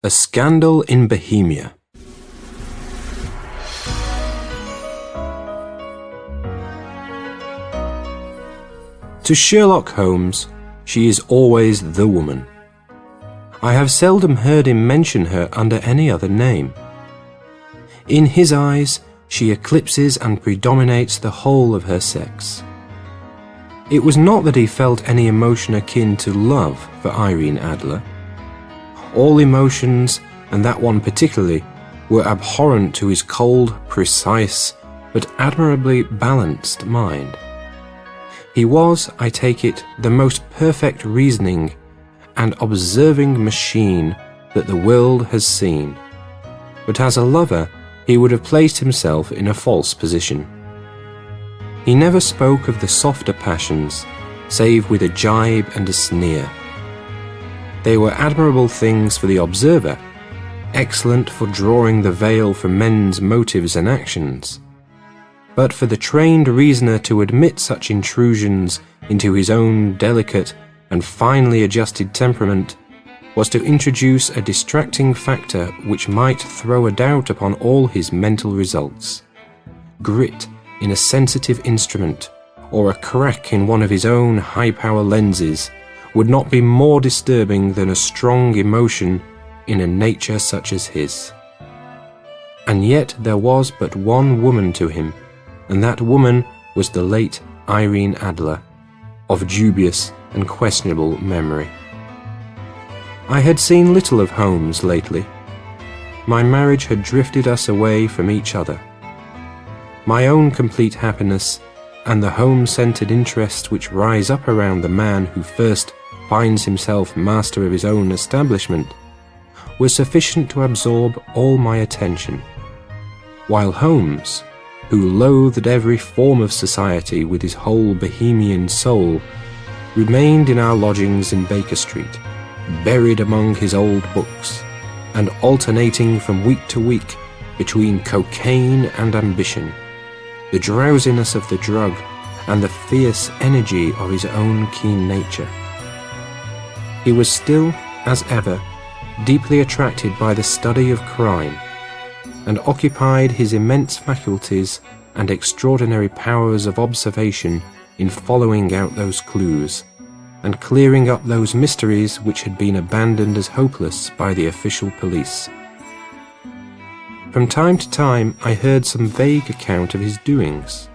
A Scandal in Bohemia. To Sherlock Holmes, she is always the woman. I have seldom heard him mention her under any other name. In his eyes, she eclipses and predominates the whole of her sex. It was not that he felt any emotion akin to love for Irene Adler. All emotions, and that one particularly, were abhorrent to his cold, precise, but admirably balanced mind. He was, I take it, the most perfect reasoning and observing machine that the world has seen. But as a lover, he would have placed himself in a false position. He never spoke of the softer passions, save with a jibe and a sneer. They were admirable things for the observer, excellent for drawing the veil from men's motives and actions. But for the trained reasoner to admit such intrusions into his own delicate and finely adjusted temperament was to introduce a distracting factor which might throw a doubt upon all his mental results. Grit in a sensitive instrument, or a crack in one of his own high-power lenses, would not be more disturbing than a strong emotion in a nature such as his. And yet there was but one woman to him, and that woman was the late Irene Adler, of dubious and questionable memory. I had seen little of Holmes lately. My marriage had drifted us away from each other. My own complete happiness and the home-centered interests which rise up around the man who first finds himself master of his own establishment were sufficient to absorb all my attention, while Holmes, who loathed every form of society with his whole Bohemian soul, remained in our lodgings in Baker Street, buried among his old books, and alternating from week to week between cocaine and ambition, the drowsiness of the drug and the fierce energy of his own keen nature. He was still, as ever, deeply attracted by the study of crime, and occupied his immense faculties and extraordinary powers of observation in following out those clues, and clearing up those mysteries which had been abandoned as hopeless by the official police. From time to time I heard some vague account of his doings,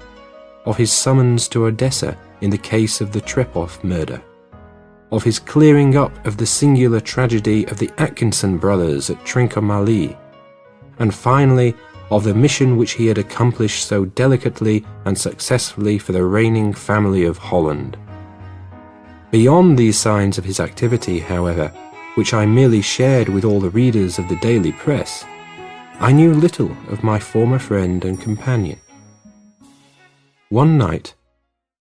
of his summons to Odessa in the case of the Trepov murder, of his clearing up of the singular tragedy of the Atkinson brothers at Trincomalee, and finally of the mission which he had accomplished so delicately and successfully for the reigning family of Holland. Beyond these signs of his activity, however, which I merely shared with all the readers of the daily press, I knew little of my former friend and companion. One night,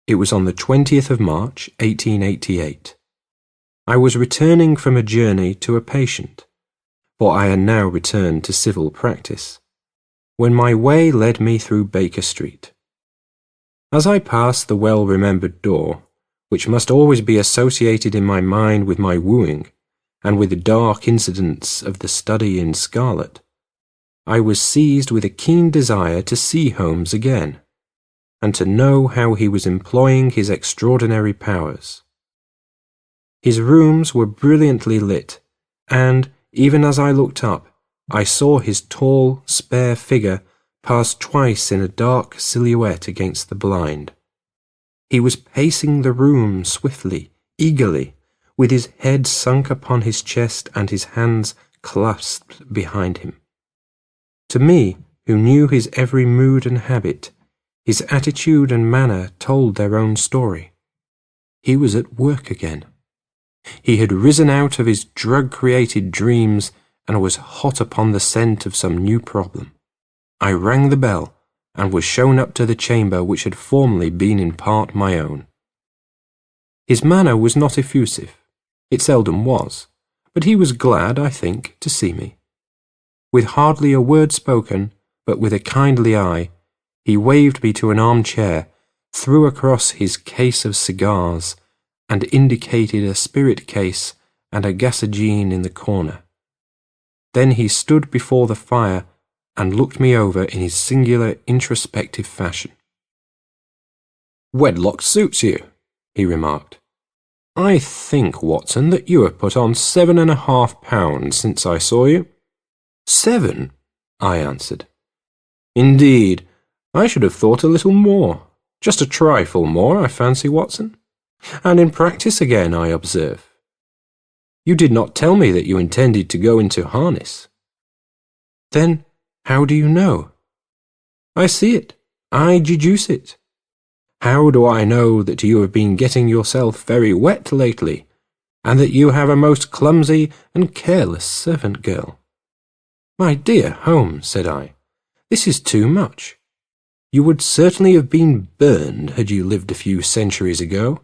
it was on the 20th of March, 1888, I was returning from a journey to a patient, for I had now returned to civil practice, when my way led me through Baker Street. As I passed the well-remembered door, which must always be associated in my mind with my wooing, and with the dark incidents of the study in scarlet, I was seized with a keen desire to see Holmes again, and to know how he was employing his extraordinary powers. His rooms were brilliantly lit, and, even as I looked up, I saw his tall, spare figure pass twice in a dark silhouette against the blind. He was pacing the room swiftly, eagerly, with his head sunk upon his chest and his hands clasped behind him. To me, who knew his every mood and habit, his attitude and manner told their own story. He was at work again. He had risen out of his drug-created dreams and was hot upon the scent of some new problem. I rang the bell and was shown up to the chamber which had formerly been in part my own. His manner was not effusive. It seldom was, but he was glad, I think, to see me. With hardly a word spoken, but with a kindly eye, he waved me to an armchair, threw across his case of cigars, and indicated a spirit case and a gasogene in the corner. Then he stood before the fire and looked me over in his singular introspective fashion. "Wedlock suits you," he remarked. "I think, Watson, that you have put on 7.5 pounds since I saw you." "7?" I answered. "Indeed, I should have thought a little more. Just a trifle more, I fancy, Watson. And in practice again, I observe. You did not tell me that you intended to go into harness." "Then how do you know?" "I see it. I deduce it. How do I know that you have been getting yourself very wet lately, and that you have a most clumsy and careless servant girl?" "My dear Holmes," said I, "this is too much. You would certainly have been burned had you lived a few centuries ago.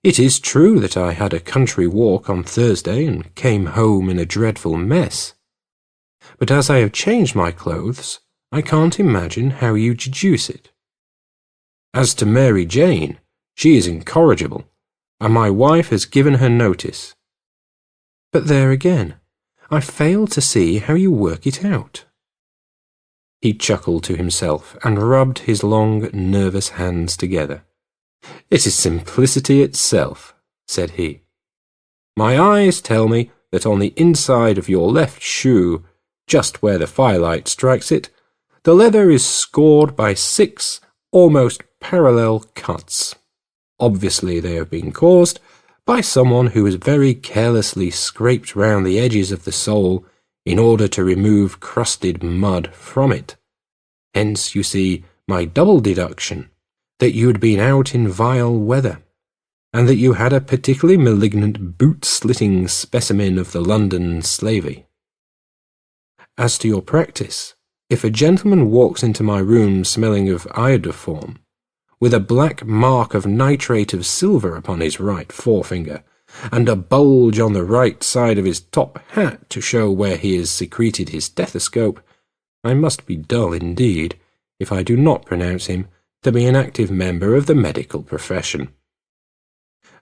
It is true that I had a country walk on Thursday and came home in a dreadful mess. But as I have changed my clothes, I can't imagine how you deduce it. As to Mary Jane, she is incorrigible, and my wife has given her notice. But there again, I fail to see how you work it out." He chuckled to himself and rubbed his long, nervous hands together. "It is simplicity itself," said he. "My eyes tell me that on the inside of your left shoe, just where the firelight strikes it, the leather is scored by 6 almost parallel cuts. Obviously they have been caused by someone who has very carelessly scraped round the edges of the sole in order to remove crusted mud from it. Hence, you see, my double deduction, that you had been out in vile weather, and that you had a particularly malignant boot-slitting specimen of the London slavey. As to your practice, if a gentleman walks into my room smelling of iodoform, with a black mark of nitrate of silver upon his right forefinger, and a bulge on the right side of his top hat to show where he has secreted his stethoscope, I must be dull indeed if I do not pronounce him to be an active member of the medical profession."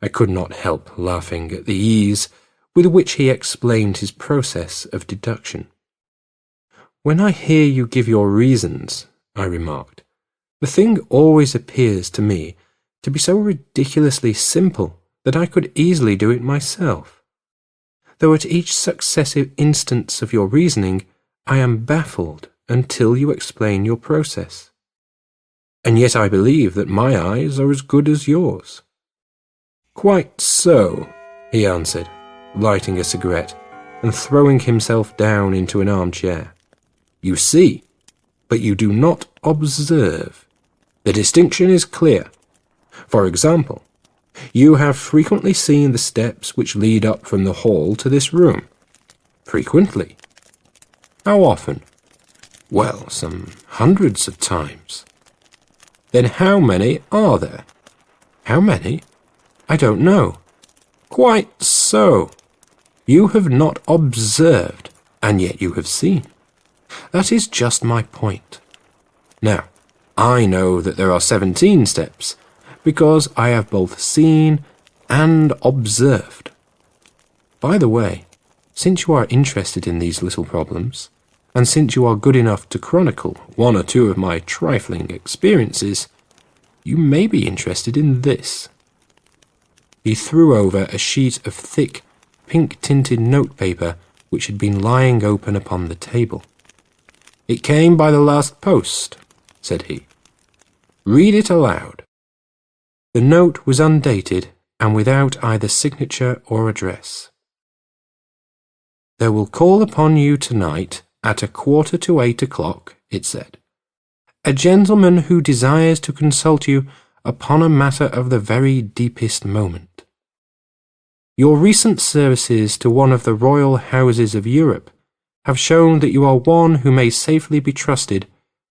I could not help laughing at the ease with which he explained his process of deduction. "When I hear you give your reasons," I remarked, "the thing always appears to me to be so ridiculously simple that I could easily do it myself, though at each successive instance of your reasoning I am baffled until you explain your process. And yet I believe that my eyes are as good as yours." "Quite so," he answered, lighting a cigarette and throwing himself down into an armchair. "You see, but you do not observe. The distinction is clear. For example, you have frequently seen the steps which lead up from the hall to this room." "Frequently." "How often?" "Well, some hundreds of times." "Then how many are there?" "How many? I don't know." "Quite so. You have not observed, and yet you have seen. That is just my point. Now, I know that there are 17 steps, because I have both seen and observed. By the way, since you are interested in these little problems, and since you are good enough to chronicle 1 or 2 of my trifling experiences, you may be interested in this." He threw over a sheet of thick, pink-tinted notepaper which had been lying open upon the table. "It came by the last post," said he. "Read it aloud." The note was undated and without either signature or address. "There will call upon you tonight at 7:45, it said, "a gentleman who desires to consult you upon a matter of the very deepest moment. Your recent services to one of the royal houses of Europe have shown that you are one who may safely be trusted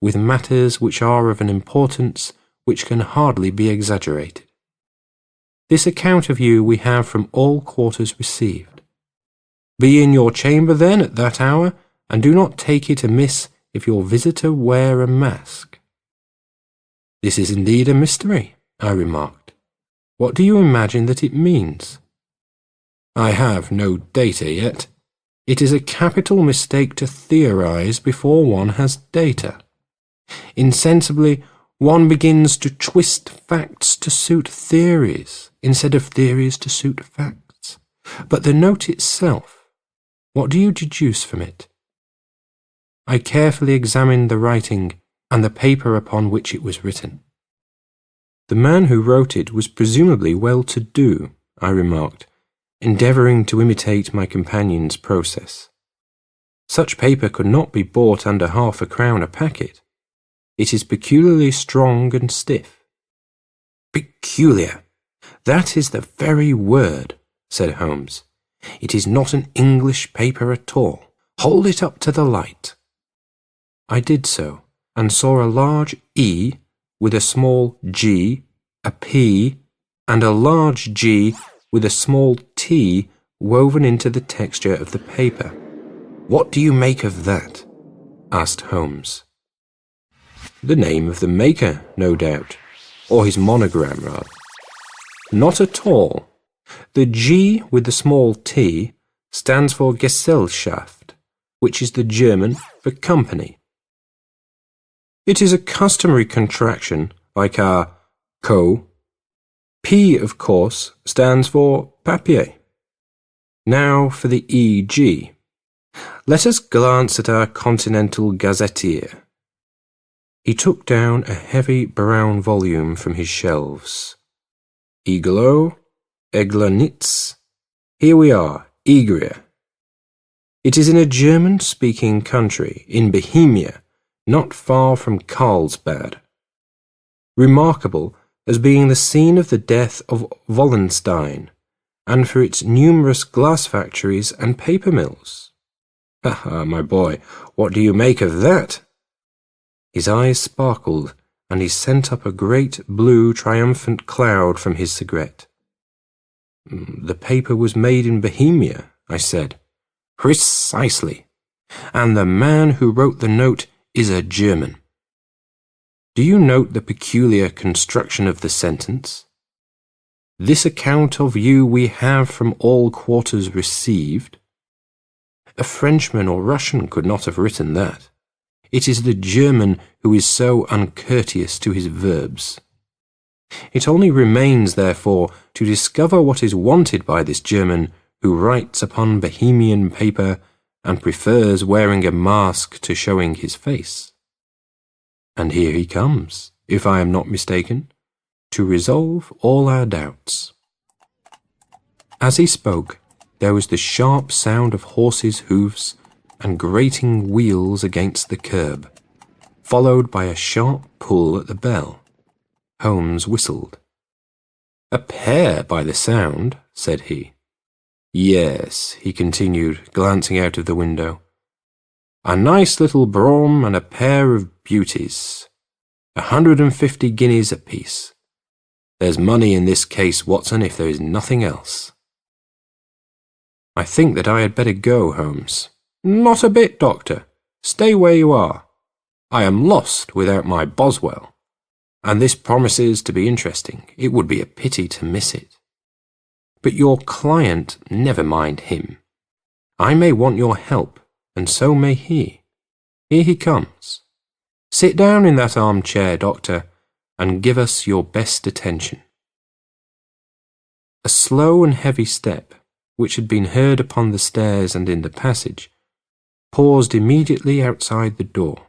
with matters which are of an importance which can hardly be exaggerated. This account of you we have from all quarters received. Be in your chamber then at that hour, and do not take it amiss if your visitor wear a mask." "This is indeed a mystery," I remarked. "What do you imagine that it means?" "I have no data yet. It is a capital mistake to theorize before one has data. Insensibly, one begins to twist facts to suit theories, instead of theories to suit facts. But the note itself, what do you deduce from it? I carefully examined the writing and the paper upon which it was written. The man who wrote it was presumably well-to-do, I remarked, endeavouring to imitate my companion's process. Such paper could not be bought under £0.50 a packet. It is peculiarly strong and stiff. Peculiar. That is the very word, said Holmes. It is not an English paper at all. Hold it up to the light. I did so, and saw a large E with a small g, a P, and a large G with a small T woven into the texture of the paper. What do you make of that? Asked Holmes. The name of the maker, no doubt, or his monogram, rather. Not at all. The G with the small T stands for Gesellschaft, which is the German for company. It is a customary contraction, like our co. P, of course, stands for papier. Now for the EG. Let us glance at our Continental Gazetteer. He took down a heavy brown volume from his shelves. Iglo, Eglanitz. Here we are, Igria. It is in a German-speaking country, in Bohemia, not far from Carlsbad. Remarkable as being the scene of the death of Wallenstein, and for its numerous glass factories and paper mills. Ha, my boy, what do you make of that? His eyes sparkled, and he sent up a great blue triumphant cloud from his cigarette. The paper was made in Bohemia, I said. Precisely. And the man who wrote the note is a German. Do you note the peculiar construction of the sentence? This account of you we have from all quarters received. A Frenchman or Russian could not have written that. It is the German who is so uncourteous to his verbs. It only remains, therefore, to discover what is wanted by this German who writes upon Bohemian paper and prefers wearing a mask to showing his face. And here he comes, if I am not mistaken, to resolve all our doubts. As he spoke, there was the sharp sound of horses' hoofs and grating wheels against the curb, followed by a sharp pull at the bell. Holmes whistled. A pair by the sound, said he. Yes, he continued, glancing out of the window. A nice little brougham and a pair of beauties. 150 guineas apiece. There's money in this case, Watson, if there is nothing else. I think that I had better go, Holmes. Not a bit, Doctor. Stay where you are. I am lost without my Boswell, and this promises to be interesting. It would be a pity to miss it. But your client, never mind him. I may want your help, and so may he. Here he comes. Sit down in that armchair, Doctor, and give us your best attention. A slow and heavy step, which had been heard upon the stairs and in the passage, paused immediately outside the door.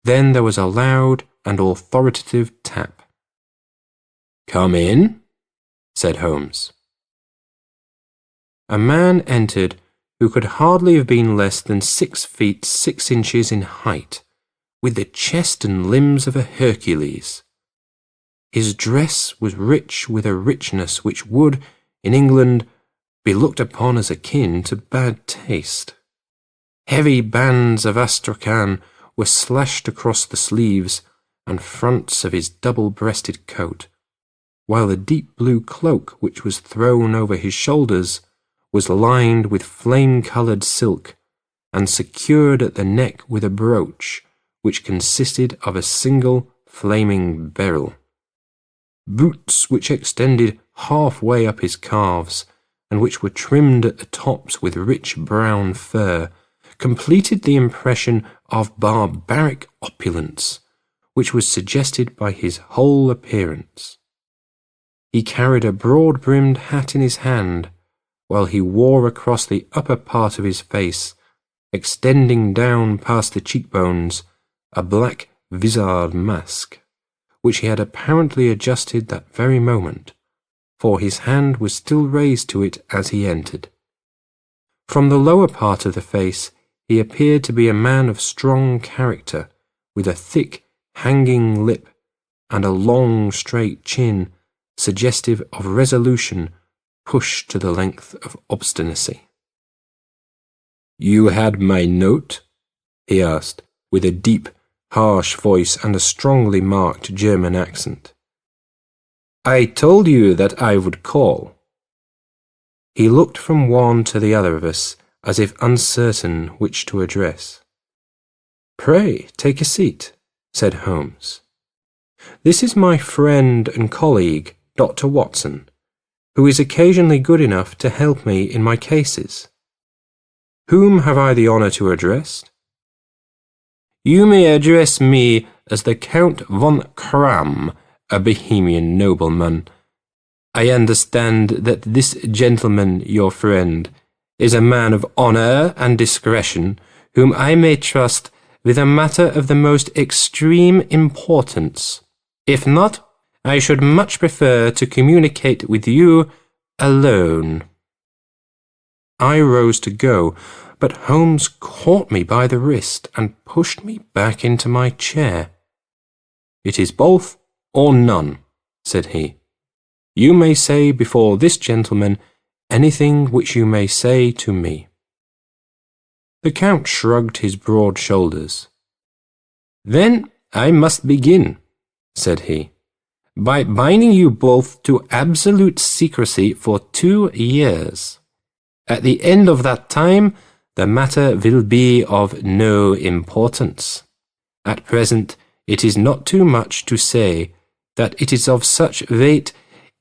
Then there was a loud and authoritative tap. Come in, said Holmes. A man entered who could hardly have been less than 6 feet 6 inches in height, with the chest and limbs of a Hercules. His dress was rich with a richness which would, in England, be looked upon as akin to bad taste. Heavy bands of astrakhan were slashed across the sleeves and fronts of his double-breasted coat, while the deep blue cloak which was thrown over his shoulders was lined with flame-coloured silk and secured at the neck with a brooch which consisted of a single flaming beryl. Boots which extended half-way up his calves and which were trimmed at the tops with rich brown fur, completed the impression of barbaric opulence, which was suggested by his whole appearance. He carried a broad-brimmed hat in his hand, while he wore across the upper part of his face, extending down past the cheekbones, a black vizard mask, which he had apparently adjusted that very moment, for his hand was still raised to it as he entered. From the lower part of the face he appeared to be a man of strong character, with a thick, hanging lip and a long, straight chin, suggestive of resolution pushed to the length of obstinacy. "You had my note?" he asked, with a deep, harsh voice and a strongly marked German accent. "I told you that I would call." He looked from one to the other of us, as if uncertain which to address. "Pray, take a seat," said Holmes. "This is my friend and colleague, Dr. Watson, who is occasionally good enough to help me in my cases. Whom have I the honour to address?" "You may address me as the Count von Kram, a Bohemian nobleman. I understand that this gentleman, your friend, is a man of honour and discretion, whom I may trust with a matter of the most extreme importance. If not, I should much prefer to communicate with you alone." I rose to go, but Holmes caught me by the wrist and pushed me back into my chair. "It is both or none," said he. "You may say before this gentleman anything which you may say to me." The Count shrugged his broad shoulders. "Then I must begin," said he, "by binding you both to absolute secrecy for 2 years. At the end of that time, the matter will be of no importance. At present, it is not too much to say that it is of such weight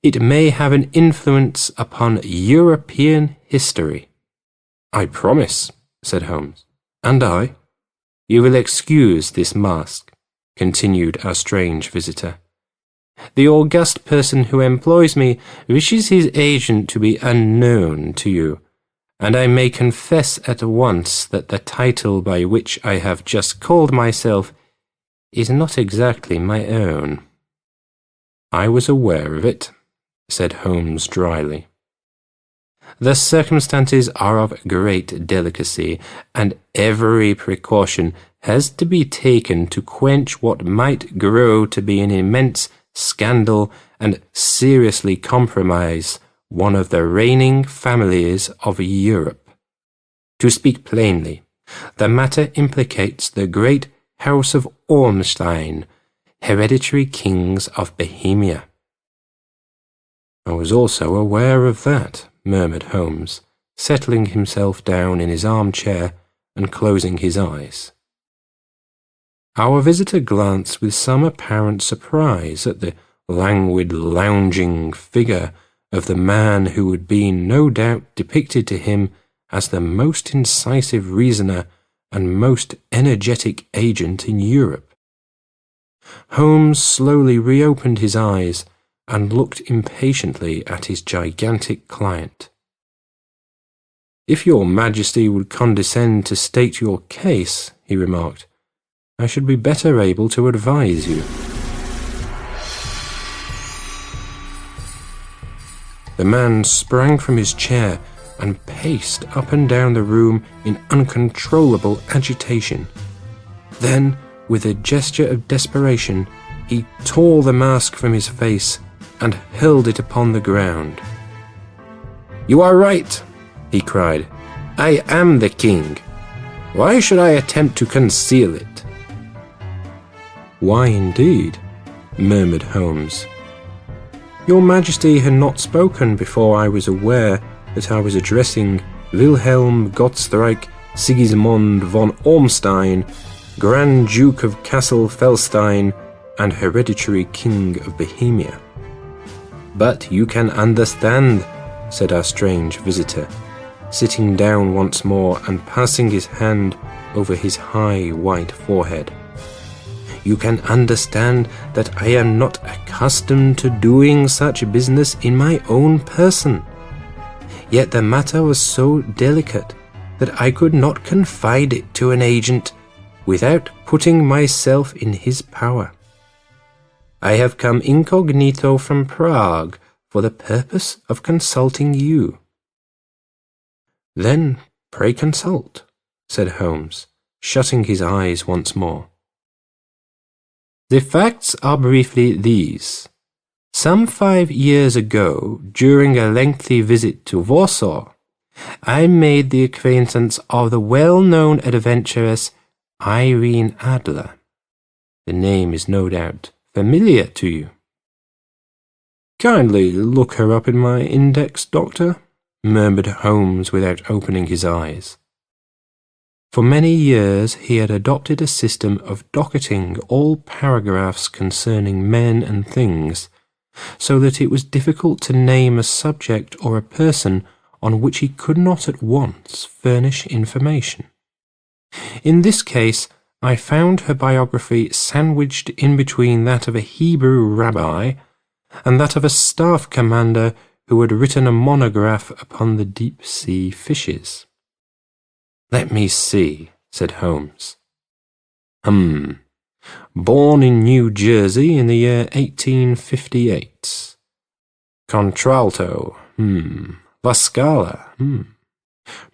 it may have an influence upon European history." "I promise," said Holmes. "And I?" "You will excuse this mask," continued our strange visitor. "The august person who employs me wishes his agent to be unknown to you, and I may confess at once that the title by which I have just called myself is not exactly my own." "I was aware of it," said Holmes dryly. "The circumstances are of great delicacy, and every precaution has to be taken to quench what might grow to be an immense scandal and seriously compromise one of the reigning families of Europe. To speak plainly, the matter implicates the great House of Ormstein, hereditary kings of Bohemia." "I was also aware of that," murmured Holmes, settling himself down in his armchair and closing his eyes. Our visitor glanced with some apparent surprise at the languid, lounging figure of the man who had been, no doubt, depicted to him as the most incisive reasoner and most energetic agent in Europe. Holmes slowly reopened his eyes and looked impatiently at his gigantic client. "If your Majesty would condescend to state your case," he remarked, "I should be better able to advise you." The man sprang from his chair and paced up and down the room in uncontrollable agitation. Then, with a gesture of desperation, he tore the mask from his face and hurled it upon the ground. "You are right," he cried. "I am the king. Why should I attempt to conceal it?" "Why indeed?" murmured Holmes. "Your Majesty had not spoken before I was aware that I was addressing Wilhelm Gottschalk Sigismund von Ormstein, Grand Duke of Kassel-Felstein and hereditary King of Bohemia. But you can understand, said our strange visitor, sitting down once more and passing his hand over his high white forehead. You can understand that I am not accustomed to doing such business in my own person. Yet the matter was so delicate that I could not confide it to an agent without putting myself in his power. I have come incognito from Prague for the purpose of consulting you. Then pray consult, said Holmes, shutting his eyes once more. The facts are briefly these. Some 5 years ago, during a lengthy visit to Warsaw, I made the acquaintance of the well-known adventuress Irene Adler. The name is no doubt familiar to you. Kindly look her up in my index, Doctor, murmured Holmes without opening his eyes. For many years he had adopted a system of docketing all paragraphs concerning men and things, so that it was difficult to name a subject or a person on which he could not at once furnish information. In this case, I found her biography sandwiched in between that of a Hebrew rabbi and that of a staff commander who had written a monograph upon the deep-sea fishes. Let me see, said Holmes. Born in New Jersey in the year 1858. Contralto, La Scala,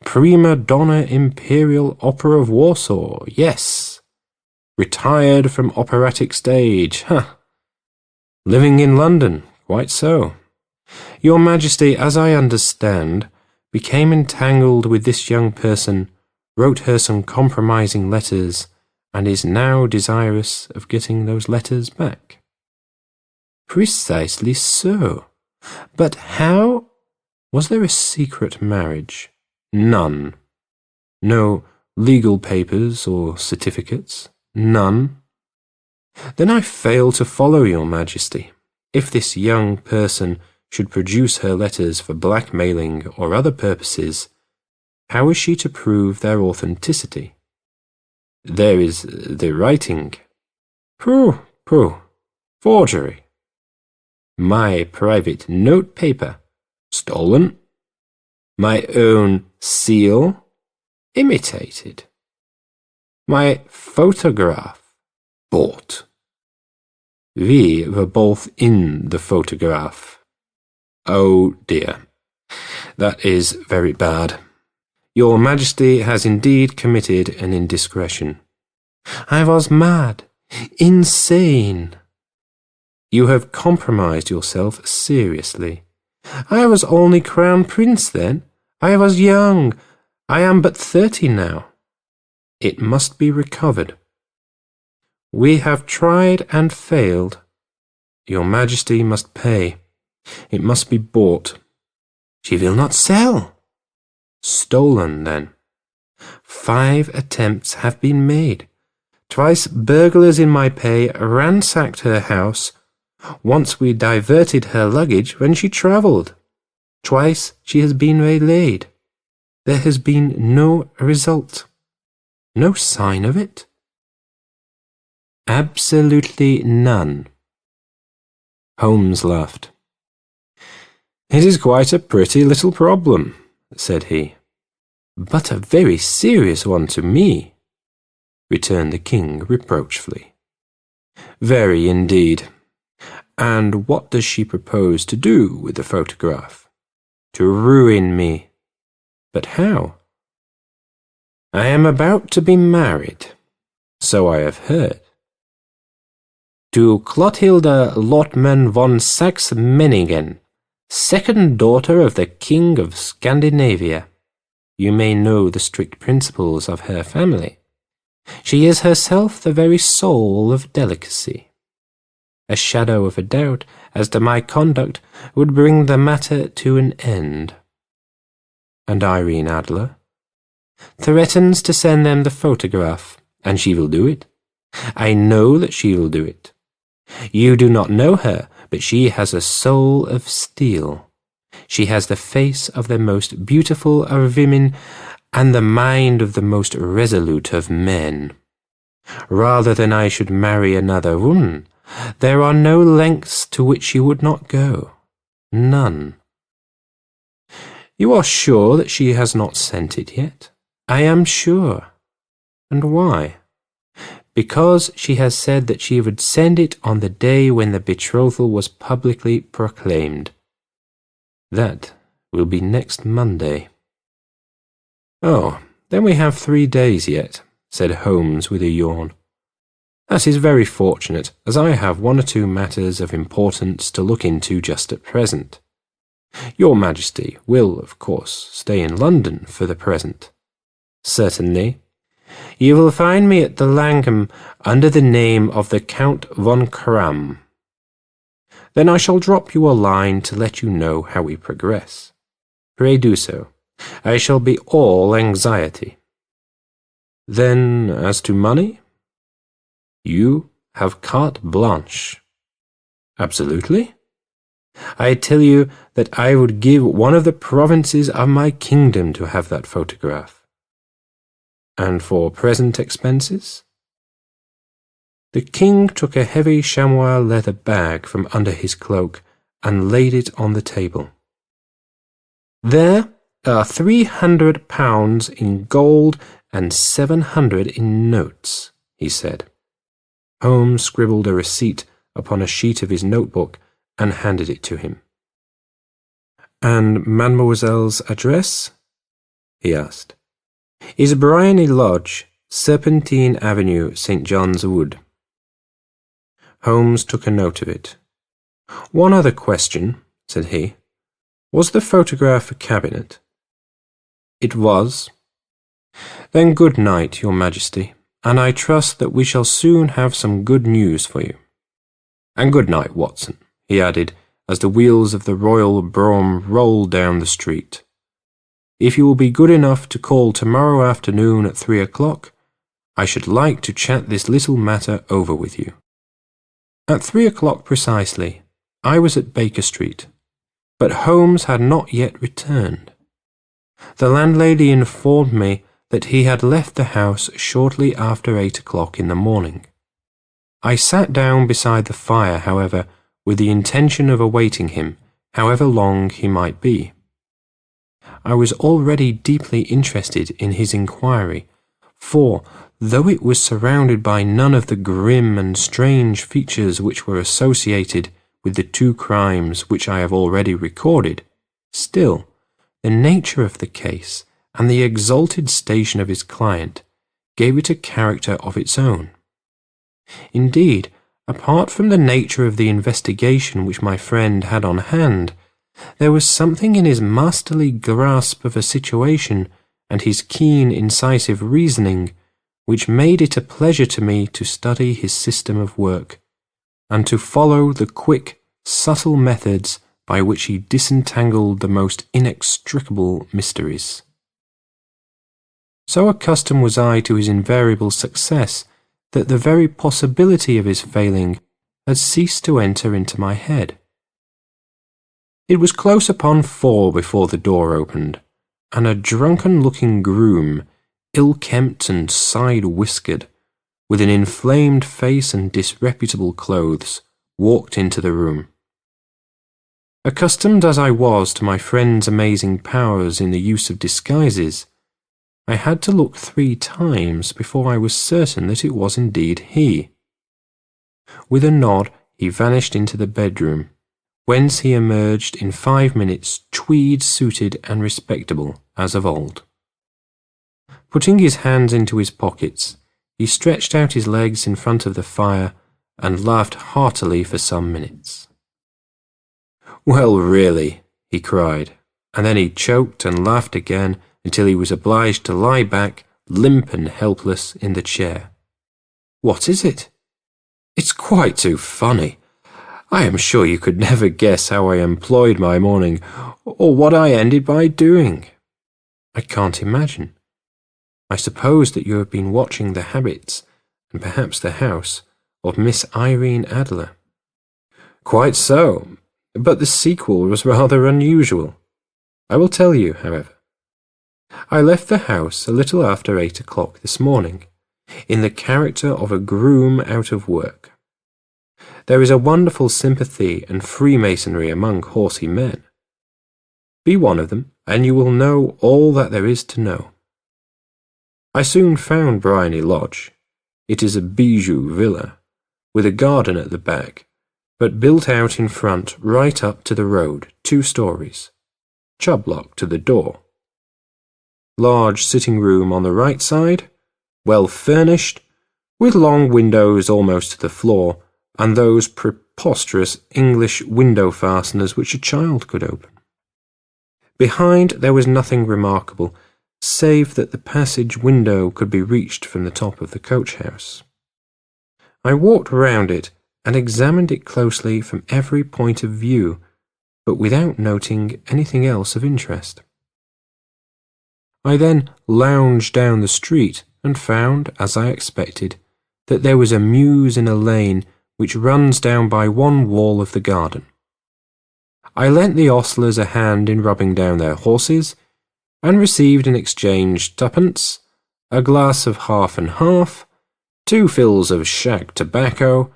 Prima Donna Imperial Opera of Warsaw, yes. Retired from operatic stage, Living in London, quite so. Your Majesty, as I understand, became entangled with this young person, wrote her some compromising letters, and is now desirous of getting those letters back. Precisely so. But how? Was there a secret marriage? None. No legal papers or certificates? None. Then I fail to follow your Majesty. If this young person should produce her letters for blackmailing or other purposes, how is she to prove their authenticity? There is the writing. Pooh, forgery. My private note paper, stolen. My own seal, imitated. My photograph, bought. We were both in the photograph. Oh dear, that is very bad. Your Majesty has indeed committed an indiscretion. I was mad, insane. You have compromised yourself seriously. I was only Crown Prince then. I was young. I am but 30 now. It must be recovered. We have tried and failed. Your Majesty must pay. It must be bought. She will not sell. Stolen, then. 5 attempts have been made. Twice burglars in my pay ransacked her house. Once we diverted her luggage when she travelled. Twice she has been waylaid. There has been no result. No sign of it? Absolutely none. Holmes laughed. It is quite a pretty little problem, said he. But a very serious one to me, returned the king reproachfully. Very indeed. And what does she propose to do with the photograph? To ruin me. But how? I am about to be married, so I have heard. To Clotilda Lotman von Saxe-Meiningen, second daughter of the King of Scandinavia. You may know the strict principles of her family. She is herself the very soul of delicacy. A shadow of a doubt as to my conduct would bring the matter to an end. And Irene Adler? Threatens to send them the photograph, and she will do it. I know that she will do it. You do not know her, but she has a soul of steel. She has the face of the most beautiful of women and the mind of the most resolute of men. Rather than I should marry another woman, there are no lengths to which she would not go. None. You are sure that she has not sent it yet? I am sure. And why? Because she has said that she would send it on the day when the betrothal was publicly proclaimed. That will be next Monday. Oh, then we have 3 days yet, said Holmes with a yawn. That is very fortunate, as I have 1 or 2 matters of importance to look into just at present. Your Majesty will, of course, stay in London for the present. Certainly. You will find me at the Langham under the name of the Count von Kram. Then I shall drop you a line to let you know how we progress. Pray do so. I shall be all anxiety. Then, as to money? You have carte blanche. Absolutely? I tell you that I would give one of the provinces of my kingdom to have that photograph. And for present expenses? The king took a heavy chamois leather bag from under his cloak and laid it on the table. There are £300 in gold and 700 in notes, he said. Holmes scribbled a receipt upon a sheet of his notebook and handed it to him. And Mademoiselle's address? He asked. Is Briony Lodge, Serpentine Avenue, St. John's Wood. Holmes took a note of it. One other question, said he. Was the photograph a cabinet? It was. Then good night, Your Majesty, and I trust that we shall soon have some good news for you. And good night, Watson, he added, as the wheels of the royal brougham rolled down the street. If you will be good enough to call tomorrow afternoon at 3 o'clock, I should like to chat this little matter over with you. At 3 o'clock precisely, I was at Baker Street, but Holmes had not yet returned. The landlady informed me that he had left the house shortly after 8 o'clock in the morning. I sat down beside the fire, however, with the intention of awaiting him, however long he might be. I was already deeply interested in his inquiry, for, though it was surrounded by none of the grim and strange features which were associated with the 2 crimes which I have already recorded, still, the nature of the case and the exalted station of his client gave it a character of its own. Indeed, apart from the nature of the investigation which my friend had on hand, there was something in his masterly grasp of a situation and his keen, incisive reasoning which made it a pleasure to me to study his system of work, and to follow the quick, subtle methods by which he disentangled the most inextricable mysteries. So accustomed was I to his invariable success that the very possibility of his failing had ceased to enter into my head. It was close upon 4 before the door opened, and a drunken-looking groom, ill-kempt and side-whiskered, with an inflamed face and disreputable clothes, walked into the room. Accustomed as I was to my friend's amazing powers in the use of disguises, I had to look 3 times before I was certain that it was indeed he. With a nod, he vanished into the bedroom, whence he emerged in 5 minutes tweed-suited and respectable as of old. Putting his hands into his pockets, he stretched out his legs in front of the fire and laughed heartily for some minutes. "Well, really," he cried, and then he choked and laughed again until he was obliged to lie back, limp and helpless, in the chair. "What is it?" "It's quite too funny. I am sure you could never guess how I employed my morning, or what I ended by doing." "I can't imagine. I suppose that you have been watching the habits, and perhaps the house, of Miss Irene Adler." "Quite so. But the sequel was rather unusual. I will tell you, however. I left the house a little after 8 o'clock this morning, in the character of a groom out of work. There is a wonderful sympathy and freemasonry among horsey men. Be one of them, and you will know all that there is to know. I soon found Briony Lodge. It is a bijou villa, with a garden at the back, but built out in front right up to the road, 2 stories, Chublock to the door. Large sitting room on the right side, well furnished, with long windows almost to the floor, and those preposterous English window fasteners which a child could open. Behind there was nothing remarkable, save that the passage window could be reached from the top of the coach-house. I walked round it and examined it closely from every point of view, but without noting anything else of interest. I then lounged down the street and found, as I expected, that there was a mews in a lane which runs down by one wall of the garden. I lent the ostlers a hand in rubbing down their horses, and received in exchange 2pence, a glass of half and half, 2 fills of shag tobacco,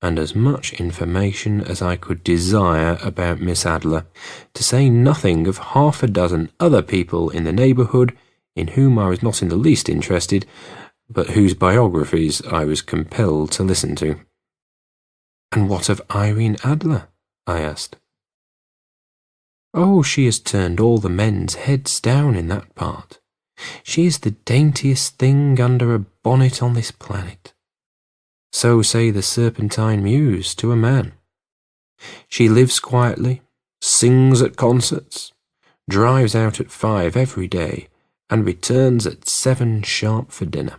and as much information as I could desire about Miss Adler, to say nothing of 6 other people in the neighbourhood in whom I was not in the least interested, but whose biographies I was compelled to listen to. "And what of Irene Adler?" I asked. "Oh, she has turned all the men's heads down in that part. She is the daintiest thing under a bonnet on this planet. So say the Serpentine Mews to a man. She lives quietly, sings at concerts, drives out at 5 every day, and returns at 7 sharp for dinner.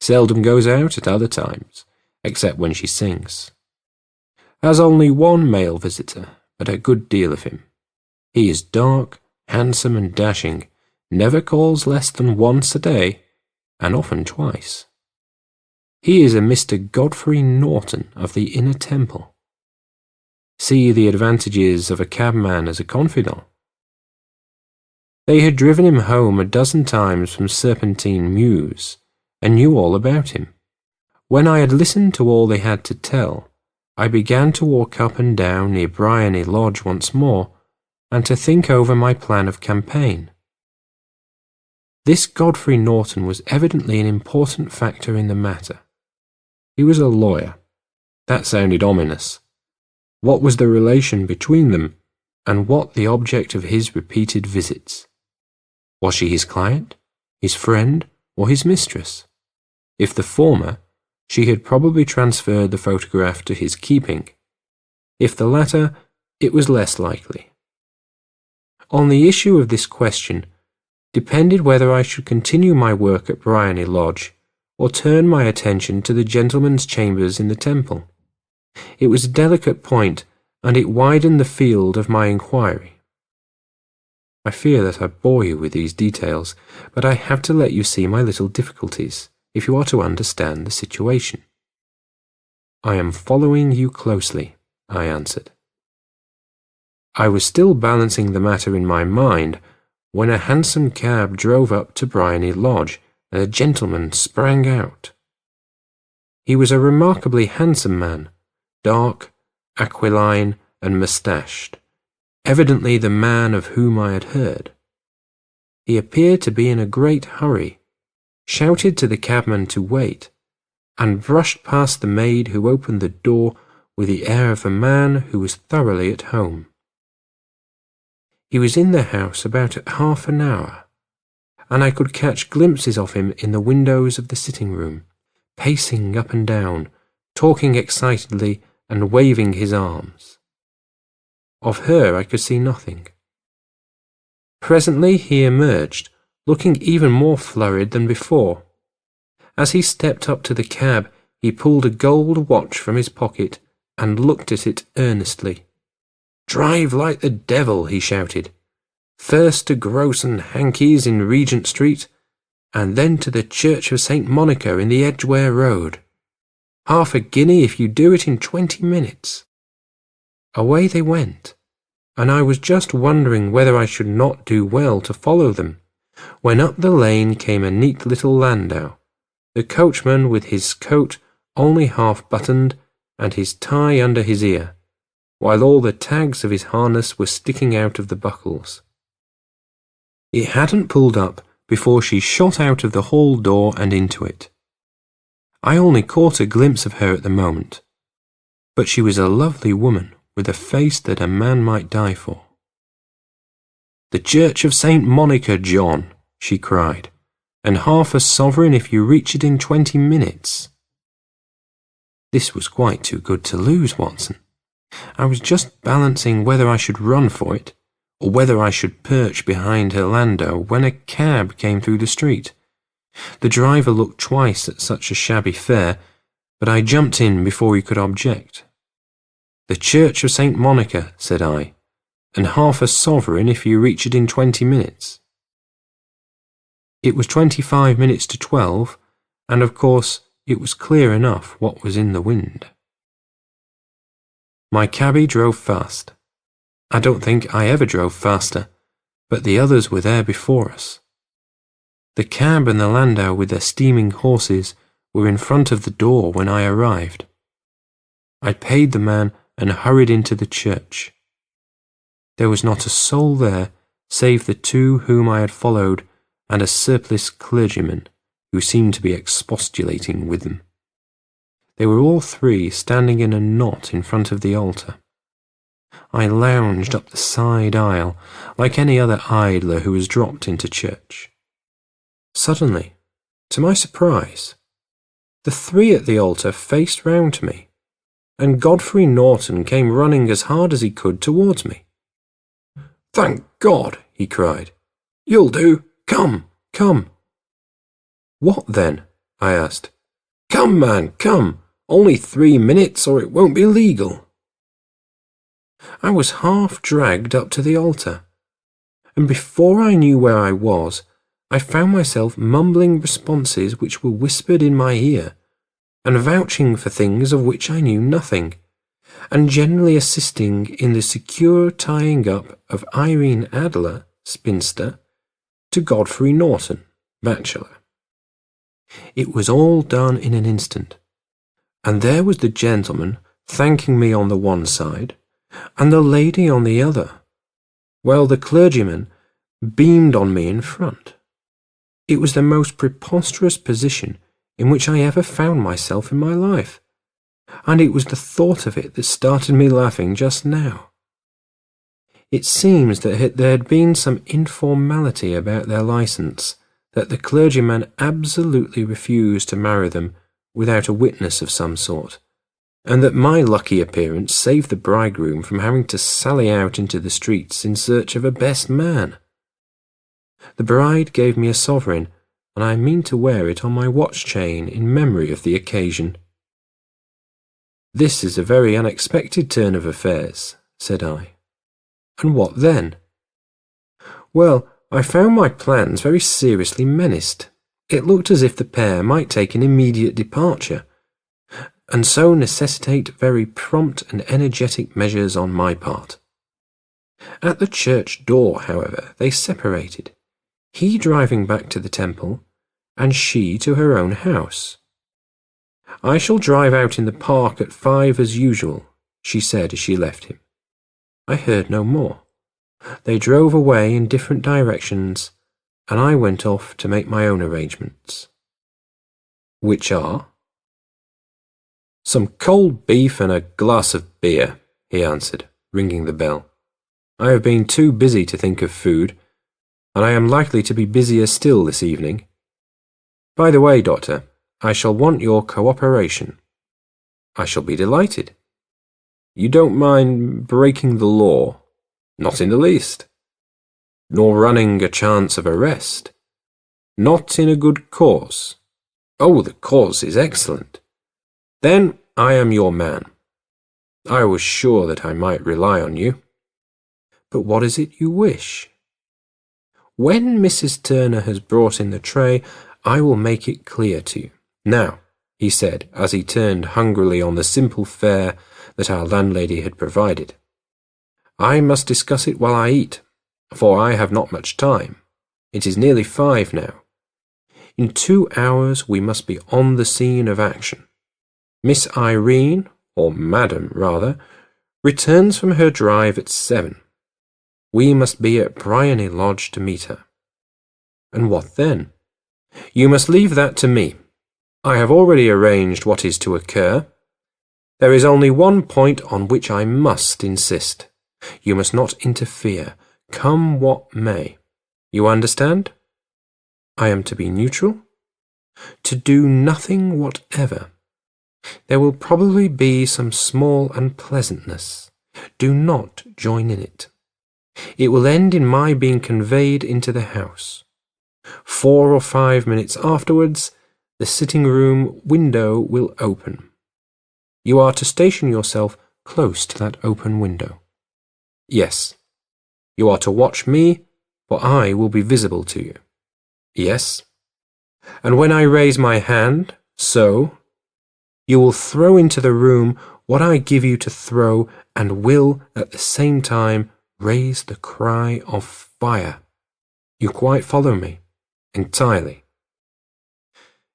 Seldom goes out at other times, except when she sings. Has only 1 male visitor, but a good deal of him. He is dark, handsome, and dashing, never calls less than once a day, and often twice. He is a Mr. Godfrey Norton of the Inner Temple. See the advantages of a cabman as a confidant. They had driven him home 12 times from Serpentine Mews, and knew all about him. When I had listened to all they had to tell, I began to walk up and down near Briony Lodge once more, and to think over my plan of campaign. This Godfrey Norton was evidently an important factor in the matter. He was a lawyer. That sounded ominous. What was the relation between them, and what the object of his repeated visits? Was she his client, his friend, or his mistress? If the former, she had probably transferred the photograph to his keeping. If the latter, it was less likely. On the issue of this question depended whether I should continue my work at Briony Lodge, or turn my attention to the gentlemen's chambers in the Temple. It was a delicate point, and it widened the field of my inquiry. I fear that I bore you with these details, but I have to let you see my little difficulties, if you are to understand the situation. "I am following you closely," I answered. I was still balancing the matter in my mind, when a hansom cab drove up to Briony Lodge, and a gentleman sprang out. He was a remarkably handsome man, dark, aquiline, and moustached, evidently the man of whom I had heard. He appeared to be in a great hurry, shouted to the cabman to wait, and brushed past the maid who opened the door with the air of a man who was thoroughly at home. He was in the house about half an hour, and I could catch glimpses of him in the windows of the sitting-room, pacing up and down, talking excitedly and waving his arms. Of her I could see nothing. Presently he emerged, looking even more flurried than before. As he stepped up to the cab, he pulled a gold watch from his pocket and looked at it earnestly. "Drive like the devil," he shouted. "First to Gross and Hankey's in Regent Street, and then to the Church of St. Monica in the Edgware Road. 1/2 guinea if you do it in 20 minutes. away they went, and I was just wondering whether I should not do well to follow them, when up the lane came a neat little landau, the coachman with his coat only half buttoned and his tie under his ear, while all the tags of his harness were sticking out of the buckles. It hadn't pulled up before she shot out of the hall door and into it. I only caught a glimpse of her at the moment, but she was a lovely woman with a face that a man might die for. "The Church of St. Monica, John," she cried, "and half a sovereign if you reach it in 20 minutes. This was quite too good to lose, Watson. I was just balancing whether I should run for it, or whether I should perch behind her landau, when a cab came through the street. The driver looked twice at such a shabby fare, but I jumped in before he could object. "The Church of St. Monica," said I, "and half a sovereign if you reach it in 20 minutes. It was 25 minutes to 12, and of course it was clear enough what was in the wind. My cabby drove fast. I don't think I ever drove faster, but the others were there before us. The cab and the landau with their steaming horses were in front of the door when I arrived. I paid the man and hurried into the church. There was not a soul there save the two whom I had followed and a surpliced clergyman who seemed to be expostulating with them. They were all three standing in a knot in front of the altar. I lounged up the side aisle like any other idler who has dropped into church. Suddenly, to my surprise, the three at the altar faced round to me, and Godfrey Norton came running as hard as he could towards me. "Thank God," he cried. "You'll do. Come, come." "What then?" I asked. "Come, man, come. Only 3 minutes, or it won't be legal." I was half dragged up to the altar, and before I knew where I was, I found myself mumbling responses which were whispered in my ear, and vouching for things of which I knew nothing, and generally assisting in the secure tying up of Irene Adler, spinster, to Godfrey Norton, bachelor. It was all done in an instant, and there was the gentleman thanking me on the one side, and the lady on the other, while the clergyman beamed on me in front. It was the most preposterous position in which I ever found myself in my life, and it was the thought of it that started me laughing just now. It seems that there had been some informality about their licence, that the clergyman absolutely refused to marry them without a witness of some sort, and that my lucky appearance saved the bridegroom from having to sally out into the streets in search of a best man. The bride gave me a sovereign, and I mean to wear it on my watch chain in memory of the occasion. "This is a very unexpected turn of affairs," said I. "And what then?" "Well, I found my plans very seriously menaced. It looked as if the pair might take an immediate departure, and so necessitate very prompt and energetic measures on my part. At the church door, however, they separated, he driving back to the temple, and she to her own house. "I shall drive out in the park at 5 as usual," she said as she left him. I heard no more. They drove away in different directions, and I went off to make my own arrangements. "Which are?" "Some cold beef and a glass of beer," he answered, ringing the bell. "I have been too busy to think of food, and I am likely to be busier still this evening. By the way, Doctor, I shall want your cooperation." "I shall be delighted." "You don't mind breaking the law?" "Not in the least." "Nor running a chance of arrest?" "Not in a good cause." "Oh, the cause is excellent." "Then I am your man. I was sure that I might rely on you." "But what is it you wish?" "When Mrs. Turner has brought in the tray, I will make it clear to you. Now," he said, as he turned hungrily on the simple fare that our landlady had provided, I must discuss it while I eat, for I have not much time. It is nearly 5 now. In 2 hours we must be on the scene of action. Miss Irene, or Madam rather, returns from her drive at 7. We must be at Briony Lodge to meet her. And what then? You must leave that to me. I have already arranged what is to occur. There is only one point on which I must insist. You must not interfere, come what may. You understand? I am to be neutral? To do nothing whatever. There will probably be some small unpleasantness. Do not join in it. It will end in my being conveyed into the house. 4 or 5 minutes afterwards, the sitting-room window will open. You are to station yourself close to that open window. Yes. You are to watch me, for I will be visible to you. Yes. And when I raise my hand, so, you will throw into the room what I give you to throw, and will, at the same time, raise the cry of fire. You quite follow me? Entirely.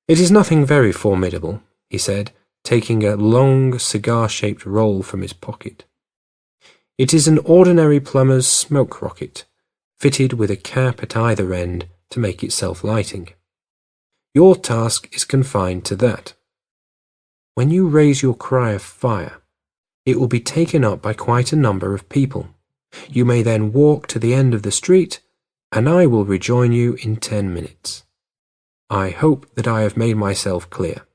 It is nothing very formidable, he said, taking a long cigar-shaped roll from his pocket. It is an ordinary plumber's smoke rocket, fitted with a cap at either end to make it self-lighting. Your task is confined to that. When you raise your cry of fire, it will be taken up by quite a number of people. You may then walk to the end of the street, and I will rejoin you in 10 minutes. I hope that I have made myself clear.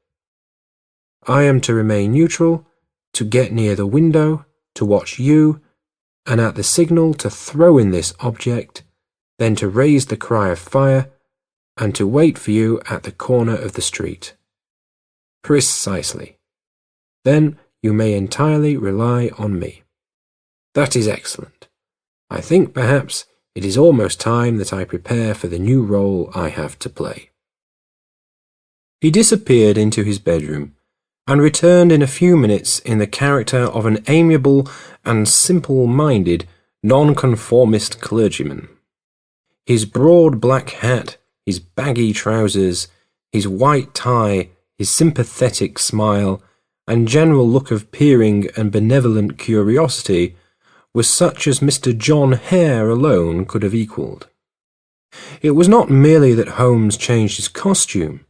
I am to remain neutral, to get near the window, to watch you, and at the signal to throw in this object, then to raise the cry of fire, and to wait for you at the corner of the street. Precisely. Then you may entirely rely on me. That is excellent. I think, perhaps, it is almost time that I prepare for the new role I have to play. He disappeared into his bedroom, and returned in a few minutes in the character of an amiable and simple-minded, nonconformist clergyman. His broad black hat, his baggy trousers, his white tie, his sympathetic smile, and general look of peering and benevolent curiosity was such as Mr. John Hare alone could have equalled. It was not merely that Holmes changed his costume.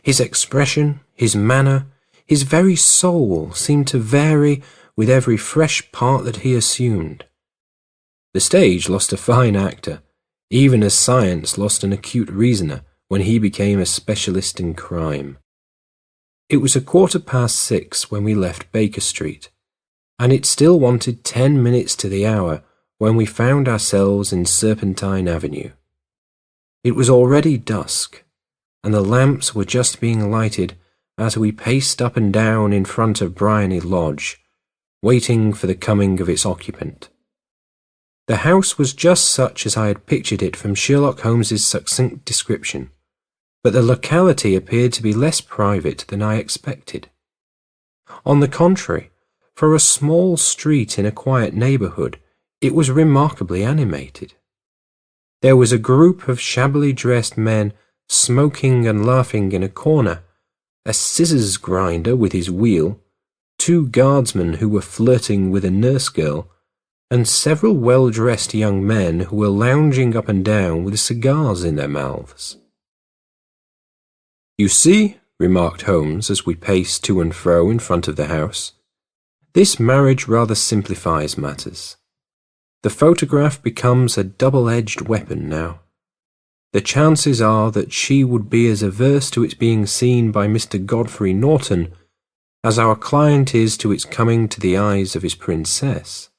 His expression, his manner, his very soul seemed to vary with every fresh part that he assumed. The stage lost a fine actor, even as science lost an acute reasoner when he became a specialist in crime. It was 6:15 when we left Baker Street, and it still wanted 10 minutes to the hour when we found ourselves in Serpentine Avenue. It was already dusk, and the lamps were just being lighted as we paced up and down in front of Briony Lodge, waiting for the coming of its occupant. The house was just such as I had pictured it from Sherlock Holmes's succinct description, but the locality appeared to be less private than I expected. On the contrary, for a small street in a quiet neighbourhood, it was remarkably animated. There was a group of shabbily dressed men smoking and laughing in a corner, a scissors grinder with his wheel, 2 guardsmen who were flirting with a nurse girl, and several well-dressed young men who were lounging up and down with cigars in their mouths. "You see," remarked Holmes as we paced to and fro in front of the house, "this marriage rather simplifies matters. The photograph becomes a double-edged weapon now. The chances are that she would be as averse to its being seen by Mr. Godfrey Norton as our client is to its coming to the eyes of his princess.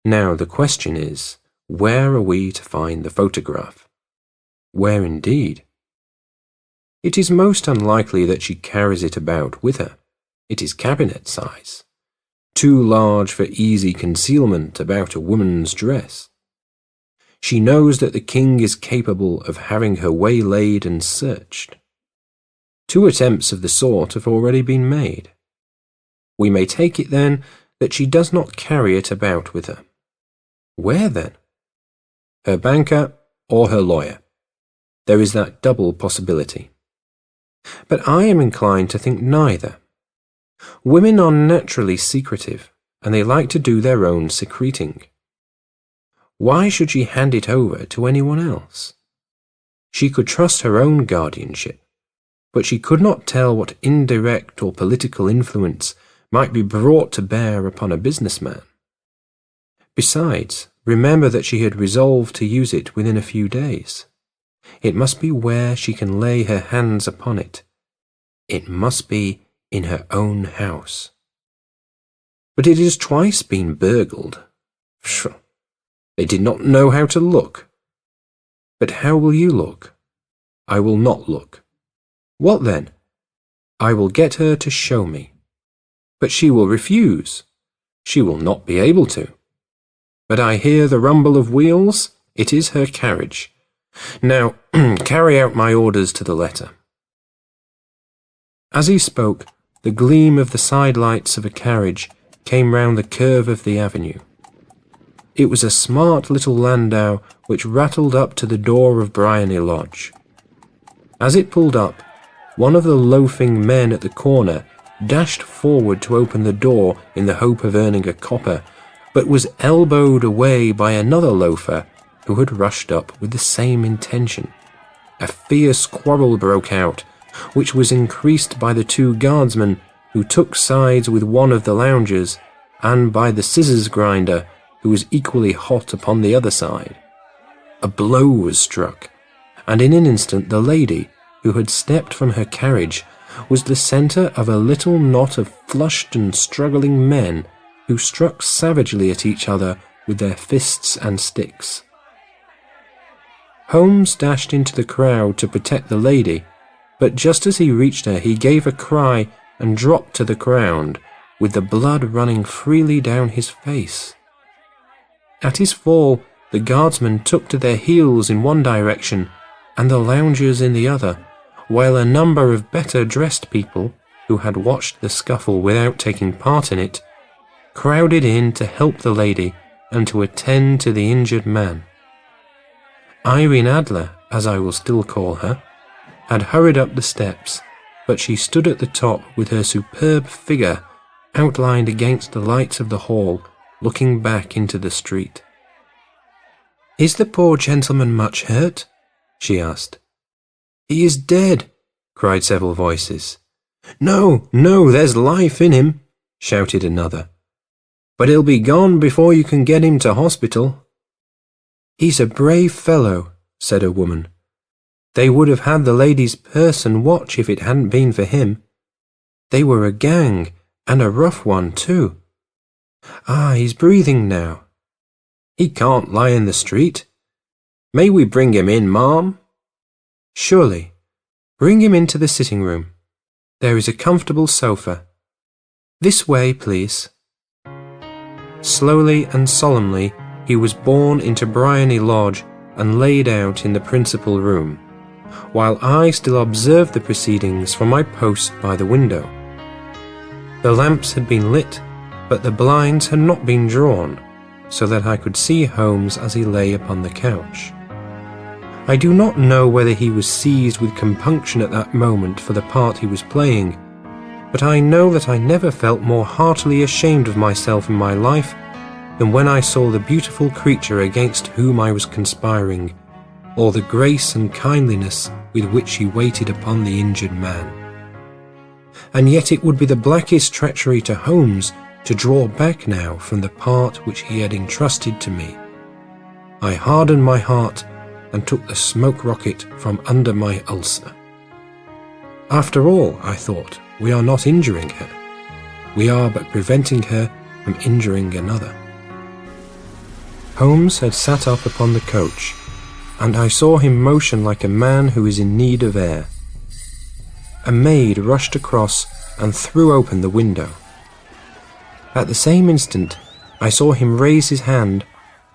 Now the question is, where are we to find the photograph? Where indeed? It is most unlikely that she carries it about with her. It is cabinet size, too large for easy concealment about a woman's dress. She knows that the king is capable of having her waylaid and searched. 2 attempts of the sort have already been made. We may take it, then, that she does not carry it about with her. Where then? Her banker or her lawyer. There is that double possibility. But I am inclined to think neither. Women are naturally secretive, and they like to do their own secreting. Why should she hand it over to anyone else? She could trust her own guardianship, but she could not tell what indirect or political influence might be brought to bear upon a businessman. Besides, remember that she had resolved to use it within a few days. It must be where she can lay her hands upon it. It must be in her own house. But it has twice been burgled. Pshaw! They did not know how to look. But how will you look? I will not look. What then? I will get her to show me. But she will refuse. She will not be able to. But I hear the rumble of wheels. It is her carriage. Now, carry out my orders to the letter. As he spoke, the gleam of the side lights of a carriage came round the curve of the avenue. It was a smart little landau which rattled up to the door of Briony Lodge. As it pulled up, one of the loafing men at the corner dashed forward to open the door in the hope of earning a copper, but was elbowed away by another loafer who had rushed up with the same intention. A fierce quarrel broke out, which was increased by the two guardsmen who took sides with one of the loungers, and by the scissors grinder, who was equally hot upon the other side. A blow was struck, and in an instant the lady, who had stepped from her carriage, was the centre of a little knot of flushed and struggling men who struck savagely at each other with their fists and sticks. Holmes dashed into the crowd to protect the lady, but just as he reached her he gave a cry and dropped to the ground, with the blood running freely down his face. At his fall, the guardsmen took to their heels in one direction and the loungers in the other, while a number of better-dressed people, who had watched the scuffle without taking part in it, crowded in to help the lady and to attend to the injured man. Irene Adler, as I will still call her, had hurried up the steps, but she stood at the top with her superb figure outlined against the lights of the hall, looking back into the street. "Is the poor gentleman much hurt?" she asked. "He is dead," cried several voices. "No, there's life in him," shouted another. "But he'll be gone before you can get him to hospital." "He's a brave fellow," said a woman. "They would have had the lady's purse and watch if it hadn't been for him. They were a gang, and a rough one too. Ah, he's breathing now. He can't lie in the street. May we bring him in, ma'am?" "Surely. Bring him into the sitting room. There is a comfortable sofa. This way, please." Slowly and solemnly he was borne into Briony Lodge and laid out in the principal room, while I still observed the proceedings from my post by the window. The lamps had been lit, but the blinds had not been drawn, so that I could see Holmes as he lay upon the couch. I do not know whether he was seized with compunction at that moment for the part he was playing, but I know that I never felt more heartily ashamed of myself in my life than when I saw the beautiful creature against whom I was conspiring, or the grace and kindliness with which he waited upon the injured man. And yet it would be the blackest treachery to Holmes to draw back now from the part which he had entrusted to me. I hardened my heart and took the smoke rocket from under my ulcer. After all, I thought, we are not injuring her. We are but preventing her from injuring another. Holmes had sat up upon the coach, and I saw him motion like a man who is in need of air. A maid rushed across and threw open the window. At the same instant, I saw him raise his hand,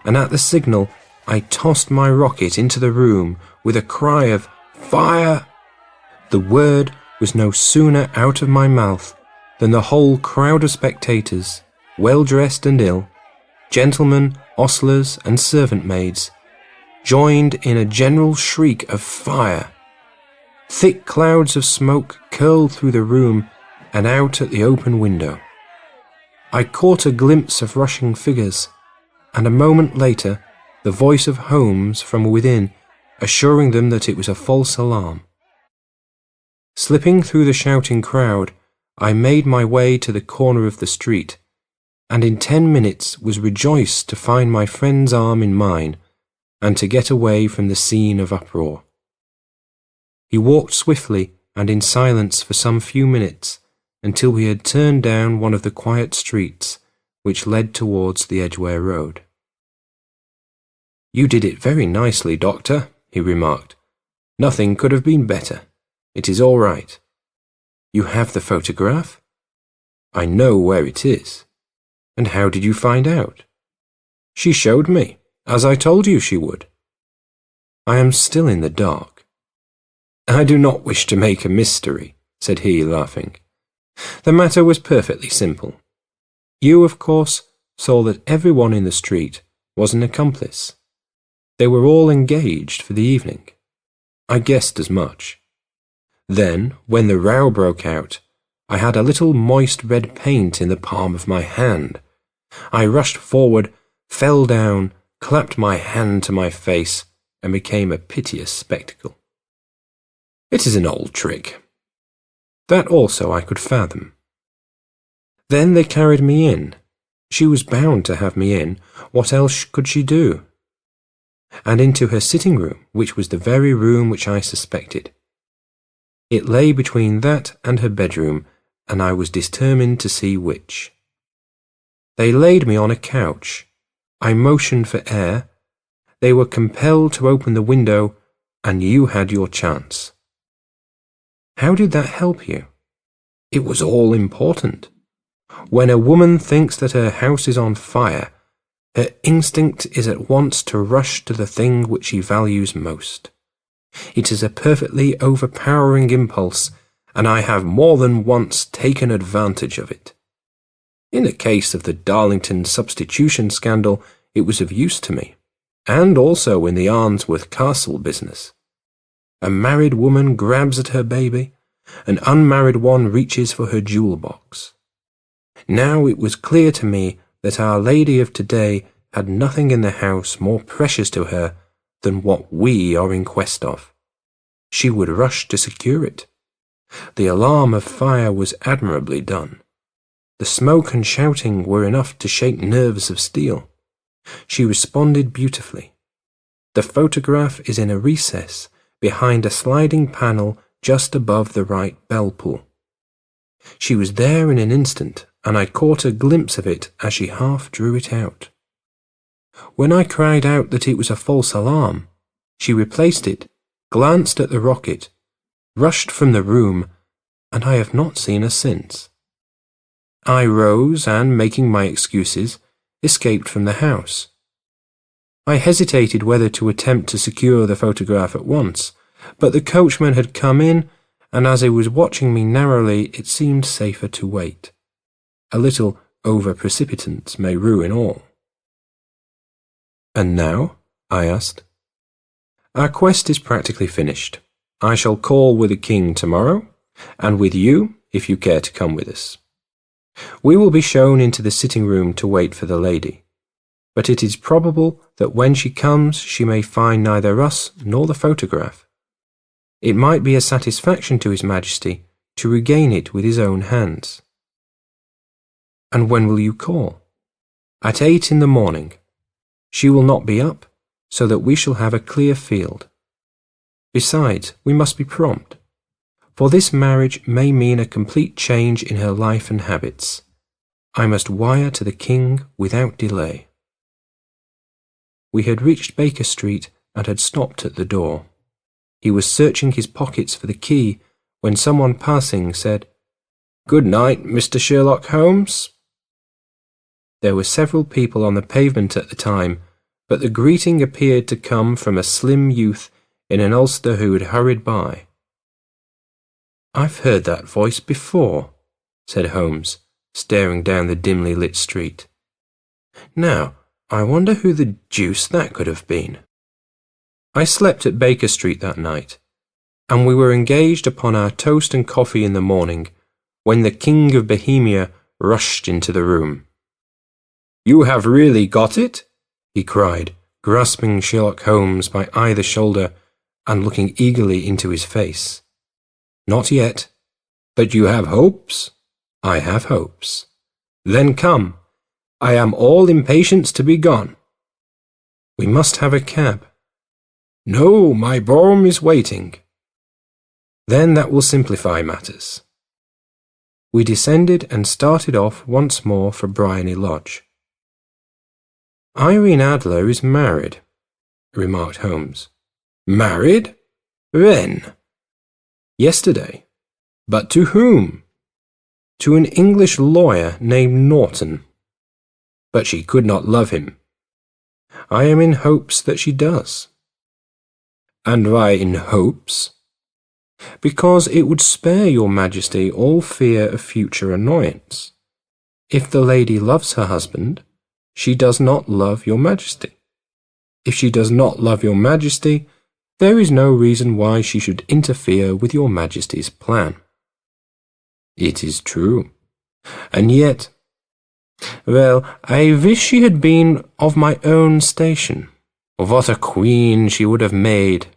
and at the signal, I tossed my rocket into the room with a cry of "Fire!" The word was no sooner out of my mouth than the whole crowd of spectators, well-dressed and ill, gentlemen ostlers and servant maids, joined in a general shriek of fire. Thick clouds of smoke curled through the room and out at the open window. I caught a glimpse of rushing figures, and a moment later the voice of Holmes from within assuring them that it was a false alarm. Slipping through the shouting crowd, I made my way to the corner of the street, and in 10 minutes was rejoiced to find my friend's arm in mine and to get away from the scene of uproar. He walked swiftly and in silence for some few minutes until we had turned down one of the quiet streets which led towards the Edgware Road. "You did it very nicely, Doctor," he remarked. "Nothing could have been better. It is all right. You have the photograph?" "I know where it is." "And how did you find out?" "She showed me, as I told you she would." "I am still in the dark." "I do not wish to make a mystery," said he, laughing. "The matter was perfectly simple. You, of course, saw that everyone in the street was an accomplice. They were all engaged for the evening. I guessed as much. Then, when the row broke out, I had a little moist red paint in the palm of my hand. I rushed forward, fell down, clapped my hand to my face, and became a piteous spectacle. It is an old trick. That also I could fathom. Then they carried me in. She was bound to have me in. What else could she do? And into her sitting room, which was the very room which I suspected. It lay between that and her bedroom, and I was determined to see which. They laid me on a couch. I motioned for air. They were compelled to open the window, and you had your chance. How did that help you? It was all important. When a woman thinks that her house is on fire, her instinct is at once to rush to the thing which she values most. It is a perfectly overpowering impulse, and I have more than once taken advantage of it. In the case of the Darlington substitution scandal, it was of use to me, and also in the Arnsworth Castle business. A married woman grabs at her baby, an unmarried one reaches for her jewel box. Now it was clear to me that Our Lady of today had nothing in the house more precious to her than what we are in quest of. She would rush to secure it. The alarm of fire was admirably done. The smoke and shouting were enough to shake nerves of steel. She responded beautifully. The photograph is in a recess behind a sliding panel just above the right bell pull. She was there in an instant, and I caught a glimpse of it as she half drew it out. When I cried out that it was a false alarm, she replaced it, glanced at the rocket, rushed from the room, and I have not seen her since. I rose and, making my excuses, escaped from the house. I hesitated whether to attempt to secure the photograph at once, but the coachman had come in, and as he was watching me narrowly, it seemed safer to wait. A little over-precipitance may ruin all. "And now?" I asked. "Our quest is practically finished. I shall call with the king tomorrow, and with you, if you care to come with us. We will be shown into the sitting room to wait for the lady, but it is probable that when she comes she may find neither us nor the photograph. It might be a satisfaction to His Majesty to regain it with his own hands." "And when will you call?" "At 8 in the morning. She will not be up, so that we shall have a clear field. Besides, we must be prompt, for this marriage may mean a complete change in her life and habits. I must wire to the king without delay." We had reached Baker Street and had stopped at the door. He was searching his pockets for the key when someone passing said, "Good night, Mr. Sherlock Holmes." There were several people on the pavement at the time, but the greeting appeared to come from a slim youth in an ulster who had hurried by. "I've heard that voice before," said Holmes, staring down the dimly lit street. "Now, I wonder who the deuce that could have been. I slept at Baker Street that night, and we were engaged upon our toast and coffee in the morning when the King of Bohemia rushed into the room. "You have really got it?" he cried, grasping Sherlock Holmes by either shoulder and looking eagerly into his face. "Not yet. But you have hopes?" "I have hopes." "Then come. I am all impatience to be gone." "We must have a cab." "No, my brougham is waiting." "Then that will simplify matters." We descended and started off once more for Briony Lodge. "Irene Adler is married," remarked Holmes. "Married? When?" "Yesterday." "But to whom?" "To an English lawyer named Norton." "But she could not love him." "I am in hopes that she does." "And why in hopes?" "Because it would spare your Majesty all fear of future annoyance. If the lady loves her husband, she does not love your Majesty. If she does not love your Majesty, there is no reason why she should interfere with your Majesty's plan." "It is true. And yet, well, I wish she had been of my own station. What a queen she would have made."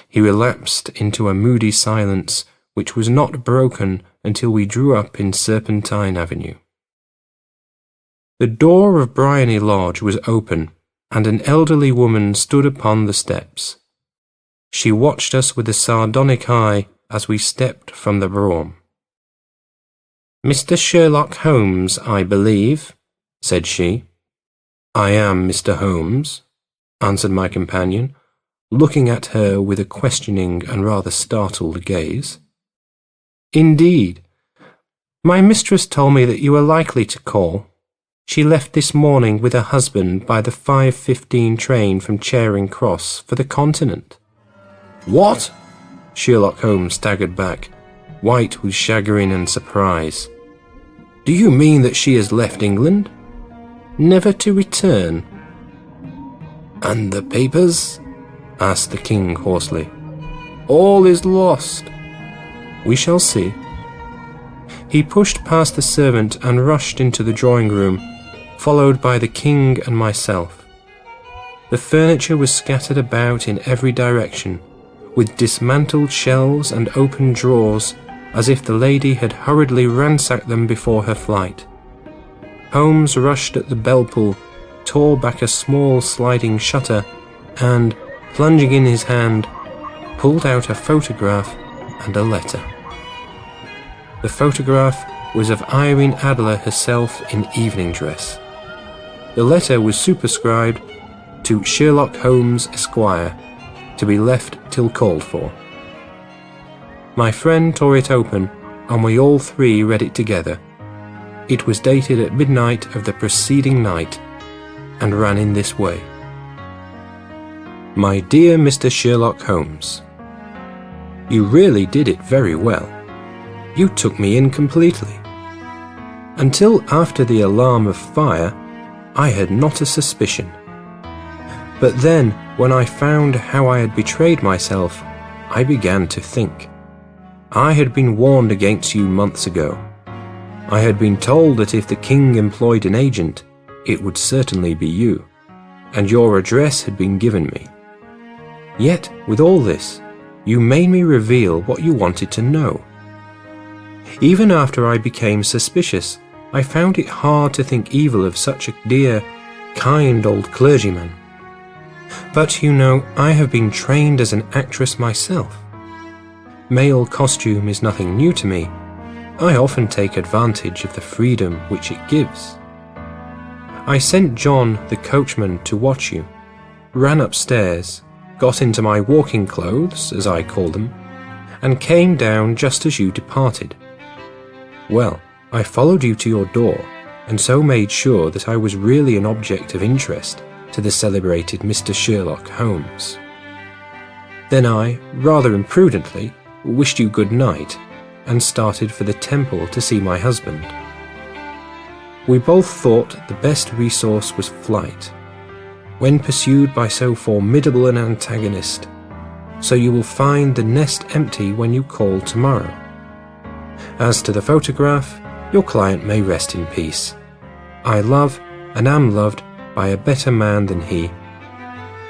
He relapsed into a moody silence which was not broken until we drew up in Serpentine Avenue. The door of Briony Lodge was open, and an elderly woman stood upon the steps. She watched us with a sardonic eye as we stepped from the brougham. "Mr. Sherlock Holmes, I believe," said she. "I am Mr. Holmes," answered my companion, looking at her with a questioning and rather startled gaze. "Indeed. My mistress told me that you were likely to call. She left this morning with her husband by the 5:15 train from Charing Cross for the Continent." "What?" Sherlock Holmes staggered back, white with chagrin and surprise. "Do you mean that she has left England?" "Never to return." "And the papers?" asked the king hoarsely. "All is lost." "We shall see." He pushed past the servant and rushed into the drawing room, followed by the king and myself. The furniture was scattered about in every direction, with dismantled shelves and open drawers, as if the lady had hurriedly ransacked them before her flight. Holmes rushed at the bell pull, tore back a small sliding shutter, and, plunging in his hand, pulled out a photograph and a letter. The photograph was of Irene Adler herself in evening dress. The letter was superscribed to Sherlock Holmes, Esquire, to be left till called for. My friend tore it open, and we all three read it together. It was dated at midnight of the preceding night, and ran in this way. "My dear Mr. Sherlock Holmes, you really did it very well. You took me in completely. Until after the alarm of fire, I had not a suspicion. But then, when I found how I had betrayed myself, I began to think. I had been warned against you months ago. I had been told that if the king employed an agent, it would certainly be you, and your address had been given me. Yet, with all this, you made me reveal what you wanted to know. Even after I became suspicious, I found it hard to think evil of such a dear, kind old clergyman. But you know, I have been trained as an actress myself. Male costume is nothing new to me. I often take advantage of the freedom which it gives. I sent John, the coachman, to watch you, ran upstairs, got into my walking clothes, as I call them, and came down just as you departed. Well, I followed you to your door, and so made sure that I was really an object of interest to the celebrated Mr. Sherlock Holmes. Then I, rather imprudently, wished you good night, and started for the temple to see my husband. We both thought the best resource was flight, when pursued by so formidable an antagonist, so you will find the nest empty when you call tomorrow. As to the photograph, your client may rest in peace. I love and am loved by a better man than he.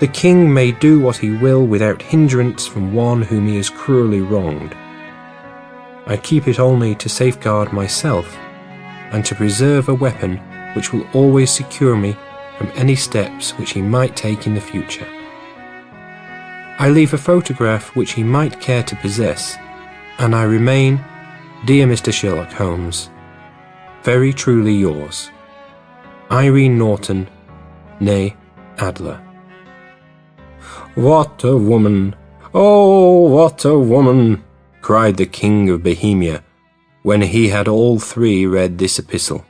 The king may do what he will without hindrance from one whom he has cruelly wronged. I keep it only to safeguard myself, and to preserve a weapon which will always secure me from any steps which he might take in the future. I leave a photograph which he might care to possess, and I remain, dear Mr. Sherlock Holmes, very truly yours, Irene Norton, née Adler. What a woman! Oh, what a woman! Cried the King of Bohemia, when he had all three read this epistle.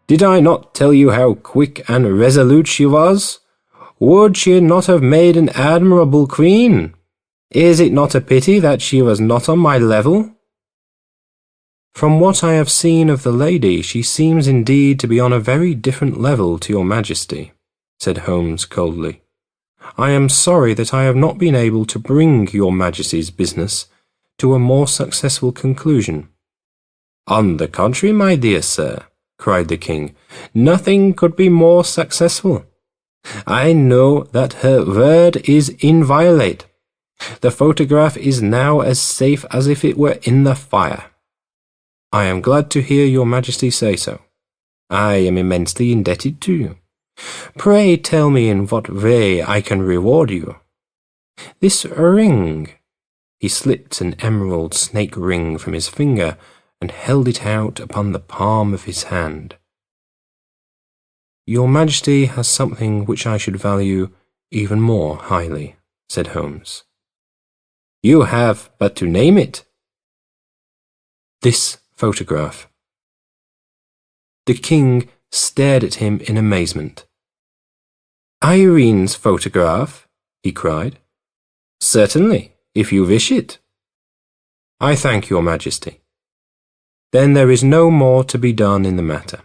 Did I not tell you how quick and resolute she was? Would she not have made an admirable queen? Is it not a pity that she was not on my level? From what I have seen of the lady, she seems indeed to be on a very different level to your Majesty, said Holmes coldly. I am sorry that I have not been able to bring your Majesty's business to a more successful conclusion. On the contrary, my dear sir, cried the king, nothing could be more successful. I know that her word is inviolate. The photograph is now as safe as if it were in the fire. I am glad to hear your Majesty say so. I am immensely indebted to you. Pray tell me in what way I can reward you. This ring. He slipped an emerald snake ring from his finger and held it out upon the palm of his hand. Your Majesty has something which I should value even more highly, said Holmes. You have but to name it. This photograph. The king stared at him in amazement. Irene's photograph? He cried. Certainly, if you wish it. I thank your Majesty. Then there is no more to be done in the matter.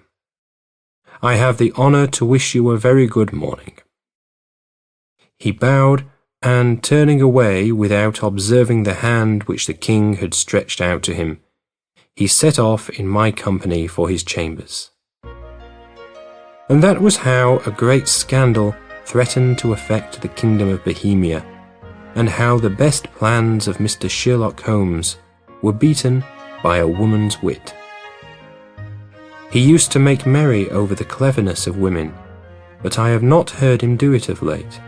I have the honour to wish you a very good morning. He bowed, and turning away without observing the hand which the king had stretched out to him, he set off in my company for his chambers. And that was how a great scandal threatened to affect the kingdom of Bohemia, and how the best plans of Mr. Sherlock Holmes were beaten by a woman's wit. He used to make merry over the cleverness of women, but I have not heard him do it of late.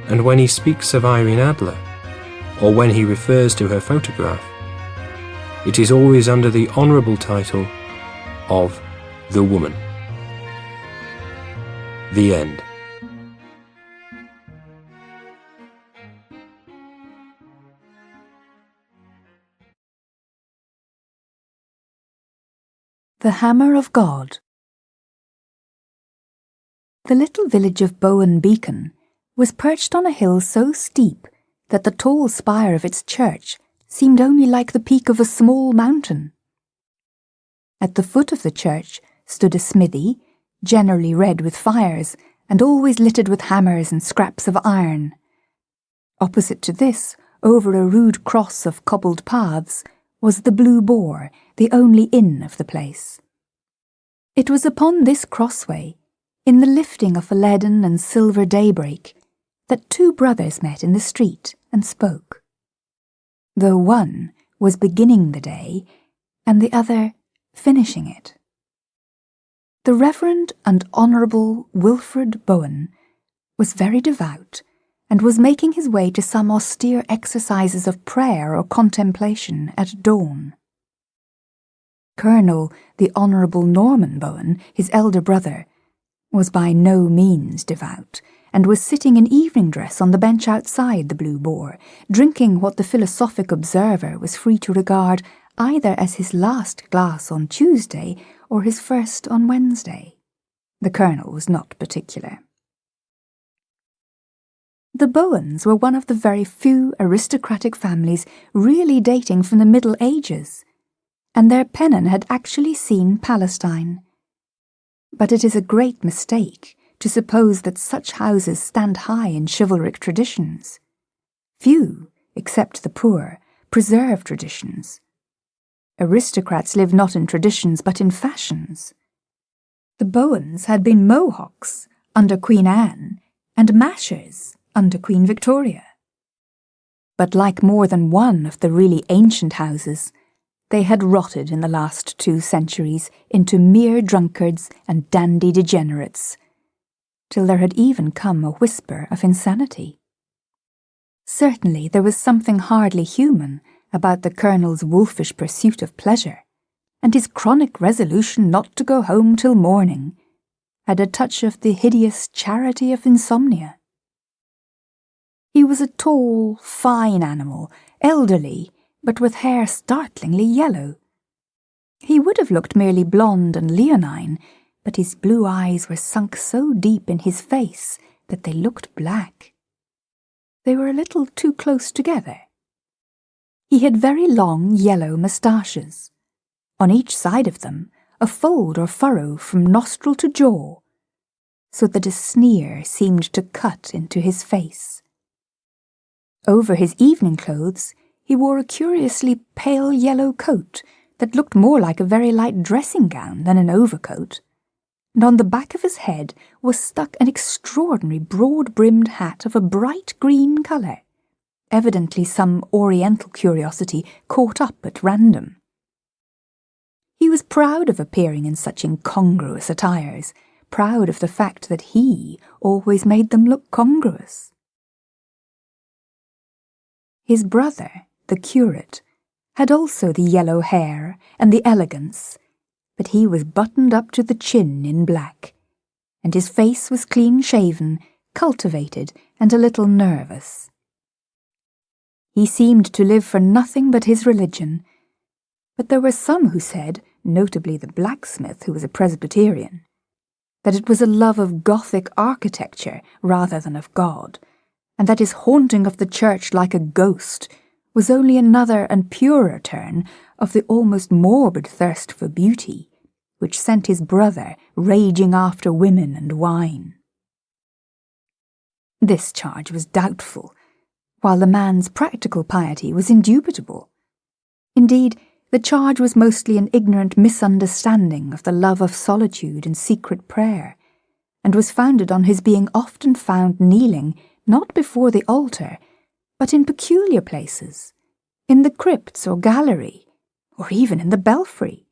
And when he speaks of Irene Adler, or when he refers to her photograph, it is always under the honourable title of The Woman. The end. The Hammer of God. The little village of Bowen Beacon was perched on a hill so steep that the tall spire of its church seemed only like the peak of a small mountain. At the foot of the church stood a smithy, generally red with fires, and always littered with hammers and scraps of iron. Opposite to this, over a rude cross of cobbled paths, was the Blue Boar, the only inn of the place. It was upon this crossway, in the lifting of a leaden and silver daybreak, that two brothers met in the street and spoke, though one was beginning the day and the other finishing it. The Reverend and Honourable Wilfred Bowen was very devout and was making his way to some austere exercises of prayer or contemplation at dawn. Colonel the Honourable Norman Bowen, his elder brother, was by no means devout, and was sitting in evening dress on the bench outside the Blue Boar, drinking what the philosophic observer was free to regard either as his last glass on Tuesday or his first on Wednesday. The Colonel was not particular. The Bowens were one of the very few aristocratic families really dating from the Middle Ages, and their pennon had actually seen Palestine, But it is a great mistake to suppose that such houses stand high in chivalric traditions. Few, except the poor, preserve traditions. Aristocrats live not in traditions but in fashions. The Bowens had been Mohawks under Queen Anne and Mashers under Queen Victoria. But like more than one of the really ancient houses, they had rotted in the last 2 centuries into mere drunkards and dandy degenerates, till there had even come a whisper of insanity. Certainly there was something hardly human about the Colonel's wolfish pursuit of pleasure, and his chronic resolution not to go home till morning had a touch of the hideous charity of insomnia. He was a tall, fine animal, elderly, but with hair startlingly yellow. He would have looked merely blonde and leonine, but his blue eyes were sunk so deep in his face that they looked black. They were a little too close together. He had very long yellow moustaches. On each side of them, a fold or furrow from nostril to jaw, so that a sneer seemed to cut into his face. Over his evening clothes, he wore a curiously pale yellow coat that looked more like a very light dressing gown than an overcoat, and on the back of his head was stuck an extraordinary broad-brimmed hat of a bright green colour, evidently some oriental curiosity caught up at random. He was proud of appearing in such incongruous attires, proud of the fact that he always made them look congruous. His brother, the curate, had also the yellow hair and the elegance, but he was buttoned up to the chin in black, and his face was clean-shaven, cultivated, and a little nervous. He seemed to live for nothing but his religion, but there were some who said, notably the blacksmith, who was a Presbyterian, that it was a love of Gothic architecture rather than of God, and that his haunting of the church like a ghost was only another and purer turn of the almost morbid thirst for beauty, which sent his brother raging after women and wine. This charge was doubtful, while the man's practical piety was indubitable. Indeed, the charge was mostly an ignorant misunderstanding of the love of solitude and secret prayer, and was founded on his being often found kneeling not before the altar, but in peculiar places, in the crypts or gallery, or even in the belfry.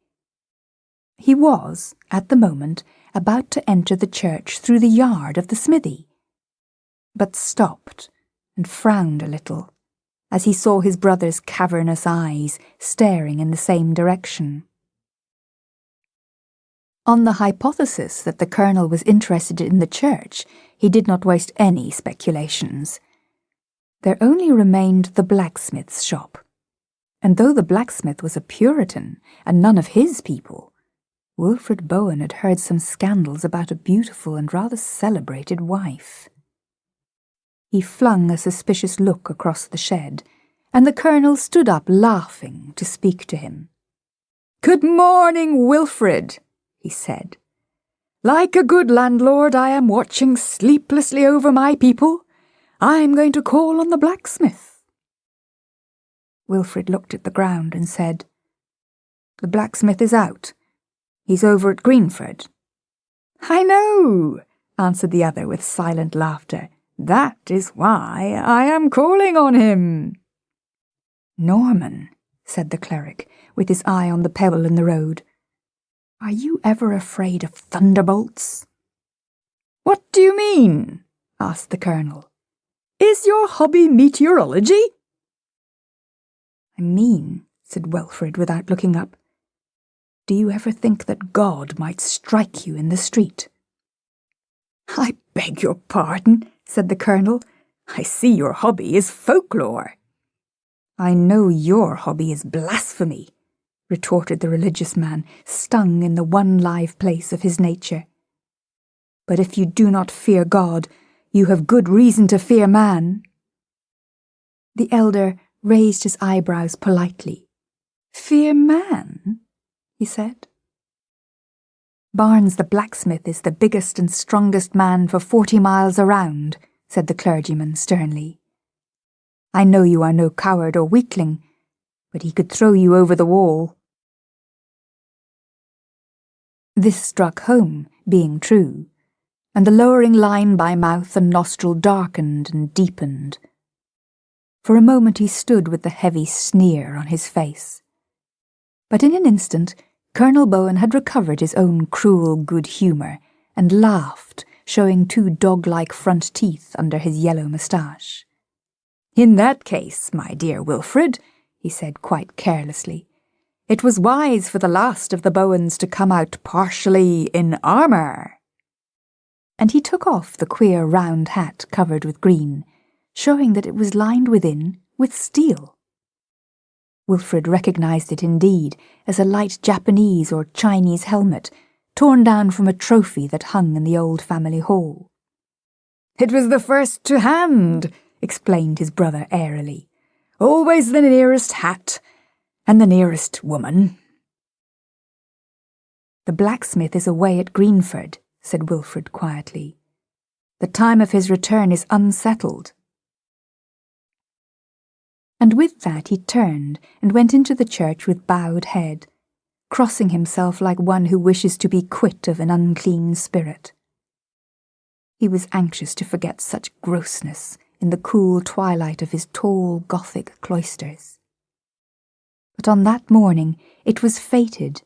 He was, at the moment, about to enter the church through the yard of the smithy, but stopped and frowned a little as he saw his brother's cavernous eyes staring in the same direction. On the hypothesis that the Colonel was interested in the church, he did not waste any speculations. There only remained the blacksmith's shop, and though the blacksmith was a Puritan and none of his people, Wilfred Bowen had heard some scandals about a beautiful and rather celebrated wife. He flung a suspicious look across the shed, and the Colonel stood up laughing to speak to him. "Good morning, Wilfred," he said. "Like a good landlord, I am watching sleeplessly over my people. I'm going to call on the blacksmith." Wilfred looked at the ground and said, "The blacksmith is out. He's over at Greenford." "I know," answered the other with silent laughter. "That is why I am calling on him." "Norman," said the cleric, with his eye on the pebble in the road, "are you ever afraid of thunderbolts?" "What do you mean?" asked the Colonel. "Is your hobby meteorology?" "I mean," said Wilfred without looking up, "do you ever think that God might strike you in the street?" "I beg your pardon," said the Colonel. "I see your hobby is folklore." "I know your hobby is blasphemy," retorted the religious man, stung in the one live place of his nature. "But if you do not fear God, you have good reason to fear man." The elder raised his eyebrows politely. "Fear man?" he said. "Barnes the blacksmith is the biggest and strongest man for 40 miles around," said the clergyman sternly. "I know you are no coward or weakling, but he could throw you over the wall." This struck home, being true, and the lowering line by mouth and nostril darkened and deepened. For a moment he stood with the heavy sneer on his face. But in an instant Colonel Bowen had recovered his own cruel good humour and laughed, showing 2 dog-like front teeth under his yellow moustache. "In that case, my dear Wilfred," he said quite carelessly, "it was wise for the last of the Bowens to come out partially in armour." And he took off the queer round hat covered with green, showing that it was lined within with steel. Wilfred recognised it indeed as a light Japanese or Chinese helmet, torn down from a trophy that hung in the old family hall. "It was the first to hand," explained his brother airily. "Always the nearest hat, and the nearest woman." "The blacksmith is away at Greenford," said Wilfred quietly. "The time of his return is unsettled." And with that he turned and went into the church with bowed head, crossing himself like one who wishes to be quit of an unclean spirit. He was anxious to forget such grossness in the cool twilight of his tall Gothic cloisters. But on that morning it was fated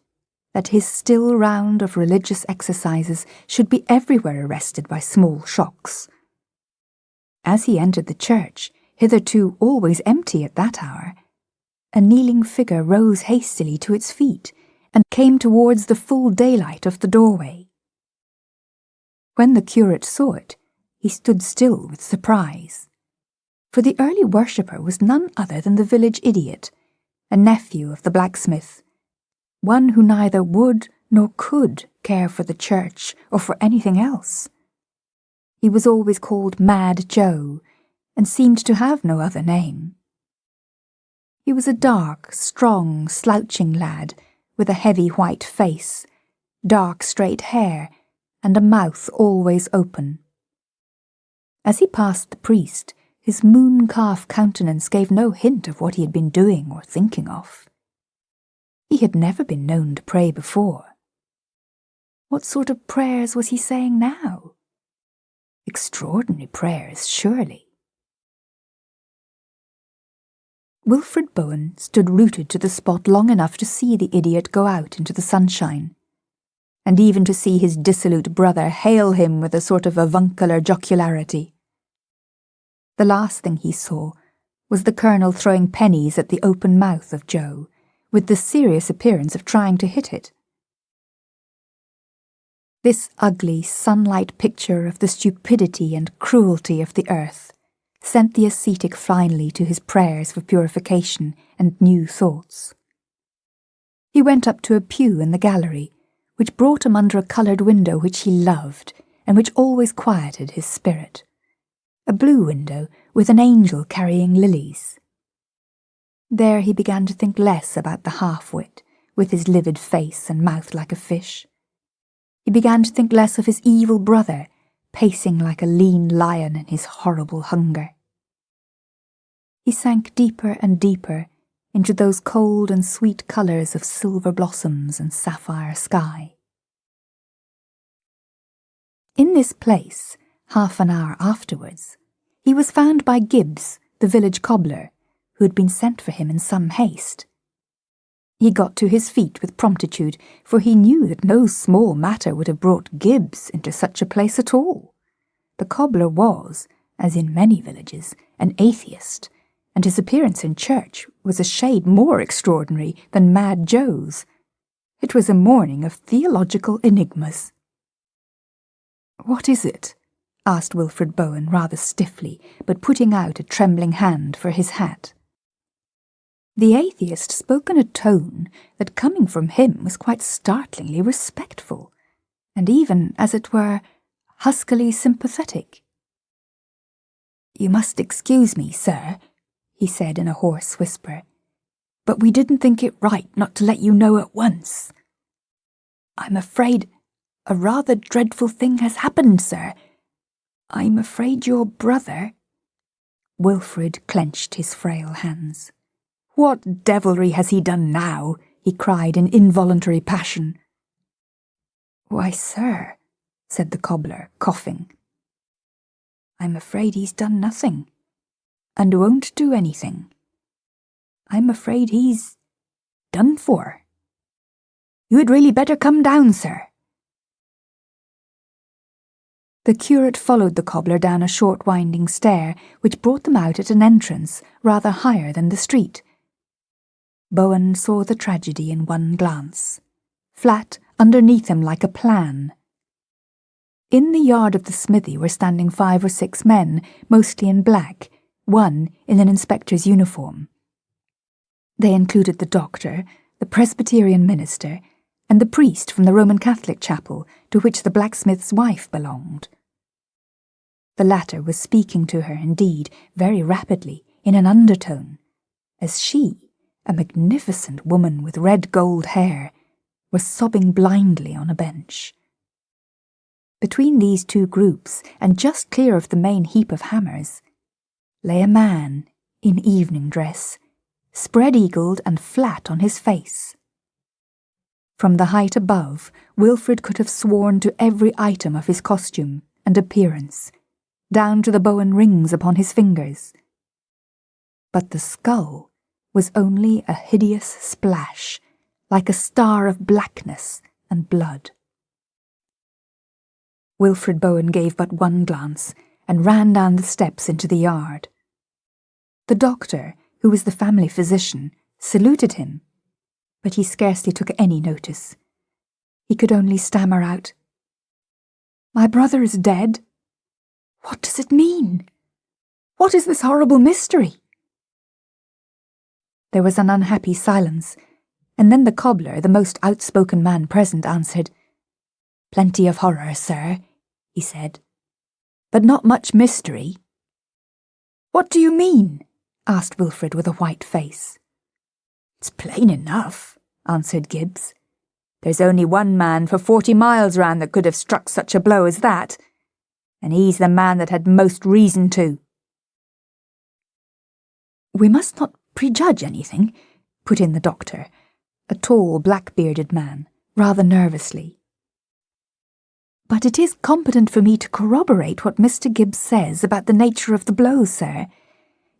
that his still round of religious exercises should be everywhere arrested by small shocks. As he entered the church, hitherto always empty at that hour, a kneeling figure rose hastily to its feet and came towards the full daylight of the doorway. When the curate saw it, he stood still with surprise, for the early worshipper was none other than the village idiot, a nephew of the blacksmith, one who neither would nor could care for the church or for anything else. He was always called Mad Joe, and seemed to have no other name. He was a dark, strong, slouching lad, with a heavy white face, dark straight hair, and a mouth always open. As he passed the priest, his moon-calf countenance gave no hint of what he had been doing or thinking of. He had never been known to pray before. What sort of prayers was he saying now? Extraordinary prayers, surely. Wilfred Bowen stood rooted to the spot long enough to see the idiot go out into the sunshine, and even to see his dissolute brother hail him with a sort of avuncular jocularity. The last thing he saw was the colonel throwing pennies at the open mouth of Joe, with the serious appearance of trying to hit it. This ugly, sunlight picture of the stupidity and cruelty of the earth sent the ascetic finally to his prayers for purification and new thoughts. He went up to a pew in the gallery, which brought him under a coloured window which he loved, and which always quieted his spirit. A blue window with an angel carrying lilies. There he began to think less about the half-wit, with his livid face and mouth like a fish. He began to think less of his evil brother, pacing like a lean lion in his horrible hunger. He sank deeper and deeper into those cold and sweet colours of silver blossoms and sapphire sky. In this place, half an hour afterwards, he was found by Gibbs, the village cobbler, who had been sent for him in some haste. He got to his feet with promptitude, for he knew that no small matter would have brought Gibbs into such a place at all. The cobbler was, as in many villages, an atheist, and his appearance in church was a shade more extraordinary than Mad Joe's. It was a morning of theological enigmas. "What is it?" asked Wilfred Bowen rather stiffly, but putting out a trembling hand for his hat. The atheist spoke in a tone that, coming from him, was quite startlingly respectful, and even, as it were, huskily sympathetic. "You must excuse me, sir," he said in a hoarse whisper, "but we didn't think it right not to let you know at once. I'm afraid A rather dreadful thing has happened, sir. I'm afraid your brother—" Wilfrid clenched his frail hands. "What devilry has he done now?" he cried in involuntary passion. "Why, sir," said the cobbler, coughing, "I'm afraid he's done nothing, and won't do anything. I'm afraid he's done for. You had really better come down, sir." The curate followed the cobbler down a short winding stair which brought them out at an entrance rather higher than the street. Bowen saw the tragedy in one glance, flat underneath him like a plan. In the yard of the smithy were standing 5 or 6 men, mostly in black, one in an inspector's uniform. They included the doctor, the Presbyterian minister, and the priest from the Roman Catholic chapel to which the blacksmith's wife belonged. The latter was speaking to her, indeed, very rapidly, in an undertone, as she, a magnificent woman with red gold hair, was sobbing blindly on a bench. Between these two groups, and just clear of the main heap of hammers, lay a man in evening dress, spread-eagled and flat on his face. From the height above, Wilfrid could have sworn to every item of his costume and appearance, down to the Bowen rings upon his fingers. But the skull was only a hideous splash, like a star of blackness and blood. Wilfrid Bowen gave but one glance, and ran down the steps into the yard. The doctor, who was the family physician, saluted him, but he scarcely took any notice. He could only stammer out, "My brother is dead. What does it mean? What is this horrible mystery?" There was an unhappy silence, and then the cobbler, the most outspoken man present, answered, "Plenty of horror, sir," he said, "but not much mystery." "What do you mean?" asked Wilfrid with a white face. "It's plain enough," answered Gibbs. "There's only one man for 40 miles round that could have struck such a blow as that, and he's the man that had most reason to." "We must not prejudge anything," put in the doctor, a tall, black-bearded man, rather nervously. "But it is competent for me to corroborate what Mr. Gibbs says about the nature of the blow, sir.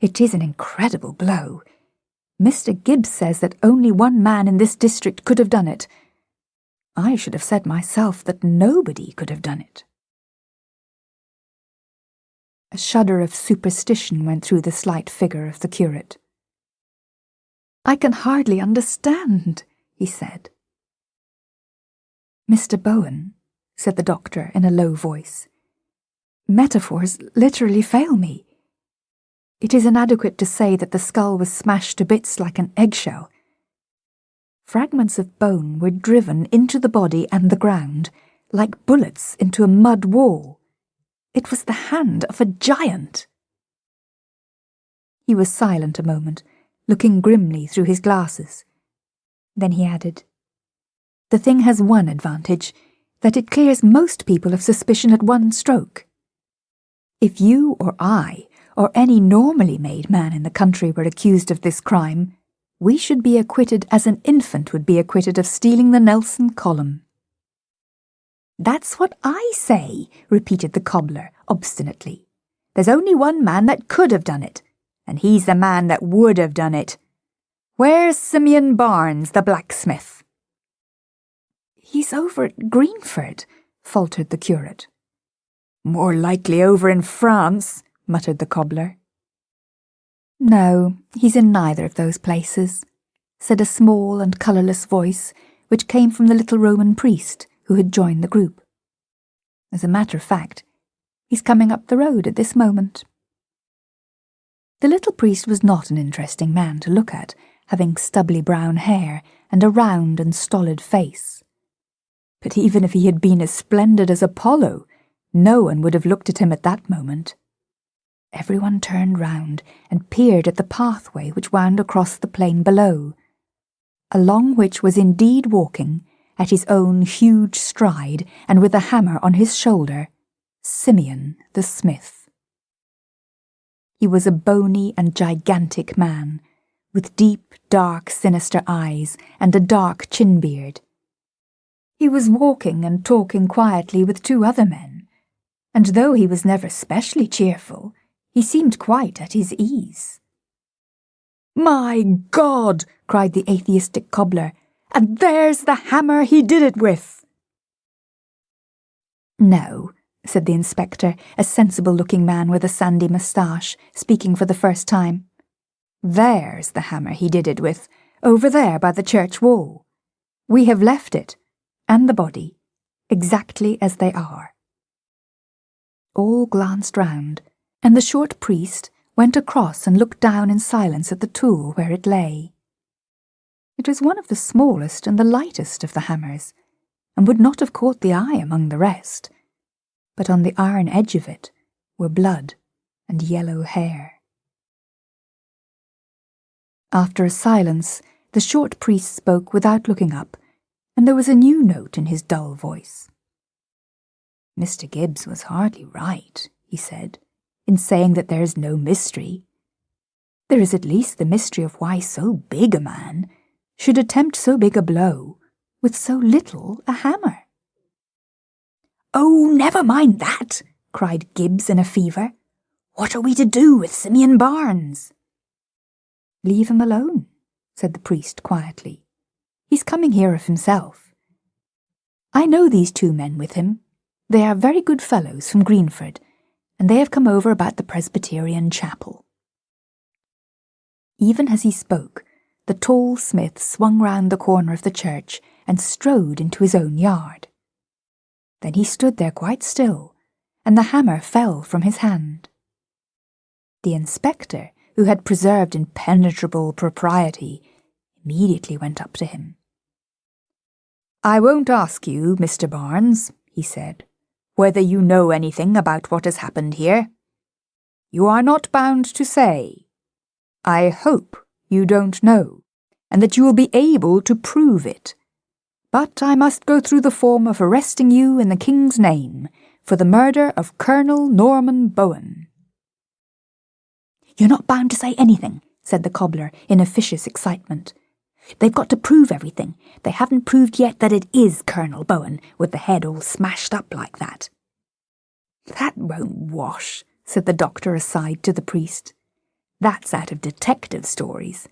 It is an incredible blow. Mr. Gibbs says that only one man in this district could have done it. I should have said myself that nobody could have done it." A shudder of superstition went through the slight figure of the curate. "I can hardly understand," he said. "Mr. Bowen," said the doctor in a low voice, "metaphors literally fail me. It is inadequate to say that the skull was smashed to bits like an eggshell. Fragments of bone were driven into the body and the ground, like bullets into a mud wall. It was the hand of a giant." He was silent a moment, looking grimly through his glasses. Then he added, "The thing has one advantage, that it clears most people of suspicion at one stroke. If you or I, or any normally made man in the country were accused of this crime, we should be acquitted as an infant would be acquitted of stealing the Nelson column." "That's what I say," repeated the cobbler obstinately. "There's only one man that could have done it, and he's the man that would have done it. Where's Simeon Barnes, the blacksmith?" "He's over at Greenford," faltered the curate. "More likely over in France," muttered the cobbler. "No, he's in neither of those places," said a small and colourless voice which came from the little Roman priest who had joined the group. "As a matter of fact, he's coming up the road at this moment." The little priest was not an interesting man to look at, having stubbly brown hair and a round and stolid face. But even if he had been as splendid as Apollo, no one would have looked at him at that moment. Everyone turned round and peered at the pathway which wound across the plain below, along which was indeed walking at his own huge stride and with a hammer on his shoulder, Simeon the smith. He was a bony and gigantic man, with deep, dark, sinister eyes and a dark chin-beard. He was walking and talking quietly with two other men, and though he was never specially cheerful, he seemed quite at his ease. "My God!" cried the atheistic cobbler, "and there's the hammer he did it with!" "No," said the inspector, a sensible-looking man with a sandy moustache, speaking for the first time. "There's the hammer he did it with, over there by the church wall. We have left it, and the body, exactly as they are." All glanced round, and the short priest went across and looked down in silence at the tool where it lay. It was one of the smallest and the lightest of the hammers, and would not have caught the eye among the rest, but on the iron edge of it were blood and yellow hair. After a silence, the short priest spoke without looking up, and there was a new note in his dull voice. "Mr. Gibbs was hardly right," he said, "in saying that there is no mystery. There is at least the mystery of why so big a man should attempt so big a blow with so little a hammer." "Oh, never mind that," cried Gibbs in a fever. "What are we to do with Simeon Barnes?" "Leave him alone," said the priest quietly. "He's coming here of himself. I know these two men with him. They are very good fellows from Greenford, and they have come over about the Presbyterian chapel." Even as he spoke, the tall smith swung round the corner of the church and strode into his own yard. Then he stood there quite still, and the hammer fell from his hand. The inspector, who had preserved impenetrable propriety, immediately went up to him. "I won't ask you, Mr. Barnes," he said, "whether you know anything about what has happened here. You are not bound to say. I hope you don't know, and that you will be able to prove it. But I must go through the form of arresting you in the King's name for the murder of Colonel Norman Bowen." "You're not bound to say anything," said the cobbler in officious excitement. "They've got to prove everything. They haven't proved yet that it is Colonel Bowen, with the head all smashed up like that." "That won't wash," said the doctor aside to the priest. "That's out of detective stories.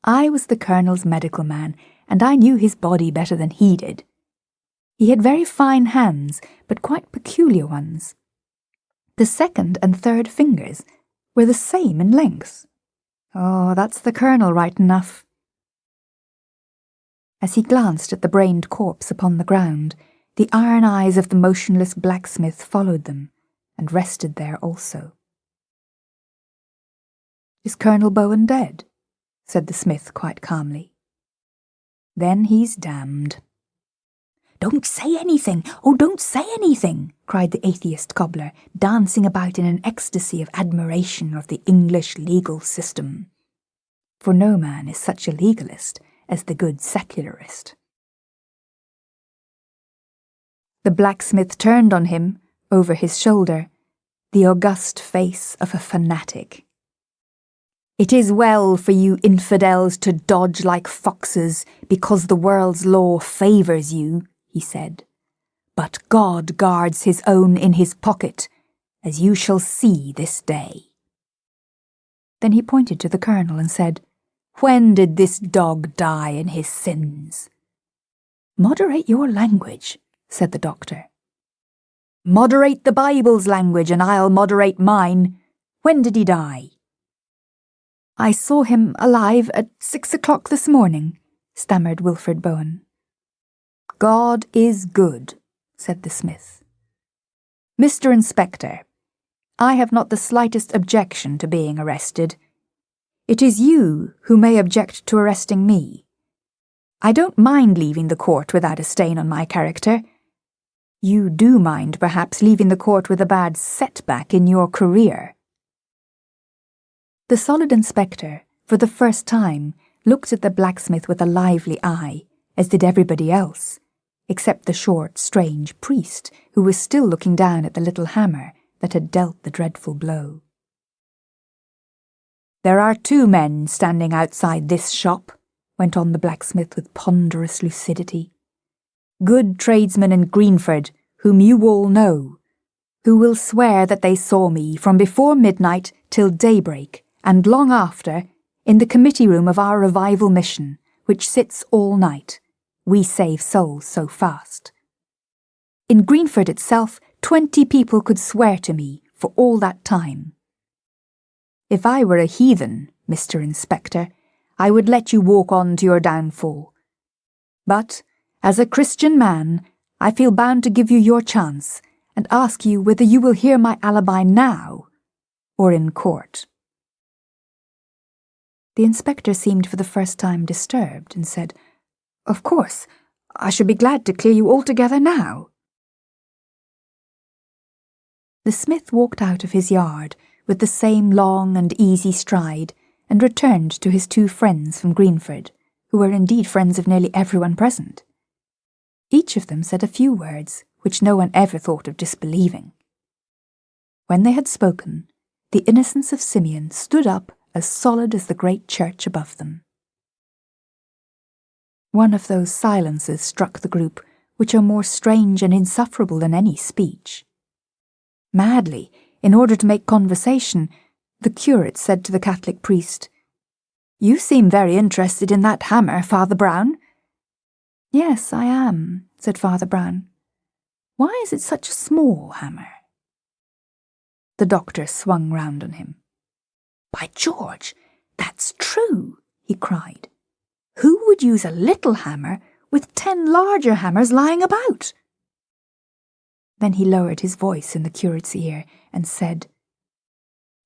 I was the Colonel's medical man, and I knew his body better than he did. He had very fine hands, but quite peculiar ones. The second and third fingers were the same in length. Oh, that's the Colonel right enough." As he glanced at the brained corpse upon the ground, the iron eyes of the motionless blacksmith followed them, and rested there also. "Is Colonel Bowen dead?" said the smith quite calmly. "Then he's damned." "Don't say anything! Oh, don't say anything!" cried the atheist cobbler, dancing about in an ecstasy of admiration of the English legal system. For no man is such a legalist as the good secularist. The blacksmith turned on him, over his shoulder, the august face of a fanatic. "It is well for you infidels to dodge like foxes because the world's law favours you," he said. "But God guards his own in his pocket, as you shall see this day." Then he pointed to the Colonel and said, "When did this dog die in his sins?" "Moderate your language," said the doctor. "Moderate the Bible's language, and I'll moderate mine. When did he die?" "I saw him alive at 6 o'clock this morning," stammered Wilfred Bowen. "God is good," said the smith. "Mr. Inspector, I have not the slightest objection to being arrested. It is you who may object to arresting me. I don't mind leaving the court without a stain on my character. You do mind, perhaps, leaving the court with a bad setback in your career." The solid inspector, for the first time, looked at the blacksmith with a lively eye, as did everybody else, except the short, strange priest who was still looking down at the little hammer that had dealt the dreadful blow. "There are 2 men standing outside this shop," went on the blacksmith with ponderous lucidity. "Good tradesmen in Greenford, whom you all know, who will swear that they saw me from before midnight till daybreak, and long after, in the committee room of our revival mission, which sits all night. We save souls so fast. In Greenford itself, 20 people could swear to me for all that time. If I were a heathen, Mr. Inspector, I would let you walk on to your downfall. But, as a Christian man, I feel bound to give you your chance and ask you whether you will hear my alibi now or in court." The inspector seemed for the first time disturbed and said, "Of course, I should be glad to clear you altogether now." The smith walked out of his yard with the same long and easy stride and returned to his 2 friends from Greenford, who were indeed friends of nearly everyone present. Each of them said a few words which no one ever thought of disbelieving. When they had spoken, the innocence of Simeon stood up as solid as the great church above them. One of those silences struck the group which are more strange and insufferable than any speech. Madly, in order to make conversation, the curate said to the Catholic priest, "You seem very interested in that hammer, Father Brown." "Yes, I am," said Father Brown. "Why is it such a small hammer?" The doctor swung round on him. "By George, that's true," he cried. "Who would use a little hammer with 10 larger hammers lying about?" Then he lowered his voice in the curate's ear and said,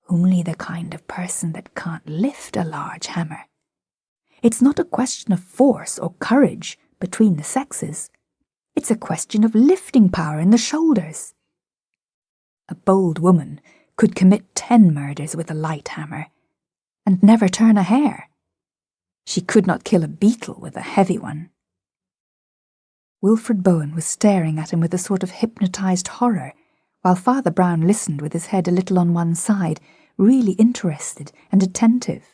"Only the kind of person that can't lift a large hammer. It's not a question of force or courage between the sexes. It's a question of lifting power in the shoulders. A bold woman could commit 10 murders with a light hammer, and never turn a hair. She could not kill a beetle with a heavy one." Wilfred Bowen was staring at him with a sort of hypnotized horror, while Father Brown listened with his head a little on one side, really interested and attentive.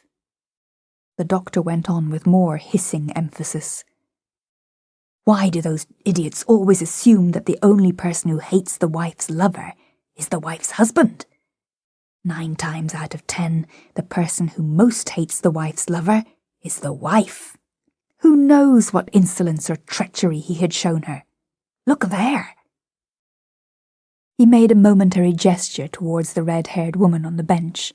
The doctor went on with more hissing emphasis. "Why do those idiots always assume that the only person who hates the wife's lover is the wife's husband? 9 times out of 10, the person who most hates the wife's lover is the wife. Who knows what insolence or treachery he had shown her? Look there." He made a momentary gesture towards the red-haired woman on the bench.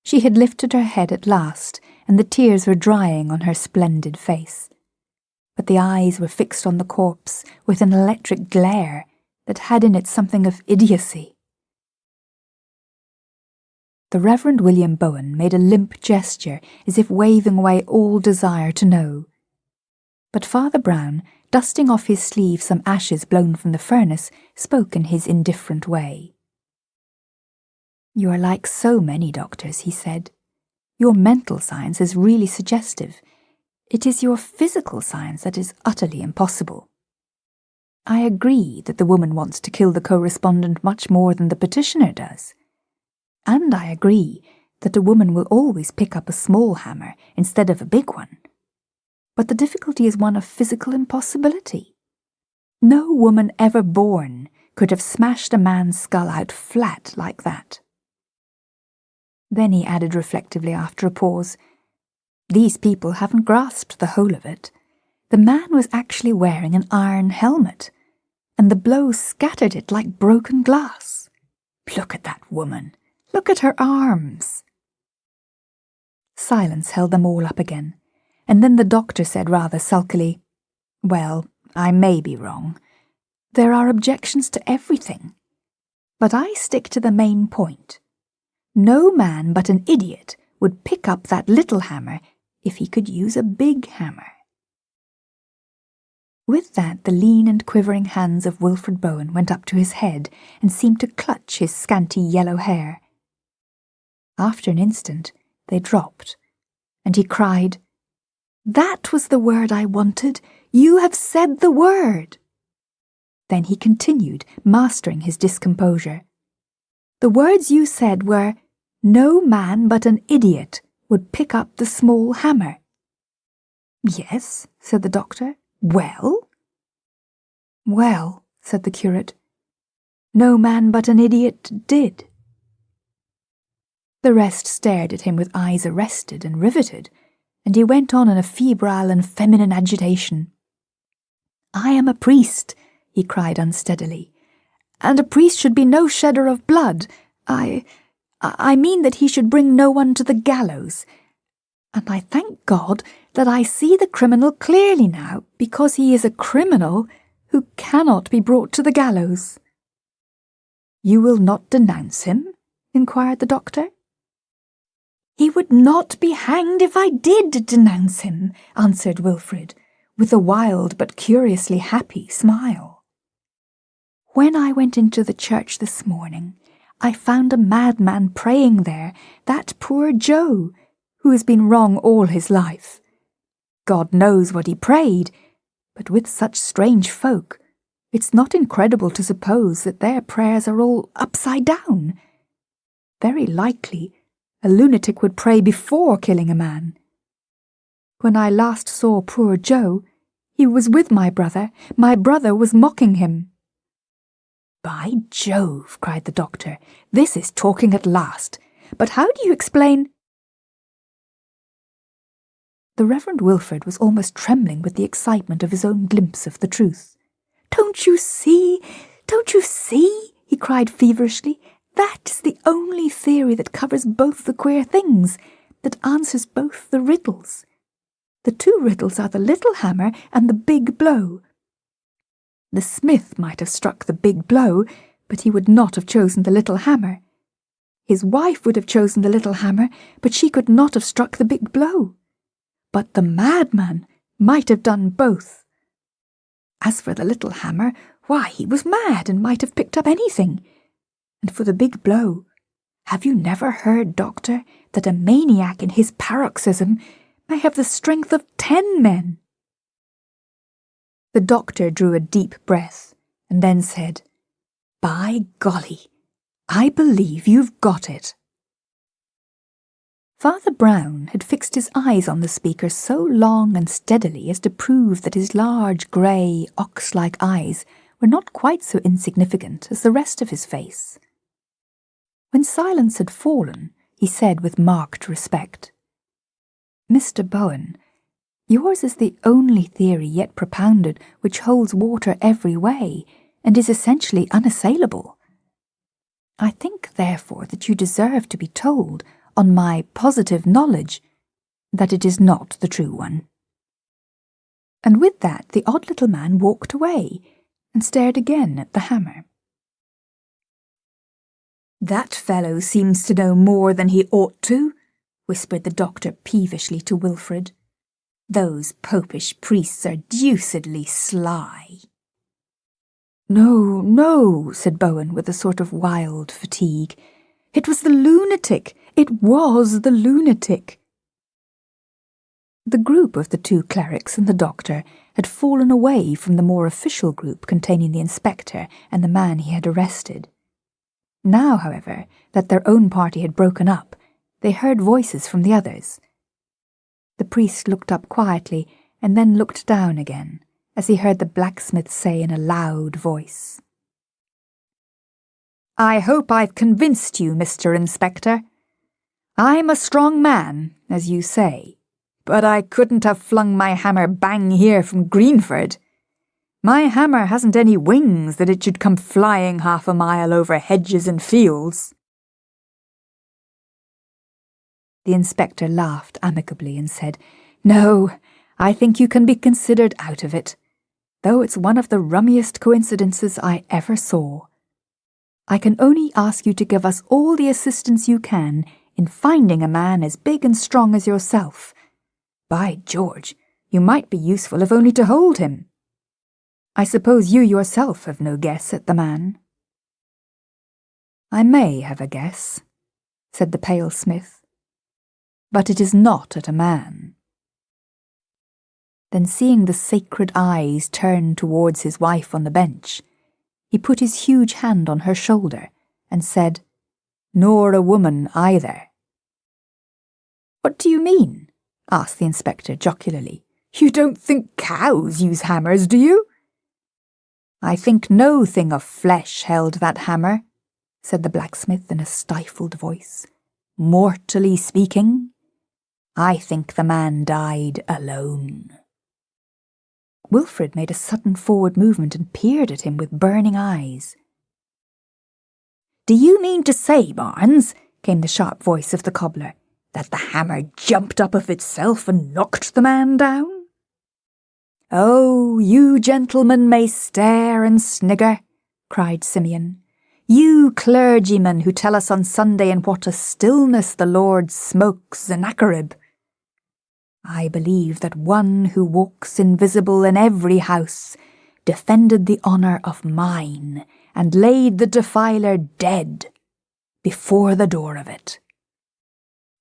She had lifted her head at last, and the tears were drying on her splendid face. But the eyes were fixed on the corpse with an electric glare that had in it something of idiocy. The Reverend William Bowen made a limp gesture as if waving away all desire to know. But Father Brown, dusting off his sleeve some ashes blown from the furnace, spoke in his indifferent way. "You are like so many doctors," he said. "Your mental science is really suggestive. It is your physical science that is utterly impossible. I agree that the woman wants to kill the correspondent much more than the petitioner does. And I agree that a woman will always pick up a small hammer instead of a big one. But the difficulty is one of physical impossibility. No woman ever born could have smashed a man's skull out flat like that." Then he added reflectively after a pause, "These people haven't grasped the whole of it. The man was actually wearing an iron helmet, and the blow scattered it like broken glass. Look at that woman. Look at her arms." Silence held them all up again, and then the doctor said rather sulkily, "Well, I may be wrong. There are objections to everything. But I stick to the main point. No man but an idiot would pick up that little hammer if he could use a big hammer." With that, the lean and quivering hands of Wilfred Bowen went up to his head and seemed to clutch his scanty yellow hair. After an instant, they dropped, and he cried, "That was the word I wanted! You have said the word!" Then he continued, mastering his discomposure. "The words you said were, 'No man but an idiot would pick up the small hammer.'" "Yes," said the doctor. "Well?" "Well," said the curate, "no man but an idiot did." The rest stared at him with eyes arrested and riveted, and he went on in a febrile and feminine agitation. "I am a priest," he cried unsteadily, "and a priest should be no shedder of blood. I mean that he should bring no one to the gallows. And I thank God that I see the criminal clearly now, because he is a criminal who cannot be brought to the gallows." "You will not denounce him?" inquired the doctor. "He would not be hanged if I did denounce him," answered Wilfrid, with a wild but curiously happy smile. "When I went into the church this morning, I found a madman praying there, that poor Joe, who has been wrong all his life. God knows what he prayed, but with such strange folk, it's not incredible to suppose that their prayers are all upside down. Very likely, a lunatic would pray before killing a man. When I last saw poor Joe, he was with my brother. My brother was mocking him." "By Jove," cried the doctor, "this is talking at last. But how do you explain—" The Reverend Wilfrid was almost trembling with the excitement of his own glimpse of the truth. "Don't you see? Don't you see?" he cried feverishly. "That's the only theory that covers both the queer things, that answers both the riddles. The two riddles are the little hammer and the big blow. The smith might have struck the big blow, but he would not have chosen the little hammer. His wife would have chosen the little hammer, but she could not have struck the big blow. But the madman might have done both. As for the little hammer, why, he was mad and might have picked up anything. And for the big blow, have you never heard, doctor, that a maniac in his paroxysm may have the strength of 10 men? The doctor drew a deep breath and then said, "By golly, I believe you've got it." Father Brown had fixed his eyes on the speaker so long and steadily as to prove that his large, grey, ox-like eyes were not quite so insignificant as the rest of his face. When silence had fallen, he said with marked respect, "Mr. Bowen, yours is the only theory yet propounded which holds water every way and is essentially unassailable. I think, therefore, that you deserve to be told, on my positive knowledge, that it is not the true one." And with that the odd little man walked away and stared again at the hammer. "That fellow seems to know more than he ought to," whispered the doctor peevishly to Wilfrid. "Those popish priests are deucedly sly." "No, no," said Bowen with a sort of wild fatigue. "It was the lunatic. It was the lunatic." The group of the two clerics and the doctor had fallen away from the more official group containing the inspector and the man he had arrested. Now, however, that their own party had broken up, they heard voices from the others. The priest looked up quietly and then looked down again, as he heard the blacksmith say in a loud voice, "I hope I've convinced you, Mr. Inspector. I'm a strong man, as you say, but I couldn't have flung my hammer bang here from Greenford. My hammer hasn't any wings that it should come flying 1/2 mile over hedges and fields." The inspector laughed amicably and said, "No, I think you can be considered out of it, though it's one of the rummiest coincidences I ever saw. I can only ask you to give us all the assistance you can in finding a man as big and strong as yourself. By George, you might be useful if only to hold him. I suppose you yourself have no guess at the man." "I may have a guess," said the pale smith, "but it is not at a man." Then, seeing the sacred eyes turn towards his wife on the bench, He put his huge hand on her shoulder and said, "Nor a woman either." "What do you mean?" asked the inspector jocularly. "You don't think cows use hammers, do you?" "I think no thing of flesh held that hammer," said the blacksmith in a stifled voice. "Mortally speaking, I think the man died alone." Wilfrid made a sudden forward movement and peered at him with burning eyes. "Do you mean to say, Barnes," came the sharp voice of the cobbler, "that the hammer jumped up of itself and knocked the man down?" "Oh, you gentlemen may stare and snigger," cried Simeon. "You clergymen who tell us on Sunday in what a stillness the Lord smokes Sennacherib. I believe that one who walks invisible in every house defended the honour of mine and laid the defiler dead before the door of it.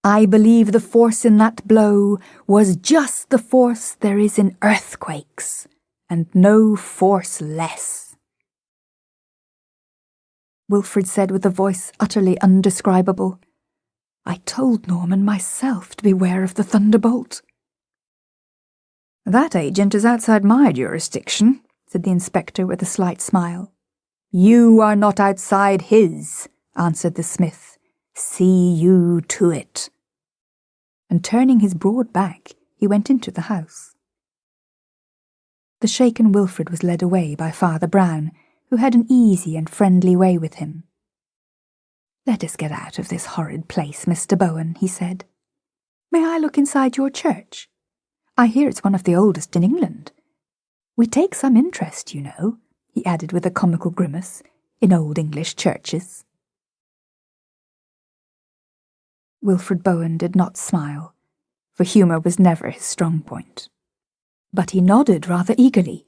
I believe the force in that blow was just the force there is in earthquakes, and no force less." Wilfrid said with a voice utterly undescribable, "I told Norman myself to beware of the thunderbolt." "That agent is outside my jurisdiction," said the inspector with a slight smile. "You are not outside his," answered the smith. "See you to it." And turning his broad back, he went into the house. The shaken Wilfrid was led away by Father Brown, who had an easy and friendly way with him. "Let us get out of this horrid place, Mr. Bowen," he said. "May I look inside your church? I hear it's one of the oldest in England. We take some interest, you know," he added with a comical grimace, "in old English churches." Wilfrid Bowen did not smile, for humour was never his strong point. But he nodded rather eagerly,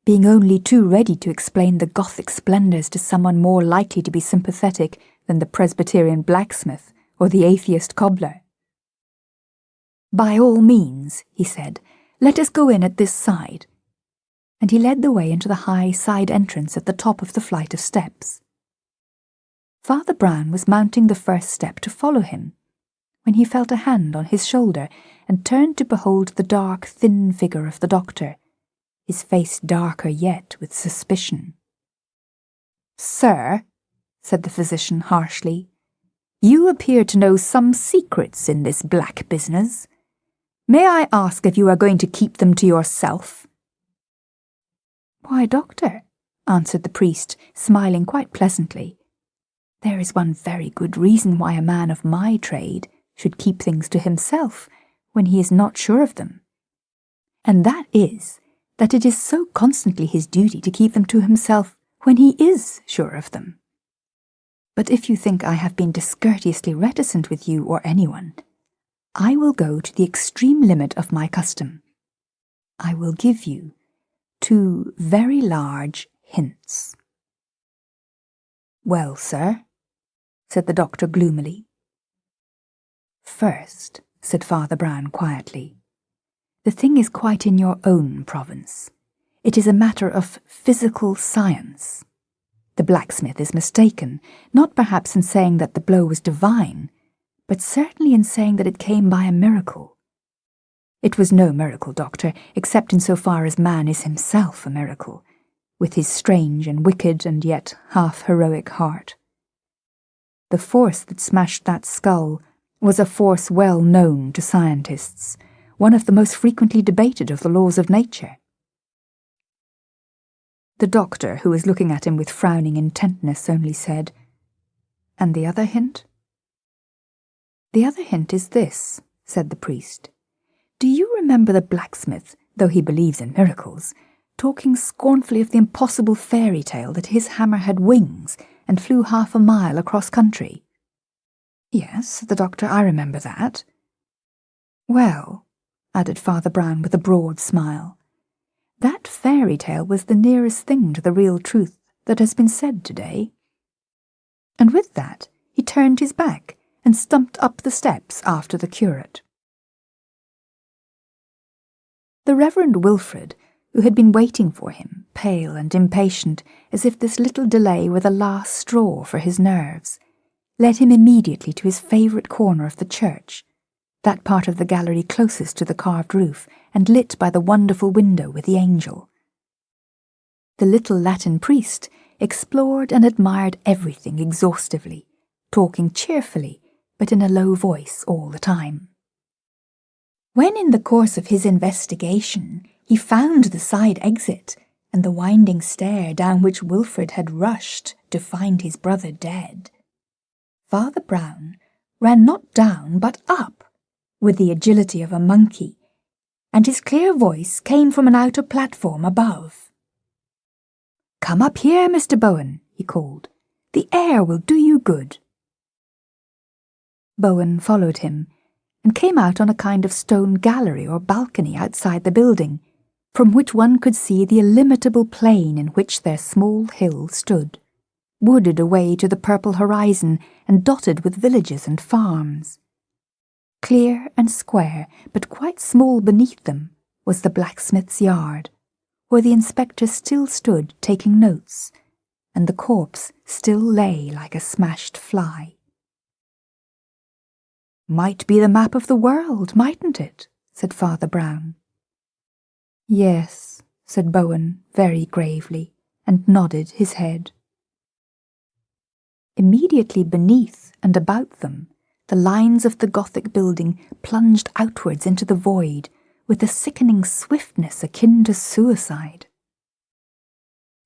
being only too ready to explain the Gothic splendours to someone more likely to be sympathetic than the Presbyterian blacksmith or the atheist cobbler. "By all means," he said, "let us go in at this side." And he led the way into the high side entrance at the top of the flight of steps. Father Brown was mounting the first step to follow him, when he felt a hand on his shoulder and turned to behold the dark, thin figure of the doctor, his face darker yet with suspicion. "Sir," said the physician harshly, "you appear to know some secrets in this black business. May I ask if you are going to keep them to yourself?" "Why, doctor," answered the priest, smiling quite pleasantly, "there is one very good reason why a man of my trade should keep things to himself when he is not sure of them. And that is, that it is so constantly his duty to keep them to himself when he is sure of them. But if you think I have been discourteously reticent with you or anyone, I will go to the extreme limit of my custom. I will give you 2 very large hints." "Well, sir," said the doctor gloomily. "First," said Father Brown quietly, "the thing is quite in your own province. It is a matter of physical science. The blacksmith is mistaken, not perhaps in saying that the blow was divine, but certainly in saying that it came by a miracle. It was no miracle, doctor, except in so far as man is himself a miracle, with his strange and wicked and yet half-heroic heart. The force that smashed that skull was a force well known to scientists, one of the most frequently debated of the laws of nature." The doctor, who was looking at him with frowning intentness, only said, "And the other hint?" "The other hint is this," said the priest. "Do you remember the blacksmith, though he believes in miracles, talking scornfully of the impossible fairy tale that his hammer had wings and flew half a mile across country?" "Yes," said the doctor, "I remember that." "Well," added Father Brown with a broad smile, "that fairy tale was the nearest thing to the real truth that has been said today." And with that he turned his back and stumped up the steps after the curate. The Reverend Wilfrid, who had been waiting for him, pale and impatient, as if this little delay were the last straw for his nerves, led him immediately to his favourite corner of the church, that part of the gallery closest to the carved roof and lit by the wonderful window with the angel. The little Latin priest explored and admired everything exhaustively, talking cheerfully, but in a low voice all the time. When in the course of his investigation he found the side exit and the winding stair down which Wilfred had rushed to find his brother dead, Father Brown ran not down but up, with the agility of a monkey, and his clear voice came from an outer platform above. "Come up here, Mr. Bowen," he called. "The air will do you good." Bowen followed him, and came out on a kind of stone gallery or balcony outside the building, from which one could see the illimitable plain in which their small hill stood, wooded away to the purple horizon and dotted with villages and farms. Clear and square, but quite small beneath them, was the blacksmith's yard, where the inspector still stood taking notes, and the corpse still lay like a smashed fly. "Might be the map of the world, mightn't it?" said Father Brown. "Yes," said Bowen very gravely, and nodded his head. Immediately beneath and about them, the lines of the Gothic building plunged outwards into the void with a sickening swiftness akin to suicide.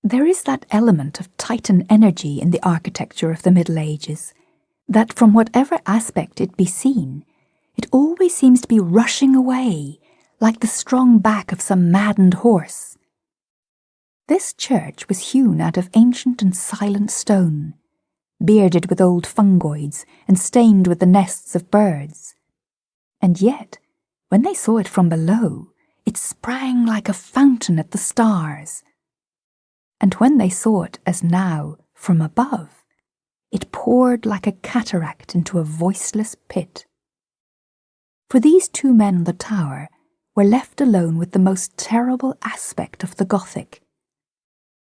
There is that element of Titan energy in the architecture of the Middle Ages, that from whatever aspect it be seen, it always seems to be rushing away, like the strong back of some maddened horse. This church was hewn out of ancient and silent stone, bearded with old fungoids and stained with the nests of birds. And yet, when they saw it from below, it sprang like a fountain at the stars. And when they saw it, as now, from above, it poured like a cataract into a voiceless pit. For these two men on the tower were left alone with the most terrible aspect of the Gothic.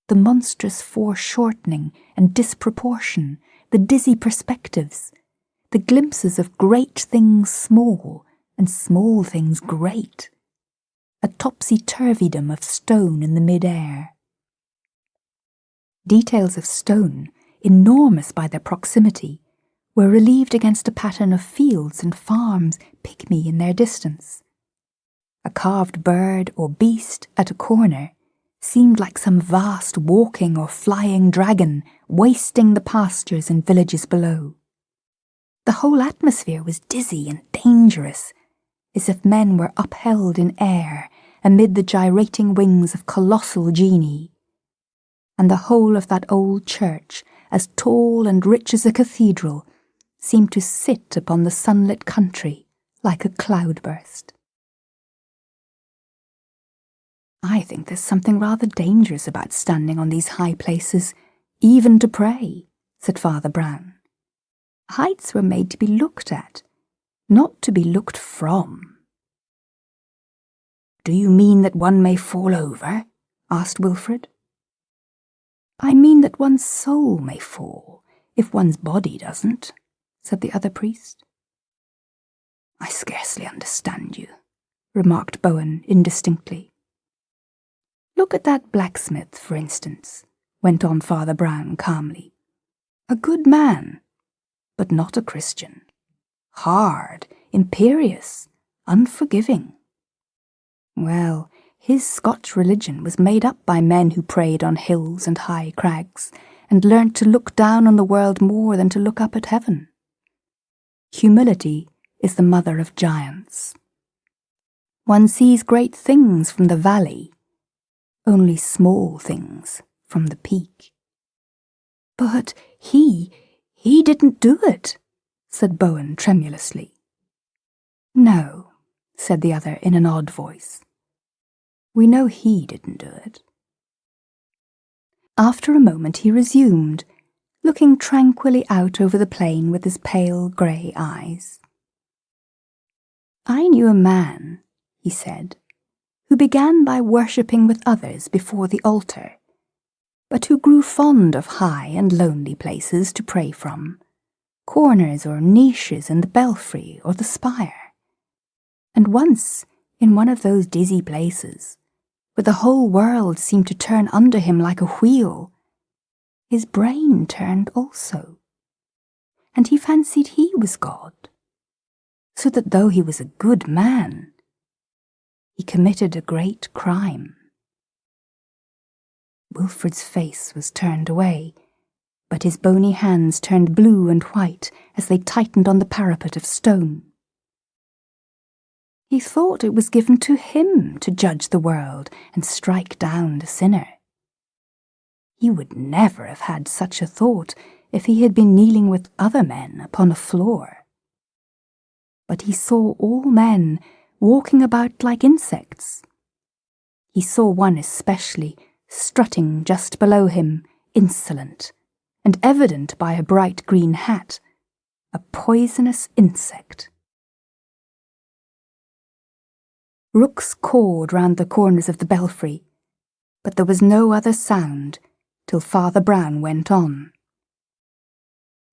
The monstrous foreshortening and disproportion, the dizzy perspectives, the glimpses of great things small and small things great, a topsy-turvydom of stone in the mid-air. Details of stone, enormous by their proximity, were relieved against a pattern of fields and farms pygmy in their distance. A carved bird or beast at a corner seemed like some vast walking or flying dragon wasting the pastures and villages below. The whole atmosphere was dizzy and dangerous, as if men were upheld in air amid the gyrating wings of colossal genii. And the whole of that old church, as tall and rich as a cathedral, seemed to sit upon the sunlit country like a cloudburst. "I think there's something rather dangerous about standing on these high places, even to pray," said Father Brown. "Heights were made to be looked at, not to be looked from." "Do you mean that one may fall over?" asked Wilfred. "I mean that one's soul may fall, if one's body doesn't," said the other priest. "I scarcely understand you," remarked Bowen indistinctly. "Look at that blacksmith, for instance," went on Father Brown calmly. "A good man, but not a Christian. Hard, imperious, unforgiving. Well, his Scotch religion was made up by men who prayed on hills and high crags, and learnt to look down on the world more than to look up at heaven. Humility is the mother of giants. One sees great things from the valley, only small things from the peak." "But he didn't do it," said Bowen tremulously. "No," said the other in an odd voice. "We know he didn't do it." After a moment he resumed, looking tranquilly out over the plain with his pale grey eyes. "I knew a man," he said, who began by worshipping with others before the altar, but who grew fond of high and lonely places to pray from, corners or niches in the belfry or the spire. And once, in one of those dizzy places, where the whole world seemed to turn under him like a wheel, his brain turned also, and he fancied he was God, so that though he was a good man, he committed a great crime. Wilfrid's face was turned away, but his bony hands turned blue and white as they tightened on the parapet of stone. He thought it was given to him to judge the world and strike down the sinner. He would never have had such a thought if he had been kneeling with other men upon a floor. But he saw all men walking about like insects. He saw one especially, strutting just below him, insolent, and evident by a bright green hat, a poisonous insect. Rooks cawed round the corners of the belfry, but there was no other sound till Father Brown went on.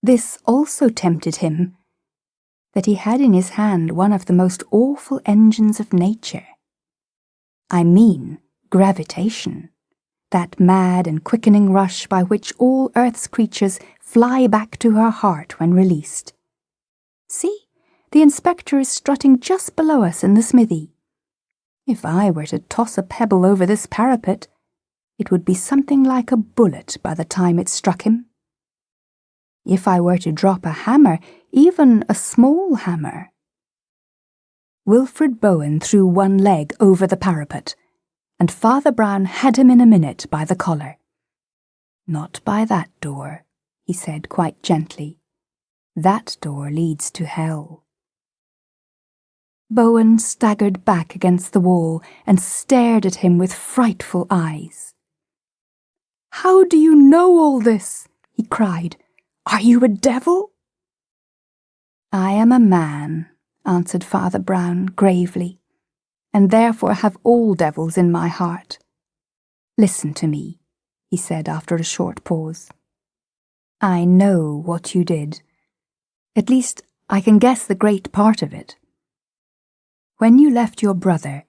This also tempted him, that he had in his hand one of the most awful engines of nature. I mean gravitation, that mad and quickening rush by which all earth's creatures fly back to her heart when released. See, the inspector is strutting just below us in the smithy. If I were to toss a pebble over this parapet, it would be something like a bullet by the time it struck him. If I were to drop a hammer, even a small hammer. Wilfrid Bowen threw one leg over the parapet, and Father Brown had him in a minute by the collar. "Not by that door," he said quite gently. "That door leads to hell." Bowen staggered back against the wall and stared at him with frightful eyes. "How do you know all this?" he cried. "Are you a devil?" "I am a man," answered Father Brown gravely, "and therefore have all devils in my heart. Listen to me," he said after a short pause. "I know what you did. At least, I can guess the great part of it. When you left your brother,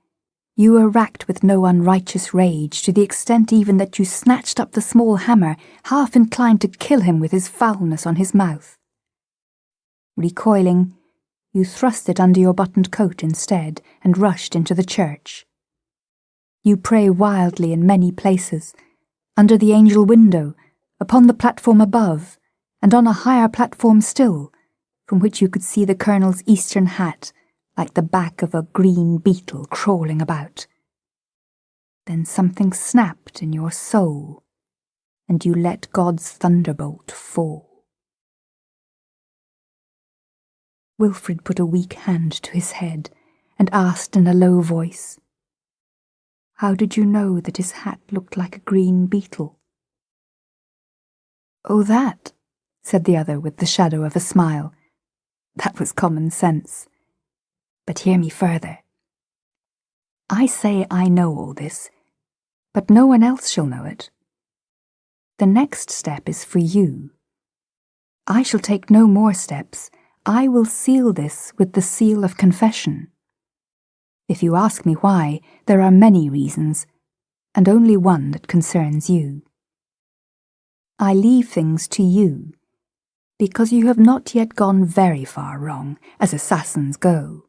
you were racked with no unrighteous rage to the extent even that you snatched up the small hammer, half inclined to kill him with his foulness on his mouth. Recoiling, you thrust it under your buttoned coat instead and rushed into the church. You pray wildly in many places, under the angel window, upon the platform above, and on a higher platform still, from which you could see the colonel's eastern hat like the back of a green beetle crawling about. Then something snapped in your soul, and you let God's thunderbolt fall." Wilfrid put a weak hand to his head and asked in a low voice, "How did you know that his hat looked like a green beetle?" "Oh, that," said the other with the shadow of a smile. "That was common sense. But hear me further. I say I know all this, but no one else shall know it. The next step is for you. I shall take no more steps. I will seal this with the seal of confession. If you ask me why, there are many reasons, and only one that concerns you. I leave things to you, because you have not yet gone very far wrong, as assassins go.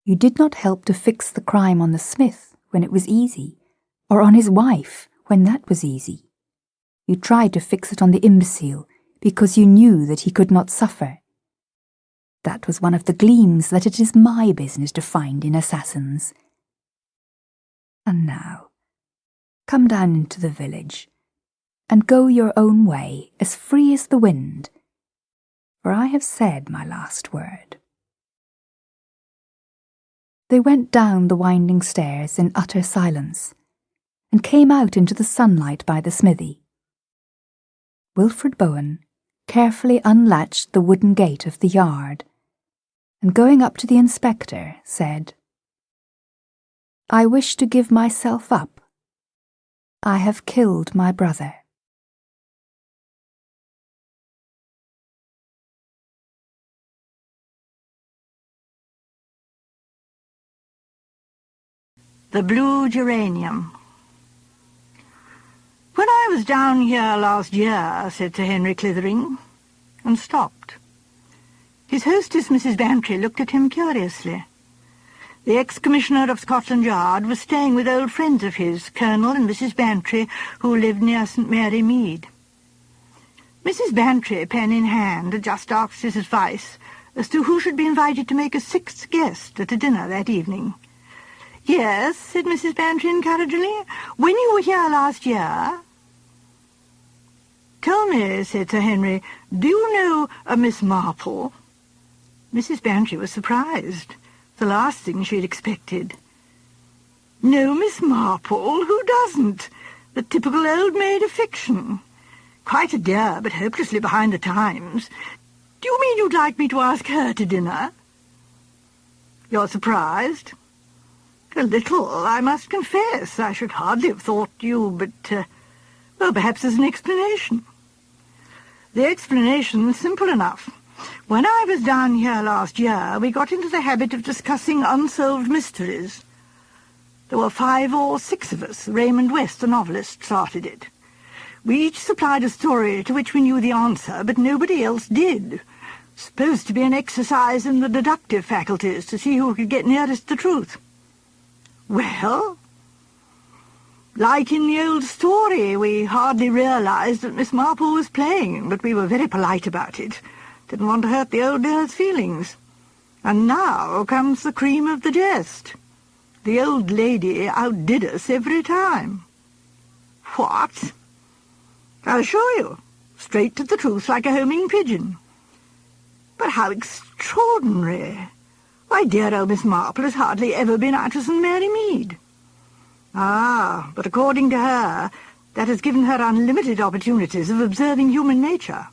You did not help to fix the crime on the smith when it was easy, or on his wife when that was easy. You tried to fix it on the imbecile because you knew that he could not suffer. That was one of the gleams that it is my business to find in assassins. And now, come down into the village, and go your own way as free as the wind, for I have said my last word." They went down the winding stairs in utter silence, and came out into the sunlight by the smithy. Wilfrid Bowen carefully unlatched the wooden gate of the yard, and going up to the inspector, said, I wish to give myself up. I have killed my brother. The Blue Geranium. "When I was down here last year," said Sir Henry Clithering, and stopped. His hostess, Mrs. Bantry, looked at him curiously. The ex-commissioner of Scotland Yard was staying with old friends of his, Colonel and Mrs. Bantry, who lived near St. Mary Mead. Mrs. Bantry, pen in hand, had just asked his advice as to who should be invited to make a sixth guest at a dinner that evening. "Yes," said Mrs. Bantry encouragingly, "when you were here last year—" "Tell me," said Sir Henry, "do you know a Miss Marple?" Mrs. Bantry was surprised, the last thing she had expected. "No, Miss Marple? Who doesn't? The typical old maid of fiction. Quite a dear, but hopelessly behind the times. Do you mean you'd like me to ask her to dinner?" "You're surprised?" "A little, I must confess. I should hardly have thought you, but, well, perhaps there's an explanation." "The explanation's simple enough. When I was down here last year, we got into the habit of discussing unsolved mysteries. There were 5 or 6 of us. Raymond West, the novelist, started it. We each supplied a story to which we knew the answer, but nobody else did. Supposed to be an exercise in the deductive faculties to see who could get nearest the truth. Well, like in the old story, we hardly realized that Miss Marple was playing, but we were very polite about it. Didn't want to hurt the old dear's feelings. And now comes the cream of the jest. The old lady outdid us every time." "What?" "I'll show you. Straight to the truth like a homing pigeon." "But how extraordinary! Why, dear old Miss Marple has hardly ever been out to St. Mary Mead." "Ah, but according to her, that has given her unlimited opportunities of observing human nature.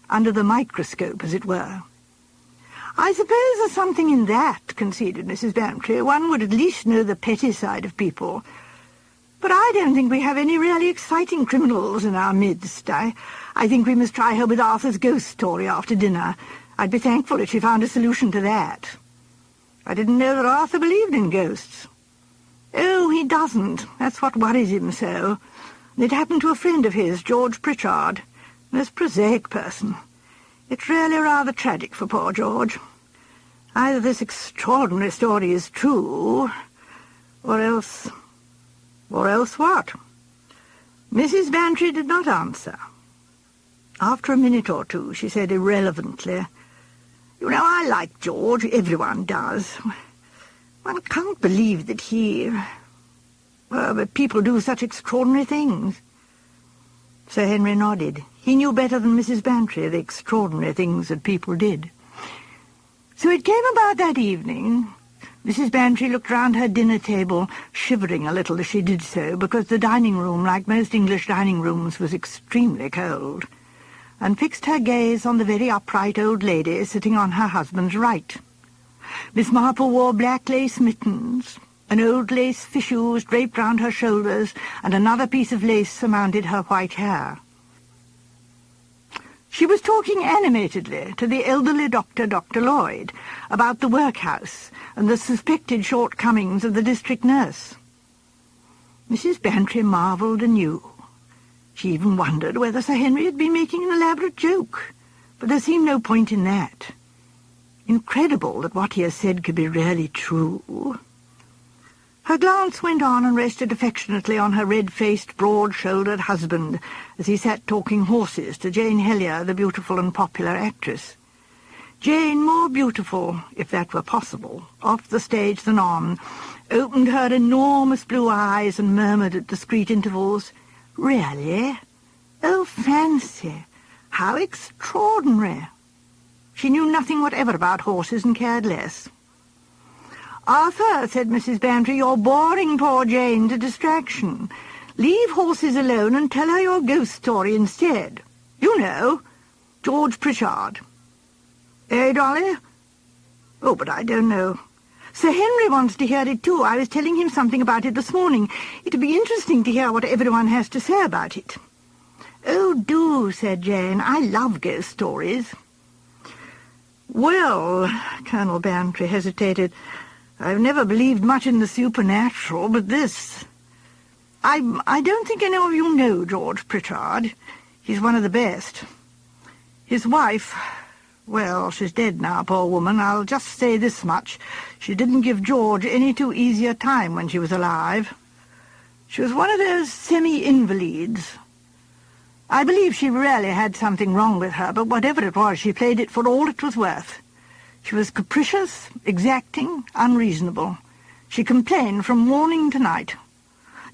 Under the microscope, as it were." "I suppose there's something in that," conceded Mrs. Bantry. "One would at least know the petty side of people. But I don't think we have any really exciting criminals in our midst. I think we must try her with Arthur's ghost story after dinner. I'd be thankful if she found a solution to that." "I didn't know that Arthur believed in ghosts." "Oh, he doesn't. That's what worries him so. It happened to a friend of his, George Pritchard. A most prosaic person. It's really rather tragic for poor George. Either this extraordinary story is true, or else... Or else what?" Mrs. Bantry did not answer. After a minute or two, she said irrelevantly, "You know, I like George. Everyone does. One can't believe that he... but people do such extraordinary things." Sir Henry nodded. He knew better than Mrs. Bantry the extraordinary things that people did. So it came about that evening. Mrs. Bantry looked round her dinner table, shivering a little as she did so, because the dining room, like most English dining rooms, was extremely cold, and fixed her gaze on the very upright old lady sitting on her husband's right. Miss Marple wore black lace mittens, an old lace fichus draped round her shoulders, and another piece of lace surmounted her white hair. She was talking animatedly to the elderly Dr. Lloyd, about the workhouse and the suspected shortcomings of the district nurse. Mrs. Bantry marvelled anew. She even wondered whether Sir Henry had been making an elaborate joke, but there seemed no point in that. Incredible that what he had said could be really true. Her glance went on and rested affectionately on her red-faced, broad-shouldered husband as he sat talking horses to Jane Hellyer, the beautiful and popular actress. Jane, more beautiful, if that were possible, off the stage than on, opened her enormous blue eyes and murmured at discreet intervals, "Really? Oh, fancy! How extraordinary!" She knew nothing whatever about horses and cared less. "Arthur," said Mrs. Bantry, "you're boring poor Jane to distraction. Leave horses alone and tell her your ghost story instead. You know, George Pritchard." "Eh, Dolly?" "Oh, but I don't know." Sir Henry wants to hear it too. I was telling him something about it this morning. It'll be interesting to hear what everyone has to say about it." "Oh, do," said Jane. "I love ghost stories." "Well," Colonel Bantry hesitated, "I've never believed much in the supernatural, but this... I don't think any of you know George Pritchard. He's one of the best. His wife... well, she's dead now, poor woman. I'll just say this much. She didn't give George any too easy a time when she was alive. She was one of those semi-invalids. I believe she really had something wrong with her, but whatever it was, she played it for all it was worth. She was capricious, exacting, unreasonable. She complained from morning to night.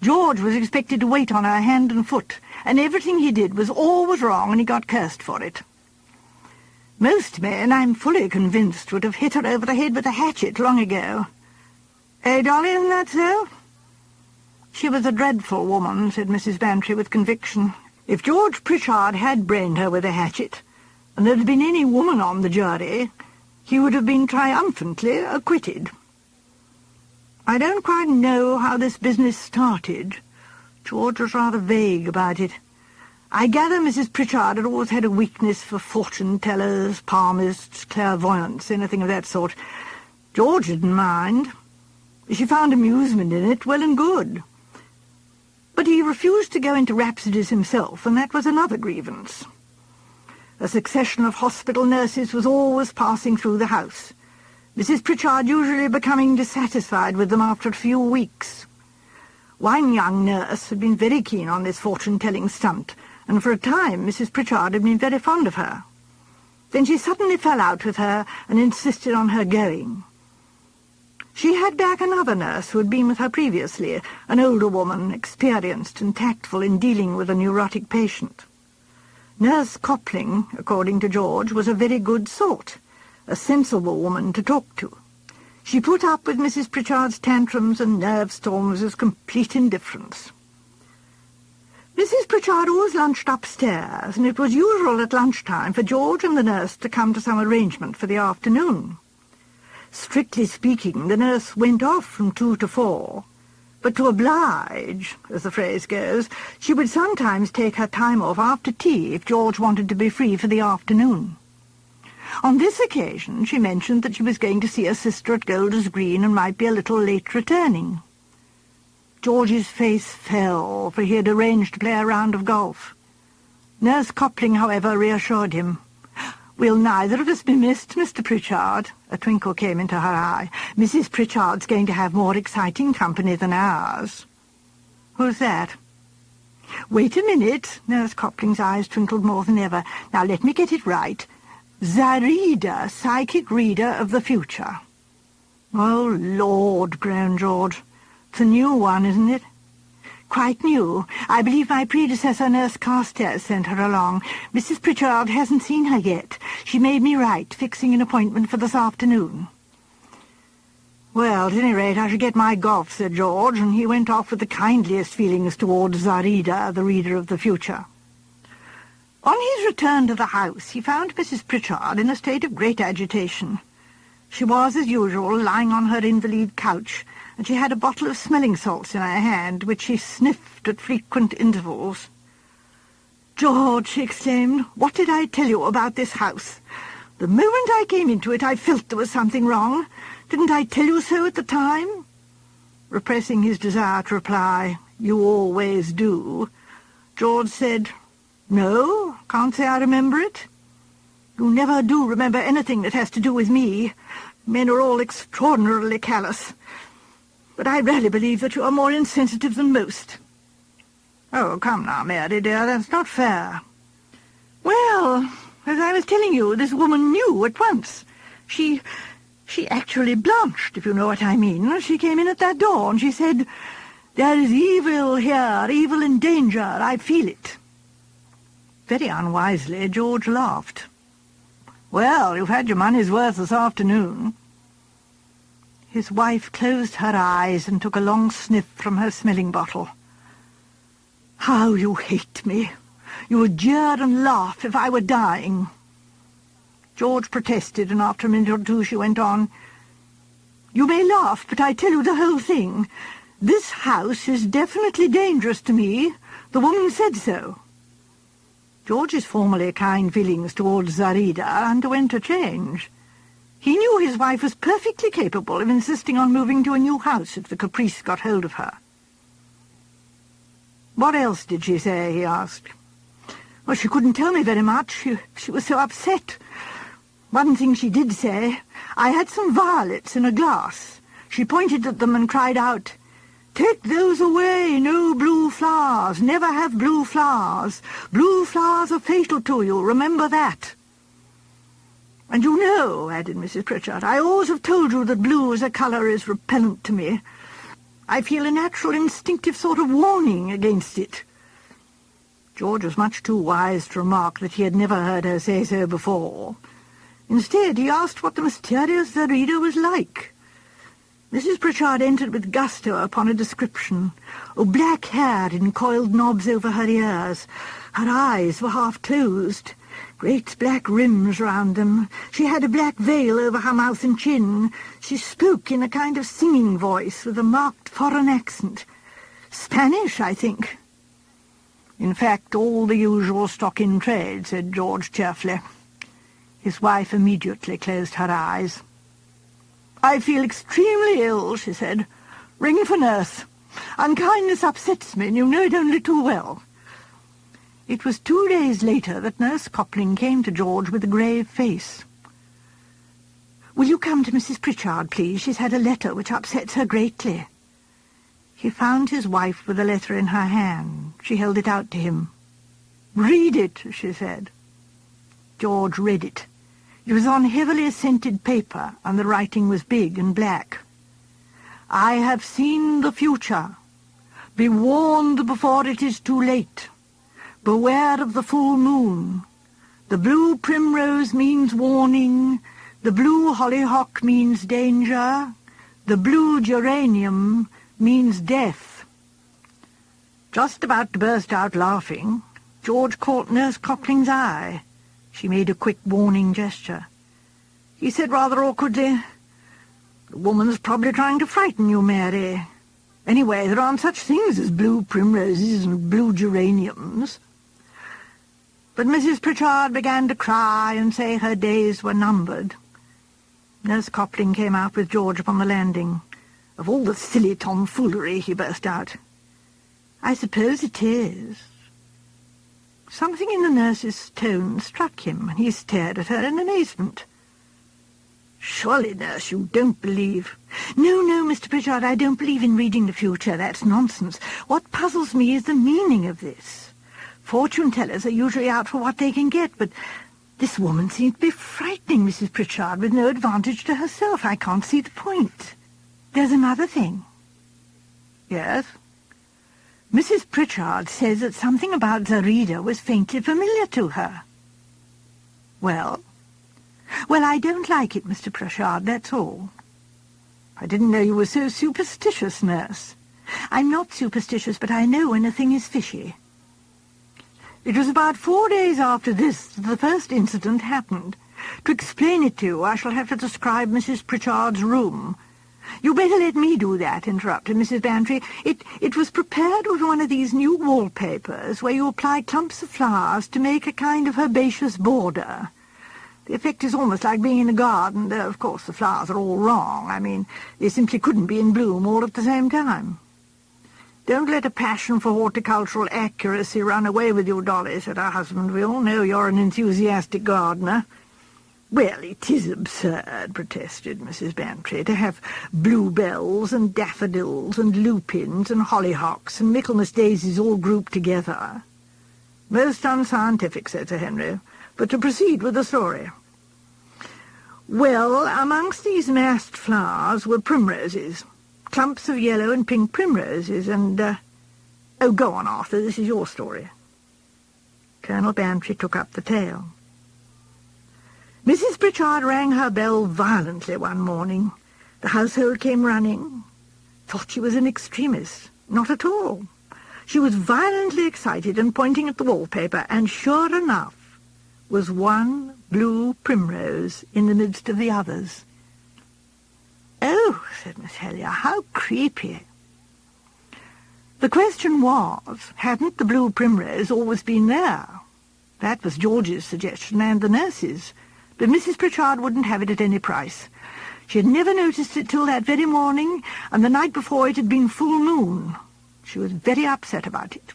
George was expected to wait on her hand and foot, and everything he did was always wrong, and he got cursed for it. Most men, I'm fully convinced, would have hit her over the head with a hatchet long ago. Eh, Dolly, isn't that so?" "She was a dreadful woman," said Mrs. Bantry with conviction. "If George Pritchard had brained her with a hatchet, and there had been any woman on the jury, he would have been triumphantly acquitted. I don't quite know how this business started. George was rather vague about it. I gather Mrs. Pritchard had always had a weakness for fortune-tellers, palmists, clairvoyants, anything of that sort. George didn't mind. She found amusement in it, well and good. But he refused to go into rhapsodies himself, and that was another grievance. A succession of hospital nurses was always passing through the house, Mrs. Pritchard usually becoming dissatisfied with them after a few weeks. One young nurse had been very keen on this fortune-telling stunt, and for a time Mrs. Pritchard had been very fond of her. Then she suddenly fell out with her and insisted on her going. She had back another nurse who had been with her previously, an older woman, experienced and tactful in dealing with a neurotic patient. Nurse Coupling, according to George, was a very good sort, a sensible woman to talk to. She put up with Mrs. Pritchard's tantrums and nerve storms with complete indifference. Mrs. Pritchard always lunched upstairs, and it was usual at lunchtime for George and the nurse to come to some arrangement for the afternoon. Strictly speaking, the nurse went off from 2 to 4, but to oblige, as the phrase goes, she would sometimes take her time off after tea if George wanted to be free for the afternoon. On this occasion she mentioned that she was going to see her sister at Golders Green and might be a little late returning. George's face fell, for he had arranged to play a round of golf. Nurse Coupling, however, reassured him. "We'll neither of us be missed, Mr. Pritchard." A twinkle came into her eye. "Mrs. Pritchard's going to have more exciting company than ours." "Who's that?" "Wait a minute." Nurse Coupling's eyes twinkled more than ever. "Now let me get it right. Zarida, psychic reader of the future." "Oh, Lord," groaned George. "It's a new one, isn't it?" "Quite new. I believe my predecessor, Nurse Carstairs, sent her along. Mrs. Pritchard hasn't seen her yet. She made me write, fixing an appointment for this afternoon." "Well, at any rate, I shall get my golf," said George, and he went off with the kindliest feelings towards Zarida, the reader of the future. On his return to the house, he found Mrs. Pritchard in a state of great agitation. She was, as usual, lying on her invalid couch, and she had a bottle of smelling salts in her hand, which she sniffed at frequent intervals. "George," she exclaimed, "what did I tell you about this house? The moment I came into it, I felt there was something wrong. Didn't I tell you so at the time?" Repressing his desire to reply, "You always do," George said, "No, can't say I remember it." "You never do remember anything that has to do with me. Men are all extraordinarily callous. But I really believe that you are more insensitive than most." "Oh, come now, Mary, dear, that's not fair." "Well, as I was telling you, this woman knew at once. She actually blanched, if you know what I mean. She came in at that door, and she said, 'There is evil here, evil and danger, I feel it.'" Very unwisely, George laughed. "Well, you've had your money's worth this afternoon." His wife closed her eyes and took a long sniff from her smelling bottle. "How you hate me! You would jeer and laugh if I were dying." George protested, and after a minute or two she went on, You may laugh, but I tell you the whole thing. This house is definitely dangerous to me. The woman said so." George's formerly kind feelings towards Zarida underwent a change. He knew his wife was perfectly capable of insisting on moving to a new house if the caprice got hold of her. "What else did she say?" he asked. "Well, she couldn't tell me very much. She was so upset. One thing she did say, I had some violets in a glass. She pointed at them and cried out, 'Take those away, no blue flowers, never have blue flowers. Blue flowers are fatal to you, remember that.' And you know," added Mrs. Pritchard, "I always have told you that blue as a colour is repellent to me. I feel a natural instinctive sort of warning against it." George was much too wise to remark that he had never heard her say so before. Instead, he asked what the mysterious Zarida was like. Mrs. Pritchard entered with gusto upon a description. Black-haired in coiled knobs over her ears. Her eyes were half-closed. Great black rims round them. She had a black veil over her mouth and chin. She spoke in a kind of singing voice with a marked foreign accent. Spanish, I think. "In fact, all the usual stock in trade," said George cheerfully. His wife immediately closed her eyes. "I feel extremely ill," she said. "Ring for nurse. Unkindness upsets me, and you know it only too well." It was 2 days later that Nurse Coupling came to George with a grave face. "Will you come to Mrs. Pritchard, please? She's had a letter which upsets her greatly." He found his wife with a letter in her hand. She held it out to him. "Read it," she said. George read it. It was on heavily scented paper, and the writing was big and black. "I have seen the future. Be warned before it is too late. Beware of the full moon. The blue primrose means warning. The blue hollyhock means danger. The blue geranium means death." Just about to burst out laughing, George caught Nurse Coupling's eye. She made a quick warning gesture. He said rather awkwardly, "The woman's probably trying to frighten you, Mary. Anyway, there aren't such things as blue primroses and blue geraniums." But Mrs. Pritchard began to cry and say her days were numbered. Nurse Coupling came out with George upon the landing. "Of all the silly tomfoolery," he burst out. "I suppose it is." Something in the nurse's tone struck him, and he stared at her in amazement. "Surely, nurse, you don't believe—" No, Mr. Pritchard, I don't believe in reading the future. That's nonsense. What puzzles me is the meaning of this. Fortune-tellers are usually out for what they can get, but this woman seems to be frightening Mrs. Pritchard with no advantage to herself. I can't see the point. There's another thing." "Yes?" "Mrs. Pritchard says that something about Zarida was faintly familiar to her." "Well?" "Well, I don't like it, Mr. Pritchard, that's all." "I didn't know you were so superstitious, nurse." "I'm not superstitious, but I know when a thing is fishy." "It was about 4 days after this that the first incident happened. To explain it to you, I shall have to describe Mrs. Pritchard's room." "You better let me do that," interrupted Mrs. Bantry. It was prepared with one of these new wallpapers where you apply clumps of flowers to make a kind of herbaceous border. The effect is almost like being in a garden, though, of course, the flowers are all wrong. I mean, they simply couldn't be in bloom all at the same time. "Don't let a passion for horticultural accuracy run away with you, Dolly," said her husband. "We all know you're an enthusiastic gardener." "Well, it is absurd," protested Mrs. Bantry, "to have bluebells and daffodils and lupins and hollyhocks and Michaelmas daisies all grouped together." "Most unscientific," said Sir Henry. "But to proceed with the story." "Well, amongst these massed flowers were primroses, clumps of yellow and pink primroses, and— Oh, go on, Arthur, this is your story." Colonel Bantry took up the tale. "Mrs. Pritchard rang her bell violently one morning. The household came running. Thought she was an extremist. Not at all. She was violently excited and pointing at the wallpaper, and sure enough was one blue primrose in the midst of the others." "Oh, "Phew," said Miss Helier, "how creepy." The question was, hadn't the blue primrose always been there? That was George's suggestion and the nurse's, but Mrs. Pritchard wouldn't have it at any price. She had never noticed it till that very morning, and the night before it had been full moon. She was very upset about it.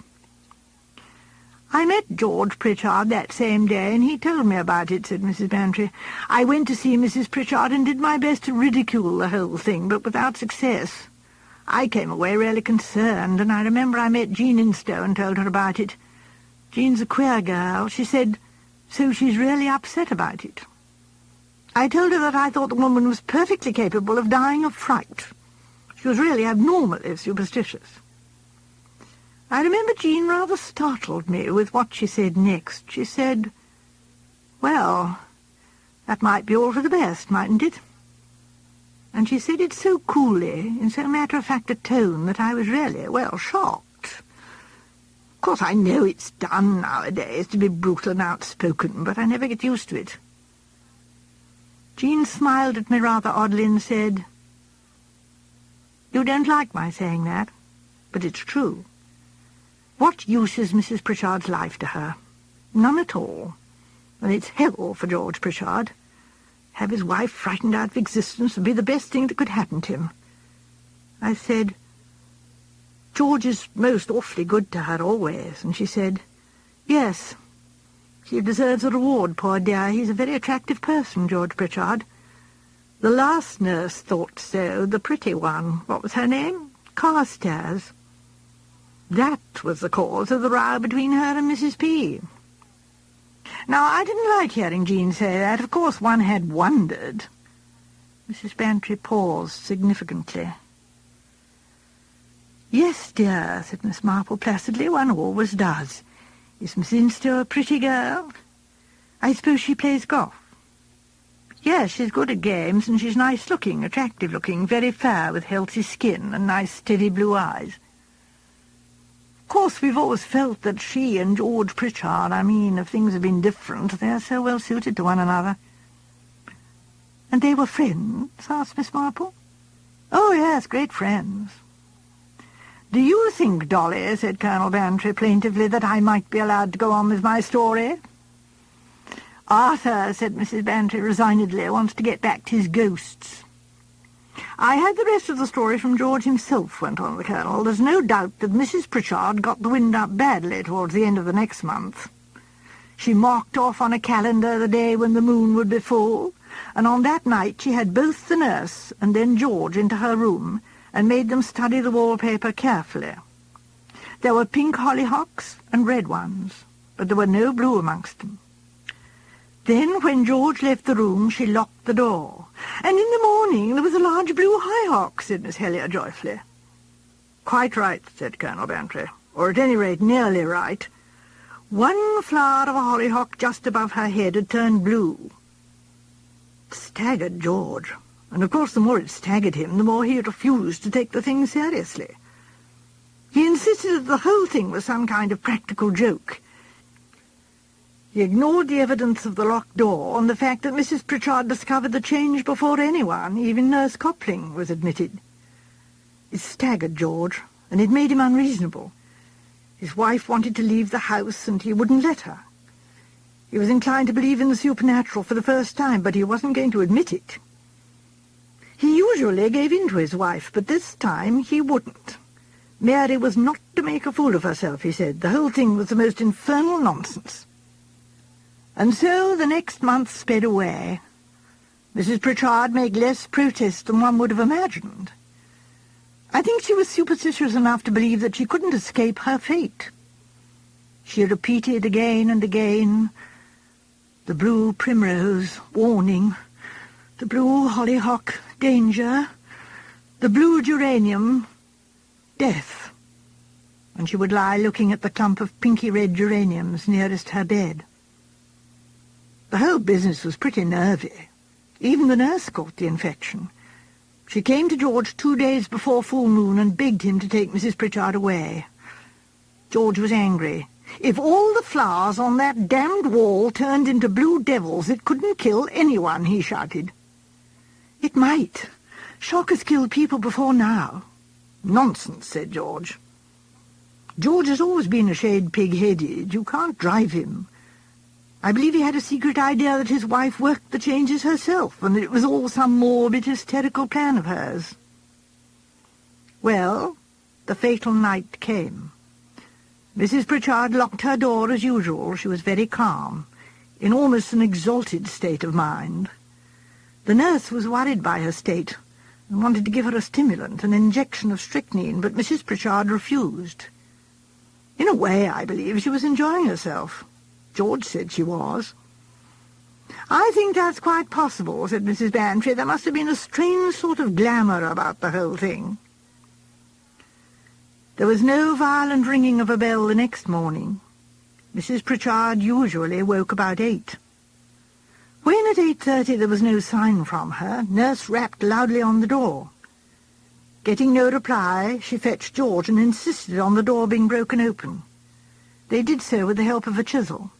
"I met George Pritchard that same day, and he told me about it," said Mrs. Bantry. "I went to see Mrs. Pritchard and did my best to ridicule the whole thing, but without success. I came away really concerned, and I remember I met Jean Instow and told her about it. Jean's a queer girl. She said, so she's really upset about it. I told her that I thought the woman was perfectly capable of dying of fright. She was really abnormally superstitious. I remember Jean rather startled me with what she said next. She said, 'Well, that might be all for the best, mightn't it?' And she said it so coolly, in so matter-of-fact a tone, that I was really, well, shocked. Of course, I know it's done nowadays to be brutal and outspoken, but I never get used to it." Jean smiled at me rather oddly and said, "You don't like my saying that, but it's true. What use is Mrs. Pritchard's life to her? None at all. And it's hell for George Pritchard. Have his wife frightened out of existence would be the best thing that could happen to him." I said, "George is most awfully good to her always," and she said, "Yes, she deserves a reward, poor dear. He's a very attractive person, George Pritchard. The last nurse thought so, the pretty one. What was her name? Carstairs. That was the cause of the row between her and Mrs. P." Now, I didn't like hearing Jean say that. Of course, one had wondered. Mrs. Bantry paused significantly. "Yes, dear," said Miss Marple placidly, "one always does. Is Miss Instow a pretty girl? I suppose she plays golf?" "Yes, she's good at games, and she's nice-looking, attractive-looking, very fair, with healthy skin and nice steady blue eyes. Of course, we've always felt that she and George Pritchard, if things had been different, they're so well suited to one another." "And they were friends?" asked Miss Marple. "Oh, yes, great friends." "Do you think, Dolly," said Colonel Bantry plaintively, "that I might be allowed to go on with my story?" "Arthur," said Mrs. Bantry resignedly, "wants to get back to his ghosts." "I had the rest of the story from George himself," went on the Colonel. "There's no doubt that Mrs. Pritchard got the wind up badly towards the end of the next month. She marked off on a calendar the day when the moon would be full, and on that night she had both the nurse and then George into her room and made them study the wallpaper carefully. There were pink hollyhocks and red ones, but there were no blue amongst them. Then, when George left the room, she locked the door. And in the morning there was a large blue hollyhock," said Miss Helier joyfully. "Quite right," said Colonel Bantry, "or at any rate nearly right. One flower of a hollyhock just above her head had turned blue." It staggered George, and of course the more it staggered him, the more he refused to take the thing seriously. He insisted that the whole thing was some kind of practical joke. He ignored the evidence of the locked door and the fact that Mrs. Pritchard discovered the change before anyone, even Nurse Copling, was admitted. It staggered George, and it made him unreasonable. His wife wanted to leave the house, and he wouldn't let her. He was inclined to believe in the supernatural for the first time, but he wasn't going to admit it. He usually gave in to his wife, but this time he wouldn't. Mary was not to make a fool of herself, he said. The whole thing was the most infernal nonsense. And so the next month sped away. Mrs. Pritchard made less protest than one would have imagined. I think she was superstitious enough to believe that she couldn't escape her fate. She repeated again and again, the blue primrose, warning, the blue hollyhock, danger, the blue geranium, death, and she would lie looking at the clump of pinky-red geraniums nearest her bed. The whole business was pretty nervy. Even the nurse caught the infection. She came to George 2 days before full moon and begged him to take Mrs. Pritchard away. George was angry. If all the flowers on that damned wall turned into blue devils, it couldn't kill anyone, he shouted. It might. Shock has killed people before now. Nonsense, said George. George has always been a shade pig-headed. You can't drive him. I believe he had a secret idea that his wife worked the changes herself, and that it was all some morbid, hysterical plan of hers. Well, the fatal night came. Mrs. Pritchard locked her door as usual. She was very calm, in almost an exalted state of mind. The nurse was worried by her state and wanted to give her a stimulant, an injection of strychnine, but Mrs. Pritchard refused. In a way, I believe, she was enjoying herself. George said she was. I think that's quite possible, said Mrs. Bantry. There must have been a strange sort of glamour about the whole thing. There was no violent ringing of a bell the next morning. Mrs. Pritchard usually woke about 8. When at 8:30 there was no sign from her, Nurse rapped loudly on the door. Getting no reply, she fetched George and insisted on the door being broken open. They did so with the help of a chisel.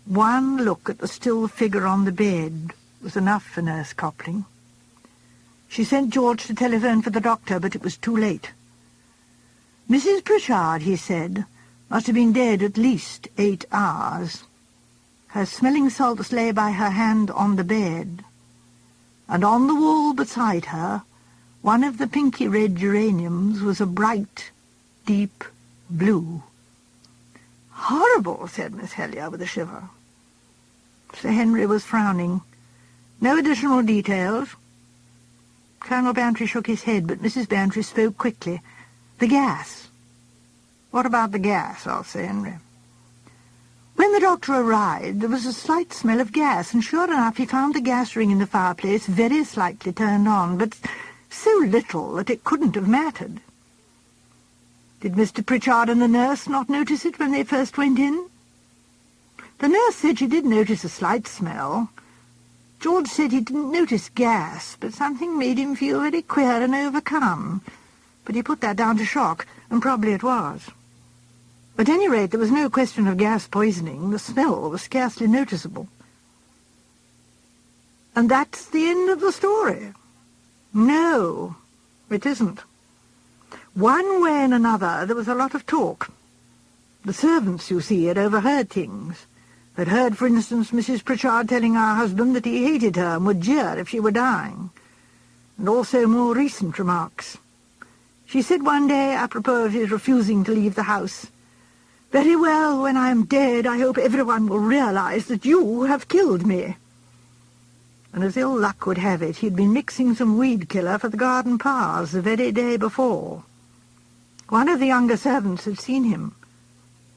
One look at the still figure on the bed was enough for Nurse Copling. She sent George to telephone for the doctor, but it was too late. Mrs. Pritchard, he said, must have been dead at least 8 hours. Her smelling salts lay by her hand on the bed, and on the wall beside her, one of the pinky-red geraniums was a bright, deep blue. "Horrible," said Miss Helier with a shiver. Sir Henry was frowning. "No additional details?" Colonel Bantry shook his head, but Mrs. Bantry spoke quickly. "The gas." "What about the gas?" asked Sir Henry. "When the doctor arrived, there was a slight smell of gas, and sure enough he found the gas ring in the fireplace very slightly turned on, but so little that it couldn't have mattered." "Did Mr. Pritchard and the nurse not notice it when they first went in?" "The nurse said she did notice a slight smell. George said he didn't notice gas, but something made him feel very queer and overcome. But he put that down to shock, and probably it was. At any rate, there was no question of gas poisoning. The smell was scarcely noticeable." "And that's the end of the story?" "No, it isn't. One way and another, there was a lot of talk. The servants, you see, had overheard things. They'd heard, for instance, Mrs. Pritchard telling her husband that he hated her and would jeer if she were dying, and also more recent remarks. She said one day, apropos of his refusing to leave the house, "Very well, when I am dead, I hope everyone will realize that you have killed me." And as ill luck would have it, he'd been mixing some weed-killer for the garden paths the very day before. One of the younger servants had seen him,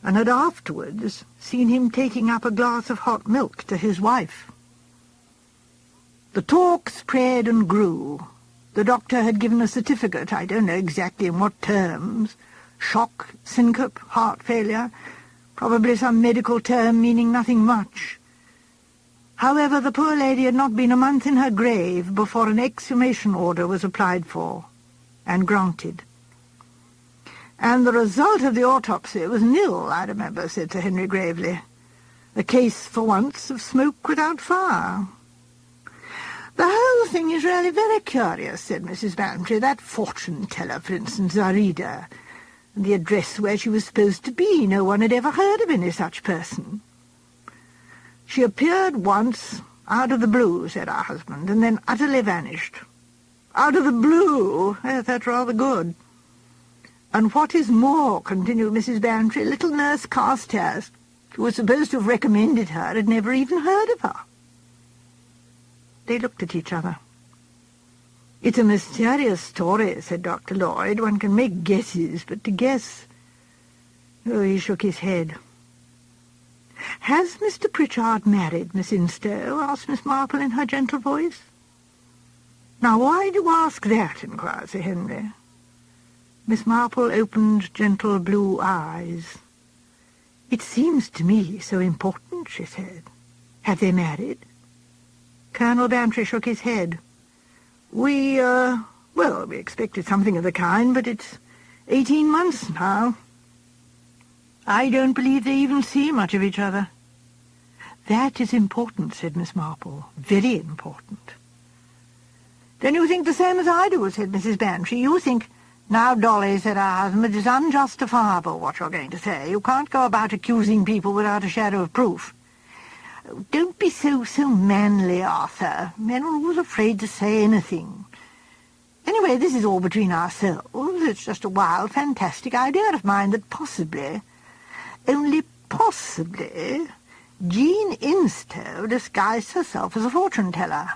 and had afterwards seen him taking up a glass of hot milk to his wife. The talk spread and grew. The doctor had given a certificate, I don't know exactly in what terms, shock, syncope, heart failure, probably some medical term meaning nothing much. However, the poor lady had not been a month in her grave before an exhumation order was applied for, and granted. "And the result of the autopsy was nil, I remember," said Sir Henry gravely. "A case, for once, of smoke without fire." "The whole thing is really very curious," said Mrs. Bantry. "That fortune-teller, for instance, Zarida, and the address where she was supposed to be. No one had ever heard of any such person." "She appeared once, out of the blue," said our husband, "and then utterly vanished." "Out of the blue? Yes, that's rather good." "And what is more," continued Mrs. Bantry, "little Nurse Carstairs, who was supposed to have recommended her, had never even heard of her." They looked at each other. "It's a mysterious story," said Dr. Lloyd. "One can make guesses, but to guess—" Oh, he shook his head. "Has Mr. Pritchard married Miss Instow?" asked Miss Marple in her gentle voice. "Now, why do you ask that?" inquired Sir Henry. Miss Marple opened gentle blue eyes. "It seems to me so important," she said. "Have they married?" Colonel Bantry shook his head. We expected something of the kind, but it's 18 months now. I don't believe they even see much of each other." "That is important," said Miss Marple. "Very important." "Don't you think the same as I do?" said Mrs. Bantry. "You think—" "Now, Dolly," said her husband, "it is unjustifiable what you're going to say. You can't go about accusing people without a shadow of proof." "Oh, don't be so manly, Arthur. Men are always afraid to say anything. Anyway, this is all between ourselves. It's just a wild, fantastic idea of mine that possibly, only possibly, Jean Instow disguised herself as a fortune-teller.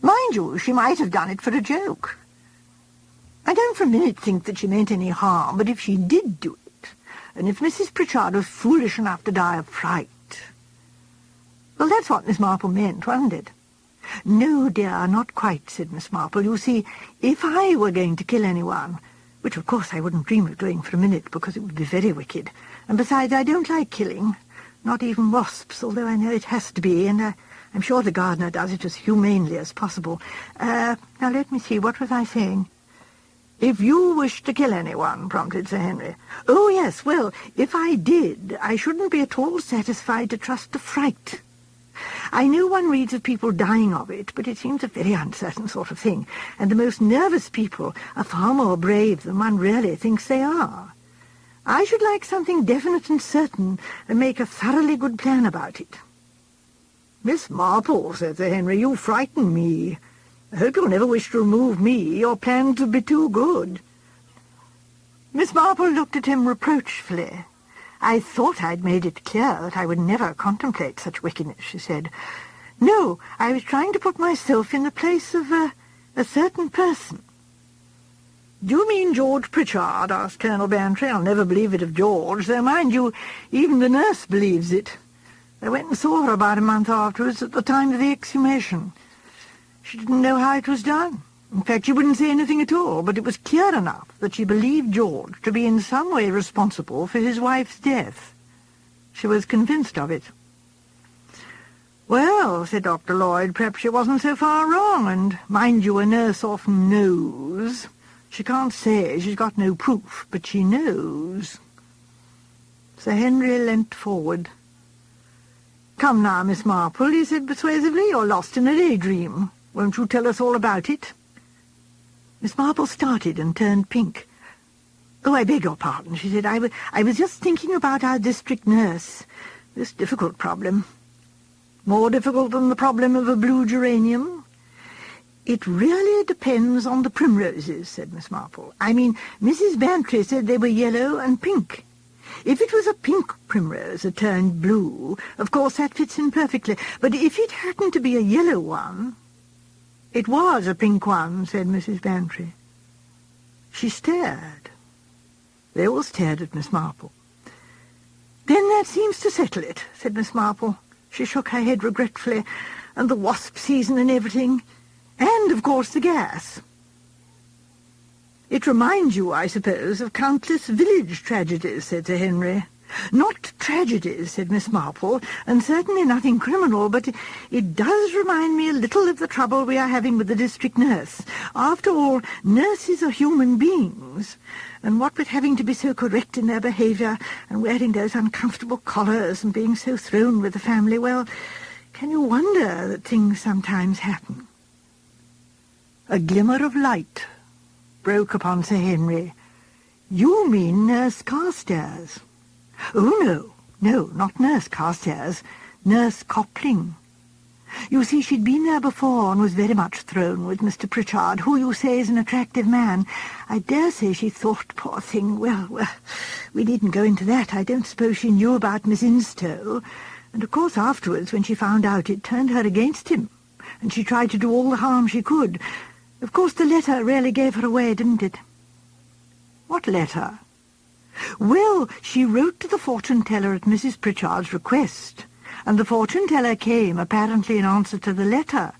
Mind you, she might have done it for a joke. I don't for a minute think that she meant any harm, but if she did do it, and if Mrs. Pritchard was foolish enough to die of fright, well, that's what Miss Marple meant, wasn't it?" "No, dear, not quite," said Miss Marple. "You see, if I were going to kill anyone, which of course I wouldn't dream of doing for a minute, because it would be very wicked, and besides I don't like killing, not even wasps, although I know it has to be, and I'm sure the gardener does it as humanely as possible. Now let me see, what was I saying?" "If you wished to kill anyone," prompted Sir Henry. "Oh, yes, well, if I did, I shouldn't be at all satisfied to trust to fright. I know one reads of people dying of it, but it seems a very uncertain sort of thing, and the most nervous people are far more brave than one really thinks they are. I should like something definite and certain, and make a thoroughly good plan about it." "Miss Marple," said Sir Henry, "you frighten me. I hope you'll never wish to remove me. Your plans would be too good." Miss Marple looked at him reproachfully. "I thought I'd made it clear that I would never contemplate such wickedness," she said. "No, I was trying to put myself in the place of a certain person." "Do you mean George Pritchard?" asked Colonel Bantry. "I'll never believe it of George, though, mind you, even the nurse believes it. I went and saw her about a month afterwards at the time of the exhumation. She didn't know how it was done. In fact, she wouldn't say anything at all, but it was clear enough that she believed George to be in some way responsible for his wife's death. She was convinced of it." "Well," said Dr. Lloyd, "perhaps she wasn't so far wrong, and mind you, a nurse often knows. She can't say, she's got no proof, but she knows." Sir Henry leant forward. "Come now, Miss Marple," he said persuasively, "you're lost in a daydream. Won't you tell us all about it?" Miss Marple started and turned pink. "Oh, I beg your pardon," she said. I was just thinking about our district nurse. This difficult problem." "More difficult than the problem of a blue geranium?" "It really depends on the primroses," said Miss Marple. "I mean, Mrs. Bantry said they were yellow and pink. If it was a pink primrose that turned blue, of course that fits in perfectly. But if it happened to be a yellow one—" "It was a pink one," said Mrs. Bantry. She stared. They all stared at Miss Marple. "Then that seems to settle it," said Miss Marple. She shook her head regretfully. "And the wasp season and everything. And, of course, the gas." "It reminds you, I suppose, of countless village tragedies," said Sir Henry. "Not tragedies," said Miss Marple, "and certainly nothing criminal, but it does remind me a little of the trouble we are having with the district nurse. After all, nurses are human beings, and what with having to be so correct in their behaviour, and wearing those uncomfortable collars, and being so thrown with the family, well, can you wonder that things sometimes happen?" A glimmer of light broke upon Sir Henry. "You mean Nurse Carstairs?" "Oh, no, not Nurse Carstairs. Nurse Coupling. You see, she'd been there before and was very much thrown with Mr. Pritchard, who you say is an attractive man. I dare say she thought, poor thing, well, we needn't go into that. I don't suppose she knew about Miss Instow, and of course afterwards, when she found out, it turned her against him, and she tried to do all the harm she could. Of course the letter really gave her away, didn't it?" "What letter?" "Well, she wrote to the fortune-teller at Mrs. Pritchard's request, and the fortune-teller came apparently in answer to the letter,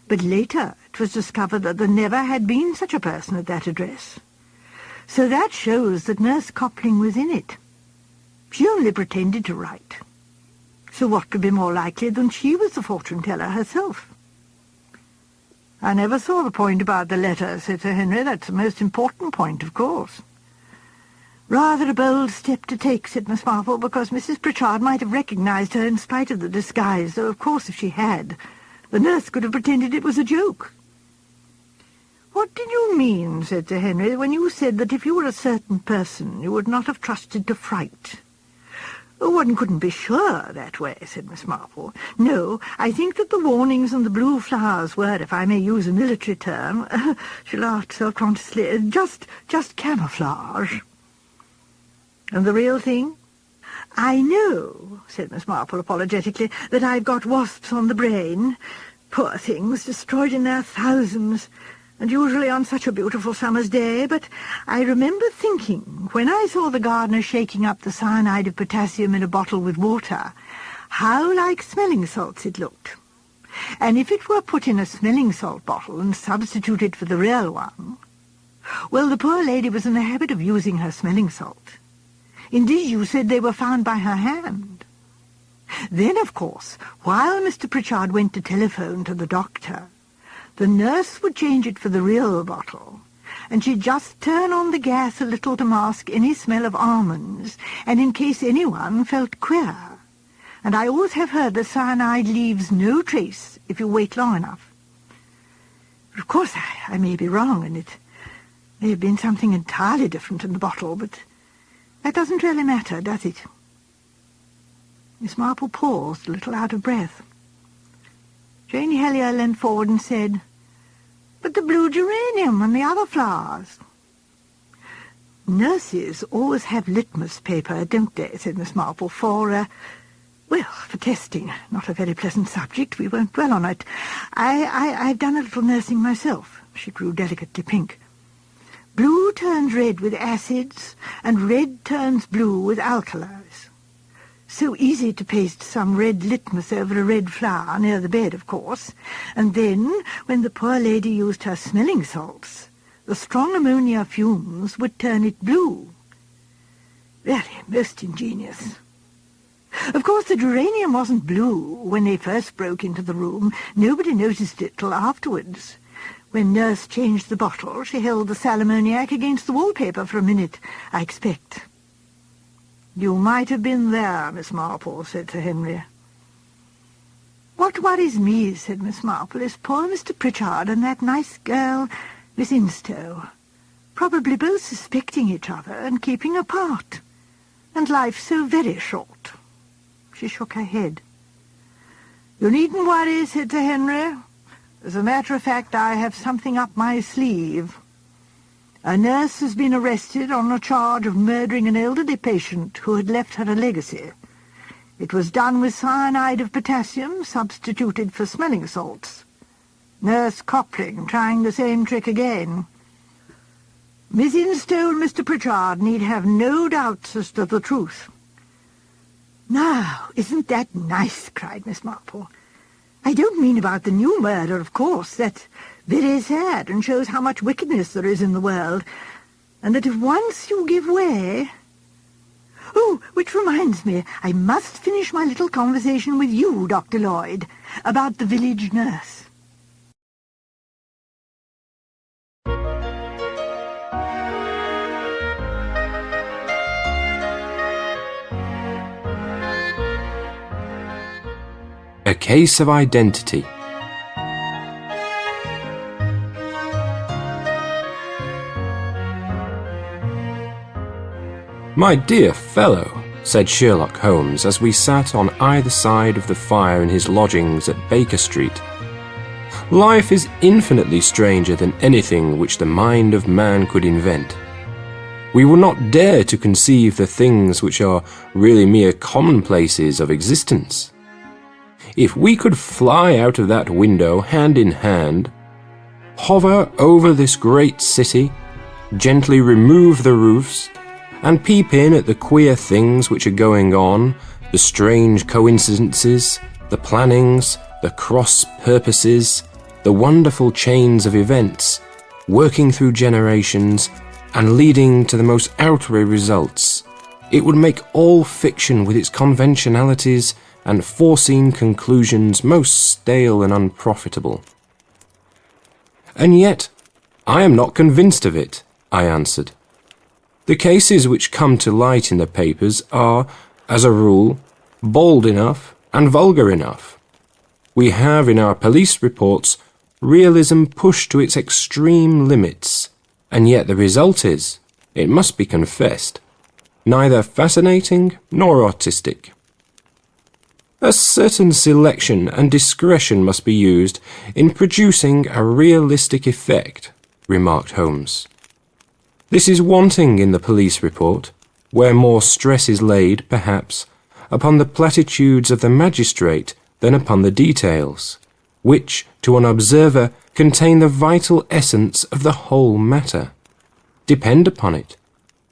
but later it was discovered that there never had been such a person at that address. So that shows that Nurse Coupling was in it. She only pretended to write. So what could be more likely than she was the fortune-teller herself?" "I never saw the point about the letter," said Sir Henry. "That's the most important point, of course." "Rather a bold step to take," said Miss Marple, "because Mrs. Pritchard might have recognised her in spite of the disguise, though, of course, if she had, the nurse could have pretended it was a joke. "What did you mean," said Sir Henry, "when you said that if you were a certain person you would not have trusted to fright?" "Oh, one couldn't be sure that way," said Miss Marple. "No, I think that the warnings and the blue flowers were, if I may use a military term," she laughed self-consciously, just camouflage." "And the real thing?" "I know," said Miss Marple apologetically, "that I've got wasps on the brain. Poor things, destroyed in their thousands, and usually on such a beautiful summer's day. But I remember thinking, when I saw the gardener shaking up the cyanide of potassium in a bottle with water, how like smelling salts it looked. And if it were put in a smelling salt bottle and substituted for the real one, well, the poor lady was in the habit of using her smelling salt. Indeed, you said they were found by her hand. Then, of course, while Mr. Pritchard went to telephone to the doctor, the nurse would change it for the real bottle, and she'd just turn on the gas a little to mask any smell of almonds, and in case anyone felt queer. And I always have heard the cyanide leaves no trace if you wait long enough. But of course, I may be wrong, and it may have been something entirely different in the bottle, but that doesn't really matter, does it?" Miss Marple paused, a little out of breath. Jane Helier leaned forward and said, "But the blue geranium and the other flowers?" "Nurses always have litmus paper, don't they?" said Miss Marple, for testing. Not a very pleasant subject. We won't dwell on it. I've done a little nursing myself." She grew delicately pink. "Blue turns red with acids, and red turns blue with alkalis. So easy to paste some red litmus over a red flower near the bed, of course. And then, when the poor lady used her smelling salts, the strong ammonia fumes would turn it blue. Really, most ingenious. Of course, the geranium wasn't blue when they first broke into the room. Nobody noticed it till afterwards. When Nurse changed the bottle, she held the sal ammoniac against the wallpaper for a minute, I expect." "You might have been there, Miss Marple," said Sir Henry. "What worries me," said Miss Marple, "is poor Mr. Pritchard and that nice girl, Miss Instow, probably both suspecting each other and keeping apart. And life so very short." She shook her head. "You needn't worry," said Sir Henry. "As a matter of fact, I have something up my sleeve. A nurse has been arrested on a charge of murdering an elderly patient who had left her a legacy. It was done with cyanide of potassium, substituted for smelling salts. Nurse Copling trying the same trick again. Miss Instow and Mr. Pritchard need have no doubts as to the truth." "Now, isn't that nice?" cried Miss Marple. "I don't mean about the new murder, of course. That's very sad and shows how much wickedness there is in the world, and that if once you give way... Oh, which reminds me, I must finish my little conversation with you, Dr. Lloyd, about the village nurse." A Case of Identity. "My dear fellow," said Sherlock Holmes as we sat on either side of the fire in his lodgings at Baker Street, "life is infinitely stranger than anything which the mind of man could invent. We would not dare to conceive the things which are really mere commonplaces of existence. If we could fly out of that window hand in hand, hover over this great city, gently remove the roofs, and peep in at the queer things which are going on, the strange coincidences, the plannings, the cross purposes, the wonderful chains of events, working through generations and leading to the most outre results, it would make all fiction with its conventionalities and foreseen conclusions most stale and unprofitable." "And yet, I am not convinced of it," I answered. "The cases which come to light in the papers are, as a rule, bald enough and vulgar enough. We have in our police reports realism pushed to its extreme limits, and yet the result is, it must be confessed, neither fascinating nor artistic. A certain selection and discretion must be used in producing a realistic effect, remarked Holmes. This is wanting in the police report, where more stress is laid, perhaps, upon the platitudes of the magistrate than upon the details, which, to an observer, contain the vital essence of the whole matter. Depend upon it,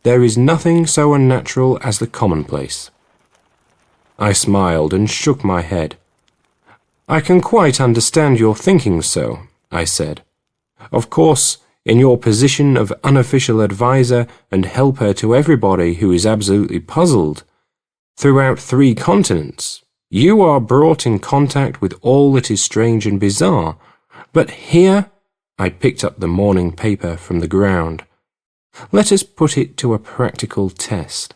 there is nothing so unnatural as the commonplace. I smiled and shook my head. I can quite understand your thinking so, I said. Of course, in your position of unofficial adviser and helper to everybody who is absolutely puzzled, throughout 3 continents, you are brought in contact with all that is strange and bizarre. But here, I picked up the morning paper from the ground. Let us put it to a practical test.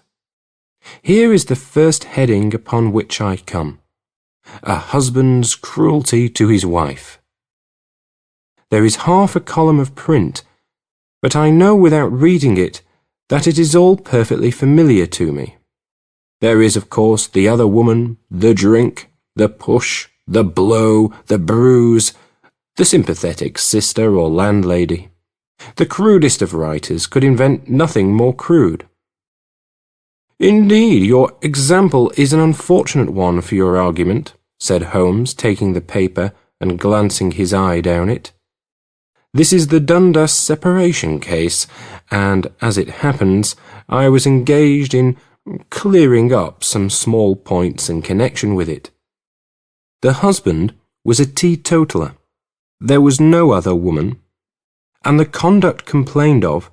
Here is the first heading upon which I come. A husband's cruelty to his wife. There is half a column of print, but I know without reading it that it is all perfectly familiar to me. There is, of course, the other woman, the drink, the push, the blow, the bruise, the sympathetic sister or landlady. The crudest of writers could invent nothing more crude. Indeed, your example is an unfortunate one for your argument, said Holmes, taking the paper and glancing his eye down it. This is the Dundas separation case, and, as it happens, I was engaged in clearing up some small points in connection with it. The husband was a teetotaler. There was no other woman, and the conduct complained of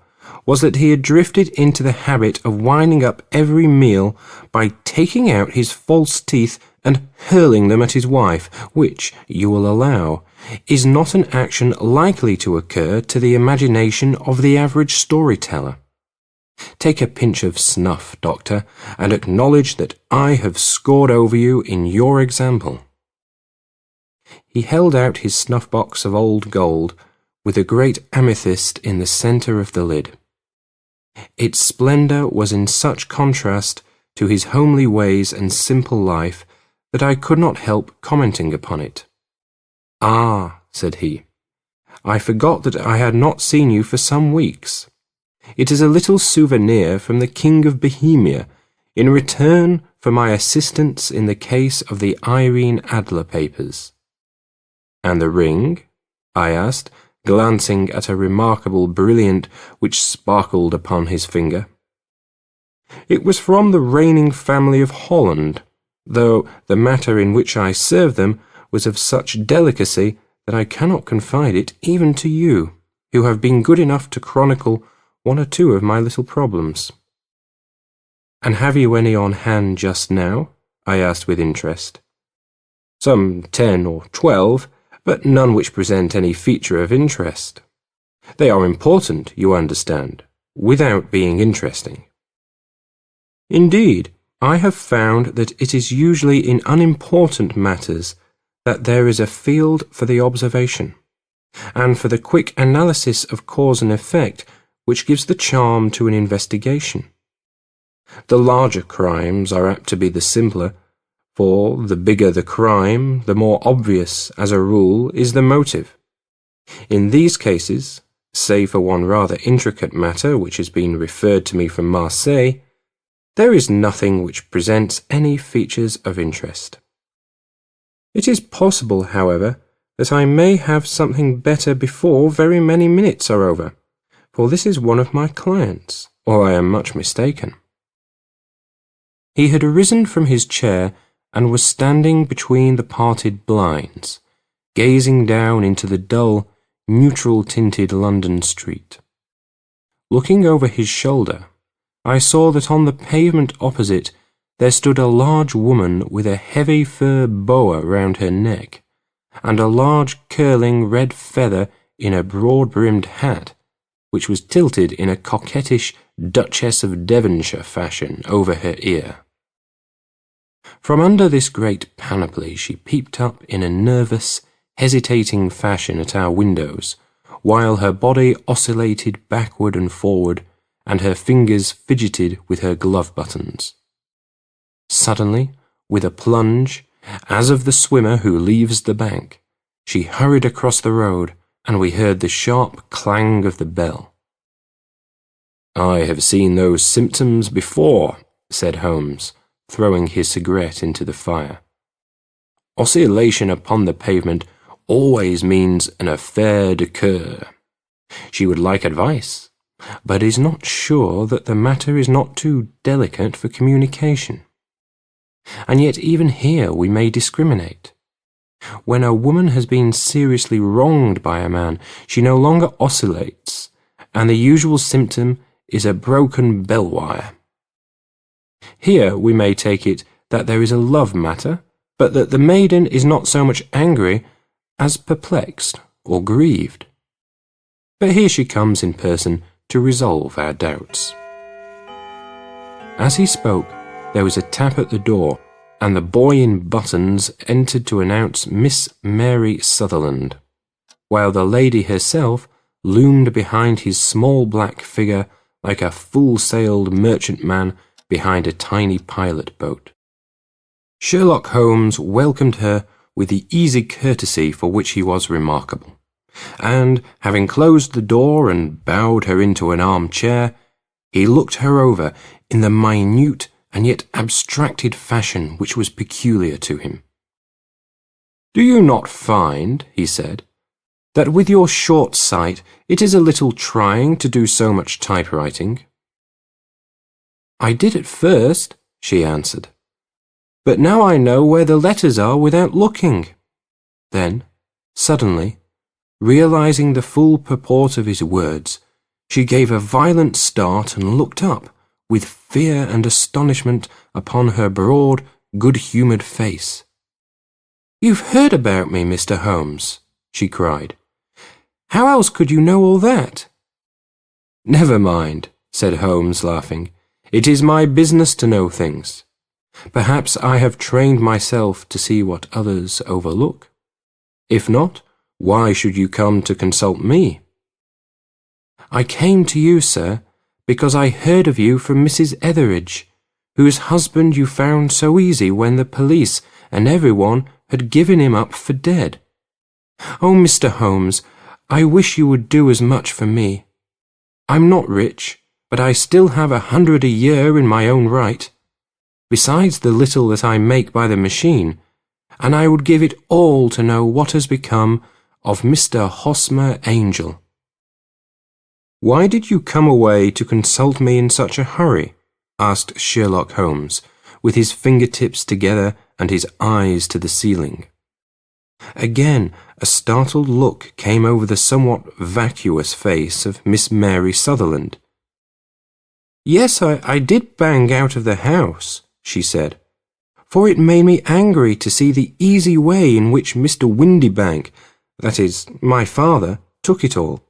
was that he had drifted into the habit of winding up every meal by taking out his false teeth and hurling them at his wife, which, you will allow, is not an action likely to occur to the imagination of the average storyteller. Take a pinch of snuff, Doctor, and acknowledge that I have scored over you in your example. He held out his snuff-box of old gold, with a great amethyst in the centre of the lid. Its splendour was in such contrast to his homely ways and simple life that I could not help commenting upon it. "Ah," said he, "I forgot that I had not seen you for some weeks. It is a little souvenir from the King of Bohemia in return for my assistance in the case of the Irene Adler papers." "And the ring?" I asked, glancing at a remarkable brilliant which sparkled upon his finger. "It was from the reigning family of Holland, though the matter in which I served them was of such delicacy that I cannot confide it even to you, who have been good enough to chronicle 1 or 2 of my little problems." "And have you any on hand just now?" I asked with interest. "Some 10 or 12, but none which present any feature of interest. They are important, you understand, without being interesting." "Indeed, I have found that it is usually in unimportant matters that there is a field for the observation, and for the quick analysis of cause and effect which gives the charm to an investigation. The larger crimes are apt to be the simpler, for the bigger the crime, the more obvious, as a rule, is the motive. In these cases, save for one rather intricate matter which has been referred to me from Marseille, there is nothing which presents any features of interest. It is possible, however, that I may have something better before very many minutes are over, for this is one of my clients, or I am much mistaken." He had arisen from his chair and was standing between the parted blinds, gazing down into the dull, neutral-tinted London street. Looking over his shoulder, I saw that on the pavement opposite there stood a large woman with a heavy fur boa round her neck, and a large curling red feather in a broad-brimmed hat, which was tilted in a coquettish Duchess of Devonshire fashion over her ear. From under this great panoply she peeped up in a nervous, hesitating fashion at our windows, while her body oscillated backward and forward, and her fingers fidgeted with her glove buttons. Suddenly, with a plunge, as of the swimmer who leaves the bank, she hurried across the road, and we heard the sharp clang of the bell. "I have seen those symptoms before," said Holmes, throwing his cigarette into the fire. "Oscillation upon the pavement always means an affaire de cœur. She would like advice, but is not sure that the matter is not too delicate for communication. And yet even here we may discriminate. When a woman has been seriously wronged by a man, she no longer oscillates, and the usual symptom is a broken bell wire. Here we may take it that there is a love matter, but that the maiden is not so much angry as perplexed or grieved. But here she comes in person to resolve our doubts." As he spoke, there was a tap at the door, and the boy in buttons entered to announce Miss Mary Sutherland, while the lady herself loomed behind his small black figure like a full-sailed merchantman behind a tiny pilot boat. Sherlock Holmes welcomed her with the easy courtesy for which he was remarkable, and, having closed the door and bowed her into an arm-chair, he looked her over in the minute and yet abstracted fashion which was peculiar to him. "Do you not find," he said, "that with your short sight it is a little trying to do so much typewriting?" "I did at first," she answered, "but now I know where the letters are without looking." Then, suddenly, realizing the full purport of his words, she gave a violent start and looked up, with fear and astonishment upon her broad, good-humoured face. "You've heard about me, Mr. Holmes," she cried. "How else could you know all that?" "Never mind," said Holmes, laughing. "It is my business to know things. Perhaps I have trained myself to see what others overlook. If not, why should you come to consult me?" "I came to you, sir, because I heard of you from Mrs. Etheridge, whose husband you found so easy when the police and everyone had given him up for dead. Oh, Mr. Holmes, I wish you would do as much for me. I'm not rich, but I still have 100 a year in my own right, besides the little that I make by the machine, and I would give it all to know what has become of Mr. Hosmer Angel." "Why did you come away to consult me in such a hurry?" asked Sherlock Holmes, with his fingertips together and his eyes to the ceiling. Again, a startled look came over the somewhat vacuous face of Miss Mary Sutherland. "Yes, I did bang out of the house," she said, "for it made me angry to see the easy way in which Mr. Windybank, that is, my father, took it all.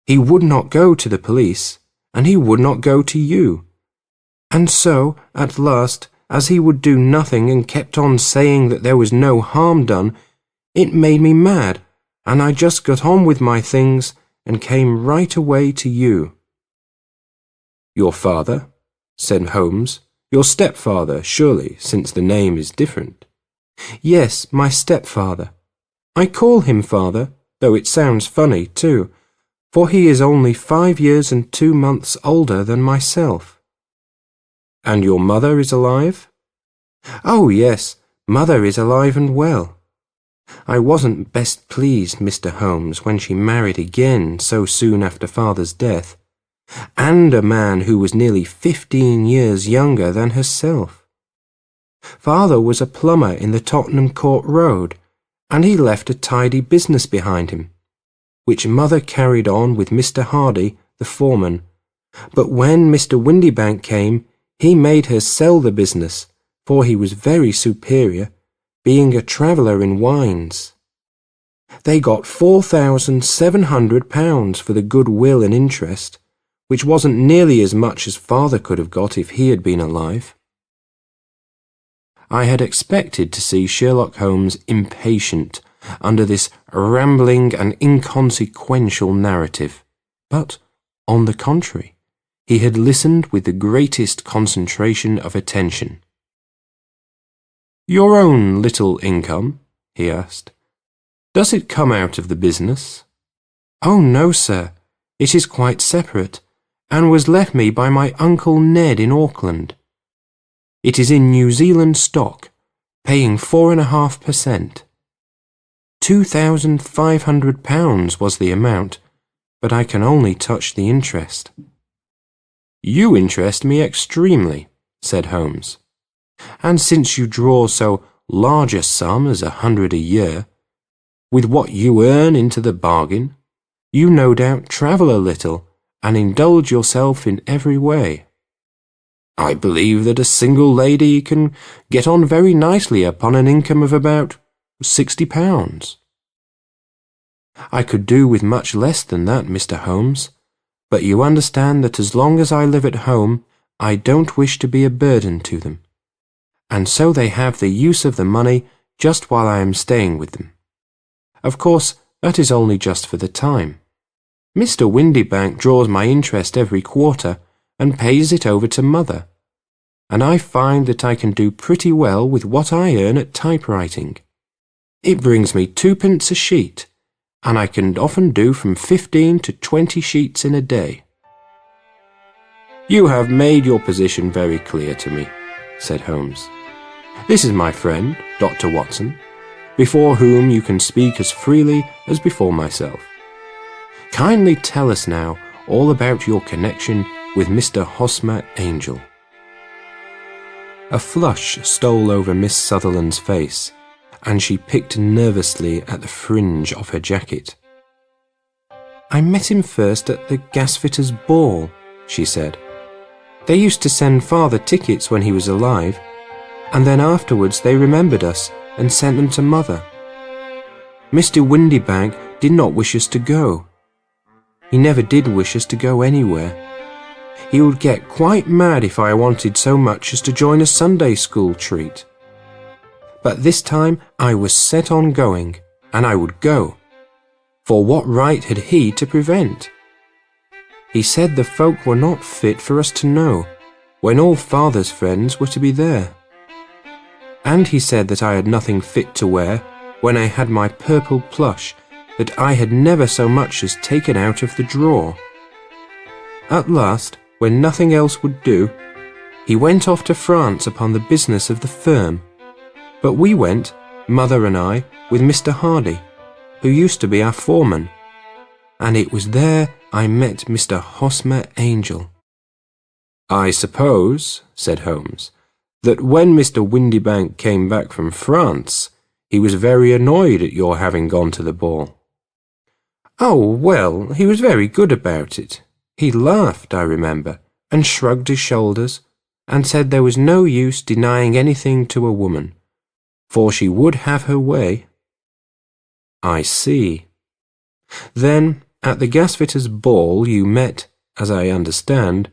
He would not go to the police, and he would not go to you. And so, at last, as he would do nothing and kept on saying that there was no harm done, it made me mad, and I just got on with my things and came right away to you." "Your father?" said Holmes. "Your stepfather, surely, since the name is different." "Yes, my stepfather. I call him father, though it sounds funny, too, for he is only 5 years and 2 months older than myself." "And your mother is alive?" "Oh, yes, mother is alive and well. I wasn't best pleased, Mr. Holmes, when she married again so soon after father's death, and a man who was nearly 15 years younger than herself. Father was a plumber in the Tottenham Court Road, and he left a tidy business behind him, which mother carried on with Mr. Hardy, the foreman. But when Mr. Windybank came, he made her sell the business, for he was very superior, being a traveller in wines. They got £4,700 for the goodwill and interest, which wasn't nearly as much as father could have got if he had been alive." I had expected to see Sherlock Holmes impatient under this rambling and inconsequential narrative, but, on the contrary, he had listened with the greatest concentration of attention. "Your own little income?" he asked. "Does it come out of the business?" "Oh, no, sir. It is quite separate, and was left me by my Uncle Ned in Auckland. It is in New Zealand stock, paying 4.5%. £2,500 was the amount, but I can only touch the interest." "You interest me extremely," said Holmes. "And since you draw so large a sum as 100 a year, with what you earn into the bargain, you no doubt travel a little and indulge yourself in every way. I believe that a single lady can get on very nicely upon an income of about £60. "I could do with much less than that, Mr. Holmes, but you understand that as long as I live at home, I don't wish to be a burden to them, and so they have the use of the money just while I am staying with them. Of course, that is only just for the time. Mr. Windybank draws my interest every quarter and pays it over to Mother, and I find that I can do pretty well with what I earn at typewriting. It brings me 2p a sheet, and I can often do from 15 to 20 sheets in a day." "You have made your position very clear to me," said Holmes. "This is my friend, Dr. Watson, before whom you can speak as freely as before myself. Kindly tell us now all about your connection with Mr. Hosmer Angel." A flush stole over Miss Sutherland's face, and she picked nervously at the fringe of her jacket. "I met him first at the gasfitter's ball," she said. "They used to send Father tickets when he was alive, and then afterwards they remembered us and sent them to Mother. Mr. Windybank did not wish us to go. He never did wish us to go anywhere. He would get quite mad if I wanted so much as to join a Sunday school treat. But this time I was set on going, and I would go. For what right had he to prevent? He said the folk were not fit for us to know, when all Father's friends were to be there. And he said that I had nothing fit to wear when I had my purple plush that I had never so much as taken out of the drawer. At last, when nothing else would do, he went off to France upon the business of the firm. But we went, Mother and I, with Mr. Hardy, who used to be our foreman, and it was there I met Mr. Hosmer Angel." "I suppose," said Holmes, "that when Mr. Windybank came back from France, he was very annoyed at your having gone to the ball." "Oh, well, he was very good about it. He laughed, I remember, and shrugged his shoulders, and said there was no use denying anything to a woman, for she would have her way." "I see. Then, at the gasfitter's ball you met, as I understand,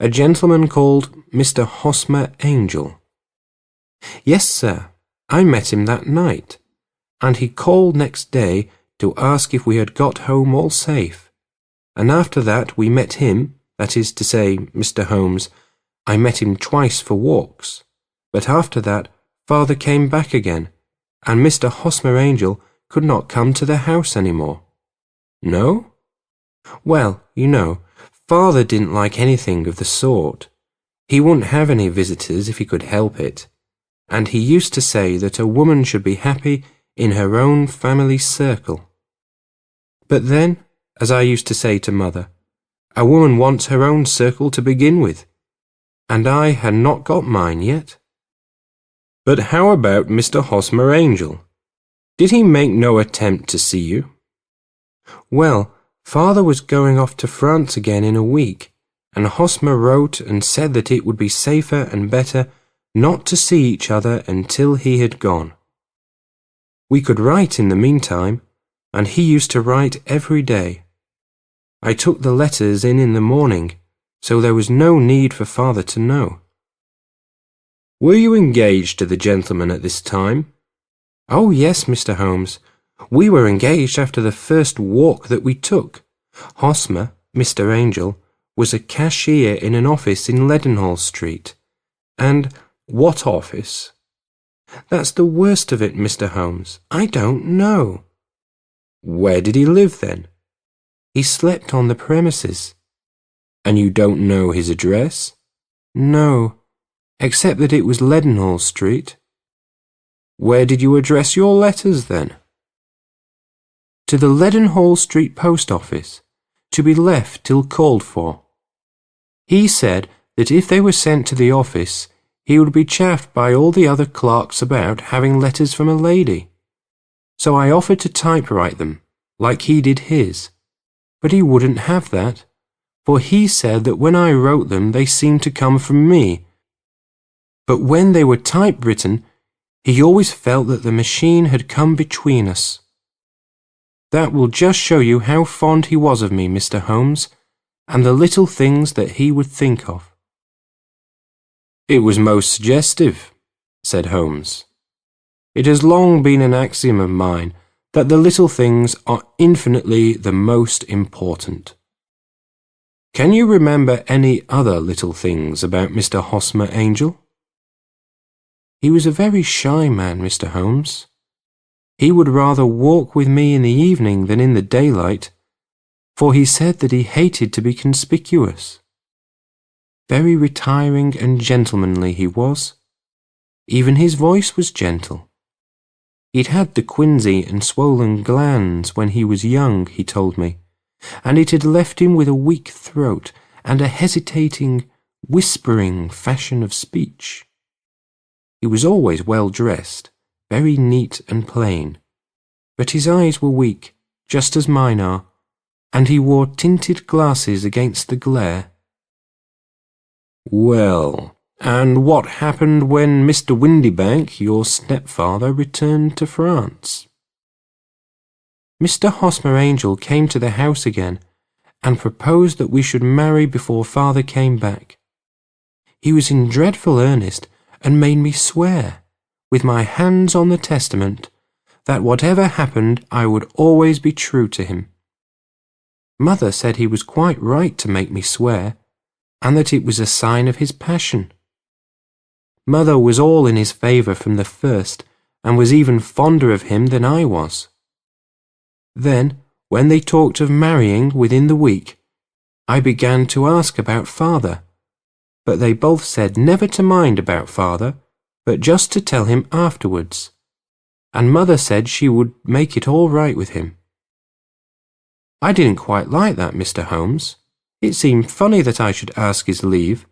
a gentleman called Mr. Hosmer Angel." "Yes, sir. I met him that night, and he called next day to ask if we had got home all safe, and after that we met him, that is to say, Mr. Holmes, I met him twice for walks, but after that Father came back again, and Mr. Hosmer Angel could not come to the house any more." "No?" "Well, you know, Father didn't like anything of the sort. He wouldn't have any visitors if he could help it, and he used to say that a woman should be happy in her own family circle. But then, as I used to say to Mother, a woman wants her own circle to begin with, and I had not got mine yet." "But how about Mr. Hosmer Angel? Did he make no attempt to see you?" "Well, Father was going off to France again in a week, and Hosmer wrote and said that it would be safer and better not to see each other until he had gone. We could write in the meantime, and he used to write every day. I took the letters in the morning, so there was no need for Father to know." "Were you engaged to the gentleman at this time?" "Oh, yes, Mr. Holmes. We were engaged after the first walk that we took. Hosmer, Mr. Angel, was a cashier in an office in Leadenhall Street. And what office? That's the worst of it, Mr. Holmes. I don't know. Where did he live then? He slept on the premises. And you don't know his address? No, except that it was Leadenhall Street. Where did you address your letters then? To the Leadenhall Street Post Office, to be left till called for. He said that if they were sent to the office, he would be chaffed by all the other clerks about having letters from a lady. So I offered to typewrite them, like he did his. But he wouldn't have that, for he said that when I wrote them they seemed to come from me. But when they were typewritten, he always felt that the machine had come between us. That will just show you how fond he was of me, Mr. Holmes, and the little things that he would think of. It was most suggestive, said Holmes. It has long been an axiom of mine that the little things are infinitely the most important. Can you remember any other little things about Mr. Hosmer Angel? He was a very shy man, Mr. Holmes. He would rather walk with me in the evening than in the daylight, for he said that he hated to be conspicuous. Very retiring and gentlemanly he was. Even his voice was gentle. He'd had the quinsy and swollen glands when he was young, he told me, and it had left him with a weak throat and a hesitating, whispering fashion of speech. He was always well dressed, very neat and plain, but his eyes were weak, just as mine are, and he wore tinted glasses against the glare. Well, and what happened when Mr. Windybank, your stepfather, returned to France? Mr. Hosmer Angel came to the house again and proposed that we should marry before father came back. He was in dreadful earnest and made me swear, with my hands on the testament, that whatever happened I would always be true to him. Mother said he was quite right to make me swear, and that it was a sign of his passion. Mother was all in his favour from the first, and was even fonder of him than I was. Then, when they talked of marrying within the week, I began to ask about father, but they both said never to mind about father, but just to tell him afterwards, and mother said she would make it all right with him. I didn't quite like that, Mr. Holmes. It seemed funny that I should ask his leave,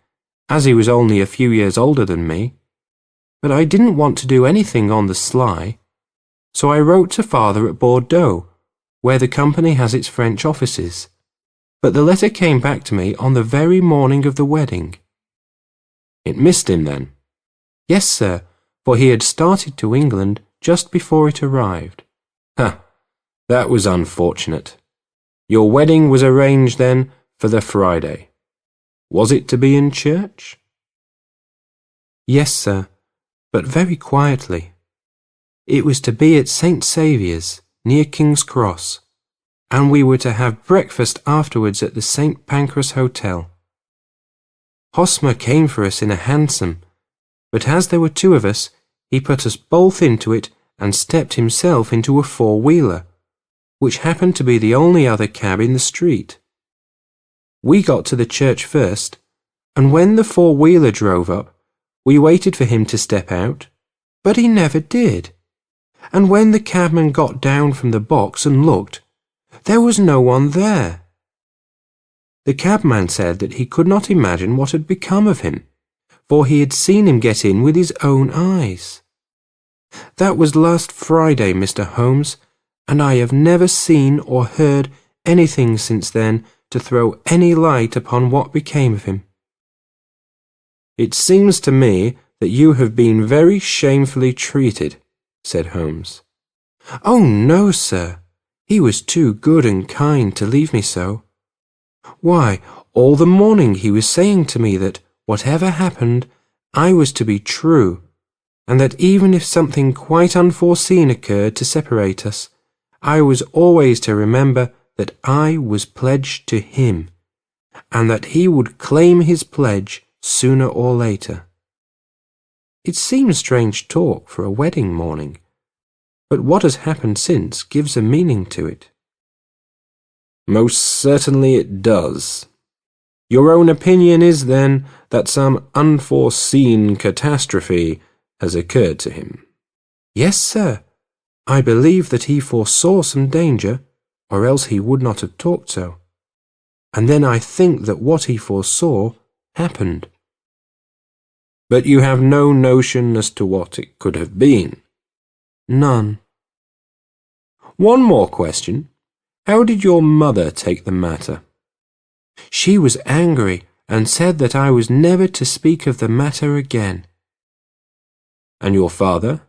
as he was only a few years older than me, but I didn't want to do anything on the sly, so I wrote to father at Bordeaux, where the company has its French offices, but the letter came back to me on the very morning of the wedding. It missed him then? Yes, sir, for he had started to England just before it arrived. That was unfortunate. Your wedding was arranged then for the Friday. Was it to be in church? Yes, sir, but very quietly. It was to be at St. Saviour's, near King's Cross, and we were to have breakfast afterwards at the St. Pancras Hotel. Hosmer came for us in a hansom, but as there were two of us, he put us both into it and stepped himself into a four-wheeler, which happened to be the only other cab in the street. We got to the church first, and when the four-wheeler drove up, we waited for him to step out, but he never did. And when the cabman got down from the box and looked, there was no one there. The cabman said that he could not imagine what had become of him, for he had seen him get in with his own eyes. That was last Friday, Mr. Holmes, and I have never seen or heard anything since then to throw any light upon what became of him. It seems to me that you have been very shamefully treated, said Holmes. Oh, no, sir. He was too good and kind to leave me so. Why, all the morning he was saying to me that, whatever happened, I was to be true, and that even if something quite unforeseen occurred to separate us, I was always to remember that I was pledged to him, and that he would claim his pledge sooner or later. It seems strange talk for a wedding morning, but what has happened since gives a meaning to it. Most certainly it does. Your own opinion is, then, that some unforeseen catastrophe has occurred to him. Yes, sir. I believe that he foresaw some danger, or else he would not have talked so. And then I think that what he foresaw happened. But you have no notion as to what it could have been? None. One more question. How did your mother take the matter? She was angry and said that I was never to speak of the matter again. And your father?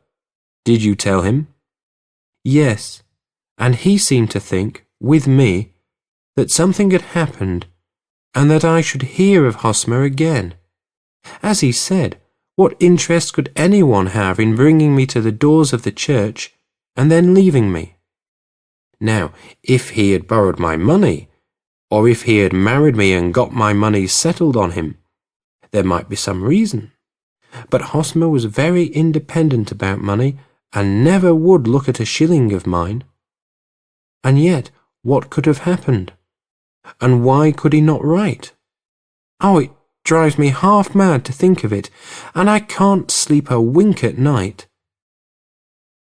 Did you tell him? Yes, and he seemed to think, with me, that something had happened, and that I should hear of Hosmer again. As he said, what interest could anyone have in bringing me to the doors of the church and then leaving me? Now, if he had borrowed my money, or if he had married me and got my money settled on him, there might be some reason. But Hosmer was very independent about money, and never would look at a shilling of mine. And yet, what could have happened? And why could he not write? Oh, it drives me half mad to think of it, and I can't sleep a wink at night.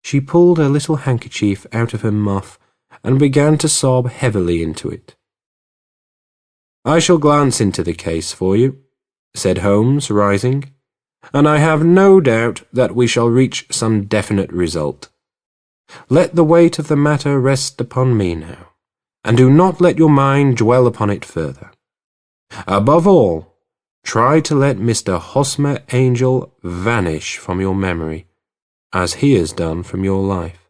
She pulled her little handkerchief out of her muff and began to sob heavily into it. I shall glance into the case for you, said Holmes, rising, and I have no doubt that we shall reach some definite result. Let the weight of the matter rest upon me now, and do not let your mind dwell upon it further. Above all, try to let Mr. Hosmer Angel vanish from your memory, as he has done from your life.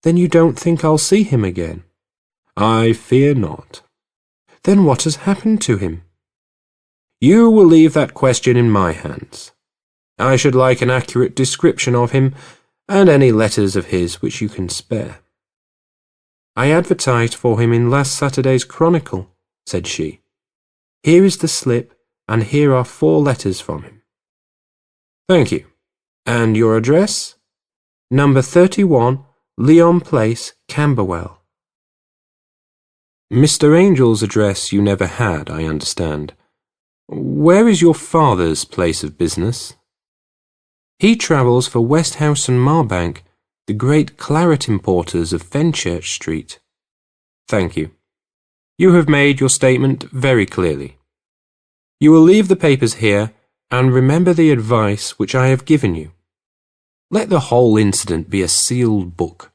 Then you don't think I'll see him again? I fear not. Then what has happened to him? You will leave that question in my hands. I should like an accurate description of him, and any letters of his which you can spare. I advertised for him in last Saturday's Chronicle, said she. Here is the slip, and here are 4 letters from him. Thank you. And your address? Number 31, Leon Place, Camberwell. Mr. Angel's address you never had, I understand. Where is your father's place of business? He travels for Westhouse and Marbank, the great claret importers of Fenchurch Street. Thank you. You have made your statement very clearly. You will leave the papers here, and remember the advice which I have given you. Let the whole incident be a sealed book,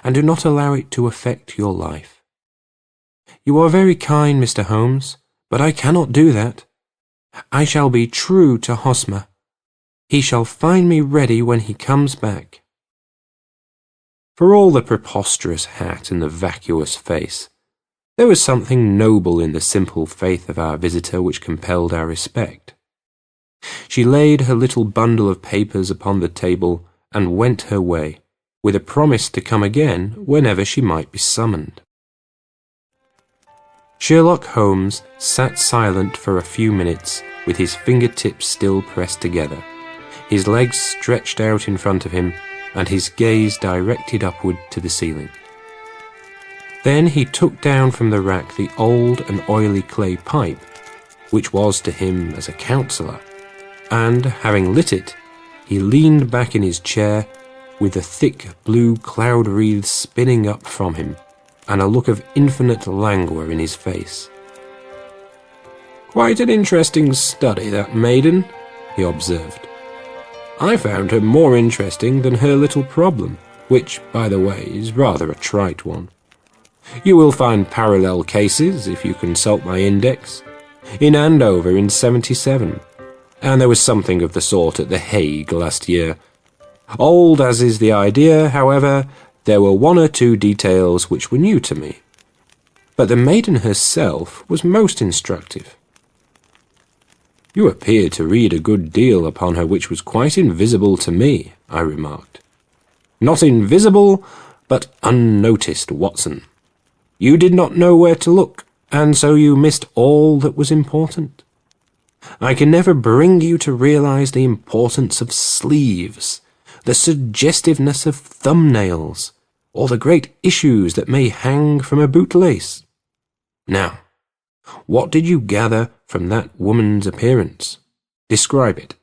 and do not allow it to affect your life. You are very kind, Mr. Holmes, but I cannot do that. I shall be true to Hosmer. He shall find me ready when he comes back. For all the preposterous hat and the vacuous face, there was something noble in the simple faith of our visitor which compelled our respect. She laid her little bundle of papers upon the table and went her way, with a promise to come again whenever she might be summoned. Sherlock Holmes sat silent for a few minutes, with his fingertips still pressed together, his legs stretched out in front of him, and his gaze directed upward to the ceiling. Then he took down from the rack the old and oily clay pipe, which was to him as a counsellor, and, having lit it, he leaned back in his chair, with the thick blue cloud wreaths spinning up from him, and a look of infinite languor in his face. Quite an interesting study, that maiden, he observed. I found her more interesting than her little problem, which, by the way, is rather a trite one. You will find parallel cases, if you consult my index, in Andover in 77, and there was something of the sort at The Hague last year. Old as is the idea, however, there were 1 or 2 details which were new to me. But the maiden herself was most instructive. You appear to read a good deal upon her which was quite invisible to me, I remarked. Not invisible, but unnoticed, Watson. You did not know where to look, and so you missed all that was important. I can never bring you to realize the importance of sleeves, the suggestiveness of thumbnails, or the great issues that may hang from a bootlace. Now, what did you gather from that woman's appearance? Describe it.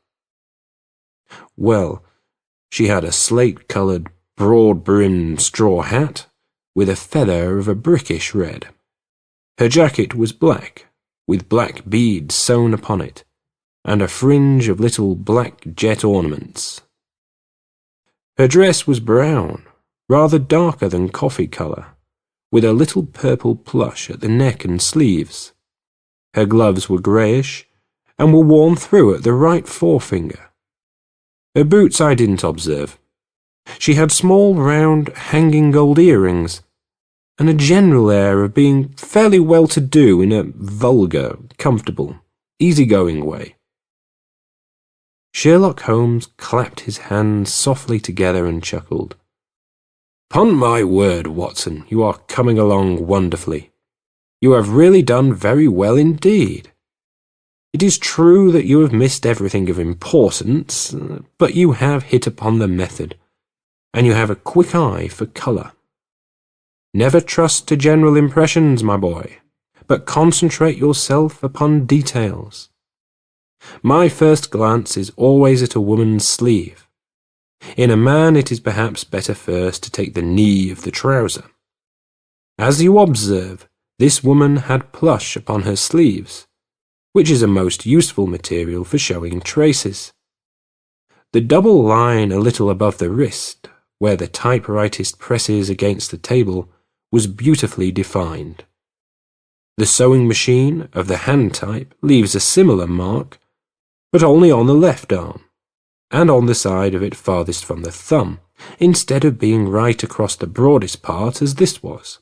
Well, she had a slate-coloured, broad-brimmed straw hat, with a feather of a brickish red. Her jacket was black, with black beads sewn upon it, and a fringe of little black jet ornaments. Her dress was brown, rather darker than coffee colour, with a little purple plush at the neck and sleeves. Her gloves were greyish, and were worn through at the right forefinger. Her boots I didn't observe. She had small, round, hanging gold earrings, and a general air of being fairly well-to-do in a vulgar, comfortable, easy-going way. Sherlock Holmes clapped his hands softly together and chuckled. "'Pon my word, Watson, you are coming along wonderfully. You have really done very well indeed. It is true that you have missed everything of importance, but you have hit upon the method, and you have a quick eye for colour. Never trust to general impressions, my boy, but concentrate yourself upon details. My first glance is always at a woman's sleeve. In a man it is perhaps better first to take the knee of the trouser. As you observe, this woman had plush upon her sleeves, which is a most useful material for showing traces. The double line a little above the wrist, where the typewritist presses against the table, was beautifully defined. The sewing machine of the hand type leaves a similar mark, but only on the left arm, and on the side of it farthest from the thumb, instead of being right across the broadest part as this was.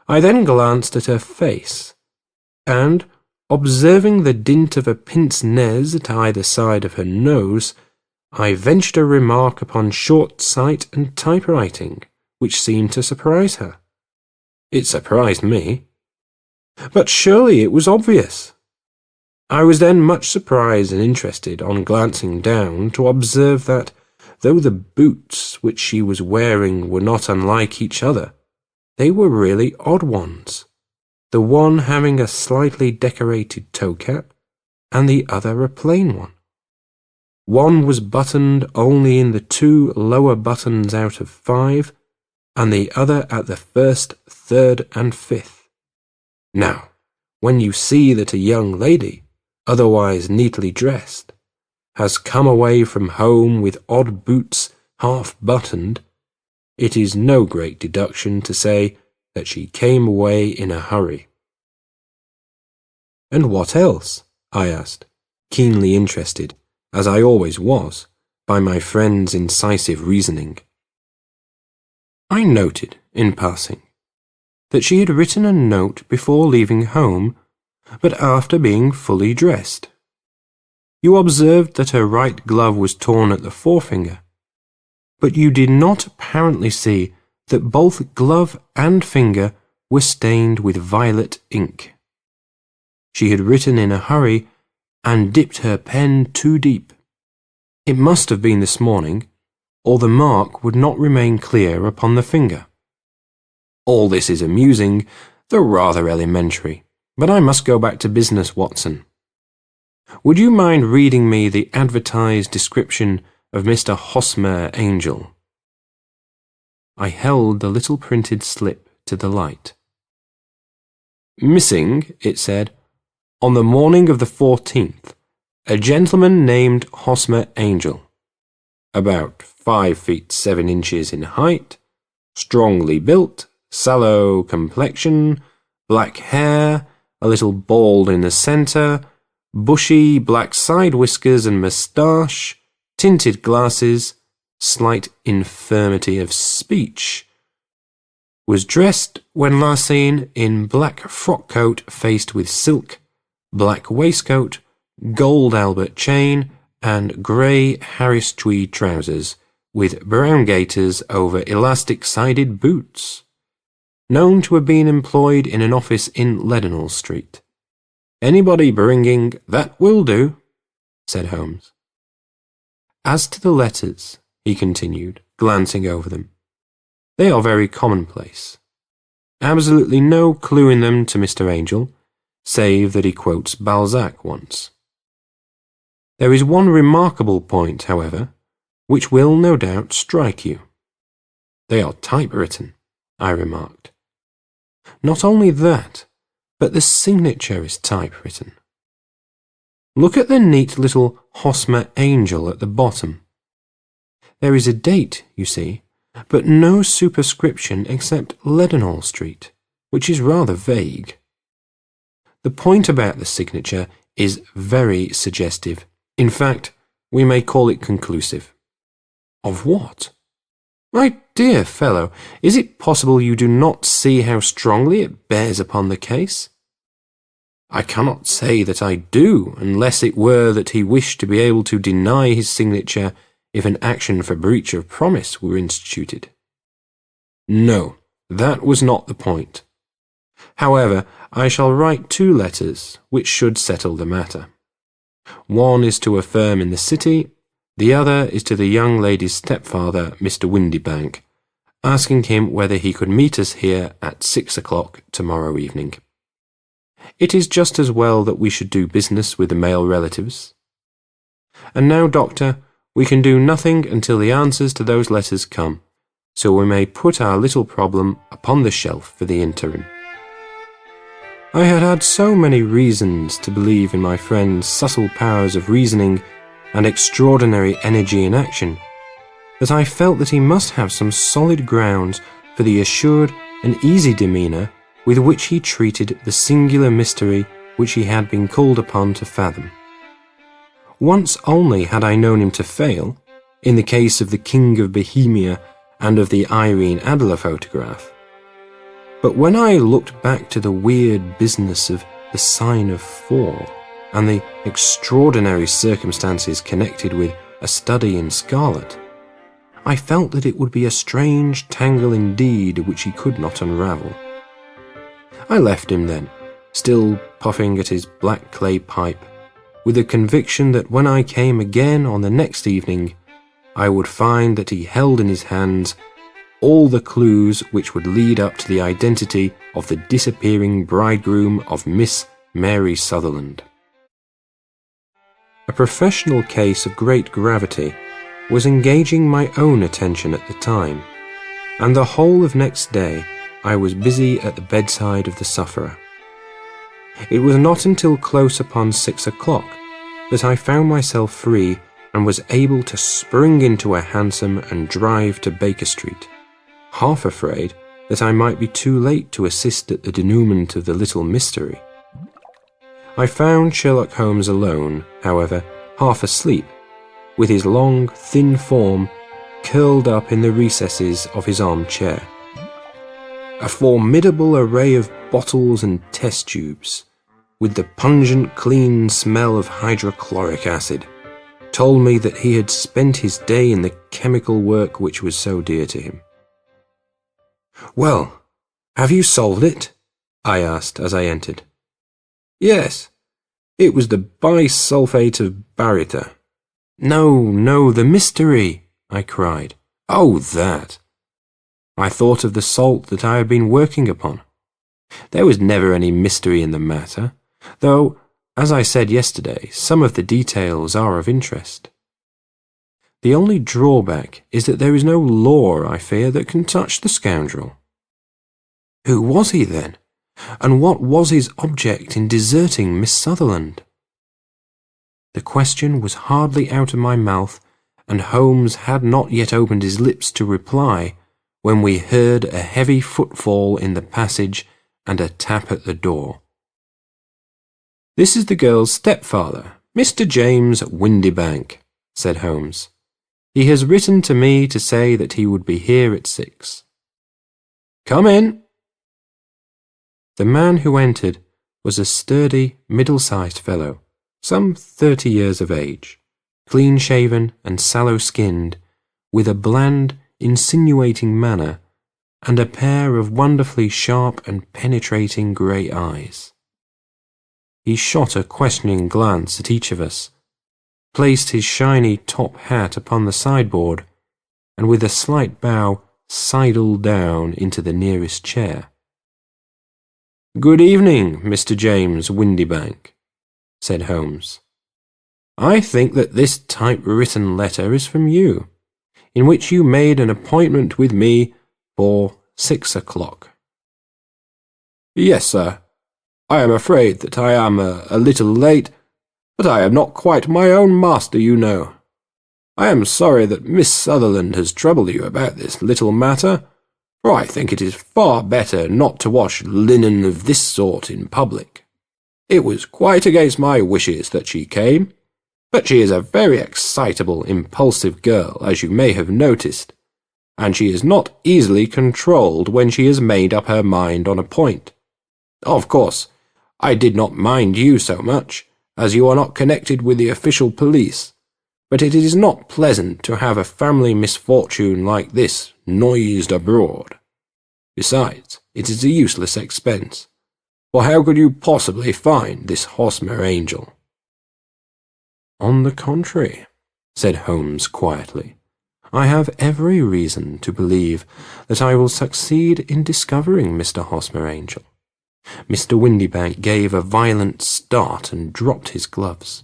I then glanced at her face, and, observing the dint of a pince-nez at either side of her nose, I ventured a remark upon short sight and typewriting, which seemed to surprise her. It surprised me. But surely it was obvious. I was then much surprised and interested, on glancing down, to observe that, though the boots which she was wearing were not unlike each other, they were really odd ones, the one having a slightly decorated toe-cap, and the other a plain one. One was buttoned only in the 2 lower buttons out of 5, and the other at the 1st, 3rd, and 5th. Now, when you see that a young lady, otherwise neatly dressed, has come away from home with odd boots half-buttoned, it is no great deduction to say that she came away in a hurry. "And what else?" I asked, keenly interested, as I always was, by my friend's incisive reasoning. I noted, in passing, that she had written a note before leaving home, but after being fully dressed. You observed that her right glove was torn at the forefinger, but you did not apparently see that both glove and finger were stained with violet ink. She had written in a hurry and dipped her pen too deep. It must have been this morning, or the mark would not remain clear upon the finger. All this is amusing, though rather elementary, but I must go back to business, Watson. Would you mind reading me the advertised description of Mr. Hosmer Angel? I held the little printed slip to the light. "Missing," it said, "on the morning of the 14th, a gentleman named Hosmer Angel. About 5 feet 7 inches in height, strongly built, sallow complexion, black hair, a little bald in the centre, bushy black side whiskers and moustache, tinted glasses, slight infirmity of speech. Was dressed, when last seen, in black frock coat faced with silk, black waistcoat, gold Albert chain, and grey Harris tweed trousers, with brown gaiters over elastic-sided boots, known to have been employed in an office in Leadenhall Street. Anybody bringing that will do, said Holmes. As to the letters, he continued, glancing over them, they are very commonplace. Absolutely no clue in them to Mr. Angel, save that he quotes Balzac once. There is one remarkable point, however, which will no doubt strike you. They are typewritten, I remarked. Not only that, but the signature is typewritten. Look at the neat little Hosmer Angel at the bottom. There is a date, you see, but no superscription except Leadenhall Street, which is rather vague. The point about the signature is very suggestive. In fact, we may call it conclusive. Of what? My dear fellow, is it possible you do not see how strongly it bears upon the case? I cannot say that I do, unless it were that he wished to be able to deny his signature if an action for breach of promise were instituted. No, that was not the point. However, I shall write 2 letters which should settle the matter. One is to a firm in the city, the other is to the young lady's stepfather, Mr. Windybank, asking him whether he could meet us here at 6 o'clock tomorrow evening. It is just as well that we should do business with the male relatives. And now, Doctor, we can do nothing until the answers to those letters come, so we may put our little problem upon the shelf for the interim. I had had so many reasons to believe in my friend's subtle powers of reasoning and extraordinary energy in action, that I felt that he must have some solid grounds for the assured and easy demeanour with which he treated the singular mystery which he had been called upon to fathom. Once only had I known him to fail, in the case of the King of Bohemia and of the Irene Adler photograph. But when I looked back to the weird business of the sign of 4 and the extraordinary circumstances connected with a study in scarlet, I felt that it would be a strange tangle indeed which he could not unravel. I left him then, still puffing at his black clay pipe, with the conviction that when I came again on the next evening, I would find that he held in his hands all the clues which would lead up to the identity of the disappearing bridegroom of Miss Mary Sutherland. A professional case of great gravity was engaging my own attention at the time, and the whole of next day I was busy at the bedside of the sufferer. It was not until close upon 6 o'clock that I found myself free and was able to spring into a hansom and drive to Baker Street, half afraid that I might be too late to assist at the denouement of the little mystery. I found Sherlock Holmes alone, however, half asleep, with his long, thin form curled up in the recesses of his armchair. A formidable array of bottles and test tubes, with the pungent, clean smell of hydrochloric acid, told me that he had spent his day in the chemical work which was so dear to him. "Well, have you solved it?" I asked as I entered. "Yes, it was the bisulfate of baryta." No, the mystery," I cried. "Oh, that." I thought of the salt that I had been working upon. There was never any mystery in the matter, though, as I said yesterday, some of the details are of interest. The only drawback is that there is no law, I fear, that can touch the scoundrel. Who was he, then? And what was his object in deserting Miss Sutherland? The question was hardly out of my mouth, and Holmes had not yet opened his lips to reply, when we heard a heavy footfall in the passage and a tap at the door. "This is the girl's stepfather, Mr. James Windybank," said Holmes. "He has written to me to say that he would be here at 6. Come in." The man who entered was a sturdy, middle-sized fellow, some 30 years of age, clean-shaven and sallow-skinned, with a bland, insinuating manner, and a pair of wonderfully sharp and penetrating grey eyes. He shot a questioning glance at each of us, placed his shiny top hat upon the sideboard, and with a slight bow sidled down into the nearest chair. "Good evening, Mr. James Windybank," said Holmes. "I think that this typewritten letter is from you, in which you made an appointment with me for 6 o'clock. "Yes, sir. I am afraid that I am a little late, but I am not quite my own master, you know. I am sorry that Miss Sutherland has troubled you about this little matter, for I think it is far better not to wash linen of this sort in public. It was quite against my wishes that she came, but she is a very excitable, impulsive girl, as you may have noticed, and she is not easily controlled when she has made up her mind on a point. Of course, I did not mind you so much, as you are not connected with the official police, but it is not pleasant to have a family misfortune like this noised abroad. Besides, it is a useless expense, for how could you possibly find this Hosmer angel?" "On the contrary," said Holmes quietly, "I have every reason to believe that I will succeed in discovering Mr. Hosmer Angel." Mr. Windybank gave a violent start and dropped his gloves.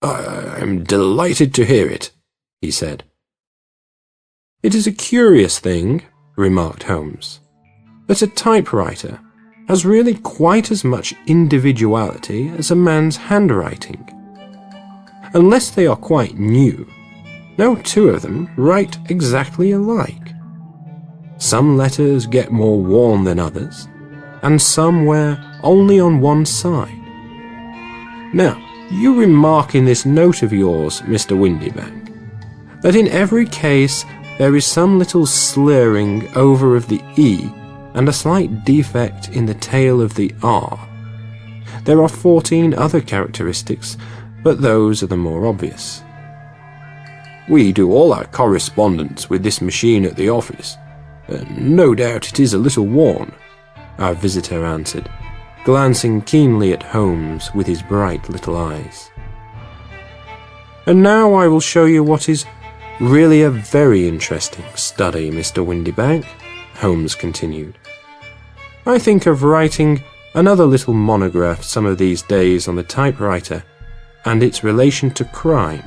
"I am delighted to hear it," he said. "It is a curious thing," remarked Holmes, "that a typewriter has really quite as much individuality as a man's handwriting. Unless they are quite new, no two of them write exactly alike. Some letters get more worn than others, and some wear only on one side. Now, you remark in this note of yours, Mr. Windybank, that in every case there is some little slurring over of the E and a slight defect in the tail of the R. There are 14 other characteristics, but those are the more obvious." "We do all our correspondence with this machine at the office. No doubt it is a little worn," our visitor answered, glancing keenly at Holmes with his bright little eyes. "And now I will show you what is really a very interesting study, Mr. Windybank," Holmes continued. "I think of writing another little monograph some of these days on the typewriter and its relation to crime.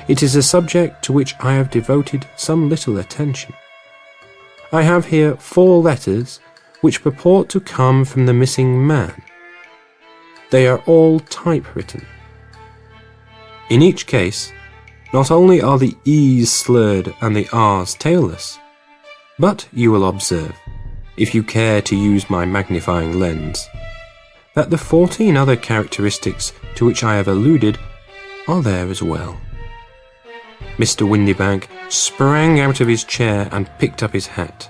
It is a subject to which I have devoted some little attention. I have here 4 letters which purport to come from the missing man. They are all typewritten. In each case, not only are the E's slurred and the R's tailless, but you will observe, if you care to use my magnifying lens, that the 14 other characteristics to which I have alluded are there as well." Mr. Windybank sprang out of his chair and picked up his hat.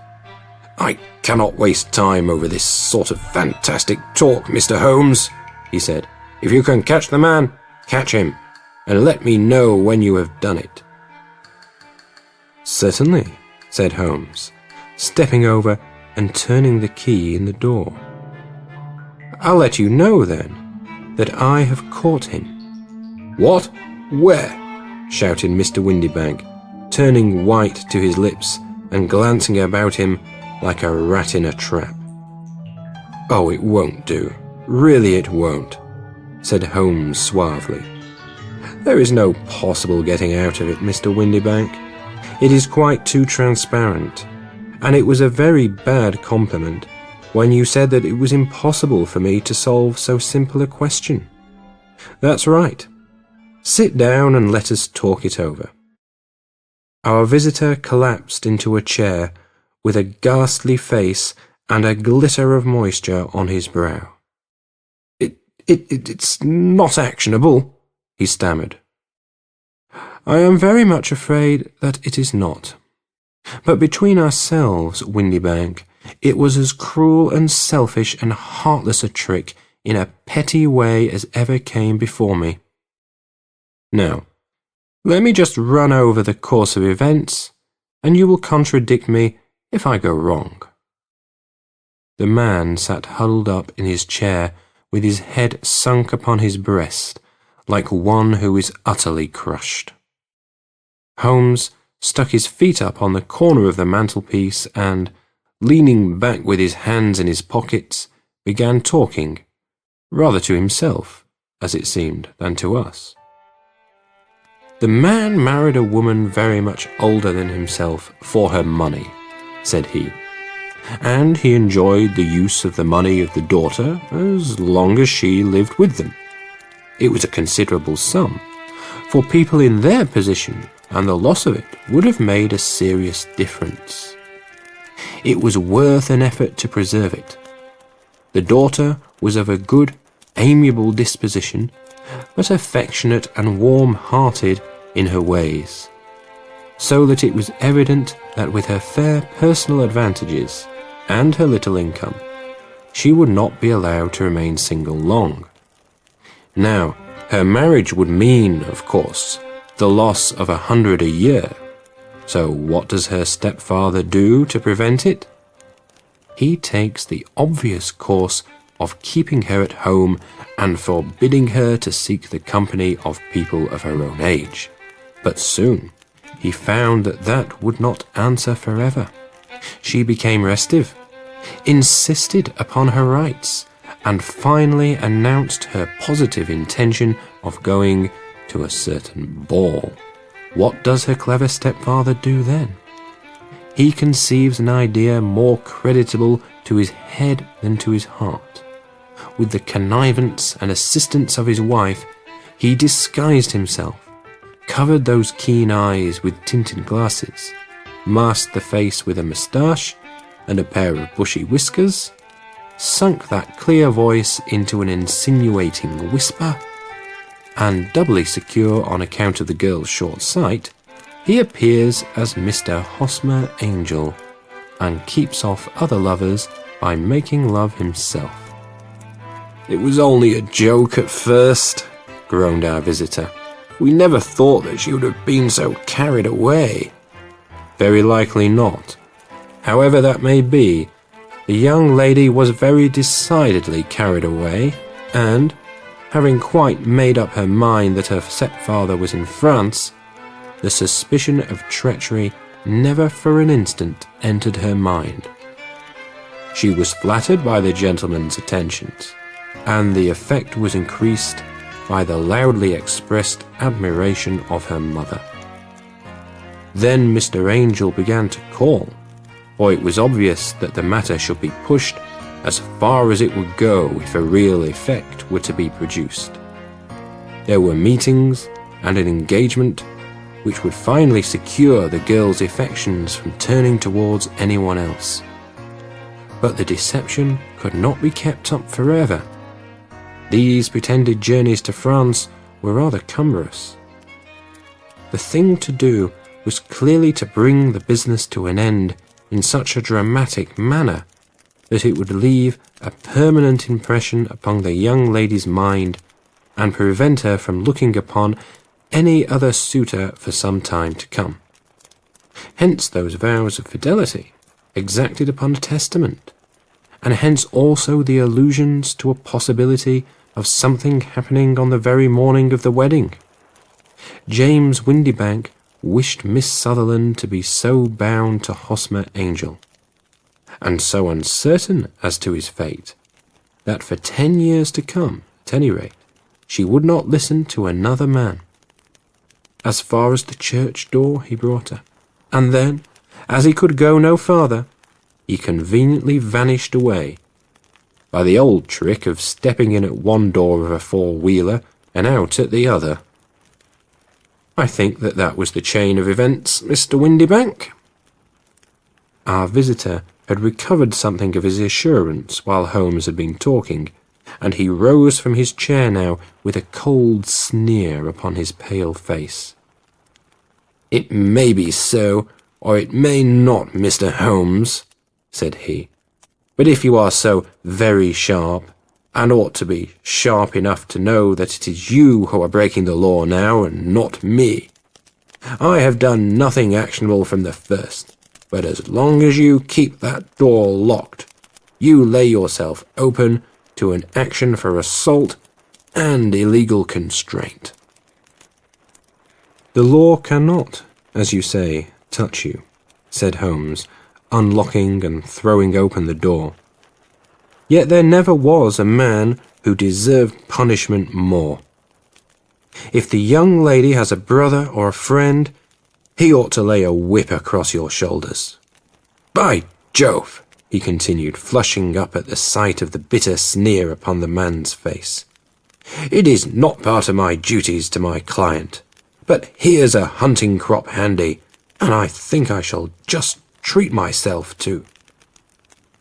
"I cannot waste time over this sort of fantastic talk, Mr. Holmes," he said. "If you can catch the man, catch him, and let me know when you have done it." "Certainly," said Holmes, stepping over and turning the key in the door. "I'll let you know, then, that I have caught him." "What? Where?" shouted Mr. Windybank, turning white to his lips and glancing about him like a rat in a trap. "Oh, it won't do. Really it won't," said Holmes suavely. "There is no possible getting out of it, Mr. Windybank. It is quite too transparent, and it was a very bad compliment when you said that it was impossible for me to solve so simple a question. That's right. Sit down and let us talk it over." Our visitor collapsed into a chair with a ghastly face and a glitter of moisture on his brow. It's not actionable," he stammered. "I am very much afraid that it is not. But between ourselves, Windybank, it was as cruel and selfish and heartless a trick in a petty way as ever came before me. Now, Let me just run over the course of events, and you will contradict me if I go wrong." The man sat huddled up in his chair with his head sunk upon his breast, like one who is utterly crushed. Holmes stuck his feet up on the corner of the mantelpiece and, leaning back with his hands in his pockets, began talking, rather to himself, as it seemed, than to us. "The man married a woman very much older than himself for her money," said he, "and he enjoyed the use of the money of the daughter as long as she lived with them. It was a considerable sum, for people in their position, and the loss of it would have made a serious difference. It was worth an effort to preserve it. The daughter was of a good, amiable disposition, but affectionate and warm-hearted in her ways, so that it was evident that with her fair personal advantages and her little income, she would not be allowed to remain single long. Now, her marriage would mean, of course, the loss of 100 a year. So what does her stepfather do to prevent it? He takes the obvious course of keeping her at home and forbidding her to seek the company of people of her own age. But soon he found that that would not answer forever. She became restive, insisted upon her rights, and finally announced her positive intention of going to a certain ball. What does her clever stepfather do then? He conceives an idea more creditable to his head than to his heart. With the connivance and assistance of his wife, he disguised himself, covered those keen eyes with tinted glasses, masked the face with a moustache and a pair of bushy whiskers, sunk that clear voice into an insinuating whisper, and doubly secure on account of the girl's short sight, he appears as Mr. Hosmer Angel, and keeps off other lovers by making love himself. "It was only a joke at first," groaned our visitor. "We never thought that she would have been so carried away." "Very likely not. However that may be, the young lady was very decidedly carried away, and, having quite made up her mind that her stepfather was in France, the suspicion of treachery never for an instant entered her mind. She was flattered by the gentleman's attentions, and the effect was increased by the loudly expressed admiration of her mother. Then Mr. Angel began to call, for it was obvious that the matter should be pushed as far as it would go if a real effect were to be produced. There were meetings and an engagement which would finally secure the girl's affections from turning towards anyone else. But the deception could not be kept up forever. These pretended journeys to France were rather cumbrous. The thing to do was clearly to bring the business to an end in such a dramatic manner that it would leave a permanent impression upon the young lady's mind and prevent her from looking upon any other suitor for some time to come. Hence those vows of fidelity exacted upon a testament, and hence also the allusions to a possibility of something happening on the very morning of the wedding. James Windibank wished Miss Sutherland to be so bound to Hosmer Angel, and so uncertain as to his fate, that for 10 years to come, at any rate, she would not listen to another man. As far as the church door he brought her, and then, as he could go no farther, he conveniently vanished away, by the old trick of stepping in at one door of a four-wheeler and out at the other. I think that was the chain of events, Mr. Windibank." Our visitor had recovered something of his assurance while Holmes had been talking, and he rose from his chair now with a cold sneer upon his pale face. "It may be so, or it may not, Mr. Holmes," said he. "But if you are so very sharp, and ought to be sharp enough to know that it is you who are breaking the law now, and not me, I have done nothing actionable from the first, but as long as you keep that door locked, you lay yourself open to an action for assault and illegal constraint. The law cannot, as you say, touch you, said Holmes, unlocking and throwing open the door. Yet there never was a man who deserved punishment more. If the young lady has a brother or a friend, he ought to lay a whip across your shoulders. By Jove, he continued, flushing up at the sight of the bitter sneer upon the man's face. It is not part of my duties to my client, but here's a hunting crop handy, and I think I shall just treat myself to.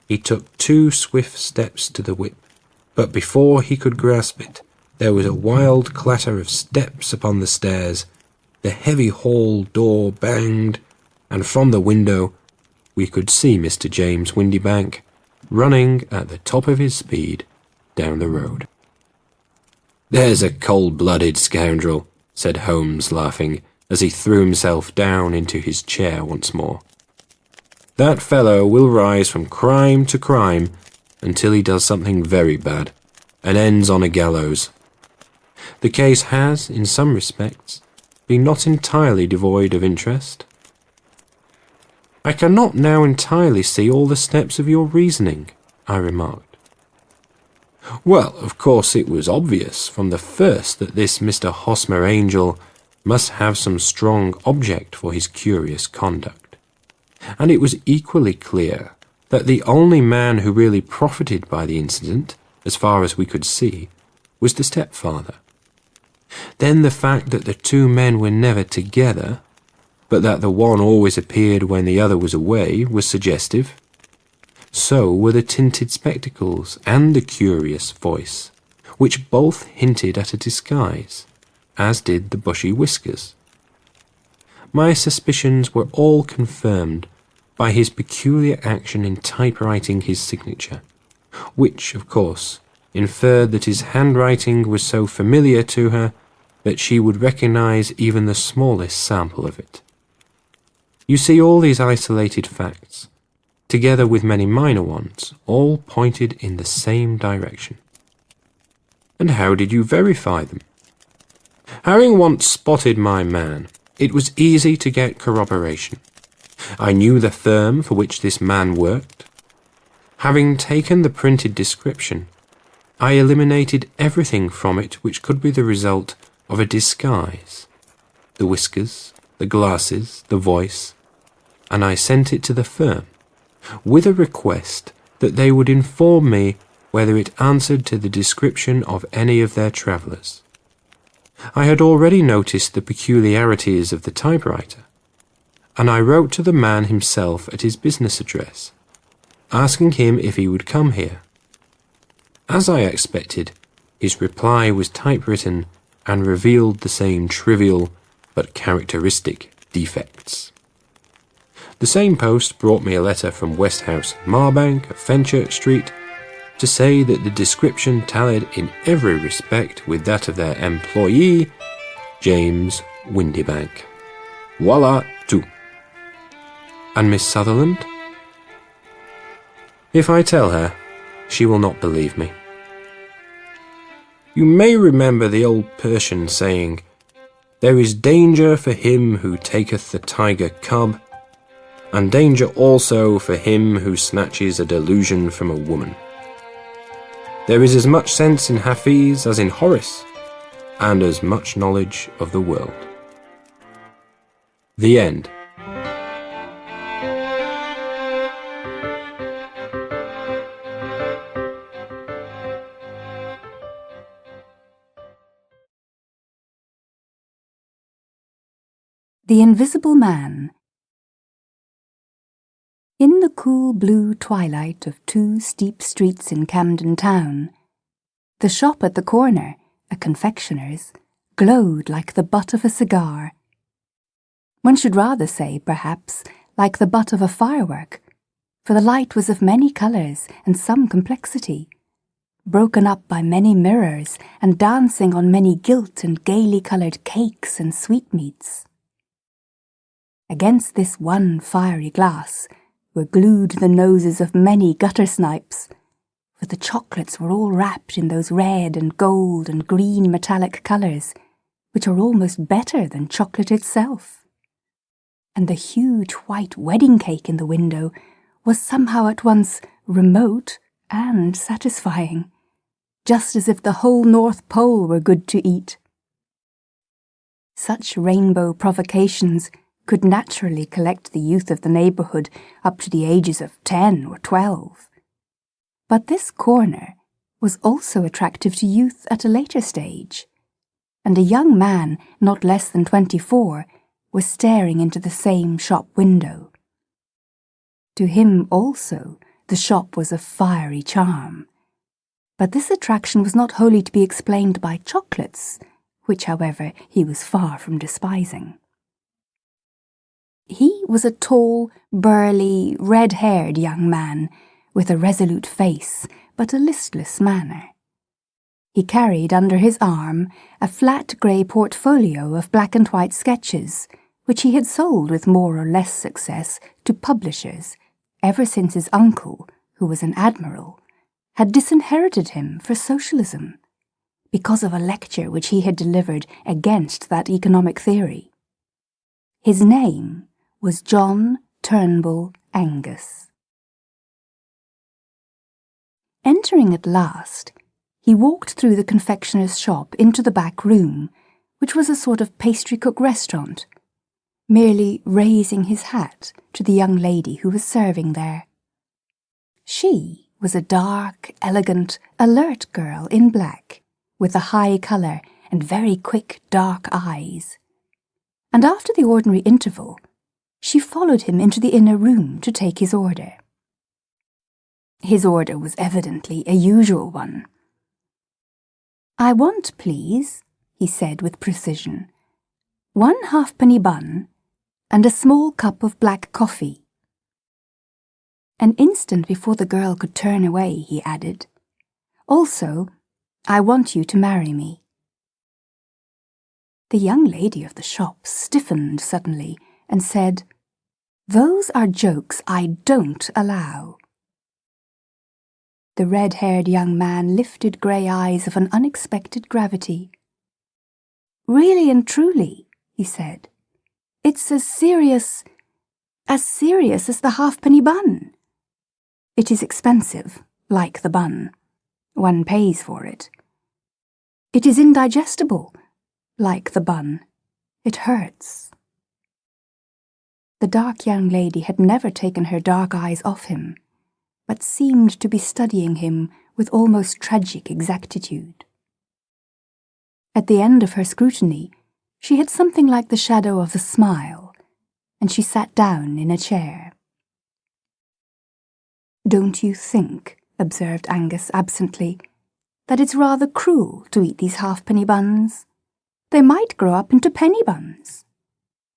He took 2 swift steps to the whip, but before he could grasp it, there was a wild clatter of steps upon the stairs, the heavy hall door banged, and from the window we could see Mr. James Windybank running at the top of his speed down the road. There's a cold-blooded scoundrel, said Holmes, laughing, as he threw himself down into his chair once more. That fellow will rise from crime to crime until he does something very bad, and ends on a gallows. The case has, in some respects, been not entirely devoid of interest. I cannot now entirely see all the steps of your reasoning, I remarked. Well, of course it was obvious from the first that this Mr. Hosmer Angel must have some strong object for his curious conduct, and it was equally clear that the only man who really profited by the incident, as far as we could see, was the stepfather. Then the fact that the 2 men were never together, but that the one always appeared when the other was away, was suggestive. So were the tinted spectacles and the curious voice, which both hinted at a disguise, as did the bushy whiskers. My suspicions were all confirmed by his peculiar action in typewriting his signature, which, of course, inferred that his handwriting was so familiar to her that she would recognize even the smallest sample of it. You see, all these isolated facts, together with many minor ones, all pointed in the same direction. And how did you verify them? Having once spotted my man, it was easy to get corroboration. I knew the firm for which this man worked. Having taken the printed description, I eliminated everything from it which could be the result of a disguise, the whiskers, the glasses, the voice, and I sent it to the firm, with a request that they would inform me whether it answered to the description of any of their travellers. I had already noticed the peculiarities of the typewriter, and I wrote to the man himself at his business address, asking him if he would come here. As I expected, his reply was typewritten and revealed the same trivial but characteristic defects. The same post brought me a letter from Westhouse Marbank of Fenchurch Street to say that the description tallied in every respect with that of their employee, James Windybank. Voila, tout. And Miss Sutherland? If I tell her, she will not believe me. You may remember the old Persian saying, "There is danger for him who taketh the tiger cub, and danger also for him who snatches a delusion from a woman." There is as much sense in Hafiz as in Horace, and as much knowledge of the world. The end. The Invisible Man. In the cool blue twilight of 2 steep streets in Camden Town, the shop at the corner, a confectioner's, glowed like the butt of a cigar. One should rather say, perhaps, like the butt of a firework, for the light was of many colours and some complexity, broken up by many mirrors and dancing on many gilt and gaily coloured cakes and sweetmeats. Against this one fiery glass were glued the noses of many gutter snipes, for the chocolates were all wrapped in those red and gold and green metallic colours, which are almost better than chocolate itself. And the huge white wedding cake in the window was somehow at once remote and satisfying, just as if the whole North Pole were good to eat. Such rainbow provocations could naturally collect the youth of the neighbourhood up to the ages of 10 or 12. But this corner was also attractive to youth at a later stage, and a young man not less than 24 was staring into the same shop window. To him also the shop was a fiery charm, but this attraction was not wholly to be explained by chocolates, which, however, he was far from despising. He was a tall, burly, red-haired young man, with a resolute face, but a listless manner. He carried under his arm a flat grey portfolio of black and white sketches, which he had sold with more or less success to publishers ever since his uncle, who was an admiral, had disinherited him for socialism, because of a lecture which he had delivered against that economic theory. His name was John Turnbull Angus. Entering at last, he walked through the confectioner's shop into the back room, which was a sort of pastry-cook restaurant, merely raising his hat to the young lady who was serving there. She was a dark, elegant, alert girl in black, with a high colour and very quick, dark eyes. And after the ordinary interval, she followed him into the inner room to take his order. His order was evidently a usual one. "I want, please," he said with precision, "1 halfpenny bun and a small cup of black coffee." An instant before the girl could turn away, he added, "Also, I want you to marry me." The young lady of the shop stiffened suddenly and said, "Those are jokes I don't allow." The red-haired young man lifted grey eyes of an unexpected gravity. "Really and truly," he said, "it's as serious as the halfpenny bun. It is expensive, like the bun. One pays for it. It is indigestible, like the bun. It hurts." The dark young lady had never taken her dark eyes off him, but seemed to be studying him with almost tragic exactitude. At the end of her scrutiny, she had something like the shadow of a smile, and she sat down in a chair. "Don't you think," observed Angus absently, "that it's rather cruel to eat these halfpenny buns? They might grow up into penny buns.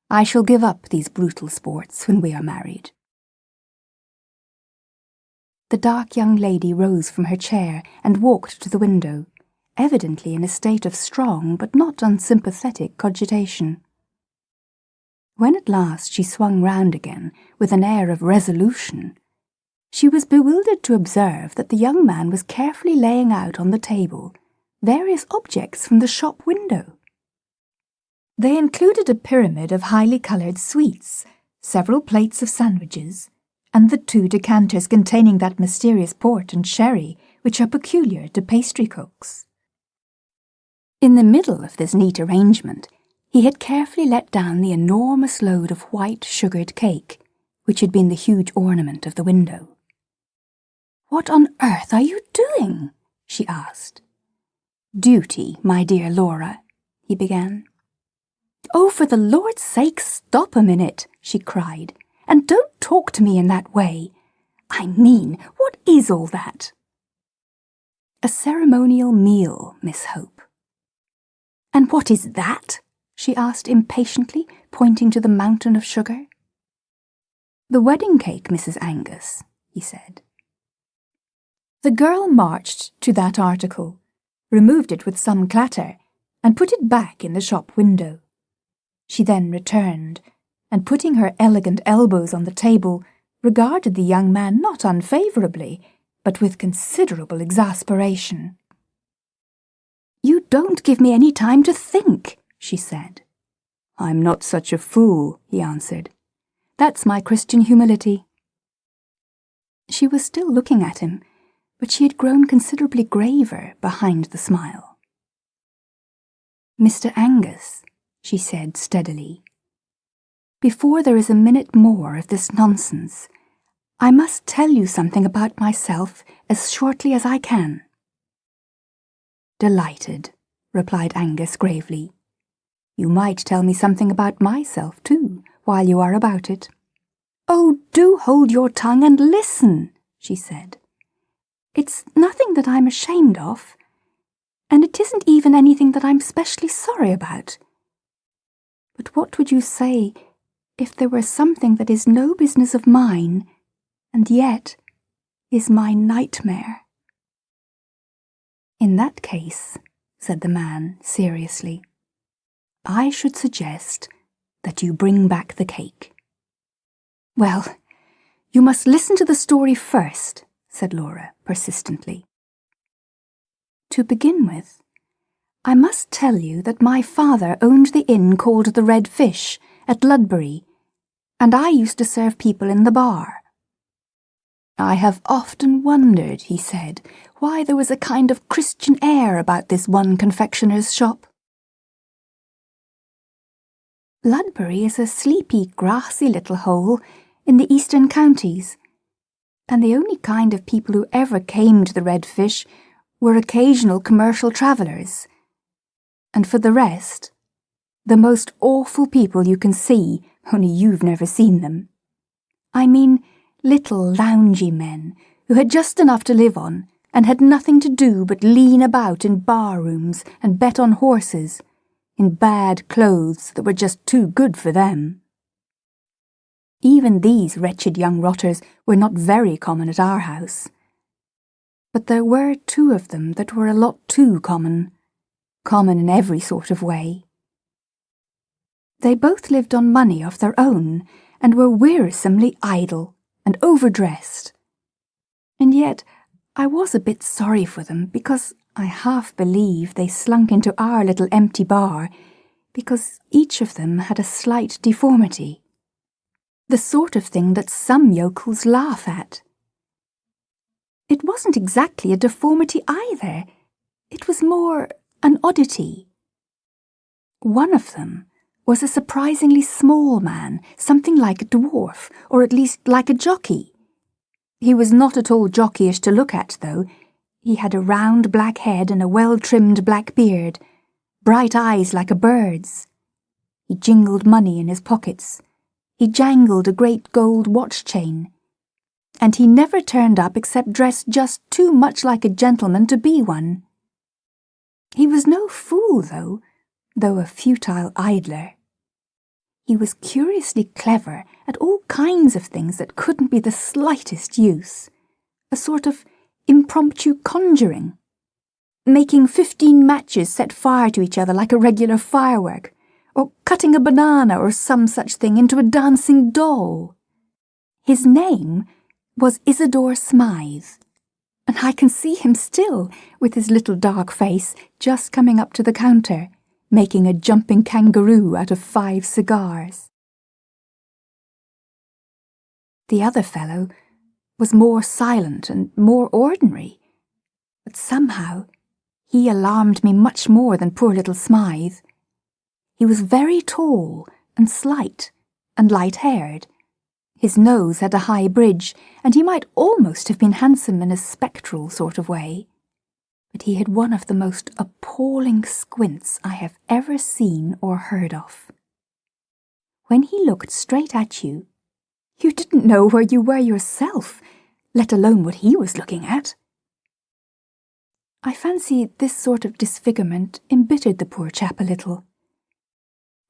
I shall give up these brutal sports when we are married." The dark young lady rose from her chair and walked to the window, evidently in a state of strong but not unsympathetic cogitation. When at last she swung round again with an air of resolution, she was bewildered to observe that the young man was carefully laying out on the table various objects from the shop window. They included a pyramid of highly coloured sweets, several plates of sandwiches, and the 2 decanters containing that mysterious port and sherry which are peculiar to pastry cooks. In the middle of this neat arrangement, he had carefully let down the enormous load of white sugared cake, which had been the huge ornament of the window. "What on earth are you doing?" she asked. "Duty, my dear Laura," he began. "Oh, for the Lord's sake, stop a minute," she cried, "and don't talk to me in that way. I mean, what is all that?" "A ceremonial meal, Miss Hope." "And what is that?" she asked impatiently, pointing to the mountain of sugar. "The wedding cake, Mrs. Angus," he said. The girl marched to that article, removed it with some clatter, and put it back in the shop window. She then returned, and putting her elegant elbows on the table, regarded the young man not unfavourably, but with considerable exasperation. "You don't give me any time to think," she said. "I'm not such a fool," he answered. "That's my Christian humility." She was still looking at him, but she had grown considerably graver behind the smile. "Mr. Angus," she said steadily, "before there is a minute more of this nonsense, I must tell you something about myself as shortly as I can." "Delighted," replied Angus gravely. "You might tell me something about myself, too, while you are about it." "Oh, do hold your tongue and listen," she said. "It's nothing that I'm ashamed of, and it isn't even anything that I'm specially sorry about. But what would you say if there were something that is no business of mine, and yet is my nightmare?" "In that case," said the man seriously, "I should suggest that you bring back the cake." "Well, you must listen to the story first," said Laura persistently. "To begin with, I must tell you that my father owned the inn called the Red Fish at Ludbury, and I used to serve people in the bar. I have often wondered," he said, "why there was a kind of Christian air about this one confectioner's shop. Ludbury is a sleepy, grassy little hole in the eastern counties, and the only kind of people who ever came to the Red Fish were occasional commercial travellers, and for the rest, the most awful people you can see, only you've never seen them. I mean little loungy men who had just enough to live on and had nothing to do but lean about in bar-rooms and bet on horses, in bad clothes that were just too good for them. Even these wretched young rotters were not very common at our house. But there were two of them that were a lot too common in every sort of way. They both lived on money of their own and were wearisomely idle and overdressed. And yet I was a bit sorry for them, because I half believe they slunk into our little empty bar because each of them had a slight deformity, the sort of thing that some yokels laugh at. It wasn't exactly a deformity either. It was more an oddity. One of them was a surprisingly small man, something like a dwarf, or at least like a jockey. He was not at all jockeyish to look at, though. He had a round black head and a well-trimmed black beard, bright eyes like a bird's. He jingled money in his pockets. He jangled a great gold watch chain. And he never turned up except dressed just too much like a gentleman to be one. He was no fool, though a futile idler. He was curiously clever at all kinds of things that couldn't be the slightest use. A sort of impromptu conjuring. Making 15 matches set fire to each other like a regular firework, or cutting a banana or some such thing into a dancing doll. His name was Isidore Smythe, and I can see him still, with his little dark face, just coming up to the counter, making a jumping kangaroo out of 5 cigars. The other fellow was more silent and more ordinary, but somehow he alarmed me much more than poor little Smythe. He was very tall and slight and light-haired. His nose had a high bridge, and he might almost have been handsome in a spectral sort of way. But he had one of the most appalling squints I have ever seen or heard of. When he looked straight at you, you didn't know where you were yourself, let alone what he was looking at. I fancy this sort of disfigurement embittered the poor chap a little.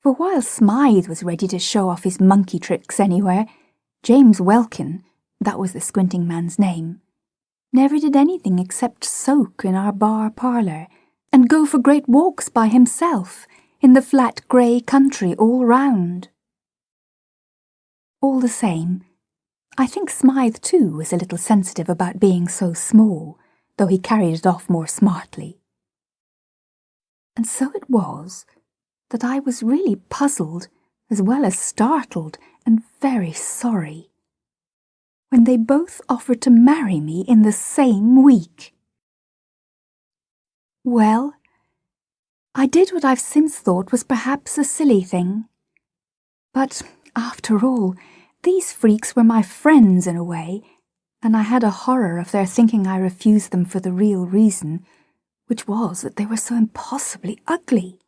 For while Smythe was ready to show off his monkey tricks anywhere, James Welkin, that was the squinting man's name, never did anything except soak in our bar parlour and go for great walks by himself in the flat grey country all round. All the same, I think Smythe too was a little sensitive about being so small, though he carried it off more smartly. And so it was that I was really puzzled as well as startled and very sorry when they both offered to marry me in the same week. Well, I did what I've since thought was perhaps a silly thing. But, after all, these freaks were my friends in a way, and I had a horror of their thinking I refused them for the real reason, which was that they were so impossibly ugly.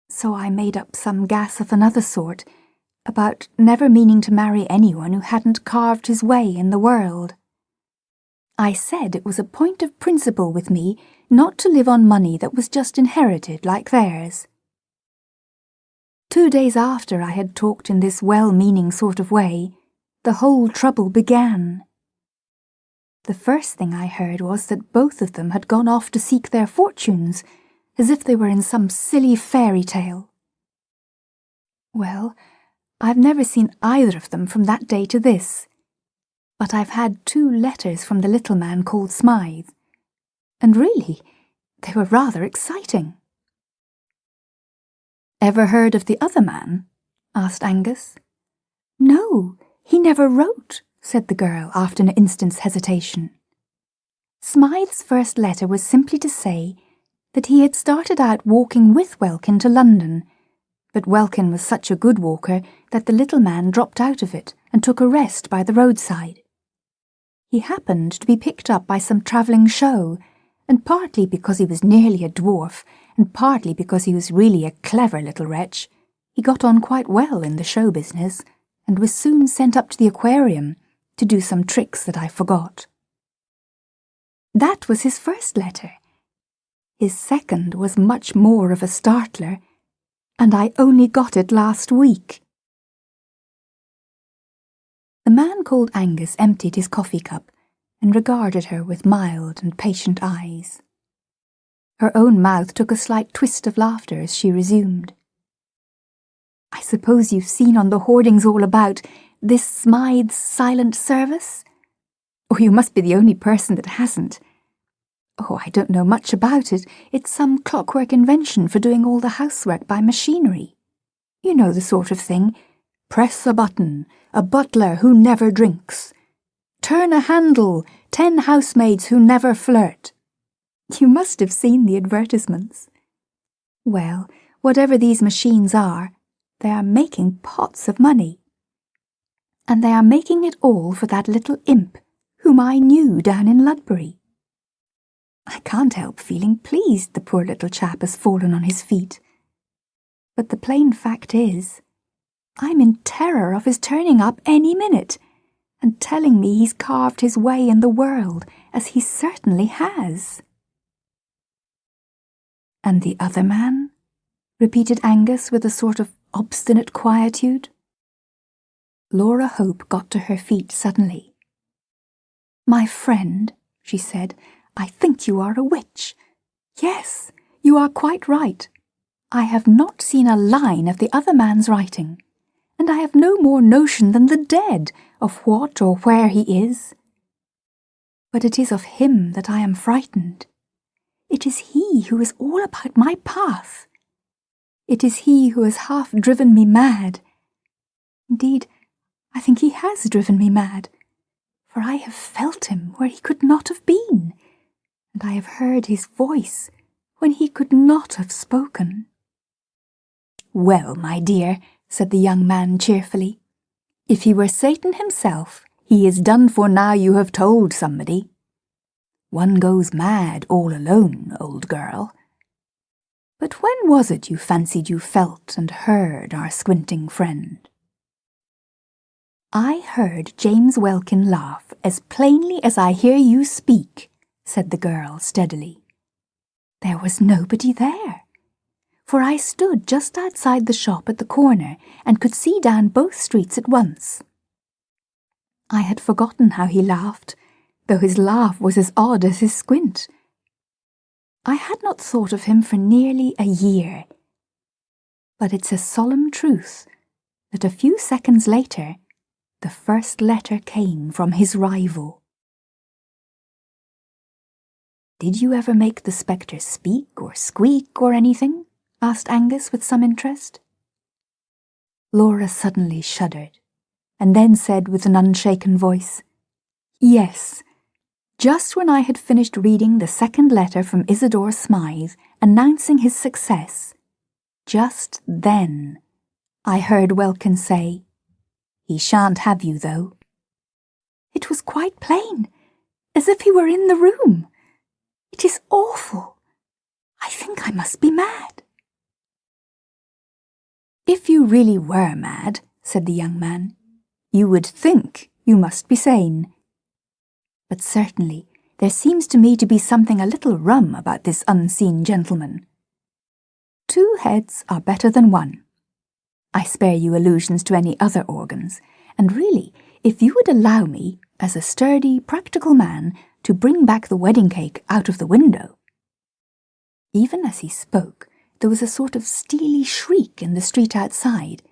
So I made up some gas of another sort, about never meaning to marry anyone who hadn't carved his way in the world. I said it was a point of principle with me not to live on money that was just inherited like theirs. 2 days after I had talked in this well-meaning sort of way, the whole trouble began. The first thing I heard was that both of them had gone off to seek their fortunes, as if they were in some silly fairy tale. Well, I've never seen either of them from that day to this, but I've had 2 letters from the little man called Smythe, and really, they were rather exciting. "Ever heard of the other man?" asked Angus. "No, he never wrote," said the girl after an instant's hesitation. Smythe's first letter was simply to say that he had started out walking with Welkin to London, but Welkin was such a good walker that the little man dropped out of it and took a rest by the roadside. He happened to be picked up by some travelling show, and partly because he was nearly a dwarf, and partly because he was really a clever little wretch, he got on quite well in the show business, and was soon sent up to the aquarium to do some tricks that I forgot. That was his first letter. His second was much more of a startler, and I only got it last week. The man called Angus emptied his coffee cup and regarded her with mild and patient eyes. Her own mouth took a slight twist of laughter as she resumed. "I suppose you've seen on the hoardings all about this Smythe's silent service? Or you must be the only person that hasn't. Oh, I don't know much about it. It's some clockwork invention for doing all the housework by machinery. You know the sort of thing. Press a button, a butler who never drinks. Turn a handle, 10 housemaids who never flirt. You must have seen the advertisements. Well, whatever these machines are, they are making pots of money. And they are making it all for that little imp whom I knew down in Ludbury. I can't help feeling pleased the poor little chap has fallen on his feet. But the plain fact is, I'm in terror of his turning up any minute and telling me he's carved his way in the world, as he certainly has." "And the other man?" repeated Angus with a sort of obstinate quietude. Laura Hope got to her feet suddenly. "My friend," she said, "I think you are a witch. Yes, you are quite right. I have not seen a line of the other man's writing, and I have no more notion than the dead of what or where he is. But it is of him that I am frightened. It is he who is all about my path. It is he who has half driven me mad. Indeed, I think he has driven me mad, for I have felt him where he could not have been, and I have heard his voice when he could not have spoken." "Well, my dear," said the young man cheerfully, "if he were Satan himself, he is done for now you have told somebody. One goes mad all alone, old girl. But when was it you fancied you felt and heard our squinting friend?" "I heard James Welkin laugh as plainly as I hear you speak," said the girl steadily. "There was nobody there, for I stood just outside the shop at the corner and could see down both streets at once. I had forgotten how he laughed, though his laugh was as odd as his squint. I had not thought of him for nearly a year. But it's a solemn truth that a few seconds later, the first letter came from his rival. "Did you ever make the spectre speak or squeak or anything?" asked Angus with some interest. Laura suddenly shuddered, and then said with an unshaken voice, "Yes, just when I had finished reading the second letter from Isidore Smythe announcing his success, just then I heard Welkin say, 'He shan't have you, though.' It was quite plain, as if he were in the room. It is awful. I think I must be mad." "If you really were mad," said the young man, "you would think you must be sane. But certainly there seems to me to be something a little rum about this unseen gentleman. 2 heads are better than 1. I spare you allusions to any other organs, and really, if you would allow me, as a sturdy, practical man, to bring back the wedding cake out of the window." Even as he spoke, there was a sort of steely shriek in the street outside,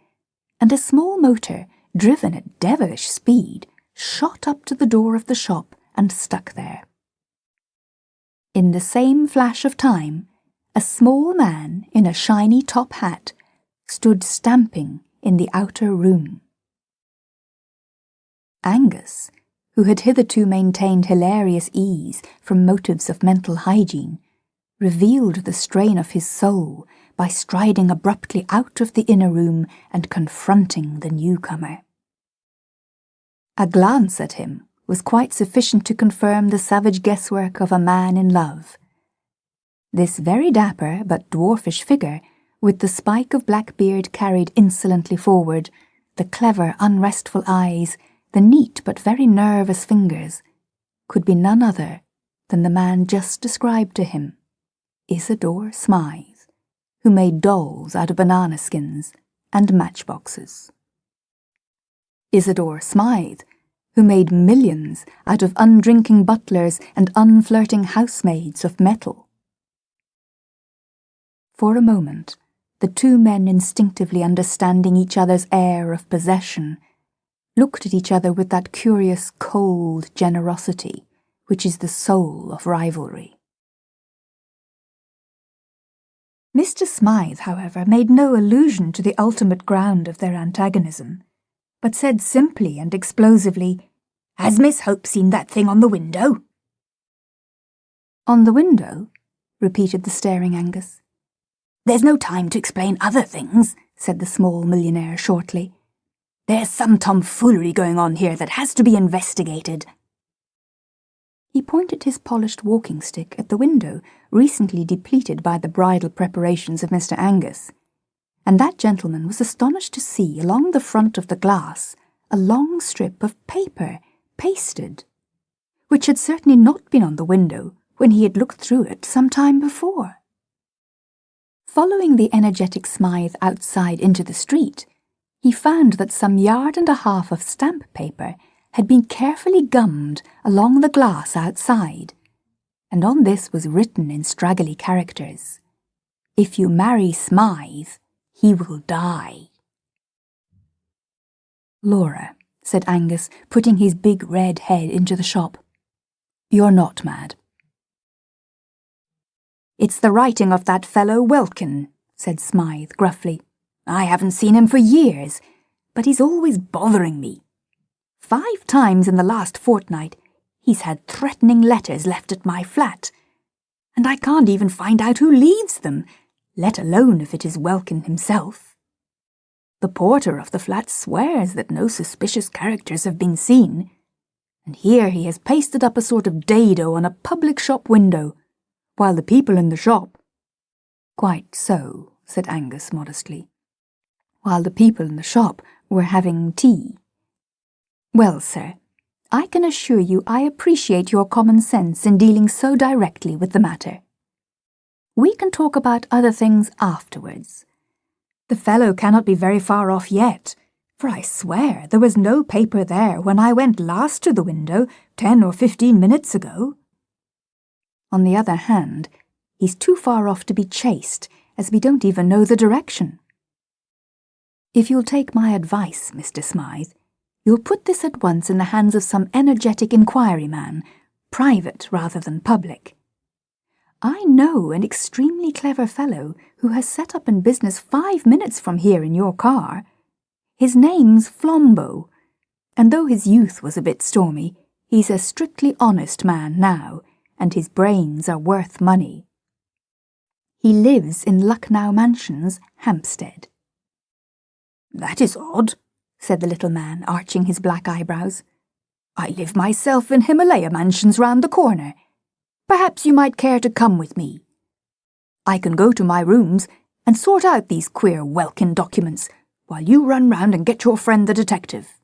and a small motor, driven at devilish speed, shot up to the door of the shop and stuck there. In the same flash of time, a small man in a shiny top hat stood stamping in the outer room. Angus, who had hitherto maintained hilarious ease from motives of mental hygiene, revealed the strain of his soul by striding abruptly out of the inner room and confronting the newcomer. A glance at him was quite sufficient to confirm the savage guesswork of a man in love. This very dapper but dwarfish figure, with the spike of black beard carried insolently forward, the clever, unrestful eyes, the neat but very nervous fingers, could be none other than the man just described to him, Isidore Smythe, who made dolls out of banana skins and matchboxes. Isidore Smythe, who made millions out of undrinking butlers and unflirting housemaids of metal. For a moment, the 2 men, instinctively understanding each other's air of possession, looked at each other with that curious cold generosity which is the soul of rivalry. Mr. Smythe, however, made no allusion to the ultimate ground of their antagonism, but said simply and explosively, "Has Miss Hope seen that thing on the window?" "On the window?" repeated the staring Angus. "There's no time to explain other things," said the small millionaire shortly. "There's some tomfoolery going on here that has to be investigated." He pointed his polished walking stick at the window, recently depleted by the bridal preparations of Mr. Angus, and that gentleman was astonished to see along the front of the glass a long strip of paper pasted, which had certainly not been on the window when he had looked through it some time before. Following the energetic Smythe outside into the street, he found that some 1.5 yards of stamp paper had been carefully gummed along the glass outside, and on this was written in straggly characters, "If you marry Smythe, he will die." "Laura," said Angus, putting his big red head into the shop, "you're not mad." "It's the writing of that fellow Welkin," said Smythe gruffly. "I haven't seen him for years, but he's always bothering me. 5 times in the last fortnight he's had threatening letters left at my flat, and I can't even find out who leaves them, let alone if it is Welkin himself. The porter of the flat swears that no suspicious characters have been seen, and here he has pasted up a sort of dado on a public shop window, while the people in the shop—" "Quite so," said Angus modestly. "While the people in the shop were having tea. Well, sir, I can assure you I appreciate your common sense in dealing so directly with the matter. We can talk about other things afterwards. The fellow cannot be very far off yet, for I swear there was no paper there when I went last to the window 10 or 15 minutes ago. On the other hand, he's too far off to be chased, as we don't even know the direction." If you'll take my advice, Mr. Smythe, you'll put this at once in the hands of some energetic inquiry man, private rather than public. I know an extremely clever fellow who has set up in business 5 minutes from here in your car. His name's Flambeau, and though his youth was a bit stormy, he's a strictly honest man now, and his brains are worth money. He lives in Lucknow Mansions, Hampstead." "That is odd," said the little man, arching his black eyebrows. "I live myself in Himalaya Mansions round the corner. Perhaps you might care to come with me. I can go to my rooms and sort out these queer Welkin documents while you run round and get your friend the detective."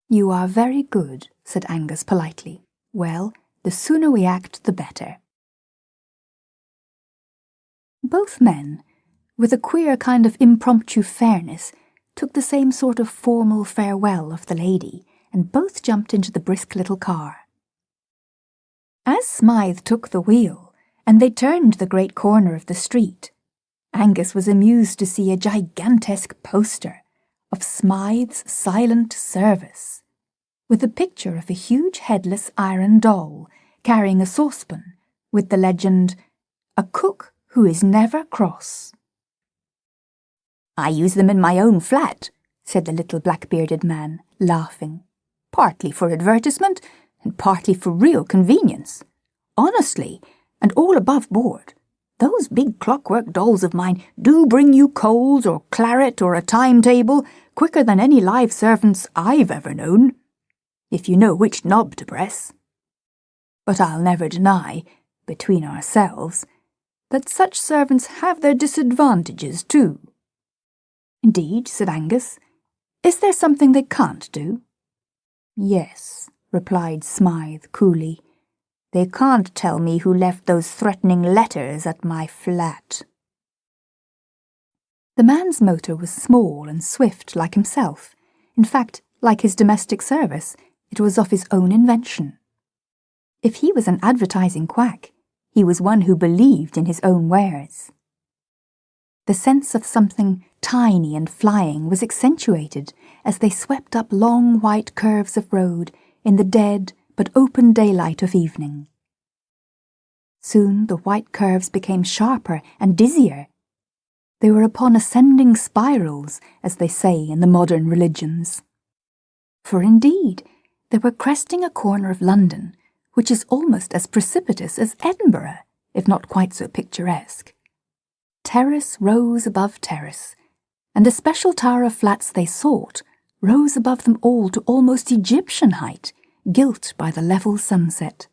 "You are very good," said Angus politely. "Well, the sooner we act, the better." Both men, with a queer kind of impromptu fairness, took the same sort of formal farewell of the lady, and both jumped into the brisk little car. As Smythe took the wheel, and they turned the great corner of the street, Angus was amused to see a gigantesque poster of Smythe's Silent Service, with a picture of a huge headless iron doll carrying a saucepan, with the legend, "A cook who is never cross." "I use them in my own flat," said the little black-bearded man, laughing, "partly for advertisement and partly for real convenience. Honestly, and all above board, those big clockwork dolls of mine do bring you coals or claret or a timetable quicker than any live servants I've ever known, if you know which knob to press. But I'll never deny, between ourselves, that such servants have their disadvantages too." "Indeed," said Angus. "Is there something they can't do?" "Yes," replied Smythe coolly. "They can't tell me who left those threatening letters at my flat." The man's motor was small and swift like himself. In fact, like his domestic service, it was of his own invention. If he was an advertising quack, he was one who believed in his own wares. The sense of something tiny and flying was accentuated as they swept up long white curves of road in the dead but open daylight of evening. Soon the white curves became sharper and dizzier. They were upon ascending spirals, as they say in the modern religions. For indeed, they were cresting a corner of London, which is almost as precipitous as Edinburgh, if not quite so picturesque. Terrace rose above terrace, and the special tower of flats they sought rose above them all to almost Egyptian height, gilt by the level sunset.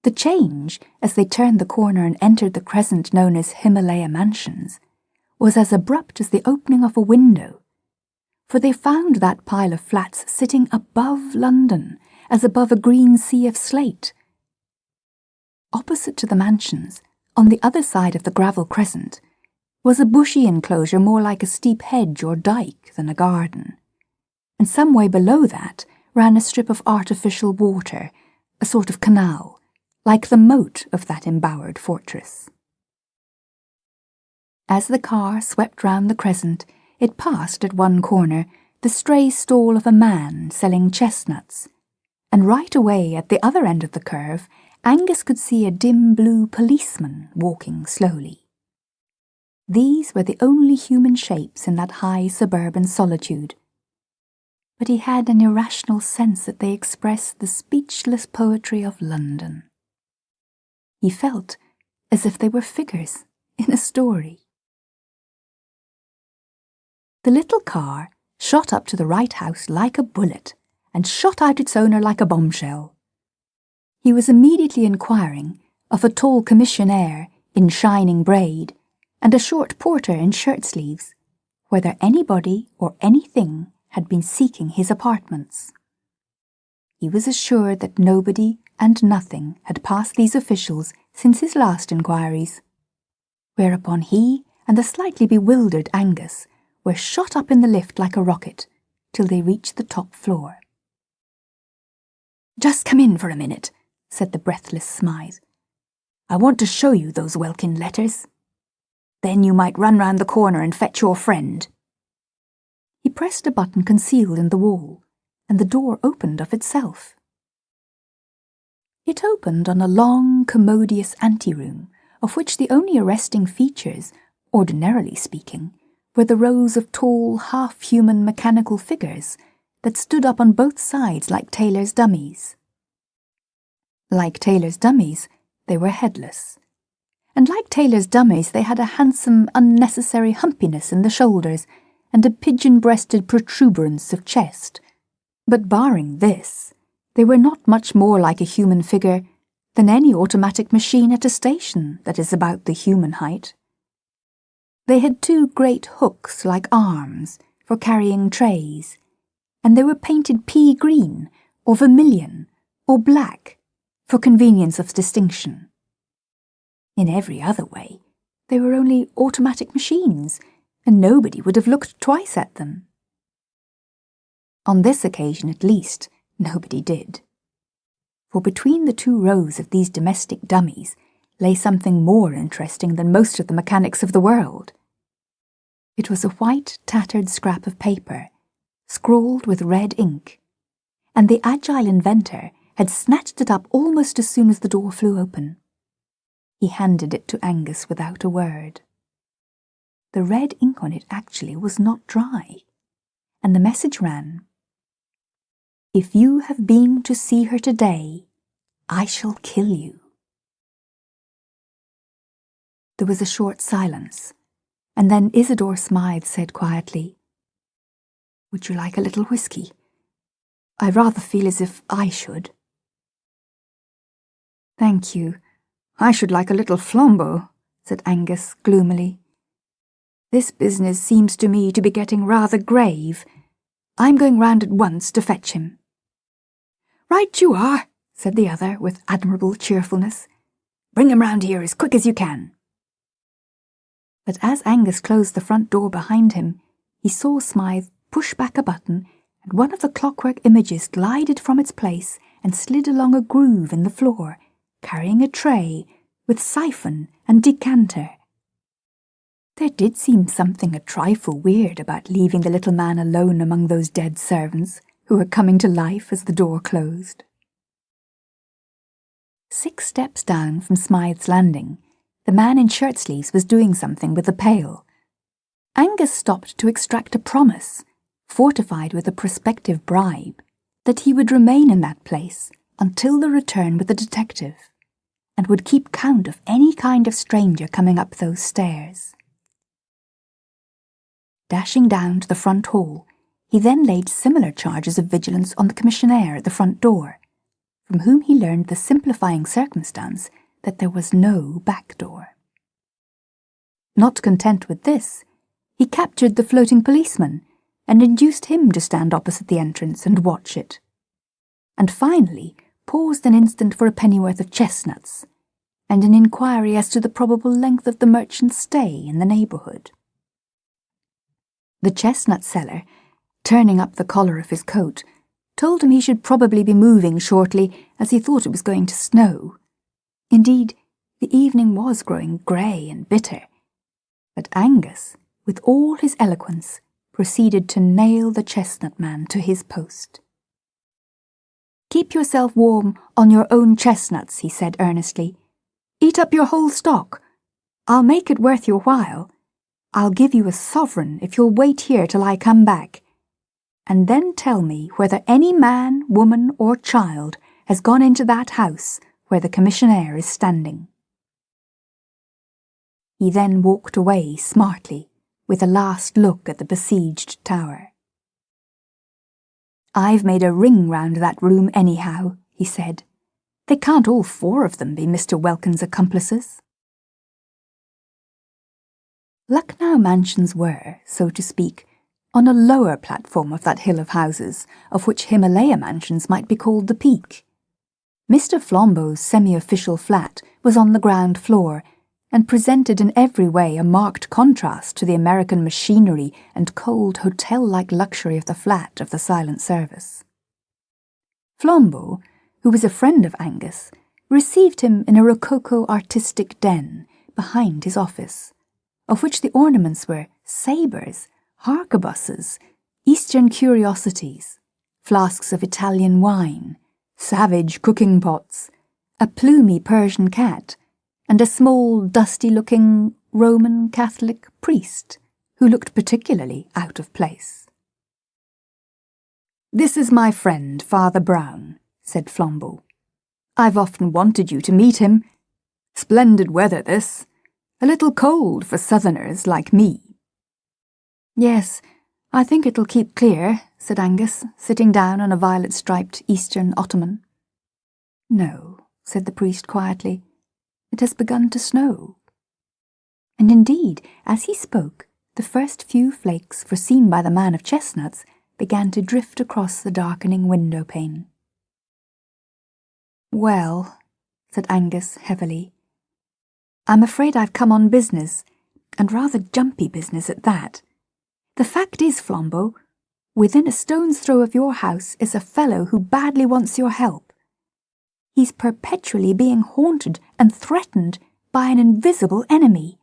The change, as they turned the corner and entered the crescent known as Himalaya Mansions, was as abrupt as the opening of a window, for they found that pile of flats sitting above London, as above a green sea of slate. Opposite to the mansions, on the other side of the gravel crescent, was a bushy enclosure more like a steep hedge or dyke than a garden, and some way below that ran a strip of artificial water, a sort of canal, like the moat of that embowered fortress. As the car swept round the crescent, it passed at one corner the stray stall of a man selling chestnuts, and right away at the other end of the curve Angus could see a dim blue policeman walking slowly. These were the only human shapes in that high suburban solitude, but he had an irrational sense that they expressed the speechless poetry of London. He felt as if they were figures in a story. The little car shot up to the right house like a bullet, and shot out its owner like a bombshell. He was immediately inquiring of a tall commissionaire in shining braid and a short porter in shirt-sleeves whether anybody or anything had been seeking his apartments. He was assured that nobody and nothing had passed these officials since his last inquiries, whereupon he and the slightly bewildered Angus were shot up in the lift like a rocket till they reached the top floor. "Just come in for a minute," said the breathless Smythe. "I want to show you those Welkin letters." Then you might run round the corner and fetch your friend." He pressed a button concealed in the wall, and the door opened of itself. It opened on a long, commodious anteroom, of which the only arresting features, ordinarily speaking, were the rows of tall, half-human mechanical figures that stood up on both sides like tailor's dummies. Like tailor's dummies, they were headless. And like tailor's dummies, they had a handsome, unnecessary humpiness in the shoulders and a pigeon-breasted protuberance of chest. But barring this, they were not much more like a human figure than any automatic machine at a station that is about the human height. They had 2 great hooks like arms for carrying trays, and they were painted pea green or vermilion or black for convenience of distinction. In every other way, they were only automatic machines, and nobody would have looked twice at them. On this occasion, at least, nobody did. For between the 2 rows of these domestic dummies lay something more interesting than most of the mechanics of the world. It was a white, tattered scrap of paper, scrawled with red ink, and the agile inventor had snatched it up almost as soon as the door flew open. He handed it to Angus without a word. The red ink on it actually was not dry, and the message ran, "If you have been to see her today, I shall kill you." There was a short silence, and then Isidore Smythe said quietly, "Would you like a little whiskey? I rather feel as if I should." "Thank you. I should like a little flambeau," said Angus gloomily. "This business seems to me to be getting rather grave. I'm going round at once to fetch him." "Right you are," said the other with admirable cheerfulness. "Bring him round here as quick as you can." But as Angus closed the front door behind him, he saw Smythe push back a button, and one of the clockwork images glided from its place and slid along a groove in the floor, carrying a tray with siphon and decanter. There did seem something a trifle weird about leaving the little man alone among those dead servants who were coming to life as the door closed. 6 steps down from Smythe's landing, the man in shirt-sleeves was doing something with a pail. Angus stopped to extract a promise, fortified with a prospective bribe, that he would remain in that place until the return with the detective, and would keep count of any kind of stranger coming up those stairs. Dashing down to the front hall, he then laid similar charges of vigilance on the commissionaire at the front door, from whom he learned the simplifying circumstance that there was no back door. Not content with this, he captured the floating policeman and induced him to stand opposite the entrance and watch it, and finally paused an instant for a pennyworth of chestnuts and an inquiry as to the probable length of the merchant's stay in the neighbourhood. The chestnut seller, turning up the collar of his coat, told him he should probably be moving shortly, as he thought it was going to snow. Indeed, the evening was growing grey and bitter, but Angus, with all his eloquence, proceeded to nail the chestnut man to his post. "Keep yourself warm on your own chestnuts," he said earnestly. "Eat up your whole stock. I'll make it worth your while. I'll give you a sovereign if you'll wait here till I come back, and then tell me whether any man, woman, or child has gone into that house where the commissionaire is standing." He then walked away smartly, with a last look at the besieged tower. "I've made a ring round that room anyhow," he said. "They can't all 4 of them be Mr. Welkin's accomplices." Lucknow Mansions were, so to speak, on a lower platform of that hill of houses, of which Himalaya Mansions might be called the peak. Mr. Flambeau's semi-official flat was on the ground floor, and presented in every way a marked contrast to the American machinery and cold hotel-like luxury of the flat of the silent service. Flambeau, who was a friend of Angus, received him in a rococo artistic den behind his office, of which the ornaments were sabres, harquebuses, Eastern curiosities, flasks of Italian wine, savage cooking pots, a plumy Persian cat, and a small, dusty-looking Roman Catholic priest who looked particularly out of place. "This is my friend, Father Brown," said Flambeau. "I've often wanted you to meet him. Splendid weather, this. A little cold for southerners like me." "Yes, I think it'll keep clear," said Angus, sitting down on a violet-striped Eastern ottoman. "No," said the priest quietly. "It has begun to snow." And indeed, as he spoke, the first few flakes foreseen by the man of chestnuts began to drift across the darkening window-pane. "Well," said Angus heavily, "I'm afraid I've come on business, and rather jumpy business at that. The fact is, Flambeau, within a stone's throw of your house is a fellow who badly wants your help. He's perpetually being haunted and threatened by an invisible enemy,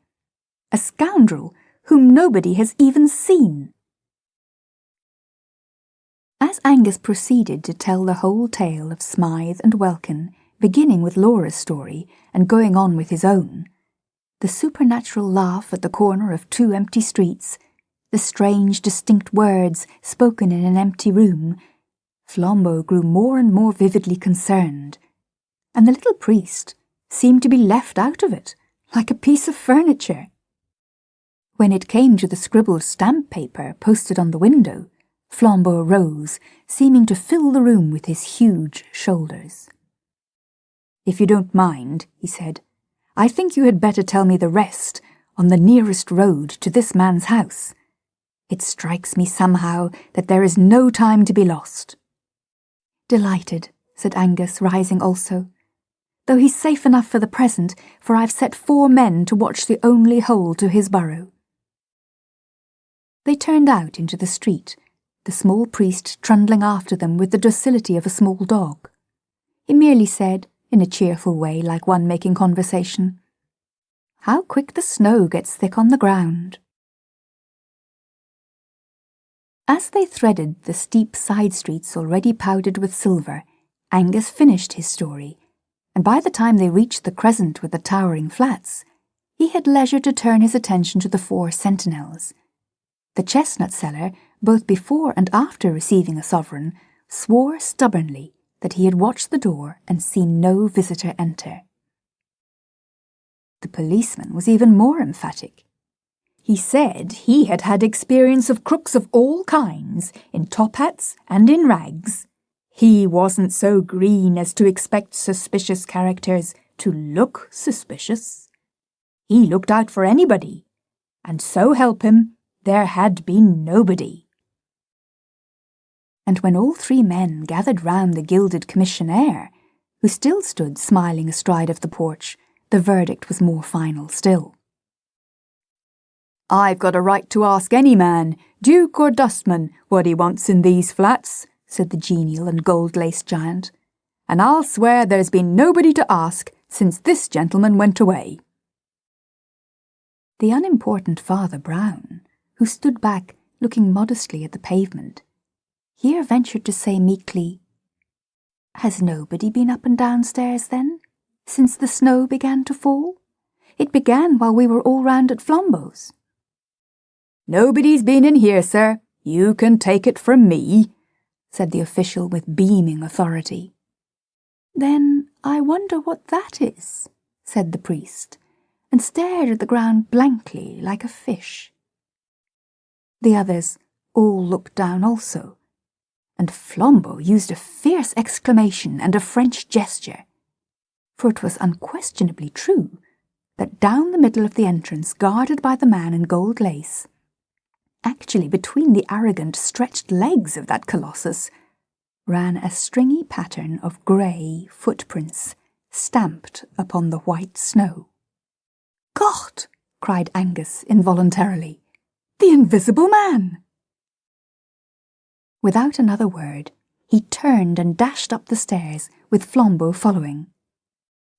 a scoundrel whom nobody has even seen." As Angus proceeded to tell the whole tale of Smythe and Welkin, beginning with Laura's story and going on with his own, the supernatural laugh at the corner of 2 empty streets, the strange distinct words spoken in an empty room, Flambeau grew more and more vividly concerned, and the little priest seemed to be left out of it, like a piece of furniture. When it came to the scribbled stamp paper posted on the window, Flambeau rose, seeming to fill the room with his huge shoulders. "If you don't mind," he said, "I think you had better tell me the rest on the nearest road to this man's house. It strikes me somehow that there is no time to be lost." "Delighted," said Angus, rising also, "though he's safe enough for the present, for I've set 4 men to watch the only hole to his burrow." They turned out into the street, the small priest trundling after them with the docility of a small dog. He merely said, in a cheerful way like one making conversation, "How quick the snow gets thick on the ground." As they threaded the steep side streets already powdered with silver, Angus finished his story, and by the time they reached the crescent with the towering flats, he had leisure to turn his attention to the 4 sentinels. The chestnut seller, both before and after receiving a sovereign, swore stubbornly that he had watched the door and seen no visitor enter. The policeman was even more emphatic. He said he had had experience of crooks of all kinds, in top hats and in rags. He wasn't so green as to expect suspicious characters to look suspicious. He looked out for anybody, and so help him, there had been nobody. And when all 3 men gathered round the gilded commissionaire, who still stood smiling astride of the porch, the verdict was more final still. "I've got a right to ask any man, duke or dustman, what he wants in these flats," said the genial and gold-laced giant, "and I'll swear there's been nobody to ask since this gentleman went away." The unimportant Father Brown, who stood back looking modestly at the pavement, here ventured to say meekly, "Has nobody been up and downstairs then, since the snow began to fall? It began while we were all round at Flambeau's." "Nobody's been in here, sir. You can take it from me," said the official with beaming authority. "Then I wonder what that is," said the priest, and stared at the ground blankly like a fish. The others all looked down also, and Flambeau used a fierce exclamation and a French gesture, for it was unquestionably true that down the middle of the entrance, guarded by the man in gold lace, actually between the arrogant stretched legs of that colossus, ran a stringy pattern of grey footprints stamped upon the white snow. "God!" cried Angus involuntarily. "The Invisible Man!" Without another word, he turned and dashed up the stairs, with Flambeau following.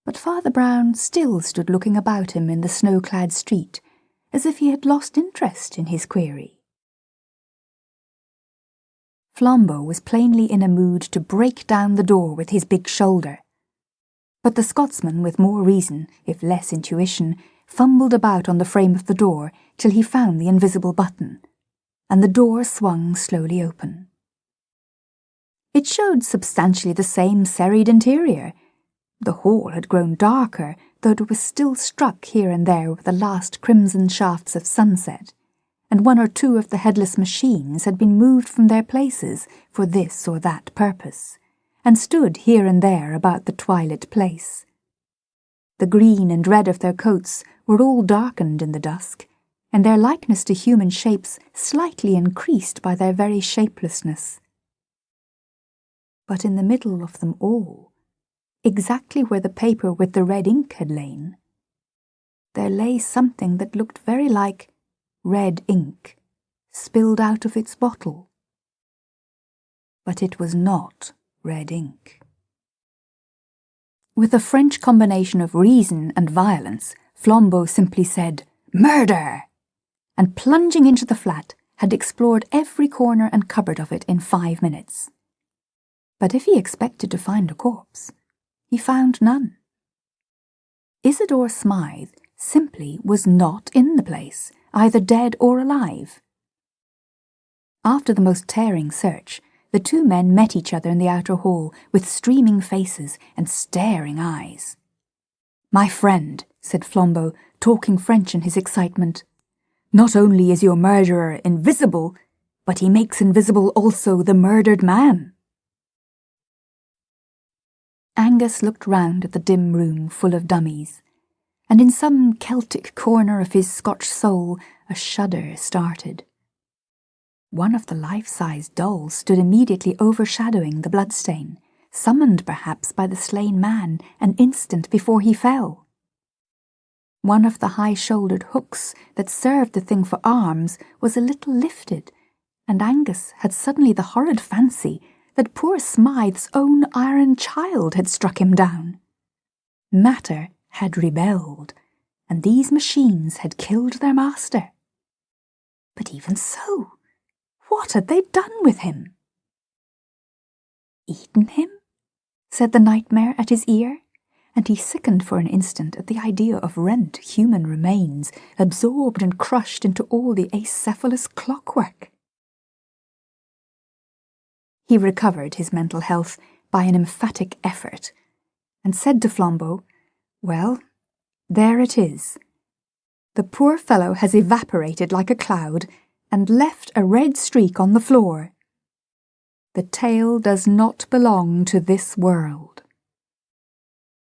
But Father Brown still stood looking about him in the snow-clad street, as if he had lost interest in his query. Flambeau was plainly in a mood to break down the door with his big shoulder. But the Scotsman, with more reason, if less intuition, fumbled about on the frame of the door till he found the invisible button, and the door swung slowly open. It showed substantially the same serried interior. The hall had grown darker, though it was still struck here and there with the last crimson shafts of sunset, and one or two of the headless machines had been moved from their places for this or that purpose, and stood here and there about the twilit place. The green and red of their coats were all darkened in the dusk, and their likeness to human shapes slightly increased by their very shapelessness. But in the middle of them all, exactly where the paper with the red ink had lain, there lay something that looked very like red ink spilled out of its bottle. But it was not red ink. With a French combination of reason and violence, Flambeau simply said, "Murder!" and plunging into the flat, had explored every corner and cupboard of it in 5 minutes. But if he expected to find a corpse, he found none. Isidore Smythe simply was not in the place, either dead or alive. After the most tearing search, the two men met each other in the outer hall with streaming faces and staring eyes. "My friend," said Flambeau, talking French in his excitement, "not only is your murderer invisible, but he makes invisible also the murdered man." Angus looked round at the dim room full of dummies, and in some Celtic corner of his Scotch soul a shudder started. One of the life-size dolls stood immediately overshadowing the bloodstain, summoned perhaps by the slain man an instant before he fell. One of the high-shouldered hooks that served the thing for arms was a little lifted, and Angus had suddenly the horrid fancy that poor Smythe's own iron child had struck him down. Matter had rebelled, and these machines had killed their master. But even so, what had they done with him? "Eaten him?" said the nightmare at his ear, and he sickened for an instant at the idea of rent human remains absorbed and crushed into all the acephalous clockwork. He recovered his mental health by an emphatic effort, and said to Flambeau, "Well, there it is. The poor fellow has evaporated like a cloud, and left a red streak on the floor. The tale does not belong to this world."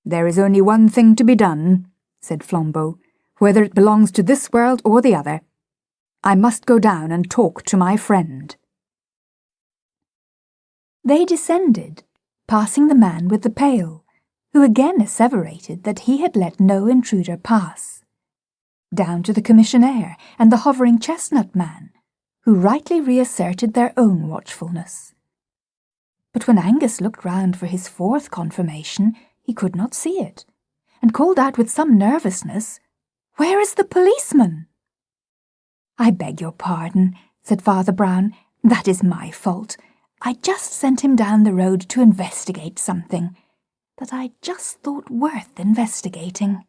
"There is only one thing to be done," said Flambeau, "whether it belongs to this world or the other. I must go down and talk to my friend." They descended, passing the man with the pail, who again asseverated that he had let no intruder pass, down to the commissionaire and the hovering chestnut man, who rightly reasserted their own watchfulness. But when Angus looked round for his fourth confirmation, he could not see it, and called out with some nervousness, "Where is the policeman?" "I beg your pardon," said Father Brown, "that is my fault. I just sent him down the road to investigate something that I just thought worth investigating."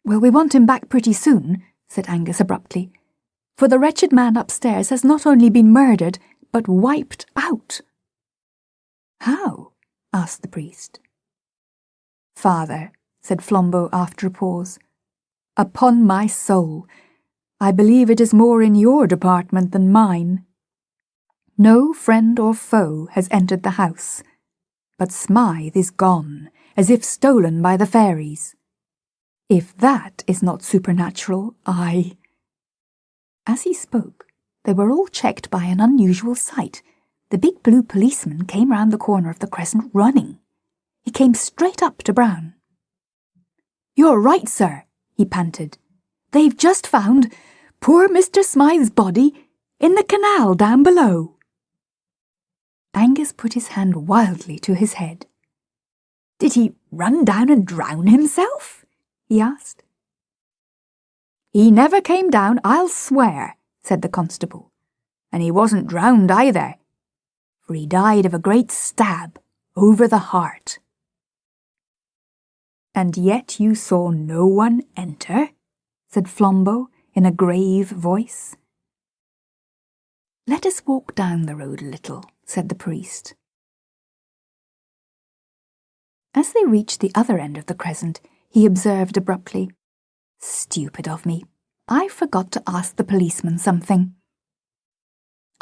"Well, we want him back pretty soon," said Angus abruptly, "for the wretched man upstairs has not only been murdered, but wiped out." "How?" asked the priest. "Father," said Flambeau after a pause, "upon my soul, I believe it is more in your department than mine. No friend or foe has entered the house, but Smythe is gone, as if stolen by the fairies. If that is not supernatural, I—" As he spoke, they were all checked by an unusual sight. The big blue policeman came round the corner of the crescent running. He came straight up to Brown. "You're right, sir," he panted. "They've just found poor Mr. Smythe's body in the canal down below." Angus put his hand wildly to his head. "Did he run down and drown himself?" he asked. "He never came down, I'll swear," said the constable. "And he wasn't drowned either, for he died of a great stab over the heart." "And yet you saw no one enter?" said Flambeau in a grave voice. "Let us walk down the road a little," said the priest. As they reached the other end of the crescent, he observed abruptly, "Stupid of me. I forgot to ask the policeman something.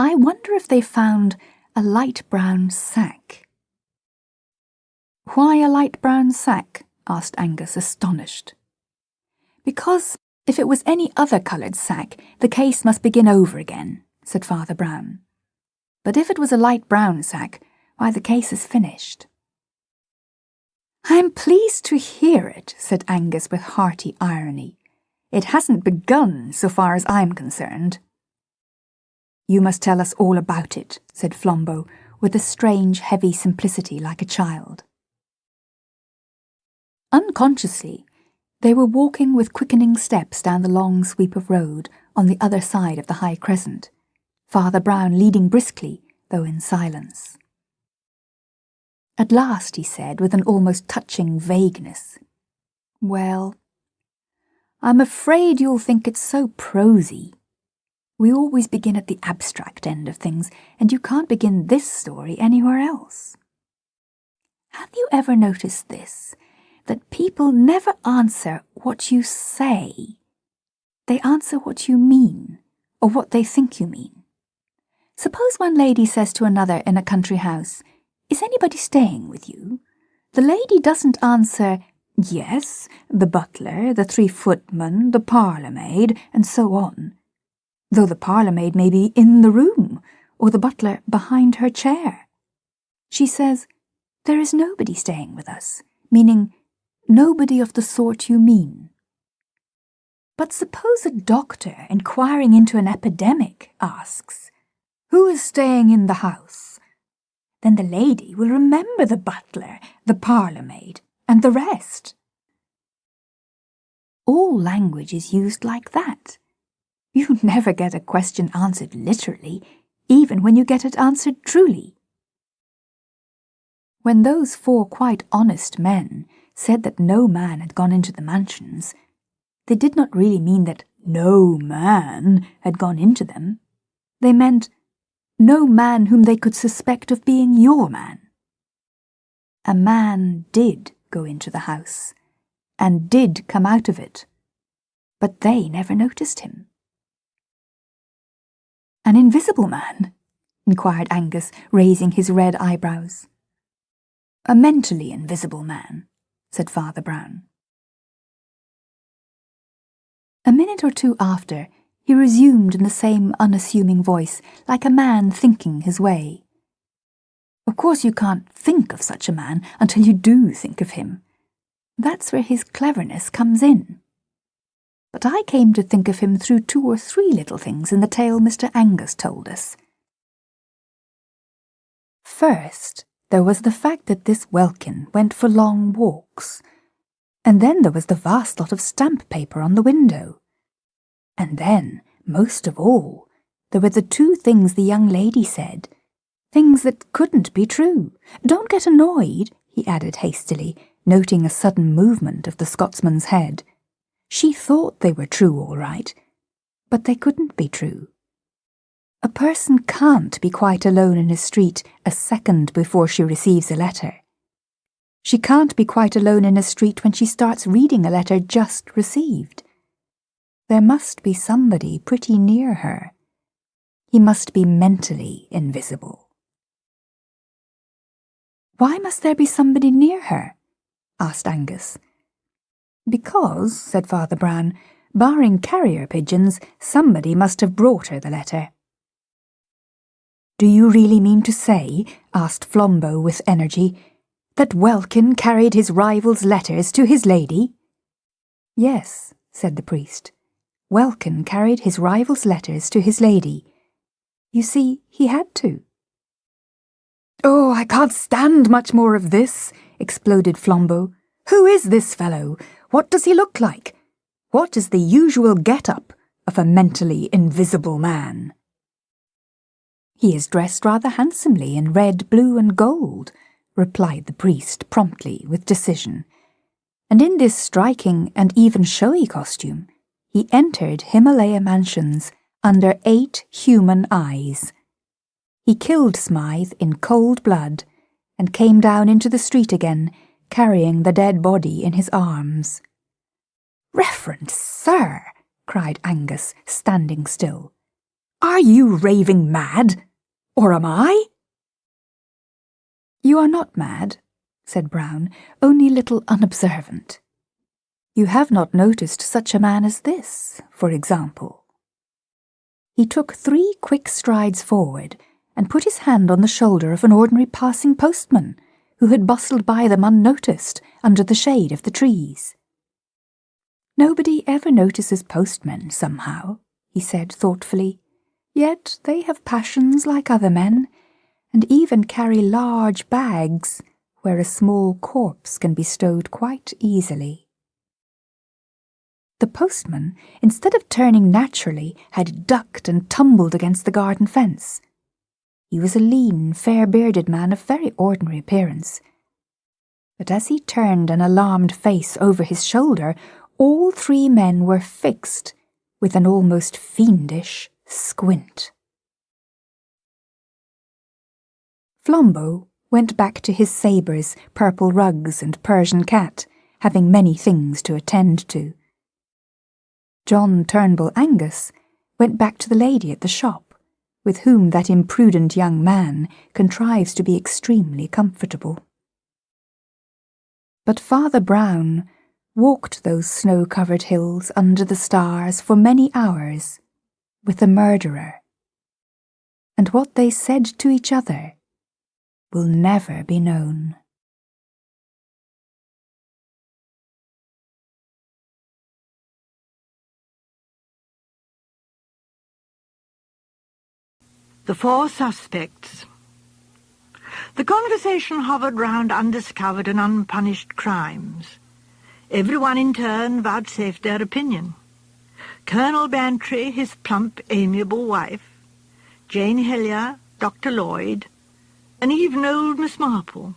I wonder if they found a light brown sack." "Why a light brown sack?" asked Angus, astonished. "Because if it was any other coloured sack, the case must begin over again," said Father Brown. "But if it was a light brown sack, why, the case is finished." "I am pleased to hear it," said Angus with hearty irony. "It hasn't begun, so far as I'm concerned." "You must tell us all about it," said Flambeau, with a strange, heavy simplicity like a child. Unconsciously, they were walking with quickening steps down the long sweep of road on the other side of the high crescent, Father Brown leading briskly, though in silence. At last he said, with an almost touching vagueness, "Well, I'm afraid you'll think it's so prosy. We always begin at the abstract end of things, and you can't begin this story anywhere else. Have you ever noticed this, that people never answer what you say? They answer what you mean, or what they think you mean. Suppose one lady says to another in a country house, 'Is anybody staying with you?' The lady doesn't answer, 'Yes, the butler, the 3 footmen, the parlour-maid,' and so on, though the parlour-maid may be in the room, or the butler behind her chair. She says, 'There is nobody staying with us,' meaning nobody of the sort you mean. But suppose a doctor, inquiring into an epidemic, asks, 'Who is staying in the house?' Then the lady will remember the butler, the parlour-maid, and the rest. All language is used like that. You never get a question answered literally, even when you get it answered truly. When those 4 quite honest men said that no man had gone into the mansions, they did not really mean that no man had gone into them. They meant no man whom they could suspect of being your man. A man did go into the house, and did come out of it, but they never noticed him." "An invisible man?" inquired Angus, raising his red eyebrows. "A mentally invisible man," said Father Brown. A minute or two after, he resumed in the same unassuming voice, like a man thinking his way. "Of course you can't think of such a man until you do think of him. That's where his cleverness comes in. But I came to think of him through 2 or 3 little things in the tale Mr. Angus told us. First, there was the fact that this Welkin went for long walks, and then there was the vast lot of stamp paper on the window. And then, most of all, there were the 2 things the young lady said, things that couldn't be true. Don't get annoyed," he added hastily, noting a sudden movement of the Scotsman's head. "She thought they were true all right, but they couldn't be true. A person can't be quite alone in a street a second before she receives a letter. She can't be quite alone in a street when she starts reading a letter just received. There must be somebody pretty near her. He must be mentally invisible." "Why must there be somebody near her?" asked Angus. "Because," said Father Brown, "barring carrier pigeons, somebody must have brought her the letter." "Do you really mean to say," asked Flambeau with energy, "that Welkin carried his rival's letters to his lady?" "Yes," said the priest. "Welkin carried his rival's letters to his lady. You see, he had to." "Oh, I can't stand much more of this," exploded Flambeau. "Who is this fellow? What does he look like? What is the usual get-up of a mentally invisible man?" "He is dressed rather handsomely in red, blue, and gold," replied the priest promptly with decision, and in this striking and even showy costume he entered Himalaya Mansions under 8 human eyes. He killed Smythe in cold blood and came down into the street again, carrying the dead body in his arms. "Reverend sir," cried Angus, standing still, "are you raving mad? Or am I?" "You are not mad," said Brown, "only a little unobservant. You have not noticed such a man as this, for example." He took 3 quick strides forward and put his hand on the shoulder of an ordinary passing postman, who had bustled by them unnoticed under the shade of the trees. "Nobody ever notices postmen, somehow," he said thoughtfully, "yet they have passions like other men, and even carry large bags where a small corpse can be stowed quite easily." The postman, instead of turning naturally, had ducked and tumbled against the garden fence. He was a lean, fair-bearded man of very ordinary appearance. But as he turned an alarmed face over his shoulder, all 3 men were fixed with an almost fiendish squint. Flambeau went back to his sabres, purple rugs, and Persian cat, having many things to attend to. John Turnbull Angus went back to the lady at the shop, with whom that imprudent young man contrives to be extremely comfortable. But Father Brown walked those snow-covered hills under the stars for many hours with the murderer, and what they said to each other will never be known. The 4 suspects. The conversation hovered round undiscovered and unpunished crimes. Everyone in turn vouchsafed their opinion. Colonel Bantry, his plump, amiable wife, Jane Hillier, Dr. Lloyd, and even old Miss Marple.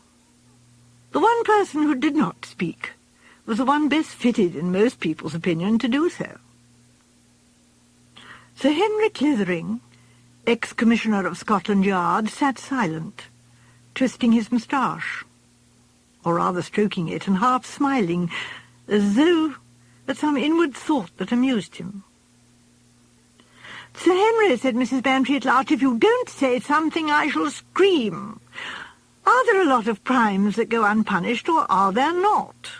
The one person who did not speak was the one best fitted, in most people's opinion, to do so. Sir Henry Clithering, ex-Commissioner of Scotland Yard, sat silent, twisting his moustache, or rather stroking it, and half smiling, as though at some inward thought that amused him. "Sir Henry," said Mrs. Bantry at last, "if you don't say something I shall scream. Are there a lot of crimes that go unpunished, or are there not?"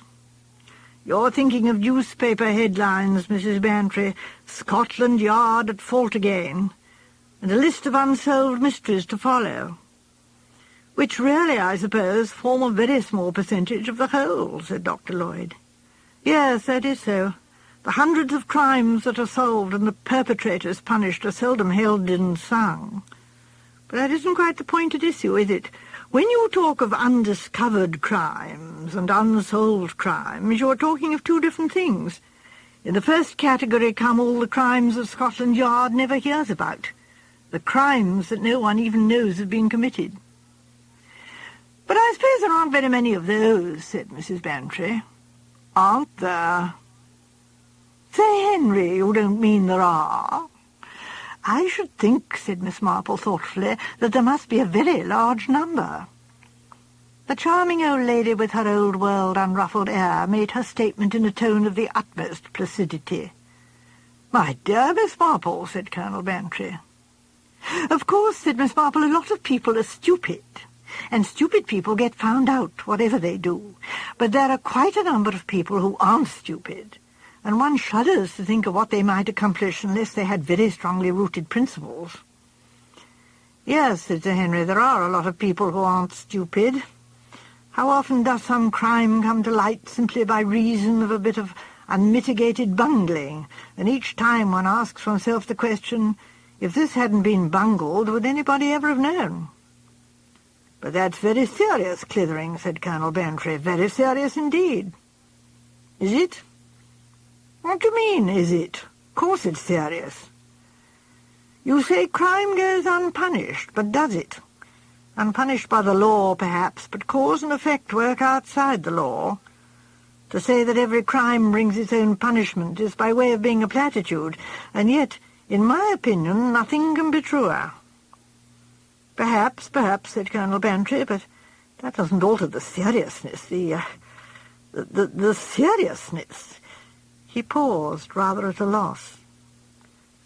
"You're thinking of newspaper headlines, Mrs. Bantry. Scotland Yard at fault again, and a list of unsolved mysteries to follow." "Which really, I suppose, form a very small percentage of the whole," said Dr. Lloyd. "Yes, that is so. The hundreds of crimes that are solved and the perpetrators punished are seldom held in song. But that isn't quite the point at issue, is it? When you talk of undiscovered crimes and unsolved crimes, you are talking of 2 different things. In the first category come all the crimes that Scotland Yard never hears about, the crimes that no one even knows have been committed." "But I suppose there aren't very many of those," said Mrs. Bantry. "Aren't there?" "Sir Henry, you don't mean there are?" "I should think," said Miss Marple thoughtfully, "that there must be a very large number." The charming old lady with her old-world unruffled air made her statement in a tone of the utmost placidity. "My dear Miss Marple," said Colonel Bantry. "Of course," said Miss Marple, "a lot of people are stupid, and stupid people get found out, whatever they do. But there are quite a number of people who aren't stupid, and one shudders to think of what they might accomplish unless they had very strongly rooted principles." "Yes," said Sir Henry, "there are a lot of people who aren't stupid. How often does some crime come to light simply by reason of a bit of unmitigated bungling, and each time one asks oneself the question, if this hadn't been bungled, would anybody ever have known?" "But that's very serious, Clithering," said Colonel Bantry, "very serious indeed." "Is it?" What do you mean, is it? Of course it's serious. You say crime goes unpunished, but does it? Unpunished by the law, perhaps, but cause and effect work outside the law. To say that every crime brings its own punishment is by way of being a platitude, and yet, in my opinion, nothing can be truer. Perhaps, said Colonel Bantry, but that doesn't alter the seriousness, the seriousness. He paused, rather at a loss.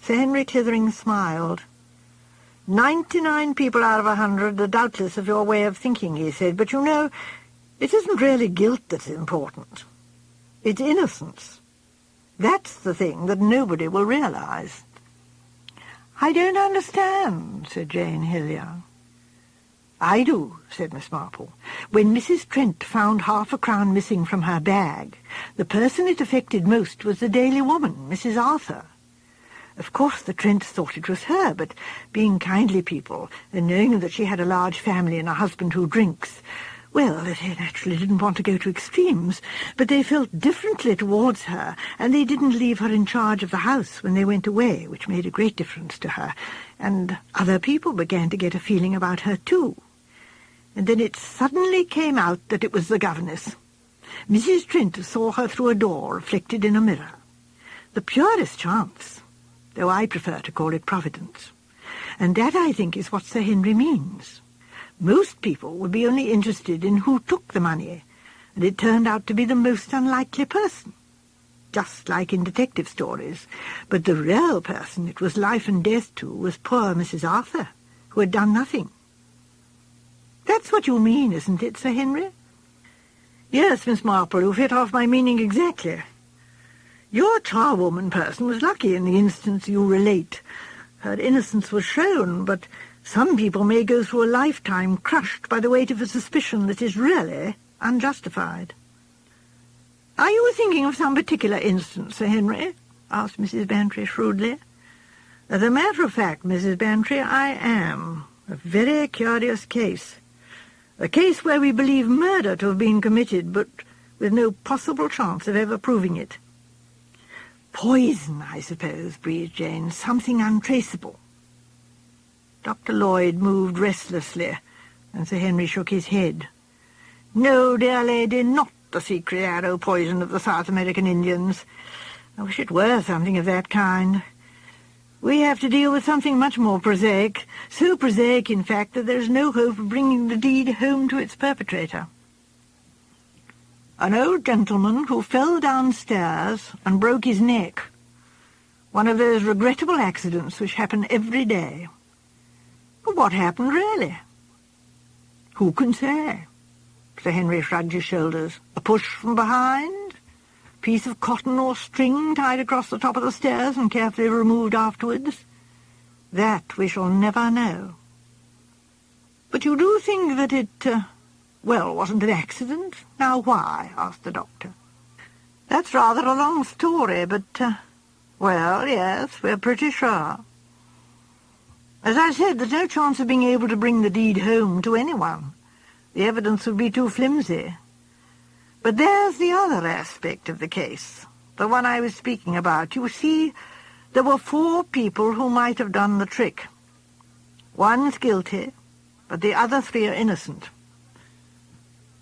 Sir Henry Tithering smiled. 99 people out of 100 are doubtless of your way of thinking, he said, but you know, it isn't really guilt that's important. It's innocence. That's the thing that nobody will realise. I don't understand, said Jane Hillier. I do, said Miss Marple. When Mrs. Trent found half a crown missing from her bag, the person it affected most was the Daily woman, Mrs. Arthur. Of course the Trents thought it was her, but being kindly people, and knowing that she had a large family and a husband who drinks, well, they naturally didn't want to go to extremes, but they felt differently towards her, and they didn't leave her in charge of the house when they went away, which made a great difference to her, and other people began to get a feeling about her too. And then it suddenly came out that it was the governess. Mrs. Trent saw her through a door reflected in a mirror. The purest chance, though I prefer to call it providence. And that, I think, is what Sir Henry means. Most people would be only interested in who took the money, and it turned out to be the most unlikely person, just like in detective stories. But the real person it was life and death to was poor Mrs. Arthur, who had done nothing. That's what you mean, isn't it, Sir Henry? Yes, Miss Marple, you've hit off my meaning exactly. Your charwoman person was lucky in the instance you relate. Her innocence was shown, but some people may go through a lifetime crushed by the weight of a suspicion that is really unjustified. Are you thinking of some particular instance, Sir Henry? Asked Mrs. Bantry shrewdly. As a matter of fact, Mrs. Bantry, I am. A very curious case. A case where we believe murder to have been committed, but with no possible chance of ever proving it. Poison, I suppose, breathed Jane. Something untraceable. Dr. Lloyd moved restlessly, and Sir Henry shook his head. No, dear lady, not the secret arrow poison of the South American Indians. I wish it were something of that kind. We have to deal with something much more prosaic, so prosaic, in fact, that there is no hope of bringing the deed home to its perpetrator. An old gentleman who fell downstairs and broke his neck. One of those regrettable accidents which happen every day. But what happened, really? Who can say? Sir Henry shrugged his shoulders. A push from behind? A piece of cotton or string tied across the top of the stairs and carefully removed afterwards? That we shall never know. But you do think that it, wasn't an accident? Now why? Asked the doctor. That's rather a long story, but, yes, we're pretty sure. As I said, there's no chance of being able to bring the deed home to anyone. The evidence would be too flimsy. But there's the other aspect of the case, the one I was speaking about. You see, there were 4 people who might have done the trick. One's guilty, but the other 3 are innocent.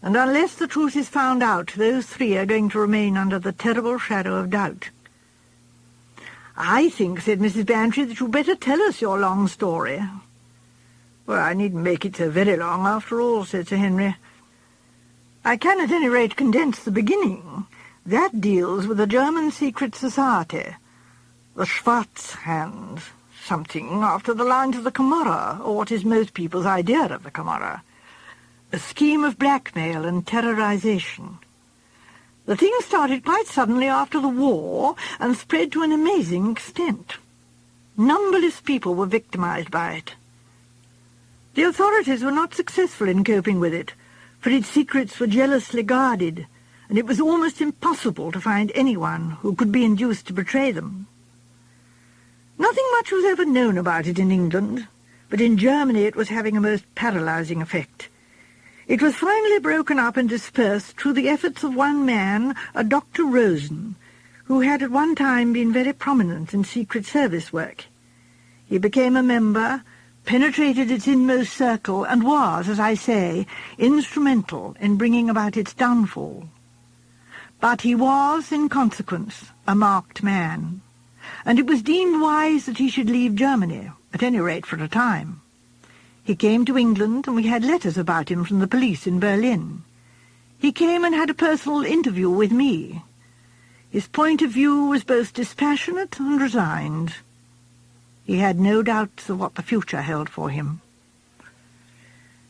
And unless the truth is found out, those 3 are going to remain under the terrible shadow of doubt. I think, said Mrs. Bantry, that you'd better tell us your long story. Well, I needn't make it so very long, after all, said Sir Henry. I can at any rate condense the beginning. That deals with a German secret society, the Schwarzhands, something after the lines of the Camorra, or what is most people's idea of the Camorra. A scheme of blackmail and terrorization. The thing started quite suddenly after the war and spread to an amazing extent. Numberless people were victimized by it. The authorities were not successful in coping with it, for its secrets were jealously guarded, and it was almost impossible to find anyone who could be induced to betray them. Nothing much was ever known about it in England, but in Germany it was having a most paralyzing effect. It was finally broken up and dispersed through the efforts of one man, a Dr. Rosen, who had at one time been very prominent in Secret Service work. He became a member, penetrated its inmost circle, and was, as I say, instrumental in bringing about its downfall. But he was, in consequence, a marked man, and it was deemed wise that he should leave Germany, at any rate for a time. He came to England, and we had letters about him from the police in Berlin. He came and had a personal interview with me. His point of view was both dispassionate and resigned. He had no doubts of what the future held for him.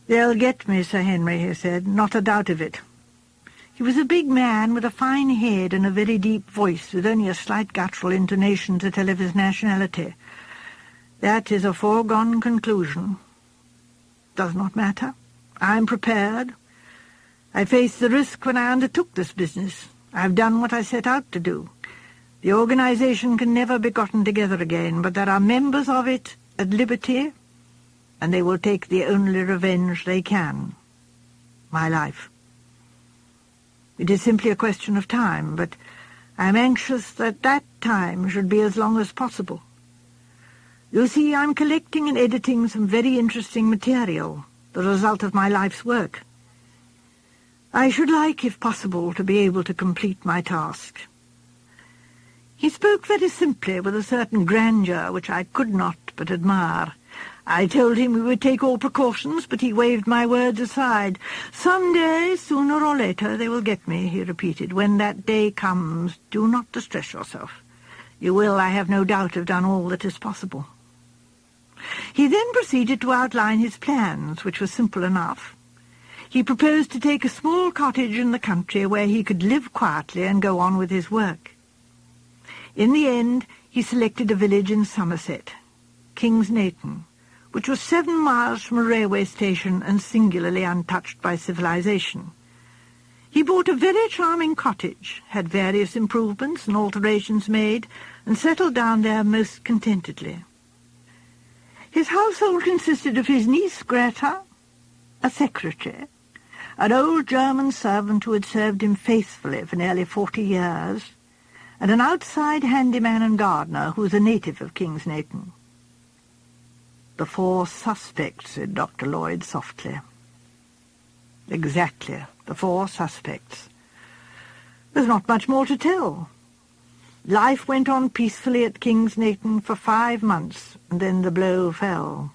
"They'll get me, Sir Henry," he said, "not a doubt of it." He was a big man with a fine head and a very deep voice, with only a slight guttural intonation to tell of his nationality. "That is a foregone conclusion." "Does not matter. I am prepared. I faced the risk when I undertook this business. I have done what I set out to do. The organization can never be gotten together again, but there are members of it at liberty, and they will take the only revenge they can. My life. It is simply a question of time, but I am anxious that that time should be as long as possible. You see, I am collecting and editing some very interesting material, the result of my life's work. I should like, if possible, to be able to complete my task." He spoke very simply, with a certain grandeur which I could not but admire. I told him we would take all precautions, but he waved my words aside. "Some day, sooner or later, they will get me," he repeated. "When that day comes, do not distress yourself. You will, I have no doubt, have done all that is possible." He then proceeded to outline his plans, which were simple enough. He proposed to take a small cottage in the country where he could live quietly and go on with his work. In the end, he selected a village in Somerset, Kingsnayton, which was 7 miles from a railway station and singularly untouched by civilization. He bought a very charming cottage, had various improvements and alterations made, and settled down there most contentedly. His household consisted of his niece Greta, a secretary, an old German servant who had served him faithfully for nearly 40 years, and an outside handyman and gardener who was a native of Kingsnayton. "The 4 suspects," said Dr. Lloyd softly. "Exactly, the 4 suspects. There's not much more to tell. Life went on peacefully at Kingsnayton for 5 months, and then the blow fell.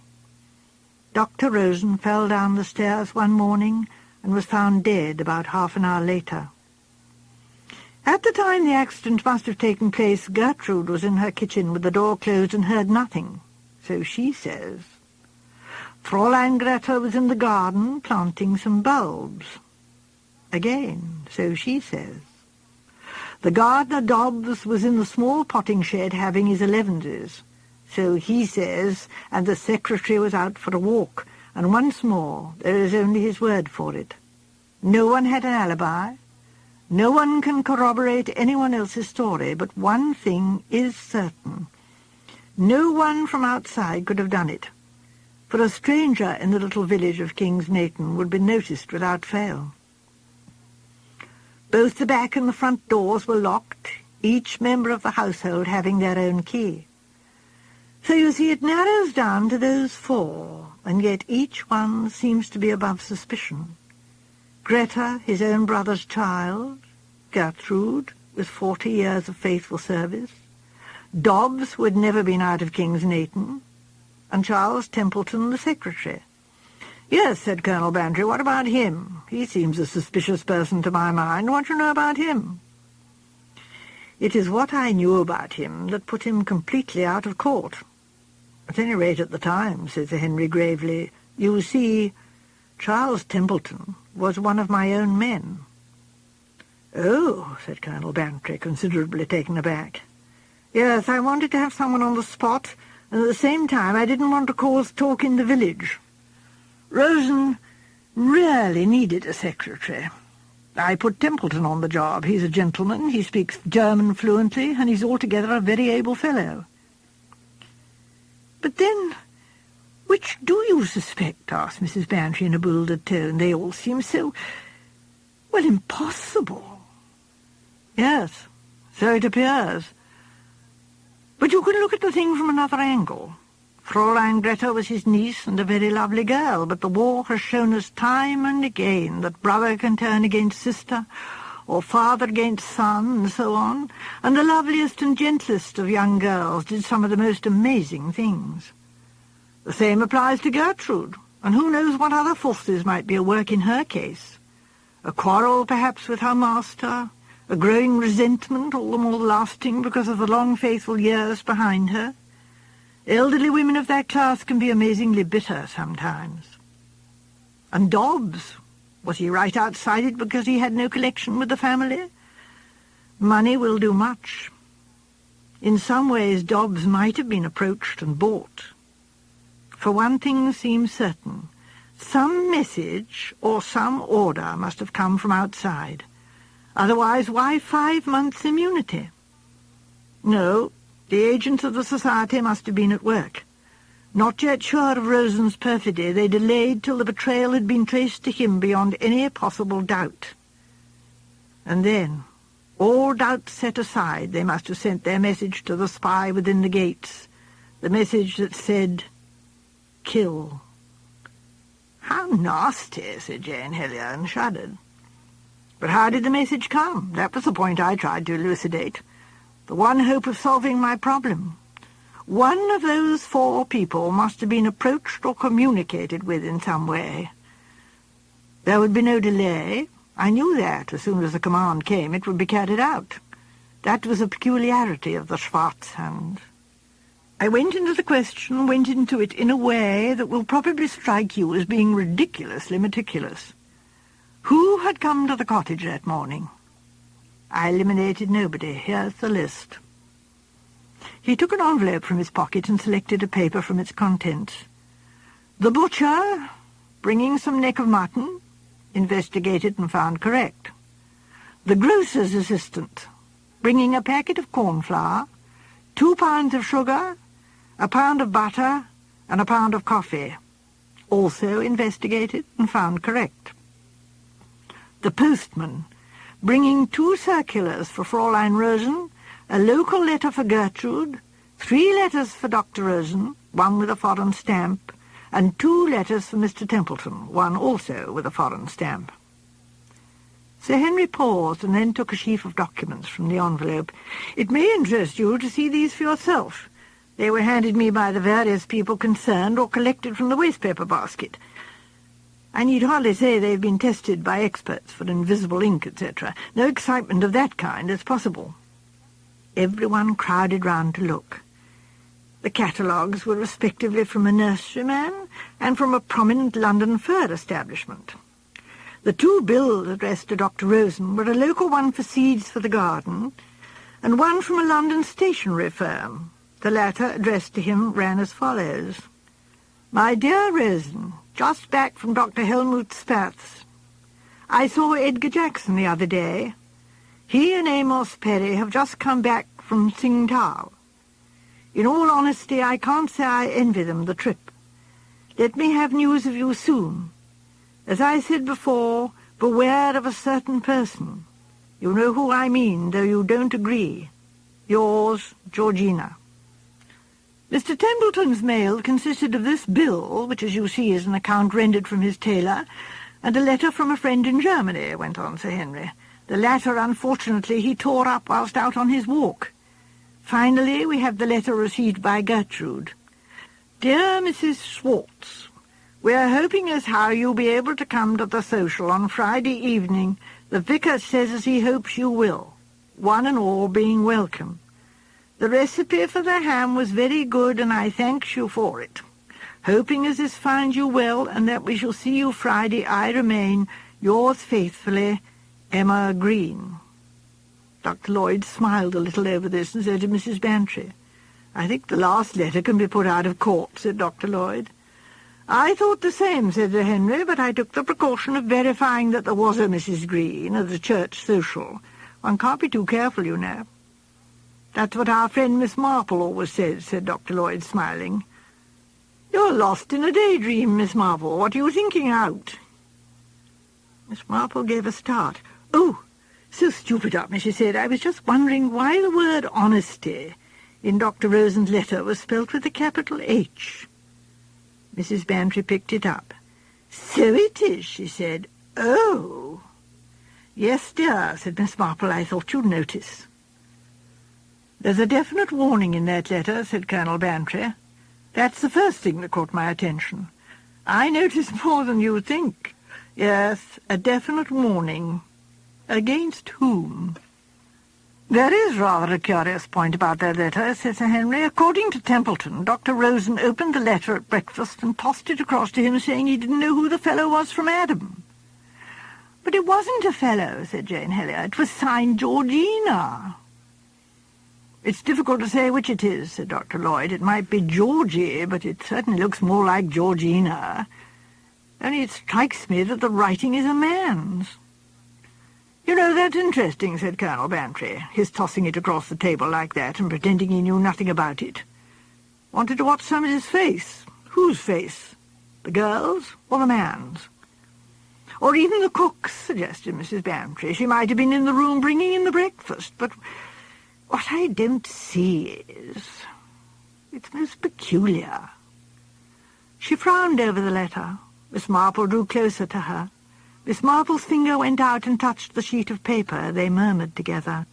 Dr. Rosen fell down the stairs one morning and was found dead about half an hour later. At the time the accident must have taken place, Gertrude was in her kitchen with the door closed and heard nothing, so she says. Fräulein Greta was in the garden planting some bulbs. Again, so she says. The gardener Dobbs was in the small potting shed having his elevenses, so he says, and the secretary was out for a walk, and once more there is only his word for it. No one had an alibi. No one can corroborate anyone else's story, but one thing is certain. No one from outside could have done it, for a stranger in the little village of Kingsnayton would be noticed without fail. Both the back and the front doors were locked, each member of the household having their own key. So you see it narrows down to those 4, and yet each one seems to be above suspicion. Greta, his own brother's child, Gertrude, with 40 years of faithful service, Dobbs, who had never been out of Kingsnayton, and Charles Templeton, the secretary. "Yes," said Colonel Bantry, "what about him? He seems a suspicious person to my mind. What do you know about him?" "It is what I knew about him that put him completely out of court. At any rate at the time," said Sir Henry gravely. "You see, Charles Templeton was one of my own men." "Oh," said Colonel Bantry, considerably taken aback. "Yes, I wanted to have someone on the spot, and at the same time I didn't want to cause talk in the village. Rosen really needed a secretary. I put Templeton on the job. He's a gentleman, he speaks German fluently, and he's altogether a very able fellow." "But then, which do you suspect?" asked Mrs. Bantry in a bewildered tone. "They all seem so, well, impossible." "Yes," So it appears. But you can look at the thing from another angle. Fräulein Greta was his niece and a very lovely girl, but the war has shown us time and again that brother can turn against sister, or father against son, and so on, and the loveliest and gentlest of young girls did some of the most amazing things. The same applies to Gertrude, and who knows what other forces might be at work in her case. A quarrel, perhaps, with her master, a growing resentment, all the more lasting because of the long faithful years behind her. Elderly women of that class can be amazingly bitter sometimes. And Dobbs, was he right outside it because he had no connection with the family? Money will do much. In some ways Dobbs might have been approached and bought. For one thing seems certain. Some message or some order must have come from outside. Otherwise, why 5 months' immunity? No, the agents of the society must have been at work. Not yet sure of Rosen's perfidy, they delayed till the betrayal had been traced to him beyond any possible doubt. And then, all doubts set aside, they must have sent their message to the spy within the gates, the message that said, "Kill." "How nasty," said Jane Hillier, and shuddered. But how did the message come? That was the point I tried to elucidate. The one hope of solving my problem. One of those 4 people must have been approached or communicated with in some way. There would be no delay. I knew that as soon as the command came it would be carried out. That was a peculiarity of the Schwartz hand. I went into it in a way that will probably strike you as being ridiculously meticulous. Who had come to the cottage that morning? I eliminated nobody. Here's the list. He took an envelope from his pocket and selected a paper from its contents. The butcher, bringing some neck of mutton, investigated and found correct. The grocer's assistant, bringing a packet of corn flour, 2 pounds of sugar, a pound of butter, and a pound of coffee, also investigated and found correct. The postman, bringing 2 circulars for Fräulein Rosen, a local letter for Gertrude, 3 letters for Dr. Rosen, 1 with a foreign stamp, and 2 letters for Mr. Templeton, 1 also with a foreign stamp. Sir Henry paused and then took a sheaf of documents from the envelope. "It may interest you to see these for yourself. They were handed me by the various people concerned or collected from the wastepaper basket. I need hardly say they've been tested by experts for invisible ink, etc. No excitement of that kind is possible." Everyone crowded round to look. The catalogues were respectively from a nurseryman and from a prominent London fur establishment. The 2 bills addressed to Dr. Rosen were a local one for seeds for the garden and one from a London stationery firm. The latter, addressed to him, ran as follows. "My dear Rosen, just back from Dr. Helmut Spath's. I saw Edgar Jackson the other day. He and Amos Perry have just come back from Tsingtao. In all honesty, I can't say I envy them the trip. Let me have news of you soon. As I said before, beware of a certain person. You know who I mean, though you don't agree. Yours, Georgina." Mr. Templeton's mail consisted of this bill, which, as you see, is an account rendered from his tailor, and a letter from a friend in Germany, went on Sir Henry. The latter, unfortunately, he tore up whilst out on his walk. Finally, we have the letter received by Gertrude. "Dear Mrs. Schwartz, we are hoping as how you'll be able to come to the social on Friday evening. The vicar says as he hopes you will, one and all being welcome. The recipe for the ham was very good, and I thanks you for it. Hoping as this finds you well, and that we shall see you Friday, I remain, yours faithfully, Emma Green." Dr. Lloyd smiled a little over this and said to Mrs. Bantry, "I think the last letter can be put out of court," said Dr. Lloyd. "I thought the same," said Sir Henry, "but I took the precaution of verifying that there was a Mrs. Green at the church social. One can't be too careful, you know." "That's what our friend Miss Marple always says," said Dr. Lloyd, smiling. "You're lost in a daydream, Miss Marple. What are you thinking out?" Miss Marple gave a start. "Oh, "So stupid of me," she said. "I was just wondering why the word honesty in Dr. Rosen's letter was spelt with a capital H." Mrs. Bantry picked it up. "So it is," she said. "Oh." "Yes, dear," said Miss Marple. "I thought you'd notice." "There's a definite warning in that letter," said Colonel Bantry. "That's the first thing that caught my attention. I noticed more than you think. Yes, a definite warning. Against whom?" "There is rather a curious point about that letter," said Sir Henry. "According to Templeton, Dr. Rosen opened the letter at breakfast and tossed it across to him, saying he didn't know who the fellow was from Adam." "But it wasn't a fellow," said Jane Hellier. "It was signed Georgina." "It's difficult to say which it is," said Dr. Lloyd. "It might be Georgie, but it certainly looks more like Georgina. Only it strikes me that the writing is a man's." "You know, that's interesting," said Colonel Bantry, his tossing it across the table like that and pretending he knew nothing about it. "Wanted to watch somebody's face. Whose face? The girl's or the man's?" "Or even the cook's," suggested Mrs. Bantry. "She might have been in the room bringing in the breakfast. But what I don't see is, it's most peculiar." She frowned over the letter. Miss Marple drew closer to her. Miss Marple's finger went out and touched the sheet of paper. They murmured together.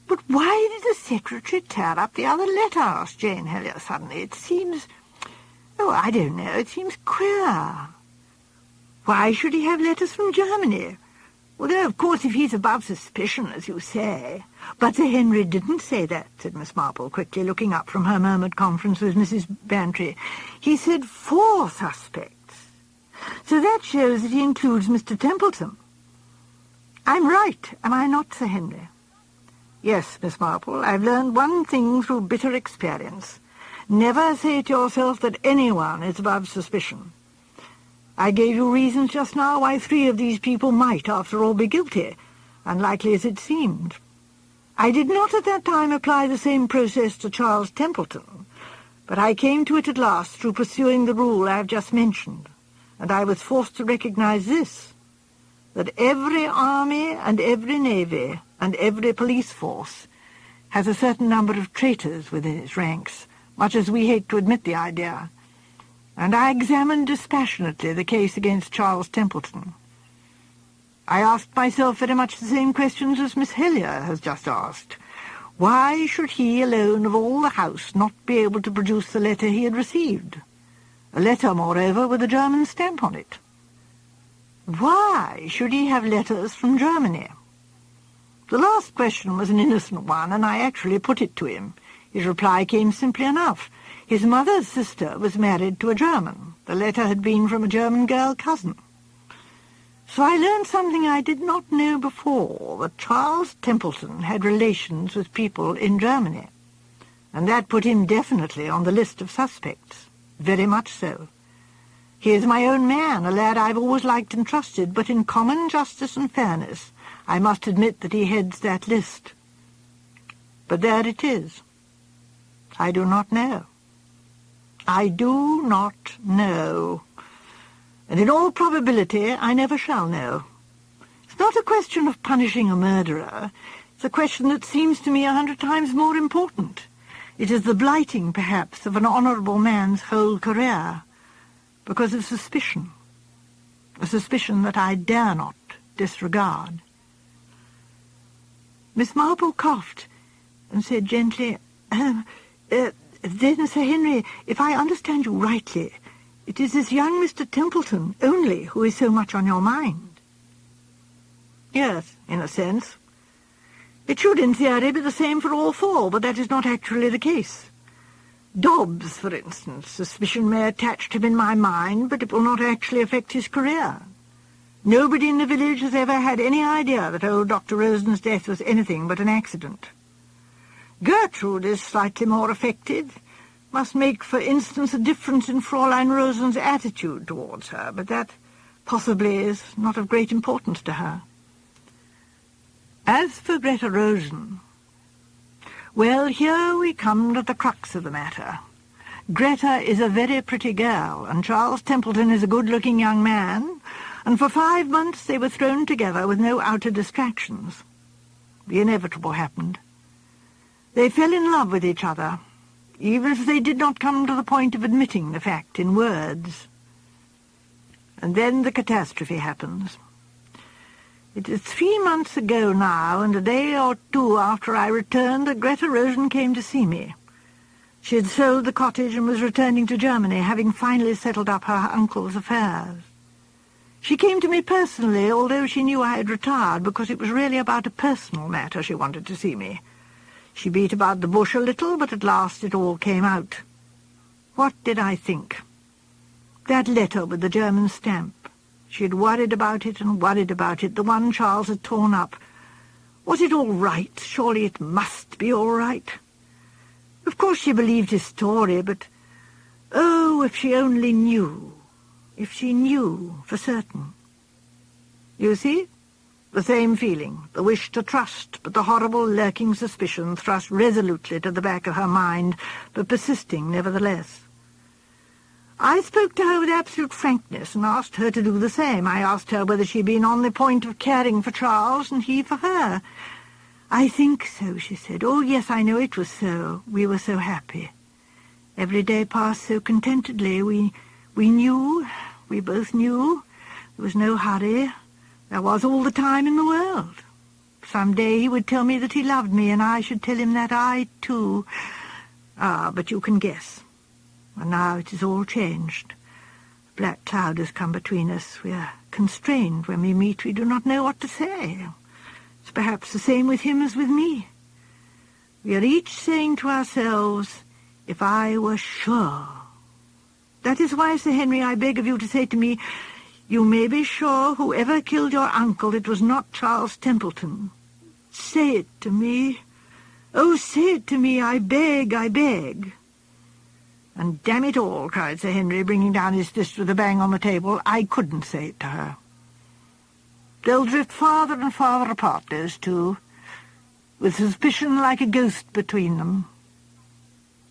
"But why did the secretary tear up the other letter?" asked Jane Hellier suddenly. "It seems... I don't know. It seems queer. Why should he have letters from Germany? Although, of course, if he's above suspicion, as you say..." "But Sir Henry didn't say that," said Miss Marple, quickly looking up from her murmured conference with Mrs. Bantry. "He said 4 suspects. So that shows that he includes Mr. Templeton. I'm right, am I not, Sir Henry?" "Yes, Miss Marple, I've learned one thing through bitter experience. Never say to yourself that anyone is above suspicion. I gave you reasons just now why 3 of these people might, after all, be guilty, unlikely as it seemed. I did not at that time apply the same process to Charles Templeton, but I came to it at last through pursuing the rule I have just mentioned. And I was forced to recognize this, that every army and every navy and every police force has a certain number of traitors within its ranks, much as we hate to admit the idea. And I examined dispassionately the case against Charles Templeton. I asked myself very much the same questions as Miss Hellier has just asked. Why should he alone of all the house not be able to produce the letter he had received? A letter, moreover, with a German stamp on it. Why should he have letters from Germany? The last question was an innocent one, and I actually put it to him. His reply came simply enough. His mother's sister was married to a German. The letter had been from a German girl cousin. So I learned something I did not know before, that Charles Templeton had relations with people in Germany, and that put him definitely on the list of suspects. Very much so. He is my own man, a lad I've always liked and trusted, but in common justice and fairness I must admit that he heads that list. But there it is. I do not know. I do not know. And in all probability I never shall know. It's not a question of punishing a murderer. It's a question that seems to me 100 times more important. It is the blighting, perhaps, of an honourable man's whole career, because of suspicion, a suspicion that I dare not disregard. Miss Marple coughed and said gently, Then, Sir Henry, if I understand you rightly, it is this young Mr. Templeton only who is so much on your mind." "Yes, in a sense. It should, in theory, be the same for all 4, but that is not actually the case. Dobbs, for instance, suspicion may attach to him in my mind, but it will not actually affect his career. Nobody in the village has ever had any idea that old Dr. Rosen's death was anything but an accident. Gertrude is slightly more affected, must make, for instance, a difference in Fräulein Rosen's attitude towards her, but that possibly is not of great importance to her. As for Greta Rosen, well, here we come to the crux of the matter. Greta is a very pretty girl, and Charles Templeton is a good-looking young man, and for 5 months they were thrown together with no outer distractions. The inevitable happened. They fell in love with each other, even if they did not come to the point of admitting the fact in words. And then the catastrophe happens. It is 3 months ago now, and a day or two after I returned, that Greta Rosen came to see me. She had sold the cottage and was returning to Germany, having finally settled up her uncle's affairs. She came to me personally, although she knew I had retired, because it was really about a personal matter she wanted to see me. She beat about the bush a little, but at last it all came out. What did I think? That letter with the German stamp. She had worried about it and worried about it, the one Charles had torn up. Was it all right? Surely it must be all right. Of course she believed his story, but, oh, if she only knew. If she knew for certain. You see? The same feeling, the wish to trust, but the horrible lurking suspicion thrust resolutely to the back of her mind, but persisting nevertheless. I spoke to her with absolute frankness and asked her to do the same. I asked her whether she had been on the point of caring for Charles and he for her. "I think so," she said. "Oh, yes, I know it was so. We were so happy. Every day passed so contentedly. We knew, we both knew. There was no hurry. There was all the time in the world. Some day he would tell me that he loved me, and I should tell him that I, too. But you can guess. And now it is all changed. A black cloud has come between us. We are constrained when we meet. We do not know what to say. It's perhaps the same with him as with me. We are each saying to ourselves, 'If I were sure.' That is why, Sir Henry, I beg of you to say to me, 'You may be sure whoever killed your uncle, it was not Charles Templeton.' Say it to me. Oh, say it to me, I beg, I beg." "And damn it all," cried Sir Henry, bringing down his fist with a bang on the table, "I couldn't say it to her. They'll drift farther and farther apart, those two, with suspicion like a ghost between them.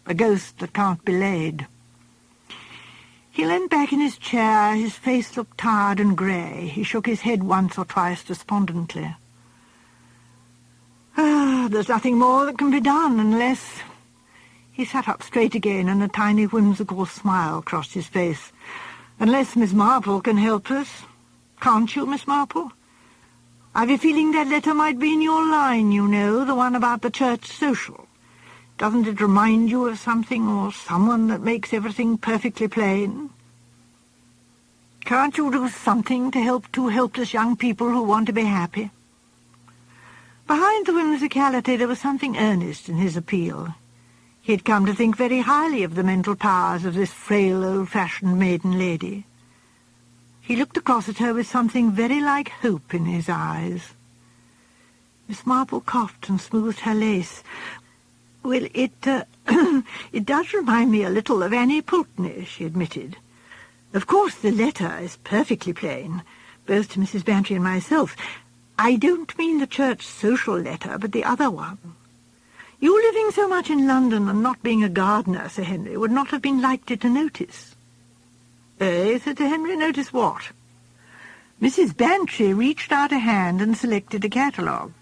A ghost that can't be laid." He leant back in his chair. His face looked tired and grey. He shook his head once or twice despondently. "There's nothing more that can be done unless—" He sat up straight again, and a tiny whimsical smile crossed his face. "Unless Miss Marple can help us. Can't you, Miss Marple? I've a feeling that letter might be in your line, you know, the one about the church social. Doesn't it remind you of something or someone that makes everything perfectly plain? Can't you do something to help two helpless young people who want to be happy?" Behind the whimsicality there was something earnest in his appeal. He had come to think very highly of the mental powers of this frail, old-fashioned maiden lady. He looked across at her with something very like hope in his eyes. Miss Marple coughed and smoothed her lace. "Well, it does remind me a little of Annie Pulteney," she admitted. "Of course the letter is perfectly plain, both to Mrs. Bantry and myself. I don't mean the church social letter, but the other one. You living so much in London and not being a gardener, Sir Henry, would not have been likely to notice." "Eh?" said Sir Henry. "Notice what?" Mrs. Bantry reached out a hand and selected a catalogue.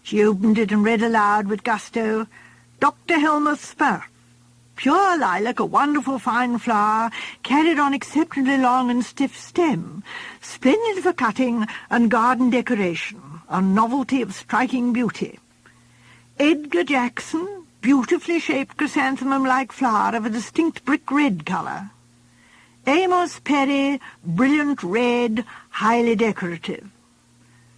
She opened it and read aloud with gusto, "Dr. Helmut's Spur. Pure lilac, a wonderful fine flower, carried on exceptionally long and stiff stem, splendid for cutting and garden decoration, a novelty of striking beauty. Edgar Jackson, beautifully shaped chrysanthemum-like flower of a distinct brick-red colour. Amos Perry, brilliant red, highly decorative.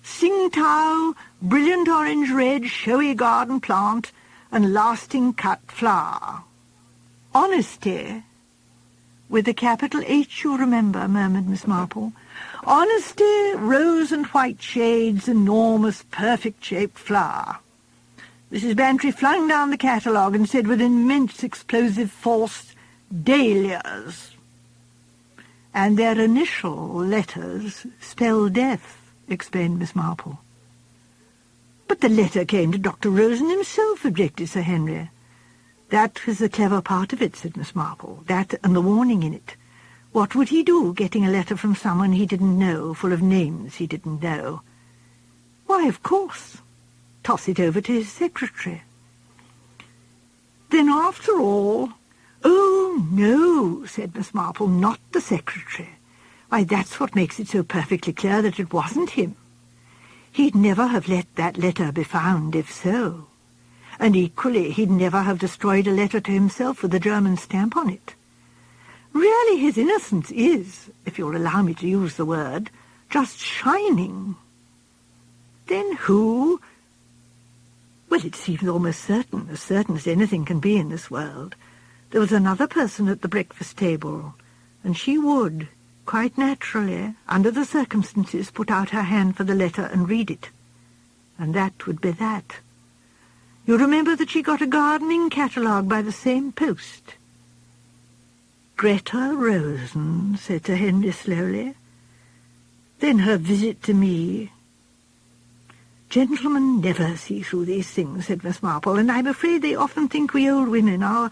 Tsingtao, brilliant orange-red, showy garden plant, and lasting cut flower. Honesty, with a capital H, you remember," murmured Miss Marple. "Honesty, rose and white shades, enormous, perfect-shaped flower." Mrs. Bantry flung down the catalogue and said with immense explosive force, "Dahlias." "And their initial letters spell death," explained Miss Marple. "But the letter came to Dr. Rosen himself," objected Sir Henry. "That was the clever part of it," said Miss Marple. "That and the warning in it. What would he do, getting a letter from someone he didn't know, full of names he didn't know?" "Why, of course. toss it over to his secretary. Then after all... "Oh, no," said Miss Marple, "not the secretary. Why, that's what makes it so perfectly clear that it wasn't him. He'd never have let that letter be found if so. And equally, he'd never have destroyed a letter to himself with a German stamp on it. Really, his innocence is, if you'll allow me to use the word, just shining." "Then who—" "Well, it seems almost certain as anything can be in this world. There was another person at the breakfast table, and she would, quite naturally, under the circumstances, put out her hand for the letter and read it. And that would be that. You remember that she got a gardening catalogue by the same post." "Greta Rosen," said Sir Henry slowly. "Then her visit to me—" "Gentlemen never see through these things," said Miss Marple, "and I'm afraid they often think we old women are,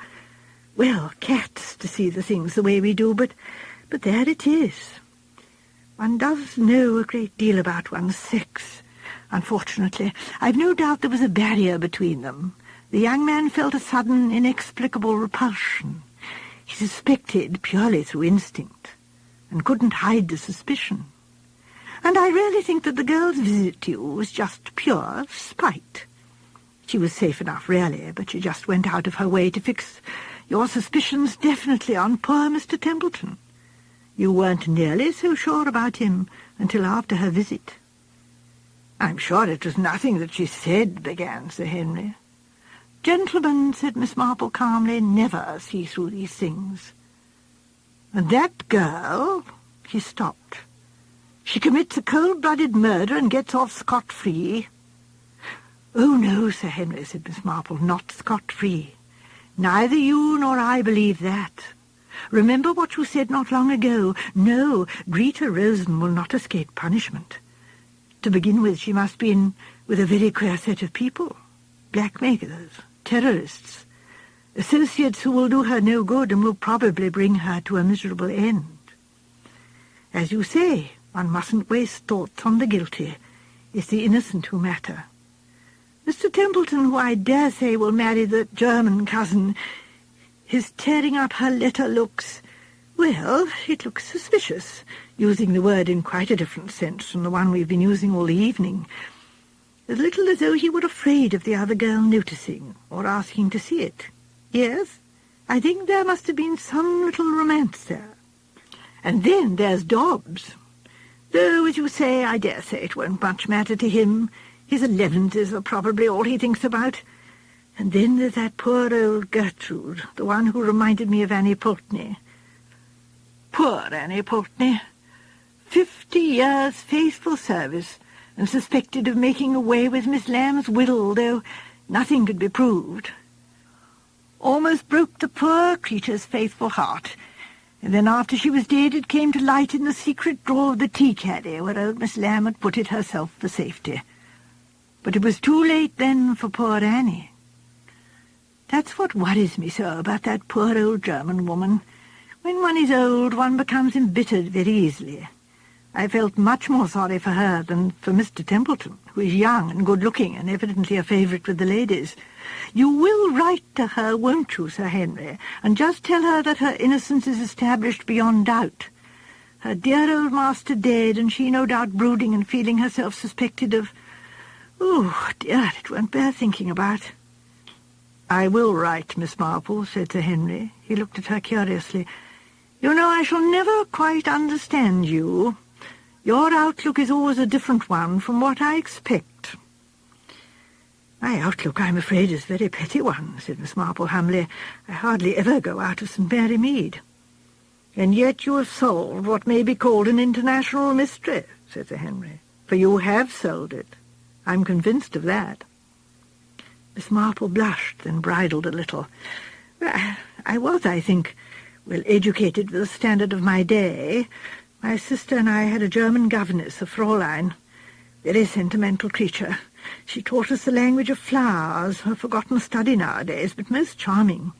well, cats to see the things the way we do, but there it is. One does know a great deal about one's sex, unfortunately. I've no doubt there was a barrier between them. The young man felt a sudden, inexplicable repulsion. He suspected purely through instinct, and couldn't hide the suspicion. And I really think that the girl's visit to you was just pure spite. She was safe enough, really, but she just went out of her way to fix your suspicions definitely on poor Mr. Templeton. You weren't nearly so sure about him until after her visit." "I'm sure it was nothing that she said," began Sir Henry. "Gentlemen," said Miss Marple calmly, "never see through these things. And that girl—" He stopped. "She commits a cold-blooded murder and gets off scot-free." "Oh, no, Sir Henry," said Miss Marple, "not scot-free. Neither you nor I believe that. Remember what you said not long ago. No, Greta Rosen will not escape punishment. To begin with, she must be in with a very queer set of people. Blackmailers, terrorists, associates who will do her no good and will probably bring her to a miserable end. As you say, one mustn't waste thoughts on the guilty. It's the innocent who matter. Mr. Templeton, who I dare say will marry the German cousin, his tearing up her letter looks, well, it looks suspicious, using the word in quite a different sense from the one we've been using all the evening. As little as though he were afraid of the other girl noticing or asking to see it. Yes, I think there must have been some little romance there. And then there's Dobbs. Though, as you say, I dare say it won't much matter to him. His 11s are probably all he thinks about. And then there's that poor old Gertrude, the one who reminded me of Annie Pulteney. Poor Annie Pulteney. 50 years' faithful service, and suspected of making away with Miss Lamb's will, though nothing could be proved. Almost broke the poor creature's faithful heart. And then after she was dead, it came to light in the secret drawer of the tea-caddy, where old Miss Lamb had put it herself for safety. But it was too late then for poor Annie. That's what worries me so about that poor old German woman. When one is old, one becomes embittered very easily. I felt much more sorry for her than for Mr. Templeton, who is young and good-looking and evidently a favourite with the ladies. You will write to her, won't you, Sir Henry, and just tell her that her innocence is established beyond doubt. Her dear old master dead, and she no doubt brooding and feeling herself suspected of... Oh, dear, it won't bear thinking about. I will write, Miss Marple, said Sir Henry. He looked at her curiously. You know, I shall never quite understand you. Your outlook is always a different one from what I expect. My outlook, I'm afraid, is a very petty one, said Miss Marple humbly. I hardly ever go out of St. Mary Mead. And yet you have solved what may be called an international mystery, said Sir Henry. For you have solved it. I'm convinced of that. Miss Marple blushed, then bridled a little. Well, I was, I think, well educated with the standard of my day. My sister and I had a German governess, a Fräulein, very sentimental creature. She taught us the language of flowers, a forgotten study nowadays, but most charming.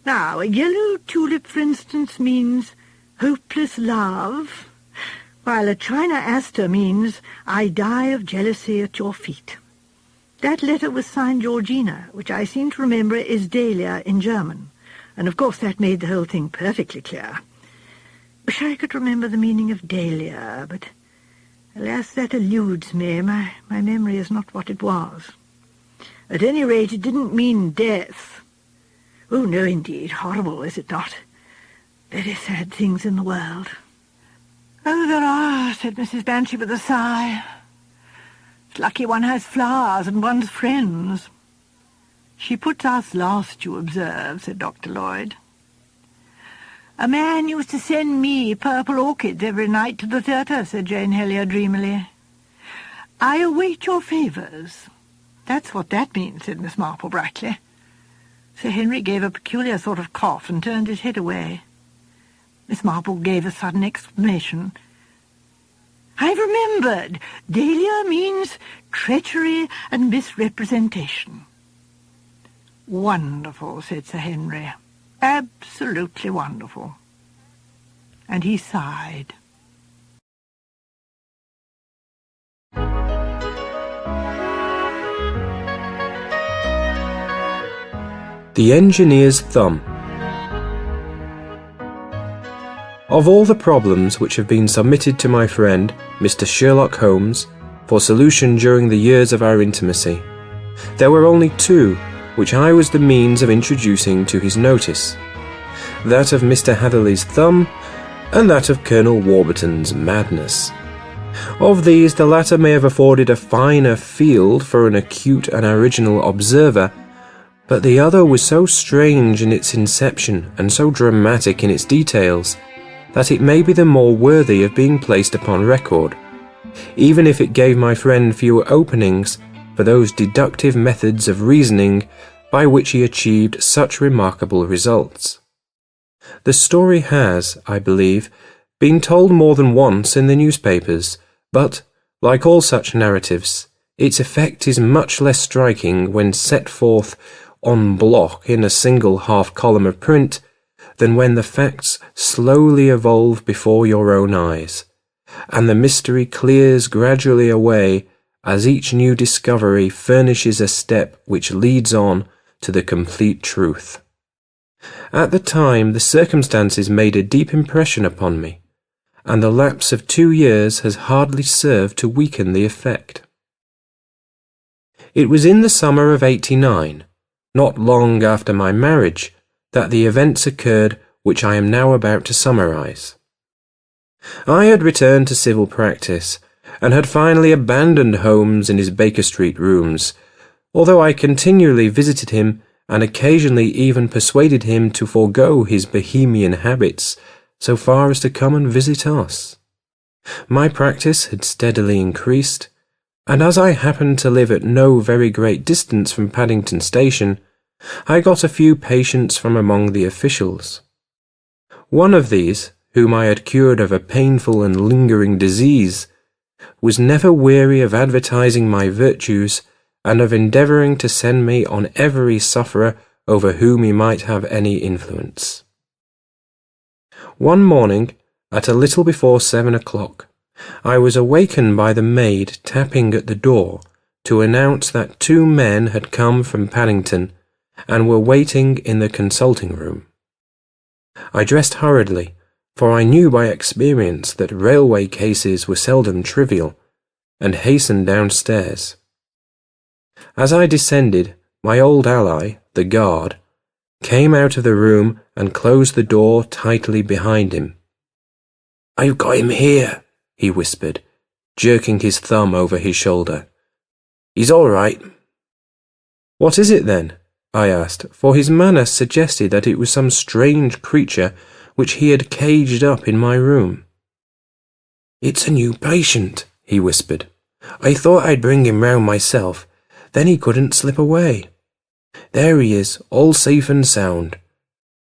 Now, a yellow tulip, for instance, means hopeless love, while a china aster means I die of jealousy at your feet. That letter was signed Georgina, which I seem to remember is Dahlia in German, and of course that made the whole thing perfectly clear. Wish I could remember the meaning of Dahlia, but alas, that eludes me. My memory is not what it was. At any rate, it didn't mean death. Oh, no, indeed. Horrible, is it not? Very sad things in the world. Oh, there are, said Mrs. Banshee with a sigh. It's lucky one has flowers and one's friends. She puts us last, you observe, said Dr. Lloyd. A man used to send me purple orchids every night to the theatre, said Jane Helier dreamily. I await your favours. That's what that means, said Miss Marple brightly. Sir Henry gave a peculiar sort of cough and turned his head away. Miss Marple gave a sudden exclamation. I've remembered. Dahlia means treachery and misrepresentation. Wonderful, said Sir Henry. Absolutely wonderful. And he sighed. The Engineer's Thumb. Of all the problems which have been submitted to my friend, Mr. Sherlock Holmes, for solution during the years of our intimacy, there were only two which I was the means of introducing to his notice, that of Mr. Hatherley's thumb, and that of Colonel Warburton's madness. Of these, the latter may have afforded a finer field for an acute and original observer, but the other was so strange in its inception and so dramatic in its details, that it may be the more worthy of being placed upon record, even if it gave my friend fewer openings for those deductive methods of reasoning by which he achieved such remarkable results. The story has, I believe, been told more than once in the newspapers, but, like all such narratives, its effect is much less striking when set forth en bloc in a single half-column of print than when the facts slowly evolve before your own eyes, and the mystery clears gradually away as each new discovery furnishes a step which leads on to the complete truth. At the time, the circumstances made a deep impression upon me, and the lapse of 2 years has hardly served to weaken the effect. It was in the summer of '89, not long after my marriage, that the events occurred which I am now about to summarize. I had returned to civil practice, and had finally abandoned Holmes in his Baker Street rooms, although I continually visited him and occasionally even persuaded him to forego his Bohemian habits so far as to come and visit us. My practice had steadily increased, and as I happened to live at no very great distance from Paddington Station, I got a few patients from among the officials. One of these, whom I had cured of a painful and lingering disease, was never weary of advertising my virtues and of endeavouring to send me on every sufferer over whom he might have any influence. One morning, at a little before 7 o'clock, I was awakened by the maid tapping at the door to announce that 2 men had come from Paddington and were waiting in the consulting room. I dressed hurriedly, for I knew by experience that railway cases were seldom trivial, and hastened downstairs. As I descended, my old ally, the guard, came out of the room and closed the door tightly behind him. "I've got him here," he whispered, jerking his thumb over his shoulder. "He's all right." "What is it then?" I asked, for his manner suggested that it was some strange creature which he had caged up in my room. "It's a new patient," he whispered. "I thought I'd bring him round myself, then he couldn't slip away. There he is, all safe and sound.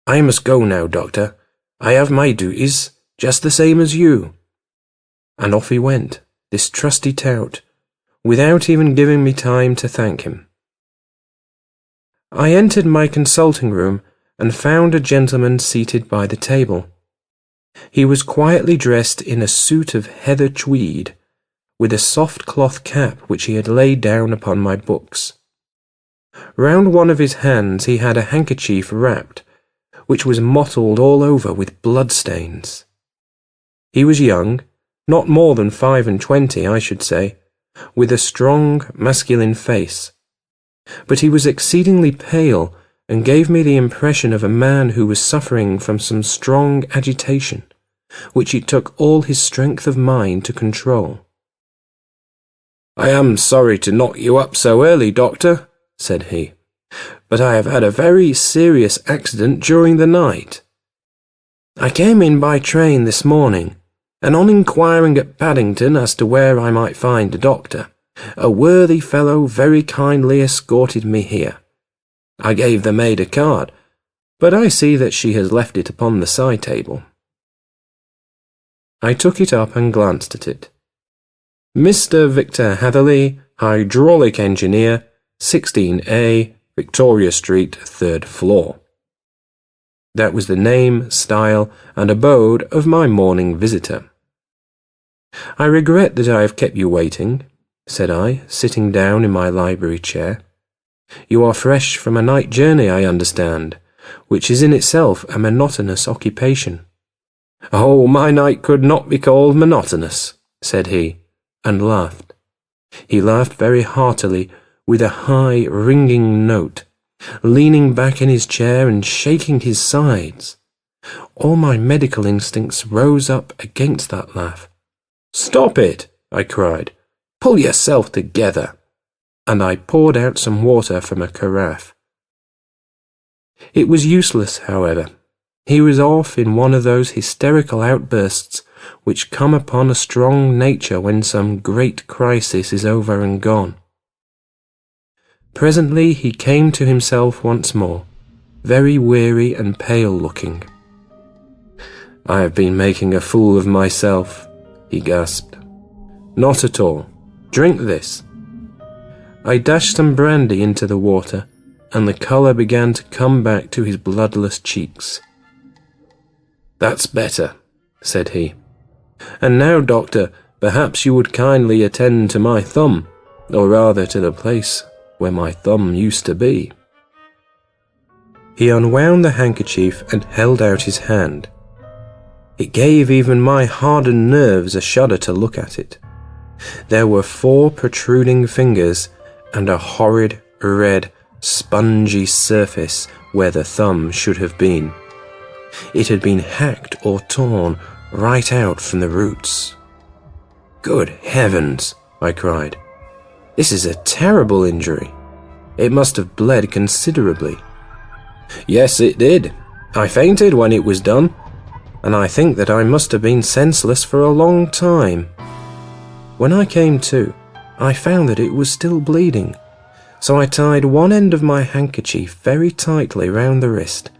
I must go now, Doctor. I have my duties, just the same as you." And off he went, this trusty tout, without even giving me time to thank him. I entered my consulting room and found a gentleman seated by the table. He was quietly dressed in a suit of heather tweed, with a soft cloth cap which he had laid down upon my books. Round one of his hands he had a handkerchief wrapped, which was mottled all over with blood-stains. He was young, not more than 25, I should say, with a strong, masculine face, but he was exceedingly pale and gave me the impression of a man who was suffering from some strong agitation, which it took all his strength of mind to control. "I am sorry to knock you up so early, Doctor," said he, "but I have had a very serious accident during the night. I came in by train this morning, and on inquiring at Paddington as to where I might find a doctor, a worthy fellow very kindly escorted me here. I gave the maid a card, but I see that she has left it upon the side table." I took it up and glanced at it. "Mr. Victor Hatherley, Hydraulic Engineer, 16A, Victoria Street, 3rd floor." That was the name, style, and abode of my morning visitor. "I regret that I have kept you waiting," said I, sitting down in my library chair. "You are fresh from a night journey, I understand, which is in itself a monotonous occupation." "Oh, my night could not be called monotonous," said he, and laughed. He laughed very heartily, with a high, ringing note, leaning back in his chair and shaking his sides. All my medical instincts rose up against that laugh. "Stop it," I cried. "Pull yourself together." And I poured out some water from a carafe. It was useless, however. He was off in one of those hysterical outbursts which come upon a strong nature when some great crisis is over and gone. Presently he came to himself once more, very weary and pale-looking. "I have been making a fool of myself," he gasped. "Not at all. Drink this." I dashed some brandy into the water, and the colour began to come back to his bloodless cheeks. "That's better," said he. "And now, Doctor, perhaps you would kindly attend to my thumb, or rather to the place where my thumb used to be." He unwound the handkerchief and held out his hand. It gave even my hardened nerves a shudder to look at it. There were 4 protruding fingers and a horrid, red, spongy surface where the thumb should have been. It had been hacked or torn right out from the roots. "Good heavens," I cried. "This is a terrible injury. It must have bled considerably." "Yes, it did. I fainted when it was done, and I think that I must have been senseless for a long time. When I came to, I found that it was still bleeding, so I tied one end of my handkerchief very tightly round the wrist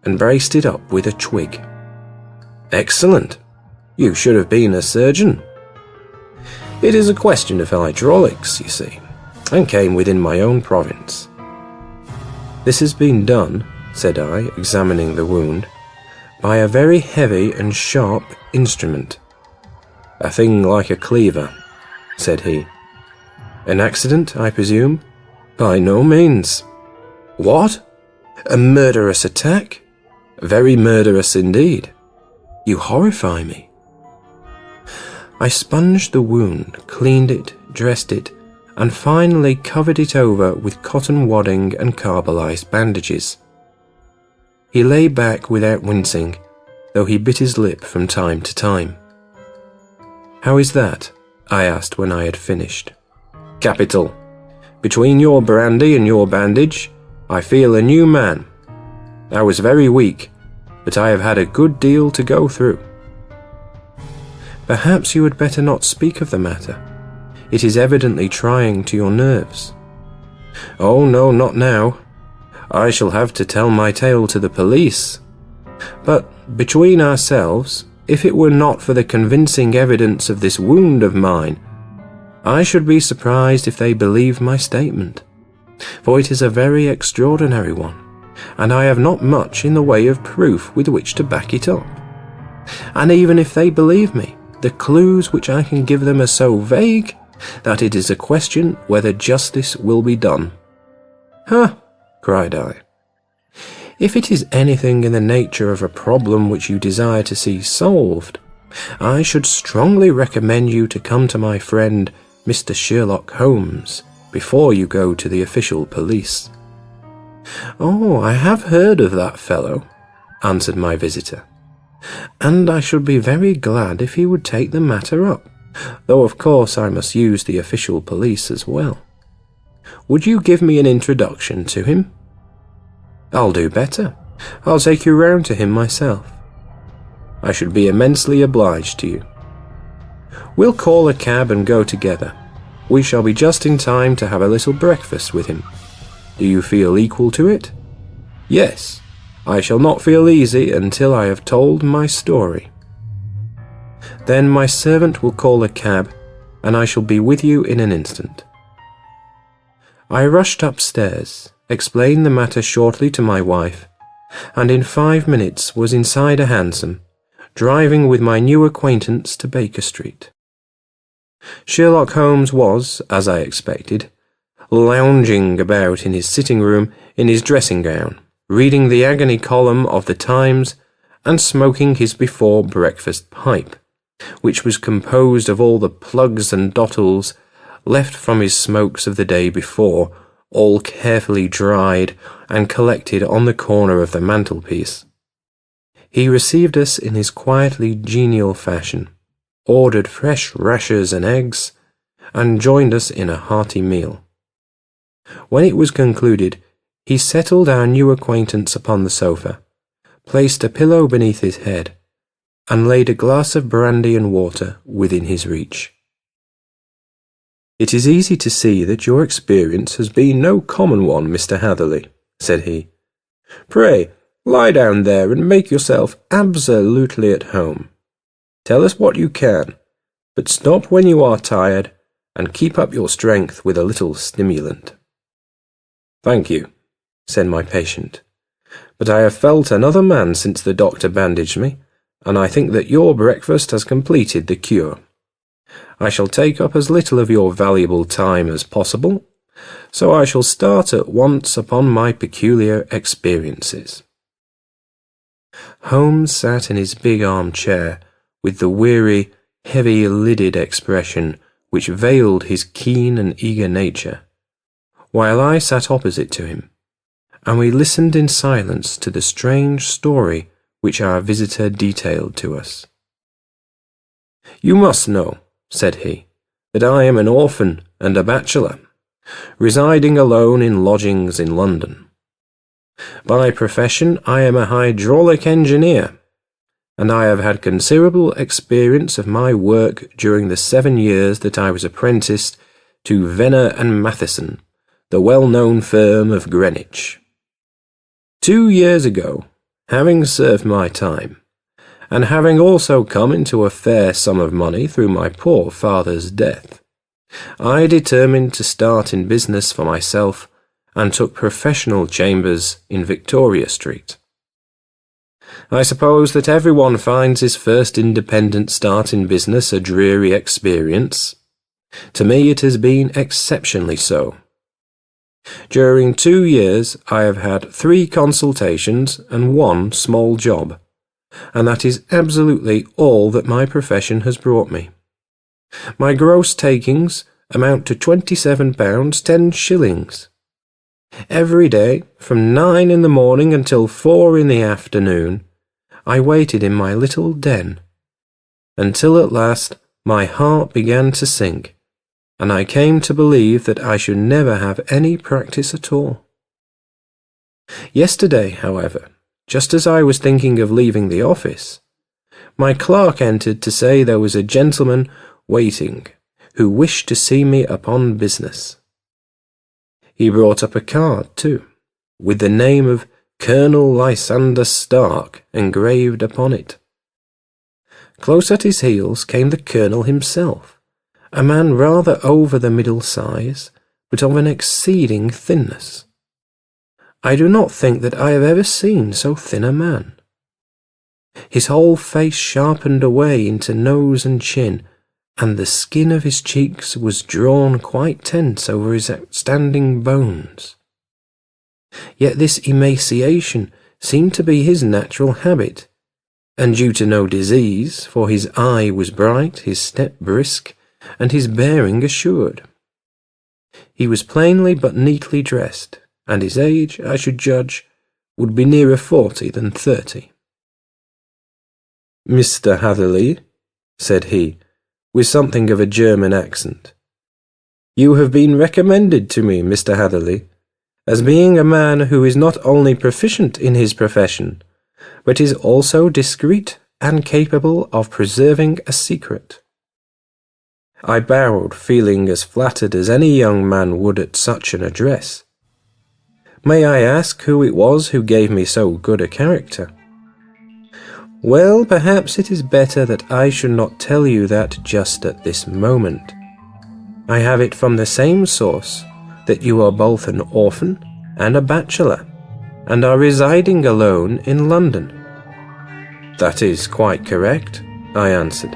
and braced it up with a twig." "Excellent. You should have been a surgeon." "It is a question of hydraulics, you see, and came within my own province." "This has been done," said I, examining the wound, "by a very heavy and sharp instrument." "A thing like a cleaver," said he. "An accident, I presume?" "By no means." "What? A murderous attack?" "Very murderous indeed." "You horrify me." I sponged the wound, cleaned it, dressed it, and finally covered it over with cotton wadding and carbolized bandages. He lay back without wincing, though he bit his lip from time to time. "How is that?" I asked when I had finished. "Capital. Between your brandy and your bandage, I feel a new man. I was very weak, but I have had a good deal to go through." "Perhaps you had better not speak of the matter. It is evidently trying to your nerves." "Oh no, not now. I shall have to tell my tale to the police. But between ourselves, if it were not for the convincing evidence of this wound of mine, I should be surprised if they believed my statement, for it is a very extraordinary one, and I have not much in the way of proof with which to back it up. And even if they believe me, the clues which I can give them are so vague that it is a question whether justice will be done." "Ha!" cried I. "If it is anything in the nature of a problem which you desire to see solved, I should strongly recommend you to come to my friend Mr. Sherlock Holmes before you go to the official police." "Oh, I have heard of that fellow," answered my visitor, "and I should be very glad if he would take the matter up, though of course I must use the official police as well. Would you give me an introduction to him?" "I'll do better. I'll take you round to him myself." "I should be immensely obliged to you." "We'll call a cab and go together. We shall be just in time to have a little breakfast with him. Do you feel equal to it?" "Yes. I shall not feel easy until I have told my story." "Then my servant will call a cab, and I shall be with you in an instant." I rushed upstairs, explained the matter shortly to my wife, and in 5 minutes was inside a hansom, driving with my new acquaintance to Baker Street. Sherlock Holmes was, as I expected, lounging about in his sitting room in his dressing gown, reading the agony column of the Times and smoking his before-breakfast pipe, which was composed of all the plugs and dottles left from his smokes of the day before, all carefully dried and collected on the corner of the mantelpiece. He received us in his quietly genial fashion, ordered fresh rashers and eggs, and joined us in a hearty meal. When it was concluded, he settled our new acquaintance upon the sofa, placed a pillow beneath his head, and laid a glass of brandy and water within his reach. "It is easy to see that your experience has been no common one, Mr. Hatherley," said he. "Pray, lie down there and make yourself absolutely at home. Tell us what you can, but stop when you are tired, and keep up your strength with a little stimulant." "Thank you," said my patient, "but I have felt another man since the doctor bandaged me, and I think that your breakfast has completed the cure. I shall take up as little of your valuable time as possible, so I shall start at once upon my peculiar experiences." Holmes sat in his big armchair with the weary, heavy-lidded expression which veiled his keen and eager nature, while I sat opposite to him, and we listened in silence to the strange story which our visitor detailed to us. "You must know," said he, "that I am an orphan and a bachelor, residing alone in lodgings in London. By profession I am a hydraulic engineer, and I have had considerable experience of my work during the 7 years that I was apprenticed to Venner and Matheson, the well-known firm of Greenwich. 2 years ago, having served my time, and having also come into a fair sum of money through my poor father's death, I determined to start in business for myself and took professional chambers in Victoria Street. I suppose that everyone finds his first independent start in business a dreary experience. To me it has been exceptionally so. During 2 years I have had 3 consultations and 1 small job, and that is absolutely all that my profession has brought me. My gross takings amount to £27 10 shillings. Every day, from 9 in the morning until 4 in the afternoon, I waited in my little den, until at last my heart began to sink, and I came to believe that I should never have any practice at all. Yesterday, however, just as I was thinking of leaving the office, my clerk entered to say there was a gentleman waiting who wished to see me upon business. He brought up a card, too, with the name of Colonel Lysander Stark engraved upon it. Close at his heels came the Colonel himself, a man rather over the middle size, but of an exceeding thinness. I do not think that I have ever seen so thin a man. his whole face sharpened away into nose and chin, and the skin of his cheeks was drawn quite tense over his outstanding bones. Yet this emaciation seemed to be his natural habit, and due to no disease, for his eye was bright, his step brisk, and his bearing assured. He was plainly but neatly dressed, and his age, I should judge, would be nearer 40 than 30. "Mr. Hatherley," said he, with something of a German accent, "you have been recommended to me, Mr. Hatherley, as being a man who is not only proficient in his profession, but is also discreet and capable of preserving a secret." I bowed, feeling as flattered as any young man would at such an address. "May I ask who it was who gave me so good a character?" "Well, perhaps it is better that I should not tell you that just at this moment. I have it from the same source that you are both an orphan and a bachelor, and are residing alone in London." "That is quite correct," I answered.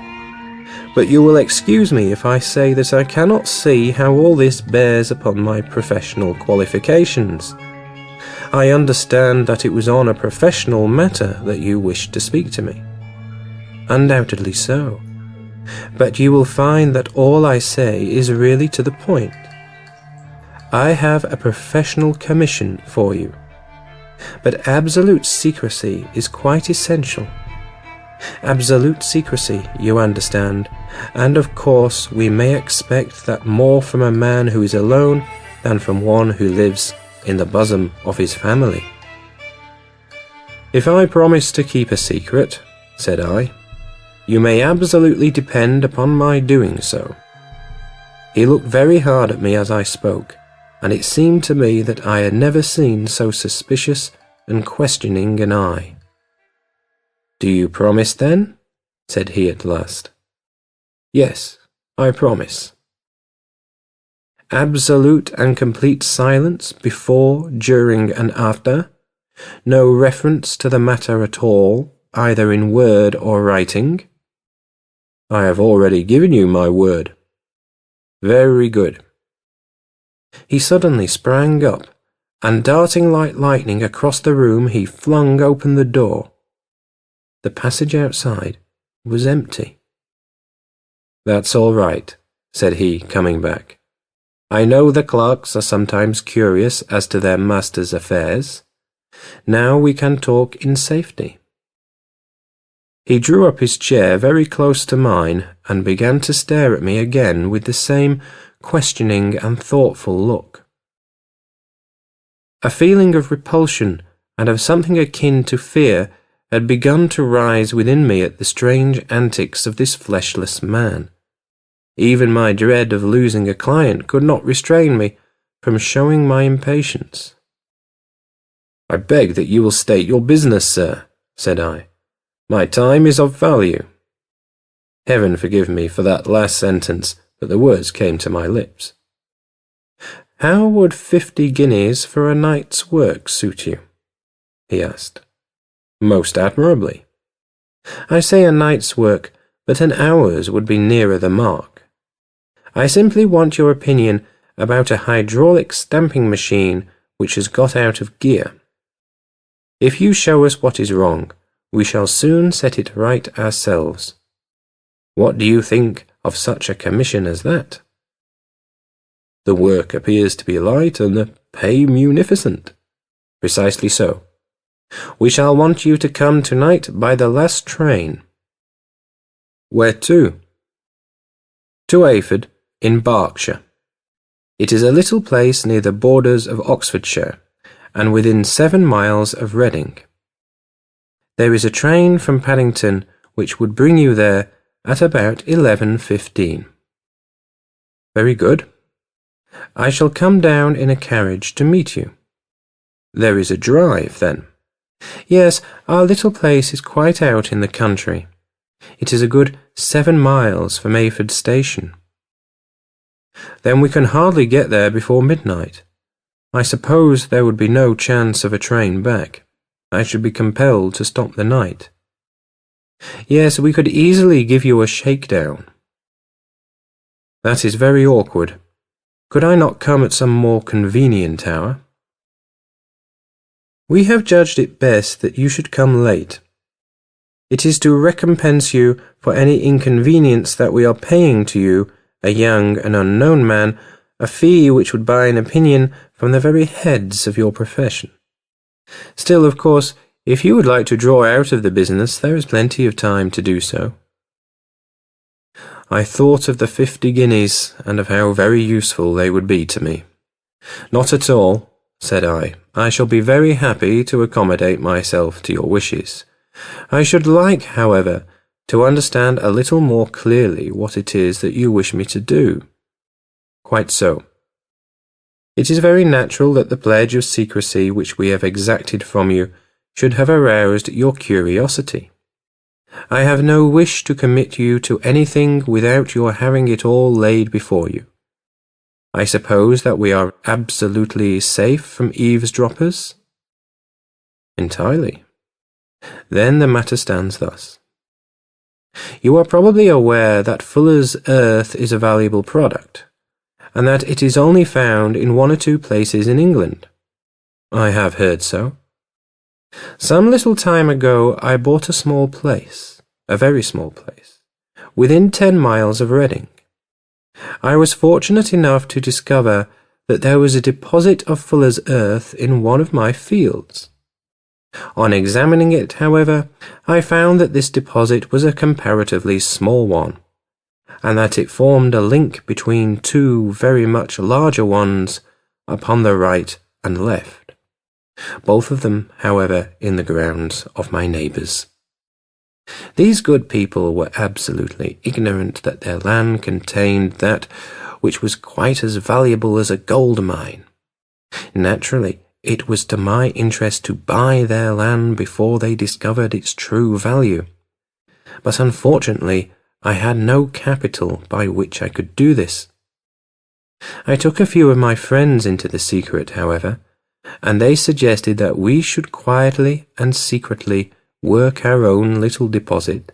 "But you will excuse me if I say that I cannot see how all this bears upon my professional qualifications. I understand that it was on a professional matter that you wished to speak to me." "Undoubtedly so. But you will find that all I say is really to the point. I have a professional commission for you, but absolute secrecy is quite essential. Absolute secrecy, you understand, and of course we may expect that more from a man who is alone than from one who lives in the bosom of his family." "If I promise to keep a secret," said I, "you may absolutely depend upon my doing so." He looked very hard at me as I spoke, and it seemed to me that I had never seen so suspicious and questioning an eye. "Do you promise, then?" said he at last. "Yes, I promise." "Absolute and complete silence before, during, and after? No reference to the matter at all, either in word or writing?" "I have already given you my word." "Very good." He suddenly sprang up, and darting like lightning across the room, he flung open the door. The passage outside was empty. "That's all right," said he, coming back. "I know the clerks are sometimes curious as to their master's affairs. Now we can talk in safety." He drew up his chair very close to mine and began to stare at me again with the same questioning and thoughtful look. A feeling of repulsion and of something akin to fear had begun to rise within me at the strange antics of this fleshless man. Even my dread of losing a client could not restrain me from showing my impatience. "I beg that you will state your business, sir," said I. "My time is of value." Heaven forgive me for that last sentence, but the words came to my lips. "How would 50 guineas for a night's work suit you?" he asked. "Most admirably." "I say a night's work, but an hour's would be nearer the mark. I simply want your opinion about a hydraulic stamping machine which has got out of gear. If you show us what is wrong, we shall soon set it right ourselves. What do you think of such a commission as that?" "The work appears to be light and the pay munificent." "Precisely so. We shall want you to come tonight by the last train." "Where to?" "To Ayford, in Berkshire. It is a little place near the borders of Oxfordshire, and within 7 miles of Reading. There is a train from Paddington which would bring you there at about 11:15. "Very good. I shall come down in a carriage to meet you." "There is a drive, then?" "Yes, our little place is quite out in the country. It is a good 7 miles from Ayford station." "Then we can hardly get there before midnight. I suppose there would be no chance of a train back. I should be compelled to stop the night." Yes, we could easily give you a shakedown. That is very awkward. Could I not come at some more convenient hour? We have judged it best that you should come late. It is to recompense you for any inconvenience that we are paying to you, a young and unknown man, a fee which would buy an opinion from the very heads of your profession. Still, of course, if you would like to draw out of the business, there is plenty of time to do so. I thought of the 50 guineas, and of how very useful they would be to me. Not at all, said I. I shall be very happy to accommodate myself to your wishes. I should like, however, to understand a little more clearly what it is that you wish me to do. Quite so. It is very natural that the pledge of secrecy which we have exacted from you should have aroused your curiosity. I have no wish to commit you to anything without your having it all laid before you. I suppose that we are absolutely safe from eavesdroppers? Entirely. Then the matter stands thus. You are probably aware that Fuller's earth is a valuable product, and that it is only found in 1 or 2 places in England. I have heard so. Some little time ago I bought a small place, a very small place, within 10 miles of Reading. I was fortunate enough to discover that there was a deposit of Fuller's earth in one of my fields. On examining it, however, I found that this deposit was a comparatively small one, and that it formed a link between 2 very much larger ones upon the right and left, both of them, however, in the grounds of my neighbours. These good people were absolutely ignorant that their land contained that which was quite as valuable as a gold mine. Naturally, it was to my interest to buy their land before they discovered its true value. But unfortunately, I had no capital by which I could do this. I took a few of my friends into the secret, however, and they suggested that we should quietly and secretly work our own little deposit,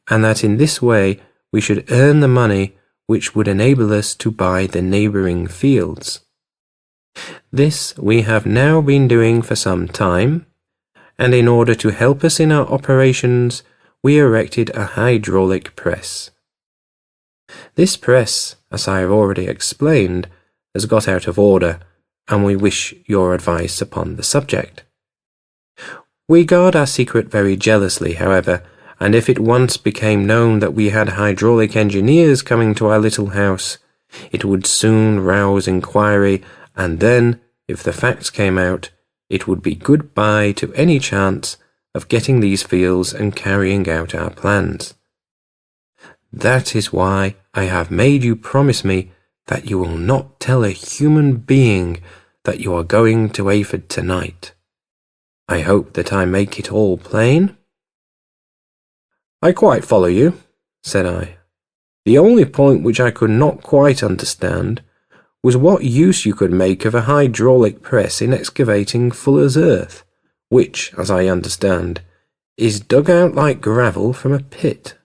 and that in this way we should earn the money which would enable us to buy the neighbouring fields. This we have now been doing for some time, and in order to help us in our operations, we erected a hydraulic press. This press, as I have already explained, has got out of order, and we wish your advice upon the subject. We guard our secret very jealously, however, and if it once became known that we had hydraulic engineers coming to our little house, it would soon rouse inquiry, and then, if the facts came out, it would be goodbye to any chance of getting these fields and carrying out our plans. That is why I have made you promise me that you will not tell a human being that you are going to Ayford tonight. I hope that I make it all plain? I quite follow you, said I. The only point which I could not quite understand was what use you could make of a hydraulic press in excavating Fuller's earth, which, as I understand, is dug out like gravel from a pit.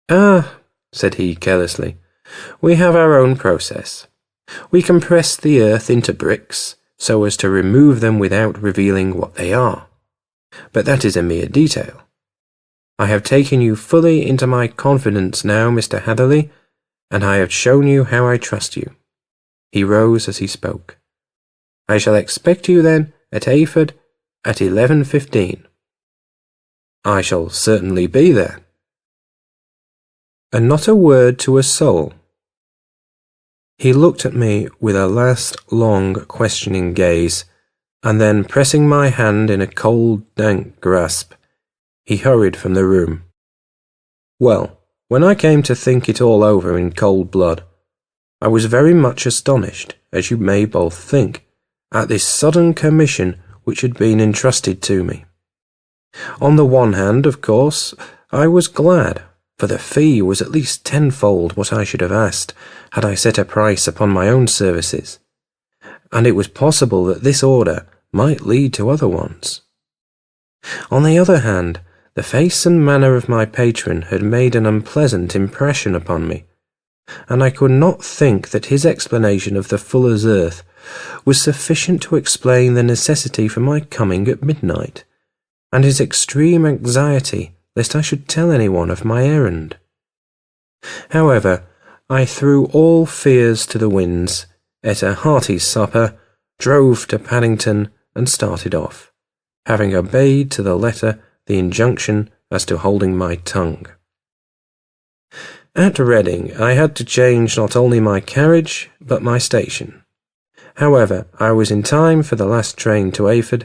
Ah, said he carelessly, we have our own process. We compress the earth into bricks so as to remove them without revealing what they are. But that is a mere detail. I have taken you fully into my confidence now, Mr. Hatherley, and I have shown you how I trust you. He rose as he spoke. I shall expect you then at Ayford at 11:15. I shall certainly be there. And not a word to a soul. He looked at me with a last long questioning gaze, and then pressing my hand in a cold, dank grasp, he hurried from the room. Well, when I came to think it all over in cold blood, I was very much astonished, as you may both think, at this sudden commission which had been entrusted to me. On the one hand, of course, I was glad, for the fee was at least tenfold what I should have asked had I set a price upon my own services, and it was possible that this order might lead to other ones. On the other hand, The face and manner of my patron had made an unpleasant impression upon me, and I could not think that his explanation of the fuller's earth was sufficient to explain the necessity for my coming at midnight, and his extreme anxiety lest I should tell anyone of my errand. However, I threw all fears to the winds, ate a hearty supper, drove to Paddington, and started off, having obeyed to the letter the injunction as to holding my tongue. At Reading, I had to change not only my carriage, but my station. However, I was in time for the last train to Ayford,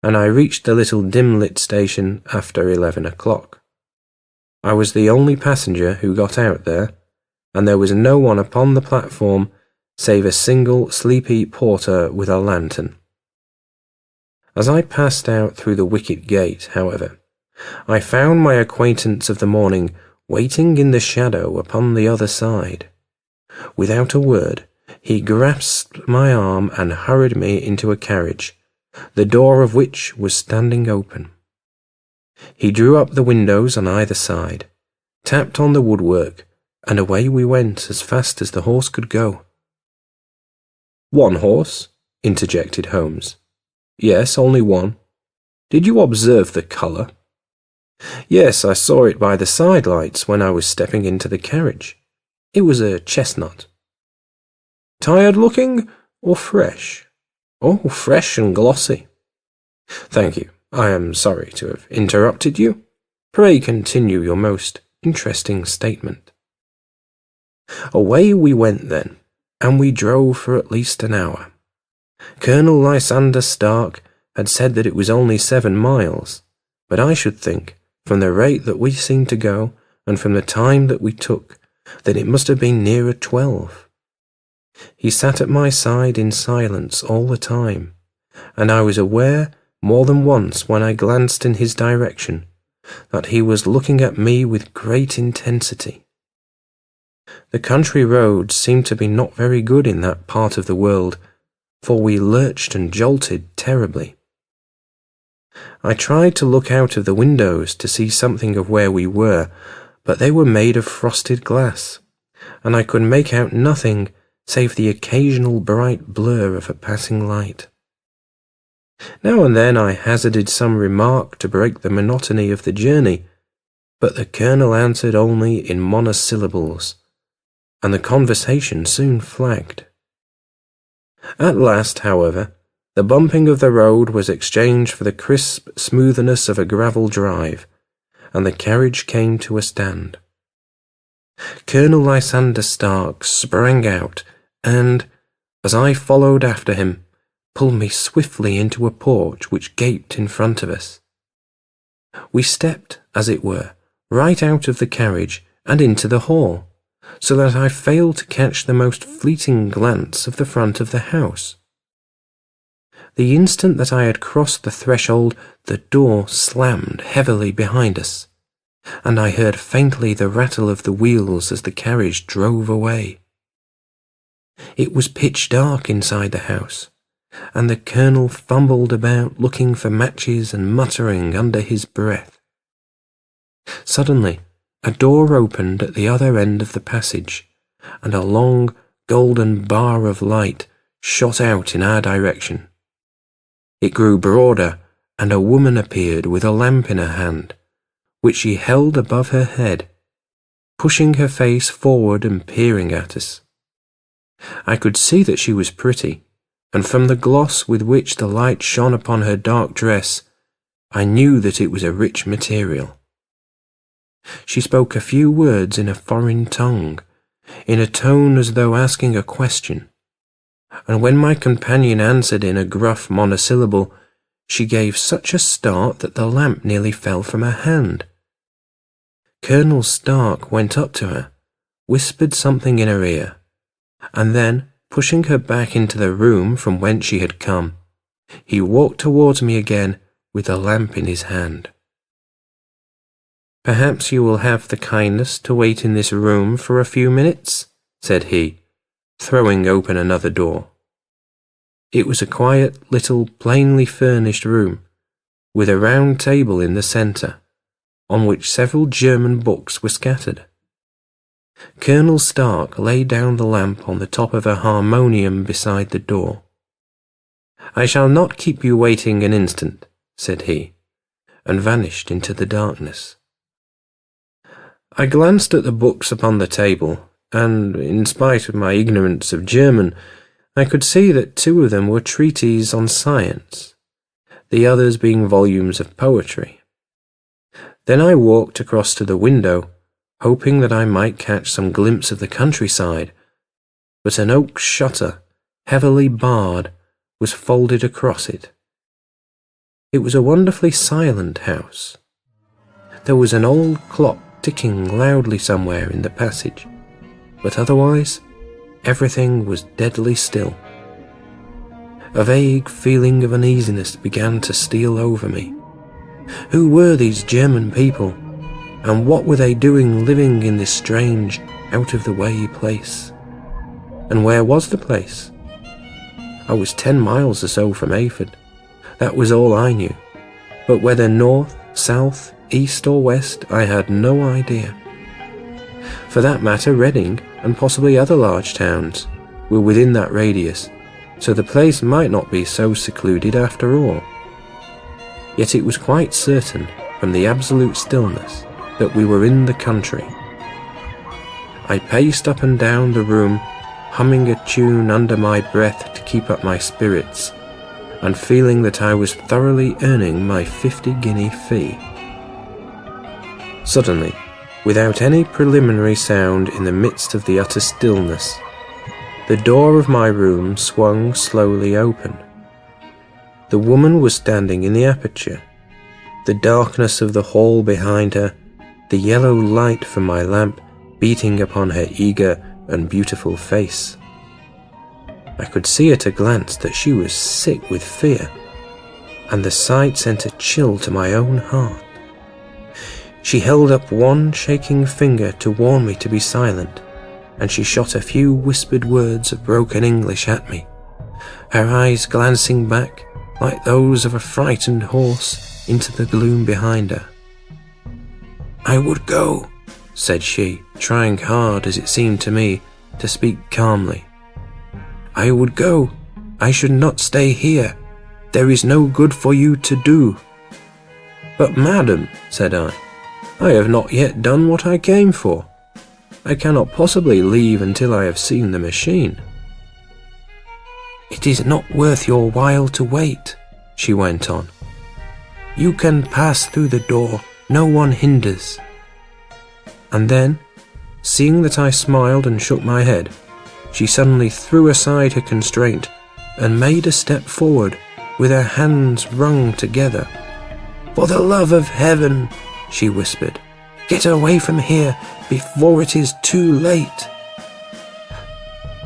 and I reached the little dim-lit station after 11 o'clock. I was the only passenger who got out there, and there was no one upon the platform save a single sleepy porter with a lantern. As I passed out through the wicket gate, however, I found my acquaintance of the morning waiting in the shadow upon the other side. Without a word, he grasped my arm and hurried me into a carriage, the door of which was standing open. He drew up the windows on either side, tapped on the woodwork, and away we went as fast as the horse could go. "One horse?" interjected Holmes. "Yes, only one. Did you observe the colour?" "Yes, I saw it by the side lights when I was stepping into the carriage. It was a chestnut." "Tired looking or fresh?" "Oh, fresh and glossy." "Thank you. I am sorry to have interrupted you. Pray continue your most interesting statement." Away we went then, and we drove for at least an hour. Colonel Lysander Stark had said that it was only 7 miles, but I should think, from the rate that we seemed to go, and from the time that we took, that it must have been nearer 12. He sat at my side in silence all the time, and I was aware more than once when I glanced in his direction that he was looking at me with great intensity. The country roads seemed to be not very good in that part of the world, for we lurched and jolted terribly. I tried to look out of the windows to see something of where we were, but they were made of frosted glass, and I could make out nothing save the occasional bright blur of a passing light. Now and then I hazarded some remark to break the monotony of the journey, but the colonel answered only in monosyllables, and the conversation soon flagged. At last, however, the bumping of the road was exchanged for the crisp smoothness of a gravel drive, and the carriage came to a stand. Colonel Lysander Stark sprang out, and, as I followed after him, pulled me swiftly into a porch which gaped in front of us. We stepped, as it were, right out of the carriage and into the hall, so that I failed to catch the most fleeting glance of the front of the house. The instant that I had crossed the threshold, the door slammed heavily behind us, and I heard faintly the rattle of the wheels as the carriage drove away. It was pitch dark inside the house, and the colonel fumbled about looking for matches and muttering under his breath. Suddenly, a door opened at the other end of the passage, and a long golden bar of light shot out in our direction. It grew broader, and a woman appeared with a lamp in her hand, which she held above her head, pushing her face forward and peering at us. I could see that she was pretty, and from the gloss with which the light shone upon her dark dress, I knew that it was a rich material. She spoke a few words in a foreign tongue, in a tone as though asking a question, and when my companion answered in a gruff monosyllable, she gave such a start that the lamp nearly fell from her hand. Colonel Stark went up to her, whispered something in her ear, and then, pushing her back into the room from whence she had come, he walked towards me again with the lamp in his hand. "Perhaps you will have the kindness to wait in this room for a few minutes," said he, throwing open another door. It was a quiet little plainly furnished room, with a round table in the centre, on which several German books were scattered. Colonel Stark laid down the lamp on the top of a harmonium beside the door. "I shall not keep you waiting an instant," said he, and vanished into the darkness. I glanced at the books upon the table, and, in spite of my ignorance of German, I could see that 2 of them were treatises on science, the others being volumes of poetry. Then I walked across to the window, hoping that I might catch some glimpse of the countryside, but an oak shutter, heavily barred, was folded across it. It was a wonderfully silent house. There was an old clock ticking loudly somewhere in the passage, but otherwise everything was deadly still. A vague feeling of uneasiness began to steal over me. Who were these German people, and what were they doing living in this strange, out-of-the-way place? And where was the place? I was 10 miles or so from Ayford. That was all I knew. But whether north, south, east or west, I had no idea. For that matter, Reading, and possibly other large towns, were within that radius, so the place might not be so secluded after all. Yet it was quite certain, from the absolute stillness, that we were in the country. I paced up and down the room, humming a tune under my breath to keep up my spirits, and feeling that I was thoroughly earning my 50-guinea fee. Suddenly, without any preliminary sound in the midst of the utter stillness, the door of my room swung slowly open. The woman was standing in the aperture, the darkness of the hall behind her, the yellow light from my lamp beating upon her eager and beautiful face. I could see at a glance that she was sick with fear, and the sight sent a chill to my own heart. She held up one shaking finger to warn me to be silent, and she shot a few whispered words of broken English at me, her eyes glancing back like those of a frightened horse into the gloom behind her. "I would go," said she, trying hard, as it seemed to me, to speak calmly. "I would go. I should not stay here. There is no good for you to do." "But, madam," said I have not yet done what I came for. I cannot possibly leave until I have seen the machine." "It is not worth your while to wait," she went on. "You can pass through the door. No one hinders." And then, seeing that I smiled and shook my head, she suddenly threw aside her constraint and made a step forward with her hands wrung together. "For the love of heaven," she whispered, "get away from here before it is too late."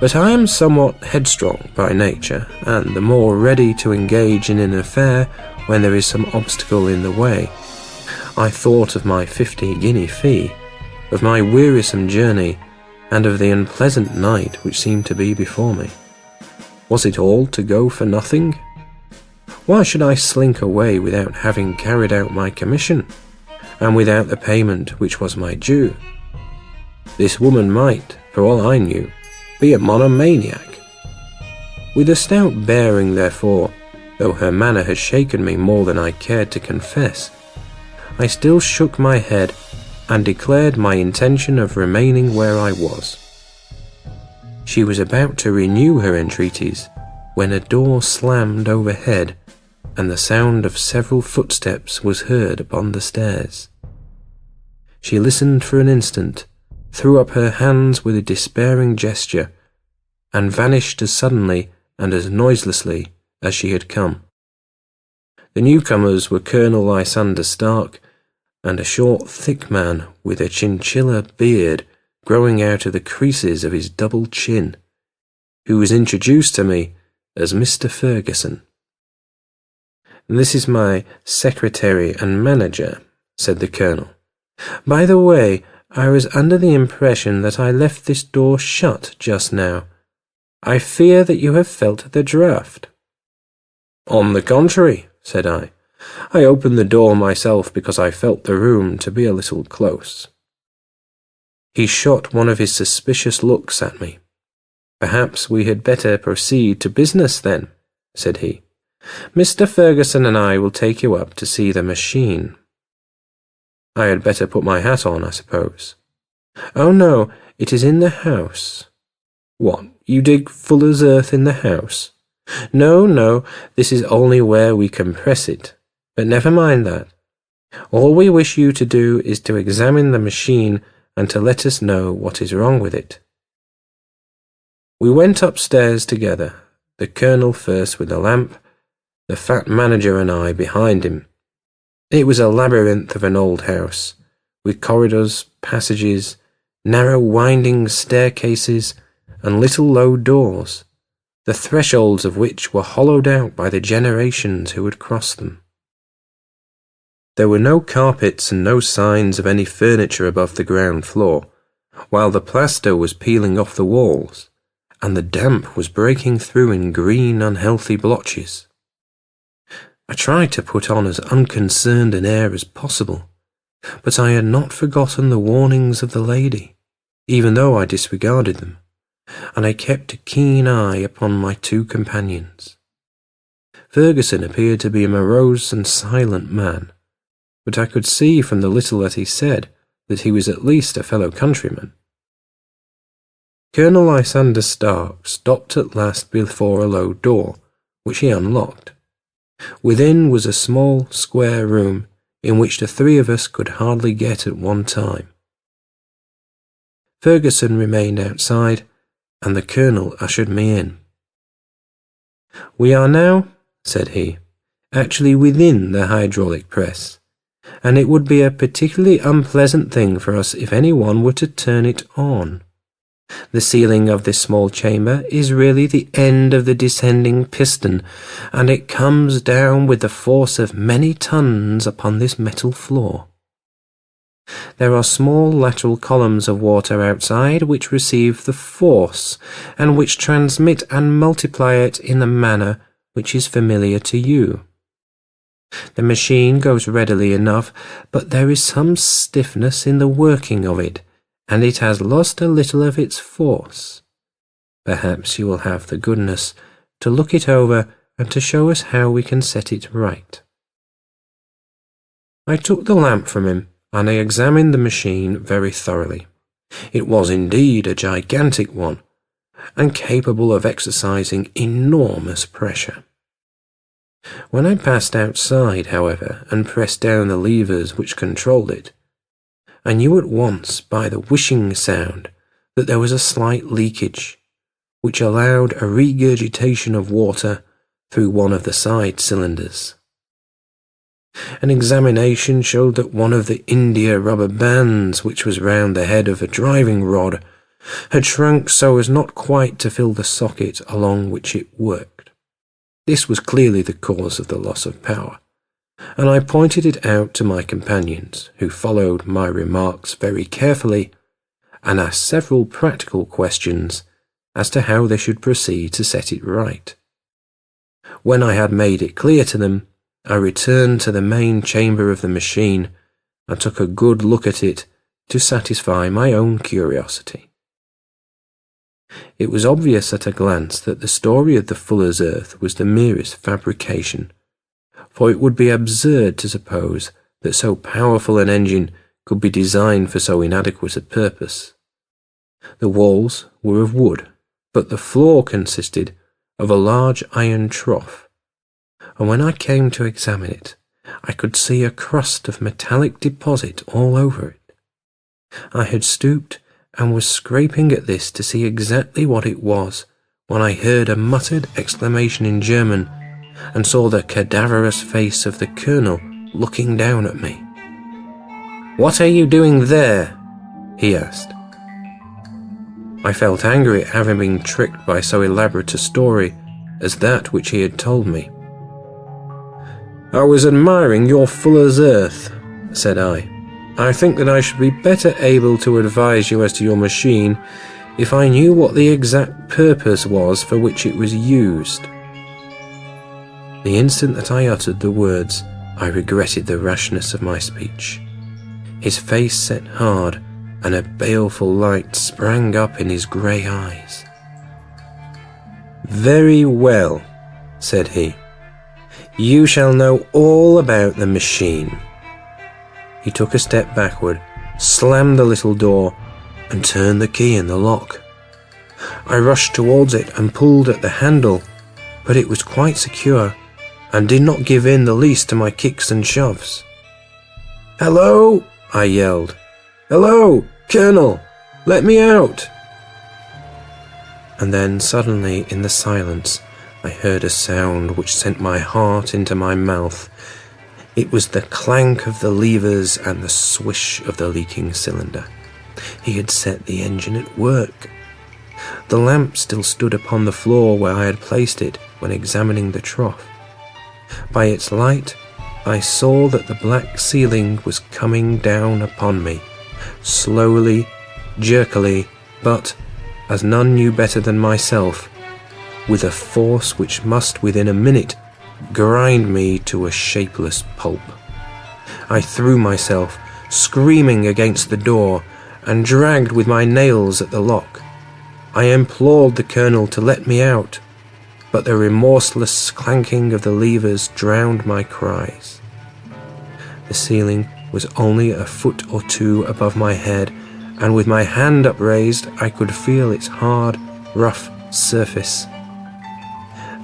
But I am somewhat headstrong by nature, and the more ready to engage in an affair when there is some obstacle in the way. I thought of my 50-guinea fee, of my wearisome journey, and of the unpleasant night which seemed to be before me. Was it all to go for nothing? Why should I slink away without having carried out my commission, and without the payment which was my due? This woman might, for all I knew, be a monomaniac. With a stout bearing, therefore, though her manner had shaken me more than I cared to confess, I still shook my head and declared my intention of remaining where I was. She was about to renew her entreaties when a door slammed overhead and the sound of several footsteps was heard upon the stairs. She listened for an instant, threw up her hands with a despairing gesture, and vanished as suddenly and as noiselessly as she had come. The newcomers were Colonel Lysander Stark and a short, thick man with a chinchilla beard growing out of the creases of his double chin, who was introduced to me as Mr. Ferguson. "This is my secretary and manager," said the colonel. "By the way, I was under the impression that I left this door shut just now. I fear that you have felt the draught." "On the contrary," said I I opened the door myself because I felt the room to be a little close. He shot one of his suspicious looks at me. "Perhaps we had better proceed to business then," said he. "Mr. Ferguson and I will take you up to see the machine." "I had better put my hat on, I suppose." "Oh no, it is in the house." "What, you dig fuller's earth in the house?" No, this is only where we compress it. But never mind that. All we wish you to do is to examine the machine and to let us know what is wrong with it." We went upstairs together, the Colonel first with the lamp, the fat manager and I behind him. It was a labyrinth of an old house, with corridors, passages, narrow winding staircases, and little low doors, the thresholds of which were hollowed out by the generations who had crossed them. There were no carpets and no signs of any furniture above the ground floor, while the plaster was peeling off the walls, and the damp was breaking through in green, unhealthy blotches. I tried to put on as unconcerned an air as possible, but I had not forgotten the warnings of the lady, even though I disregarded them, and I kept a keen eye upon my two companions. Ferguson appeared to be a morose and silent man, but I could see from the little that he said that he was at least a fellow countryman. Colonel Lysander Stark stopped at last before a low door, which he unlocked. Within was a small, square room in which the three of us could hardly get at one time. Ferguson remained outside, and the Colonel ushered me in. "We are now," said he, "actually within the hydraulic press, and it would be a particularly unpleasant thing for us if anyone were to turn it on. The ceiling of this small chamber is really the end of the descending piston, and it comes down with the force of many tons upon this metal floor. There are small lateral columns of water outside which receive the force, and which transmit and multiply it in the manner which is familiar to you. The machine goes readily enough, but there is some stiffness in the working of it, and it has lost a little of its force. Perhaps you will have the goodness to look it over and to show us how we can set it right." I took the lamp from him, and I examined the machine very thoroughly. It was indeed a gigantic one, and capable of exercising enormous pressure. When I passed outside, however, and pressed down the levers which controlled it, I knew at once by the whishing sound that there was a slight leakage, which allowed a regurgitation of water through one of the side cylinders. An examination showed that one of the India rubber bands which was round the head of a driving rod had shrunk so as not quite to fill the socket along which it worked. This was clearly the cause of the loss of power, and I pointed it out to my companions, who followed my remarks very carefully and asked several practical questions as to how they should proceed to set it right. When I had made it clear to them, I returned to the main chamber of the machine and took a good look at it to satisfy my own curiosity. It was obvious at a glance that the story of the fuller's earth was the merest fabrication, for it would be absurd to suppose that so powerful an engine could be designed for so inadequate a purpose. The walls were of wood, but the floor consisted of a large iron trough, and when I came to examine it, I could see a crust of metallic deposit all over it. I had stooped and was scraping at this to see exactly what it was when I heard a muttered exclamation in German and saw the cadaverous face of the Colonel looking down at me. "What are you doing there?" he asked. I felt angry at having been tricked by so elaborate a story as that which he had told me. "I was admiring your fuller's earth," said I. "I think that I should be better able to advise you as to your machine if I knew what the exact purpose was for which it was used." The instant that I uttered the words, I regretted the rashness of my speech. His face set hard, and a baleful light sprang up in his grey eyes. "Very well," said he. "You shall know all about the machine." He took a step backward, slammed the little door, and turned the key in the lock. I rushed towards it and pulled at the handle, but it was quite secure, and did not give in the least to my kicks and shoves. "Hello!" I yelled. "Hello, Colonel! Let me out!" And then suddenly in the silence I heard a sound which sent my heart into my mouth. It was the clank of the levers and the swish of the leaking cylinder. He had set the engine at work. The lamp still stood upon the floor where I had placed it when examining the trough. By its light, I saw that the black ceiling was coming down upon me, slowly, jerkily, but, as none knew better than myself, with a force which must within a minute grind me to a shapeless pulp. I threw myself, screaming, against the door, and dragged with my nails at the lock. I implored the Colonel to let me out, but the remorseless clanking of the levers drowned my cries. The ceiling was only a foot or two above my head, and with my hand upraised I could feel its hard, rough surface.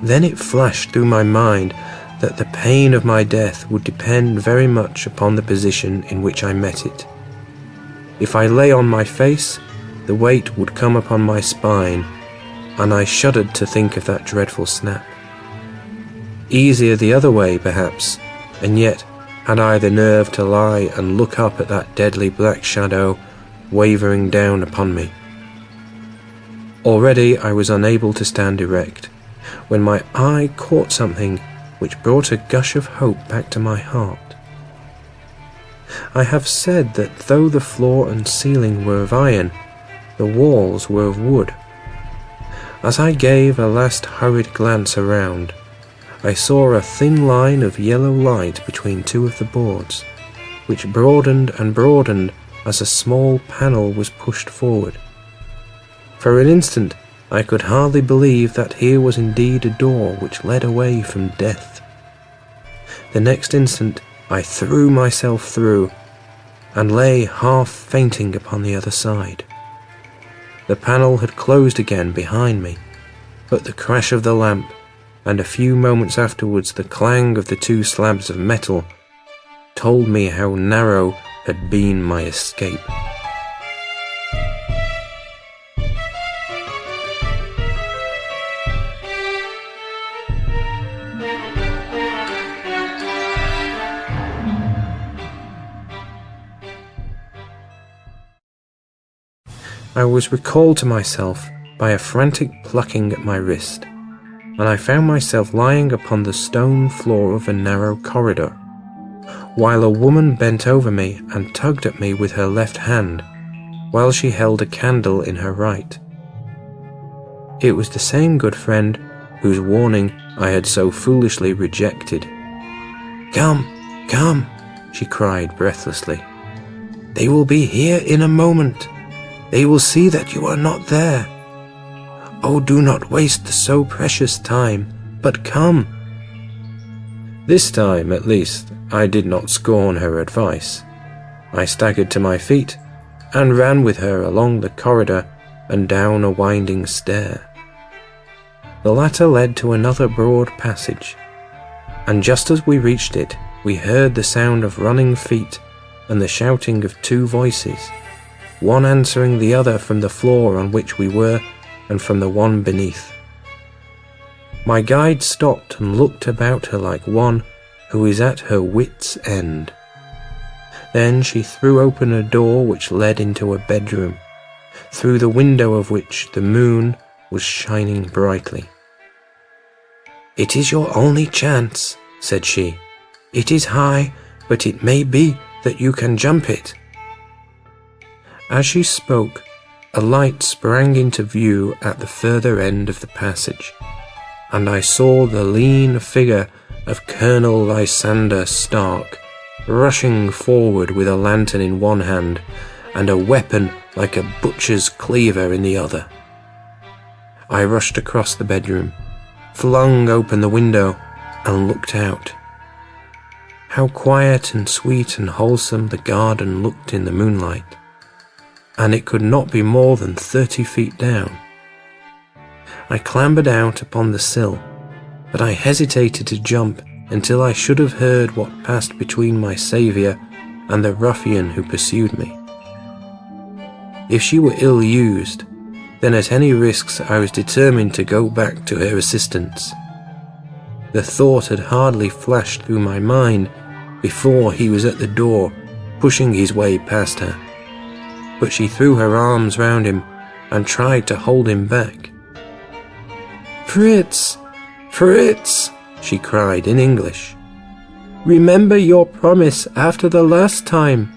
Then it flashed through my mind that the pain of my death would depend very much upon the position in which I met it. If I lay on my face, the weight would come upon my spine, and I shuddered to think of that dreadful snap. Easier the other way, perhaps, and yet had I the nerve to lie and look up at that deadly black shadow wavering down upon me. Already I was unable to stand erect, when my eye caught something which brought a gush of hope back to my heart. I have said that though the floor and ceiling were of iron, the walls were of wood. As I gave a last hurried glance around, I saw a thin line of yellow light between two of the boards, which broadened and broadened as a small panel was pushed forward. For an instant I could hardly believe that here was indeed a door which led away from death. The next instant I threw myself through, and lay half fainting upon the other side. The panel had closed again behind me, but the crash of the lamp, and a few moments afterwards the clang of the two slabs of metal, told me how narrow had been my escape. I was recalled to myself by a frantic plucking at my wrist, and I found myself lying upon the stone floor of a narrow corridor, while a woman bent over me and tugged at me with her left hand, while she held a candle in her right. It was the same good friend whose warning I had so foolishly rejected. "Come, come," she cried breathlessly. "They will be here in a moment. They will see that you are not there. Oh, do not waste the so precious time, but come." This time, at least, I did not scorn her advice. I staggered to my feet and ran with her along the corridor and down a winding stair. The latter led to another broad passage, and just as we reached it, we heard the sound of running feet and the shouting of two voices, one answering the other from the floor on which we were and from the one beneath. My guide stopped and looked about her like one who is at her wit's end. Then she threw open a door which led into a bedroom, through the window of which the moon was shining brightly. "It is your only chance," said she. "It is high, but it may be that you can jump it." As she spoke, a light sprang into view at the further end of the passage, and I saw the lean figure of Colonel Lysander Stark, rushing forward with a lantern in one hand and a weapon like a butcher's cleaver in the other. I rushed across the bedroom, flung open the window, and looked out. How quiet and sweet and wholesome the garden looked in the moonlight, and it could not be more than 30 feet down. I clambered out upon the sill, but I hesitated to jump until I should have heard what passed between my saviour and the ruffian who pursued me. If she were ill-used, then at any risks I was determined to go back to her assistance. The thought had hardly flashed through my mind before he was at the door, pushing his way past her. But she threw her arms round him and tried to hold him back. "Fritz! Fritz!" she cried in English. "Remember your promise after the last time.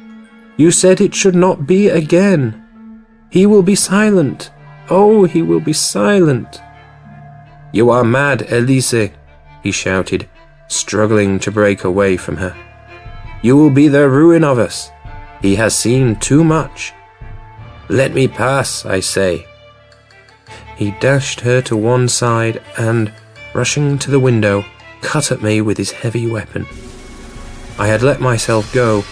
You said it should not be again. He will be silent. Oh, he will be silent." "You are mad, Elise," he shouted, struggling to break away from her. "You will be the ruin of us. He has seen too much. Let me pass, I say." He dashed her to one side and, rushing to the window, cut at me with his heavy weapon. I had let myself go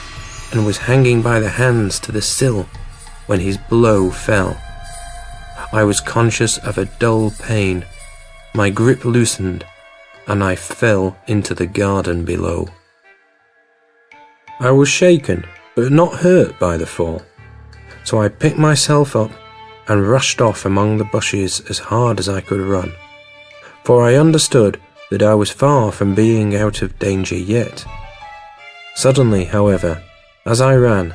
and was hanging by the hands to the sill when his blow fell. I was conscious of a dull pain. My grip loosened, and I fell into the garden below. I was shaken, but not hurt by the fall, so I picked myself up and rushed off among the bushes as hard as I could run, for I understood that I was far from being out of danger yet. Suddenly, however, as I ran,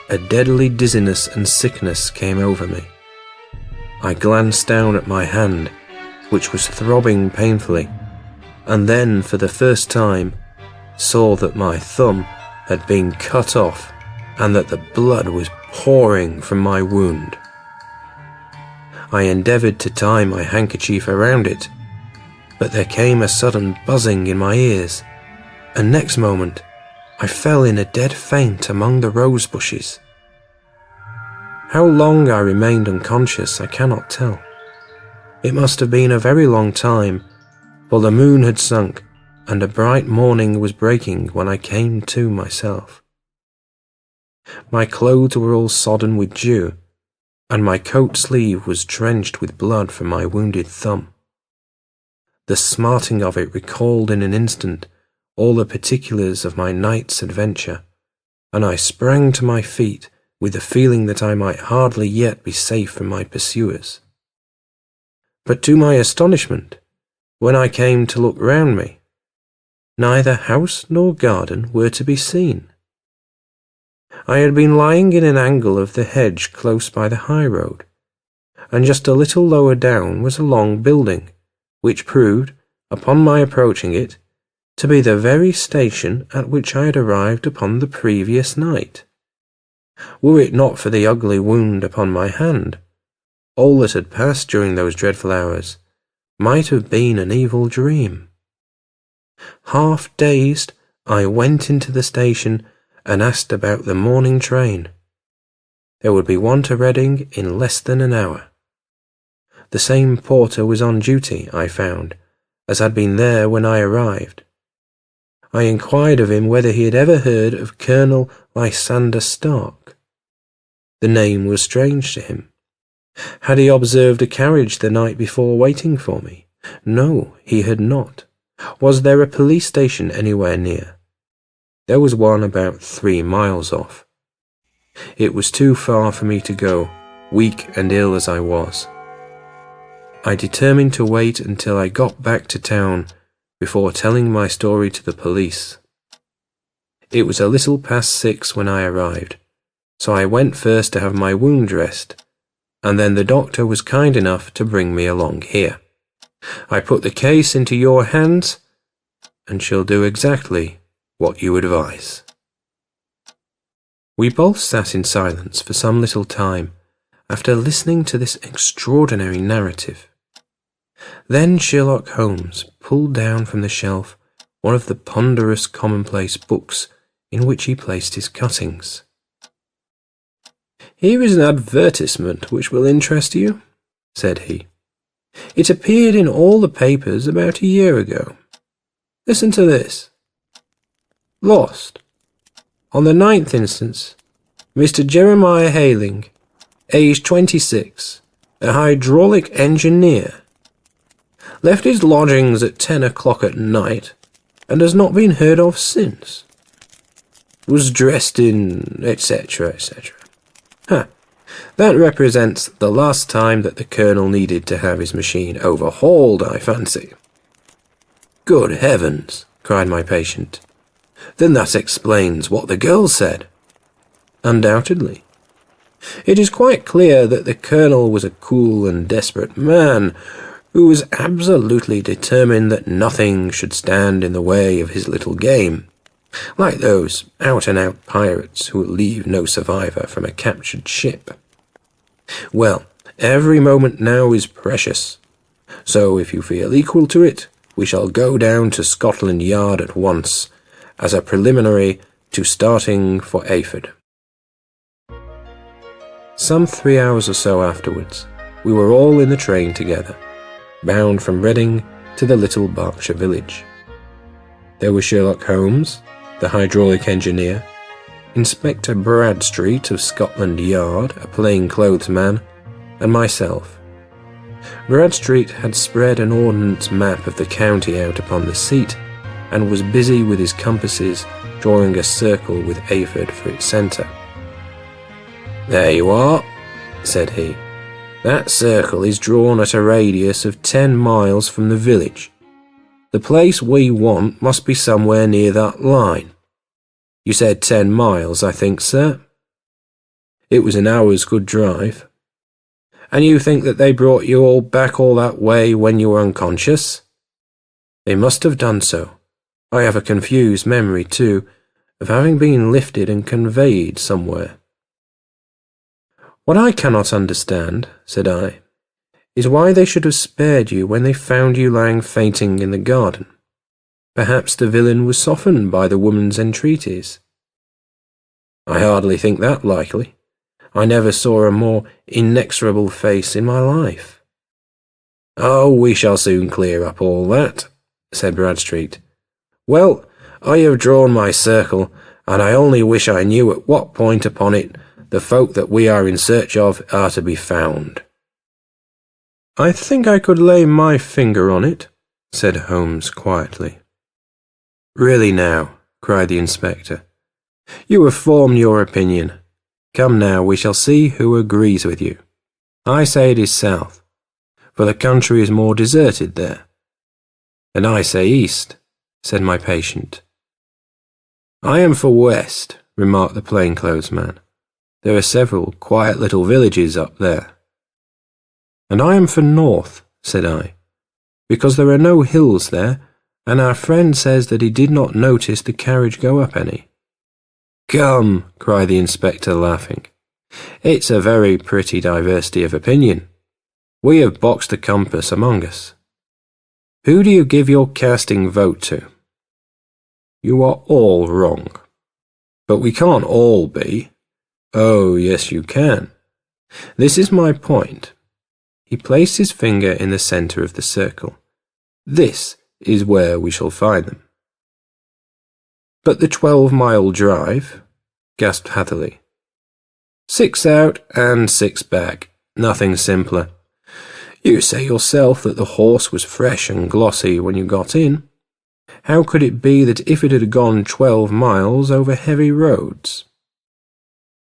a deadly dizziness and sickness came over me. I glanced down at my hand, which was throbbing painfully, and then, for the first time, saw that my thumb had been cut off and that the blood was pouring from my wound. I endeavoured to tie my handkerchief around it, but there came a sudden buzzing in my ears, and next moment I fell in a dead faint among the rose bushes. How long I remained unconscious I cannot tell. It must have been a very long time, for the moon had sunk and a bright morning was breaking when I came to myself. My clothes were all sodden with dew, and my coat sleeve was drenched with blood from my wounded thumb. The smarting of it recalled in an instant all the particulars of my night's adventure, and I sprang to my feet with the feeling that I might hardly yet be safe from my pursuers. But to my astonishment, when I came to look round me, neither house nor garden were to be seen. I had been lying in an angle of the hedge close by the high road, and just a little lower down was a long building, which proved, upon my approaching it, to be the very station at which I had arrived upon the previous night. Were it not for the ugly wound upon my hand, all that had passed during those dreadful hours might have been an evil dream. Half dazed, I went into the station and asked about the morning train. There would be one to Reading in less than an hour. The same porter was on duty, I found, as had been there when I arrived. I inquired of him whether he had ever heard of Colonel Lysander Stark. The name was strange to him. Had he observed a carriage the night before waiting for me? No, he had not. Was there a police station anywhere near? There was one about 3 miles off. It was too far for me to go, weak and ill as I was. I determined to wait until I got back to town before telling my story to the police. It was a little past 6 when I arrived, so I went first to have my wound dressed, and then the doctor was kind enough to bring me along here. I put the case into your hands, and shall do exactly what you advise. We both sat in silence for some little time after listening to this extraordinary narrative. Then Sherlock Holmes pulled down from the shelf one of the ponderous commonplace books in which he placed his cuttings. "Here is an advertisement which will interest you," said he. "It appeared in all the papers about a year ago. Listen to this. Lost. On the 9th instance, Mr. Jeremiah Hayling, aged 26, a hydraulic engineer. Left his lodgings at 10 o'clock at night and has not been heard of since. Was dressed in etc., etc. That represents the last time that the Colonel needed to have his machine overhauled, I fancy." "Good heavens," cried my patient. "Then that explains what the girl said." "Undoubtedly. It is quite clear that the Colonel was a cool and desperate man who was absolutely determined that nothing should stand in the way of his little game, like those out-and-out pirates who will leave no survivor from a captured ship. Well, every moment now is precious, so if you feel equal to it, we shall go down to Scotland Yard at once, as a preliminary to starting for Eyford." Some 3 hours or so afterwards, we were all in the train together, bound from Reading to the little Berkshire village. There was Sherlock Holmes, the hydraulic engineer, Inspector Bradstreet of Scotland Yard, a plain-clothes man, and myself. Bradstreet had spread an ordnance map of the county out upon the seat, and was busy with his compasses, drawing a circle with Eyford for its centre. "There you are," said he. "That circle is drawn at a radius of 10 miles from the village. The place we want must be somewhere near that line. You said 10 miles, I think, sir?" "It was an hour's good drive." "And you think that they brought you all back all that way when you were unconscious?" "They must have done so. I have a confused memory, too, of having been lifted and conveyed somewhere." "What I cannot understand," said I, "is why they should have spared you when they found you lying fainting in the garden. Perhaps the villain was softened by the woman's entreaties." "I hardly think that likely. I never saw a more inexorable face in my life." "Oh, we shall soon clear up all that," said Bradstreet. "Well, I have drawn my circle, and I only wish I knew at what point upon it the folk that we are in search of are to be found." "I think I could lay my finger on it," said Holmes quietly. "Really now," cried the inspector, "you have formed your opinion. Come now, we shall see who agrees with you. I say it is south, for the country is more deserted there." "And I say east," said my patient. "I am for west," remarked the plainclothes man. "There are several quiet little villages up there." "And I am for north," said I, "because there are no hills there, and our friend says that he did not notice the carriage go up any." "Come," cried the inspector, laughing, "it's a very pretty diversity of opinion. We have boxed the compass among us. Who do you give your casting vote to?" "You are all wrong." "But we can't all be." "Oh, yes, you can. This is my point." He placed his finger in the centre of the circle. "This is where we shall find them." "But the 12-mile drive?" gasped Hatherley. 6 out and 6 back. Nothing simpler. You say yourself that the horse was fresh and glossy when you got in. How could it be that if it had gone 12 miles over heavy roads?"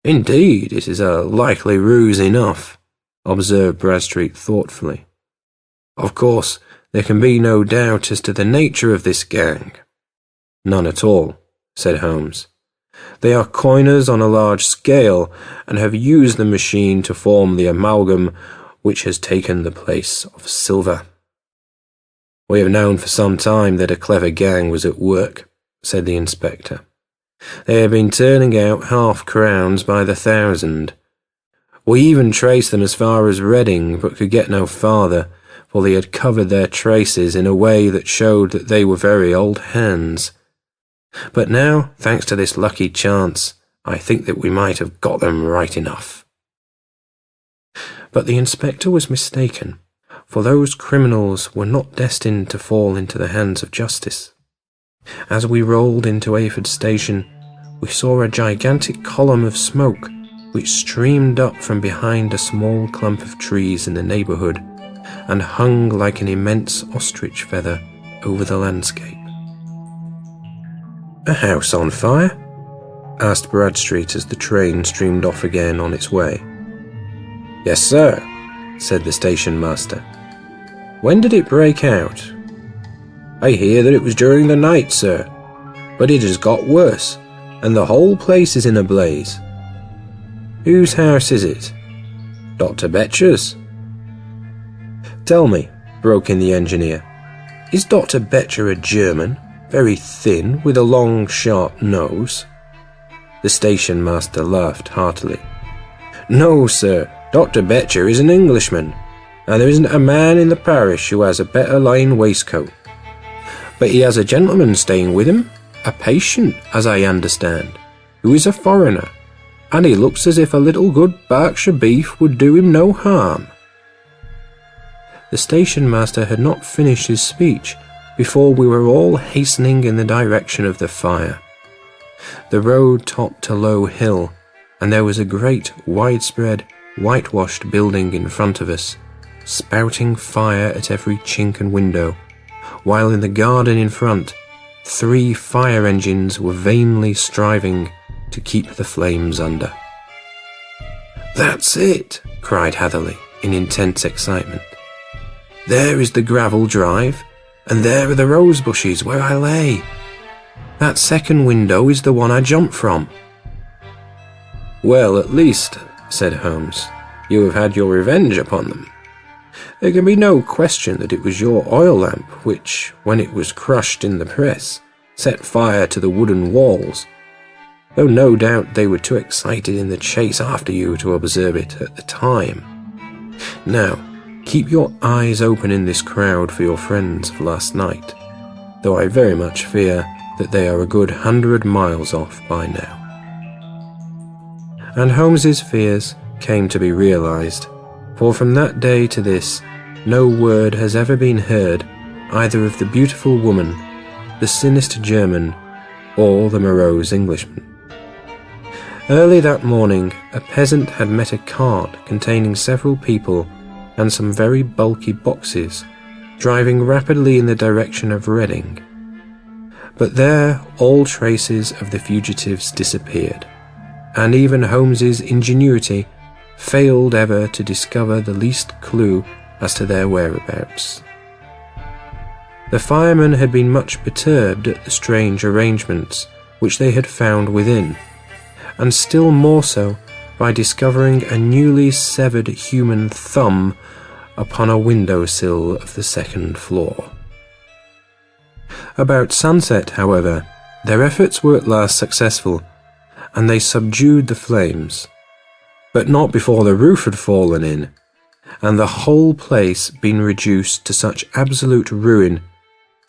"Indeed, it is a likely ruse enough," observed Bradstreet thoughtfully. "Of course, there can be no doubt as to the nature of this gang." "None at all," said Holmes. "They are coiners on a large scale, and have used the machine to form the amalgam which has taken the place of silver." "We have known for some time that a clever gang was at work," said the inspector. "They have been turning out half-crowns by the thousand. We even traced them as far as Reading, but could get no farther, for they had covered their traces in a way that showed that they were very old hands. But now, thanks to this lucky chance, I think that we might have got them right enough. But the inspector was mistaken, for those criminals were not destined to fall into the hands of justice. As we rolled into Ayford Station, we saw a gigantic column of smoke which streamed up from behind a small clump of trees in the neighbourhood and hung like an immense ostrich feather over the landscape. "A house on fire?" asked Bradstreet as the train streamed off again on its way. "Yes, sir," said the station master. "When did it break out?" "I hear that it was during the night, sir, but it has got worse, and the whole place is in a blaze." "Whose house is it?" "Dr. Betcher's." "Tell me," broke in the engineer, "is Dr. Betcher a German, very thin, with a long, sharp nose?" The station master laughed heartily. "No, sir, Dr. Betcher is an Englishman, and there isn't a man in the parish who has a better lying waistcoat. But he has a gentleman staying with him, a patient, as I understand, who is a foreigner, and he looks as if a little good Berkshire beef would do him no harm." The station master had not finished his speech before we were all hastening in the direction of the fire. The road topped a low hill, and there was a great, widespread, whitewashed building in front of us, spouting fire at every chink and window, while in the garden in front, 3 fire engines were vainly striving to keep the flames under. "That's it!" cried Hatherley, in intense excitement. "There is the gravel drive, and there are the rose bushes where I lay. That second window is the one I jumped from." "Well, at least," said Holmes, "you have had your revenge upon them. There can be no question that it was your oil lamp which, when it was crushed in the press, set fire to the wooden walls, though no doubt they were too excited in the chase after you to observe it at the time. Now, keep your eyes open in this crowd for your friends of last night, though I very much fear that they are a good 100 miles off by now." And Holmes's fears came to be realized, for from that day to this, no word has ever been heard either of the beautiful woman, the sinister German, or the morose Englishman. Early that morning, a peasant had met a cart containing several people and some very bulky boxes, driving rapidly in the direction of Reading. But there all traces of the fugitives disappeared, and even Holmes's ingenuity failed ever to discover the least clue as to their whereabouts. The firemen had been much perturbed at the strange arrangements which they had found within, and still more so by discovering a newly severed human thumb upon a window-sill of the second floor. About sunset, however, their efforts were at last successful, and they subdued the flames, but not before the roof had fallen in, and the whole place been reduced to such absolute ruin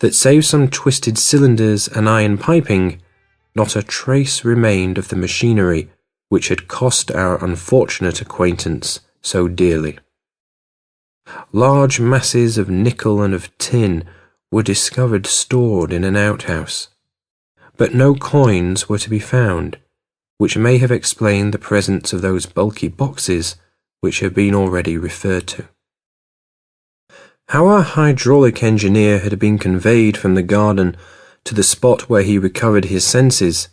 that, save some twisted cylinders and iron piping, not a trace remained of the machinery which had cost our unfortunate acquaintance so dearly. Large masses of nickel and of tin were discovered stored in an outhouse, but no coins were to be found, which may have explained the presence of those bulky boxes which have been already referred to. How our hydraulic engineer had been conveyed from the garden to the spot where he recovered his senses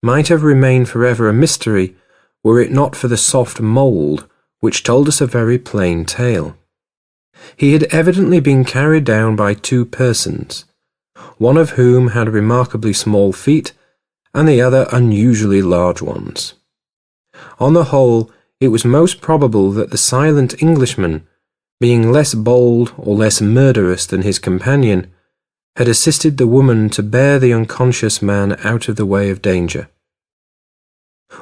might have remained forever a mystery were it not for the soft mould which told us a very plain tale. He had evidently been carried down by 2 persons, one of whom had remarkably small feet and the other unusually large ones. On the whole, it was most probable that the silent Englishman, being less bold or less murderous than his companion, had assisted the woman to bear the unconscious man out of the way of danger.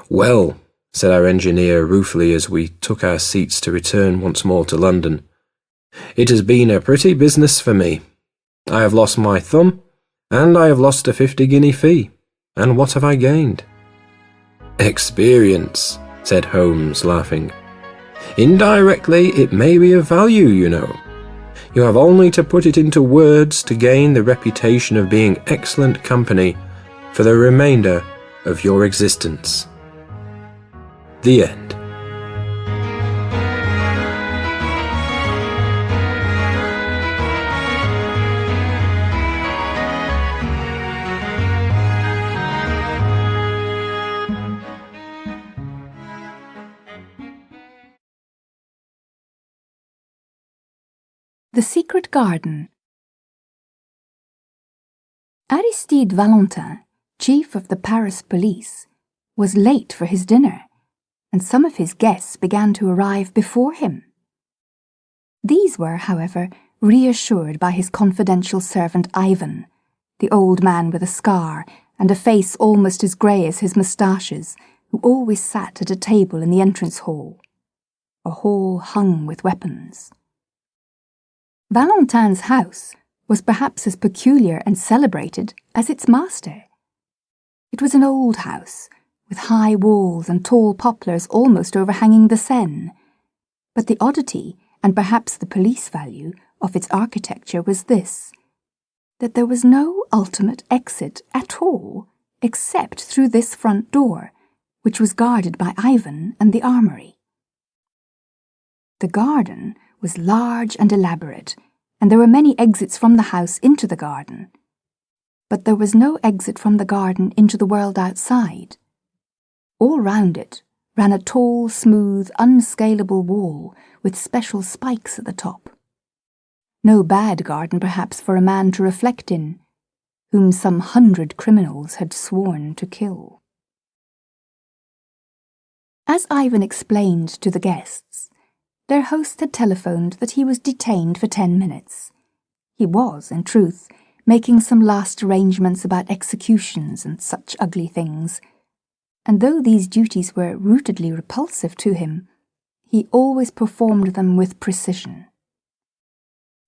"Well," said our engineer ruefully as we took our seats to return once more to London, It has been a pretty business for me. I have lost my thumb, and I have lost a 50-guinea fee. And what have I gained?" "Experience," said Holmes, laughing. "Indirectly, it may be of value, you know. You have only to put it into words to gain the reputation of being excellent company for the remainder of your existence." The end. The Secret Garden. Aristide Valentin, chief of the Paris police, was late for his dinner, and some of his guests began to arrive before him. These were, however, reassured by his confidential servant Ivan, the old man with a scar and a face almost as grey as his moustaches, who always sat at a table in the entrance hall, a hall hung with weapons. Valentin's house was perhaps as peculiar and celebrated as its master. It was an old house, with high walls and tall poplars almost overhanging the Seine, but the oddity, and perhaps the police value, of its architecture was this, that there was no ultimate exit at all, except through this front door, which was guarded by Ivan and the armoury. The garden was large and elaborate, and there were many exits from the house into the garden. But there was no exit from the garden into the world outside. All round it ran a tall, smooth, unscalable wall with special spikes at the top. No bad garden, perhaps, for a man to reflect in, whom some 100 criminals had sworn to kill. As Ivan explained to the guests, their host had telephoned that he was detained for 10 minutes. He was, in truth, making some last arrangements about executions and such ugly things, and though these duties were rootedly repulsive to him, he always performed them with precision.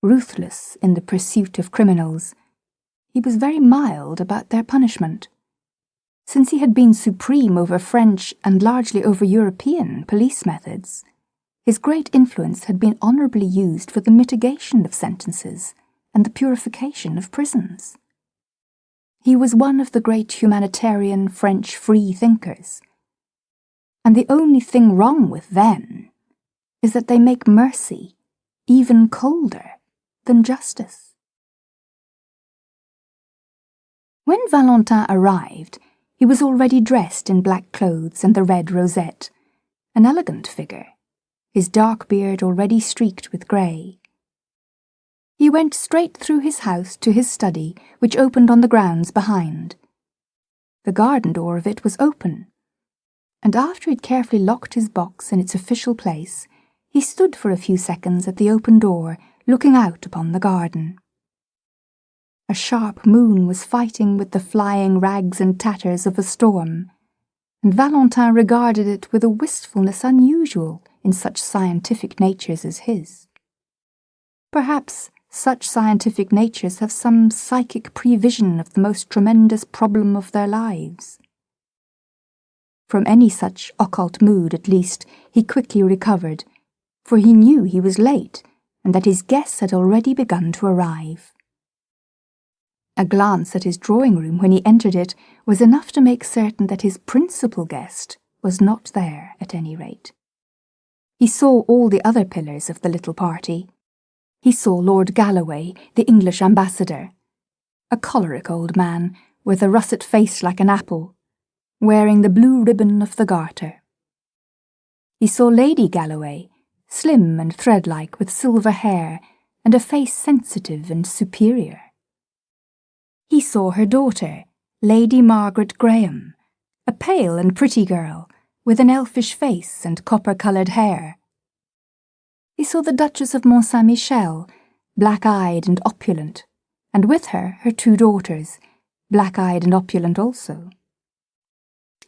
Ruthless in the pursuit of criminals, he was very mild about their punishment. Since he had been supreme over French and largely over European police methods, his great influence had been honourably used for the mitigation of sentences and the purification of prisons. He was one of the great humanitarian French free thinkers, and the only thing wrong with them is that they make mercy even colder than justice. When Valentin arrived, he was already dressed in black clothes and the red rosette, an elegant figure, his dark beard already streaked with grey. He went straight through his house to his study, which opened on the grounds behind. The garden door of it was open, and after he had carefully locked his box in its official place, he stood for a few seconds at the open door, looking out upon the garden. A sharp moon was fighting with the flying rags and tatters of a storm, and Valentin regarded it with a wistfulness unusual in such scientific natures as his. Perhaps such scientific natures have some psychic prevision of the most tremendous problem of their lives. From any such occult mood, at least, he quickly recovered, for he knew he was late and that his guests had already begun to arrive. A glance at his drawing-room when he entered it was enough to make certain that his principal guest was not there, at any rate. He saw all the other pillars of the little party. He saw Lord Galloway, the English ambassador, a choleric old man with a russet face like an apple, wearing the blue ribbon of the Garter. He saw Lady Galloway, slim and thread-like with silver hair and a face sensitive and superior. He saw her daughter, Lady Margaret Graham, a pale and pretty girl with an elfish face and copper-coloured hair. He saw the Duchess of Mont-Saint-Michel, black-eyed and opulent, and with her 2 daughters, black-eyed and opulent also.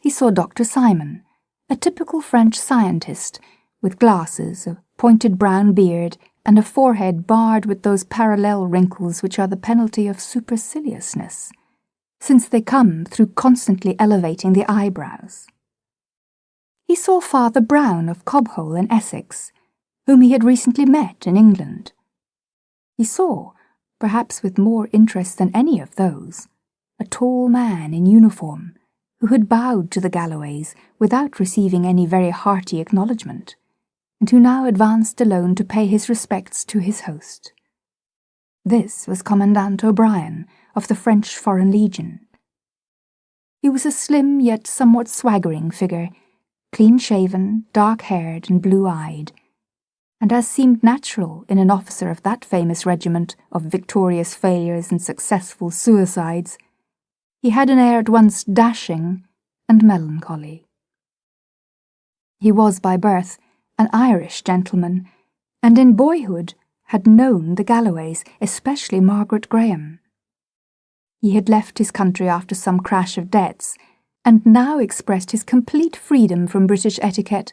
He saw Dr. Simon, a typical French scientist, with glasses, a pointed brown beard, and a forehead barred with those parallel wrinkles which are the penalty of superciliousness, since they come through constantly elevating the eyebrows. He saw Father Brown of Cobhole in Essex, whom he had recently met in England. He saw, perhaps with more interest than any of those, a tall man in uniform, who had bowed to the Galloways without receiving any very hearty acknowledgment, and who now advanced alone to pay his respects to his host. This was Commandant O'Brien of the French Foreign Legion. He was a slim yet somewhat swaggering figure, clean-shaven, dark-haired and blue-eyed, and as seemed natural in an officer of that famous regiment of victorious failures and successful suicides, he had an air at once dashing and melancholy. He was by birth an Irish gentleman, and in boyhood had known the Galloways, especially Margaret Graham. He had left his country after some crash of debts, and now expressed his complete freedom from British etiquette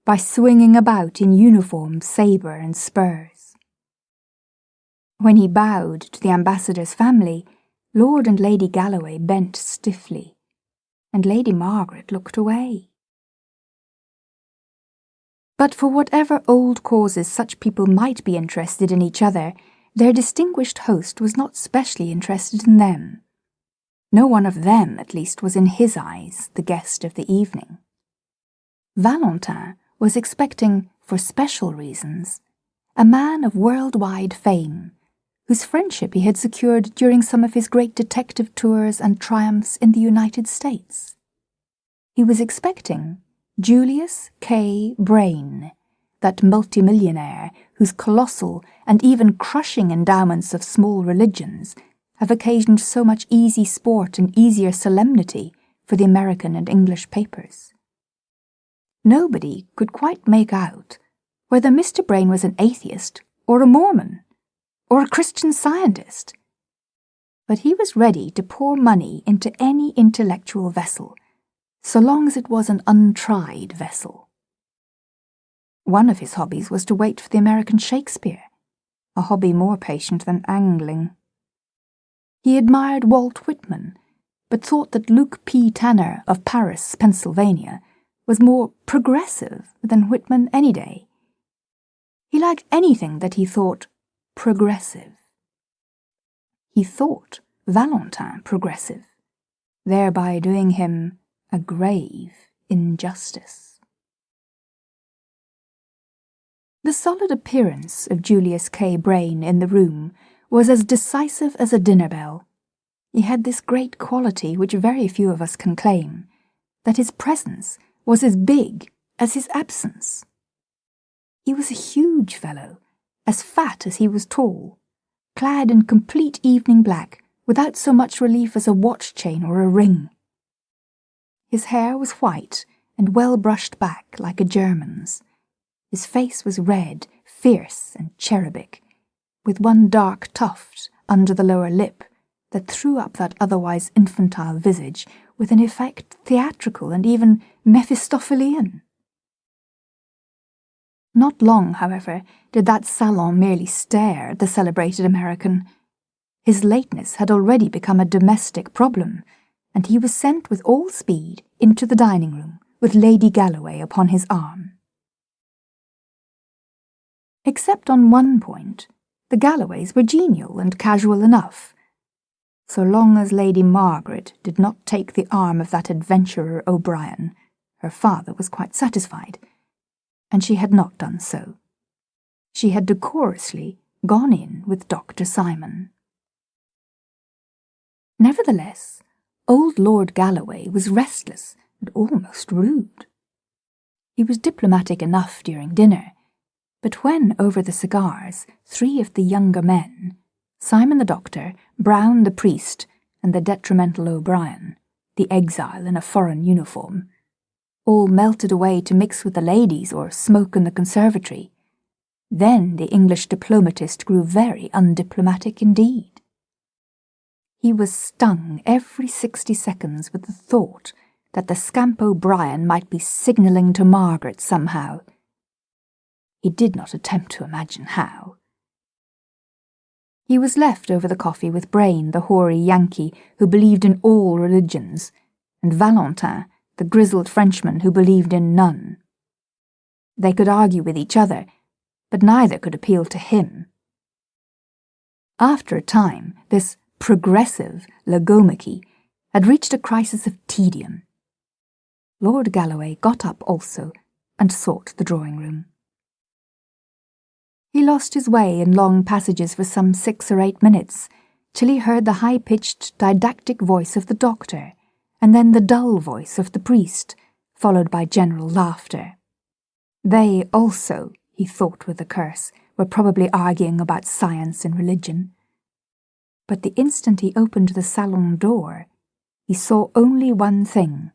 by swinging about in uniform, sabre and spurs. When he bowed to the ambassador's family, Lord and Lady Galloway bent stiffly, and Lady Margaret looked away. But for whatever old causes such people might be interested in each other, their distinguished host was not specially interested in them. No one of them, at least, was in his eyes the guest of the evening. Valentin was expecting, for special reasons, a man of worldwide fame, whose friendship he had secured during some of his great detective tours and triumphs in the United States. He was expecting Julius K. Brain, that multimillionaire whose colossal and even crushing endowments of small religions have occasioned so much easy sport and easier solemnity for the American and English papers. Nobody could quite make out whether Mr. Brain was an atheist or a Mormon or a Christian Scientist, but he was ready to pour money into any intellectual vessel, so long as it was an untried vessel. One of his hobbies was to wait for the American Shakespeare, a hobby more patient than angling. He admired Walt Whitman, but thought that Luke P. Tanner of Paris, Pennsylvania, was more progressive than Whitman any day. He liked anything that he thought progressive. He thought Valentin progressive, thereby doing him a grave injustice. The solid appearance of Julius K. Brain in the room was as decisive as a dinner bell. He had this great quality which very few of us can claim, that his presence was as big as his absence. He was a huge fellow, as fat as he was tall, clad in complete evening black, without so much relief as a watch chain or a ring. His hair was white and well brushed back like a German's. His face was red, fierce and cherubic, with one dark tuft under the lower lip that threw up that otherwise infantile visage with an effect theatrical and even Mephistophelian. Not long, however, did that salon merely stare at the celebrated American. His lateness had already become a domestic problem, and he was sent with all speed into the dining-room with Lady Galloway upon his arm. Except on one point, the Galloways were genial and casual enough. So long as Lady Margaret did not take the arm of that adventurer O'Brien, her father was quite satisfied, and she had not done so. She had decorously gone in with Dr. Simon. Nevertheless, old Lord Galloway was restless and almost rude. He was diplomatic enough during dinner, but when, over the cigars, three of the younger men, Simon the doctor, Brown the priest, and the detrimental O'Brien, the exile in a foreign uniform, all melted away to mix with the ladies or smoke in the conservatory, then the English diplomatist grew very undiplomatic indeed. He was stung every 60 seconds with the thought that the scamp O'Brien might be signalling to Margaret somehow. He did not attempt to imagine how. He was left over the coffee with Brain, the hoary Yankee who believed in all religions, and Valentin, the grizzled Frenchman who believed in none. They could argue with each other, but neither could appeal to him. After a time, this progressive logomachy had reached a crisis of tedium. Lord Galloway got up also and sought the drawing-room. He lost his way in long passages for some 6 or 8 minutes, till he heard the high-pitched, didactic voice of the doctor, and then the dull voice of the priest, followed by general laughter. They also, he thought with a curse, were probably arguing about science and religion. But the instant he opened the salon door, he saw only one thing.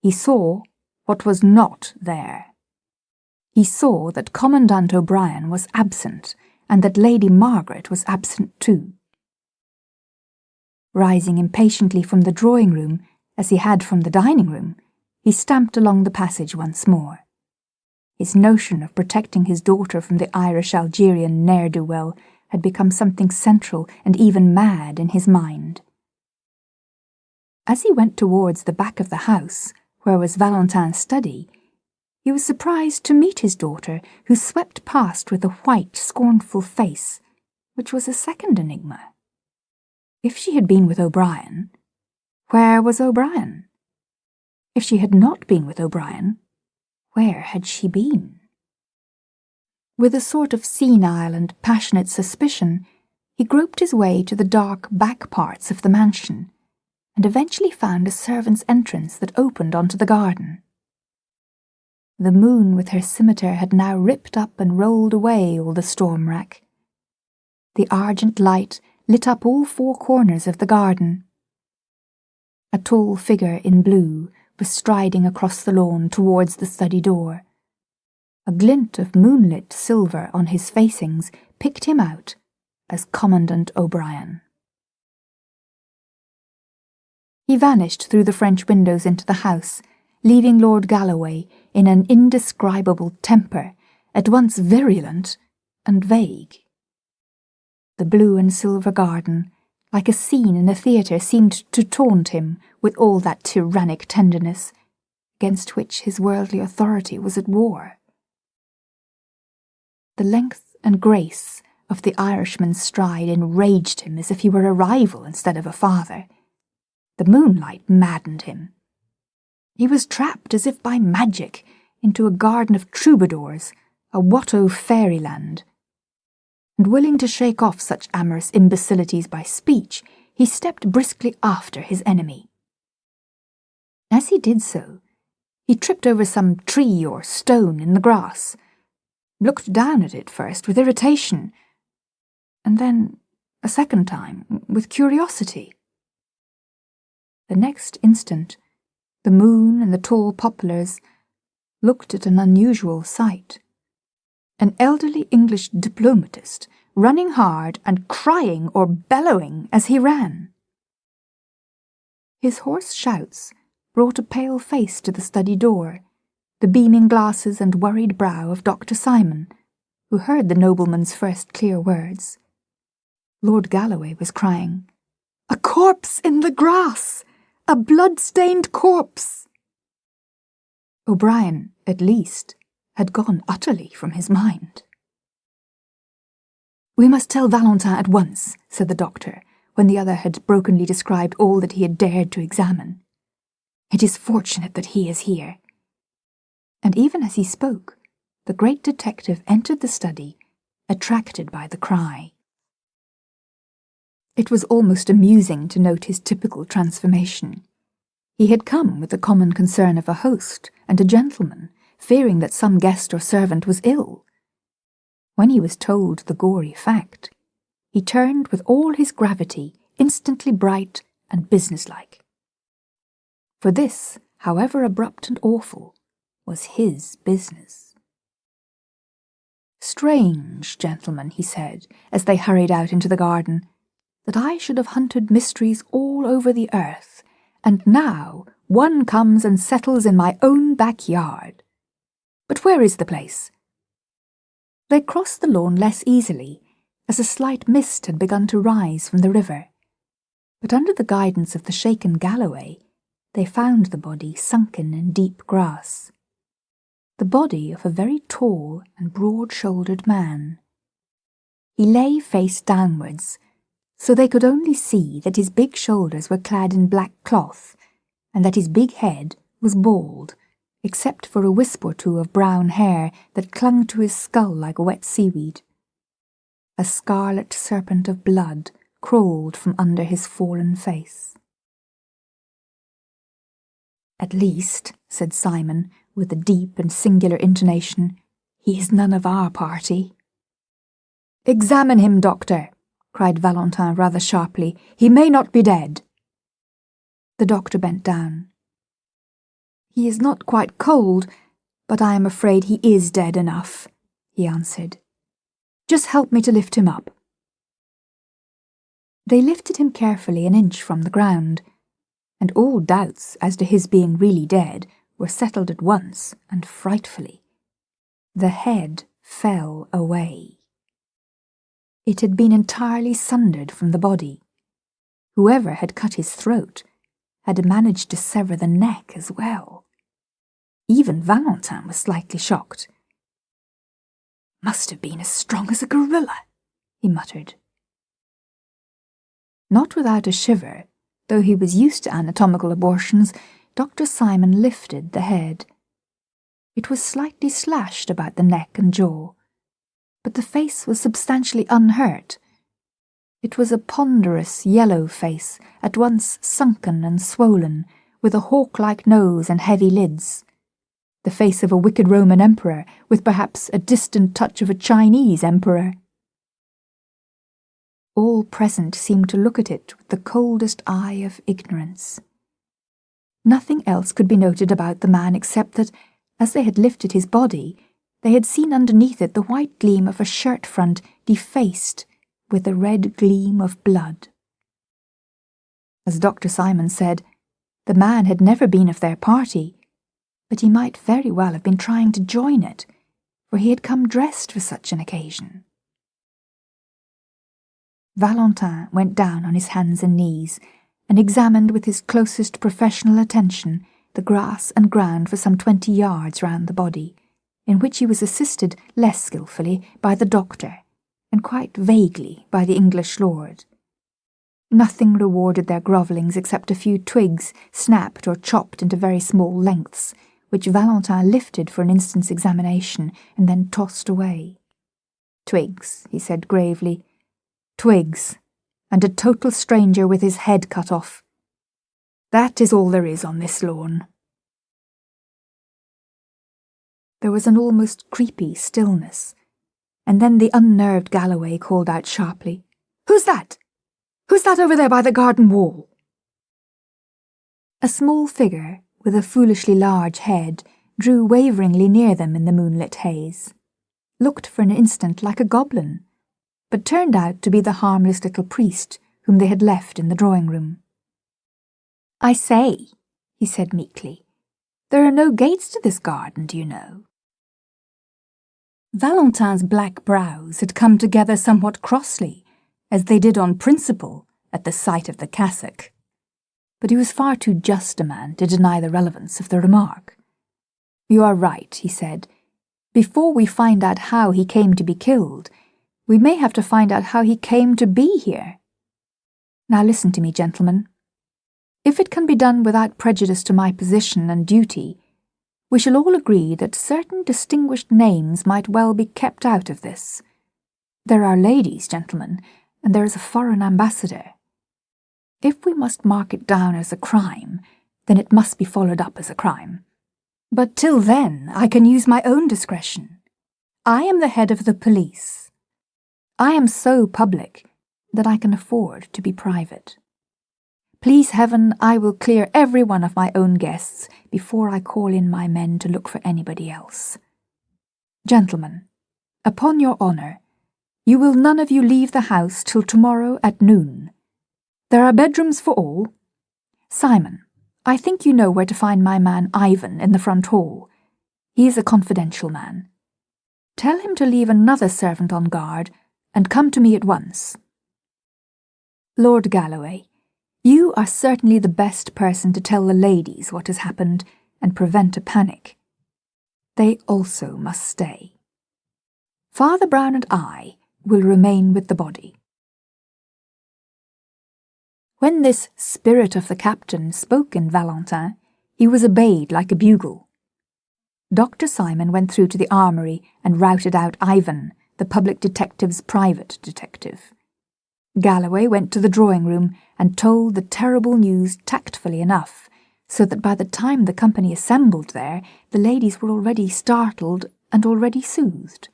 He saw what was not there. He saw that Commandant O'Brien was absent, and that Lady Margaret was absent too. Rising impatiently from the drawing-room, as he had from the dining-room, he stamped along the passage once more. His notion of protecting his daughter from the Irish-Algerian ne'er-do-well had become something central and even mad in his mind. As he went towards the back of the house, where was Valentin's study, he was surprised to meet his daughter, who swept past with a white, scornful face, which was a second enigma. If she had been with O'Brien, where was O'Brien? If she had not been with O'Brien, where had she been? With a sort of senile and passionate suspicion, he groped his way to the dark back parts of the mansion, and eventually found a servant's entrance that opened onto the garden. The moon with her scimitar had now ripped up and rolled away all the storm-rack. The argent light lit up all 4 corners of the garden. A tall figure in blue was striding across the lawn towards the study door. A glint of moonlit silver on his facings picked him out as Commandant O'Brien. He vanished through the French windows into the house, leaving Lord Galloway in an indescribable temper, at once virulent and vague. The blue and silver garden, like a scene in a theatre, seemed to taunt him with all that tyrannic tenderness, against which his worldly authority was at war. The length and grace of the Irishman's stride enraged him as if he were a rival instead of a father. The moonlight maddened him. He was trapped as if by magic into a garden of troubadours, a Watteau fairyland. And willing to shake off such amorous imbecilities by speech, he stepped briskly after his enemy. As he did so, he tripped over some tree or stone in the grass, looked down at it first with irritation, and then, a second time, with curiosity. The next instant, the moon and the tall poplars looked at an unusual sight. An elderly English diplomatist, running hard and crying or bellowing as he ran. His hoarse shouts brought a pale face to the study door, the beaming glasses and worried brow of Dr. Simon, who heard the nobleman's first clear words. Lord Galloway was crying, "A corpse in the grass! A blood-stained corpse!" O'Brien, at least, had gone utterly from his mind. "We must tell Valentin at once," said the doctor, when the other had brokenly described all that he had dared to examine. "It is fortunate that he is here." And even as he spoke, the great detective entered the study, attracted by the cry. It was almost amusing to note his typical transformation. He had come with the common concern of a host and a gentleman, fearing that some guest or servant was ill. When he was told the gory fact, he turned with all his gravity, instantly bright and businesslike. For this, however abrupt and awful, was his business. "Strange, gentlemen," he said, as they hurried out into the garden, "that I should have hunted mysteries all over the earth, and now one comes and settles in my own backyard. But where is the place? They crossed the lawn less easily, as a slight mist had begun to rise from the river. But under the guidance of the shaken Galloway, they found the body sunken in deep grass. The body of a very tall and broad-shouldered man. He lay face downwards, so they could only see that his big shoulders were clad in black cloth, and that his big head was bald, except for a wisp or two of brown hair that clung to his skull like wet seaweed. A scarlet serpent of blood crawled from under his fallen face. "At least," said Simon, with a deep and singular intonation, "he is none of our party." "Examine him, doctor," cried Valentin rather sharply. "He may not be dead." The doctor bent down. "He is not quite cold, but I am afraid he is dead enough," he answered. "Just help me to lift him up." They lifted him carefully an inch from the ground, and all doubts as to his being really dead were settled at once and frightfully. The head fell away. It had been entirely sundered from the body. Whoever had cut his throat had managed to sever the neck as well. Even Valentin was slightly shocked. "Must have been as strong as a gorilla," he muttered. Not without a shiver, though he was used to anatomical abortions, Dr. Simon lifted the head. It was slightly slashed about the neck and jaw, but the face was substantially unhurt. It was a ponderous yellow face, at once sunken and swollen, with a hawk-like nose and heavy lids. The face of a wicked Roman emperor, with perhaps a distant touch of a Chinese emperor. All present seemed to look at it with the coldest eye of ignorance. Nothing else could be noted about the man except that, as they had lifted his body, they had seen underneath it the white gleam of a shirt front defaced with the red gleam of blood. As Dr. Simon said, the man had never been of their party, but he might very well have been trying to join it, for he had come dressed for such an occasion. Valentin went down on his hands and knees and examined with his closest professional attention the grass and ground for some 20 yards round the body, in which he was assisted less skilfully by the doctor, and quite vaguely by the English lord. Nothing rewarded their grovellings except a few twigs snapped or chopped into very small lengths, which Valentin lifted for an instant's examination and then tossed away. "Twigs," he said gravely. "Twigs, and a total stranger with his head cut off. That is all there is on this lawn." There was an almost creepy stillness, and then the unnerved Galloway called out sharply, "Who's that? Who's that over there by the garden wall?" A small figure, with a foolishly large head, drew waveringly near them in the moonlit haze. Looked for an instant like a goblin, but turned out to be the harmless little priest whom they had left in the drawing-room. "I say," he said meekly, "there are no gates to this garden, do you know?" Valentin's black brows had come together somewhat crossly, as they did on principle at the sight of the cassock. But he was far too just a man to deny the relevance of the remark. "You are right," he said. "Before we find out how he came to be killed, we may have to find out how he came to be here. Now listen to me, gentlemen. If it can be done without prejudice to my position and duty, we shall all agree that certain distinguished names might well be kept out of this. There are ladies, gentlemen, and there is a foreign ambassador. If we must mark it down as a crime, then it must be followed up as a crime. But till then, I can use my own discretion. I am the head of the police. I am so public that I can afford to be private. Please heaven, I will clear every one of my own guests before I call in my men to look for anybody else. Gentlemen, upon your honour, you will none of you leave the house till tomorrow at noon. There are bedrooms for all. Simon, I think you know where to find my man Ivan in the front hall. He is a confidential man. Tell him to leave another servant on guard and come to me at once. Lord Galloway, you are certainly the best person to tell the ladies what has happened and prevent a panic. They also must stay. Father Brown and I will remain with the body." When this spirit of the captain spoke in Valentin, he was obeyed like a bugle. Dr. Simon went through to the armoury and routed out Ivan, the public detective's private detective. Galloway went to the drawing-room and told the terrible news tactfully enough, so that by the time the company assembled there, the ladies were already startled and already soothed.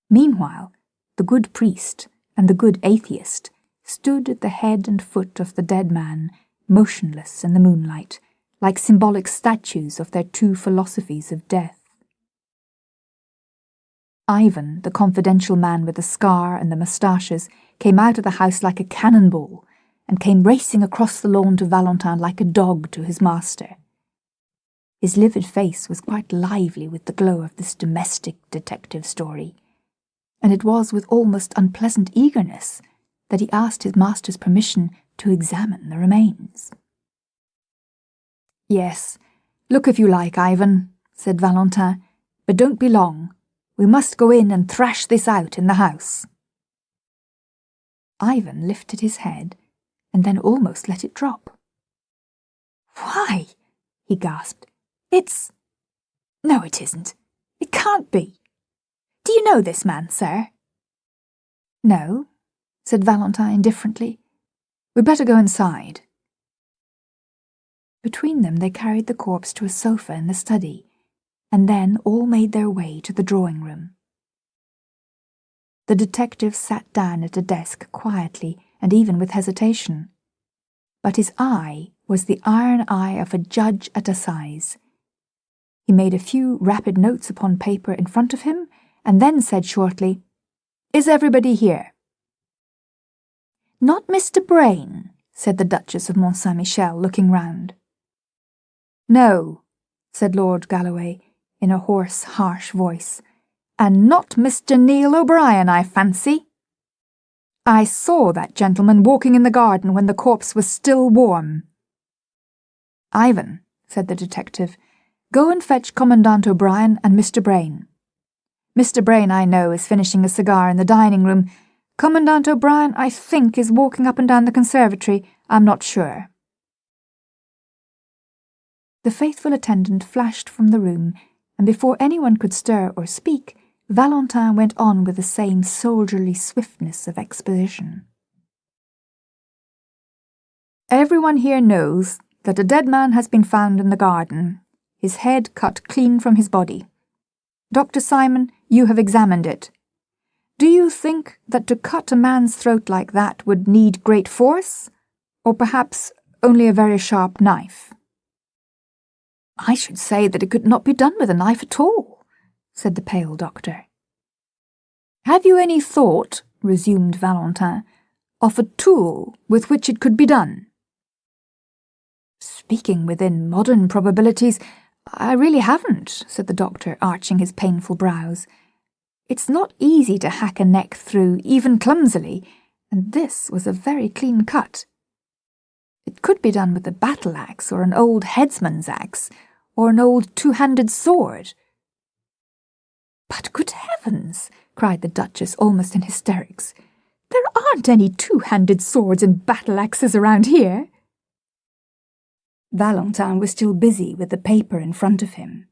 Meanwhile, the good priest and the good atheist stood at the head and foot of the dead man, motionless in the moonlight, like symbolic statues of their two philosophies of death. Ivan, the confidential man with the scar and the moustaches, came out of the house like a cannonball, and came racing across the lawn to Valentin like a dog to his master. His livid face was quite lively with the glow of this domestic detective story, and it was with almost unpleasant eagerness that he asked his master's permission to examine the remains. "Yes, look if you like, Ivan," said Valentin, "but don't be long. We must go in and thrash this out in the house." Ivan lifted his head and then almost let it drop. "Why," he gasped, No, it isn't. It can't be. Do you know this man, sir?" "No," said Valentin indifferently. "We'd better go inside." Between them they carried the corpse to a sofa in the study, and then all made their way to the drawing-room. The detective sat down at a desk quietly and even with hesitation, but his eye was the iron eye of a judge at assize. He made a few rapid notes upon paper in front of him, and then said shortly, "Is everybody here?" "Not Mr. Brain," said the Duchess of Mont Saint-Michel, looking round. "No," said Lord Galloway, in a hoarse, harsh voice, "and not Mr. Neil O'Brien, I fancy. I saw that gentleman walking in the garden when the corpse was still warm." "Ivan," said the detective, "go and fetch Commandant O'Brien and Mr. Brain. Mr. Brain, I know, is finishing a cigar in the dining-room. Commandant O'Brien, I think, is walking up and down the conservatory. I'm not sure." The faithful attendant flashed from the room, and before anyone could stir or speak, Valentin went on with the same soldierly swiftness of exposition. "Everyone here knows that a dead man has been found in the garden, his head cut clean from his body. Dr. Simon, you have examined it. Do you think that to cut a man's throat like that would need great force, or perhaps only a very sharp knife?" "I should say that it could not be done with a knife at all," said the pale doctor. "Have you any thought," resumed Valentin, "of a tool with which it could be done?" "Speaking within modern probabilities, I really haven't," said the doctor, arching his painful brows. "It's not easy to hack a neck through, even clumsily, and this was a very clean cut. It could be done with a battle-axe or an old headsman's axe, or an old two-handed sword." "But good heavens!" cried the Duchess, almost in hysterics. "There aren't any two-handed swords and battle-axes around here." Valentin was still busy with the paper in front of him.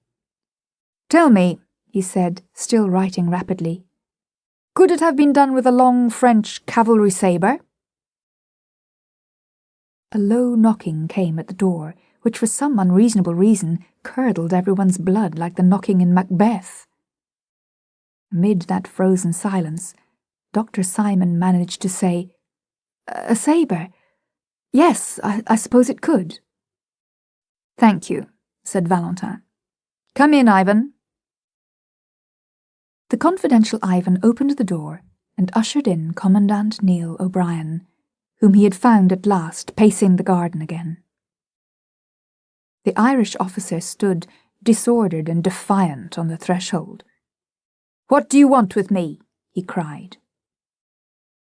"Tell me," he said, still writing rapidly, "could it have been done with a long French cavalry sabre?" A low knocking came at the door, which for some unreasonable reason curdled everyone's blood like the knocking in Macbeth. Amid that frozen silence, Dr. Simon managed to say, "A sabre? Yes, I suppose it could." "Thank you," said Valentin. "Come in, Ivan." The confidential Ivan opened the door and ushered in Commandant Neil O'Brien, whom he had found at last pacing the garden again. The Irish officer stood, disordered and defiant, on the threshold. What do you want with me? He cried.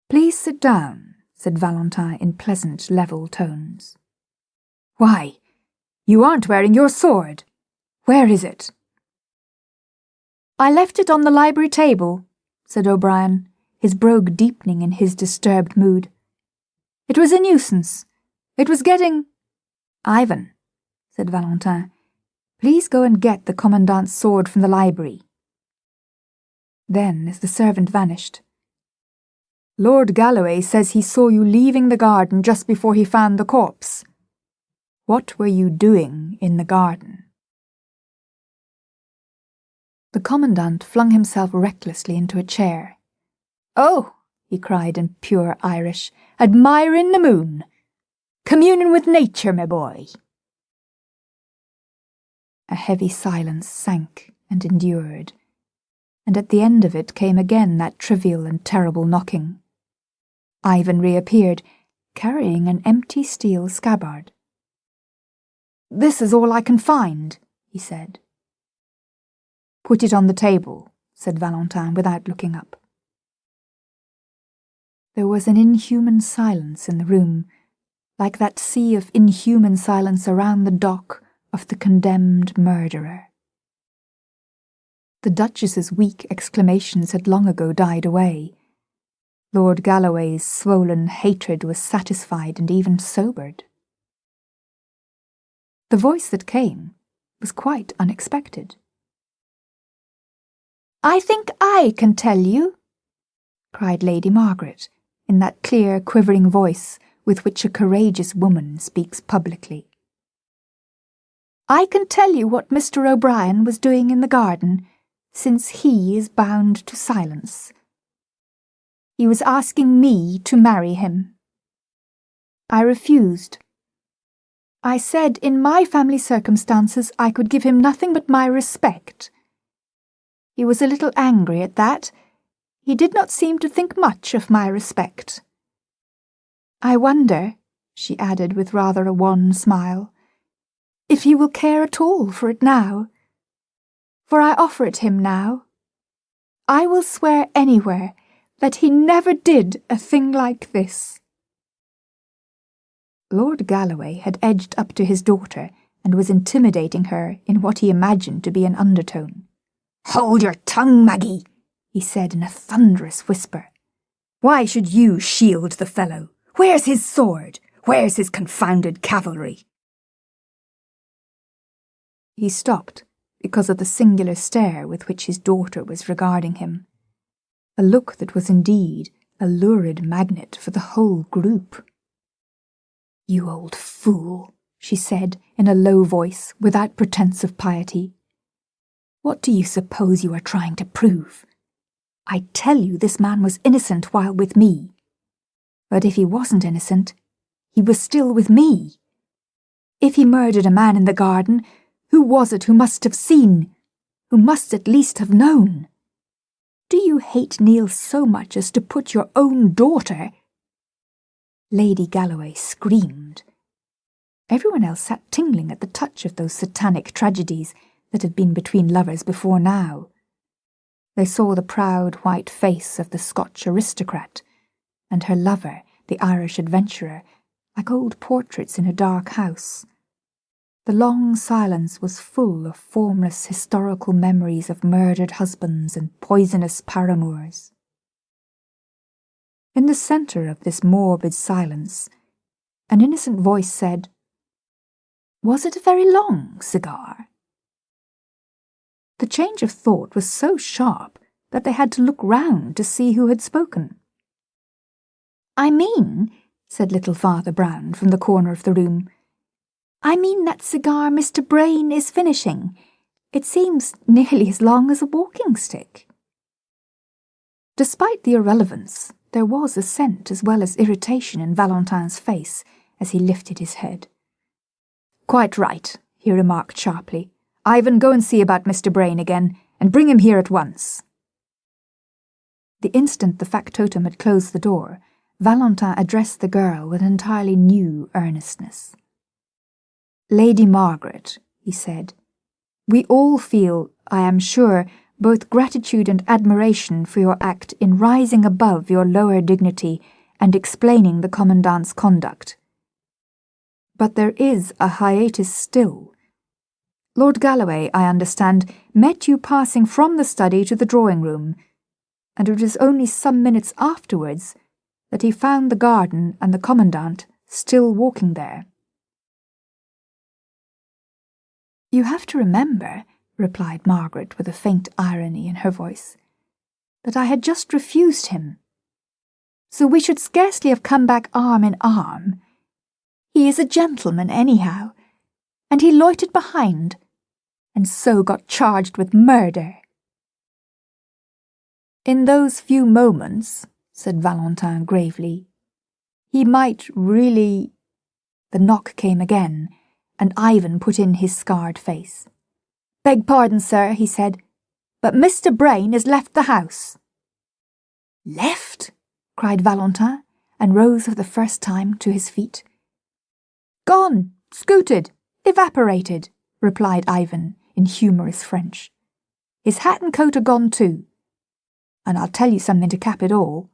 Please sit down, said Valentin in pleasant, level tones. Why, you aren't wearing your sword. Where is it? I left it on the library table, said O'Brien, his brogue deepening in his disturbed mood. It was a nuisance. It was getting... Ivan, said Valentin, please go and get the commandant's sword from the library. Then, as the servant vanished, Lord Galloway says he saw you leaving the garden just before he found the corpse. What were you doing in the garden? The commandant flung himself recklessly into a chair. Oh, he cried in pure Irish, admiring the moon. Communing with nature, my boy. A heavy silence sank and endured, and at the end of it came again that trivial and terrible knocking. Ivan reappeared, carrying an empty steel scabbard. This is all I can find, he said. Put it on the table, said Valentin without looking up. There was an inhuman silence in the room, like that sea of inhuman silence around the dock of the condemned murderer. The Duchess's weak exclamations had long ago died away. Lord Galloway's swollen hatred was satisfied and even sobered. The voice that came was quite unexpected. I think I can tell you, cried Lady Margaret, in that clear, quivering voice with which a courageous woman speaks publicly. I can tell you what Mr. O'Brien was doing in the garden, since he is bound to silence. He was asking me to marry him. I refused. I said in my family circumstances I could give him nothing but my respect. He was a little angry at that. He did not seem to think much of my respect. I wonder, she added with rather a wan smile, if he will care at all for it now. For I offer it him now. I will swear anywhere that he never did a thing like this. Lord Galloway had edged up to his daughter and was intimidating her in what he imagined to be an undertone. Hold your tongue, Maggie, he said in a thunderous whisper. Why should you shield the fellow? Where's his sword? Where's his confounded cavalry? He stopped because of the singular stare with which his daughter was regarding him, a look that was indeed a lurid magnet for the whole group. You old fool, she said in a low voice without pretence of piety. What do you suppose you are trying to prove? I tell you this man was innocent while with me. But if he wasn't innocent, he was still with me. If he murdered a man in the garden, who was it who must have seen, who must at least have known? Do you hate Neil so much as to put your own daughter? Lady Galloway screamed. Everyone else sat tingling at the touch of those satanic tragedies that had been between lovers before now. They saw the proud white face of the Scotch aristocrat, and her lover, the Irish adventurer, like old portraits in a dark house. The long silence was full of formless historical memories of murdered husbands and poisonous paramours. In the centre of this morbid silence, an innocent voice said, Was it a very long cigar? The change of thought was so sharp that they had to look round to see who had spoken. I mean, said little Father Brown from the corner of the room, I mean that cigar Mr. Brain is finishing. It seems nearly as long as a walking stick. Despite the irrelevance, there was assent as well as irritation in Valentin's face as he lifted his head. Quite right, he remarked sharply. Ivan, go and see about Mr. Brain again, and bring him here at once. The instant the factotum had closed the door, Valentin addressed the girl with an entirely new earnestness. Lady Margaret, he said, we all feel, I am sure, both gratitude and admiration for your act in rising above your lower dignity and explaining the Commandant's conduct. But there is a hiatus still. Lord Galloway, I understand, met you passing from the study to the drawing-room, and it was only some minutes afterwards that he found the garden and the Commandant still walking there. You have to remember, replied Margaret with a faint irony in her voice, that I had just refused him. So we should scarcely have come back arm in arm. He is a gentleman anyhow, and he loitered behind, and so got charged with murder. In those few moments, said Valentin gravely, he might really— The knock came again, and Ivan put in his scarred face. Beg pardon, sir, he said, but Mr. Brain has left the house. Left? Cried Valentin, and rose for the first time to his feet. Gone, scooted, evaporated, replied Ivan in humorous French. His hat and coat are gone too. And I'll tell you something to cap it all.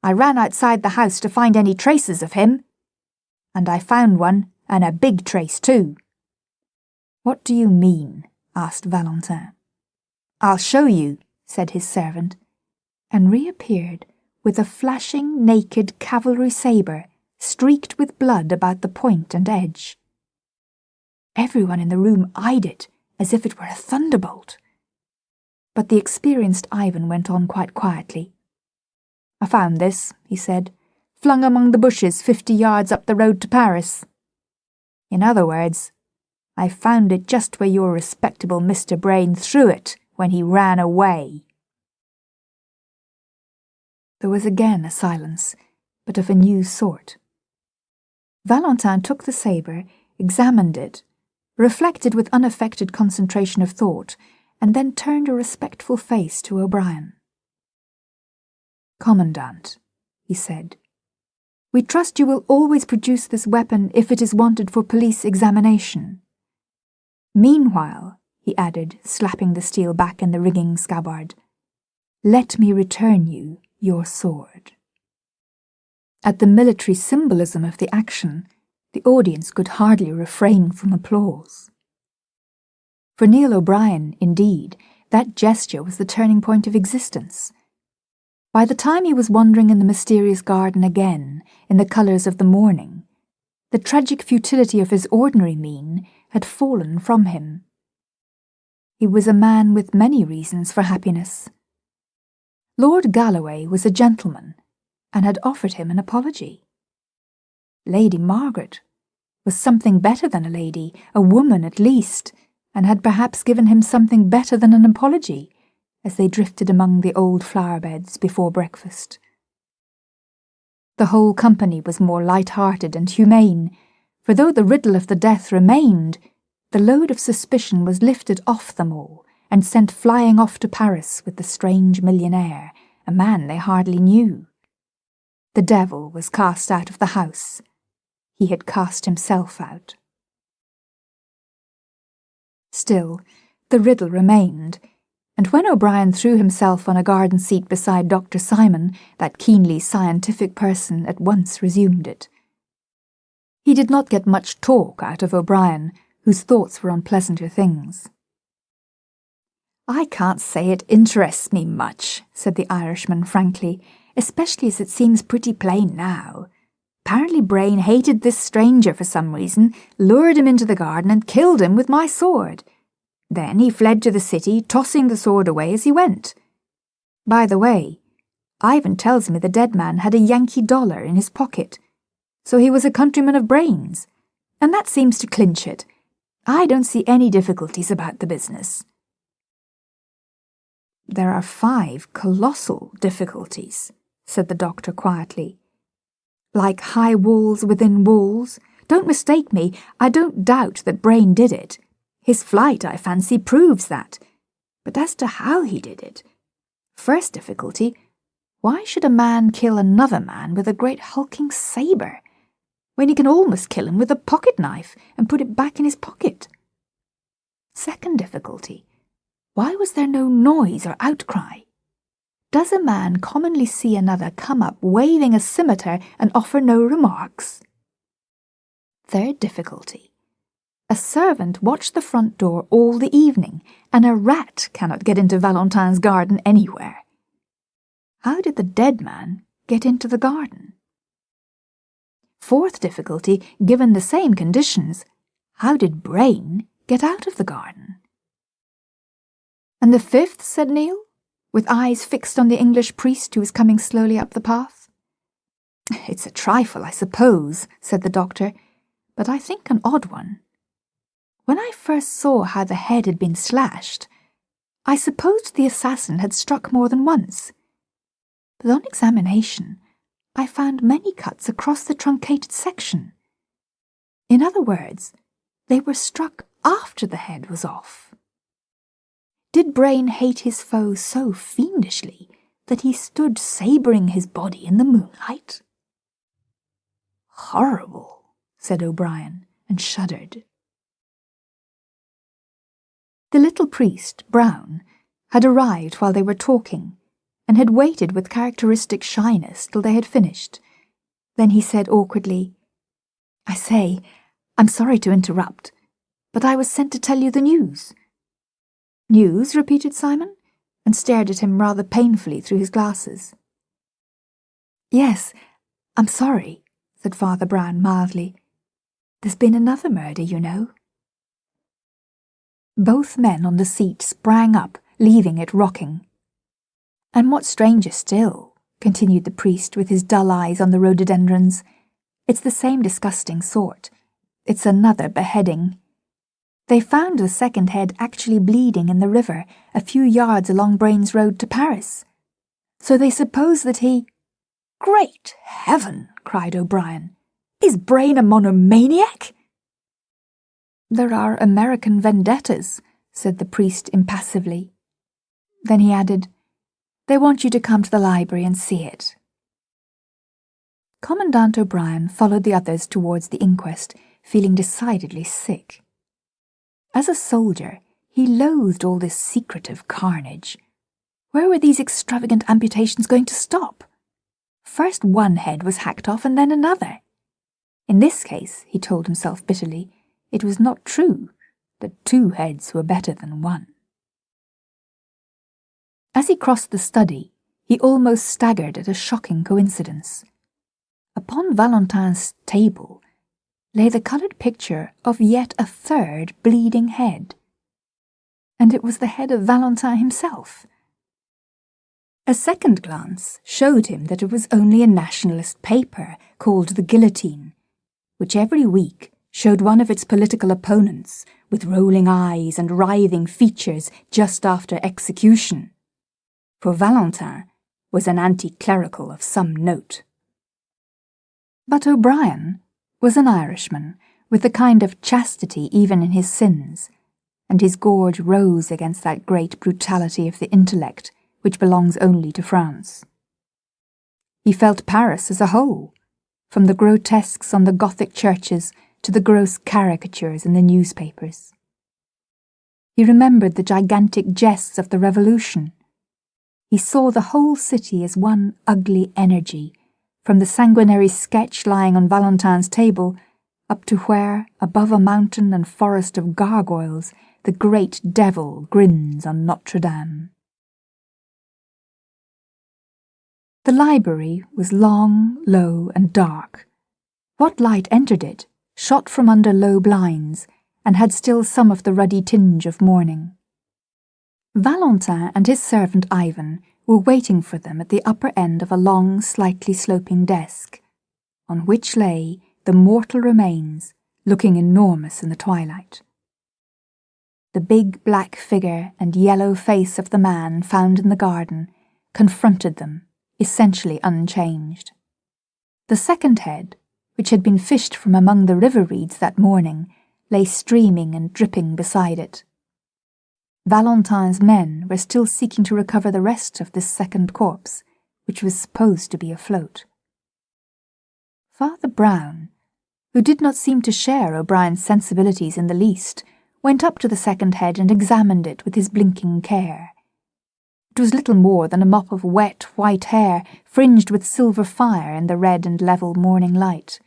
I ran outside the house to find any traces of him, and I found one, and a big trace too. What do you mean? Asked Valentin. I'll show you, said his servant, and reappeared with a flashing, naked cavalry sabre streaked with blood about the point and edge. Everyone in the room eyed it as if it were a thunderbolt. But the experienced Ivan went on quite quietly. I found this, he said, flung among the bushes 50 yards up the road to Paris. In other words, I found it just where your respectable Mr. Brain threw it when he ran away. There was again a silence, but of a new sort. Valentin took the sabre, examined it, reflected with unaffected concentration of thought, and then turned a respectful face to O'Brien. Commandant, he said, we trust you will always produce this weapon if it is wanted for police examination. Meanwhile, he added, slapping the steel back in the rigging scabbard, let me return you your sword. At the military symbolism of the action, the audience could hardly refrain from applause. For Neil O'Brien, indeed, that gesture was the turning point of existence. By the time he was wandering in the mysterious garden again, in the colours of the morning, the tragic futility of his ordinary mien had fallen from him. He was a man with many reasons for happiness. Lord Galloway was a gentleman, and had offered him an apology. Lady Margaret was something better than a lady, a woman at least, and had perhaps given him something better than an apology, as they drifted among the old flower beds before breakfast. The whole company was more light-hearted and humane, for though the riddle of the death remained, the load of suspicion was lifted off them all, and sent flying off to Paris with the strange millionaire, a man they hardly knew. The devil was cast out of the house. He had cast himself out. Still, the riddle remained, and when O'Brien threw himself on a garden seat beside Dr. Simon, that keenly scientific person at once resumed it. He did not get much talk out of O'Brien, whose thoughts were on pleasanter things. I can't say it interests me much, said the Irishman frankly, especially as it seems pretty plain now. Apparently Brain hated this stranger for some reason, lured him into the garden and killed him with my sword. Then he fled to the city, tossing the sword away as he went. By the way, Ivan tells me the dead man had a Yankee dollar in his pocket, so he was a countryman of Brain's, and that seems to clinch it. I don't see any difficulties about the business. There are 5 colossal difficulties, said the doctor quietly. Like high walls within walls. Don't mistake me, I don't doubt that Brain did it. His flight, I fancy, proves that. But as to how he did it, first difficulty, why should a man kill another man with a great hulking sabre, when he can almost kill him with a pocket knife and put it back in his pocket? Second difficulty, Why was there no noise or outcry? Does a man commonly see another come up waving a scimitar and offer no remarks? Third difficulty. A servant watched the front door all the evening, and a rat cannot get into Valentine's garden anywhere. How did the dead man get into the garden? Fourth difficulty, given the same conditions, how did Brain get out of the garden? And the fifth, said Neil, with eyes fixed on the English priest who was coming slowly up the path. It's a trifle, I suppose, said the doctor, but I think an odd one. When I first saw how the head had been slashed, I supposed the assassin had struck more than once. But on examination, I found many cuts across the truncated section. In other words, they were struck after the head was off. Did Brain hate his foe so fiendishly that he stood sabring his body in the moonlight? Horrible, said O'Brien, and shuddered. The little priest, Brown, had arrived while they were talking, and had waited with characteristic shyness till they had finished. Then he said awkwardly, I say, I'm sorry to interrupt, but I was sent to tell you the news. News? Repeated Simon, and stared at him rather painfully through his glasses. Yes, I'm sorry, said Father Brown mildly. There's been another murder, you know. Both men on the seat sprang up, leaving it rocking. And what's stranger still, continued the priest with his dull eyes on the rhododendrons, it's the same disgusting sort. It's another beheading. They found the second head actually bleeding in the river a few yards along Brain's road to Paris. So they suppose that he... Great heaven, cried O'Brien. Is Brain a monomaniac? There are American vendettas, said the priest impassively. Then he added, They want you to come to the library and see it. Commandant O'Brien followed the others towards the inquest, feeling decidedly sick. As a soldier, he loathed all this secretive carnage. Where were these extravagant amputations going to stop? First one head was hacked off and then another. In this case, he told himself bitterly, it was not true that 2 heads were better than 1. As he crossed the study, he almost staggered at a shocking coincidence. Upon Valentine's table lay the coloured picture of yet a third bleeding head. And it was the head of Valentine himself. A second glance showed him that it was only a nationalist paper called The Guillotine, which every week showed one of its political opponents with rolling eyes and writhing features just after execution. For Valentine was an anti-clerical of some note. But O'Brien was an Irishman, with a kind of chastity even in his sins, and his gorge rose against that great brutality of the intellect which belongs only to France. He felt Paris as a whole, from the grotesques on the Gothic churches to the gross caricatures in the newspapers. He remembered the gigantic jests of the Revolution. He saw the whole city as one ugly energy, from the sanguinary sketch lying on Valentine's table up to where, above a mountain and forest of gargoyles, the great devil grins on Notre Dame. The library was long, low, and dark. What light entered it shot from under low blinds, and had still some of the ruddy tinge of morning. Valentine and his servant Ivan were waiting for them at the upper end of a long, slightly sloping desk, on which lay the mortal remains, looking enormous in the twilight. The big black figure and yellow face of the man found in the garden confronted them, essentially unchanged. The second head, which had been fished from among the river reeds that morning, lay streaming and dripping beside it. Valentine's men were still seeking to recover the rest of this second corpse, which was supposed to be afloat. Father Brown, who did not seem to share O'Brien's sensibilities in the least, went up to the second head and examined it with his blinking care. It was little more than a mop of wet, white hair, fringed with silver fire in the red and level morning light.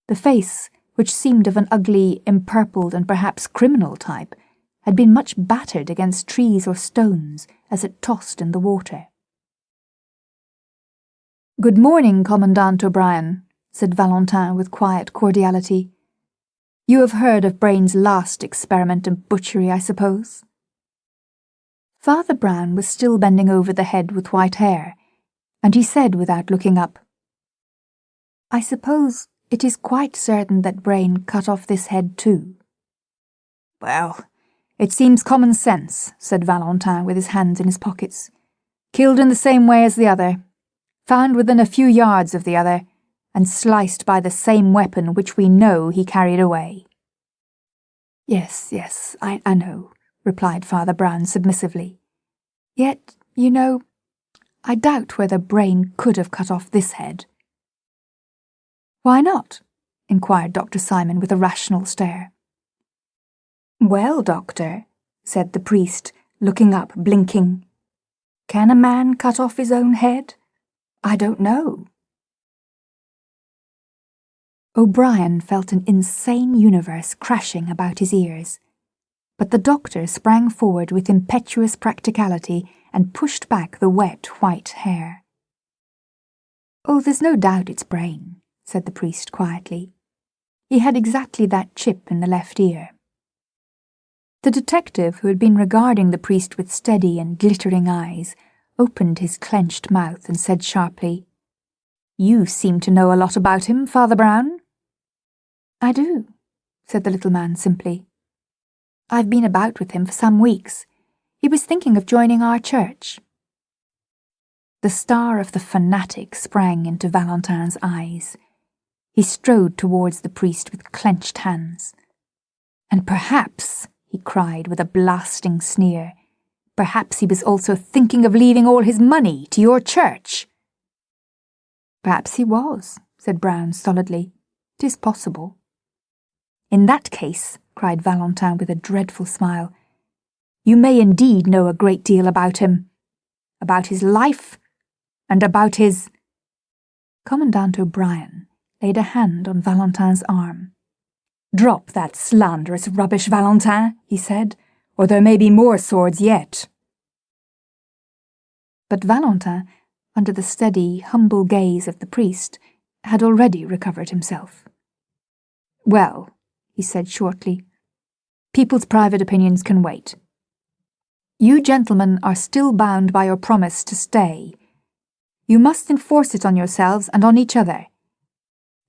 The face, which seemed of an ugly, empurpled and perhaps criminal type, had been much battered against trees or stones as it tossed in the water. "Good morning, Commandant O'Brien," said Valentin with quiet cordiality. "You have heard of Brain's last experiment in butchery, I suppose?" Father Brown was still bending over the head with white hair, and he said without looking up, "I suppose it is quite certain that Brain cut off this head too." "Well, it seems common sense," said Valentin with his hands in his pockets. "Killed in the same way as the other, found within a few yards of the other, and sliced by the same weapon which we know he carried away." Yes, I know," replied Father Brown submissively. "Yet, you know, I doubt whether Brain could have cut off this head." "Why not?" inquired Dr. Simon with a rational stare. "Well, Doctor," said the priest, looking up, blinking, "can a man cut off his own head? I don't know." O'Brien felt an insane universe crashing about his ears, but the doctor sprang forward with impetuous practicality and pushed back the wet, white hair. "Oh, there's no doubt it's Brain," said the priest quietly. "He had exactly that chip in the left ear." The detective, who had been regarding the priest with steady and glittering eyes, opened his clenched mouth and said sharply, "You seem to know a lot about him, Father Brown." "I do," said the little man simply. "I've been about with him for some weeks. He was thinking of joining our church." The star of the fanatic sprang into Valentin's eyes. He strode towards the priest with clenched hands. "And perhaps," he cried with a blasting sneer, "perhaps he was also thinking of leaving all his money to your church." "Perhaps he was," said Brown stolidly. "'Tis possible." "In that case," cried Valentin with a dreadful smile, "you may indeed know a great deal about him. About his life, and about his—" Commandant O'Brien laid a hand on Valentin's arm. "Drop that slanderous rubbish, Valentin," he said, "or there may be more swords yet." But Valentin, under the steady, humble gaze of the priest, had already recovered himself. "Well," he said shortly, "people's private opinions can wait. You gentlemen are still bound by your promise to stay. You must enforce it on yourselves and on each other.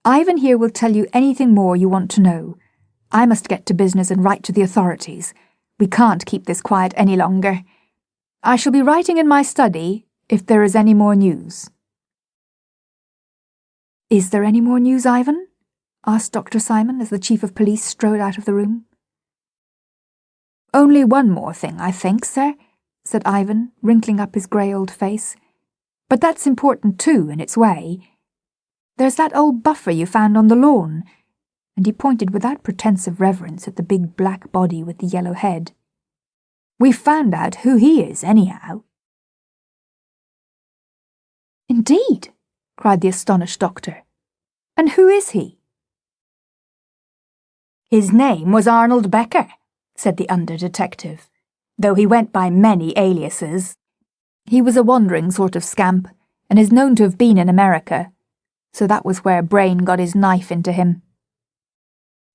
Ivan here will tell you anything more you want to know. I must get to business and write to the authorities. We can't keep this quiet any longer. I shall be writing in my study if there is any more news." "Is there any more news, Ivan?" asked Dr. Simon as the chief of police strode out of the room. "Only one more thing, I think, sir," said Ivan, wrinkling up his grey old face. "But that's important too, in its way. There's that old buffer you found on the lawn," and he pointed without pretence of reverence at the big black body with the yellow head. "We've found out who he is, anyhow." "Indeed?" cried the astonished doctor. "And who is he?" "His name was Arnold Becker," said the under-detective, "though he went by many aliases. He was a wandering sort of scamp, and is known to have been in America, so that was where Brain got his knife into him.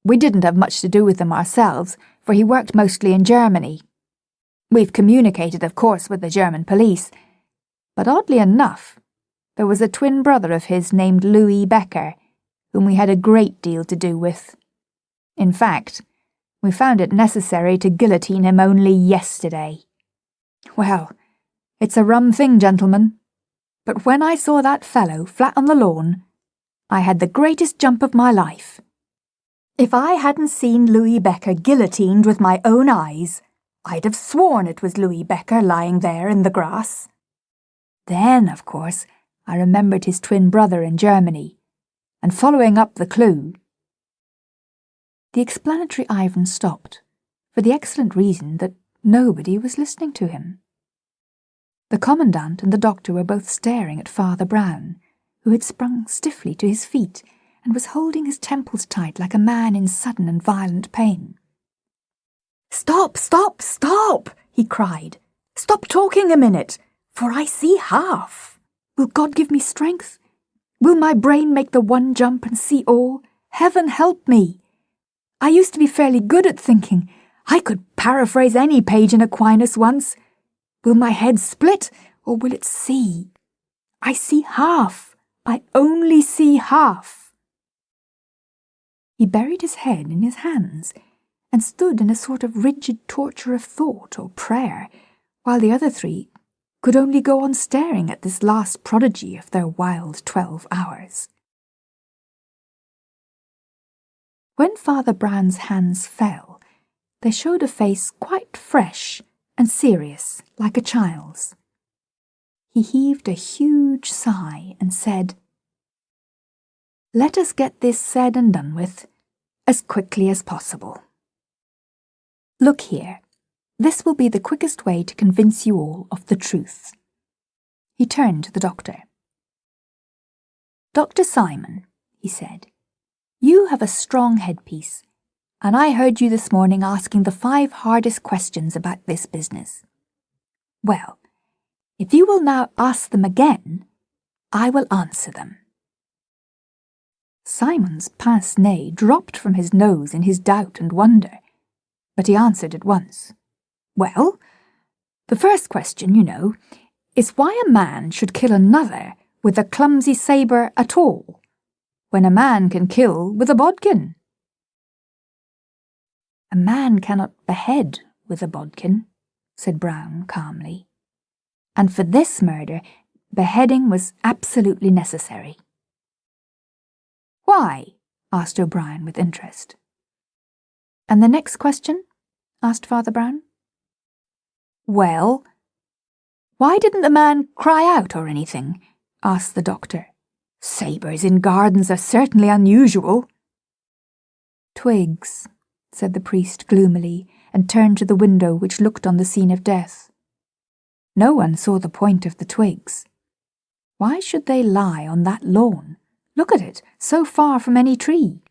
We didn't have much to do with him ourselves, for he worked mostly in Germany. We've communicated, of course, with the German police, but oddly enough, there was a twin brother of his named Louis Becker, whom we had a great deal to do with. In fact, we found it necessary to guillotine him only yesterday. Well, it's a rum thing, gentlemen, but when I saw that fellow flat on the lawn, I had the greatest jump of my life. If I hadn't seen Louis Becker guillotined with my own eyes, I'd have sworn it was Louis Becker lying there in the grass. Then, of course, I remembered his twin brother in Germany, and following up the clue—" The explanatory Ivan stopped, for the excellent reason that nobody was listening to him. The Commandant and the doctor were both staring at Father Brown, who had sprung stiffly to his feet and was holding his temples tight like a man in sudden and violent pain. "Stop, stop, stop!" he cried. "Stop talking a minute, for I see half. Will God give me strength? Will my brain make the one jump and see all? Heaven help me! I used to be fairly good at thinking. I could paraphrase any page in Aquinas once. Will my head split, or will it see? I see half. I only see half." He buried his head in his hands and stood in a sort of rigid torture of thought or prayer, while the other three could only go on staring at this last prodigy of their wild 12 hours. When Father Brown's hands fell, they showed a face quite fresh and serious, like a child's. He heaved a huge sigh and said, "Let us get this said and done with as quickly as possible. Look here, this will be the quickest way to convince you all of the truth." He turned to the doctor. "Dr. Simon," he said, "you have a strong headpiece, and I heard you this morning asking the 5 hardest questions about this business. Well, if you will now ask them again, I will answer them." Simon's pince-nez dropped from his nose in his doubt and wonder, but he answered at once. "Well, the first question, you know, is why a man should kill another with a clumsy sabre at all, when a man can kill with a bodkin." "A man cannot behead with a bodkin," said Brown calmly. "And for this murder, beheading was absolutely necessary." "Why?" asked O'Brien with interest. "And the next question?" asked Father Brown. "Well, why didn't the man cry out or anything?" asked the doctor. "Sabres in gardens are certainly unusual." "Twigs," said the priest gloomily, and turned to the window which looked on the scene of death. No one saw the point of the twigs. Why should they lie on that lawn? Look at it, so far from any tree.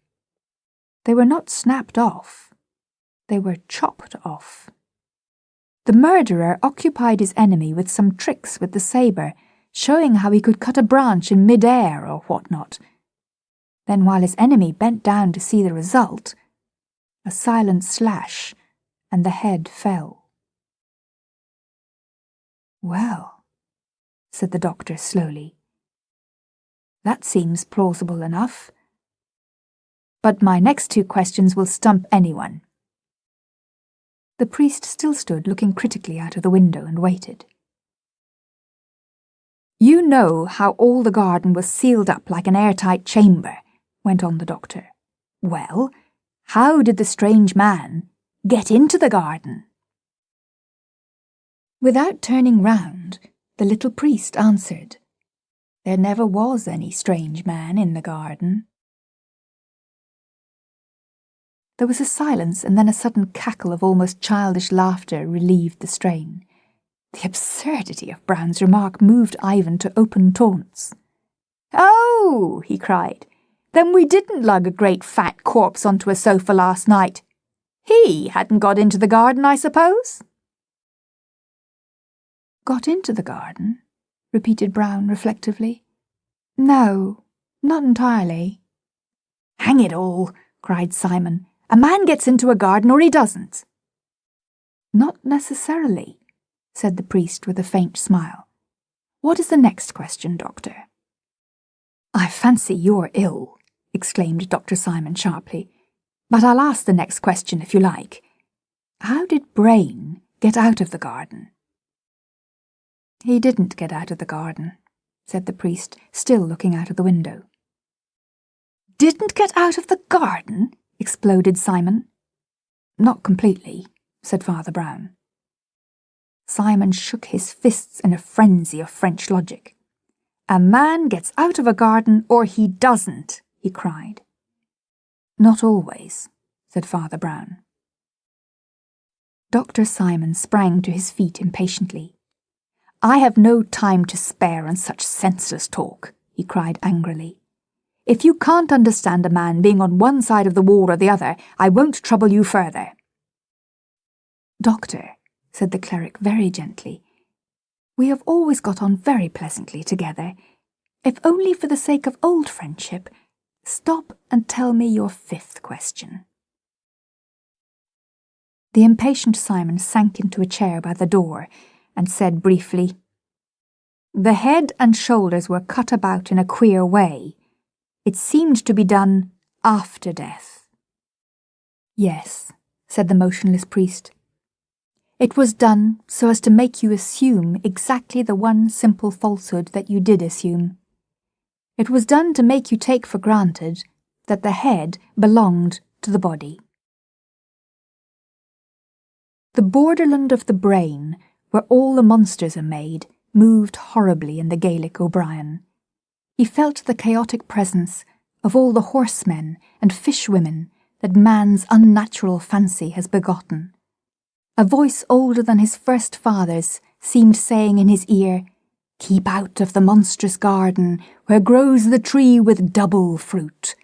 They were not snapped off. They were chopped off. The murderer occupied his enemy with some tricks with the sabre, showing how he could cut a branch in mid-air or what-not. Then, while his enemy bent down to see the result, a silent slash, and the head fell. "Well," said the doctor slowly, "that seems plausible enough. But my next 2 questions will stump anyone." The priest still stood looking critically out of the window and waited. "You know how all the garden was sealed up like an airtight chamber," went on the doctor. "Well, how did the strange man get into the garden?" Without turning round, the little priest answered, "There never was any strange man in the garden." There was a silence, and then a sudden cackle of almost childish laughter relieved the strain. The absurdity of Brown's remark moved Ivan to open taunts. "Oh!" he cried. "Then we didn't lug a great fat corpse onto a sofa last night. He hadn't got into the garden, I suppose?" "Got into the garden?" repeated Brown reflectively. "No, not entirely." "Hang it all!" cried Simon. "A man gets into a garden or he doesn't." "Not necessarily," said the priest with a faint smile. "What is the next question, Doctor?" "I fancy you're ill," exclaimed Dr. Simon sharply. "But I'll ask the next question if you like. How did Brain get out of the garden?" "He didn't get out of the garden," said the priest, still looking out of the window. "Didn't get out of the garden?" exploded Simon. "Not completely," said Father Brown. Simon shook his fists in a frenzy of French logic. "A man gets out of a garden or he doesn't," he cried. "Not always," said Father Brown. Dr. Simon sprang to his feet impatiently. "I have no time to spare on such senseless talk," he cried angrily. "If you can't understand a man being on one side of the wall or the other, I won't trouble you further." "Doctor," said the cleric very gently, "we have always got on very pleasantly together. If only for the sake of old friendship, stop and tell me your 5th question." The impatient Simon sank into a chair by the door and said briefly, "The head and shoulders were cut about in a queer way. It seemed to be done after death." "Yes," said the motionless priest. "It was done so as to make you assume exactly the one simple falsehood that you did assume. It was done to make you take for granted that the head belonged to the body." The borderland of the brain, where all the monsters are made, moved horribly in the Gaelic O'Brien. He felt the chaotic presence of all the horsemen and fishwomen that man's unnatural fancy has begotten. A voice older than his first father's seemed saying in his ear, "Keep out of the monstrous garden where grows the tree with double fruit.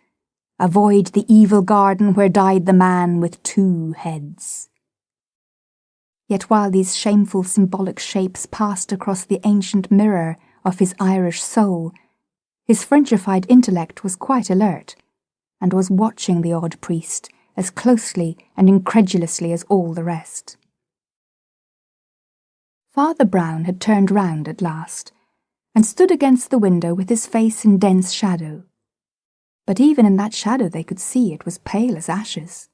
Avoid the evil garden where died the man with 2 heads." Yet while these shameful symbolic shapes passed across the ancient mirror of his Irish soul, his Frenchified intellect was quite alert, and was watching the odd priest as closely and incredulously as all the rest. Father Brown had turned round at last, and stood against the window with his face in dense shadow. But even in that shadow they could see it was pale as ashes.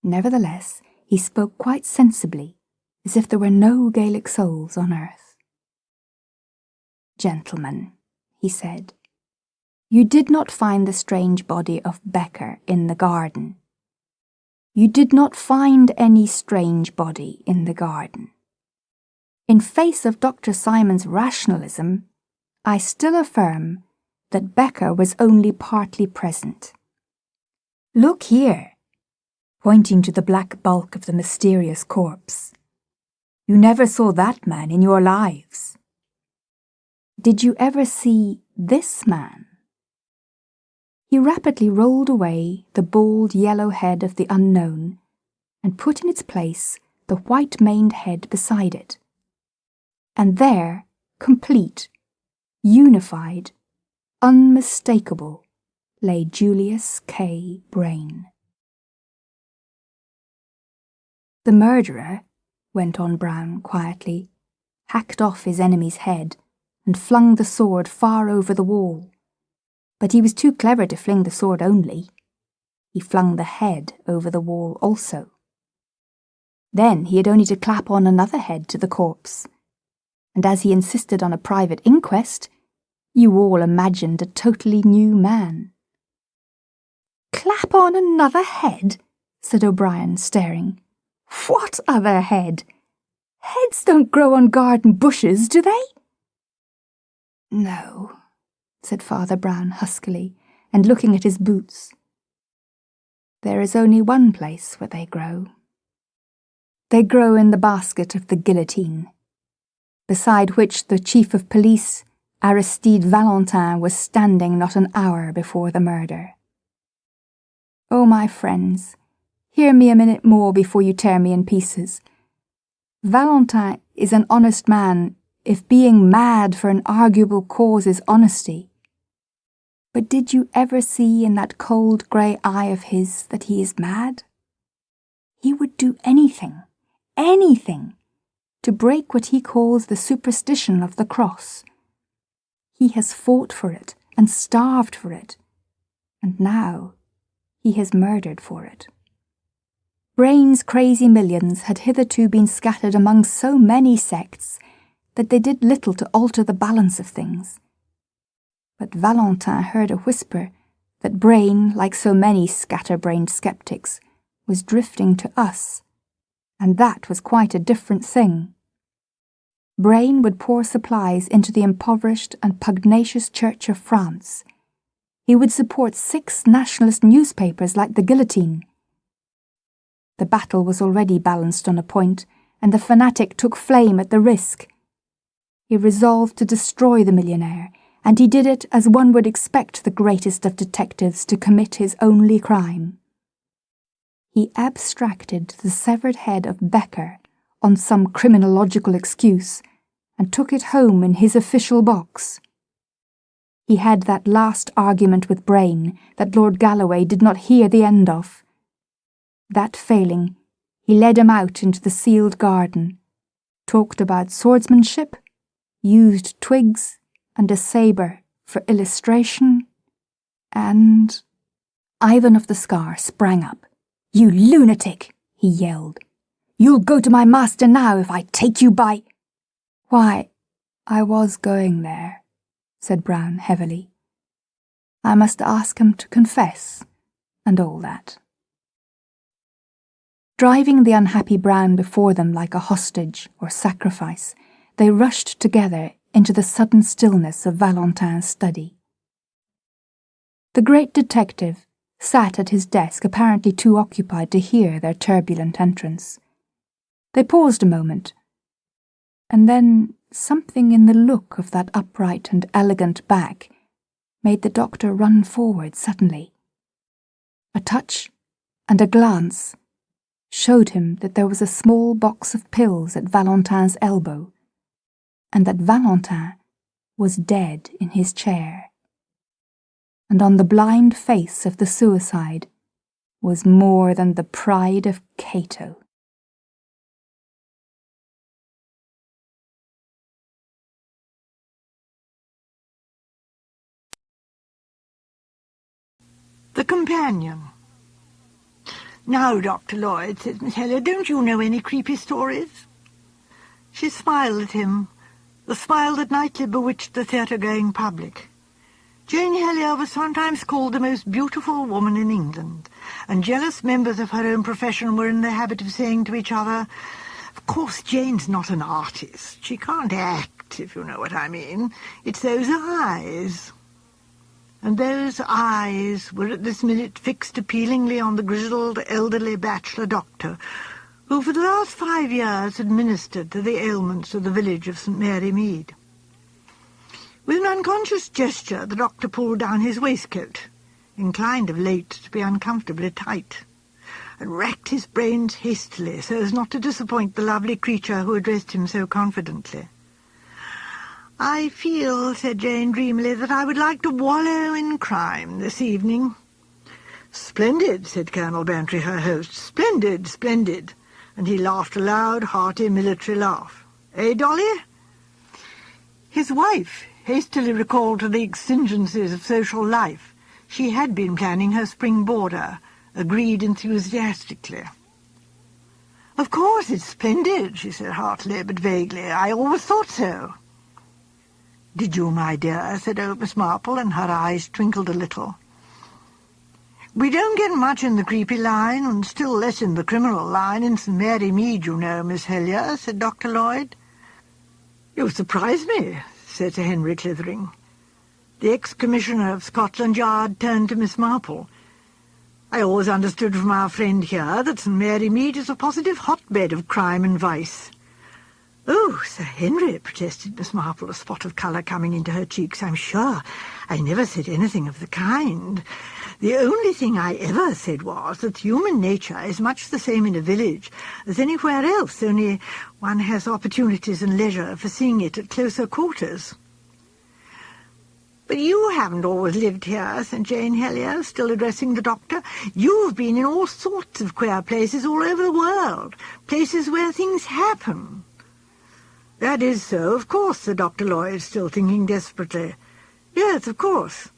Nevertheless, he spoke quite sensibly, as if there were no Gaelic souls on earth. "Gentlemen," he said, "you did not find the strange body of Becker in the garden. You did not find any strange body in the garden. In face of Dr. Simon's rationalism, I still affirm that Becker was only partly present. Look here," pointing to the black bulk of the mysterious corpse. "You never saw that man in your lives. Did you ever see this man?" He rapidly rolled away the bald yellow head of the unknown and put in its place the white-maned head beside it. And there, complete, unified, unmistakable, lay Julius K. Brain. "The murderer," went on Brown quietly, "hacked off his enemy's head and flung the sword far over the wall. But he was too clever to fling the sword only. He flung the head over the wall also. Then he had only to clap on another head to the corpse. And as he insisted on a private inquest, you all imagined a totally new man." "Clap on another head?" said O'Brien, staring. "What other head? Heads don't grow on garden bushes, do they?" "No," said Father Brown huskily, and looking at his boots. "There is only one place where they grow. They grow in the basket of the guillotine, beside which the chief of police, Aristide Valentin, was standing not an hour before the murder. Oh, my friends, hear me a minute more before you tear me in pieces. Valentin is an honest man, if being mad for an arguable cause is honesty. But did you ever see in that cold grey eye of his that he is mad? He would do anything, to break what he calls the superstition of the cross. He has fought for it and starved for it, and now he has murdered for it. Brain's crazy millions had hitherto been scattered among so many sects that they did little to alter the balance of things. But Valentin heard a whisper that Brain, like so many scatterbrained skeptics, was drifting to us, and that was quite a different thing. Brain would pour supplies into the impoverished and pugnacious Church of France. He would support 6 nationalist newspapers like the Guillotine. The battle was already balanced on a point, and the fanatic took flame at the risk. He resolved to destroy the millionaire, and he did it as one would expect the greatest of detectives to commit his only crime. He abstracted the severed head of Becker on some criminological excuse, and took it home in his official box. He had that last argument with Brain that Lord Galloway did not hear the end of. That failing, he led him out into the sealed garden, talked about swordsmanship, used twigs and a sabre for illustration, and... Ivan of the Scar sprang up. "You lunatic!" he yelled. "You'll go to my master now if I take you by—" "Why, I was going there," said Brown heavily. "I must ask him to confess, and all that." Driving the unhappy Brown before them like a hostage or sacrifice, they rushed together into the sudden stillness of Valentin's study. The great detective sat at his desk apparently too occupied to hear their turbulent entrance. They paused a moment, and then something in the look of that upright and elegant back made the doctor run forward suddenly. A touch and a glance showed him that there was a small box of pills at Valentin's elbow, and that Valentin was dead in his chair. And on the blind face of the suicide was more than the pride of Cato. The Companion. "Now, Dr. Lloyd," said Miss Heller, "don't you know any creepy stories?" She smiled at him, the smile that nightly bewitched the theatre-going public. Jane Helier was sometimes called the most beautiful woman in England, and jealous members of her own profession were in the habit of saying to each other, "Of course, Jane's not an artist. She can't act, if you know what I mean. It's those eyes." And those eyes were at this minute fixed appealingly on the grizzled, elderly bachelor doctor, who for the last 5 years had ministered to the ailments of the village of St. Mary Mead. With an unconscious gesture, the doctor pulled down his waistcoat, inclined of late to be uncomfortably tight, and racked his brains hastily so as not to disappoint the lovely creature who addressed him so confidently. "I feel," said Jane dreamily, "that I would like to wallow in crime this evening." "Splendid," said Colonel Bantry, her host. "Splendid, splendid." And he laughed a loud, hearty military laugh. "Eh, Dolly?" His wife hastily recalled to the exigencies of social life. She had been planning her spring boarder, agreed enthusiastically. "Of course it's splendid," she said heartily but vaguely. "I always thought so." "Did you, my dear?" said old Miss Marple, and her eyes twinkled a little. "We don't get much in the creepy line, and still less in the criminal line, in St. Mary Mead, you know, Miss Helier," said Dr. Lloyd. "You surprise me," said Sir Henry Clithering. The ex-commissioner of Scotland Yard turned to Miss Marple. "I always understood from our friend here that St. Mary Mead is a positive hotbed of crime and vice." "Oh, Sir Henry," protested Miss Marple, a spot of colour coming into her cheeks, "I'm sure I never said anything of the kind. The only thing I ever said was that human nature is much the same in a village as anywhere else, only one has opportunities and leisure for seeing it at closer quarters." "But you haven't always lived here," said Jane Helier, still addressing the doctor. "You've been in all sorts of queer places all over the world, places where things happen." "That is so, of course," said Dr. Lloyd, still thinking desperately. "Yes, of course.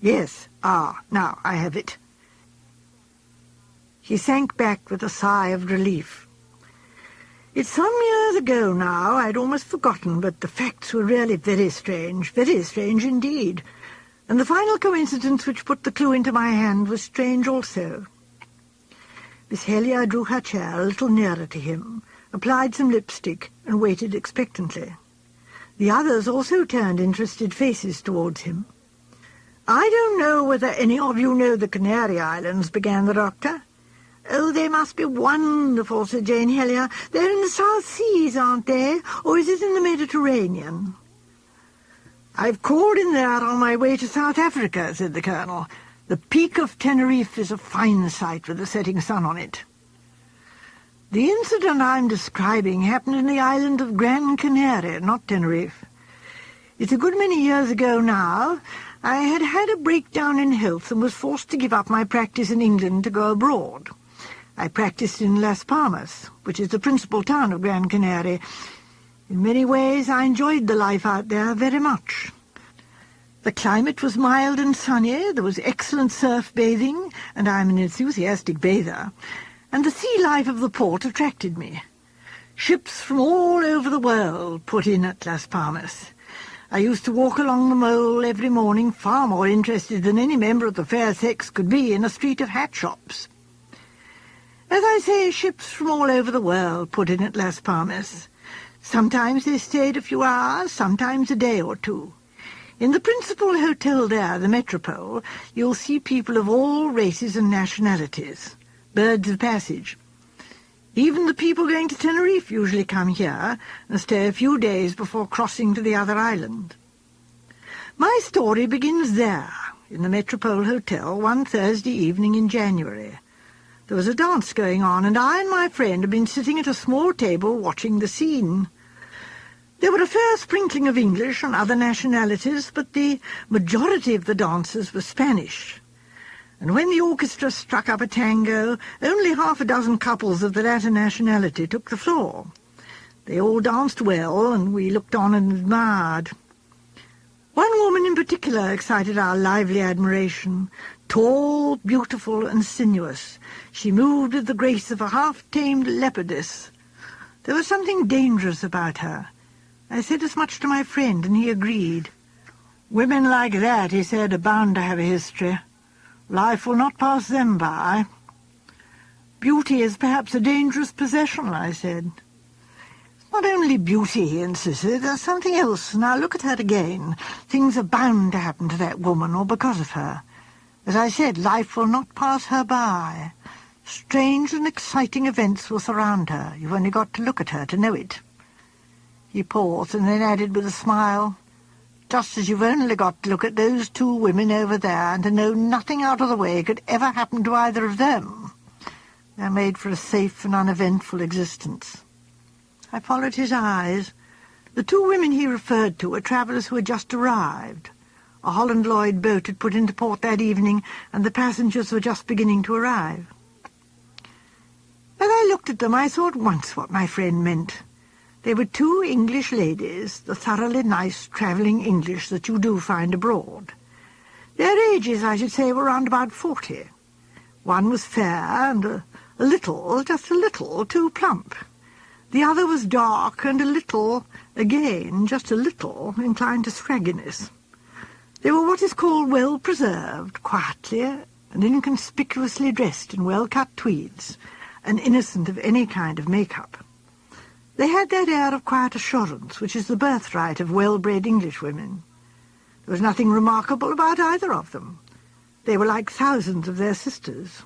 Yes, now I have it." He sank back with a sigh of relief. "It's some years ago now, I'd almost forgotten, but the facts were really very strange indeed. And the final coincidence which put the clue into my hand was strange also." Miss Helier drew her chair a little nearer to him, applied some lipstick, and waited expectantly. The others also turned interested faces towards him. "I don't know whether any of you know the Canary Islands," began the doctor. "Oh, they must be wonderful," said Jane Hellier. "They're in the South Seas, aren't they? Or is it in the Mediterranean?" "I've called in there on my way to South Africa," said the Colonel. "The Peak of Tenerife is a fine sight with the setting sun on it." "The incident I'm describing happened in the island of Gran Canaria, not Tenerife. It's a good many years ago now. I had had a breakdown in health and was forced to give up my practice in England to go abroad. I practiced in Las Palmas, which is the principal town of Gran Canaria. In many ways I enjoyed the life out there very much. The climate was mild and sunny, there was excellent surf bathing, and I'm an enthusiastic bather, and the sea life of the port attracted me. Ships from all over the world put in at Las Palmas. I used to walk along the mole every morning, far more interested than any member of the fair sex could be in a street of hat shops. As I say, ships from all over the world put in at Las Palmas. Sometimes they stayed a few hours, sometimes a day or two. In the principal hotel there, the Metropole, you'll see people of all races and nationalities, birds of passage. Even the people going to Tenerife usually come here and stay a few days before crossing to the other island. My story begins there, in the Metropole Hotel, one Thursday evening in January. There was a dance going on, and I and my friend had been sitting at a small table watching the scene. There were a fair sprinkling of English and other nationalities, but the majority of the dancers were Spanish. And when the orchestra struck up a tango, only half a dozen couples of the latter nationality took the floor. They all danced well, and we looked on and admired. One woman in particular excited our lively admiration. Tall, beautiful, and sinuous, she moved with the grace of a half-tamed leopardess. There was something dangerous about her. I said as much to my friend, and he agreed. "Women like that," he said, "are bound to have a history. Life will not pass them by." "Beauty is perhaps a dangerous possession," I said. "It's not only beauty," he insisted. "There's something else. Now look at her again. Things are bound to happen to that woman, or because of her. As I said, life will not pass her by. Strange and exciting events will surround her. You've only got to look at her to know it." He paused and then added with a smile, "Just as you've only got to look at those two women over there and to know nothing out of the way could ever happen to either of them. They're made for a safe and uneventful existence." I followed his eyes. The two women he referred to were travellers who had just arrived. A Holland Lloyd boat had put into port that evening, and the passengers were just beginning to arrive. As I looked at them, I saw at once what my friend meant. They were two English ladies, the thoroughly nice travelling English that you do find abroad. Their ages, I should say, were round about 40. One was fair and a little, just a little, too plump. The other was dark and a little, again, just a little, inclined to scragginess. They were what is called well-preserved, quietly and inconspicuously dressed in well-cut tweeds, and innocent of any kind of make-up. They had that air of quiet assurance which is the birthright of well-bred Englishwomen. There was nothing remarkable about either of them. They were like thousands of their sisters.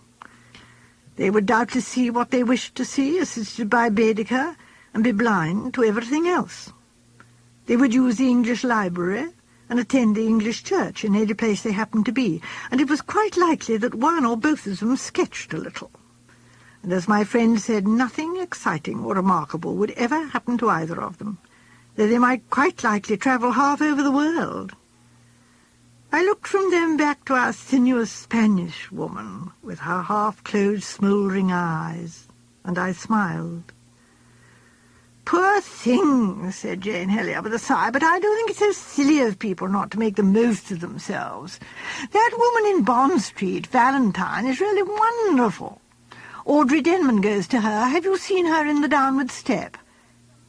They would doubtless see what they wished to see, assisted by Baedeker, and be blind to everything else. They would use the English library and attend the English church in any place they happened to be, and it was quite likely that one or both of them sketched a little. And as my friend said, nothing exciting or remarkable would ever happen to either of them, though they might quite likely travel half over the world. I looked from them back to our sinuous Spanish woman, with her half-closed, smouldering eyes, and I smiled. "Poor thing," said Jane Hellier with a sigh, "but I do think it's so silly of people not to make the most of themselves. That woman in Bond Street, Valentine, is really wonderful. Audrey Denman goes to her. Have you seen her in The Downward Step?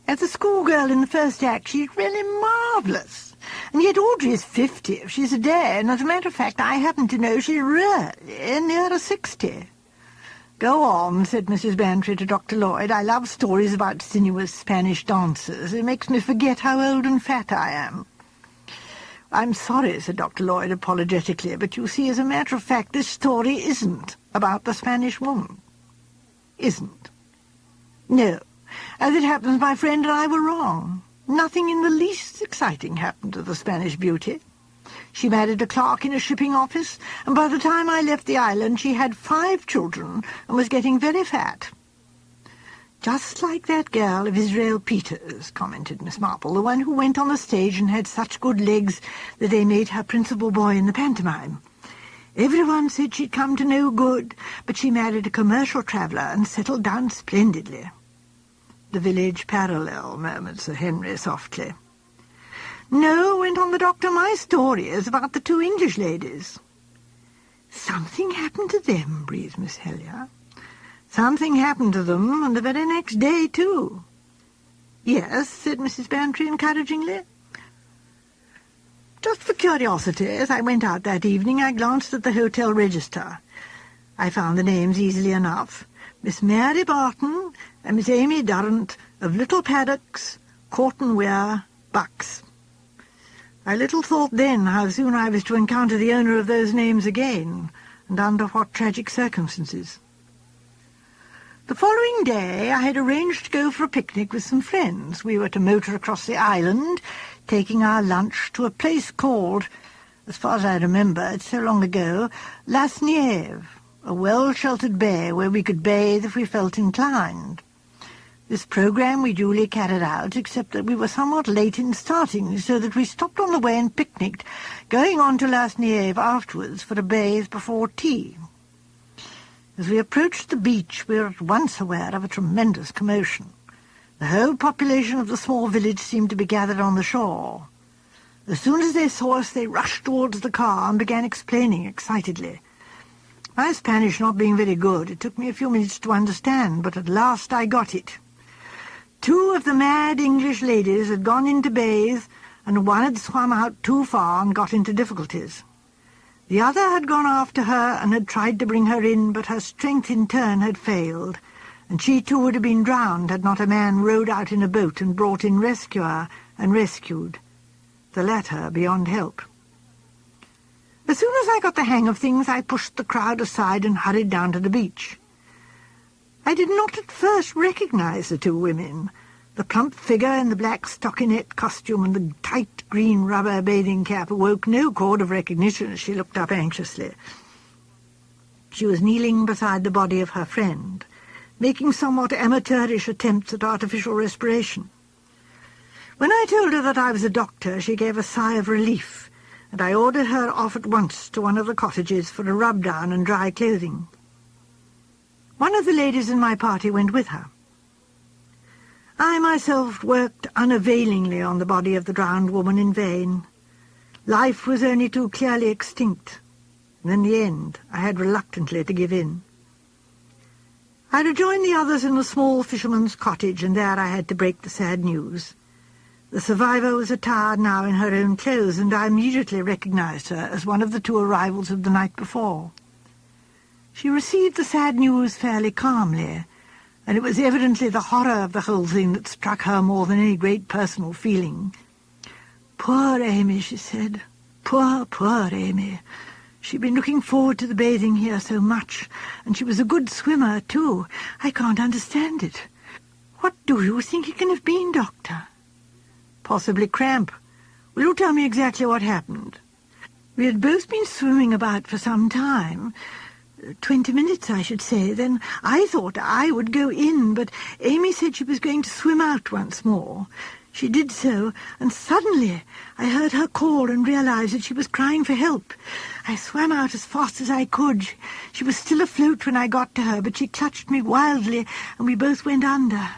As a schoolgirl in the first act, she's really marvellous. And yet Audrey is 50 if she's a day, and as a matter of fact, I happen to know she's really nearer 60. "Go on," said Mrs. Bantry to Dr. Lloyd. "I love stories about sinuous Spanish dancers. It makes me forget how old and fat I am." "I'm sorry," said Dr. Lloyd apologetically, "but you see, as a matter of fact, this story isn't about the Spanish woman." isn't. No, as it happens, my friend and I were wrong. Nothing in the least exciting happened to the Spanish beauty. She married a clerk in a shipping office, and by the time I left the island she had 5 children and was getting very fat. "Just like that girl of Israel Peters," commented Miss Marple, "the one who went on the stage and had such good legs that they made her principal boy in the pantomime. Everyone said she'd come to no good, but she married a commercial traveller and settled down splendidly." "The village parallel," murmured Sir Henry softly. "No," went on the doctor, "my story is about the 2 English ladies." "Something happened to them," breathed Miss Helier. "Something happened to them, and the very next day, too." "Yes," said Mrs. Bantry encouragingly. "Just for curiosity, as I went out that evening, I glanced at the hotel register. I found the names easily enough. Miss Mary Barton and Miss Amy Durrant of Little Paddocks, Corton Weir, Bucks. I little thought then how soon I was to encounter the owner of those names again, and under what tragic circumstances. The following day I had arranged to go for a picnic with some friends. We were to motor across the island, taking our lunch to a place called, as far as I remember, it's so long ago, Las Nieves, a well-sheltered bay where we could bathe if we felt inclined. This programme we duly carried out, except that we were somewhat late in starting, so that we stopped on the way and picnicked, going on to Las Nieves afterwards for a bathe before tea. As we approached the beach, we were at once aware of a tremendous commotion. The whole population of the small village seemed to be gathered on the shore. As soon as they saw us, they rushed towards the car and began explaining excitedly. My Spanish not being very good, it took me a few minutes to understand, but at last I got it. 2 of the mad English ladies had gone in to bathe, and one had swum out too far and got into difficulties. The other had gone after her and had tried to bring her in, but her strength in turn had failed, and she too would have been drowned had not a man rowed out in a boat and brought in rescuer and rescued, the latter beyond help. As soon as I got the hang of things, I pushed the crowd aside and hurried down to the beach. I did not at first recognize the 2 women. The plump figure in the black stockinette costume and the tight green rubber bathing cap awoke no chord of recognition as she looked up anxiously. She was kneeling beside the body of her friend, making somewhat amateurish attempts at artificial respiration. When I told her that I was a doctor, she gave a sigh of relief, and I ordered her off at once to one of the cottages for a rub-down and dry clothing. One of the ladies in my party went with her. I myself worked unavailingly on the body of the drowned woman in vain. Life was only too clearly extinct, and in the end I had reluctantly to give in. I rejoined the others in a small fisherman's cottage, and there I had to break the sad news. The survivor was attired now in her own clothes, and I immediately recognized her as one of the 2 arrivals of the night before. She received the sad news fairly calmly, and it was evidently the horror of the whole thing that struck her more than any great personal feeling. "Poor Amy," she said. "Poor, poor Amy. She'd been looking forward to the bathing here so much, and she was a good swimmer, too. I can't understand it. What do you think it can have been, Doctor?" "Possibly cramp. Will you tell me exactly what happened?" "We had both been swimming about for some time, 20 minutes, I should say. Then I thought I would go in, but Amy said she was going to swim out once more. She did so, and suddenly I heard her call and realized that she was crying for help. I swam out as fast as I could. She was still afloat when I got to her, but she clutched me wildly, and we both went under.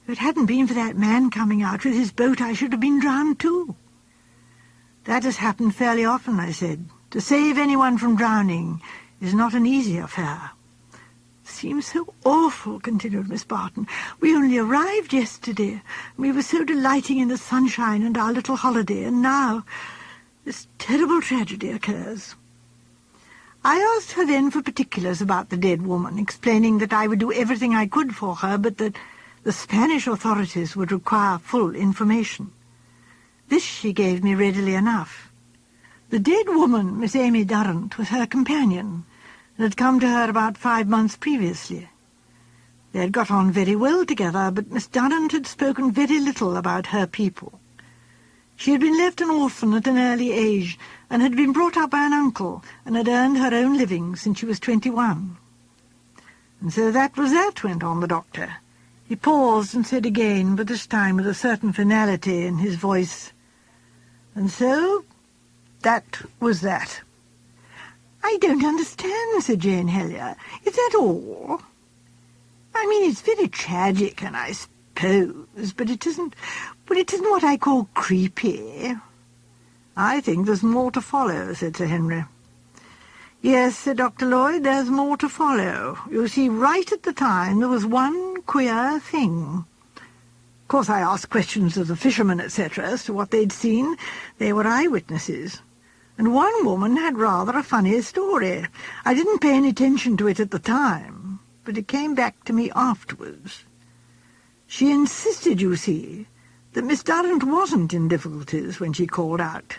If it hadn't been for that man coming out with his boat, I should have been drowned too." "That has happened fairly often," I said. "To save anyone from drowning is not an easy affair." "Seems so awful," continued Miss Barton. "We only arrived yesterday, and we were so delighting in the sunshine and our little holiday, and now this terrible tragedy occurs." I asked her then for particulars about the dead woman, explaining that I would do everything I could for her, but that the Spanish authorities would require full information. This she gave me readily enough. The dead woman, Miss Amy Durrant, was her companion, and had come to her about 5 months previously. They had got on very well together, but Miss Durrant had spoken very little about her people. She had been left an orphan at an early age, and had been brought up by an uncle, and had earned her own living since she was 21. "And so that was that," went on the doctor. He paused and said again, but this time with a certain finality in his voice, "And so that was that." "I don't understand," said Jane Hellyer. "Is that all? I mean, it's very tragic, and I suppose, but it isn't what I call creepy." "I think there's more to follow," said Sir Henry. "Yes," said Dr. Lloyd, "there's more to follow. You see, right at the time there was one queer thing. Of course I asked questions of the fishermen, etc., as to what they'd seen. They were eyewitnesses. And one woman had rather a funny story. I didn't pay any attention to it at the time, but it came back to me afterwards. She insisted, you see, that Miss Durrant wasn't in difficulties when she called out.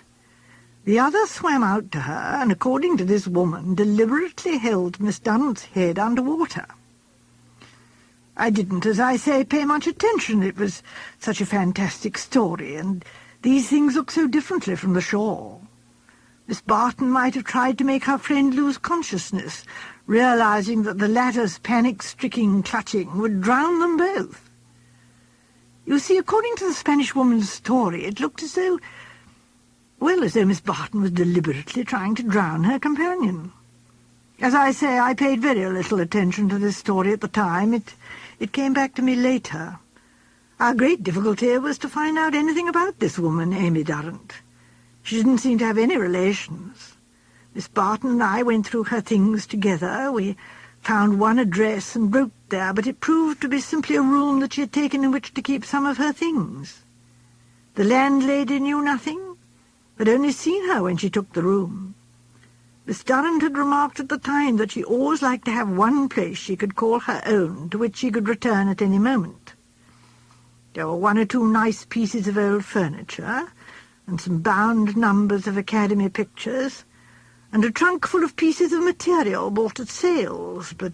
The other swam out to her, and according to this woman, deliberately held Miss Durrant's head under water. I didn't, as I say, pay much attention. It was such a fantastic story, and these things look so differently from the shore. Miss Barton might have tried to make her friend lose consciousness, realizing that the latter's panic-stricken clutching would drown them both. You see, according to the Spanish woman's story, it looked as though Miss Barton was deliberately trying to drown her companion. As I say, I paid very little attention to this story at the time. It came back to me later. Our great difficulty was to find out anything about this woman, Amy Durrant. She didn't seem to have any relations. Miss Barton and I went through her things together. We found one address and wrote there, but it proved to be simply a room that she had taken in which to keep some of her things. The landlady knew nothing, had only seen her when she took the room. Miss Durrant had remarked at the time that she always liked to have one place she could call her own, to which she could return at any moment. There were one or two nice pieces of old furniture, and some bound numbers of Academy pictures, and a trunk full of pieces of material bought at sales, but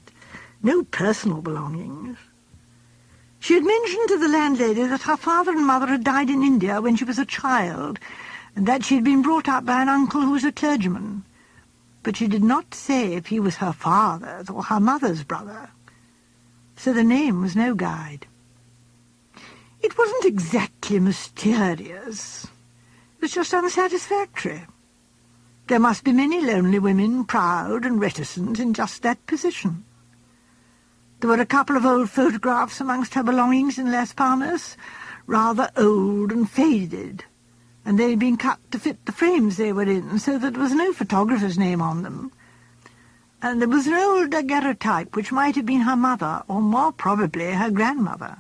no personal belongings. She had mentioned to the landlady that her father and mother had died in India when she was a child, and that she had been brought up by an uncle who was a clergyman. But she did not say if he was her father's or her mother's brother, so the name was no guide. It wasn't exactly mysterious. It was just unsatisfactory. There must be many lonely women, proud and reticent, in just that position. There were a couple of old photographs amongst her belongings in Las Palmas, rather old and faded, and they had been cut to fit the frames they were in, so that there was no photographer's name on them. And there was an old daguerreotype which might have been her mother, or more probably her grandmother.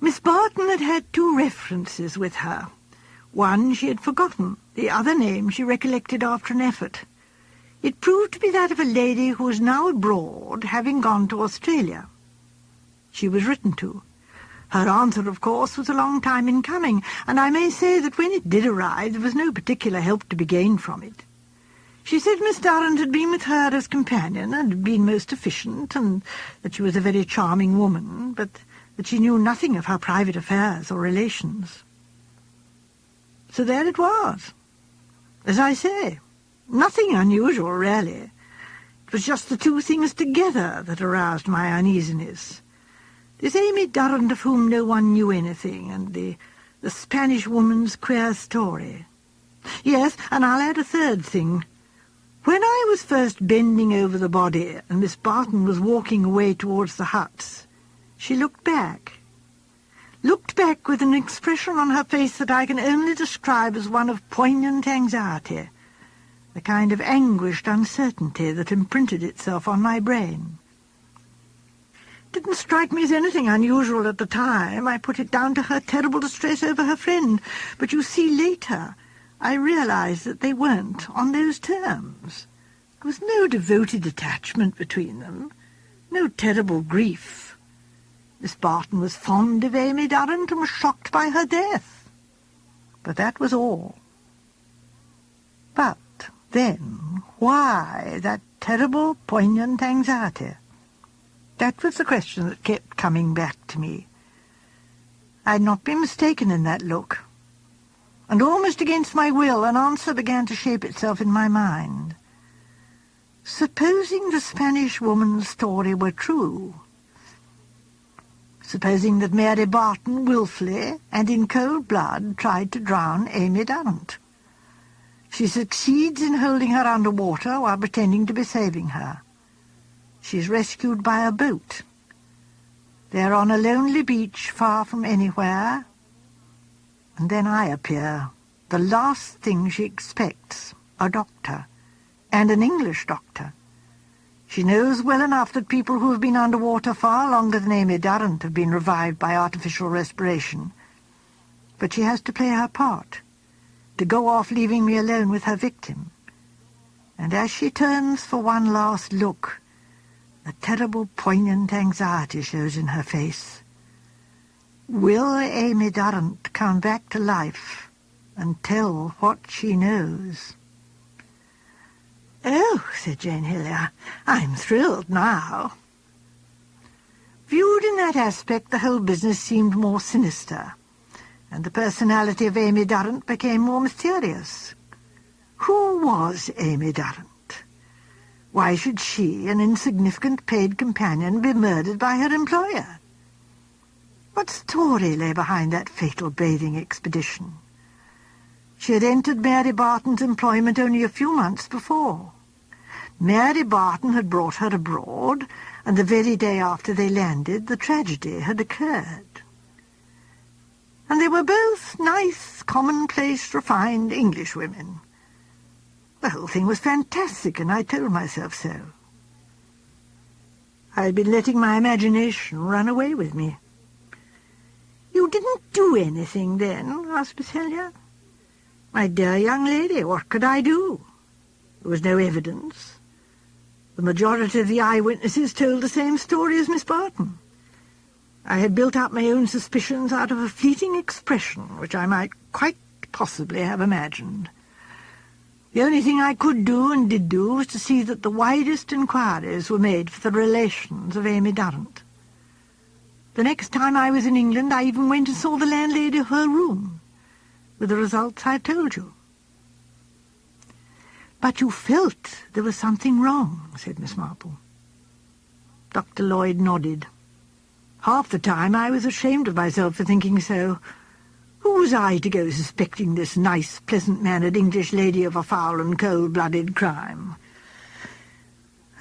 Miss Barton had had two references with her. One she had forgotten, the other name she recollected after an effort. It proved to be that of a lady who was now abroad, having gone to Australia. She was written to. Her answer, of course, was a long time in coming, and I may say that when it did arrive there was no particular help to be gained from it. She said Miss Durrant had been with her as companion, and had been most efficient, and that she was a very charming woman, but that she knew nothing of her private affairs or relations. So there it was. As I say, nothing unusual, really. It was just the two things together that aroused my uneasiness. This Amy Durrant of whom no one knew anything, and the Spanish woman's queer story. Yes, and I'll add a third thing. When I was first bending over the body and Miss Barton was walking away towards the huts, she looked back with an expression on her face that I can only describe as one of poignant anxiety, the kind of anguished uncertainty that imprinted itself on my brain. Didn't strike me as anything unusual at the time. I put it down to her terrible distress over her friend. But you see, later, I realized that they weren't on those terms. There was no devoted attachment between them, no terrible grief. Miss Barton was fond of Amy Durrant and was shocked by her death. But that was all. But then, why that terrible, poignant anxiety? That was the question that kept coming back to me. I had not been mistaken in that look, and almost against my will an answer began to shape itself in my mind. Supposing the Spanish woman's story were true, supposing that Mary Barton wilfully and in cold blood tried to drown Amy Durrant. She succeeds in holding her under water while pretending to be saving her. She is rescued by a boat. They are on a lonely beach far from anywhere, and then I appear, the last thing she expects, a doctor, and an English doctor. She knows well enough that people who have been underwater far longer than Amy Durrant have been revived by artificial respiration. But she has to play her part, to go off leaving me alone with her victim. And as she turns for one last look, a terrible, poignant anxiety shows in her face. Will Amy Durrant come back to life and tell what she knows? "Oh," said Jane Hillier, "I'm thrilled now." Viewed in that aspect, the whole business seemed more sinister, and the personality of Amy Durrant became more mysterious. Who was Amy Durrant? Why should she, an insignificant paid companion, be murdered by her employer? What story lay behind that fatal bathing expedition? She had entered Mary Barton's employment only a few months before. Mary Barton had brought her abroad, and the very day after they landed, the tragedy had occurred. And they were both nice, commonplace, refined Englishwomen. The whole thing was fantastic, and I told myself so. I had been letting my imagination run away with me. "You didn't do anything, then?" asked Miss Hillier. "My dear young lady, what could I do? There was no evidence. The majority of the eyewitnesses told the same story as Miss Barton. I had built up my own suspicions out of a fleeting expression which I might quite possibly have imagined. The only thing I could do and did do was to see that the widest inquiries were made for the relations of Amy Durrant. The next time I was in England I even went and saw the landlady of her room, with the results I've told you." "But you felt there was something wrong," said Miss Marple. Dr. Lloyd nodded. "Half the time I was ashamed of myself for thinking so. Who was I to go suspecting this nice, pleasant-mannered English lady of a foul and cold-blooded crime?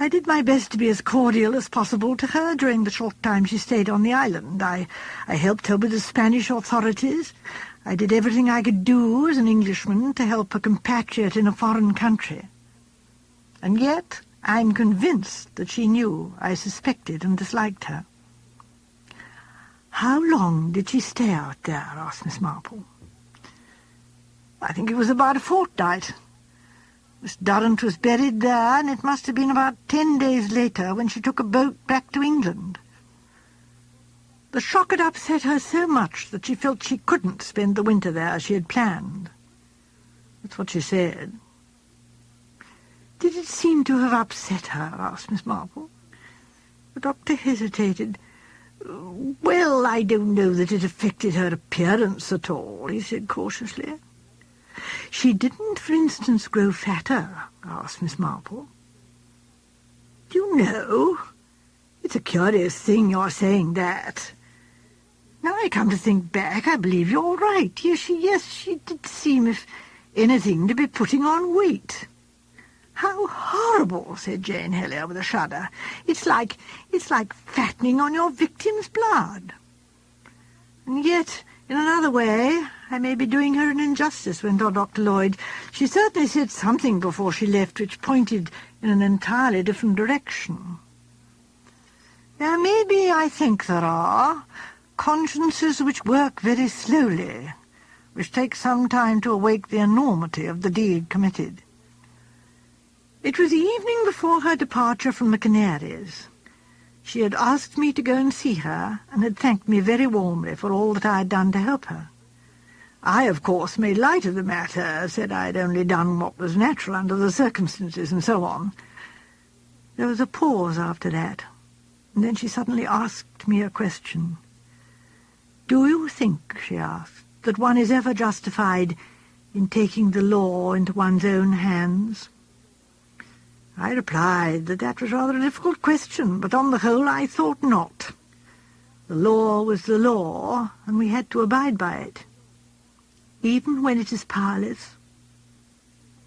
I did my best to be as cordial as possible to her during the short time she stayed on the island. I helped her with the Spanish authorities. I did everything I could do as an Englishman to help a compatriot in a foreign country. And yet I'm convinced that she knew I suspected and disliked her." "How long did she stay out there?" asked Miss Marple. "I think it was about a fortnight. Miss Durrant was buried there, and it must have been about 10 days later when she took a boat back to England. The shock had upset her so much that she felt she couldn't spend the winter there as she had planned. That's what she said." "Did it seem to have upset her?" asked Miss Marple. The doctor hesitated. "Well, I don't know that it affected her appearance at all," he said cautiously. "She didn't, for instance, grow fatter?" asked Miss Marple. "Do you know, it's a curious thing your saying that. Now I come to think back, I believe you're right. Yes, she did seem, if anything, to be putting on weight." "How horrible," said Jane Hillier with a shudder. It's like fattening on your victim's blood. "And yet, in another way, I may be doing her an injustice," went on Dr. Lloyd. "She certainly said something before she left which pointed in an entirely different direction." "There may be, I think there are, consciences which work very slowly, which take some time to awake the enormity of the deed committed. It was the evening before her departure from the Canaries. She had asked me to go and see her, and had thanked me very warmly for all that I had done to help her. I, of course, made light of the matter, said I had only done what was natural under the circumstances, and so on. There was a pause after that. And then she suddenly asked me a question. "Do you think," she asked, "that one is ever justified in taking the law into one's own hands?" I replied that that was rather a difficult question, but on the whole I thought not. The law was the law, and we had to abide by it, even when it is powerless.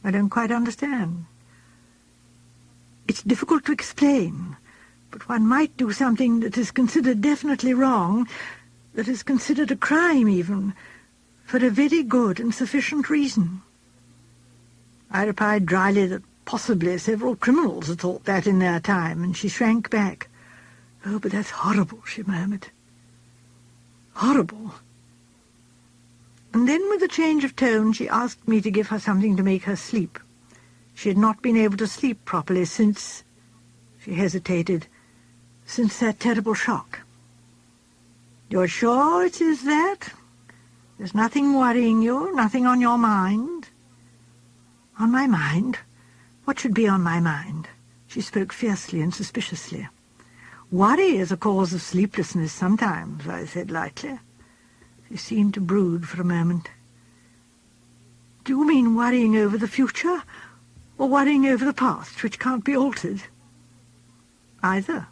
I don't quite understand. It's difficult to explain, but one might do something that is considered definitely wrong, that is considered a crime even, for a very good and sufficient reason. I replied dryly that possibly several criminals had thought that in their time, and she shrank back. "Oh, but that's horrible," she murmured. "Horrible." And then, with a change of tone, she asked me to give her something to make her sleep. She had not been able to sleep properly since, she hesitated, since that terrible shock. "You're sure it is that? There's nothing worrying you, nothing on your mind?" "On my mind? What should be on my mind?" She spoke fiercely and suspiciously. "Worry is a cause of sleeplessness sometimes," I said lightly. She seemed to brood for a moment. "Do you mean worrying over the future, or worrying over the past, which can't be altered?" "Either.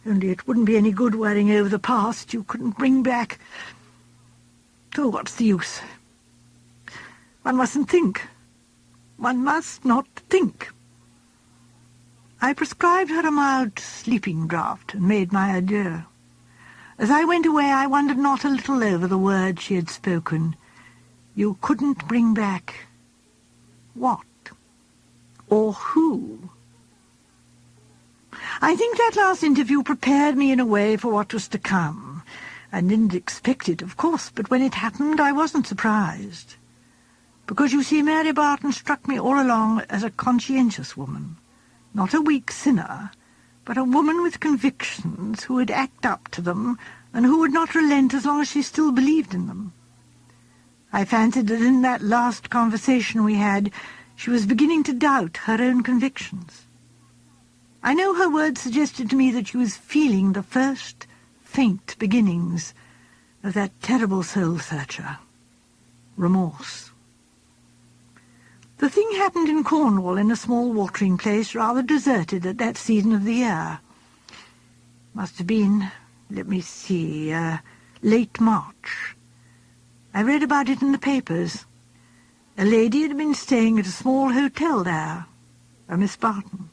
Only it wouldn't be any good worrying over the past. You couldn't bring back... Oh, what's the use? One mustn't think. One must not think." I prescribed her a mild sleeping draught and made my adieu. As I went away, I wondered not a little over the words she had spoken. You couldn't bring back... what? Or who? I think that last interview prepared me in a way for what was to come. I didn't expect it, of course, but when it happened I wasn't surprised. Because, you see, Mary Barton struck me all along as a conscientious woman. Not a weak sinner, but a woman with convictions who would act up to them and who would not relent as long as she still believed in them. I fancied that in that last conversation we had, she was beginning to doubt her own convictions. I know her words suggested to me that she was feeling the first faint beginnings of that terrible soul-searcher, remorse. The thing happened in Cornwall, in a small watering place, rather deserted at that season of the year. Must have been, let me see, late March. I read about it in the papers. A lady had been staying at a small hotel there, a Miss Barton.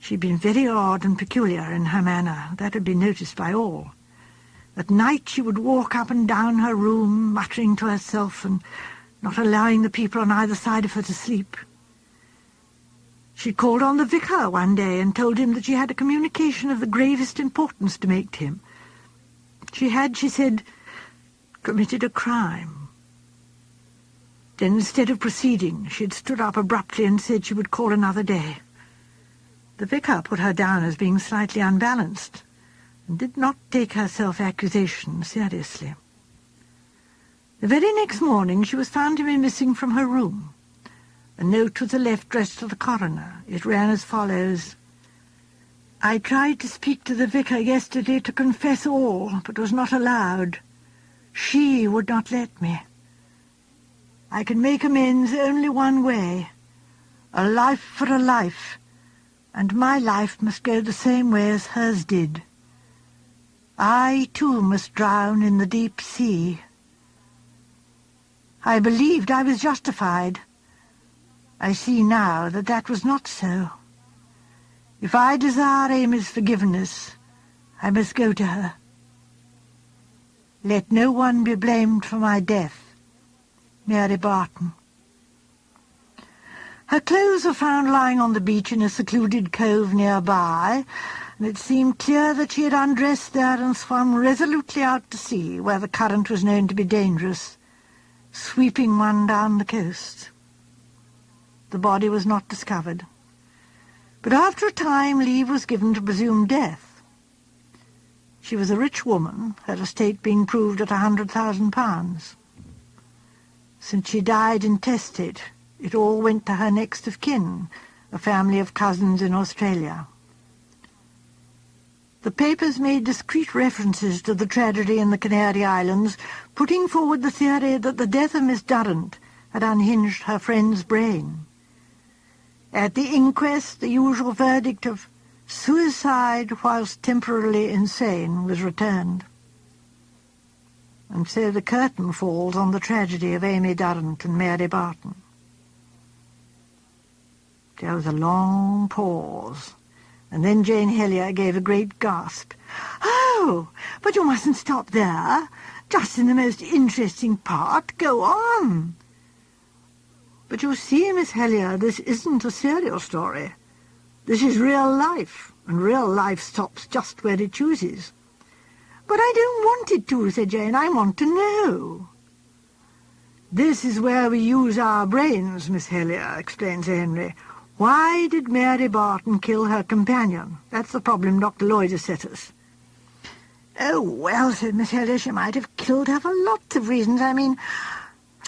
She'd been very odd and peculiar in her manner. That had been noticed by all. At night she would walk up and down her room, muttering to herself and not allowing the people on either side of her to sleep. She called on the vicar one day and told him that she had a communication of the gravest importance to make to him. She had, she said, committed a crime. Then, instead of proceeding, she had stood up abruptly and said she would call another day. The vicar put her down as being slightly unbalanced and did not take her self-accusation seriously. The very next morning she was found to be missing from her room. A note was left addressed to the coroner. It ran as follows: "I tried to speak to the vicar yesterday to confess all, but was not allowed. She would not let me. I can make amends only one way, a life for a life, and my life must go the same way as hers did. I, too, must drown in the deep sea. I believed I was justified. I see now that that was not so. If I desire Amy's forgiveness, I must go to her. Let no one be blamed for my death. Mary Barton." Her clothes were found lying on the beach in a secluded cove nearby, and it seemed clear that she had undressed there and swum resolutely out to sea, where the current was known to be dangerous, sweeping one down the coast. The body was not discovered, but after a time leave was given to presume death. She was a rich woman, her estate being proved at £100,000. Since she died intestate, it all went to her next of kin, a family of cousins in Australia. The papers made discreet references to the tragedy in the Canary Islands, putting forward the theory that the death of Miss Durrant had unhinged her friend's brain. At the inquest, the usual verdict of suicide whilst temporarily insane was returned. And so the curtain falls on the tragedy of Amy Durrant and Mary Barton. There was a long pause, and then Jane Hellyer gave a great gasp. "Oh, but you mustn't stop there. Just in the most interesting part. Go on." "But you see, Miss Hellyer, this isn't a serial story. This is real life, and real life stops just where it chooses." "But I don't want it to," said Jane. "I want to know." "This is where we use our brains, Miss Hellyer," explained Sir Henry. "Why did Mary Barton kill her companion? That's the problem Dr. Lloyd has set us." "Oh, well," said Miss Hellyer, "she might have killed her for lots of reasons. I mean,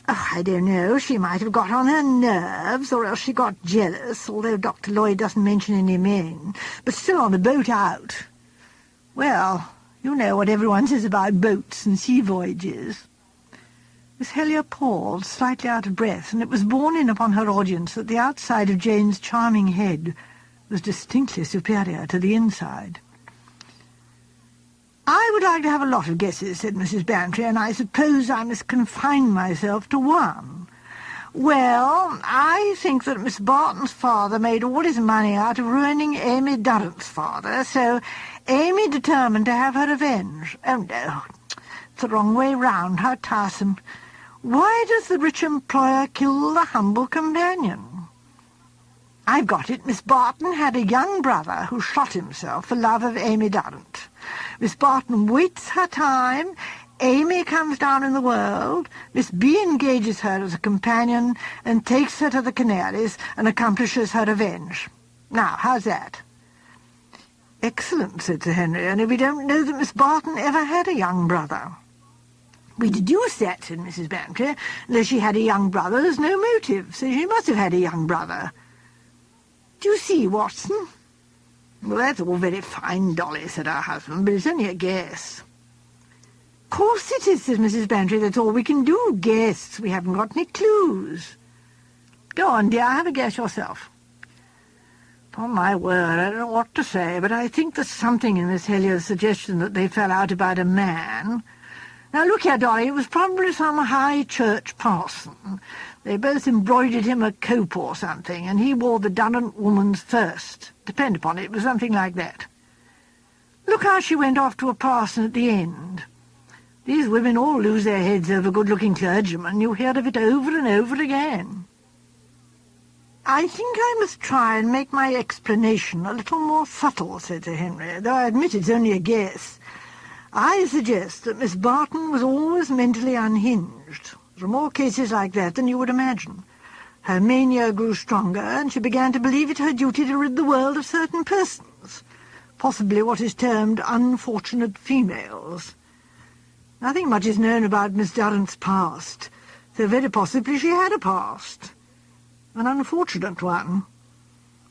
I don't know, she might have got on her nerves, or else she got jealous, although Dr. Lloyd doesn't mention any men. But still, on the boat out, well, you know what everyone says about boats and sea voyages." Miss Hellyer paused, slightly out of breath, and it was borne in upon her audience that the outside of Jane's charming head was distinctly superior to the inside. "I would like to have a lot of guesses," said Mrs. Bantry, "and I suppose I must confine myself to one. Well, I think that Miss Barton's father made all his money out of ruining Amy Durrant's father, so Amy determined to have her revenge. Oh, no, it's the wrong way round. How tiresome. Why does the rich employer kill the humble companion? I've got it. Miss Barton had a young brother who shot himself for love of Amy Durrant. Miss Barton waits her time. Amy comes down in the world. Miss B engages her as a companion and takes her to the Canaries and accomplishes her revenge. Now, how's that?" "Excellent," said Sir Henry, "only we don't know that Miss Barton ever had a young brother." "We deduce that," said Mrs. Bantry. "Unless she had a young brother, there's no motive, so she must have had a young brother. Do you see, Watson?" "Well, that's all very fine, Dolly," said her husband, "but it's only a guess." "Of course it is," said Mrs. Bantry. "That's all we can do, guess. We haven't got any clues. Go on, dear, have a guess yourself." "Upon my word, I don't know what to say, but I think there's something in Miss Hellyer's suggestion that they fell out about a man. Now, look here, Dolly, it was probably some high church parson. They both embroidered him a cope or something, and he wore the Durrant woman's first. Depend upon it, it was something like that. Look how she went off to a parson at the end. These women all lose their heads over good-looking clergymen. You hear of it over and over again." "I think I must try and make my explanation a little more subtle," said Sir Henry, "though I admit it's only a guess. I suggest that Miss Barton was always mentally unhinged. There are more cases like that than you would imagine. Her mania grew stronger, and she began to believe it her duty to rid the world of certain persons, possibly what is termed unfortunate females. Nothing much is known about Miss Durrant's past, so very possibly she had a past. An unfortunate one.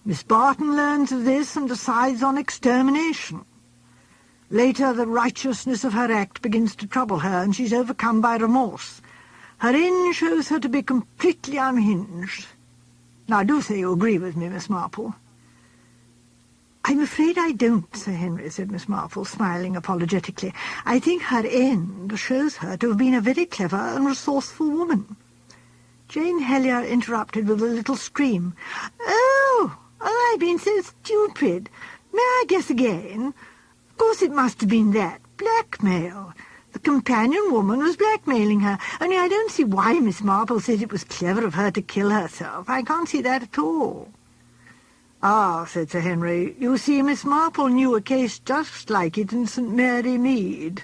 Miss Barton learns of this and decides on extermination. Later, the righteousness of her act begins to trouble her, and she's overcome by remorse. Her end shows her to be completely unhinged. Now, do say you agree with me, Miss Marple." "I'm afraid I don't, Sir Henry," said Miss Marple, smiling apologetically. "I think her end shows her to have been a very clever and resourceful woman." Jane Hellyer interrupted with a little scream. Oh, I've been so stupid. May I guess again? Of course it must have been that. Blackmail. The companion woman was blackmailing her. Only I don't see why Miss Marple said it was clever of her to kill herself. I can't see that at all." "Ah," said Sir Henry, "you see, Miss Marple knew a case just like it in St. Mary Mead."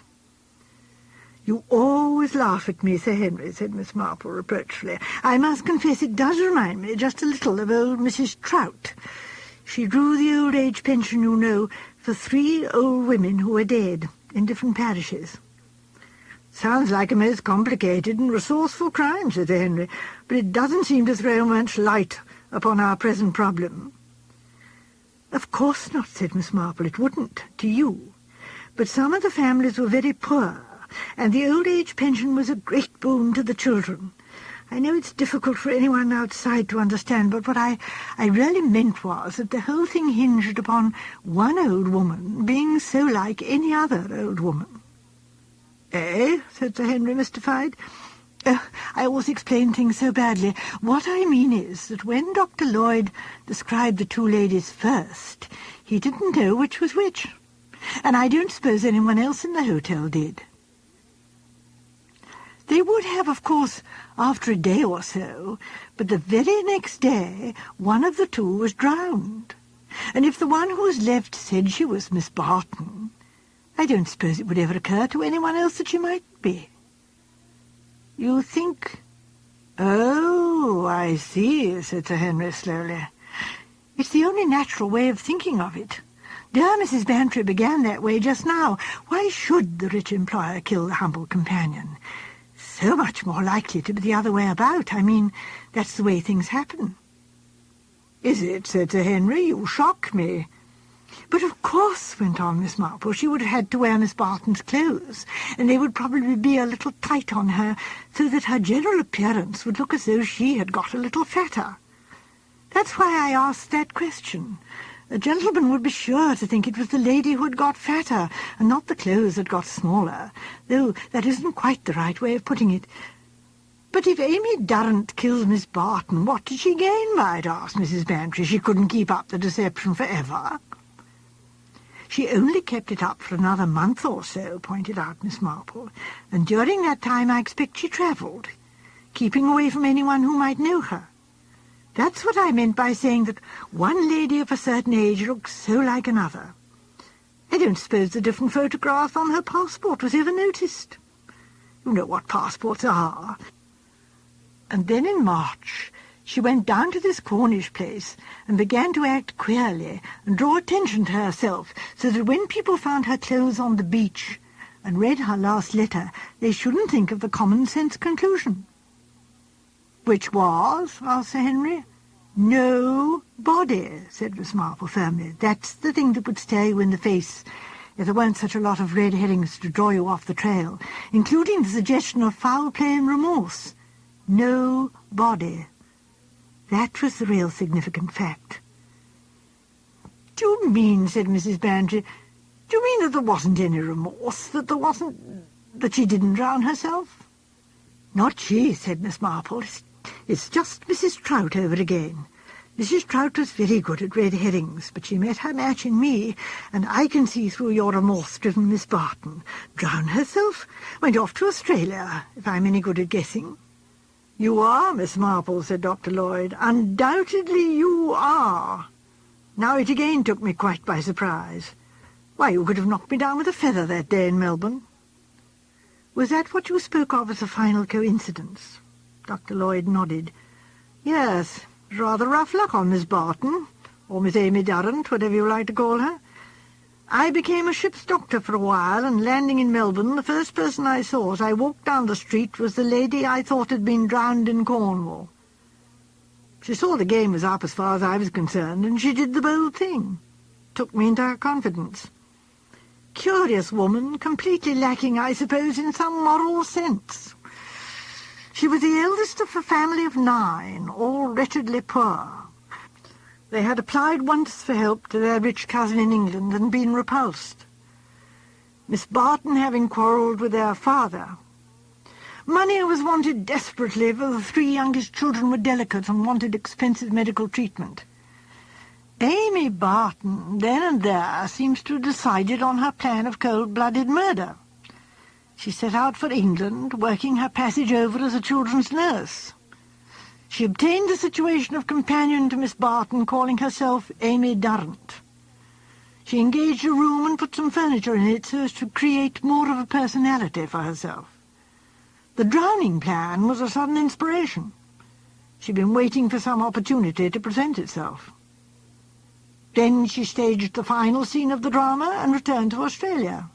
"You always laugh at me, Sir Henry," said Miss Marple reproachfully. "I must confess it does remind me just a little of old Mrs. Trout. She drew the old age pension, you know, for 3 old women who were dead in different parishes." "Sounds like a most complicated and resourceful crime," said Sir Henry, "but it doesn't seem to throw much light upon our present problem." "Of Of course not, said Miss Marple. It wouldn't, to you. But some of the families were very poor, and the old age pension was a great boon to the children. I know it's difficult for anyone outside to understand, but what I really meant was that the whole thing hinged upon one old woman being so like any other old woman. Eh? Said Sir Henry, mystified. I always explain things so badly. What I mean is that when Dr. Lloyd described the two ladies first, he didn't know which was which. And I don't suppose anyone else in the hotel did. They would have, of course, after a day or so, but the very next day one of the two was drowned. And if the one who was left said she was Miss Barton, I don't suppose it would ever occur to anyone else that she might be. You think... Oh, I see, said Sir Henry slowly. It's the only natural way of thinking of it. Dear Mrs. Bantry began that way just now. Why should the rich employer kill the humble companion? So much more likely to be the other way about. I mean, that's the way things happen. Is it, said Sir Henry? You shock me. But of course, went on Miss Marple, she would have had to wear Miss Barton's clothes, and they would probably be a little tight on her, so that her general appearance would look as though she had got a little fatter. That's why I asked that question. A gentleman would be sure to think it was the lady who had got fatter, and not the clothes that got smaller, though that isn't quite the right way of putting it. But if Amy Durrant killed Miss Barton, what did she gain by it? Asked Mrs. Bantry. She couldn't keep up the deception forever. She only kept it up for another month or so, pointed out Miss Marple, and during that time I expect she travelled, keeping away from anyone who might know her. That's what I meant by saying that one lady of a certain age looks so like another. I don't suppose the different photograph on her passport was ever noticed. You know what passports are. And then in March she went down to this Cornish place and began to act queerly and draw attention to herself, so that when people found her clothes on the beach and read her last letter, they shouldn't think of the common-sense conclusion. Which was? Asked Sir Henry. No body, said Miss Marple firmly. That's the thing that would stare you in the face if there weren't such a lot of red herrings to draw you off the trail, including the suggestion of foul play and remorse. No body. That was the real significant fact. Do you mean, said Mrs. Bantry, do you mean that there wasn't any remorse, that she didn't drown herself? Not she, said Miss Marple. It's just Mrs. Trout over again. Mrs. Trout was very good at red herrings, but she met her match in me, and I can see through your remorse-driven Miss Barton. Drown herself? Went off to Australia, if I'm any good at guessing. You are, Miss Marple, said Dr. Lloyd. Undoubtedly you are. Now it again took me quite by surprise. Why, you could have knocked me down with a feather that day in Melbourne. Was that what you spoke of as a final coincidence? Dr. Lloyd nodded. Yes, rather rough luck on Miss Barton, or Miss Amy Durrant, whatever you like to call her. I became a ship's doctor for a while, and landing in Melbourne, the first person I saw as I walked down the street was the lady I thought had been drowned in Cornwall. She saw the game was up as far as I was concerned, and she did the bold thing. Took me into her confidence. Curious woman, completely lacking, I suppose, in some moral sense. She was the eldest of a family of 9, all wretchedly poor. They had applied once for help to their rich cousin in England and been repulsed. Miss Barton having quarrelled with their father. Money was wanted desperately, for the 3 youngest children were delicate and wanted expensive medical treatment. Amy Barton, then and there, seems to have decided on her plan of cold-blooded murder. She set out for England, working her passage over as a children's nurse. She obtained the situation of companion to Miss Barton, calling herself Amy Durrant. She engaged a room and put some furniture in it so as to create more of a personality for herself. The drowning plan was a sudden inspiration. She'd been waiting for some opportunity to present itself. Then she staged the final scene of the drama and returned to Australia.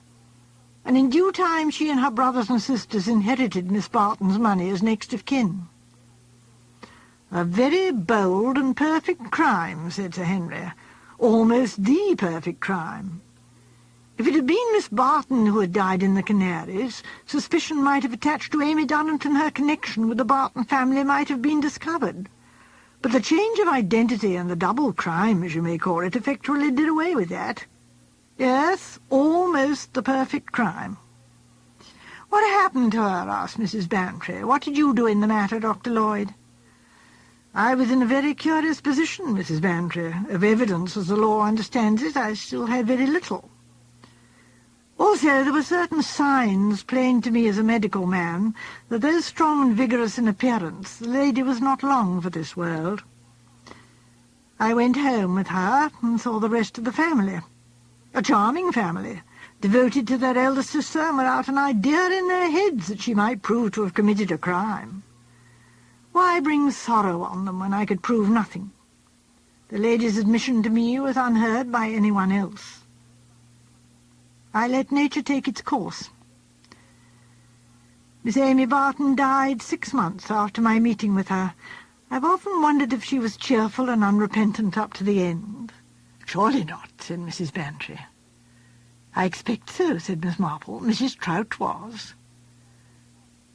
And in due time she and her brothers and sisters inherited Miss Barton's money as next of kin. A very bold and perfect crime, said Sir Henry. almost the perfect crime. If it had been Miss Barton who had died in the Canaries, suspicion might have attached to Amy Dunnant, and her connection with the Barton family might have been discovered. But the change of identity and the double crime, as you may call it, effectually did away with that. Yes, almost the perfect crime. What happened to her? Asked Mrs. Bantry. What did you do in the matter, Dr. Lloyd? I was in a very curious position, Mrs. Bantry. Of evidence, as the law understands it, I still had very little. Also, there were certain signs, plain to me as a medical man, that though strong and vigorous in appearance, the lady was not long for this world. I went home with her and saw the rest of the family. A charming family, devoted to their elder sister, and without an idea in their heads that she might prove to have committed a crime. Why bring sorrow on them when I could prove nothing? The lady's admission to me was unheard by anyone else. I let nature take its course. Miss Amy Barton died 6 months after my meeting with her. I've often wondered if she was cheerful and unrepentant up to the end. Surely not, said Mrs. Bantry. I expect so, said Miss Marple. Mrs. Trout was.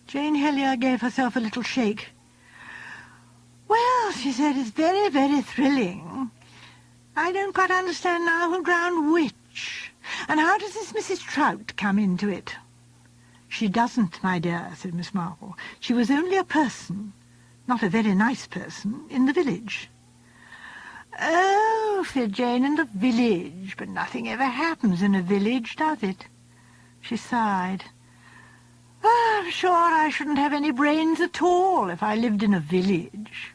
Jane Helier gave herself a little shake. Well, she said, it's very, very thrilling. I don't quite understand now who drowned which. And how does this Mrs. Trout come into it? She doesn't, my dear, said Miss Marple. She was only a person, not a very nice person, in the village. Oh, said Jane, in the village. But nothing ever happens in a village, does it? She sighed. Oh, I'm sure I shouldn't have any brains at all if I lived in a village.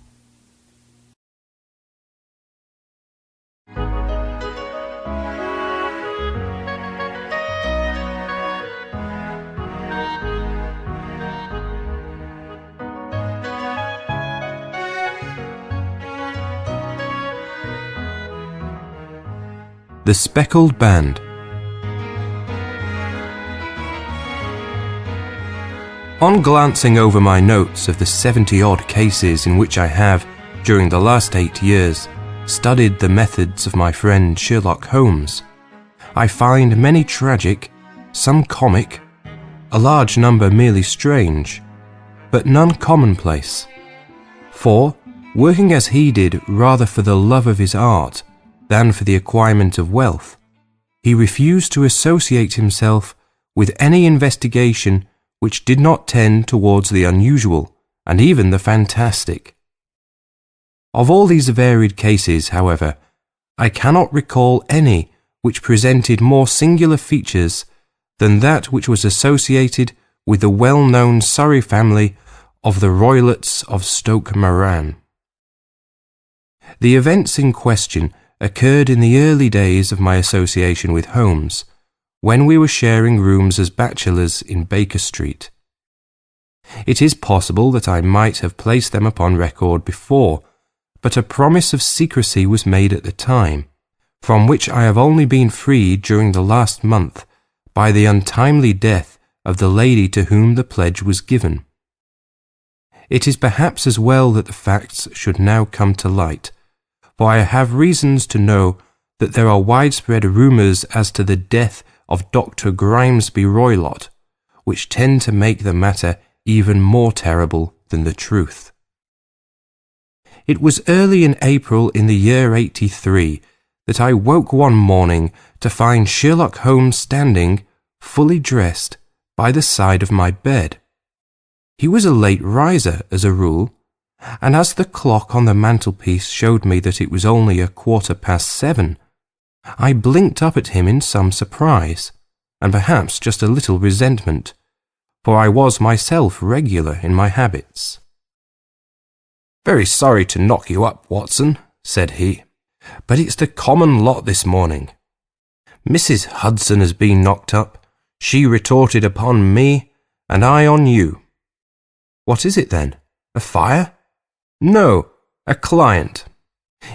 The Speckled Band. On glancing over my notes of the 70-odd cases in which I have, during the last 8 years, studied the methods of my friend Sherlock Holmes, I find many tragic, some comic, a large number merely strange, but none commonplace. For, working as he did rather for the love of his art than for the acquirement of wealth, he refused to associate himself with any investigation which did not tend towards the unusual and even the fantastic. Of all these varied cases, however, I cannot recall any which presented more singular features than that which was associated with the well-known Surrey family of the Roylotts of Stoke Moran. The events in question occurred in the early days of my association with Holmes, when we were sharing rooms as bachelors in Baker Street. It is possible that I might have placed them upon record before, but a promise of secrecy was made at the time, from which I have only been freed during the last month by the untimely death of the lady to whom the pledge was given. It is perhaps as well that the facts should now come to light, for I have reasons to know that there are widespread rumours as to the death of Dr. Grimesby Roylott, which tend to make the matter even more terrible than the truth. It was early in April in the year 83 that I woke one morning to find Sherlock Holmes standing, fully dressed, by the side of my bed. He was a late riser, as a rule, and as the clock on the mantelpiece showed me that it was only 7:15, I blinked up at him in some surprise, and perhaps just a little resentment, for I was myself regular in my habits. "Very sorry to knock you up, Watson," said he, "but it's the common lot this morning. Mrs. Hudson has been knocked up, she retorted upon me, and I on you." "What is it then? A fire?" "No, a client.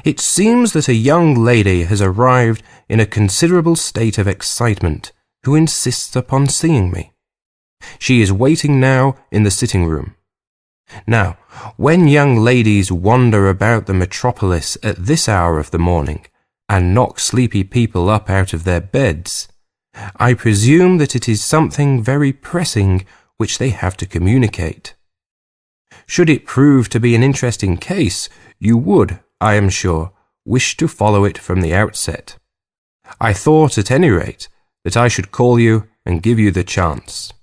It seems that a young lady has arrived in a considerable state of excitement who insists upon seeing me. She is waiting now in the sitting-room. Now, when young ladies wander about the metropolis at this hour of the morning, and knock sleepy people up out of their beds. I presume that it is something very pressing which they have to communicate. Should it prove to be an interesting case, you would, I am sure, wish to follow it from the outset. I thought, at any rate, that I should call you and give you the chance.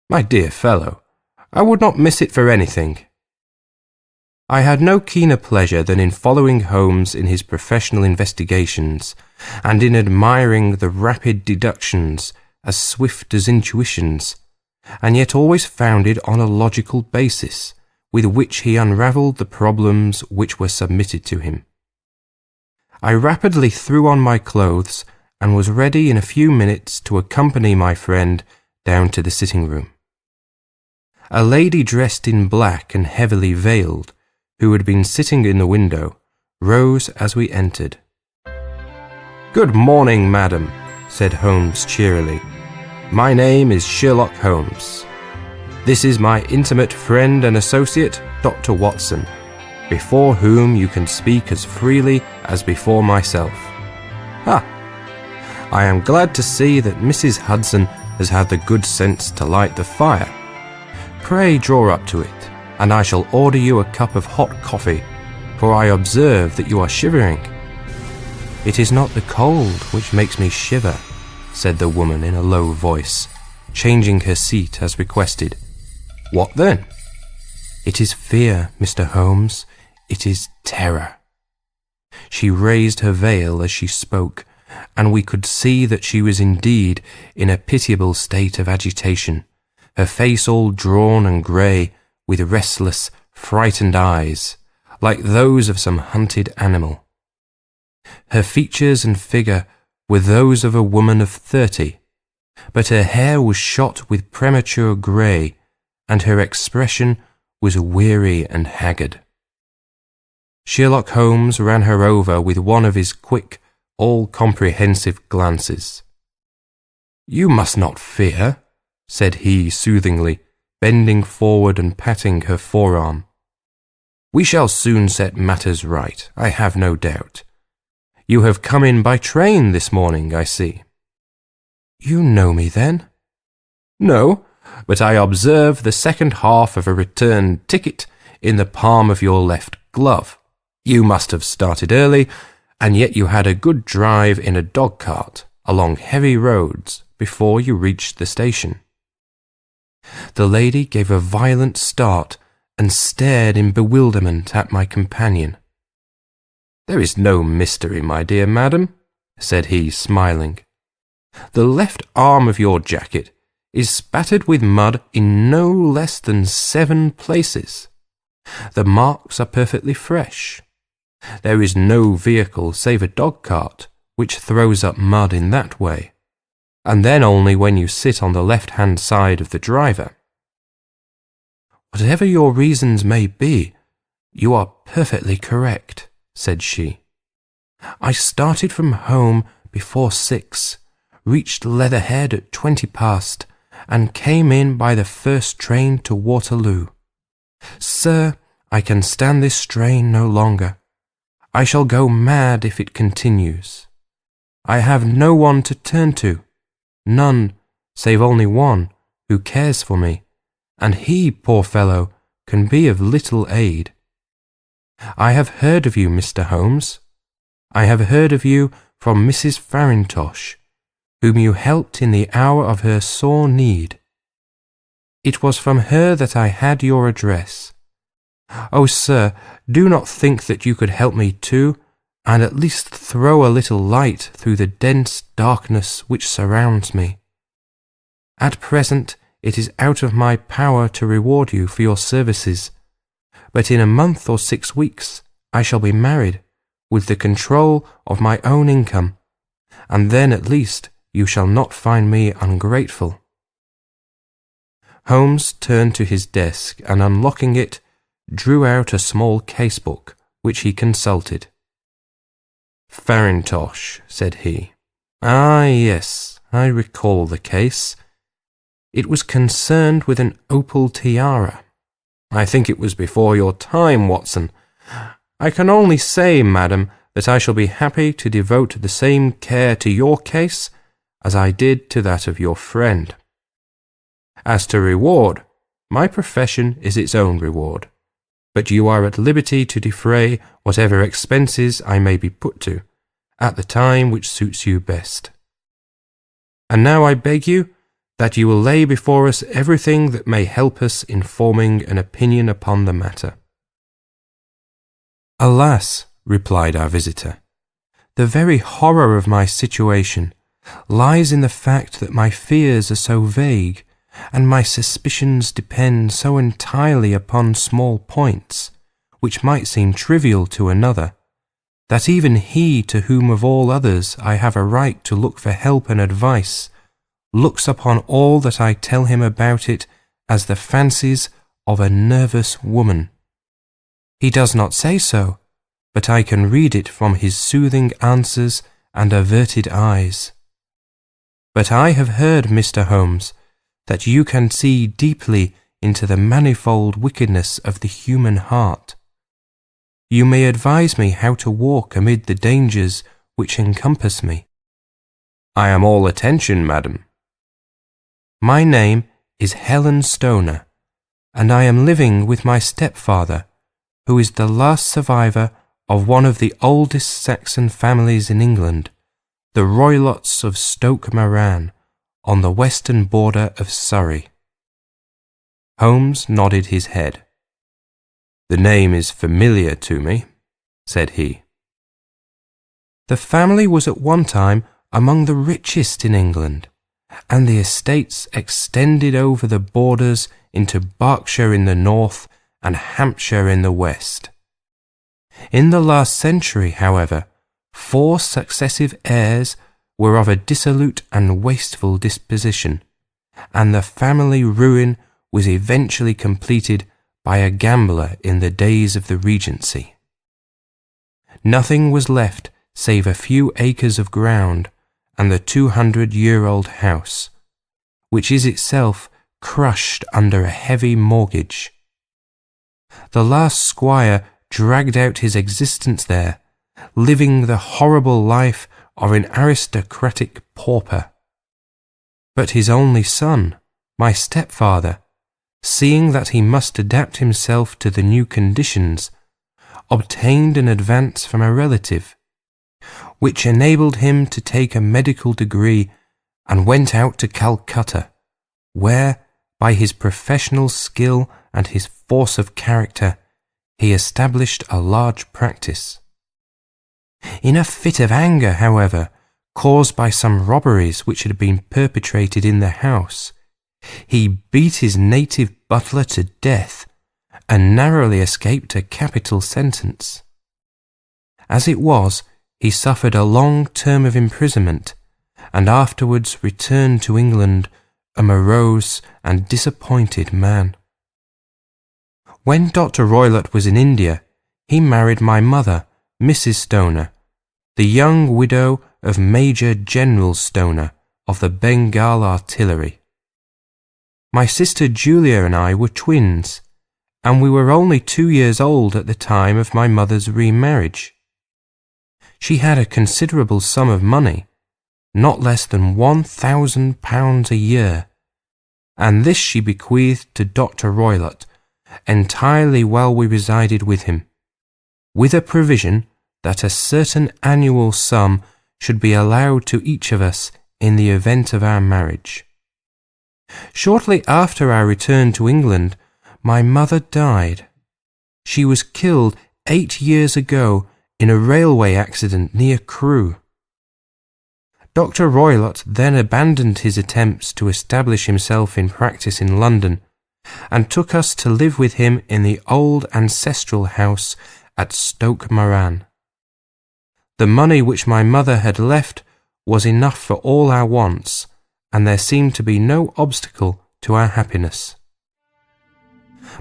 My dear fellow, I would not miss it for anything. I had no keener pleasure than in following Holmes in his professional investigations, and in admiring the rapid deductions, as swift as intuitions, and yet always founded on a logical basis, with which he unravelled the problems which were submitted to him. I rapidly threw on my clothes, and was ready in a few minutes to accompany my friend down to the sitting-room. A lady dressed in black and heavily veiled, who had been sitting in the window, rose as we entered. "Good morning, madam," said Holmes cheerily. "My name is Sherlock Holmes. This is my intimate friend and associate, Dr. Watson, before whom you can speak as freely as before myself. Ah, I am glad to see that Mrs. Hudson has had the good sense to light the fire. Pray draw up to it, and I shall order you a cup of hot coffee, for I observe that you are shivering." "It is not the cold which makes me shiver," said the woman in a low voice, changing her seat as requested. "What then?" "It is fear, Mr. Holmes. It is terror." She raised her veil as she spoke, and we could see that she was indeed in a pitiable state of agitation, her face all drawn and grey, with restless, frightened eyes, like those of some hunted animal. Her features and figure were those of a woman of 30, but her hair was shot with premature grey, and her expression was weary and haggard. Sherlock Holmes ran her over with one of his quick, all-comprehensive glances. "You must not fear," said he soothingly, bending forward and patting her forearm. "We shall soon set matters right, I have no doubt. You have come in by train this morning, I see." "You know me, then?" "No, but I observe the second half of a return ticket in the palm of your left glove. You must have started early, and yet you had a good drive in a dog-cart along heavy roads before you reached the station." The lady gave a violent start and stared in bewilderment at my companion. "There is no mystery, my dear madam," said he, smiling. "The left arm of your jacket is spattered with mud in no less than 7 places. The marks are perfectly fresh. There is no vehicle save a dog-cart which throws up mud in that way, and then only when you sit on the left-hand side of the driver. Whatever your reasons may be, you are perfectly correct," said she. "I started from home before 6, reached Leatherhead at 20 past, and came in by the first train to Waterloo. Sir, I can stand this strain no longer. I shall go mad if it continues. I have no one to turn to, none, save only one, who cares for me, and he, poor fellow, can be of little aid. I have heard of you, Mr. Holmes. I have heard of you from Mrs. Farintosh, whom you helped in the hour of her sore need. It was from her that I had your address. Oh, sir, do not think that you could help me too, and at least throw a little light through the dense darkness which surrounds me. At present it is out of my power to reward you for your services, but in a month or 6 weeks I shall be married, with the control of my own income, and then at least you shall not find me ungrateful." Holmes turned to his desk and, unlocking it, drew out a small case-book, which he consulted. "Farintosh," said he. "Ah, yes, I recall the case. It was concerned with an opal tiara. I think it was before your time, Watson. I can only say, madam, that I shall be happy to devote the same care to your case as I did to that of your friend. As to reward, my profession is its own reward, but you are at liberty to defray whatever expenses I may be put to, at the time which suits you best. And now I beg you that you will lay before us everything that may help us in forming an opinion upon the matter." "Alas," replied our visitor, "the very horror of my situation lies in the fact that my fears are so vague, and my suspicions depend so entirely upon small points, which might seem trivial to another, that even he to whom of all others I have a right to look for help and advice looks upon all that I tell him about it as the fancies of a nervous woman. He does not say so, but I can read it from his soothing answers and averted eyes. But I have heard, Mr. Holmes, that you can see deeply into the manifold wickedness of the human heart. You may advise me how to walk amid the dangers which encompass me." "I am all attention, madam." "My name is Helen Stoner, and I am living with my stepfather, who is the last survivor of one of the oldest Saxon families in England, the Roylotts of Stoke Moran, on the western border of Surrey." Holmes nodded his head. "The name is familiar to me," said he. "The family was at one time among the richest in England, and the estates extended over the borders into Berkshire in the north and Hampshire in the west. In the last century, however, 4 successive heirs were of a dissolute and wasteful disposition, and the family ruin was eventually completed by a gambler in the days of the Regency. Nothing was left save a few acres of ground and the 200-year-old house, which is itself crushed under a heavy mortgage. The last squire dragged out his existence there, living the horrible life of an aristocratic pauper. But his only son, my stepfather, seeing that he must adapt himself to the new conditions, obtained an advance from a relative, which enabled him to take a medical degree and went out to Calcutta, where, by his professional skill and his force of character, he established a large practice. In a fit of anger, however, caused by some robberies which had been perpetrated in the house, he beat his native butler to death and narrowly escaped a capital sentence. As it was, he suffered a long term of imprisonment, and afterwards returned to England a morose and disappointed man. When Dr. Roylott was in India, he married my mother, Mrs. Stoner, the young widow of Major General Stoner of the Bengal Artillery. My sister Julia and I were twins, and we were only 2 years old at the time of my mother's remarriage. She had a considerable sum of money, not less than £1,000 a year, and this she bequeathed to Dr. Roylott entirely while we resided with him, with a provision that a certain annual sum should be allowed to each of us in the event of our marriage. Shortly after our return to England, my mother died. She was killed 8 years ago in a railway accident near Crewe. Dr. Roylott then abandoned his attempts to establish himself in practice in London, and took us to live with him in the old ancestral house at Stoke Moran. The money which my mother had left was enough for all our wants, and there seemed to be no obstacle to our happiness.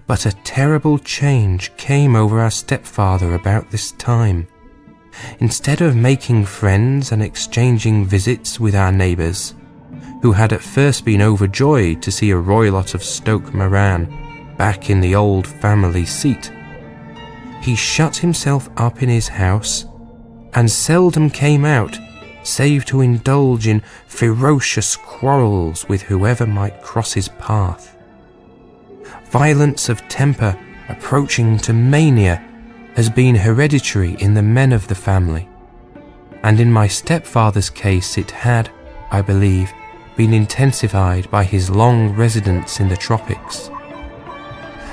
But a terrible change came over our stepfather about this time. Instead of making friends and exchanging visits with our neighbours, who had at first been overjoyed to see a Roylott of Stoke Moran back in the old family seat, he shut himself up in his house and seldom came out, save to indulge in ferocious quarrels with whoever might cross his path. Violence of temper approaching to mania has been hereditary in the men of the family, and in my stepfather's case it had, I believe, been intensified by his long residence in the tropics.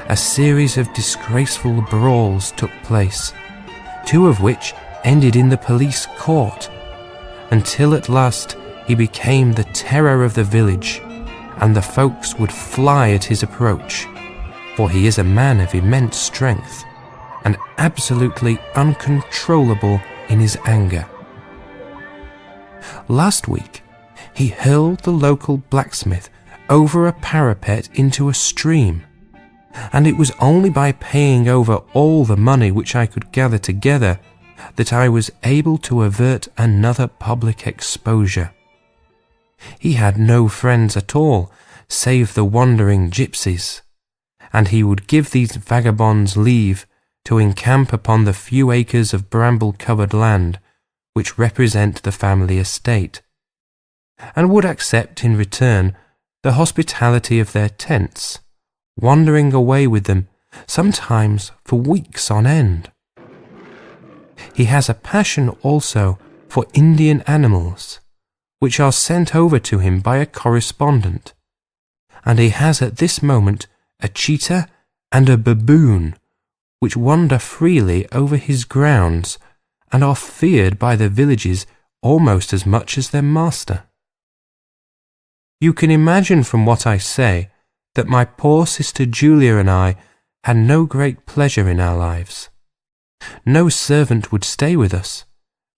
A series of disgraceful brawls took place, 2 of which ended in the police court, until at last he became the terror of the village, and the folks would fly at his approach, for he is a man of immense strength, and absolutely uncontrollable in his anger. Last week, he hurled the local blacksmith over a parapet into a stream, and it was only by paying over all the money which I could gather together that I was able to avert another public exposure. He had no friends at all, save the wandering gypsies, and he would give these vagabonds leave to encamp upon the few acres of bramble-covered land which represent the family estate, and would accept in return the hospitality of their tents, wandering away with them, sometimes for weeks on end. He has a passion also for Indian animals, which are sent over to him by a correspondent, and he has at this moment a cheetah and a baboon, which wander freely over his grounds and are feared by the villages almost as much as their master. You can imagine from what I say that my poor sister Julia and I had no great pleasure in our lives. No servant would stay with us,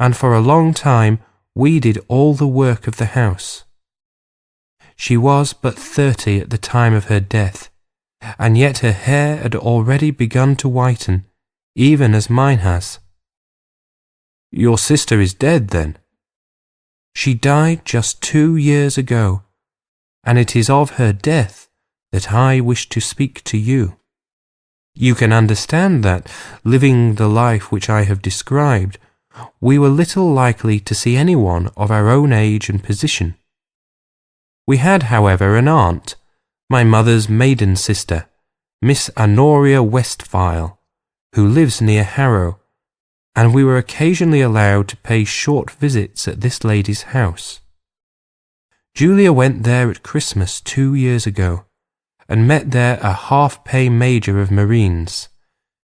and for a long time we did all the work of the house. She was but 30 at the time of her death, and yet her hair had already begun to whiten, even as mine has. Your sister is dead, then? She died just 2 years ago, and it is of her death that I wish to speak to you. You can understand that, living the life which I have described, we were little likely to see anyone of our own age and position. We had, however, an aunt, my mother's maiden sister, Miss Honoria Westphile, who lives near Harrow, and we were occasionally allowed to pay short visits at this lady's house. Julia went there at Christmas 2 years ago, and met there a half-pay major of Marines,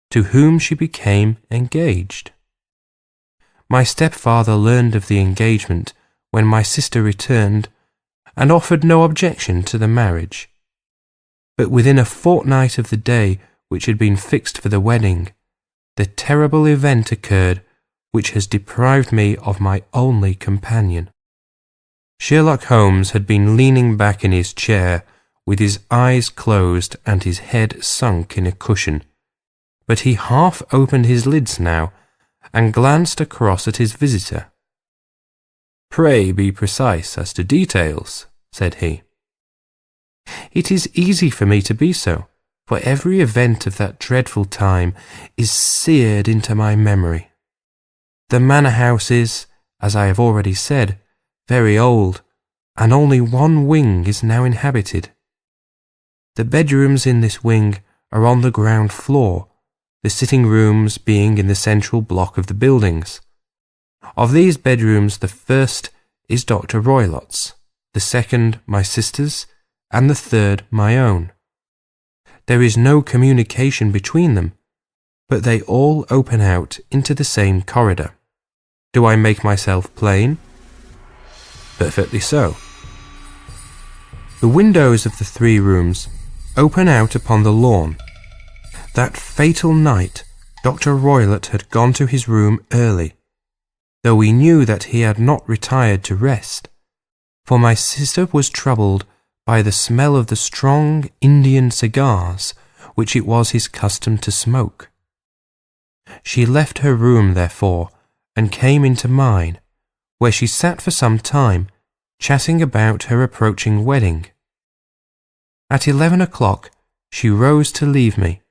to whom she became engaged. My stepfather learned of the engagement when my sister returned, and offered no objection to the marriage. But within a fortnight of the day which had been fixed for the wedding, the terrible event occurred which has deprived me of my only companion. Sherlock Holmes had been leaning back in his chair, with his eyes closed and his head sunk in a cushion, but he half opened his lids now and glanced across at his visitor. "Pray be precise as to details," said he. "It is easy for me to be so, for every event of that dreadful time is seared into my memory. The manor house is, as I have already said, very old, and only one wing is now inhabited. The bedrooms in this wing are on the ground floor, the sitting rooms being in the central block of the buildings. Of these bedrooms, the first is Dr. Roylott's, the second my sister's, and the third my own. There is no communication between them, but they all open out into the same corridor. Do I make myself plain?" "Perfectly so." The windows of the 3 rooms open out upon the lawn. That fatal night, Dr. Roylott had gone to his room early, though we knew that he had not retired to rest, for my sister was troubled by the smell of the strong Indian cigars which it was his custom to smoke. She left her room, therefore, and came into mine, where she sat for some time, chatting about her approaching wedding. At 11 o'clock she rose to leave me,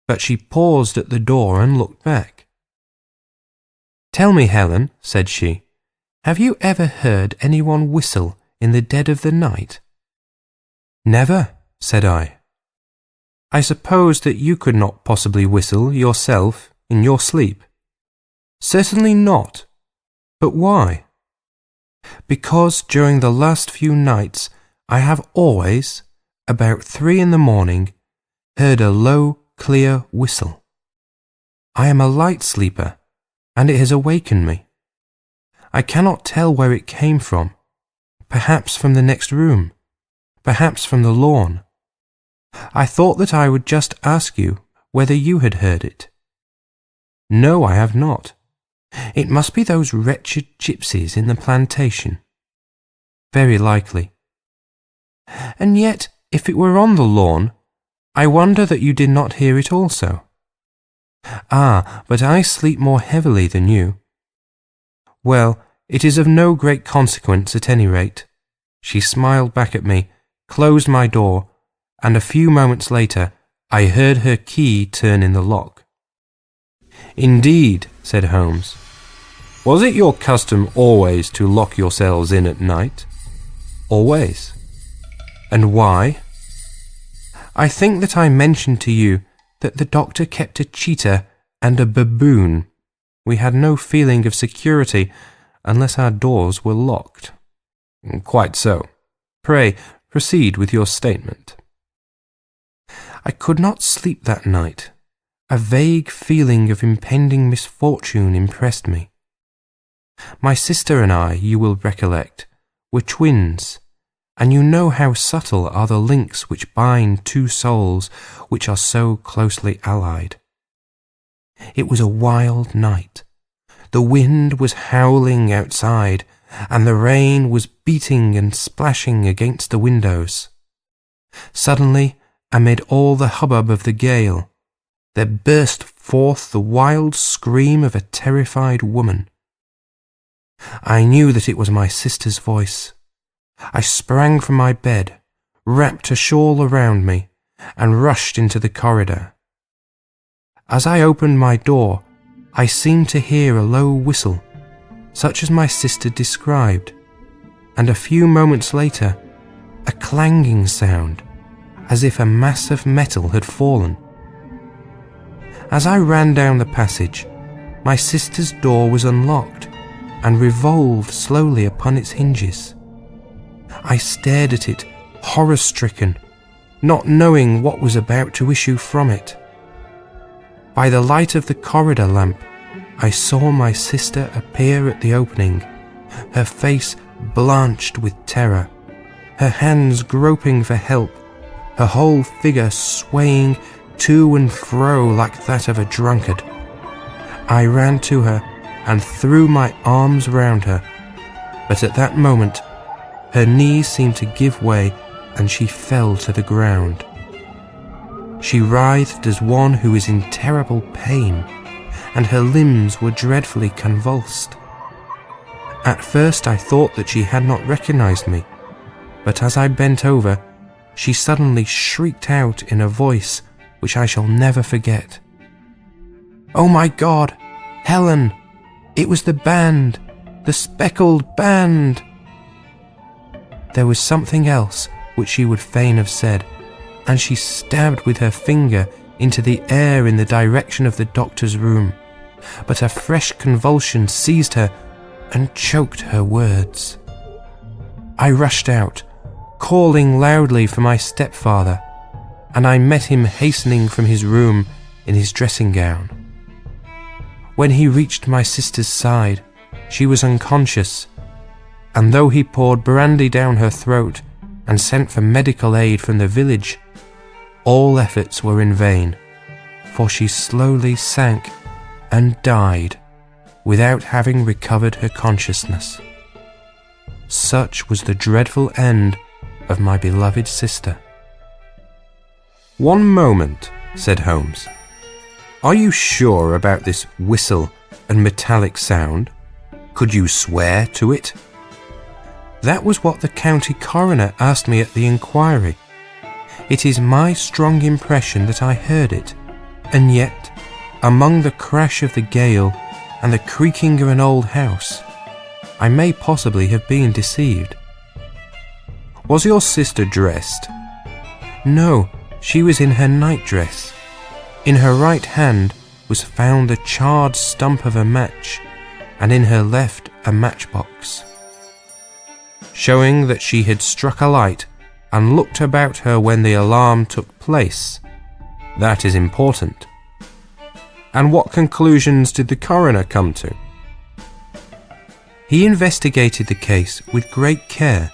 but she paused at the door and looked back. "Tell me, Helen," said she, "have you ever heard anyone whistle in the dead of the night?" "Never," said I. "I suppose that you could not possibly whistle yourself in your sleep?" "Certainly not. But why?" "Because during the last few nights I have always, about 3 in the morning, heard a low, clear whistle. I am a light sleeper, and it has awakened me. I cannot tell where it came from, perhaps from the next room, perhaps from the lawn. I thought that I would just ask you whether you had heard it." "No, I have not. It must be those wretched gypsies in the plantation." "Very likely." "And yet, if it were on the lawn, I wonder that you did not hear it also." "Ah, but I sleep more heavily than you." "Well, it is of no great consequence at any rate." She smiled back at me, closed my door, and a few moments later I heard her key turn in the lock. "Indeed," said Holmes. "Was it your custom always to lock yourselves in at night?" "Always." "And why?" "I think that I mentioned to you that the doctor kept a cheetah and a baboon. We had no feeling of security unless our doors were locked." "Quite so. Pray, proceed with your statement." "I could not sleep that night. A vague feeling of impending misfortune impressed me. My sister and I, you will recollect, were twins, and you know how subtle are the links which bind two souls which are so closely allied. It was a wild night. The wind was howling outside, and the rain was beating and splashing against the windows. Suddenly, amid all the hubbub of the gale, there burst forth the wild scream of a terrified woman. I knew that it was my sister's voice. I sprang from my bed, wrapped a shawl around me, and rushed into the corridor. As I opened my door, I seemed to hear a low whistle, such as my sister described, and a few moments later, a clanging sound, as if a mass of metal had fallen. As I ran down the passage, my sister's door was unlocked and revolved slowly upon its hinges. I stared at it, horror-stricken, not knowing what was about to issue from it. By the light of the corridor lamp, I saw my sister appear at the opening, her face blanched with terror, her hands groping for help, her whole figure swaying to and fro like that of a drunkard. I ran to her and threw my arms round her, but at that moment her knees seemed to give way and she fell to the ground. She writhed as one who is in terrible pain, and her limbs were dreadfully convulsed. At first I thought that she had not recognized me, but as I bent over, she suddenly shrieked out in a voice which I shall never forget. "Oh my God! Helen! It was the band! The Speckled Band!" There was something else which she would fain have said, and she stabbed with her finger into the air in the direction of the doctor's room, but a fresh convulsion seized her and choked her words. I rushed out, calling loudly for my stepfather, and I met him hastening from his room in his dressing gown. When he reached my sister's side, she was unconscious, and though he poured brandy down her throat and sent for medical aid from the village, all efforts were in vain, for she slowly sank and died without having recovered her consciousness. Such was the dreadful end of my beloved sister. "One moment," said Holmes. "Are you sure about this whistle and metallic sound? Could you swear to it?" "That was what the county coroner asked me at the inquiry. It is my strong impression that I heard it, and yet, among the crash of the gale, and the creaking of an old house. I may possibly have been deceived. Was your sister dressed? No, she was in her nightdress. In her right hand was found the charred stump of a match, and in her left a matchbox, showing that she had struck a light and looked about her when the alarm took place. That is important. And what conclusions did the coroner come to? He investigated the case with great care,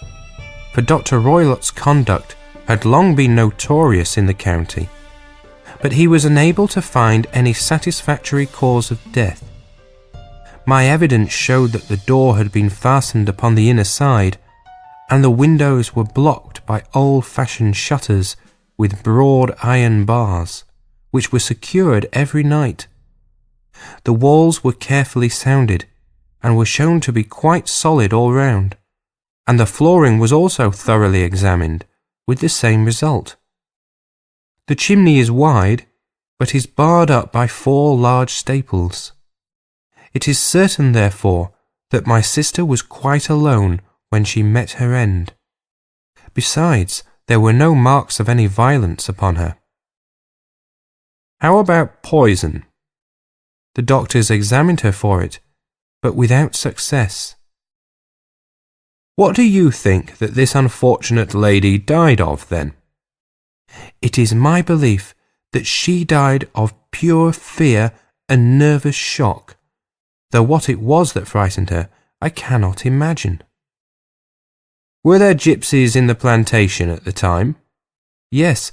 for Dr. Roylott's conduct had long been notorious in the county, but he was unable to find any satisfactory cause of death. My evidence showed that the door had been fastened upon the inner side, and the windows were blocked by old-fashioned shutters with broad iron bars, which were secured every night. The walls were carefully sounded, and were shown to be quite solid all round, and the flooring was also thoroughly examined, with the same result. The chimney is wide, but is barred up by 4 large staples. It is certain, therefore, that my sister was quite alone when she met her end. Besides, there were no marks of any violence upon her. How about poison? The doctors examined her for it, but without success. What do you think that this unfortunate lady died of, then? It is my belief that she died of pure fear and nervous shock, though what it was that frightened her I cannot imagine. Were there gypsies in the plantation at the time? Yes,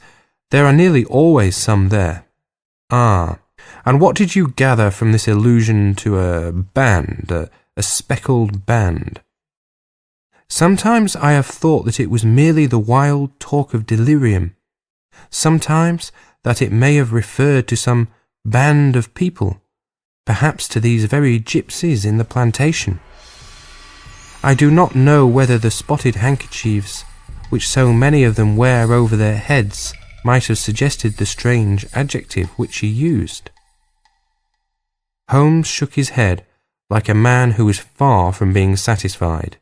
there are nearly always some there. Ah, and what did you gather from this allusion to a band, a speckled band? Sometimes I have thought that it was merely the wild talk of delirium, sometimes that it may have referred to some band of people, perhaps to these very gypsies in the plantation. I do not know whether the spotted handkerchiefs, which so many of them wear over their heads, might have suggested the strange adjective which he used. Holmes shook his head like a man who was far from being satisfied.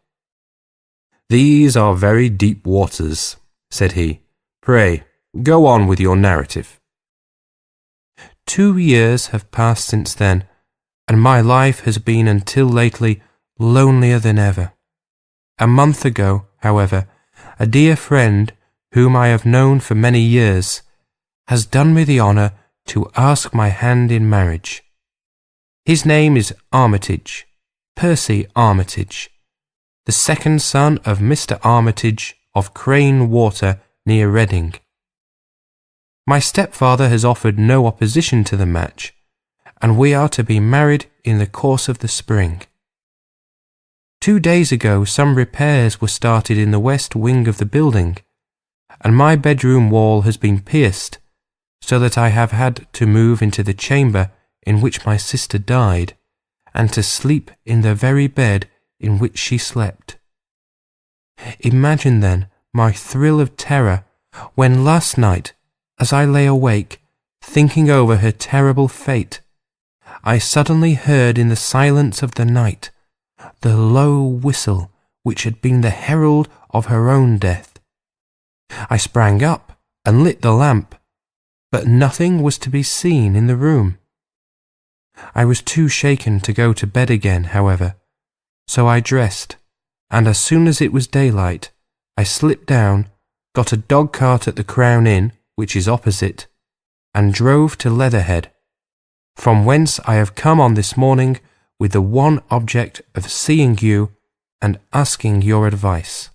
"These are very deep waters," said he. "Pray, go on with your narrative." 2 years have passed since then, and my life has been until lately lonelier than ever. A month ago, however, a dear friend, whom I have known for many years, has done me the honour to ask my hand in marriage. His name is Armitage, Percy Armitage, the second son of Mr. Armitage of Crane Water near Reading. My stepfather has offered no opposition to the match, and we are to be married in the course of the spring. 2 days ago some repairs were started in the west wing of the building, and my bedroom wall has been pierced, so that I have had to move into the chamber in which my sister died, and to sleep in the very bed in which she slept. Imagine then my thrill of terror when last night, as I lay awake, thinking over her terrible fate, I suddenly heard in the silence of the night the low whistle which had been the herald of her own death. I sprang up and lit the lamp, but nothing was to be seen in the room. I was too shaken to go to bed again, however, so I dressed, and as soon as it was daylight, I slipped down, got a dog-cart at the Crown Inn, which is opposite, and drove to Leatherhead, from whence I have come on this morning with the one object of seeing you and asking your advice."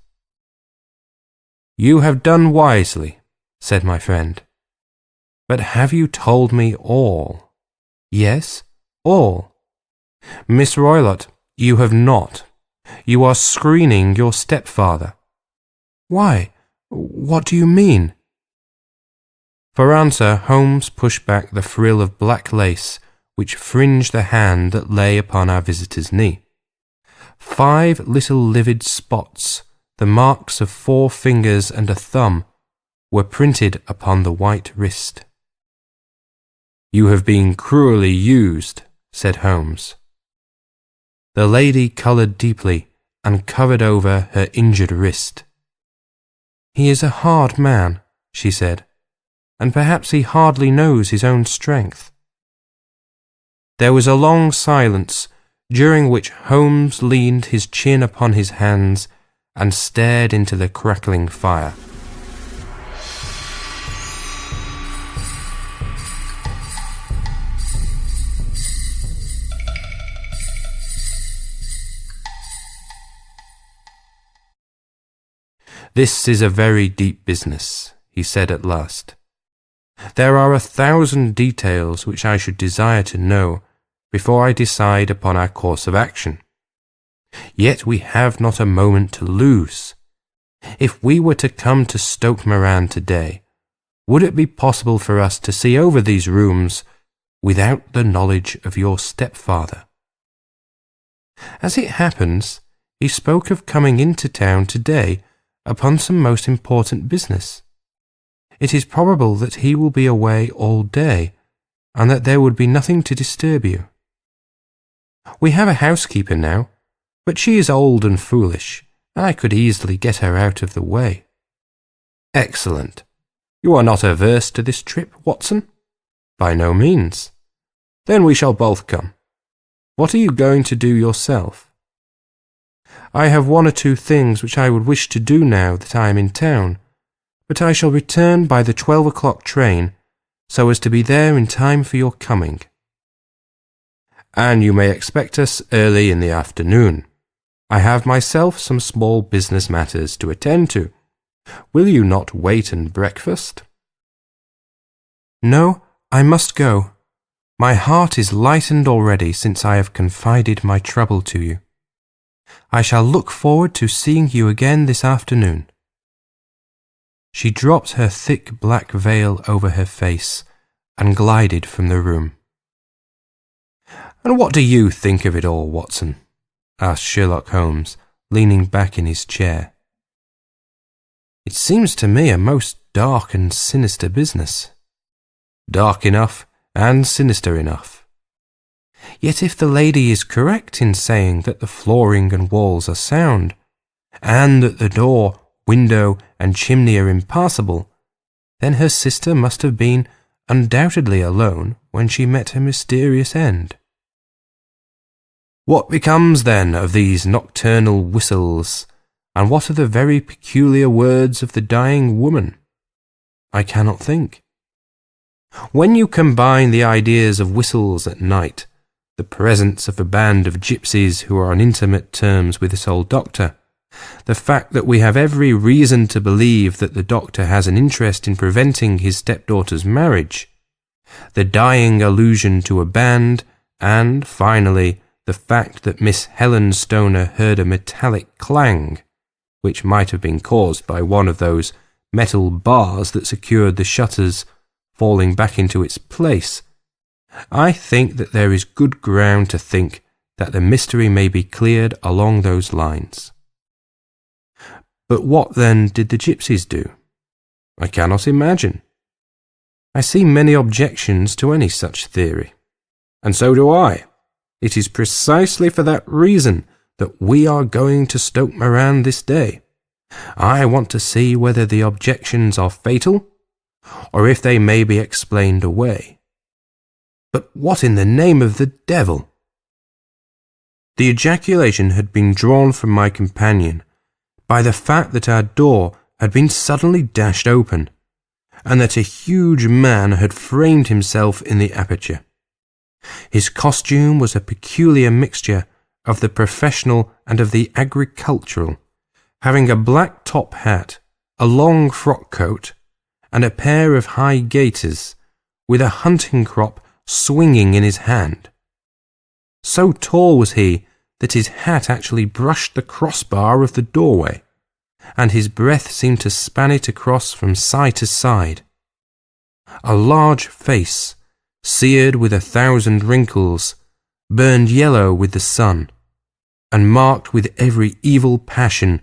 "You have done wisely," said my friend. "But have you told me all?" "Yes, all." "Miss Roylott, you have not. You are screening your stepfather." "Why? What do you mean?" For answer, Holmes pushed back the frill of black lace which fringed the hand that lay upon our visitor's knee. 5 little livid spots, the marks of 4 fingers and a thumb, were printed upon the white wrist. "You have been cruelly used," said Holmes. The lady coloured deeply and covered over her injured wrist. "He is a hard man," she said, "and perhaps he hardly knows his own strength." There was a long silence, during which Holmes leaned his chin upon his hands and stared into the crackling fire. "This is a very deep business," he said at last. "There are 1,000 details which I should desire to know before I decide upon our course of action. Yet we have not a moment to lose. If we were to come to Stoke Moran today, would it be possible for us to see over these rooms without the knowledge of your stepfather?" As it happens, he spoke of coming into town today upon some most important business. It is probable that he will be away all day, and that there would be nothing to disturb you. We have a housekeeper now, but she is old and foolish, and I could easily get her out of the way." "Excellent. You are not averse to this trip, Watson?" "By no means." "Then we shall both come. What are you going to do yourself?" "I have one or two things which I would wish to do now that I am in town, but I shall return by the 12 o'clock train, so as to be there in time for your coming." "And you may expect us early in the afternoon. I have myself some small business matters to attend to. Will you not wait and breakfast?" "No, I must go. My heart is lightened already since I have confided my trouble to you. I shall look forward to seeing you again this afternoon." She dropped her thick black veil over her face and glided from the room. "And what do you think of it all, Watson?" asked Sherlock Holmes, leaning back in his chair. "It seems to me a most dark and sinister business." "Dark enough and sinister enough. Yet if the lady is correct in saying that the flooring and walls are sound, and that the door, window, and chimney are impassable, then her sister must have been undoubtedly alone when she met her mysterious end." "What becomes, then, of these nocturnal whistles, and what are the very peculiar words of the dying woman?" "I cannot think." "When you combine the ideas of whistles at night, the presence of a band of gypsies who are on intimate terms with this old doctor, the fact that we have every reason to believe that the doctor has an interest in preventing his stepdaughter's marriage, the dying allusion to a band, and, finally, the fact that Miss Helen Stoner heard a metallic clang, which might have been caused by one of those metal bars that secured the shutters falling back into its place, I think that there is good ground to think that the mystery may be cleared along those lines." "But what, then, did the gypsies do?" "I cannot imagine. I see many objections to any such theory." "And so do I. It is precisely for that reason that we are going to Stoke Moran this day. I want to see whether the objections are fatal, or if they may be explained away." "But what in the name of the devil—" The ejaculation had been drawn from my companion by the fact that our door had been suddenly dashed open, and that a huge man had framed himself in the aperture. His costume was a peculiar mixture of the professional and of the agricultural, having a black top hat, a long frock coat, and a pair of high gaiters, with a hunting crop swinging in his hand. So tall was he that his hat actually brushed the crossbar of the doorway, and his breath seemed to span it across from side to side. A large face, seared with 1,000 wrinkles, burned yellow with the sun, and marked with every evil passion,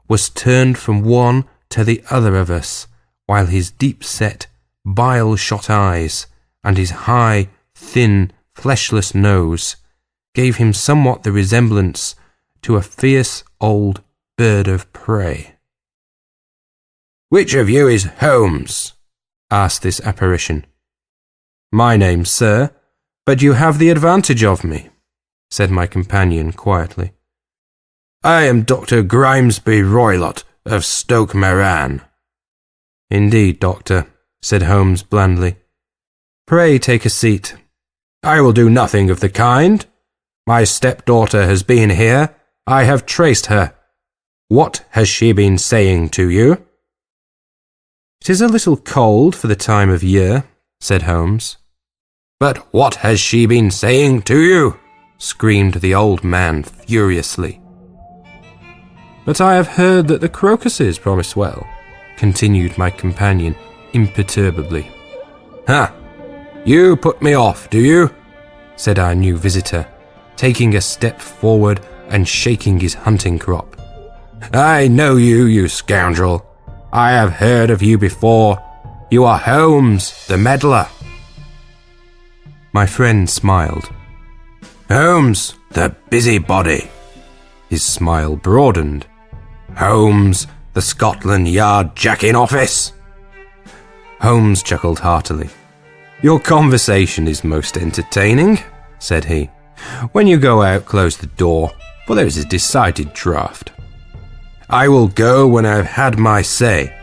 was turned from one to the other of us, while his deep-set, bile-shot eyes, and his high, thin, fleshless nose, gave him somewhat the resemblance to a fierce old bird of prey. "Which of you is Holmes?" asked this apparition. "My name, sir, but you have the advantage of me," said my companion quietly. "I am Dr. Grimesby Roylott of Stoke Moran." "Indeed, doctor," said Holmes blandly. "Pray take a seat." "I will do nothing of the kind. My stepdaughter has been here. I have traced her. What has she been saying to you?" "It is a little cold for the time of year," said Holmes. "But what has she been saying to you?" screamed the old man furiously. "But I have heard that the crocuses promise well," continued my companion imperturbably. "Ha! You put me off, do you?" said our new visitor, taking a step forward and shaking his hunting crop. "I know you, you scoundrel. I have heard of you before. You are Holmes, the meddler." My friend smiled. "Holmes, the busybody." His smile broadened. "Holmes, the Scotland Yard jack-in-office." Holmes chuckled heartily. "Your conversation is most entertaining," said he. "When you go out, close the door, for there is a decided draught." "I will go when I have had my say.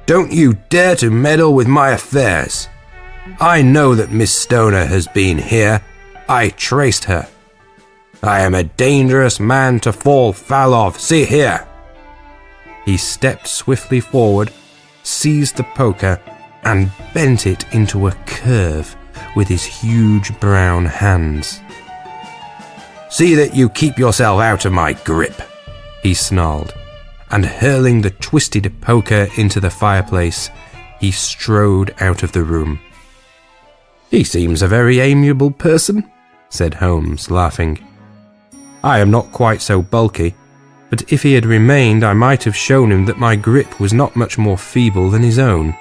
Don't you dare to meddle with my affairs. I know that Miss Stoner has been here. I traced her. I am a dangerous man to fall foul of. See here." He stepped swiftly forward, seized the poker, and bent it into a curve with his huge brown hands. "See that you keep yourself out of my grip," he snarled, and hurling the twisted poker into the fireplace, he strode out of the room. "He seems a very amiable person," said Holmes, laughing. "I am not quite so bulky, but if he had remained, I might have shown him that my grip was not much more feeble than his own."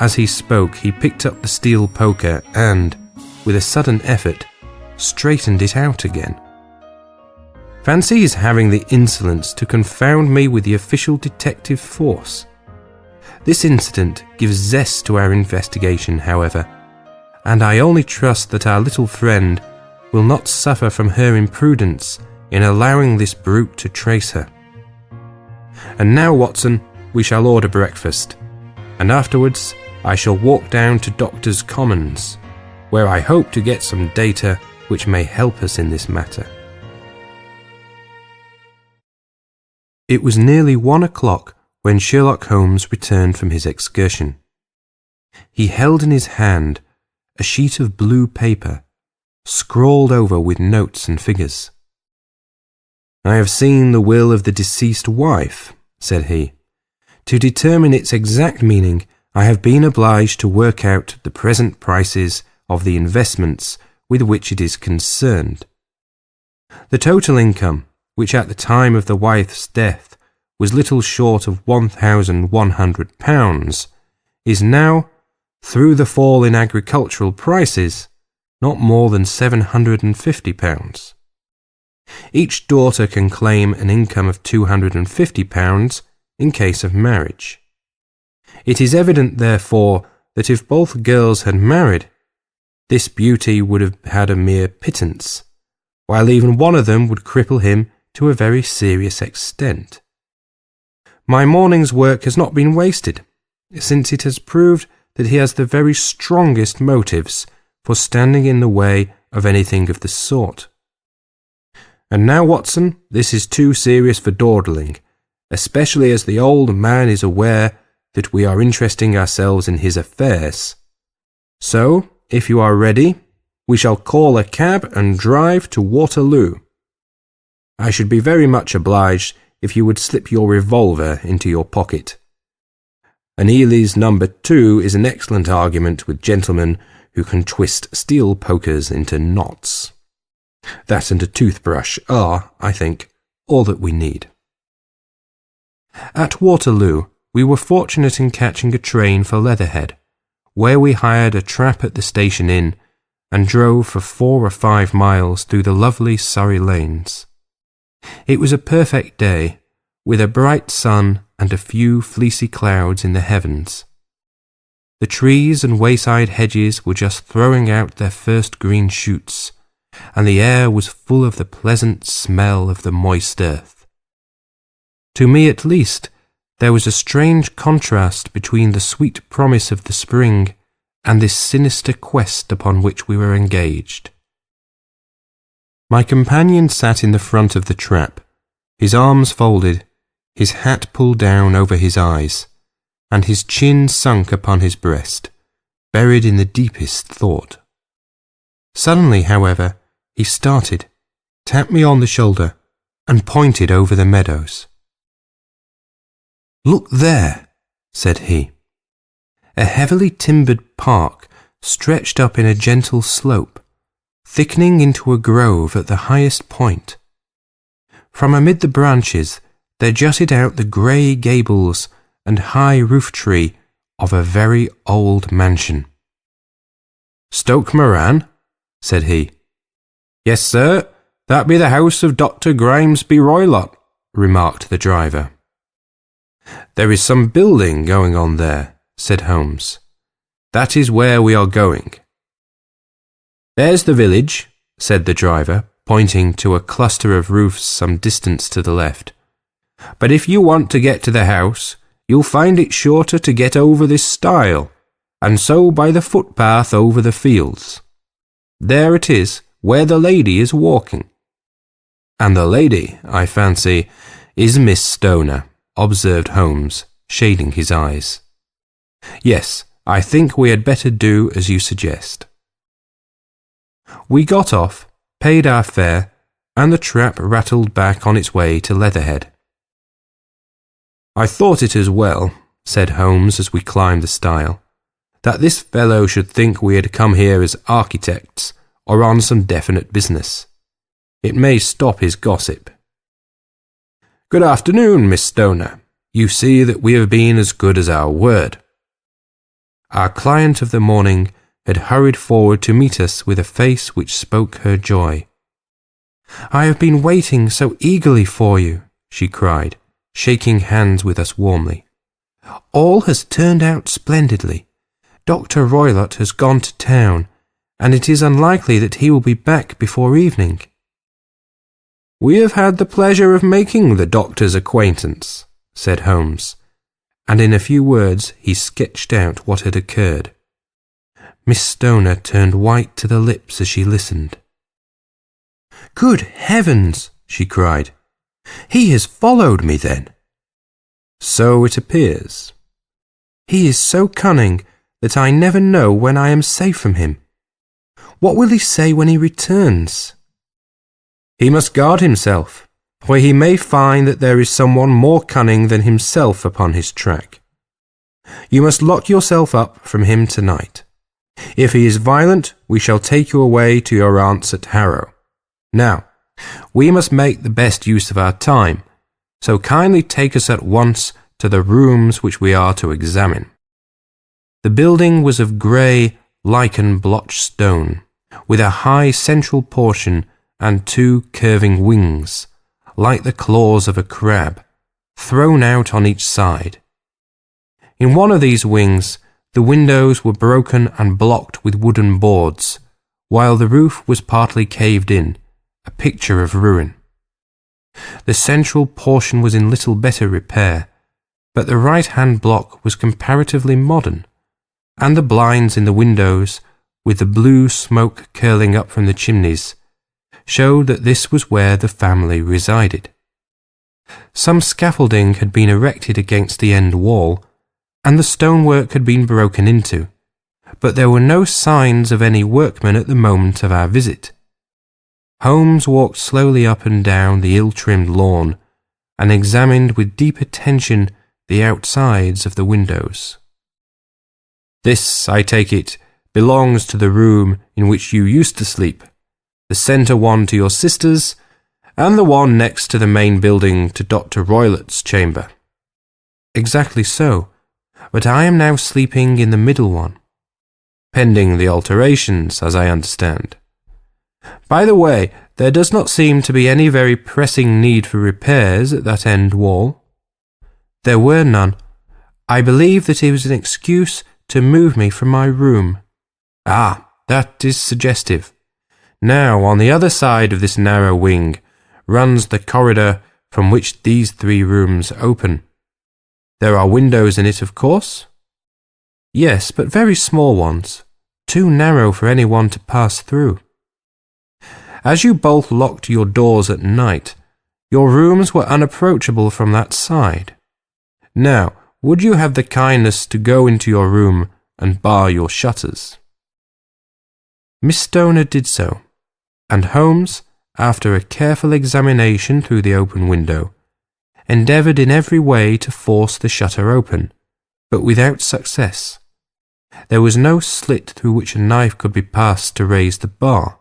As he spoke, he picked up the steel poker and, with a sudden effort, straightened it out again. Fancy his having the insolence to confound me with the official detective force. This incident gives zest to our investigation, however, and I only trust that our little friend will not suffer from her imprudence in allowing this brute to trace her. And now, Watson, we shall order breakfast, and afterwards I shall walk down to Doctor's Commons, where I hope to get some data which may help us in this matter. It was nearly 1 o'clock when Sherlock Holmes returned from his excursion. He held in his hand a sheet of blue paper, scrawled over with notes and figures. "I have seen the will of the deceased wife," said he. "To determine its exact meaning, I have been obliged to work out the present prices of the investments with which it is concerned. The total income, which at the time of the wife's death was little short of £1,100, is now, through the fall in agricultural prices, not more than £750. Each daughter can claim an income of £250 in case of marriage. It is evident, therefore, that if both girls had married, this beauty would have had a mere pittance, while even one of them would cripple him to a very serious extent. My morning's work has not been wasted, since it has proved that he has the very strongest motives for standing in the way of anything of the sort. And now, Watson, this is too serious for dawdling, especially as the old man is aware that we are interesting ourselves in his affairs. So, if you are ready, we shall call a cab and drive to Waterloo. I should be very much obliged if you would slip your revolver into your pocket. An Ely's number 2 is an excellent argument with gentlemen who can twist steel pokers into knots. That and a toothbrush are, I think, all that we need." At Waterloo, we were fortunate in catching a train for Leatherhead, where we hired a trap at the station inn and drove for 4 or 5 miles through the lovely Surrey lanes. It was a perfect day, with a bright sun and a few fleecy clouds in the heavens. The trees and wayside hedges were just throwing out their first green shoots, and the air was full of the pleasant smell of the moist earth. To me at least, there was a strange contrast between the sweet promise of the spring and this sinister quest upon which we were engaged. My companion sat in the front of the trap, his arms folded, his hat pulled down over his eyes, and his chin sunk upon his breast, buried in the deepest thought. Suddenly, however, he started, tapped me on the shoulder, and pointed over the meadows. "Look there," said he. A heavily timbered park stretched up in a gentle slope, thickening into a grove at the highest point. From amid the branches there jutted out the grey gables and high roof tree of a very old mansion. "Stoke Moran?" said he. "Yes, sir, that be the house of Dr. Grimesby Roylott," remarked the driver. "There is some building going on there," said Holmes. "That is where we are going." "There's the village," said the driver, pointing to a cluster of roofs some distance to the left. "But if you want to get to the house, you'll find it shorter to get over this stile, and so by the footpath over the fields. There it is, where the lady is walking." "And the lady, I fancy, is Miss Stoner," observed Holmes, shading his eyes. "Yes, I think we had better do as you suggest." We got off, paid our fare, and the trap rattled back on its way to Leatherhead. "I thought it as well," said Holmes as we climbed the stile, "that this fellow should think we had come here as architects or on some definite business. It may stop his gossip." "Good afternoon, Miss Stoner. You see that we have been as good as our word." Our client of the morning had hurried forward to meet us with a face which spoke her joy. "I have been waiting so eagerly for you," she cried, shaking hands with us warmly. "All has turned out splendidly. Dr. Roylott has gone to town, and it is unlikely that he will be back before evening." "We have had the pleasure of making the doctor's acquaintance," said Holmes, and in a few words he sketched out what had occurred. Miss Stoner turned white to the lips as she listened. "Good heavens!" she cried. "He has followed me, then?" "So it appears." "He is so cunning that I never know when I am safe from him. What will he say when he returns?" "He must guard himself, for he may find that there is someone more cunning than himself upon his track. You must lock yourself up from him tonight. If he is violent, we shall take you away to your aunt's at Harrow. Now, we must make the best use of our time, so kindly take us at once to the rooms which we are to examine." The building was of grey, lichen-blotched stone, with a high central portion and 2 curving wings, like the claws of a crab, thrown out on each side. In one of these wings, the windows were broken and blocked with wooden boards, while the roof was partly caved in, a picture of ruin. The central portion was in little better repair, but the right-hand block was comparatively modern, and the blinds in the windows, with the blue smoke curling up from the chimneys, showed that this was where the family resided. Some scaffolding had been erected against the end wall, and the stonework had been broken into, but there were no signs of any workmen at the moment of our visit. Holmes walked slowly up and down the ill-trimmed lawn, and examined with deep attention the outsides of the windows. "This, I take it, belongs to the room in which you used to sleep, the centre one to your sister's, and the one next to the main building to Dr. Roylott's chamber." "Exactly so, but I am now sleeping in the middle one." pending the alterations, as I understand. By the way, there does not seem to be any very pressing need for repairs at that end wall. There were none. I believe that it was an excuse to move me from my room. Ah, that is suggestive. Now, on the other side of this narrow wing runs the corridor from which these 3 rooms open. There are windows in it, of course? Yes, but very small ones, too narrow for anyone to pass through. As you both locked your doors at night, your rooms were unapproachable from that side. Now, would you have the kindness to go into your room and bar your shutters? Miss Stoner did so, and Holmes, after a careful examination through the open window, endeavoured in every way to force the shutter open, but without success. There was no slit through which a knife could be passed to raise the bar.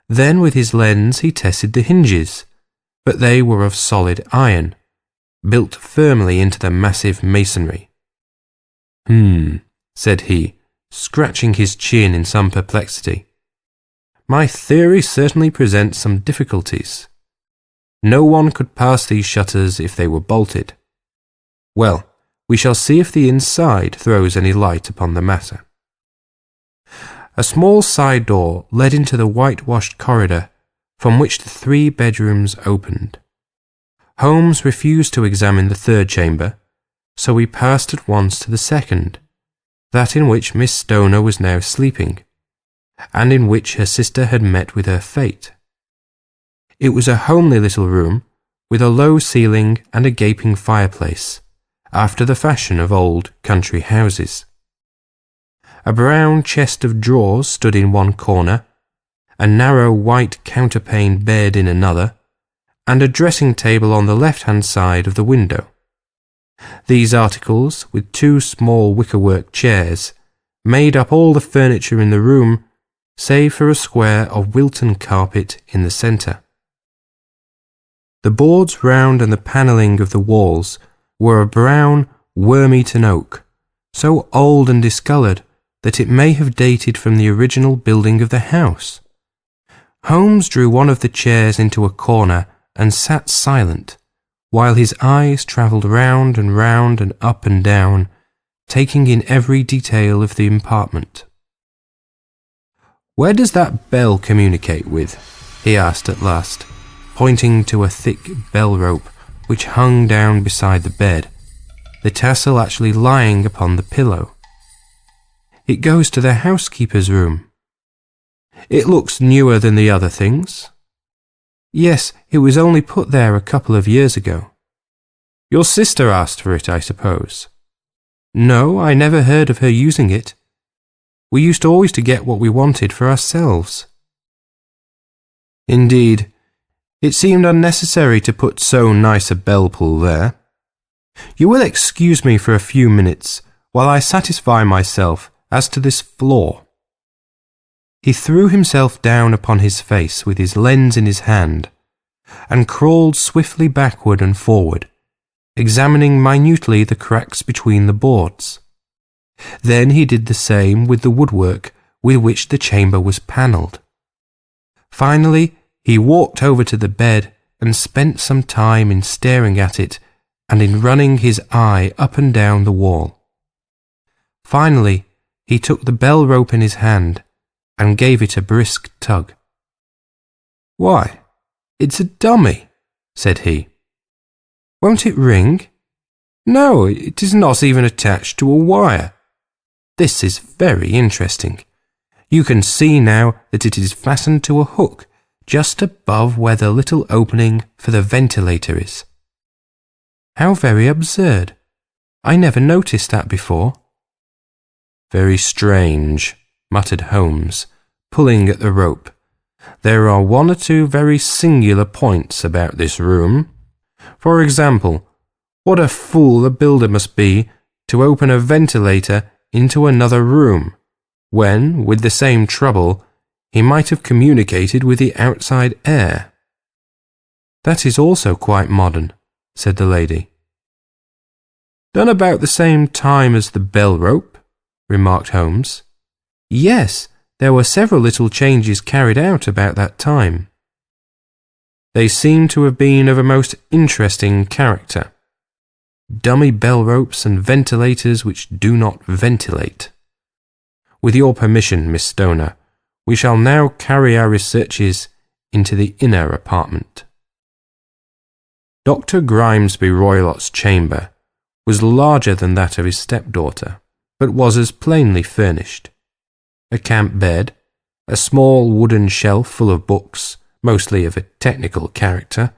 Then with his lens he tested the hinges, but they were of solid iron, built firmly into the massive masonry. Said he, scratching his chin in some perplexity. My theory certainly presents some difficulties. No one could pass these shutters if they were bolted. Well, we shall see if the inside throws any light upon the matter. A small side door led into the whitewashed corridor from which the 3 bedrooms opened. Holmes refused to examine the 3rd chamber, so we passed at once to the 2nd, that in which Miss Stoner was now sleeping, and in which her sister had met with her fate. It was a homely little room, with a low ceiling and a gaping fireplace, after the fashion of old country houses. A brown chest of drawers stood in one corner, a narrow white counterpane bed in another, and a dressing table on the left-hand side of the window. These articles, with 2 small wickerwork chairs, made up all the furniture in the room, save for a square of Wilton carpet in the centre. The boards round and the panelling of the walls were of brown, worm-eaten oak, so old and discoloured that it may have dated from the original building of the house. Holmes drew one of the chairs into a corner and sat silent, while his eyes travelled round and up and down, taking in every detail of the apartment. Where does that bell communicate with? He asked at last, pointing to a thick bell rope which hung down beside the bed, the tassel actually lying upon the pillow. It goes to the housekeeper's room. It looks newer than the other things. Yes, it was only put there a couple of years ago. Your sister asked for it, I suppose. No, I never heard of her using it. We used always to get what we wanted for ourselves. Indeed, it seemed unnecessary to put so nice a bell pull there. You will excuse me for a few minutes while I satisfy myself as to this floor. He threw himself down upon his face with his lens in his hand, and crawled swiftly backward and forward, examining minutely the cracks between the boards. Then he did the same with the woodwork with which the chamber was panelled. Finally, he walked over to the bed and spent some time in staring at it and in running his eye up and down the wall. Finally, he took the bell rope in his hand and gave it a brisk tug. Why, it's a dummy, said he. Won't it ring? No, it is not even attached to a wire. This is very interesting. You can see now that it is fastened to a hook just above where the little opening for the ventilator is. How very absurd. I never noticed that before. Very strange, muttered Holmes, pulling at the rope. There are 1 or 2 very singular points about this room. For example, what a fool the builder must be to open a ventilator into another room, when, with the same trouble, he might have communicated with the outside air. That is also quite modern, said the lady. Done about the same time as the bell rope, remarked Holmes. Yes, there were several little changes carried out about that time. They seem to have been of a most interesting character. Dummy bell ropes and ventilators which do not ventilate. With your permission, Miss Stoner, we shall now carry our researches into the inner apartment. Dr. Grimesby Roylott's chamber was larger than that of his stepdaughter, but was as plainly furnished. A camp bed, a small wooden shelf full of books, mostly of a technical character,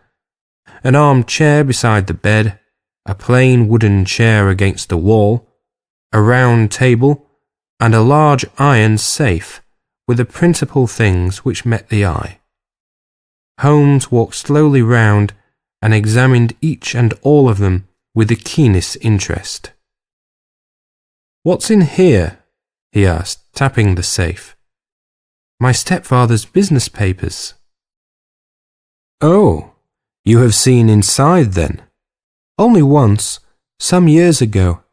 an arm-chair beside the bed, a plain wooden chair against the wall, a round table, and a large iron safe were the principal things which met the eye. Holmes walked slowly round and examined each and all of them with the keenest interest. "What's in here?" he asked, tapping the safe. "My stepfather's business papers." "Oh, you have seen inside then?" "Only once, some years ago.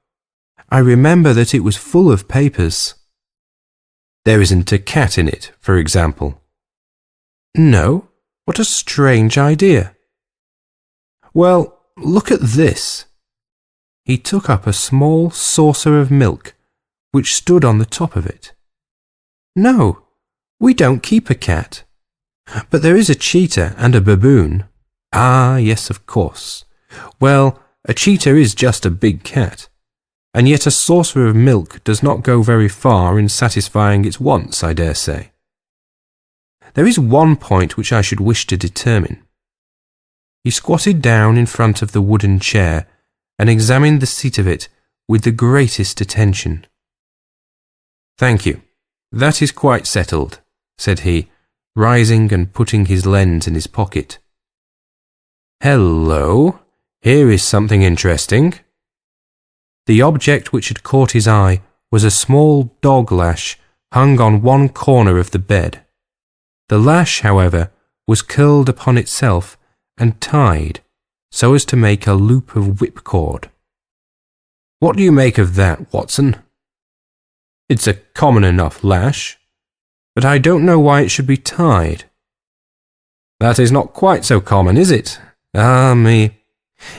I remember that it was full of papers." "There isn't a cat in it, for example?" "No. What a strange idea." "Well, look at this." He took up a small saucer of milk, which stood on the top of it. "No, we don't keep a cat. But there is a cheetah and a baboon." "Ah, yes, of course. Well, a cheetah is just a big cat, and yet a saucer of milk does not go very far in satisfying its wants, I dare say. There is one point which I should wish to determine." He squatted down in front of the wooden chair and examined the seat of it with the greatest attention. "Thank you. That is quite settled," said he, rising and putting his lens in his pocket. "Hello, here is something interesting." The object which had caught his eye was a small dog lash hung on one corner of the bed. The lash, however, was curled upon itself and tied so as to make a loop of whipcord. "What do you make of that, Watson?" "It's a common enough lash, but I don't know why it should be tied." "That is not quite so common, is it? Ah me,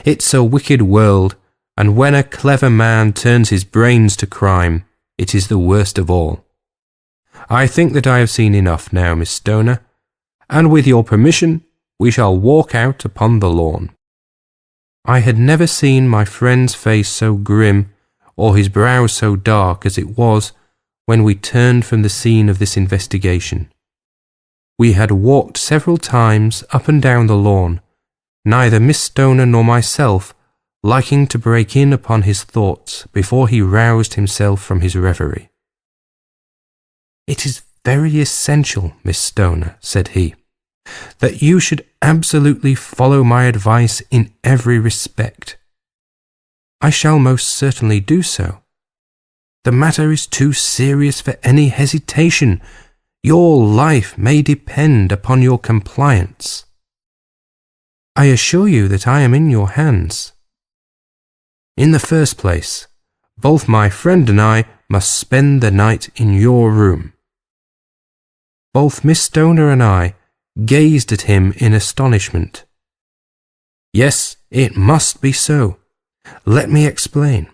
it's a wicked world, and when a clever man turns his brains to crime, it is the worst of all. I think that I have seen enough now, Miss Stoner, and with your permission, we shall walk out upon the lawn." I had never seen my friend's face so grim, or his brow so dark as it was when we turned from the scene of this investigation. We had walked several times up and down the lawn, neither Miss Stoner nor myself liking to break in upon his thoughts before he roused himself from his reverie. "It is very essential, Miss Stoner," said he, "that you should absolutely follow my advice in every respect." "I shall most certainly do so." "The matter is too serious for any hesitation. Your life may depend upon your compliance." "I assure you that I am in your hands." "In the first place, both my friend and I must spend the night in your room." Both Miss Stoner and I gazed at him in astonishment. "Yes, it must be so. Let me explain.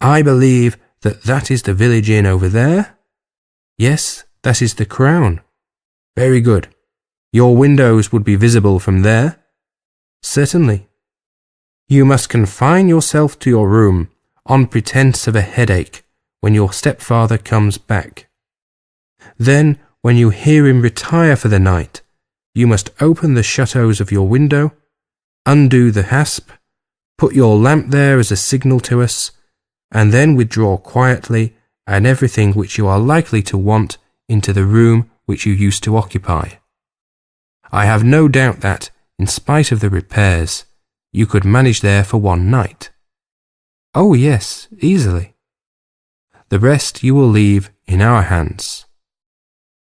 I believe that is the village inn over there?" "Yes, that is the Crown." "Very good. Your windows would be visible from there?" "Certainly." "You must confine yourself to your room on pretence of a headache when your stepfather comes back. Then, when you hear him retire for the night, you must open the shutters of your window, undo the hasp, put your lamp there as a signal to us, and then withdraw quietly and everything which you are likely to want into the room which you used to occupy. I have no doubt that, in spite of the repairs, you could manage there for one night." "Oh yes, easily." "The rest you will leave in our hands."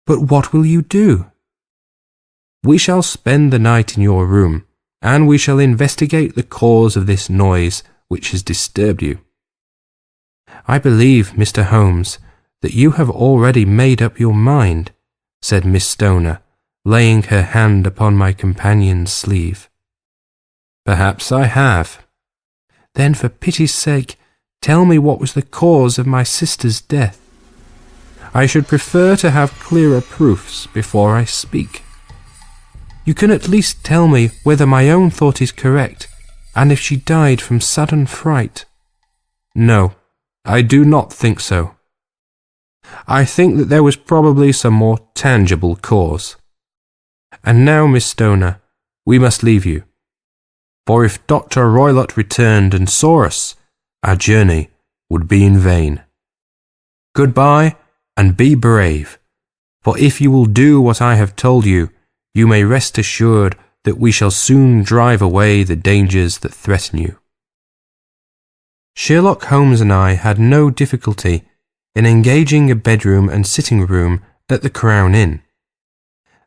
"But what will you do?" "We shall spend the night in your room, and we shall investigate the cause of this noise which has disturbed you. I believe, Mr. Holmes, that you have already made up your mind," said Miss Stoner, laying her hand upon my companion's sleeve. "Perhaps I have." "Then for pity's sake, tell me what was the cause of my sister's death." "I should prefer to have clearer proofs before I speak." "You can at least tell me whether my own thought is correct, and if she died from sudden fright." "No, I do not think so. I think that there was probably some more tangible cause. And now, Miss Stoner, we must leave you, for if Dr. Roylott returned and saw us, our journey would be in vain. Goodbye, and be brave, for if you will do what I have told you, you may rest assured that we shall soon drive away the dangers that threaten you." Sherlock Holmes and I had no difficulty in engaging a bedroom and sitting room at the Crown Inn.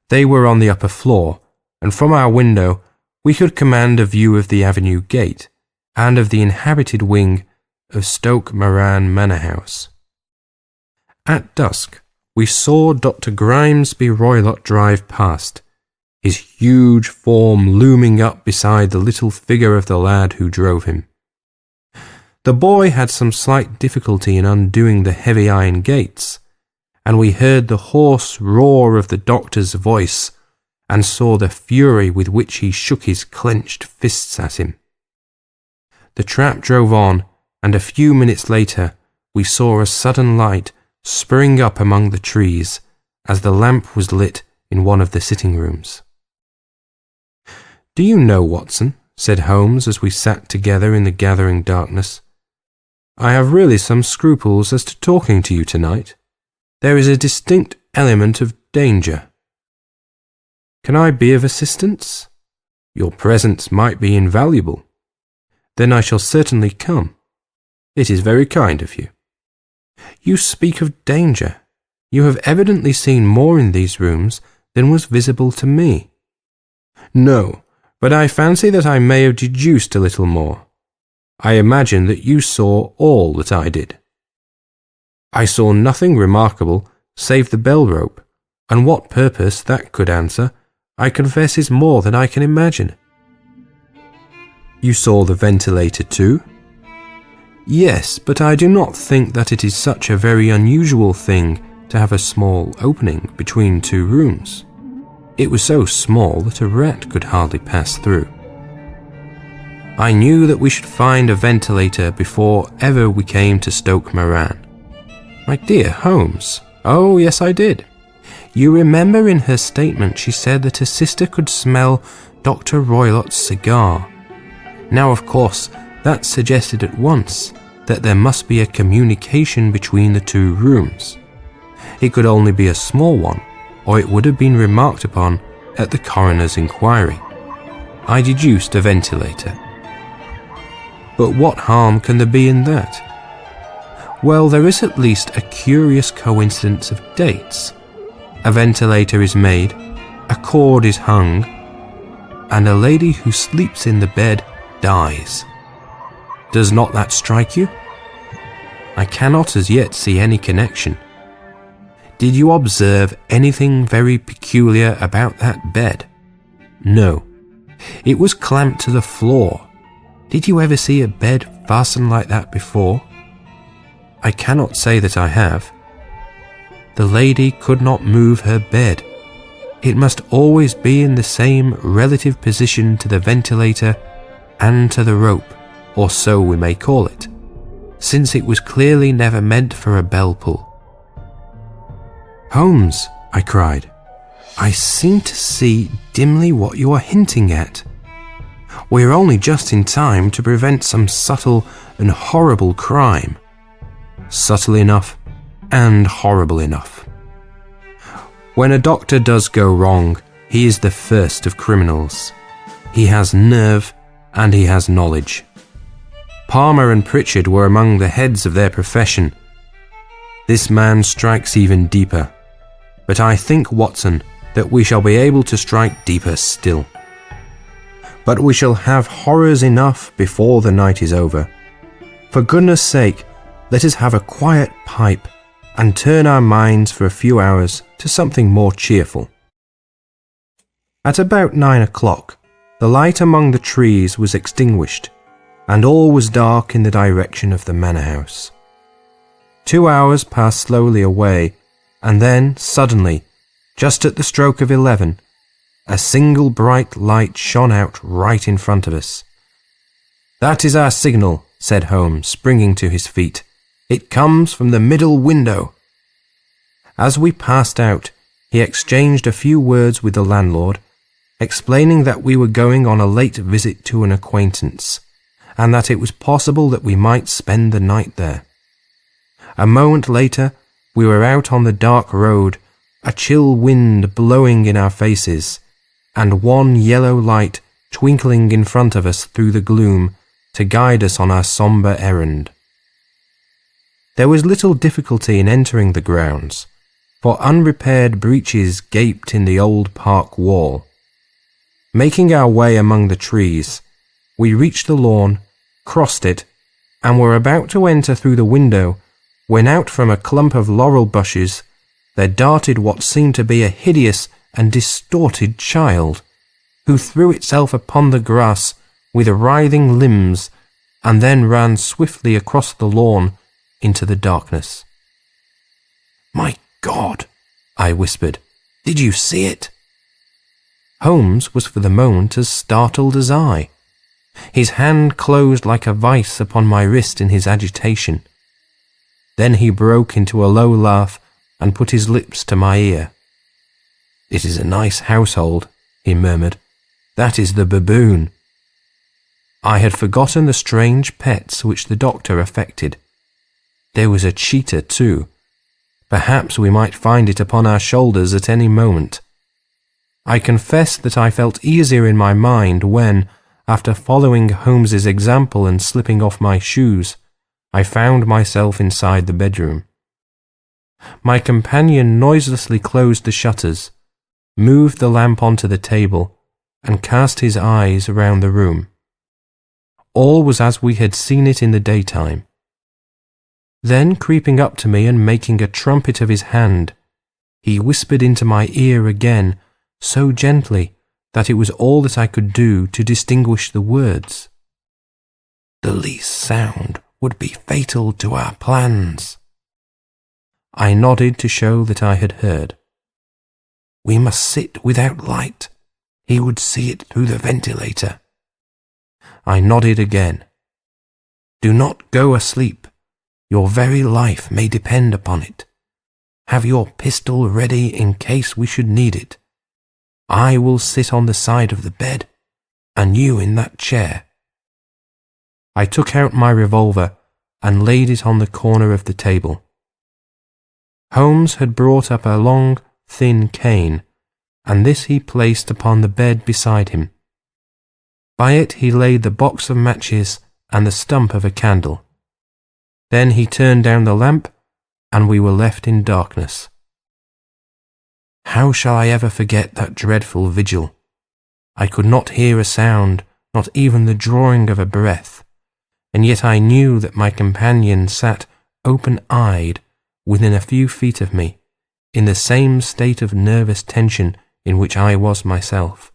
They were on the upper floor, and from our window we could command a view of the avenue gate and of the inhabited wing of Stoke Moran Manor House. At dusk we saw Dr. Grimesby Roylott drive past, his huge form looming up beside the little figure of the lad who drove him. The boy had some slight difficulty in undoing the heavy iron gates, and we heard the hoarse roar of the doctor's voice and saw the fury with which he shook his clenched fists at him. The trap drove on, and a few minutes later we saw a sudden light spring up among the trees as the lamp was lit in one of the sitting rooms. "Do you know, Watson," said Holmes as we sat together in the gathering darkness, "I have really some scruples as to talking to you tonight. There is a distinct element of danger." "Can I be of assistance?" "Your presence might be invaluable." "Then I shall certainly come." "It is very kind of you." "You speak of danger. You have evidently seen more in these rooms than was visible to me." "No, but I fancy that I may have deduced a little more. I imagine that you saw all that I did." "I saw nothing remarkable save the bell rope, and what purpose that could answer, I confess is more than I can imagine." "You saw the ventilator too?" "Yes, but I do not think that it is such a very unusual thing to have a small opening between two rooms. It was so small that a rat could hardly pass through." "I knew that we should find a ventilator before ever we came to Stoke Moran." "My dear Holmes." "Oh, yes, I did. You remember in her statement she said that her sister could smell Dr. Roylott's cigar. Now, of course, that suggested at once that there must be a communication between the two rooms. It could only be a small one, or it would have been remarked upon at the coroner's inquiry. I deduced a ventilator." "But what harm can there be in that?" "Well, there is at least a curious coincidence of dates. A ventilator is made, a cord is hung, and a lady who sleeps in the bed dies. Does not that strike you?" "I cannot as yet see any connection." "Did you observe anything very peculiar about that bed?" "No. It was clamped to the floor. Did you ever see a bed fastened like that before?" "I cannot say that I have." "The lady could not move her bed. It must always be in the same relative position to the ventilator and to the rope, or so we may call it, since it was clearly never meant for a bell pull." "Holmes," I cried, "I seem to see dimly what you are hinting at. We are only just in time to prevent some subtle and horrible crime." "Subtle enough and horrible enough. When a doctor does go wrong, he is the first of criminals. He has nerve and he has knowledge. Palmer and Pritchard were among the heads of their profession. This man strikes even deeper, but I think, Watson, that we shall be able to strike deeper still. But we shall have horrors enough before the night is over. For goodness sake, let us have a quiet pipe and turn our minds for a few hours to something more cheerful. At about 9 o'clock, the light among the trees was extinguished, and all was dark in the direction of the manor house. 2 hours passed slowly away, and then, suddenly, just at the stroke of 11, a single bright light shone out right in front of us. "That is our signal," said Holmes, springing to his feet. "It comes from the middle window." As we passed out, he exchanged a few words with the landlord, explaining that we were going on a late visit to an acquaintance, and that it was possible that we might spend the night there. A moment later, we were out on the dark road, a chill wind blowing in our faces, and one yellow light twinkling in front of us through the gloom to guide us on our sombre errand. There was little difficulty in entering the grounds, for unrepaired breaches gaped in the old park wall. Making our way among the trees, we reached the lawn, crossed it, and were about to enter through the window when out from a clump of laurel bushes there darted what seemed to be a hideous and distorted child, who threw itself upon the grass with writhing limbs and then ran swiftly across the lawn into the darkness. "My God," I whispered, "did you see it?" Holmes was for the moment as startled as I. His hand closed like a vice upon my wrist in his agitation. Then he broke into a low laugh and put his lips to my ear. "It is a nice household," he murmured. "That is the baboon." I had forgotten the strange pets which the doctor affected. There was a cheetah too. Perhaps we might find it upon our shoulders at any moment. I confess that I felt easier in my mind when, after following Holmes's example and slipping off my shoes, I found myself inside the bedroom. My companion noiselessly closed the shutters, moved the lamp onto the table, and cast his eyes around the room. All was as we had seen it in the daytime. Then, creeping up to me and making a trumpet of his hand, he whispered into my ear again, so gently that it was all that I could do to distinguish the words. "The least sound would be fatal to our plans." I nodded to show that I had heard. "We must sit without light. He would see it through the ventilator." I nodded again. "Do not go asleep. Your very life may depend upon it. Have your pistol ready in case we should need it. I will sit on the side of the bed, and you in that chair." I took out my revolver and laid it on the corner of the table. Holmes had brought up a long, thin cane, and this he placed upon the bed beside him. By it he laid the box of matches and the stump of a candle. Then he turned down the lamp, and we were left in darkness. How shall I ever forget that dreadful vigil? I could not hear a sound, not even the drawing of a breath, and yet I knew that my companion sat open-eyed within a few feet of me, in the same state of nervous tension in which I was myself.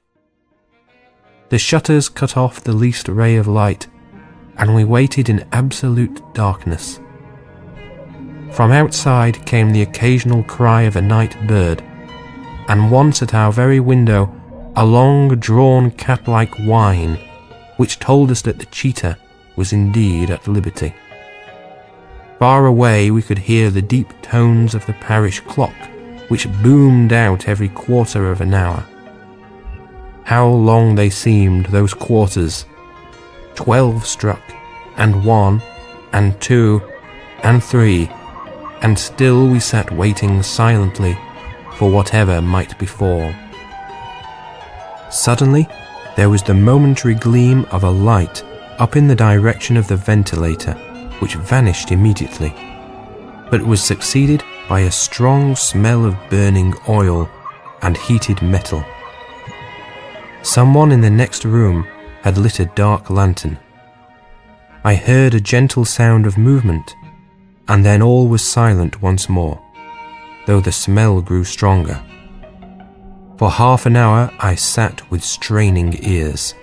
The shutters cut off the least ray of light, and we waited in absolute darkness. From outside came the occasional cry of a night bird, and once at our very window a long-drawn cat-like whine, which told us that the cheetah was indeed at liberty. Far away we could hear the deep tones of the parish clock, which boomed out every quarter of an hour. How long they seemed, those quarters! 12 struck, and 1, and 2, and 3, and still we sat waiting silently for whatever might befall. Suddenly, there was the momentary gleam of a light up in the direction of the ventilator, which vanished immediately, but was succeeded by a strong smell of burning oil and heated metal. Someone in the next room had lit a dark lantern. I heard a gentle sound of movement, and then all was silent once more, though the smell grew stronger. For half an hour I sat with straining ears.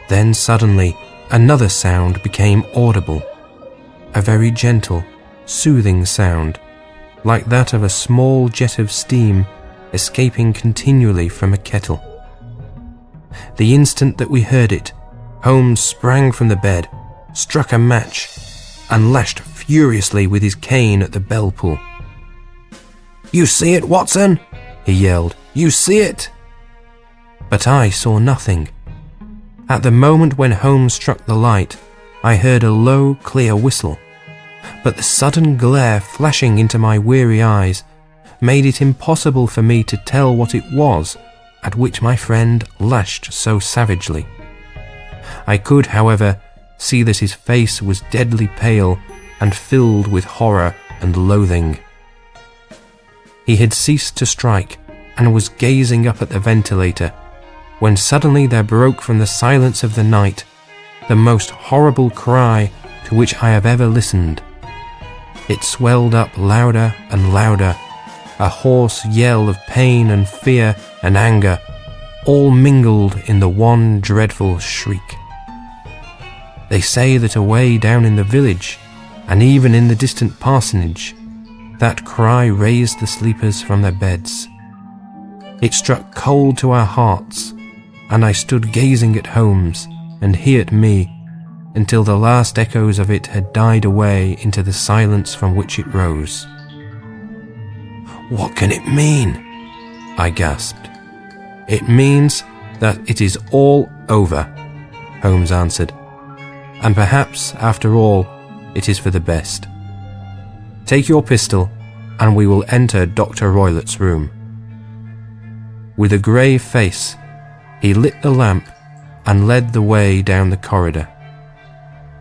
Then suddenly another sound became audible, a very gentle, soothing sound, like that of a small jet of steam escaping continually from a kettle. The instant that we heard it, Holmes sprang from the bed, struck a match, and lashed furiously with his cane at the bell pull. "You see it, Watson?" he yelled. "You see it?" But I saw nothing. At the moment when Holmes struck the light, I heard a low, clear whistle, but the sudden glare flashing into my weary eyes made it impossible for me to tell what it was at which my friend lashed so savagely. I could, however, see that his face was deadly pale and filled with horror and loathing. He had ceased to strike and was gazing up at the ventilator, when suddenly there broke from the silence of the night the most horrible cry to which I have ever listened. It swelled up louder and louder, a hoarse yell of pain and fear and anger, all mingled in the one dreadful shriek. They say that away down in the village, and even in the distant parsonage, that cry raised the sleepers from their beds. It struck cold to our hearts, and I stood gazing at Holmes, and he at me, until the last echoes of it had died away into the silence from which it rose. "What can it mean?" I gasped. "It means that it is all over," Holmes answered. "And perhaps, after all, it is for the best. Take your pistol, and we will enter Dr. Roylott's room." With a grave face, he lit the lamp and led the way down the corridor.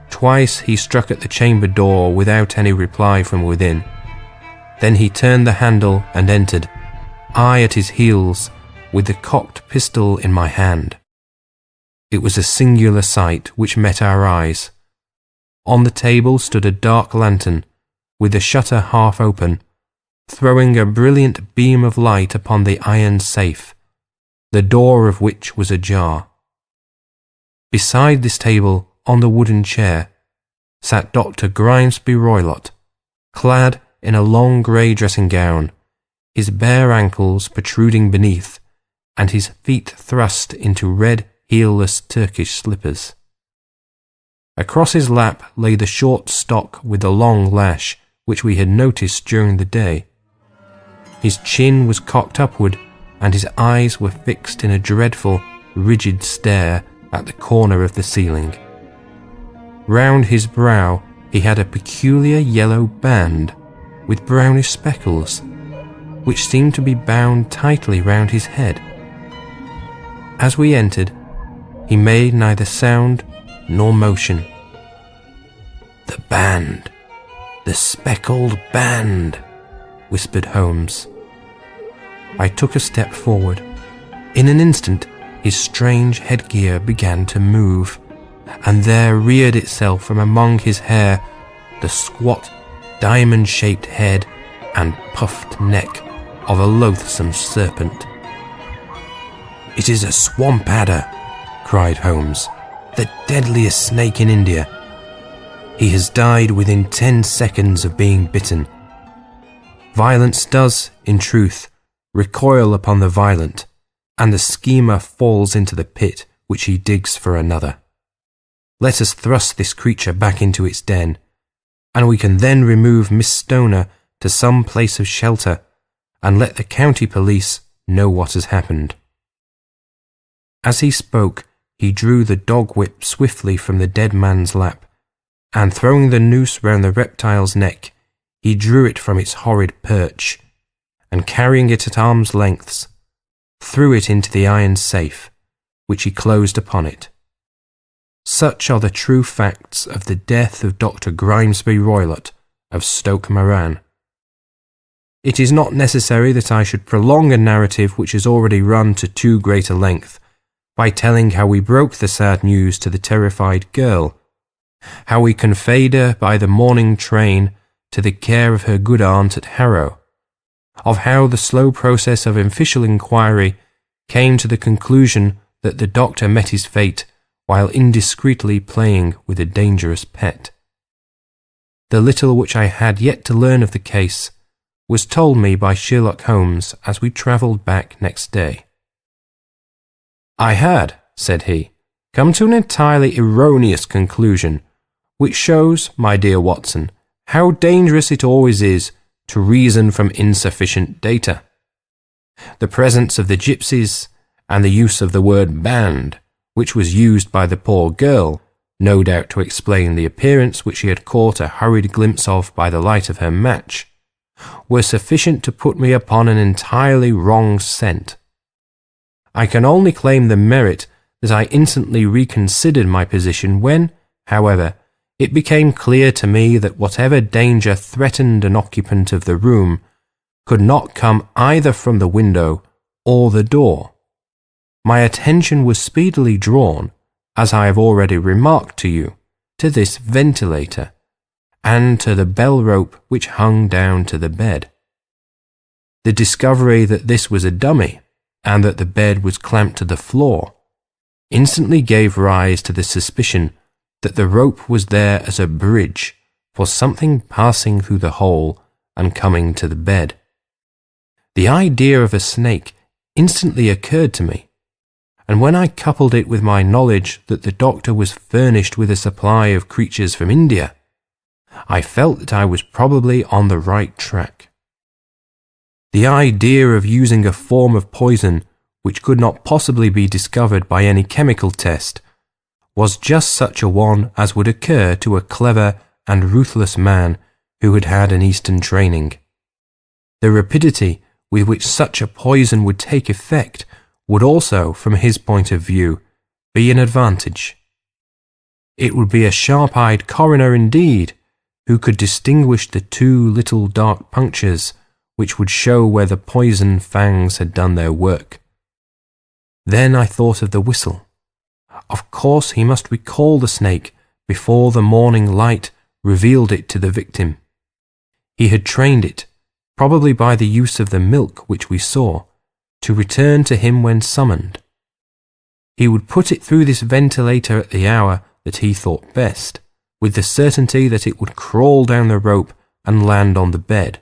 Twice he struck at the chamber door without any reply from within. Then he turned the handle and entered, I at his heels, with the cocked pistol in my hand. It was a singular sight which met our eyes. On the table stood a dark lantern, with the shutter half open, throwing a brilliant beam of light upon the iron safe, the door of which was ajar. Beside this table, on the wooden chair, sat Dr. Grimesby Roylott, clad in a long grey dressing gown, his bare ankles protruding beneath, and his feet thrust into red heelless Turkish slippers. Across his lap lay the short stock with the long lash which we had noticed during the day. His chin was cocked upward, and his eyes were fixed in a dreadful, rigid stare at the corner of the ceiling. Round his brow he had a peculiar yellow band with brownish speckles, which seemed to be bound tightly round his head. As we entered, he made neither sound nor motion. "The band! The Speckled Band!" whispered Holmes. I took a step forward. In an instant, his strange headgear began to move, and there reared itself from among his hair the squat, diamond-shaped head and puffed neck of a loathsome serpent. "It is a swamp adder," cried Holmes, "the deadliest snake in India. He has died within 10 seconds of being bitten. Violence does, in truth, recoil upon the violent, and the schemer falls into the pit which he digs for another. Let us thrust this creature back into its den, and we can then remove Miss Stoner to some place of shelter, and let the county police know what has happened." As he spoke, he drew the dog whip swiftly from the dead man's lap, and throwing the noose round the reptile's neck, he drew it from its horrid perch, and carrying it at arm's lengths, threw it into the iron safe, which he closed upon it. Such are the true facts of the death of Dr. Grimesby Roylott of Stoke Moran. It is not necessary that I should prolong a narrative which has already run to too great a length, by telling how we broke the sad news to the terrified girl, how we conveyed her by the morning train to the care of her good aunt at Harrow, of how the slow process of official inquiry came to the conclusion that the doctor met his fate while indiscreetly playing with a dangerous pet. The little which I had yet to learn of the case was told me by Sherlock Holmes as we travelled back next day. "I had," said he, "come to an entirely erroneous conclusion, which shows, my dear Watson, how dangerous it always is to reason from insufficient data. The presence of the gypsies, and the use of the word band, which was used by the poor girl, no doubt to explain the appearance which she had caught a hurried glimpse of by the light of her match, were sufficient to put me upon an entirely wrong scent. I can only claim the merit that I instantly reconsidered my position when, however, it became clear to me that whatever danger threatened an occupant of the room could not come either from the window or the door. My attention was speedily drawn, as I have already remarked to you, to this ventilator, and to the bell rope which hung down to the bed. The discovery that this was a dummy, and that the bed was clamped to the floor, instantly gave rise to the suspicion that the rope was there as a bridge for something passing through the hole and coming to the bed. The idea of a snake instantly occurred to me, and when I coupled it with my knowledge that the doctor was furnished with a supply of creatures from India, I felt that I was probably on the right track. The idea of using a form of poison which could not possibly be discovered by any chemical test was just such a one as would occur to a clever and ruthless man who had had an Eastern training. The rapidity with which such a poison would take effect would also, from his point of view, be an advantage. It would be a sharp-eyed coroner indeed who could distinguish the two little dark punctures which would show where the poison fangs had done their work. Then I thought of the whistle. Of course he must recall the snake before the morning light revealed it to the victim. He had trained it, probably by the use of the milk which we saw, to return to him when summoned. He would put it through this ventilator at the hour that he thought best, with the certainty that it would crawl down the rope and land on the bed.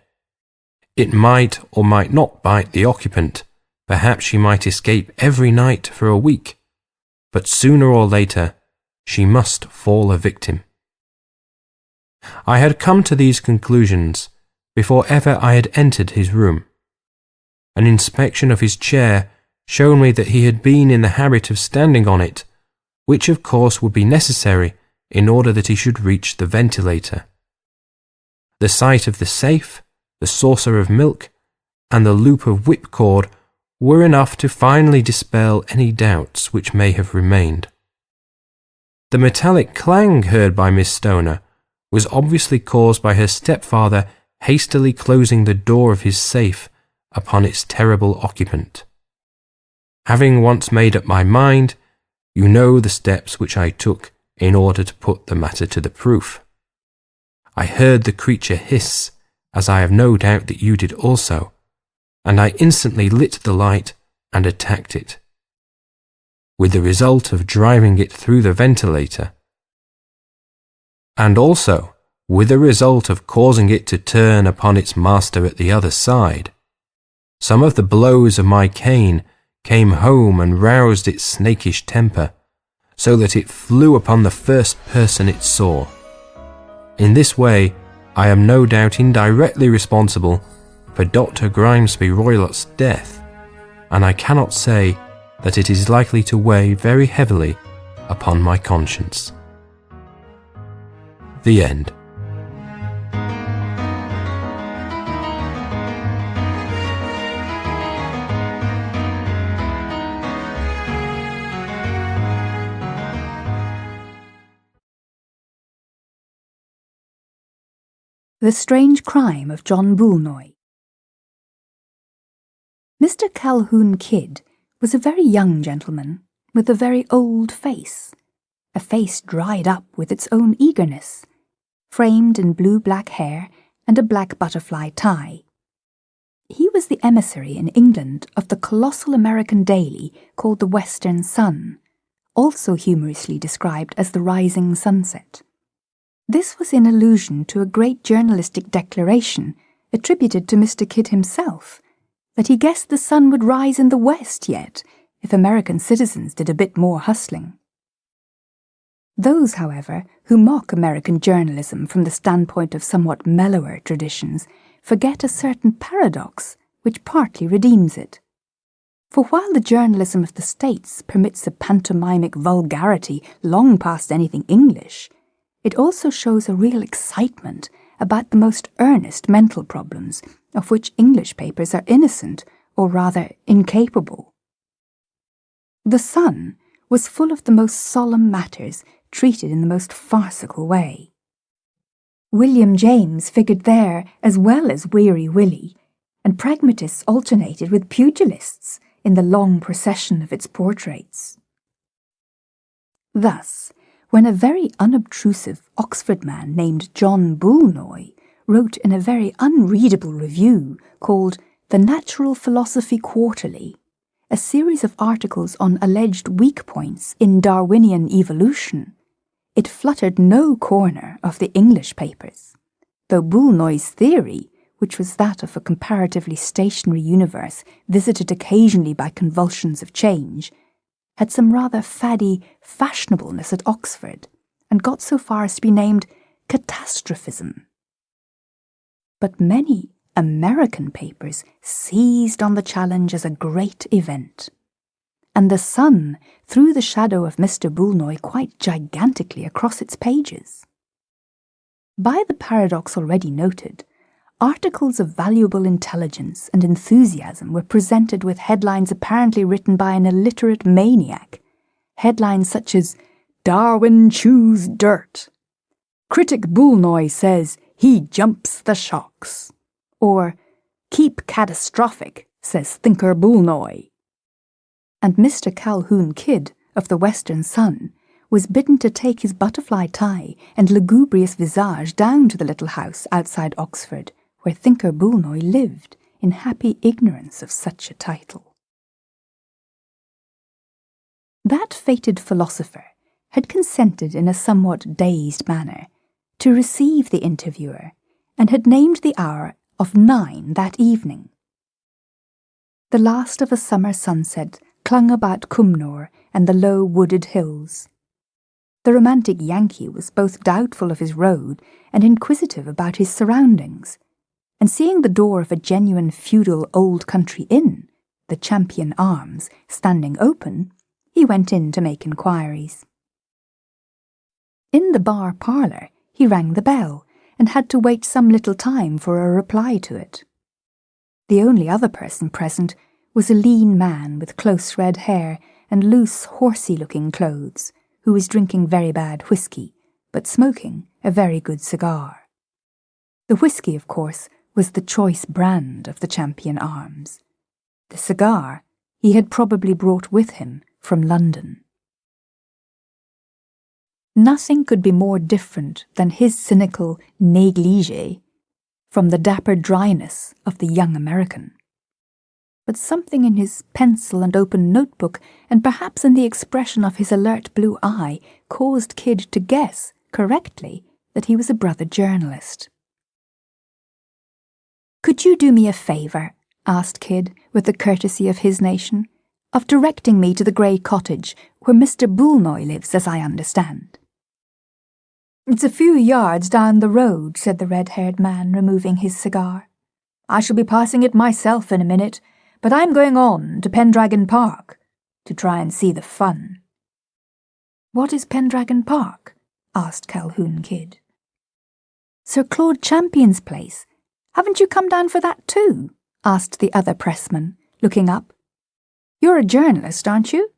It might or might not bite the occupant. Perhaps she might escape every night for a week, but sooner or later she must fall a victim. I had come to these conclusions before ever I had entered his room. An inspection of his chair showed me that he had been in the habit of standing on it, which of course would be necessary in order that he should reach the ventilator. The sight of the safe, the saucer of milk, and the loop of whipcord were enough to finally dispel any doubts which may have remained. The metallic clang heard by Miss Stoner was obviously caused by her stepfather hastily closing the door of his safe upon its terrible occupant. Having once made up my mind, you know the steps which I took in order to put the matter to the proof. I heard the creature hiss, as I have no doubt that you did also, and I instantly lit the light and attacked it, with the result of driving it through the ventilator, and also with the result of causing it to turn upon its master at the other side. Some of the blows of my cane came home and roused its snakish temper, so that it flew upon the first person it saw. In this way, I am no doubt indirectly responsible for Dr. Grimesby Roylott's death, and I cannot say that it is likely to weigh very heavily upon my conscience. The end. The Strange Crime of John Boulnois. Mr. Calhoun Kidd was a very young gentleman with a very old face, a face dried up with its own eagerness, framed in blue-black hair and a black butterfly tie. He was the emissary in England of the colossal American daily called the Western Sun, also humorously described as the Rising Sunset. This was in allusion to a great journalistic declaration attributed to Mr. Kidd himself, that he guessed the sun would rise in the west yet, if American citizens did a bit more hustling. Those, however, who mock American journalism from the standpoint of somewhat mellower traditions forget a certain paradox which partly redeems it. For while the journalism of the States permits a pantomimic vulgarity long past anything English, it also shows a real excitement about the most earnest mental problems of which English papers are innocent, or rather incapable. The Sun was full of the most solemn matters treated in the most farcical way. William James figured there as well as Weary Willie, and pragmatists alternated with pugilists in the long procession of its portraits. Thus, when a very unobtrusive Oxford man named John Boulnois wrote in a very unreadable review called The Natural Philosophy Quarterly, a series of articles on alleged weak points in Darwinian evolution, it fluttered no corner of the English papers, though Boulnois' theory, which was that of a comparatively stationary universe visited occasionally by convulsions of change, had some rather faddy fashionableness at Oxford, and got so far as to be named catastrophism. But many American papers seized on the challenge as a great event, and the Sun threw the shadow of Mr. Boulnois quite gigantically across its pages. By the paradox already noted, articles of valuable intelligence and enthusiasm were presented with headlines apparently written by an illiterate maniac, headlines such as "Darwin Chews Dirt," "Critic Boulnois says he jumps the shocks," or "Keep catastrophic, says Thinker Boulnois." And Mr. Calhoun Kidd of the Western Sun was bidden to take his butterfly tie and lugubrious visage down to the little house outside Oxford, where Thinker Boulnois lived, in happy ignorance of such a title. That fated philosopher had consented in a somewhat dazed manner to receive the interviewer, and had named the hour of 9 that evening. The last of a summer sunset clung about Cumnor and the low wooded hills. The romantic Yankee was both doubtful of his road and inquisitive about his surroundings, and seeing the door of a genuine feudal old country inn, the Champion Arms, standing open, he went in to make inquiries. In the bar parlour he rang the bell, and had to wait some little time for a reply to it. The only other person present was a lean man with close red hair and loose, horsey-looking clothes, who was drinking very bad whisky, but smoking a very good cigar. The whisky, of course, was the choice brand of the Champion Arms. The cigar he had probably brought with him from London. Nothing could be more different than his cynical négligé from the dapper dryness of the young American. But something in his pencil and open notebook, and perhaps in the expression of his alert blue eye, caused Kidd to guess, correctly, that he was a brother journalist. "Could you do me a favour," asked Kidd, with the courtesy of his nation, "of directing me to the grey cottage, where Mr. Boulnois lives, as I understand?" "It's a few yards down the road," said the red-haired man, removing his cigar. "I shall be passing it myself in a minute, but I'm going on to Pendragon Park to try and see the fun." "What is Pendragon Park?" asked Calhoun Kidd. "Sir Claude Champion's place. Haven't you come down for that too?" asked the other pressman, looking up. "You're a journalist, aren't you?"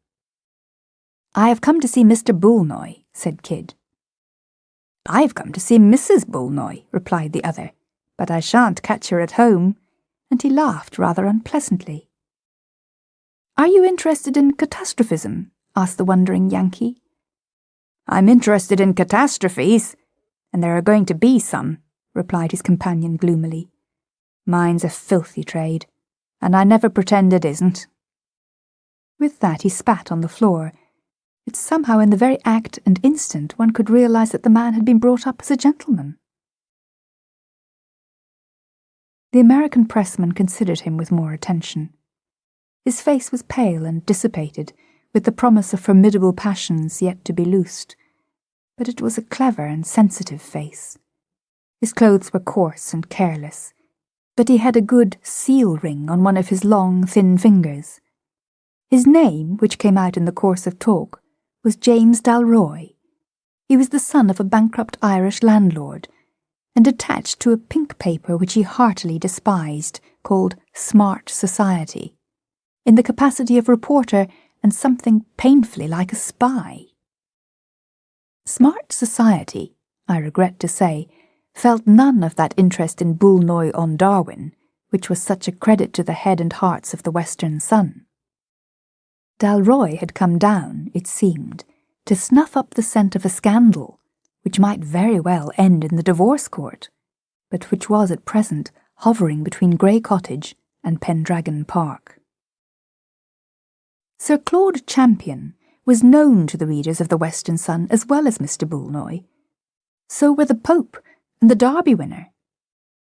"I have come to see Mr. Boulnois," said Kidd. "I have come to see Mrs. Boulnois," replied the other, "but I shan't catch her at home," and he laughed rather unpleasantly. "Are you interested in catastrophism?" asked the wondering Yankee. "I'm interested in catastrophes, and there are going to be some, replied his companion gloomily. "Mine's a filthy trade, and I never pretend it isn't." With that he spat on the floor. Yet somehow in the very act and instant one could realise that the man had been brought up as a gentleman. The American pressman considered him with more attention. His face was pale and dissipated, with the promise of formidable passions yet to be loosed, but it was a clever and sensitive face. His clothes were coarse and careless, but he had a good seal ring on one of his long, thin fingers. His name, which came out in the course of talk, was James Dalroy. He was the son of a bankrupt Irish landlord, and attached to a pink paper which he heartily despised, called Smart Society, in the capacity of reporter and something painfully like a spy. Smart Society, I regret to say, felt none of that interest in Boulnois on Darwin, which was such a credit to the head and hearts of the Western Sun. Dalroy had come down, it seemed, to snuff up the scent of a scandal, which might very well end in the divorce court, but which was at present hovering between Grey Cottage and Pendragon Park. Sir Claude Champion was known to the readers of the Western Sun as well as Mr. Boulnois. So were the Pope and the Derby winner.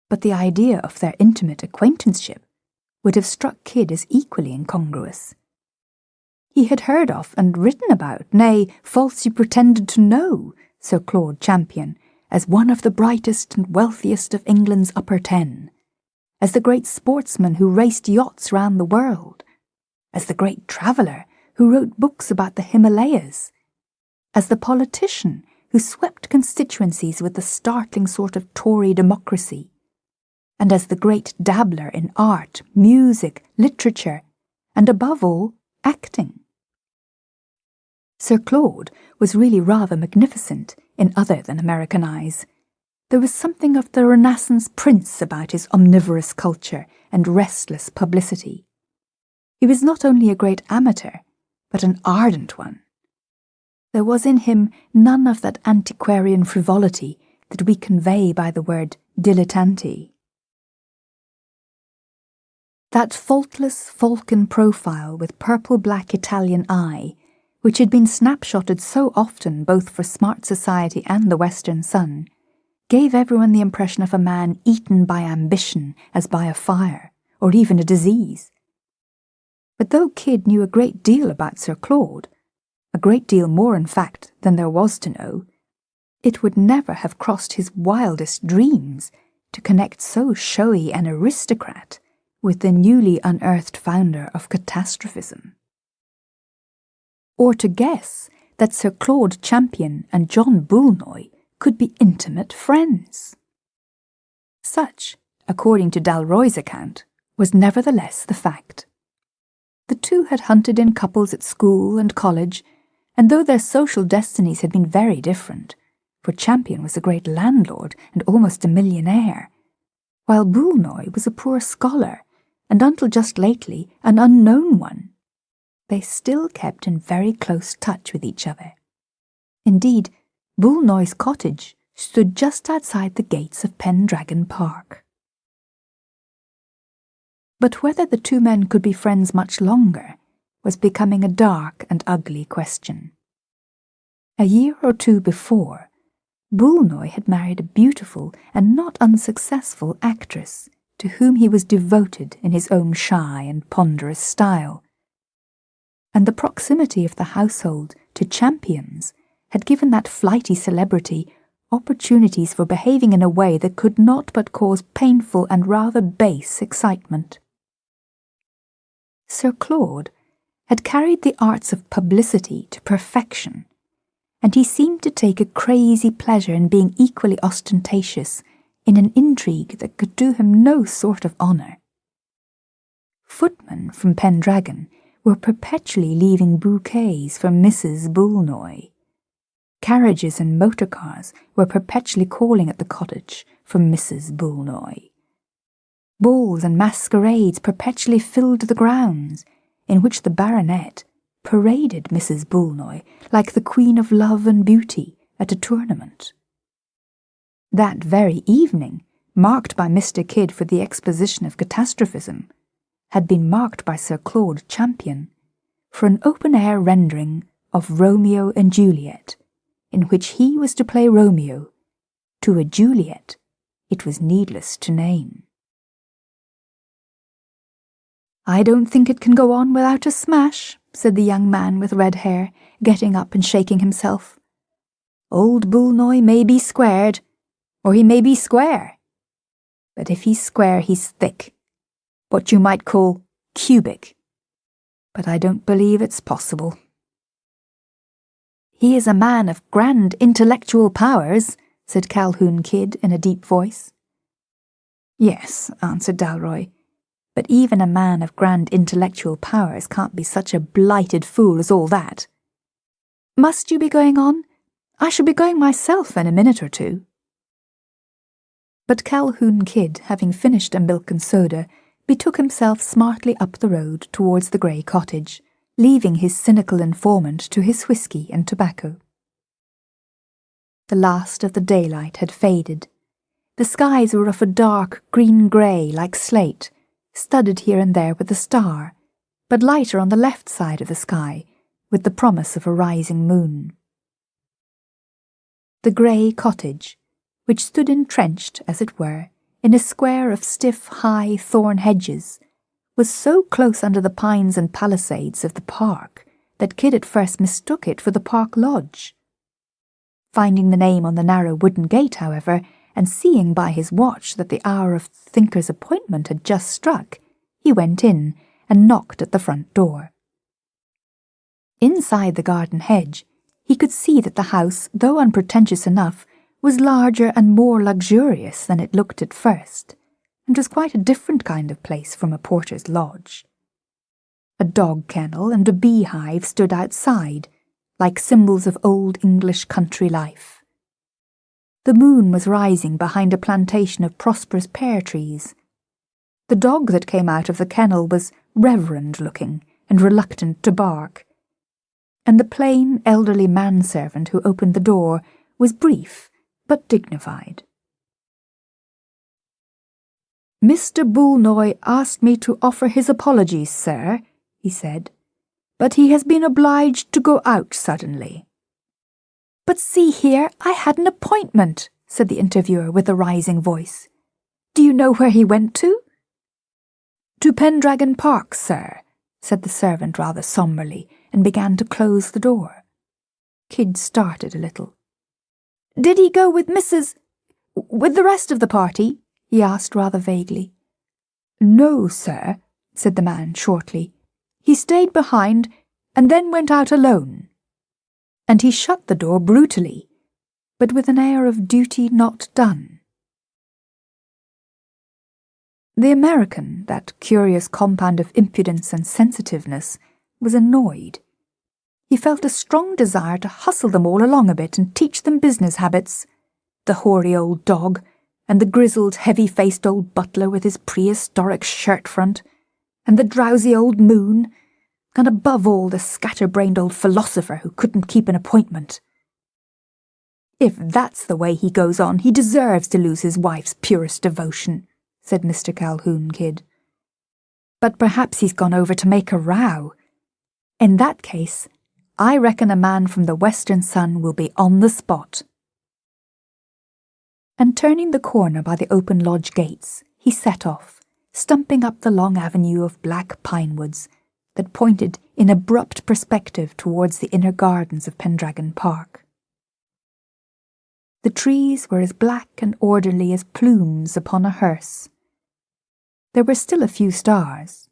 But the idea of their intimate acquaintanceship would have struck Kidd as equally incongruous. He had heard of and written about, nay, falsely pretended to know, Sir Claude Champion as one of the brightest and wealthiest of England's upper 10, as the great sportsman who raced yachts round the world, as the great traveller who wrote books about the Himalayas, as the politician who swept constituencies with the startling sort of Tory democracy, and as the great dabbler in art, music, literature, and above all, acting. Sir Claude was really rather magnificent in other than American eyes. There was something of the Renaissance prince about his omnivorous culture and restless publicity. He was not only a great amateur, but an ardent one. There was in him none of that antiquarian frivolity that we convey by the word dilettante. That faultless falcon profile with purple-black Italian eye, which had been snapshotted so often both for Smart Society and the Western Sun, gave everyone the impression of a man eaten by ambition as by a fire, or even a disease. But though Kidd knew a great deal about Sir Claude, a great deal more in fact than there was to know, it would never have crossed his wildest dreams to connect so showy an aristocrat with the newly unearthed founder of catastrophism. Or to guess that Sir Claude Champion and John Boulnois could be intimate friends. Such, according to Dalroy's account, was nevertheless the fact. The two had hunted in couples at school and college, and though their social destinies had been very different, for Champion was a great landlord and almost a millionaire, while Boulnois was a poor scholar, and until just lately an unknown one, they still kept in very close touch with each other. Indeed, Boulnois' cottage stood just outside the gates of Pendragon Park. But whether the two men could be friends much longer was becoming a dark and ugly question. A year or two before, Boulnois had married a beautiful and not unsuccessful actress to whom he was devoted in his own shy and ponderous style, and the proximity of the household to Champion's had given that flighty celebrity opportunities for behaving in a way that could not but cause painful and rather base excitement. Sir Claude had carried the arts of publicity to perfection, and he seemed to take a crazy pleasure in being equally ostentatious in an intrigue that could do him no sort of honour. Footmen from Pendragon were perpetually leaving bouquets for Mrs. Boulnois. Carriages and motor cars were perpetually calling at the cottage for Mrs. Boulnois. Balls and masquerades perpetually filled the grounds, in which the baronet paraded Mrs. Boulnois like the queen of love and beauty at a tournament. That very evening, marked by Mr. Kidd for the exposition of catastrophism, had been marked by Sir Claude Champion for an open-air rendering of Romeo and Juliet, in which he was to play Romeo to a Juliet it was needless to name. "I don't think it can go on without a smash," said the young man with red hair, getting up and shaking himself. "Old Boulnois may be squared, or he may be square. But if he's square, he's thick, what you might call cubic. But I don't believe it's possible." "He is a man of grand intellectual powers," said Calhoun Kidd in a deep voice. "Yes," answered Dalroy, "but even a man of grand intellectual powers can't be such a blighted fool as all that. Must you be going on? I shall be going myself in a minute or two." But Calhoun Kidd, having finished a milk and soda, betook himself smartly up the road towards the grey cottage, leaving his cynical informant to his whisky and tobacco. The last of the daylight had faded. The skies were of a dark green-grey like slate, studded here and there with a star, but lighter on the left side of the sky, with the promise of a rising moon. The grey cottage, which stood entrenched, as it were, in a square of stiff, high thorn hedges, was so close under the pines and palisades of the park that Kidd at first mistook it for the park lodge. Finding the name on the narrow wooden gate, however, and seeing by his watch that the hour of Thinker's appointment had just struck, he went in and knocked at the front door. Inside the garden hedge, he could see that the house, though unpretentious enough, was larger and more luxurious than it looked at first, and was quite a different kind of place from a porter's lodge. A dog kennel and a beehive stood outside, like symbols of old English country life. The moon was rising behind a plantation of prosperous pear trees. The dog that came out of the kennel was reverend-looking and reluctant to bark, and the plain, elderly manservant who opened the door was brief but dignified. "Mr. Boulnois asked me to offer his apologies, sir," he said, "but he has been obliged to go out suddenly." "But see here, I had an appointment," said the interviewer with a rising voice. "Do you know where he went to?" "To Pendragon Park, sir," said the servant rather sombrely, and began to close the door. Kidd started a little. "Did he go with with the rest of the party?" he asked rather vaguely. "No, sir," said the man shortly. "He stayed behind and then went out alone." And he shut the door brutally, but with an air of duty not done. The American, that curious compound of impudence and sensitiveness, was annoyed. He felt a strong desire to hustle them all along a bit and teach them business habits. The hoary old dog, and the grizzled, heavy-faced old butler with his prehistoric shirt-front, and the drowsy old moon, and above all the scatter-brained old philosopher who couldn't keep an appointment. "If that's the way he goes on, he deserves to lose his wife's purest devotion," said Mr. Calhoun Kidd. "But perhaps he's gone over to make a row. In that case, I reckon a man from the Western Sun will be on the spot." And turning the corner by the open lodge gates, he set off, stumping up the long avenue of black pine woods that pointed in abrupt perspective towards the inner gardens of Pendragon Park. The trees were as black and orderly as plumes upon a hearse. There were still a few stars.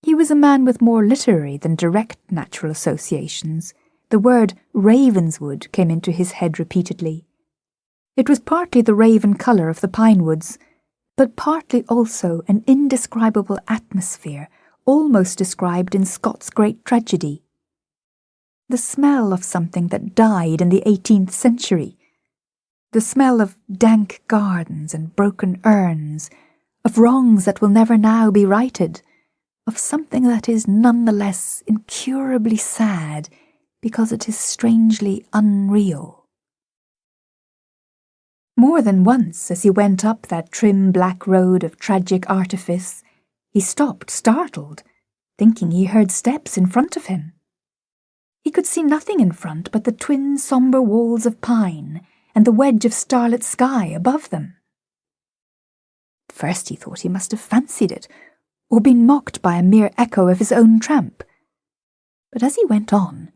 He was a man with more literary than direct natural associations. The word Ravenswood came into his head repeatedly. It was partly the raven colour of the pine woods, but partly also an indescribable atmosphere, almost described in Scott's great tragedy. The smell of something that died in the 18th century. The smell of dank gardens and broken urns, of wrongs that will never now be righted, of something that is none the less incurably sad because it is strangely unreal. More than once, as he went up that trim black road of tragic artifice, he stopped startled, thinking he heard steps in front of him. He could see nothing in front but the twin sombre walls of pine and the wedge of starlit sky above them. At first he thought he must have fancied it, or been mocked by a mere echo of his own tramp. But as he went on,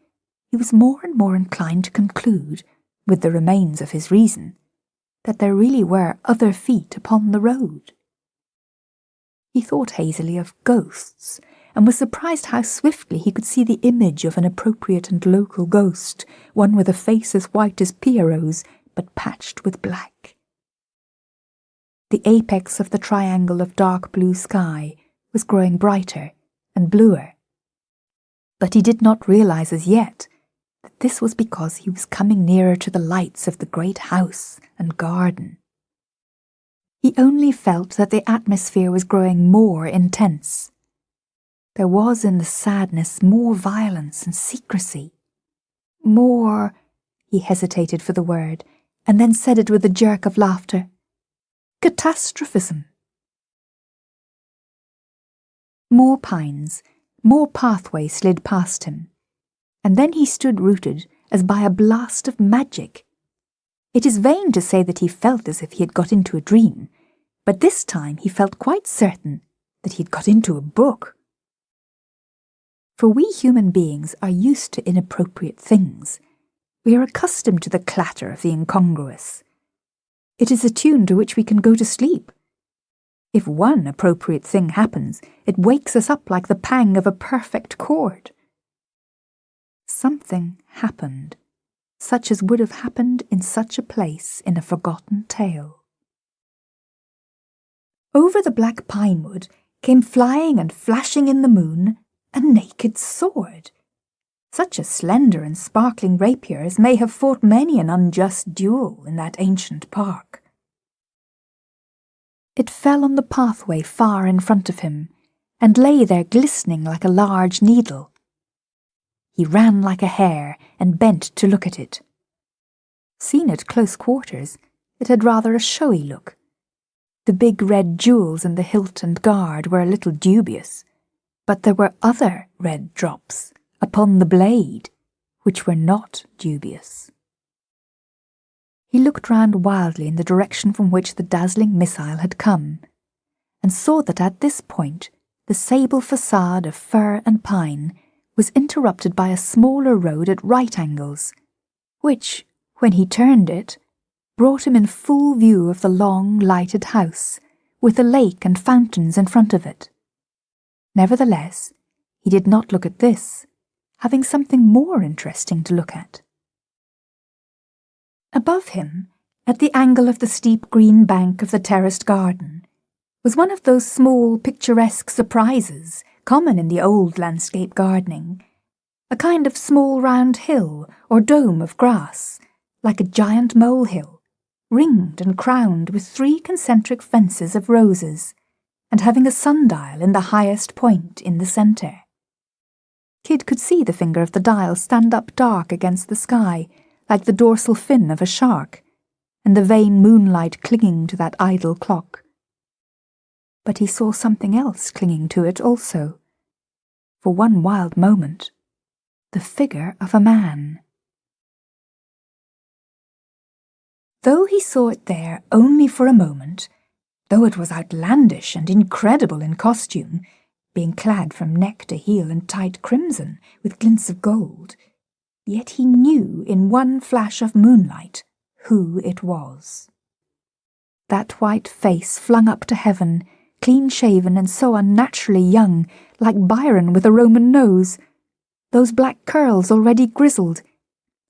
he was more and more inclined to conclude, with the remains of his reason, that there really were other feet upon the road. He thought hazily of ghosts, and was surprised how swiftly he could see the image of an appropriate and local ghost, one with a face as white as Pierrot's, but patched with black. The apex of the triangle of dark blue sky was growing brighter and bluer, but he did not realize as yet that this was because he was coming nearer to the lights of the great house and garden. He only felt that the atmosphere was growing more intense. There was in the sadness more violence and secrecy. More, he hesitated for the word, and then said it with a jerk of laughter, catastrophism. More pines, more pathway slid past him, and then he stood rooted as by a blast of magic. It is vain to say that he felt as if he had got into a dream, but this time he felt quite certain that he had got into a book. For we human beings are used to inappropriate things. We are accustomed to the clatter of the incongruous. It is a tune to which we can go to sleep. If one appropriate thing happens, it wakes us up like the pang of a perfect chord. Something happened, such as would have happened in such a place in a forgotten tale. Over the black pinewood came flying and flashing in the moon a naked sword, such a slender and sparkling rapier as may have fought many an unjust duel in that ancient park. It fell on the pathway far in front of him, and lay there glistening like a large needle. He ran like a hare and bent to look at it. Seen at close quarters, it had rather a showy look. The big red jewels in the hilt and guard were a little dubious, but there were other red drops upon the blade, which were not dubious. He looked round wildly in the direction from which the dazzling missile had come, and saw that at this point the sable facade of fir and pine was interrupted by a smaller road at right angles, which, when he turned it, brought him in full view of the long, lighted house, with the lake and fountains in front of it. Nevertheless, he did not look at this, having something more interesting to look at. Above him, at the angle of the steep green bank of the terraced garden, was one of those small picturesque surprises common in the old landscape gardening, a kind of small round hill or dome of grass, like a giant molehill, ringed and crowned with 3 concentric fences of roses, and having a sundial in the highest point in the centre. Kid could see the finger of the dial stand up dark against the sky, like the dorsal fin of a shark, and the vain moonlight clinging to that idle clock. But he saw something else clinging to it also. For one wild moment, the figure of a man. Though he saw it there only for a moment, though it was outlandish and incredible in costume, being clad from neck to heel in tight crimson with glints of gold, yet he knew in one flash of moonlight who it was. That white face flung up to heaven, clean-shaven and so unnaturally young, like Byron with a Roman nose, those black curls already grizzled.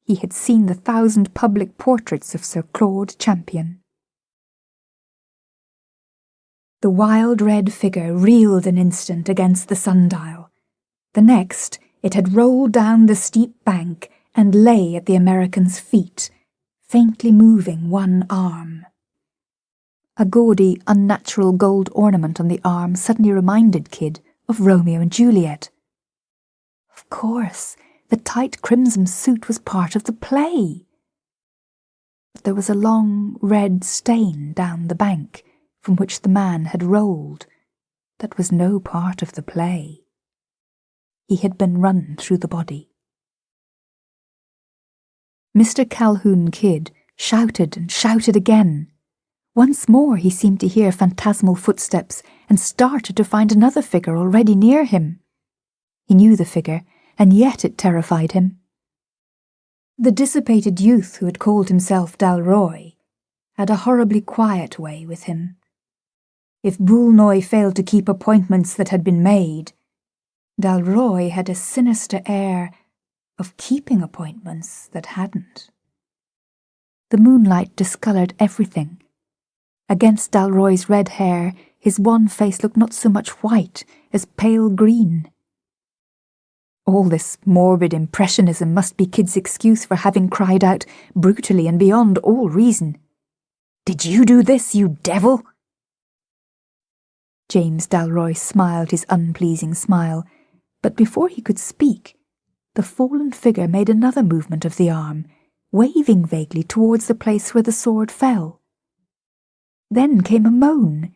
He had seen the 1,000 public portraits of Sir Claude Champion. The wild red figure reeled an instant against the sundial. The next, it had rolled down the steep bank and lay at the American's feet, faintly moving one arm. A gaudy, unnatural gold ornament on the arm suddenly reminded Kid of Romeo and Juliet. Of course, the tight crimson suit was part of the play. but there was a long red stain down the bank from which the man had rolled. That was no part of the play. He had been run through the body. Mr. Calhoun Kidd shouted and shouted again. Once more he seemed to hear phantasmal footsteps and started to find another figure already near him. He knew the figure, and yet it terrified him. The dissipated youth who had called himself Dalroy had a horribly quiet way with him. If Boulnois failed to keep appointments that had been made, Dalroy had a sinister air of keeping appointments that hadn't. The moonlight discoloured everything. Against Dalroy's red hair, his wan face looked not so much white as pale green. All this morbid impressionism must be Kidd's excuse for having cried out, brutally and beyond all reason, "Did you do this, you devil?" James Dalroy smiled his unpleasing smile, but before he could speak, the fallen figure made another movement of the arm, waving vaguely towards the place where the sword fell. Then came a moan,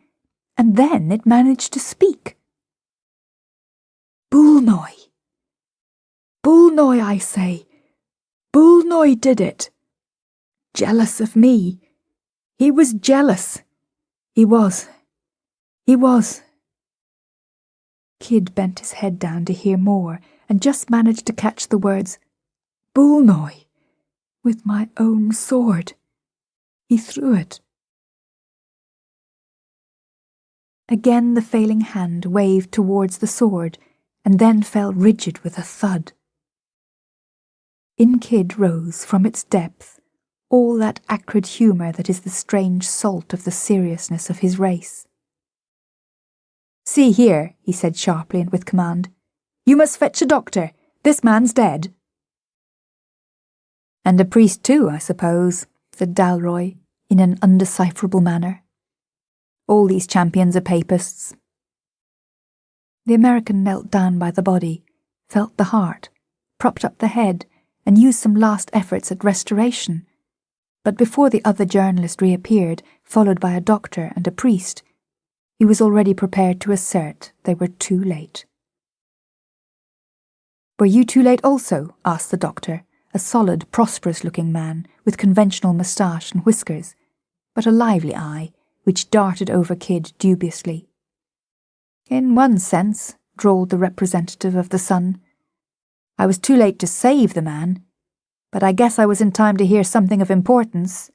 and then it managed to speak. "Boulnois! Boulnois, I say! Boulnois did it! Jealous of me! He was jealous! He was! Kidd bent his head down to hear more, and just managed to catch the words, "Boulnois! With my own sword! He threw it." Again the failing hand waved towards the sword, and then fell rigid with a thud. In Kidd rose from its depth all that acrid humour that is the strange salt of the seriousness of his race. "See here," he said sharply and with command. "You must fetch a doctor. This man's dead." "And a priest too, I suppose," said Dalroy, in an undecipherable manner. "All these champions are papists." The American knelt down by the body, felt the heart, propped up the head, and used some last efforts at restoration. But before the other journalist reappeared, followed by a doctor and a priest, he was already prepared to assert they were too late. "Were you too late also?" asked the doctor, a solid, prosperous-looking man with conventional moustache and whiskers, but a lively eye, which darted over Kidd dubiously. "In one sense," drawled the representative of the Sun. "I was too late to save the man, but I guess I was in time to hear something of importance.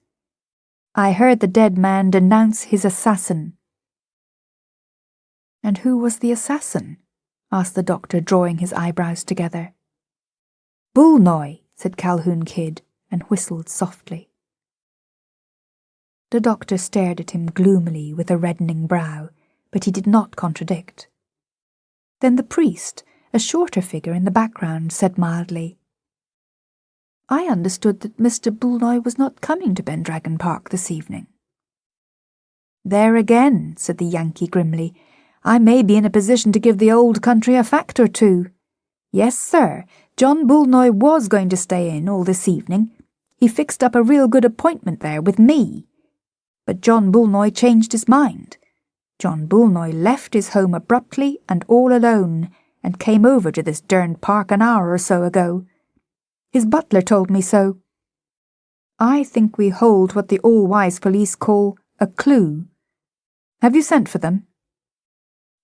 I heard the dead man denounce his assassin." "And who was the assassin?" asked the doctor, drawing his eyebrows together. "Boulnois," said Calhoun Kidd, and whistled softly. The doctor stared at him gloomily with a reddening brow, but he did not contradict. Then the priest, a shorter figure in the background, said mildly, "I understood that Mr. Boulnois was not coming to Pendragon Park this evening." "There again," said the Yankee grimly, "I may be in a position to give the old country a fact or two. Yes, sir, John Boulnois was going to stay in all this evening. He fixed up a real good appointment there with me. But John Boulnois changed his mind. John Boulnois left his home abruptly and all alone, and came over to this derned park an hour or so ago. His butler told me so. I think we hold what the all-wise police call a clue. Have you sent for them?"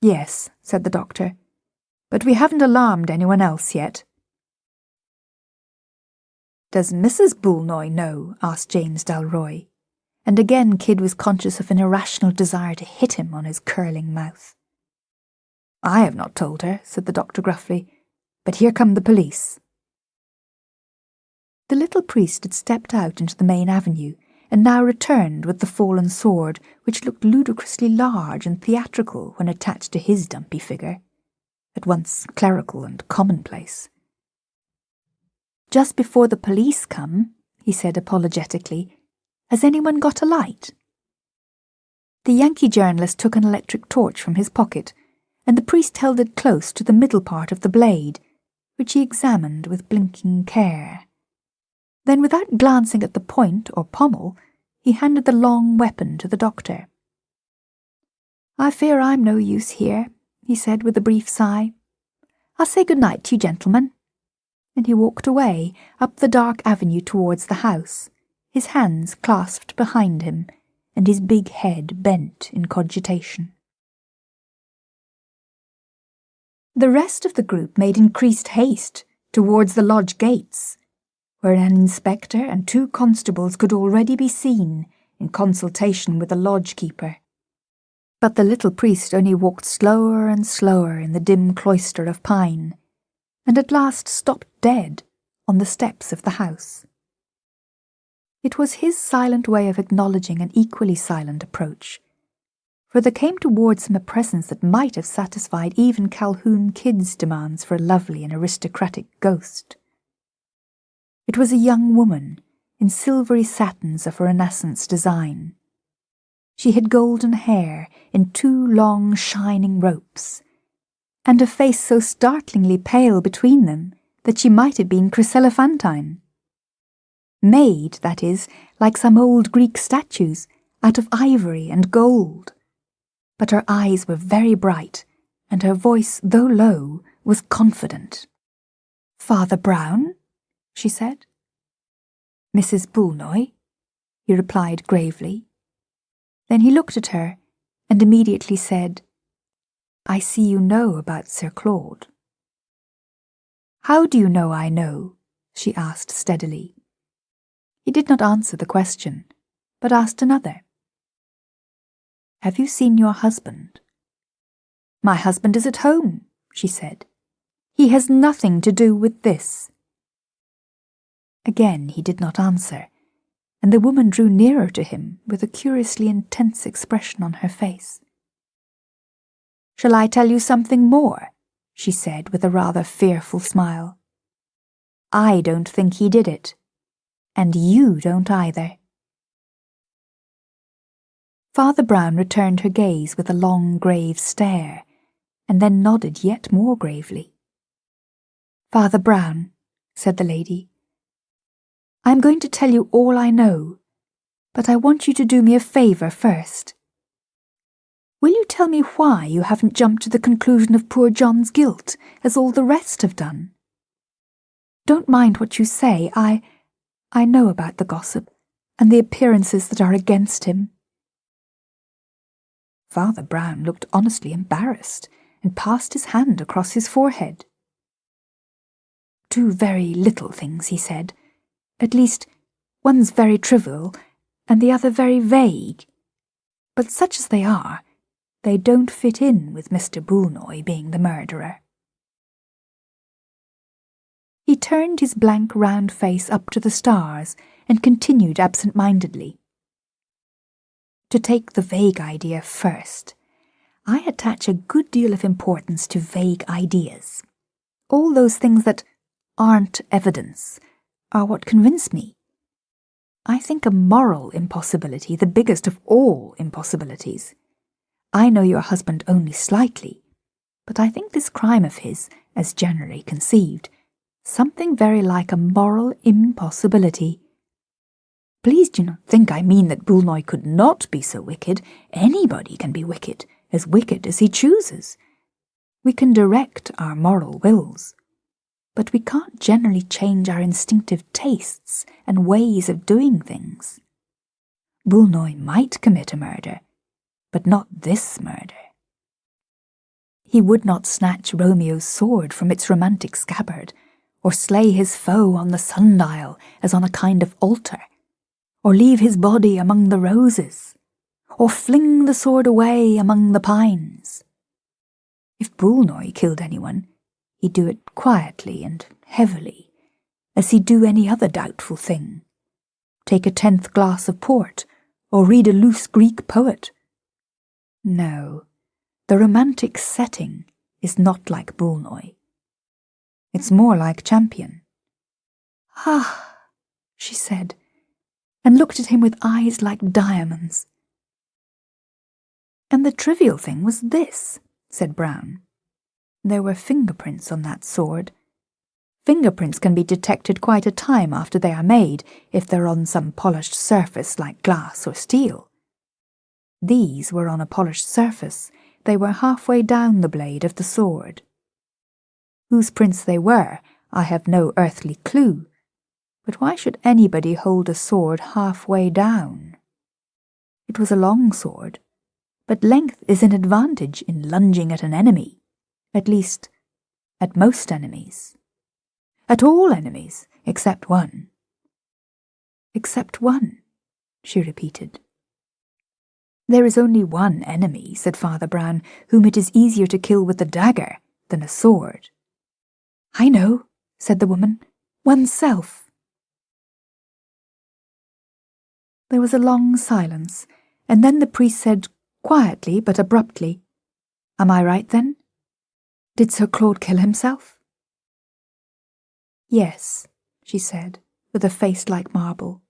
"Yes," said the doctor, "but we haven't alarmed anyone else yet." "Does Mrs. Boulnois know?" asked James Dalroy, and again Kidd was conscious of an irrational desire to hit him on his curling mouth. "I have not told her," said the doctor gruffly, "but here come the police." The little priest had stepped out into the main avenue, and now returned with the fallen sword, which looked ludicrously large and theatrical when attached to his dumpy figure, at once clerical and commonplace. "Just before the police come," he said apologetically, "has anyone got a light?" The Yankee journalist took an electric torch from his pocket, and the priest held it close to the middle part of the blade, which he examined with blinking care. Then, without glancing at the point or pommel, he handed the long weapon to the doctor. "I fear I'm no use here," he said with a brief sigh. "I'll say good night to you, gentlemen." And he walked away up the dark avenue towards the house, his hands clasped behind him, and his big head bent in cogitation. The rest of the group made increased haste towards the lodge gates, where an inspector and 2 constables could already be seen in consultation with the lodge-keeper. But the little priest only walked slower and slower in the dim cloister of pine, and at last stopped dead on the steps of the house. It was his silent way of acknowledging an equally silent approach, for there came towards him a presence that might have satisfied even Calhoun Kidd's demands for a lovely and aristocratic ghost. It was a young woman in silvery satins of a Renaissance design. She had golden hair in 2 long shining ropes, and a face so startlingly pale between them that she might have been chryselephantine. Made, that is, like some old Greek statues, out of ivory and gold. But her eyes were very bright, and her voice, though low, was confident. "Father Brown?" she said. "Mrs. Boulnois," he replied gravely. Then he looked at her, and immediately said, "I see you know about Sir Claude." "How do you know I know?" she asked steadily. He did not answer the question, but asked another. "Have you seen your husband?" "My husband is at home," she said. "He has nothing to do with this." Again he did not answer, and the woman drew nearer to him with a curiously intense expression on her face. "Shall I tell you something more?" she said with a rather fearful smile. "I don't think he did it, and you don't either." Father Brown returned her gaze with a long, grave stare, and then nodded yet more gravely. "Father Brown," said the lady, "I am going to tell you all I know, but I want you to do me a favour first. Will you tell me why you haven't jumped to the conclusion of poor John's guilt, as all the rest have done? Don't mind what you say, I know about the gossip, and the appearances that are against him." Father Brown looked honestly embarrassed, and passed his hand across his forehead. "2 very little things," he said. "At least, one's very trivial, and the other very vague. But such as they are, they don't fit in with Mr. Boulnois being the murderer." He turned his blank round face up to the stars and continued absent-mindedly. "To take the vague idea first, I attach a good deal of importance to vague ideas. All those things that aren't evidence are what convince me. I think a moral impossibility the biggest of all impossibilities. I know your husband only slightly, but I think this crime of his, as generally conceived, something very like a moral impossibility. Please do not think I mean that Boulnois could not be so wicked. Anybody can be wicked as he chooses. We can direct our moral wills, but we can't generally change our instinctive tastes and ways of doing things. Boulnois might commit a murder, but not this murder. He would not snatch Romeo's sword from its romantic scabbard, or slay his foe on the sundial as on a kind of altar, or leave his body among the roses, or fling the sword away among the pines. If Boulnois killed anyone, he'd do it quietly and heavily, as he'd do any other doubtful thing. Take a 10th glass of port, or read a loose Greek poet. No, the romantic setting is not like Boulnois. It's more like Champion. "Ah," she said, and looked at him with eyes like diamonds. "And the trivial thing was this," said Brown. "There were fingerprints on that sword. Fingerprints can be detected quite a time after they are made, if they're on some polished surface like glass or steel. These were on a polished surface. They were halfway down the blade of the sword. Whose prints they were, I have no earthly clue. But why should anybody hold a sword halfway down? It was a long sword, but length is an advantage in lunging at an enemy, at least, at most enemies. At all enemies, except one. Except one, she repeated. There is only one enemy, said Father Brown, whom it is easier to kill with a dagger than a sword. I know, said the woman, oneself. There was a long silence, and then the priest said, quietly but abruptly, Am I right then? Did Sir Claude kill himself? Yes, she said, with a face like marble.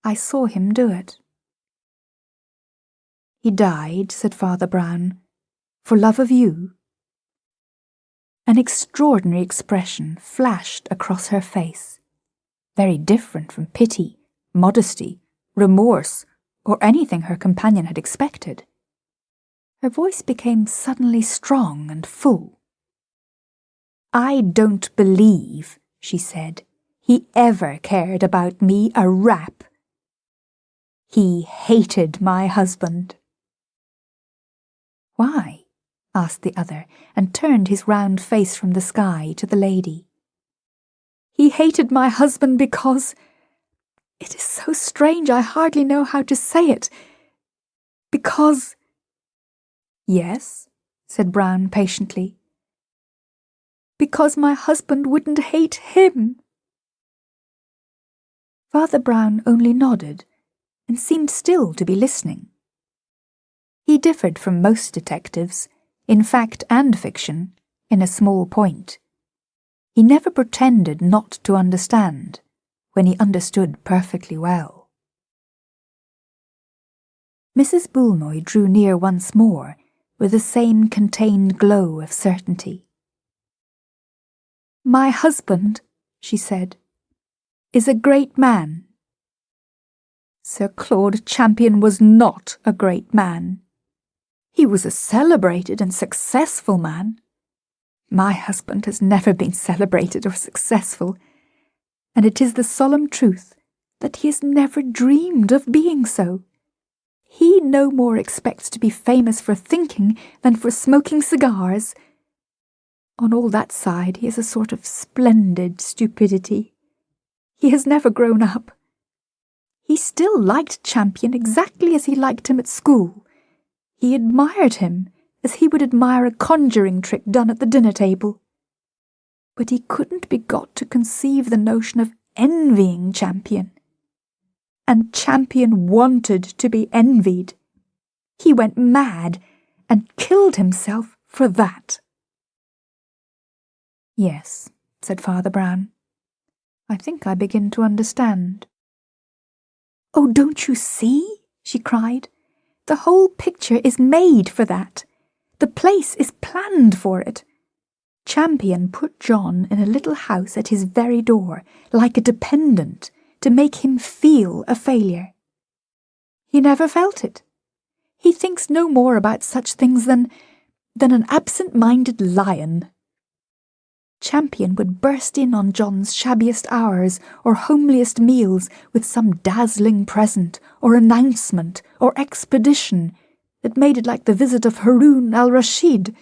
I saw him do it. He died, said Father Brown, for love of you. An extraordinary expression flashed across her face, very different from pity, modesty, remorse, or anything her companion had expected. Her voice became suddenly strong and full. I don't believe, she said, he ever cared about me a rap. He hated my husband. Why? Asked the other, and turned his round face from the sky to the lady. He hated my husband because... It is so strange I hardly know how to say it. Because... Yes, said Brown patiently. Because my husband wouldn't hate him. Father Brown only nodded, and seemed still to be listening. He differed from most detectives, in fact and fiction, in a small point. He never pretended not to understand, when he understood perfectly well. Mrs. Boulnois drew near once more, with the same contained glow of certainty. My husband, she said, is a great man. Sir Claude Champion was not a great man. He was a celebrated and successful man. My husband has never been celebrated or successful, and it is the solemn truth that he has never dreamed of being so. He no more expects to be famous for thinking than for smoking cigars. On all that side he has a sort of splendid stupidity. He has never grown up. He still liked Champion exactly as he liked him at school. He admired him as he would admire a conjuring trick done at the dinner table. But he couldn't be got to conceive the notion of envying Champion. And Champion wanted to be envied. He went mad and killed himself for that. Yes, said Father Brown. I think I begin to understand. Oh, don't you see? She cried. The whole picture is made for that. The place is planned for it. Champion put John in a little house at his very door, like a dependent, to make him feel a failure. He never felt it. He thinks no more about such things than an absent-minded lion. Champion would burst in on John's shabbiest hours or homeliest meals with some dazzling present or announcement or expedition that made it like the visit of Haroun al-Rashid,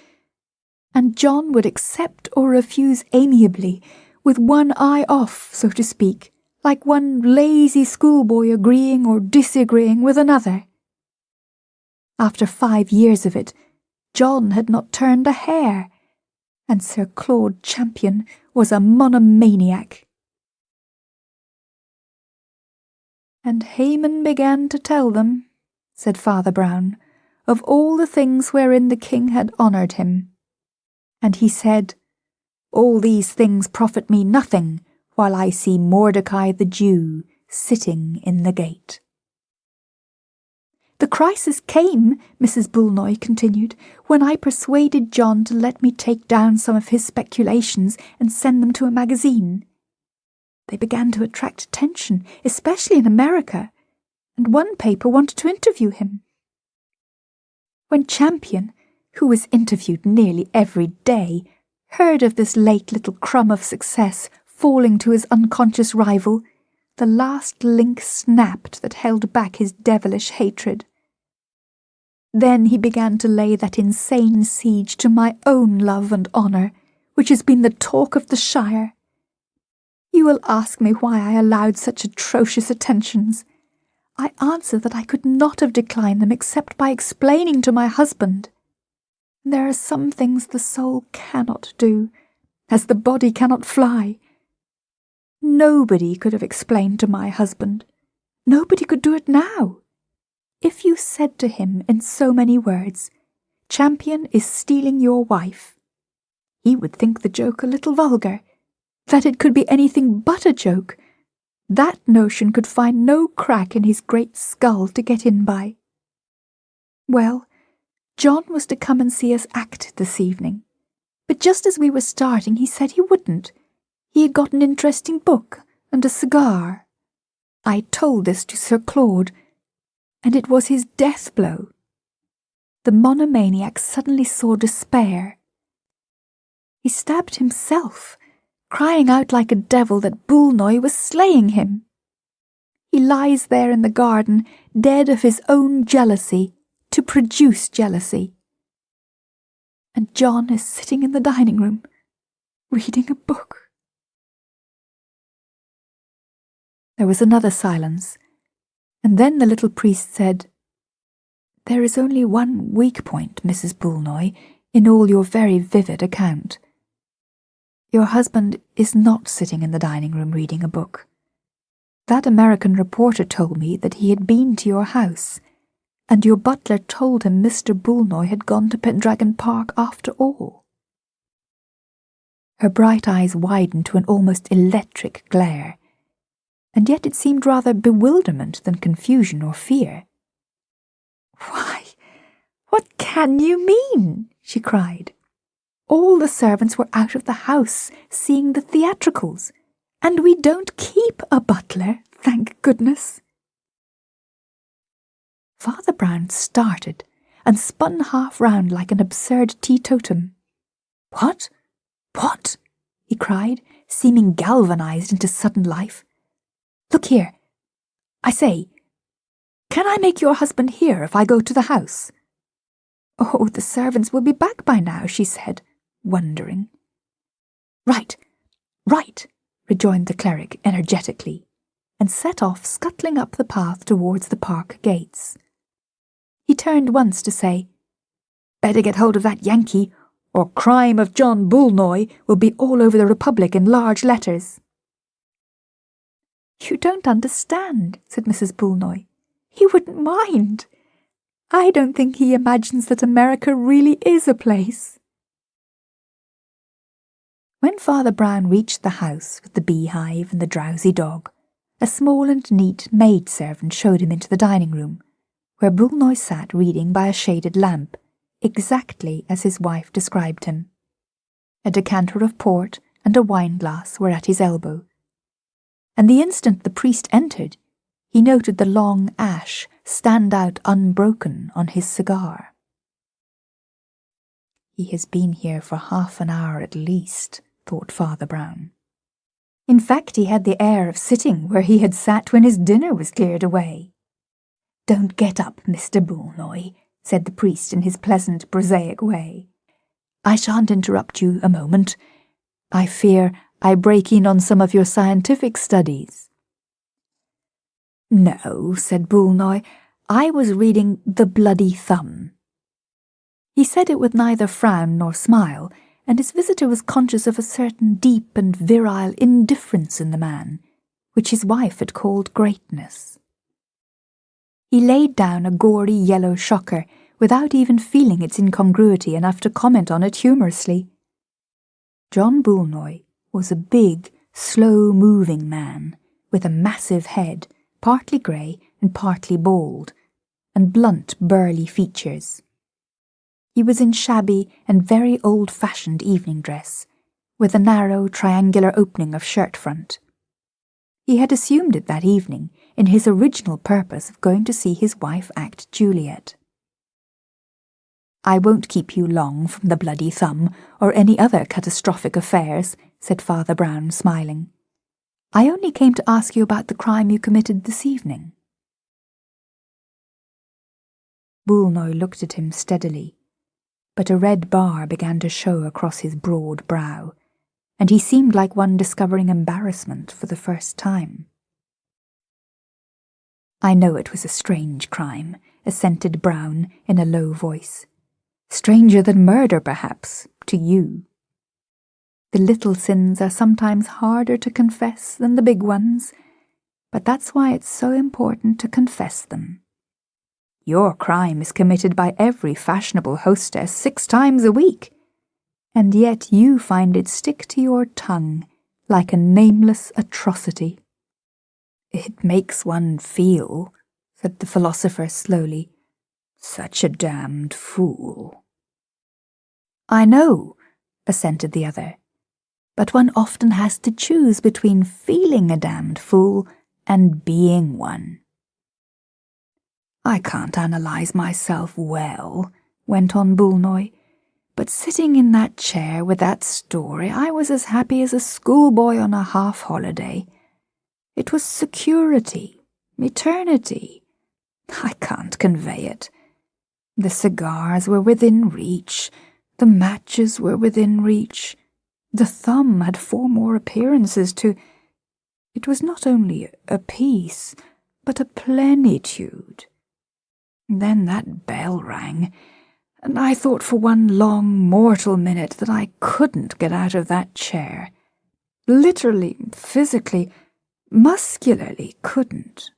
and John would accept or refuse amiably, with one eye off, so to speak, like one lazy schoolboy agreeing or disagreeing with another. After 5 years of it, John had not turned a hair, and Sir Claude Champion was a monomaniac. And Haman began to tell them, said Father Brown, of all the things wherein the king had honoured him. And he said, All these things profit me nothing, while I see Mordecai the Jew sitting in the gate. The crisis came, Mrs. Boulnois continued, when I persuaded John to let me take down some of his speculations and send them to a magazine. They began to attract attention, especially in America, and one paper wanted to interview him. When Champion, who was interviewed nearly every day, heard of this late little crumb of success falling to his unconscious rival, the last link snapped that held back his devilish hatred. Then he began to lay that insane siege to my own love and honour, which has been the talk of the shire. You will ask me why I allowed such atrocious attentions. I answer that I could not have declined them except by explaining to my husband. There are some things the soul cannot do, as the body cannot fly. Nobody could have explained to my husband. Nobody could do it now. If you said to him in so many words, Champion is stealing your wife, he would think the joke a little vulgar, that it could be anything but a joke. That notion could find no crack in his great skull to get in by. Well, John was to come and see us act this evening, but just as we were starting he said he wouldn't. He had got an interesting book and a cigar. I told this to Sir Claude, and it was his death blow. The monomaniac suddenly saw despair. He stabbed himself, crying out like a devil that Boulnois was slaying him. He lies there in the garden, dead of his own jealousy, to produce jealousy. And John is sitting in the dining room, reading a book. There was another silence, and then the little priest said, "There is only one weak point, Mrs. Boulnois, in all your very vivid account. Your husband is not sitting in the dining room reading a book. That American reporter told me that he had been to your house, and your butler told him Mr. Boulnois had gone to Pendragon Park after all." Her bright eyes widened to an almost electric glare, and yet it seemed rather bewilderment than confusion or fear. "Why, what can you mean?" she cried. "All the servants were out of the house seeing the theatricals, and we don't keep a butler, thank goodness." Father Brown started and spun half round like an absurd teetotum. "What? What?" he cried, seeming galvanized into sudden life. "Look here. I say, can I make your husband hear if I go to the house?" "Oh, the servants will be back by now," she said, wondering. "Right, right," rejoined the cleric energetically, and set off scuttling up the path towards the park gates. He turned once to say, "Better get hold of that Yankee, or crime of John Boulnois will be all over the Republic in large letters." "You don't understand," said Mrs. Boulnois. "He wouldn't mind. I don't think he imagines that America really is a place." When Father Brown reached the house with the beehive and the drowsy dog, a small and neat maid-servant showed him into the dining room, where Boulnois sat reading by a shaded lamp, exactly as his wife described him. A decanter of port and a wine-glass were at his elbow, and the instant the priest entered, he noted the long ash stand out unbroken on his cigar. "He has been here for half an hour at least," thought Father Brown. In fact, he had the air of sitting where he had sat when his dinner was cleared away. "Don't get up, Mr. Boulnois," said the priest in his pleasant, prosaic way. "I shan't interrupt you a moment. I fear I break in on some of your scientific studies." "No," said Boulnois, "I was reading The Bloody Thumb." He said it with neither frown nor smile, and his visitor was conscious of a certain deep and virile indifference in the man, which his wife had called greatness. He laid down a gory yellow shocker without even feeling its incongruity enough to comment on it humorously. John Boulnois was a big, slow-moving man, with a massive head, partly grey and partly bald, and blunt, burly features. He was in shabby and very old-fashioned evening dress, with a narrow, triangular opening of shirt front. He had assumed it that evening in his original purpose of going to see his wife act Juliet. "I won't keep you long from the Bloody Thumb or any other catastrophic affairs," said Father Brown, smiling. "I only came to ask you about the crime you committed this evening." Boulnois looked at him steadily, but a red bar began to show across his broad brow, and he seemed like one discovering embarrassment for the first time. "I know it was a strange crime," assented Brown in a low voice. "Stranger than murder, perhaps, to you. The little sins are sometimes harder to confess than the big ones, but that's why it's so important to confess them. Your crime is committed by every fashionable hostess 6 times a week, and yet you find it stick to your tongue like a nameless atrocity." "It makes one feel," said the philosopher slowly, "such a damned fool." "I know," assented the other, "but one often has to choose between feeling a damned fool and being one." "I can't analyse myself well," went on Boulnois, "but sitting in that chair with that story, I was as happy as a schoolboy on a half-holiday. It was security, eternity. I can't convey it. The cigars were within reach, the matches were within reach, the thumb had 4 more appearances to... It was not only a peace, but a plenitude. Then that bell rang, and I thought for one long mortal minute that I couldn't get out of that chair. Literally, physically, muscularly couldn't.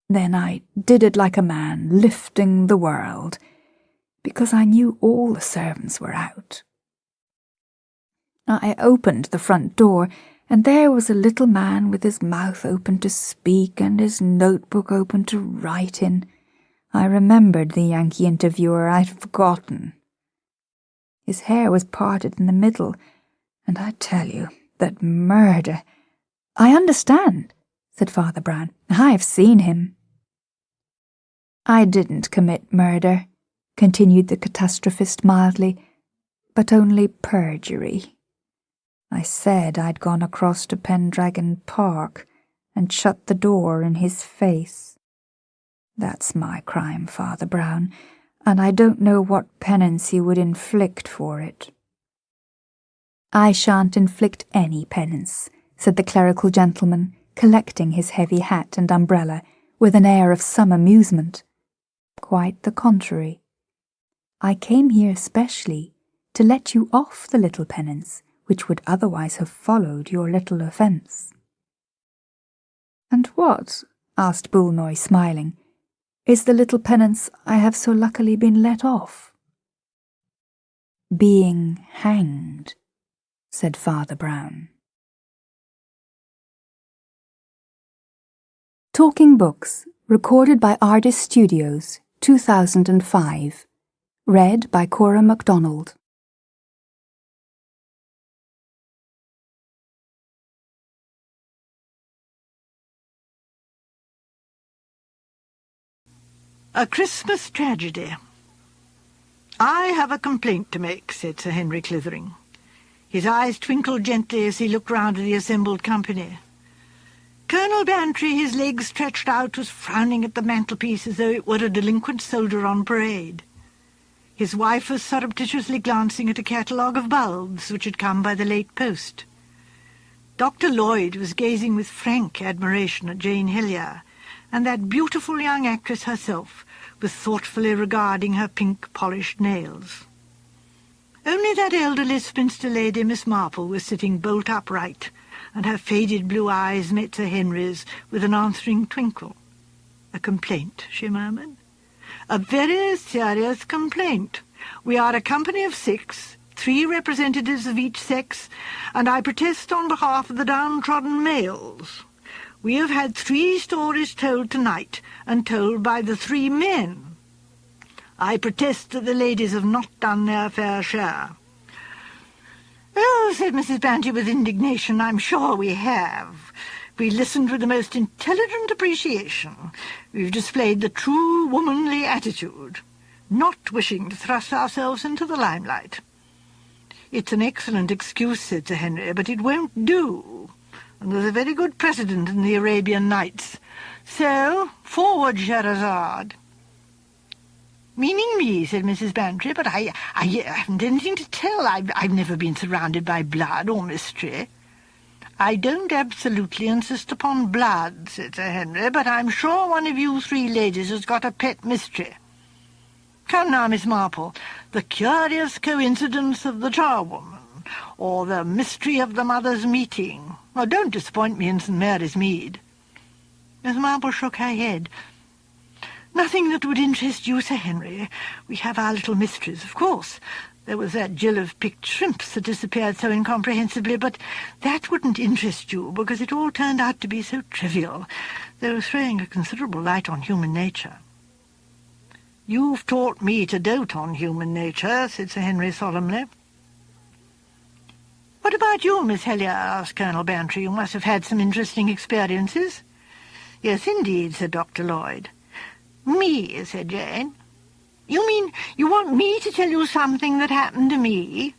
Then I did it like a man lifting the world, because I knew all the servants were out. I opened the front door, and there was a little man with his mouth open to speak and his notebook open to write in. I remembered the Yankee interviewer. I'd forgotten. His hair was parted in the middle, and I tell you, that murder... "I understand," said Father Brown. "I've seen him." "I didn't commit murder," continued the catastrophist mildly, "but only perjury. I said I'd gone across to Pendragon Park and shut the door in his face. That's my crime, Father Brown, and I don't know what penance he would inflict for it." "I shan't inflict any penance," said the clerical gentleman, collecting his heavy hat and umbrella with an air of some amusement. "Quite the contrary. I came here specially to let you off the little penance which would otherwise have followed your little offence." "And what," asked Boulnois, smiling, "is the little penance I have so luckily been let off?" "Being hanged," said Father Brown. Talking Books, recorded by Ardis Studios, 2005. Read by Cora MacDonald. A Christmas Tragedy. "I have a complaint to make," said Sir Henry Clithering. His eyes twinkled gently as he looked round at the assembled company. Colonel Bantry, his legs stretched out, was frowning at the mantelpiece as though it were a delinquent soldier on parade. His wife was surreptitiously glancing at a catalogue of bulbs which had come by the late post. Dr. Lloyd was gazing with frank admiration at Jane Hillier, and that beautiful young actress herself was thoughtfully regarding her pink-polished nails. Only that elderly spinster lady, Miss Marple, was sitting bolt upright, and her faded blue eyes met Sir Henry's with an answering twinkle. "A complaint," she murmured. "A very serious complaint. We are a company of 6, 3 representatives of each sex, and I protest on behalf of the downtrodden males. We have had 3 stories told tonight, and told by the 3 men. I protest that the ladies have not done their fair share." "Oh," said Mrs. Banty with indignation, "I'm sure we have. We listened with the most intelligent appreciation. We've displayed the true womanly attitude, not wishing to thrust ourselves into the limelight." "It's an excellent excuse," said Sir Henry, "but it won't do. And there's a very good precedent in the Arabian Nights. So, forward, Scheherazade." "Meaning me," said Mrs. Bantry, "but I haven't anything to tell. I've never been surrounded by blood or mystery." "I don't absolutely insist upon blood," said Sir Henry, "but I'm sure one of you 3 ladies has got a pet mystery. Come now, Miss Marple, the curious coincidence of the charwoman, or the mystery of the mothers' meeting. Oh, don't disappoint me in St. Mary's Mead." Miss Marple shook her head. "Nothing that would interest you, Sir Henry. We have our little mysteries, of course. There was that Jill of picked shrimps that disappeared so incomprehensibly, but that wouldn't interest you, because it all turned out to be so trivial, though throwing a considerable light on human nature." "You've taught me to dote on human nature," said Sir Henry solemnly. "What about you, Miss Helier?" asked Colonel Bantry. "You must have had some interesting experiences." "Yes, indeed," said Dr. Lloyd. "Me," said Jane. "You mean you want me to tell you something that happened to me?"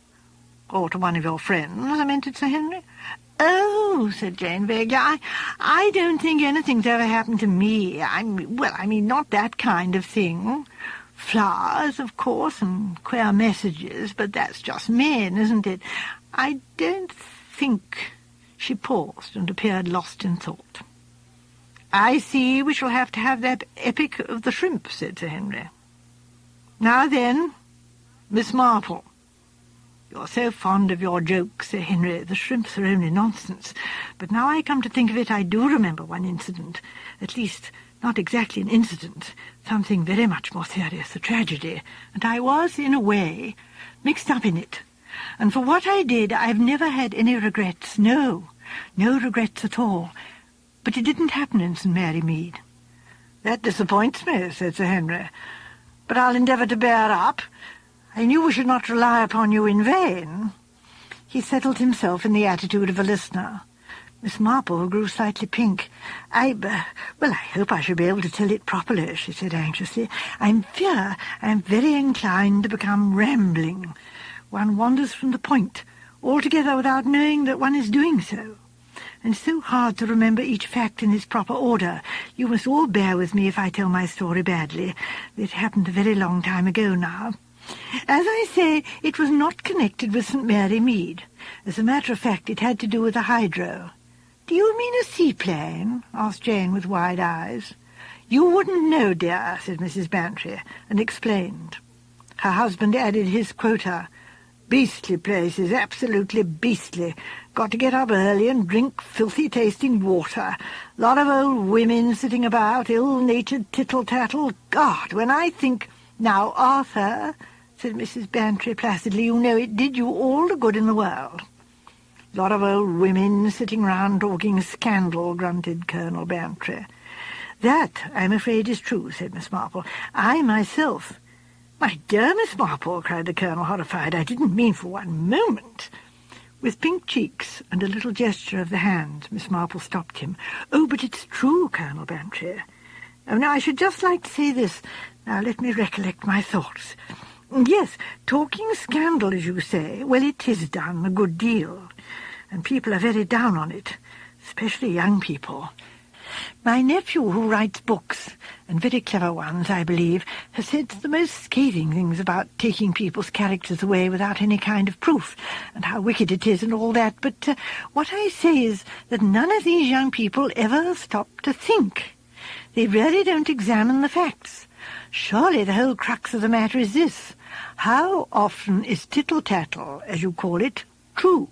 "Or to one of your friends," lamented Sir Henry. "Oh," said Jane vaguely, I don't think anything's ever happened to me. I mean, not that kind of thing. Flowers, of course, and queer messages, but that's just men, isn't it? I don't think—" She paused and appeared lost in thought. "I see we shall have to have that epic of the shrimp," said Sir Henry. "Now then, Miss Marple." "You're so fond of your jokes, Sir Henry. The shrimps are only nonsense. But now I come to think of it, I do remember one incident. At least, not exactly an incident. Something very much more serious, a tragedy. And I was, in a way, mixed up in it. And for what I did, I've never had any regrets. No regrets at all. But it didn't happen in St. Mary Mead." "That disappoints me," said Sir Henry. "But I'll endeavour to bear up. I knew we should not rely upon you in vain." He settled himself in the attitude of a listener. Miss Marple grew slightly pink. I hope I shall be able to tell it properly," she said anxiously. "I fear I'm very inclined to become rambling. One wanders from the point, altogether without knowing that one is doing so. And so hard to remember each fact in its proper order. You must all bear with me if I tell my story badly. It happened a very long time ago now. As I say, it was not connected with St. Mary Mead. As a matter of fact, it had to do with a hydro." "Do you mean a seaplane?" asked Jane with wide eyes. "You wouldn't know, dear," said Mrs. Bantry, and explained. Her husband added his quota. "Beastly places, absolutely beastly. Got to get up early and drink filthy-tasting water. Lot of old women sitting about, ill-natured tittle-tattle. God, when I think—" "Now, Arthur," said Mrs. Bantry placidly, "you know it did you all the good in the world." "Lot of old women sitting round talking scandal," grunted Colonel Bantry. "That, I'm afraid, is true," said Miss Marple. "I myself—" "My dear Miss Marple," cried the Colonel, horrified, "I didn't mean for one moment—" With pink cheeks and a little gesture of the hand, Miss Marple stopped him. "Oh, but it's true, Colonel Bantry. Oh, now, I should just like to say this. Now, let me recollect my thoughts. Yes, talking scandal, as you say, well, it is done a good deal, and people are very down on it, especially young people. My nephew, who writes books, and very clever ones, I believe, has said the most scathing things about taking people's characters away without any kind of proof, and how wicked it is and all that, but what I say is that none of these young people ever stop to think. They really don't examine the facts. Surely the whole crux of the matter is this. How often is tittle-tattle, as you call it, true?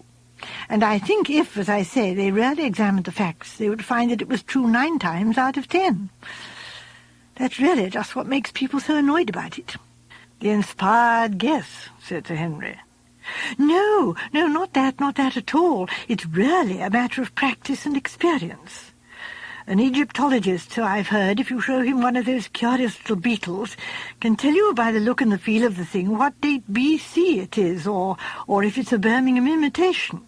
And I think if, as I say, they really examined the facts, they would find that it was true 9 times out of 10. That's really just what makes people so annoyed about it." "The inspired guess," said Sir Henry. No, not that at all. It's really a matter of practice and experience. An Egyptologist, so I've heard, if you show him one of those curious little beetles, can tell you by the look and the feel of the thing what date B.C. it is, or if it's a Birmingham imitation.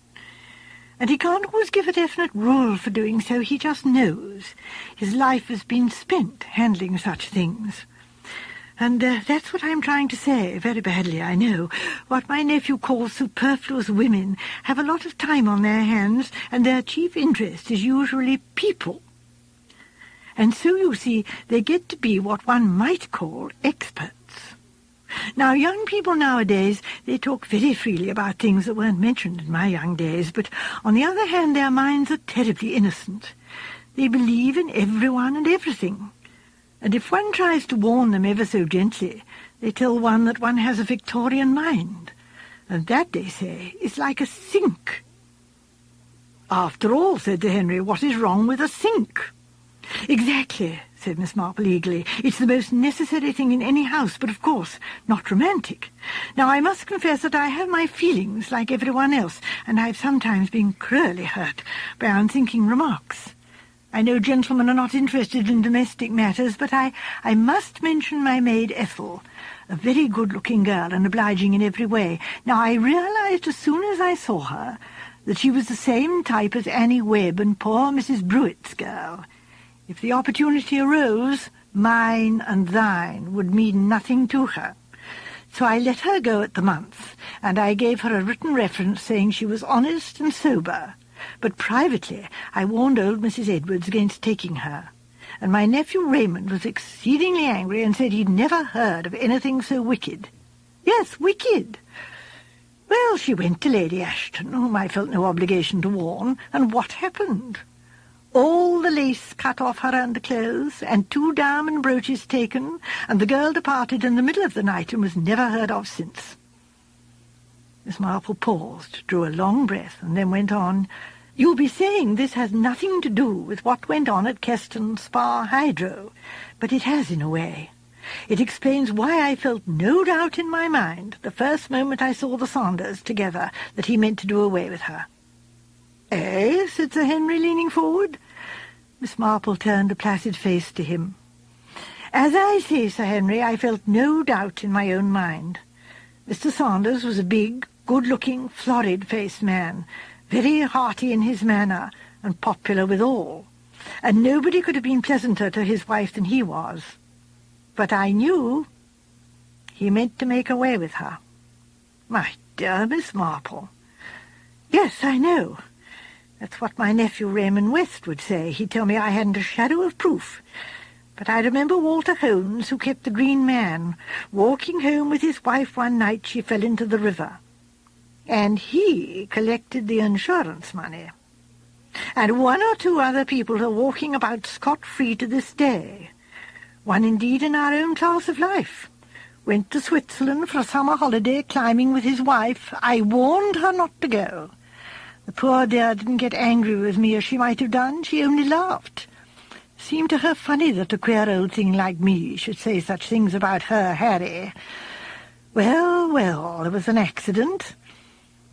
And he can't always give a definite rule for doing so, he just knows. His life has been spent handling such things. And that's what I'm trying to say, very badly, I know. What my nephew calls superfluous women have a lot of time on their hands, and their chief interest is usually people. And so, you see, they get to be what one might call experts. Now, young people nowadays, they talk very freely about things that weren't mentioned in my young days, but on the other hand, their minds are terribly innocent. They believe in everyone and everything. And if one tries to warn them ever so gently, they tell one that one has a Victorian mind. And that, they say, is like a sink. After all, said Sir Henry, what is wrong with a sink? Exactly, said Miss Marple eagerly. It's the most necessary thing in any house, but of course not romantic. Now, I must confess that I have my feelings like everyone else, and I've sometimes been cruelly hurt by unthinking remarks. I know gentlemen are not interested in domestic matters, but I must mention my maid Ethel, a very good-looking girl and obliging in every way. Now, I realized as soon as I saw her that she was the same type as Annie Webb and poor Mrs. Brewitt's girl. If the opportunity arose, mine and thine would mean nothing to her. So I let her go at the month, and I gave her a written reference saying she was honest and sober. But privately I warned old Mrs. Edwards against taking her, and my nephew Raymond was exceedingly angry and said he'd never heard of anything so wicked. Yes, wicked. Well, she went to Lady Ashton, whom I felt no obligation to warn, and what happened? All the lace cut off her underclothes, and 2 diamond brooches taken, and the girl departed in the middle of the night and was never heard of since. Miss Marple paused, drew a long breath, and then went on. You'll be saying this has nothing to do with what went on at Keston Spa Hydro, but it has in a way. It explains why I felt no doubt in my mind, the first moment I saw the Saunders together, that he meant to do away with her. Eh? Said Sir Henry, leaning forward. Miss Marple turned a placid face to him. As I say, Sir Henry, I felt no doubt in my own mind. Mr. Saunders was a big, good-looking, florid-faced man, very hearty in his manner, and popular with all, and nobody could have been pleasanter to his wife than he was. But I knew he meant to make away with her. My dear Miss Marple. Yes, I know. That's what my nephew Raymond West would say. He'd tell me I hadn't a shadow of proof. But I remember Walter Holmes, who kept the Green Man, walking home with his wife one night she fell into the river. And he collected the insurance money. And 1 or 2 other people are walking about scot-free to this day. One indeed in our own class of life. Went to Switzerland for a summer holiday, climbing with his wife. I warned her not to go. The poor dear didn't get angry with me as she might have done. She only laughed. Seemed to her funny that a queer old thing like me should say such things about her Harry. Well, well, there was an accident,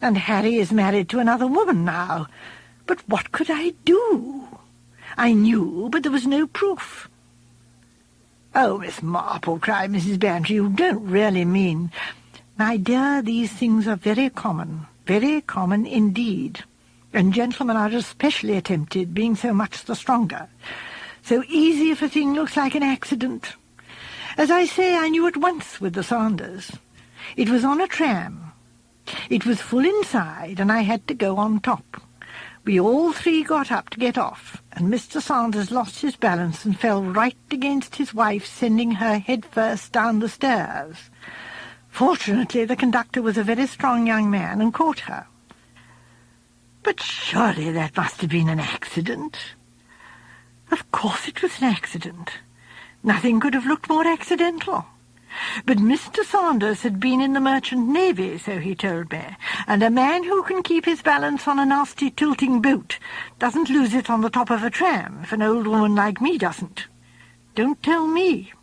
and Harry is married to another woman now. But what could I do? I knew, but there was no proof. Oh, Miss Marple, cried Mrs. Bantry, you don't really mean... My dear, these things are very common indeed, and gentlemen are especially tempted, being so much the stronger. So easy if a thing looks like an accident. As I say, I knew at once with the Saunders. It was on a tram. It was full inside, and I had to go on top. We all 3 got up to get off, and Mr. Saunders lost his balance and fell right against his wife, sending her head first down the stairs. Fortunately, the conductor was a very strong young man and caught her. But surely that must have been an accident. Of course it was an accident. Nothing could have looked more accidental. But Mr. Saunders had been in the merchant navy, so he told me, and a man who can keep his balance on a nasty tilting boat doesn't lose it on the top of a tram, if an old woman like me doesn't. Don't tell me.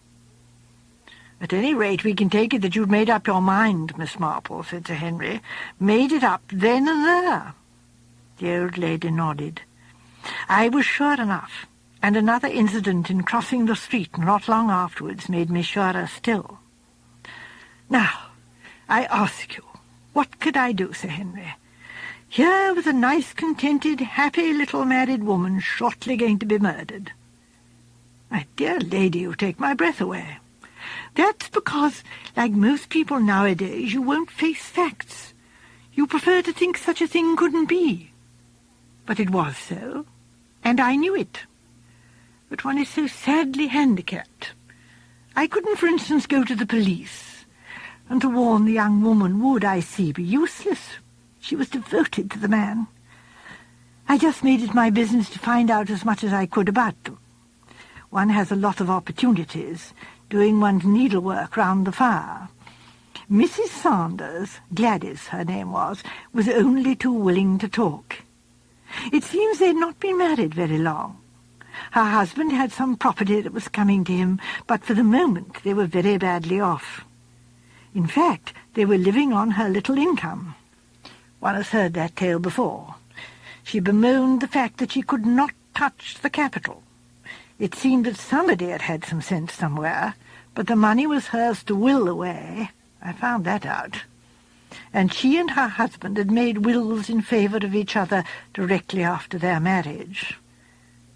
At any rate, we can take it that you'd made up your mind, Miss Marple, said Sir Henry. Made it up then and there. The old lady nodded. I was sure enough. And another incident in crossing the street not long afterwards made me surer still. Now, I ask you, what could I do, Sir Henry? Here was a nice, contented, happy little married woman shortly going to be murdered. My dear lady, you take my breath away. That's because, like most people nowadays, you won't face facts. You prefer to think such a thing couldn't be. But it was so, and I knew it. But one is so sadly handicapped. I couldn't, for instance, go to the police, and to warn the young woman would, I see, be useless. She was devoted to the man. I just made it my business to find out as much as I could about them. One has a lot of opportunities, doing one's needlework round the fire. Mrs. Saunders, Gladys her name was only too willing to talk. It seems they'd not been married very long. Her husband had some property that was coming to him, but for the moment they were very badly off. In fact, they were living on her little income. One has heard that tale before. She bemoaned the fact that she could not touch the capital. It seemed that somebody had had some sense somewhere, but the money was hers to will away. I found that out. And she and her husband had made wills in favour of each other directly after their marriage.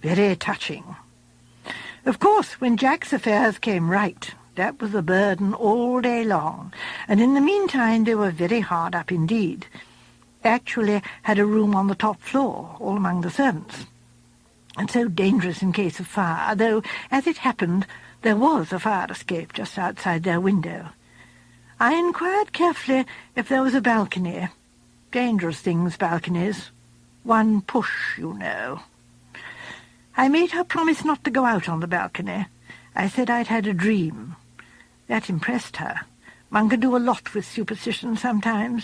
Very touching. Of course, when Jack's affairs came right, that was a burden all day long, and in the meantime they were very hard up indeed. Actually had a room on the top floor, all among the servants, and so dangerous in case of fire, though, as it happened, there was a fire escape just outside their window. I inquired carefully if there was a balcony. Dangerous things, balconies. One push, you know. I made her promise not to go out on the balcony. I said I'd had a dream. That impressed her. One can do a lot with superstition sometimes.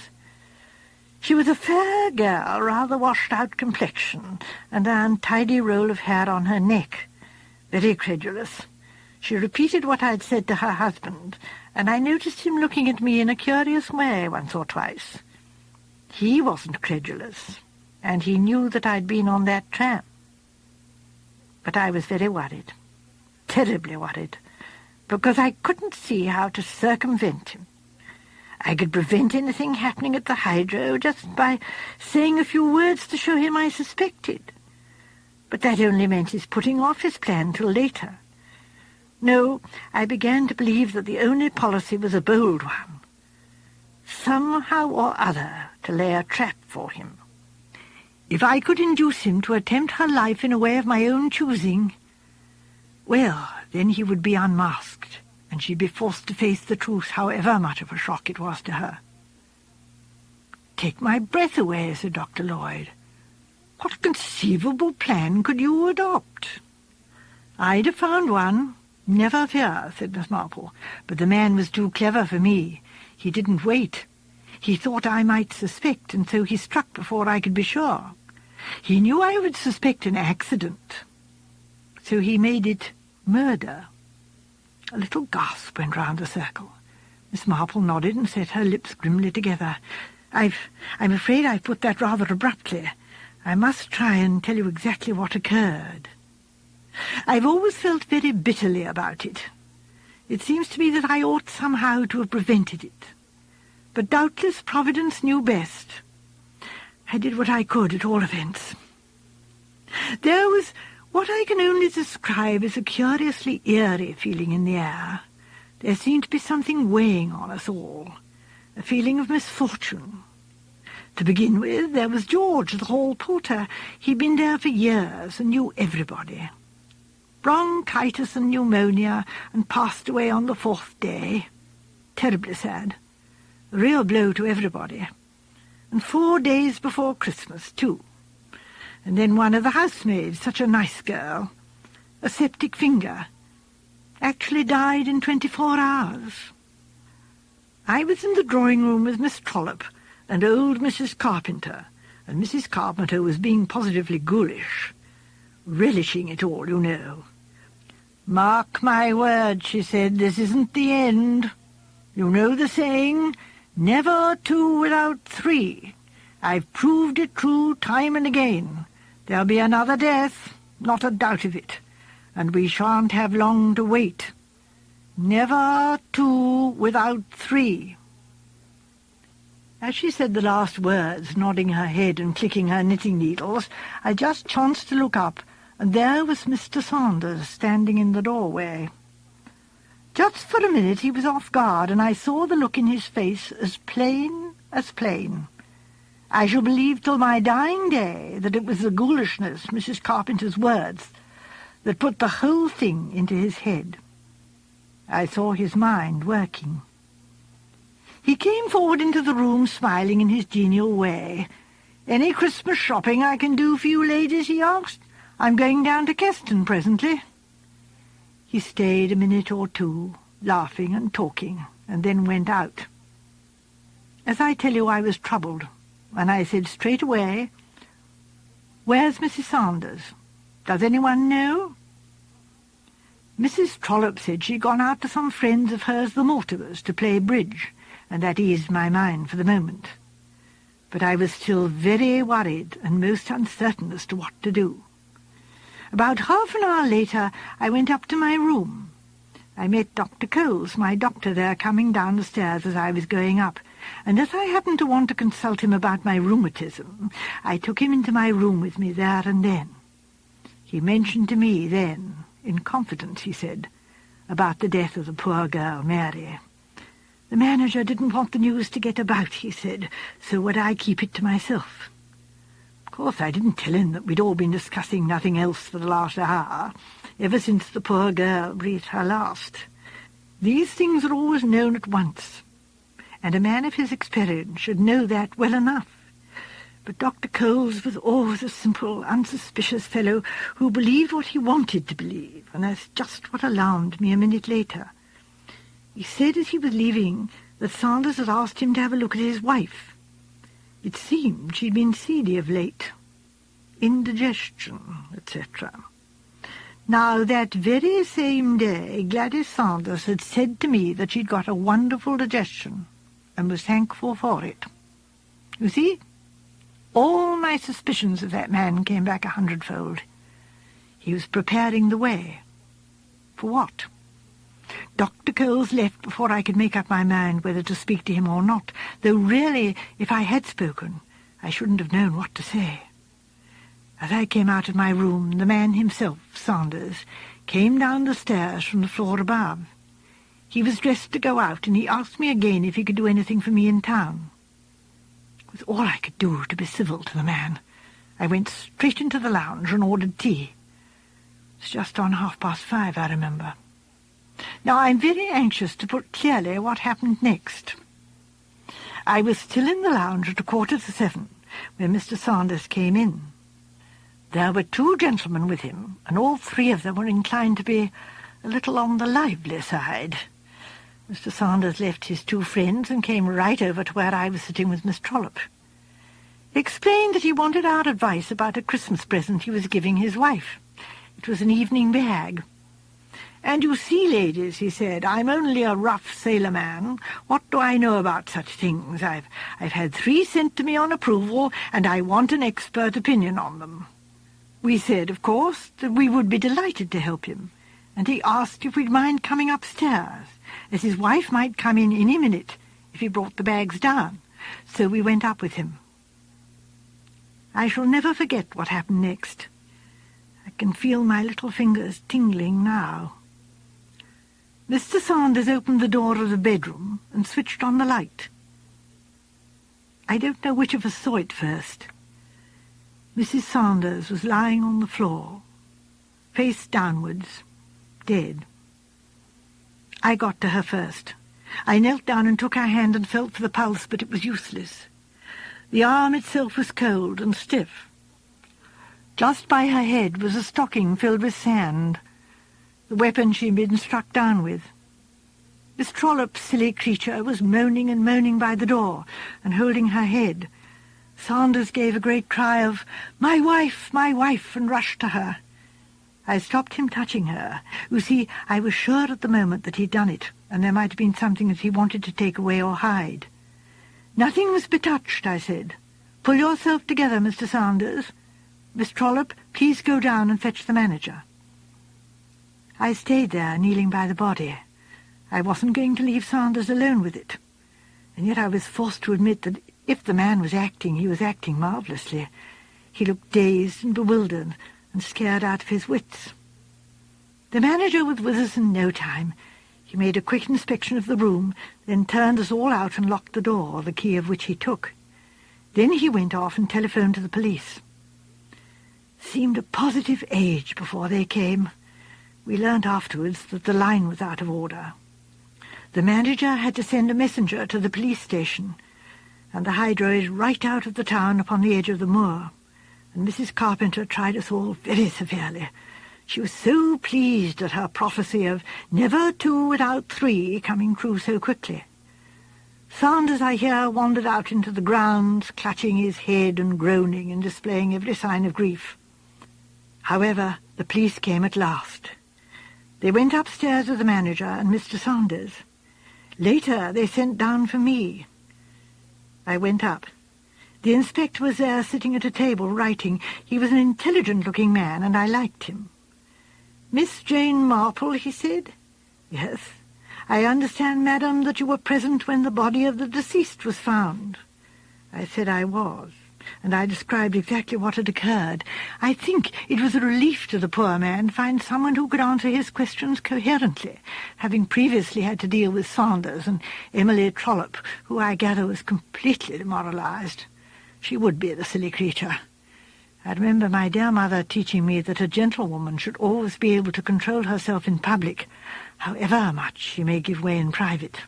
She was a fair girl, rather washed-out complexion, and an untidy roll of hair on her neck. Very credulous. She repeated what I'd said to her husband, and I noticed him looking at me in a curious way once or twice. He wasn't credulous, and he knew that I'd been on that tram. But I was very worried, terribly worried, because I couldn't see how to circumvent him. I could prevent anything happening at the hydro just by saying a few words to show him I suspected. But that only meant his putting off his plan till later. No, I began to believe that the only policy was a bold one. Somehow or other to lay a trap for him. If I could induce him to attempt her life in a way of my own choosing, well, then he would be unmasked, and she'd be forced to face the truth, however much of a shock it was to her. "Take my breath away," said Dr. Lloyd. "What conceivable plan could you adopt?" "I'd have found one, never fear," said Miss Marple, "but the man was too clever for me. He didn't wait. He thought I might suspect, and so he struck before I could be sure. He knew I would suspect an accident, so he made it murder." A little gasp went round the circle. Miss Marple nodded and set her lips grimly together. I'm afraid I've put that rather abruptly. I must try and tell you exactly what occurred. I've always felt very bitterly about it. It seems to me that I ought somehow to have prevented it. But doubtless Providence knew best. I did what I could, at all events. There was what I can only describe as a curiously eerie feeling in the air. There seemed to be something weighing on us all, a feeling of misfortune. To begin with, there was George, the hall porter. He'd been there for years and knew everybody. Bronchitis and pneumonia, and passed away on the 4th day. Terribly sad. A real blow to everybody. And 4 days before Christmas, too. And then one of the housemaids, such a nice girl, a septic finger, actually died in 24 hours. I was in the drawing-room with Miss Trollope and old Mrs. Carpenter, and Mrs. Carpenter was being positively ghoulish, relishing it all, you know. "Mark my word," she said, "this isn't the end. You know the saying, 'Never two without three.' I've proved it true time and again. There'll be another death, not a doubt of it. and we shan't have long to wait. Never 2 without 3. As she said the last words, nodding her head and clicking her knitting needles, I just chanced to look up, and there was Mr. Saunders standing in the doorway. Just for a minute he was off guard, and I saw the look in his face as plain as plain. I shall believe till my dying day that it was the ghoulishness, Mrs. Carpenter's words, that put the whole thing into his head. I saw his mind working. He came forward into the room, smiling in his genial way. "Any Christmas shopping I can do for you ladies?" he asked. "I'm going down to Chesterton presently." He stayed a minute or two, laughing and talking, and then went out. As I tell you, I was troubled, and I said straight away, "Where's Mrs. Saunders? Does anyone know?" Mrs. Trollope said she'd gone out to some friends of hers, the Mortimers, to play bridge, and that eased my mind for the moment. But I was still very worried and most uncertain as to what to do. About half an hour later I went up to my room. I met Dr. Coles, my doctor, there, coming down the stairs as I was going up, and as I happened to want to consult him about my rheumatism, I took him into my room with me there and then. He mentioned to me then, in confidence, he said, about the death of the poor girl, Mary. The manager didn't want the news to get about, he said, so would I keep it to myself. Of course, I didn't tell him that we'd all been discussing nothing else for the last hour, ever since the poor girl breathed her last. These things are always known at once, and a man of his experience should know that well enough. But Dr. Coles was always a simple, unsuspicious fellow who believed what he wanted to believe, and that's just what alarmed me a minute later. He said as he was leaving that Saunders had asked him to have a look at his wife. It seemed she'd been seedy of late, indigestion, etc. Now, that very same day Gladys Saunders had said to me that she'd got a wonderful digestion, and was thankful for it. You see, all my suspicions of that man came back 100-fold. He was preparing the way. For what? Dr. Coles left before I could make up my mind whether to speak to him or not, though really, if I had spoken, I shouldn't have known what to say. As I came out of my room, the man himself, Saunders, came down the stairs from the floor above. He was dressed to go out, and he asked me again if he could do anything for me in town. It was all I could do to be civil to the man. I went straight into the lounge and ordered tea. It was just on 5:30, I remember. Now, I'm very anxious to put clearly what happened next. I was still in the lounge at 7:15 when Mr. Saunders came in. There were 2 gentlemen with him, and all 3 of them were inclined to be a little on the lively side. Mr. Saunders left his 2 friends and came right over to where I was sitting with Miss Trollope. He explained that he wanted our advice about a Christmas present he was giving his wife. It was an evening bag. "And you see, ladies," he said, "I'm only a rough sailor man. What do I know about such things? I've had 3 sent to me on approval, and I want an expert opinion on them." We said, of course, that we would be delighted to help him, and he asked if we'd mind coming upstairs, as his wife might come in any minute if he brought the bags down, so we went up with him. I shall never forget what happened next. I can feel my little fingers tingling now. Mr. Saunders opened the door of the bedroom and switched on the light. I don't know which of us saw it first. Mrs. Saunders was lying on the floor, face downwards, dead. I got to her first. I knelt down and took her hand and felt for the pulse, but it was useless. The arm itself was cold and stiff. Just by her head was a stocking filled with sand, the weapon she'd been struck down with. Miss Trollope, silly creature, was moaning and moaning by the door and holding her head. Saunders gave a great cry of, my wife, and rushed to her. I stopped him touching her. You see, I was sure at the moment that he'd done it, and there might have been something that he wanted to take away or hide. Nothing must be touched, I said. Pull yourself together, Mr. Saunders. Miss Trollope, please go down and fetch the manager. I stayed there, kneeling by the body. I wasn't going to leave Saunders alone with it. And yet I was forced to admit that if the man was acting, he was acting marvellously. He looked dazed and bewildered and scared out of his wits. The manager was with us in no time. He made a quick inspection of the room, then turned us all out and locked the door, the key of which he took. Then he went off and telephoned to the police. Seemed a positive age before they came. We learnt afterwards that the line was out of order. The manager had to send a messenger to the police station, and the hydro is right out of the town upon the edge of the moor, and Mrs. Carpenter tried us all very severely. She was so pleased at her prophecy of never two without three coming true so quickly. Saunders, I hear, wandered out into the grounds, clutching his head and groaning and displaying every sign of grief. However, the police came at last. They went upstairs with the manager and Mr. Saunders. Later they sent down for me. I went up. The inspector was there sitting at a table writing. He was an intelligent-looking man, and I liked him. "Miss Jane Marple," he said. "Yes. I understand, madam, that you were present when the body of the deceased was found." I said I was, and I described exactly what had occurred. I think it was a relief to the poor man to find someone who could answer his questions coherently, having previously had to deal with Saunders and Emily Trollope, who I gather was completely demoralized. She would be, the silly creature. I remember my dear mother teaching me that a gentlewoman should always be able to control herself in public, however much she may give way in private.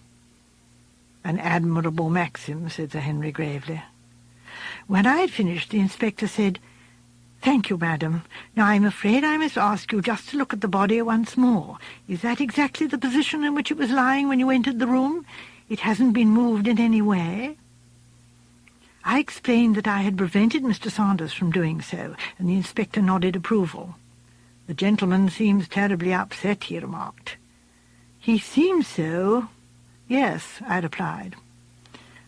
"An admirable maxim," said Sir Henry gravely. When I had finished, the inspector said, "Thank you, madam. Now I'm afraid I must ask you just to look at the body once more. Is that exactly the position in which it was lying when you entered the room? It hasn't been moved in any way?" I explained that I had prevented Mr. Saunders from doing so, and the inspector nodded approval. "The gentleman seems terribly upset," he remarked. "He seems so." "Yes," I replied.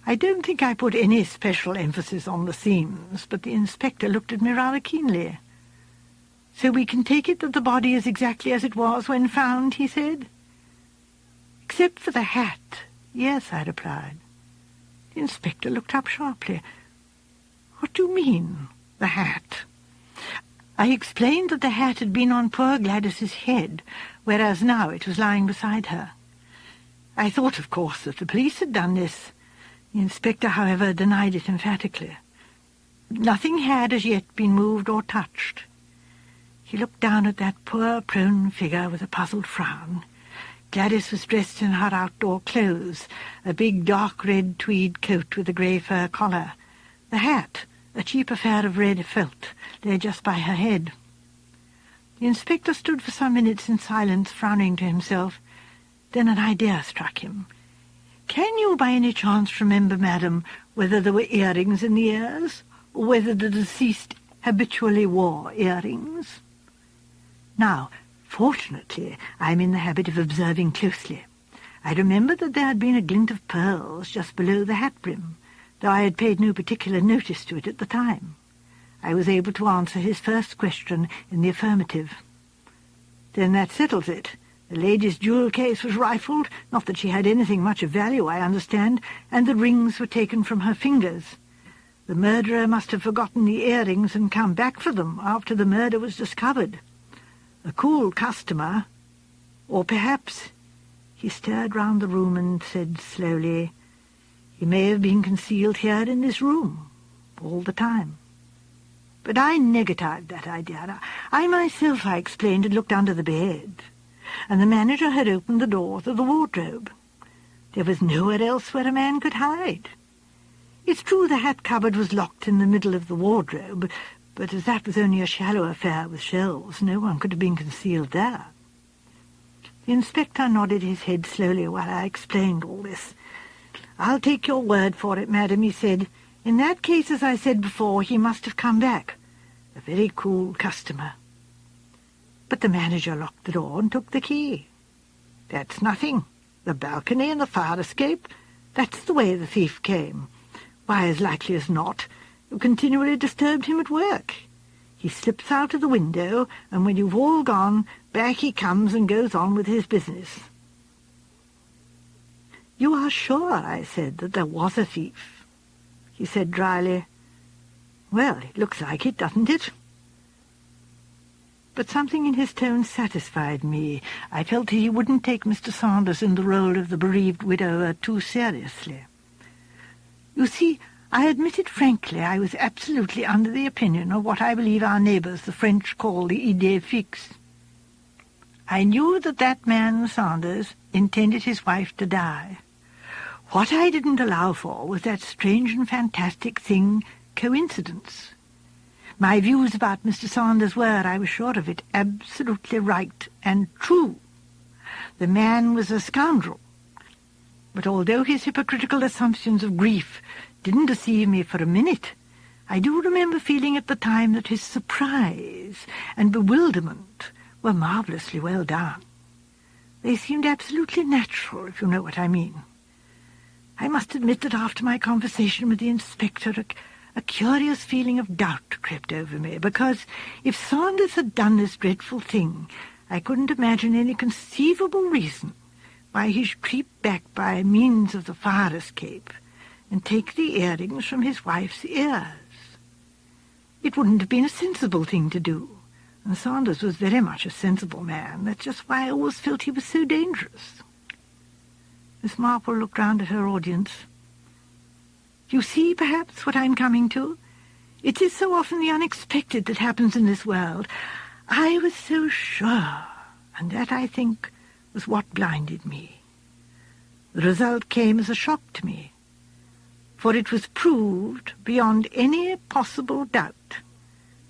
I don't think I put any special emphasis on the seams, but the inspector looked at me rather keenly. "So we can take it that the body is exactly as it was when found," he said. "Except for the hat." "Yes," I replied. The inspector looked up sharply. "What do you mean, the hat?" I explained that the hat had been on poor Gladys's head, whereas now it was lying beside her. I thought, of course, that the police had done this. The inspector, however, denied it emphatically. Nothing had as yet been moved or touched. He looked down at that poor prone figure with a puzzled frown. Gladys was dressed in her outdoor clothes, a big dark red tweed coat with a grey fur collar. The hat, a cheap affair of red felt, lay just by her head. The inspector stood for some minutes in silence, frowning to himself. Then an idea struck him. "Can you by any chance remember, madam, whether there were earrings in the ears, or whether the deceased habitually wore earrings?" Now, fortunately, I am in the habit of observing closely. I remembered that there had been a glint of pearls just below the hat brim, though I had paid no particular notice to it at the time. I was able to answer his first question in the affirmative. "Then that settles it. The lady's jewel case was rifled, not that she had anything much of value, I understand, and the rings were taken from her fingers. The murderer must have forgotten the earrings and come back for them after the murder was discovered. A cool customer, or perhaps—" He stared round the room and said slowly, "He may have been concealed here in this room, all the time." But I negatived that idea. I myself, I explained, had looked under the bed, and the manager had opened the door to the wardrobe. There was nowhere else where a man could hide. It's true the hat cupboard was locked in the middle of the wardrobe, but as that was only a shallow affair with shelves, no one could have been concealed there. The inspector nodded his head slowly while I explained all this. "I'll take your word for it, madam," he said. "In that case, as I said before, he must have come back. A very cool customer." But the manager locked the door and took the key. "That's nothing. The balcony and the fire escape, that's the way the thief came. Why, as likely as not, you continually disturbed him at work. He slips out of the window, and when you've all gone, back he comes and goes on with his business." "You are sure," I said, "that there was a thief?" He said dryly, "Well, it looks like it, doesn't it?" But something in his tone satisfied me. I felt he wouldn't take Mr. Saunders in the role of the bereaved widower too seriously. You see, I admitted frankly I was absolutely under the opinion of what I believe our neighbours the French call the idée fixe. I knew that that man, Saunders, intended his wife to die. What I didn't allow for was that strange and fantastic thing, coincidence. My views about Mr. Saunders were, I was sure of it, absolutely right and true. The man was a scoundrel. But although his hypocritical assumptions of grief didn't deceive me for a minute, I do remember feeling at the time that his surprise and bewilderment were marvellously well done. They seemed absolutely natural, if you know what I mean. I must admit that after my conversation with the inspector, a curious feeling of doubt crept over me, because if Saunders had done this dreadful thing, I couldn't imagine any conceivable reason why he should creep back by means of the fire escape and take the earrings from his wife's ears. It wouldn't have been a sensible thing to do, and Saunders was very much a sensible man. That's just why I always felt he was so dangerous. Miss Marple looked round at her audience. You see, perhaps, what I'm coming to? It is so often the unexpected that happens in this world. I was so sure, and that, I think, was what blinded me. The result came as a shock to me, for it was proved beyond any possible doubt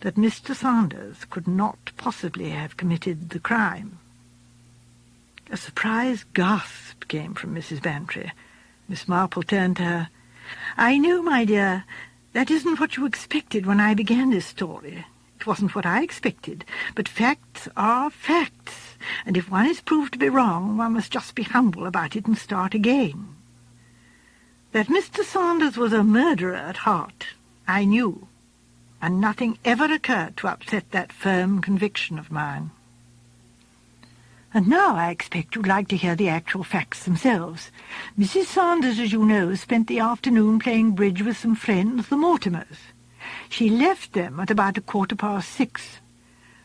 that Mr. Saunders could not possibly have committed the crime. A surprised gasp came from Mrs. Bantry. Miss Marple turned to her. "I know, my dear, that isn't what you expected when I began this story. It wasn't what I expected, but facts are facts, and if one is proved to be wrong, one must just be humble about it and start again. That Mr. Saunders was a murderer at heart, I knew, and nothing ever occurred to upset that firm conviction of mine. And now I expect you'd like to hear the actual facts themselves. Mrs. Saunders, as you know, spent the afternoon playing bridge with some friends, the Mortimers. She left them at about 6:15.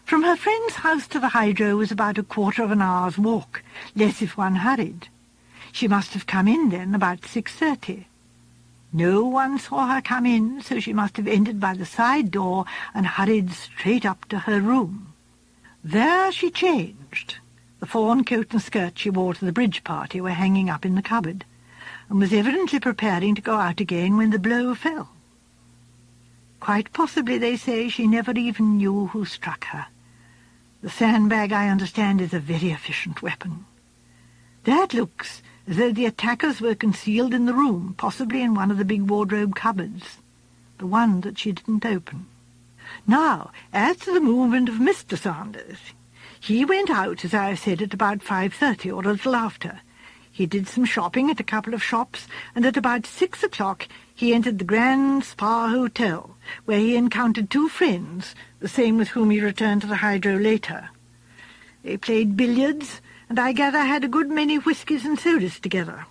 From her friend's house to the hydro was about 1/4 of an hour's walk, less if one hurried. She must have come in then about 6:30. No one saw her come in, so she must have entered by the side door and hurried straight up to her room. There she changed. The fawn coat and skirt she wore to the bridge party were hanging up in the cupboard, and was evidently preparing to go out again when the blow fell. Quite possibly, they say, she never even knew who struck her. The sandbag, I understand, is a very efficient weapon. That looks as though the attackers were concealed in the room, possibly in one of the big wardrobe cupboards, the one that she didn't open. Now, as to the movement of Mr. Saunders, he went out, as I have said, at about 5:30 or a little after. He did some shopping at a couple of shops, and at about 6 o'clock he entered the Grand Spa Hotel, where he encountered 2 friends, the same with whom he returned to the hydro later. They played billiards, and I gather had a good many whiskies and sodas together.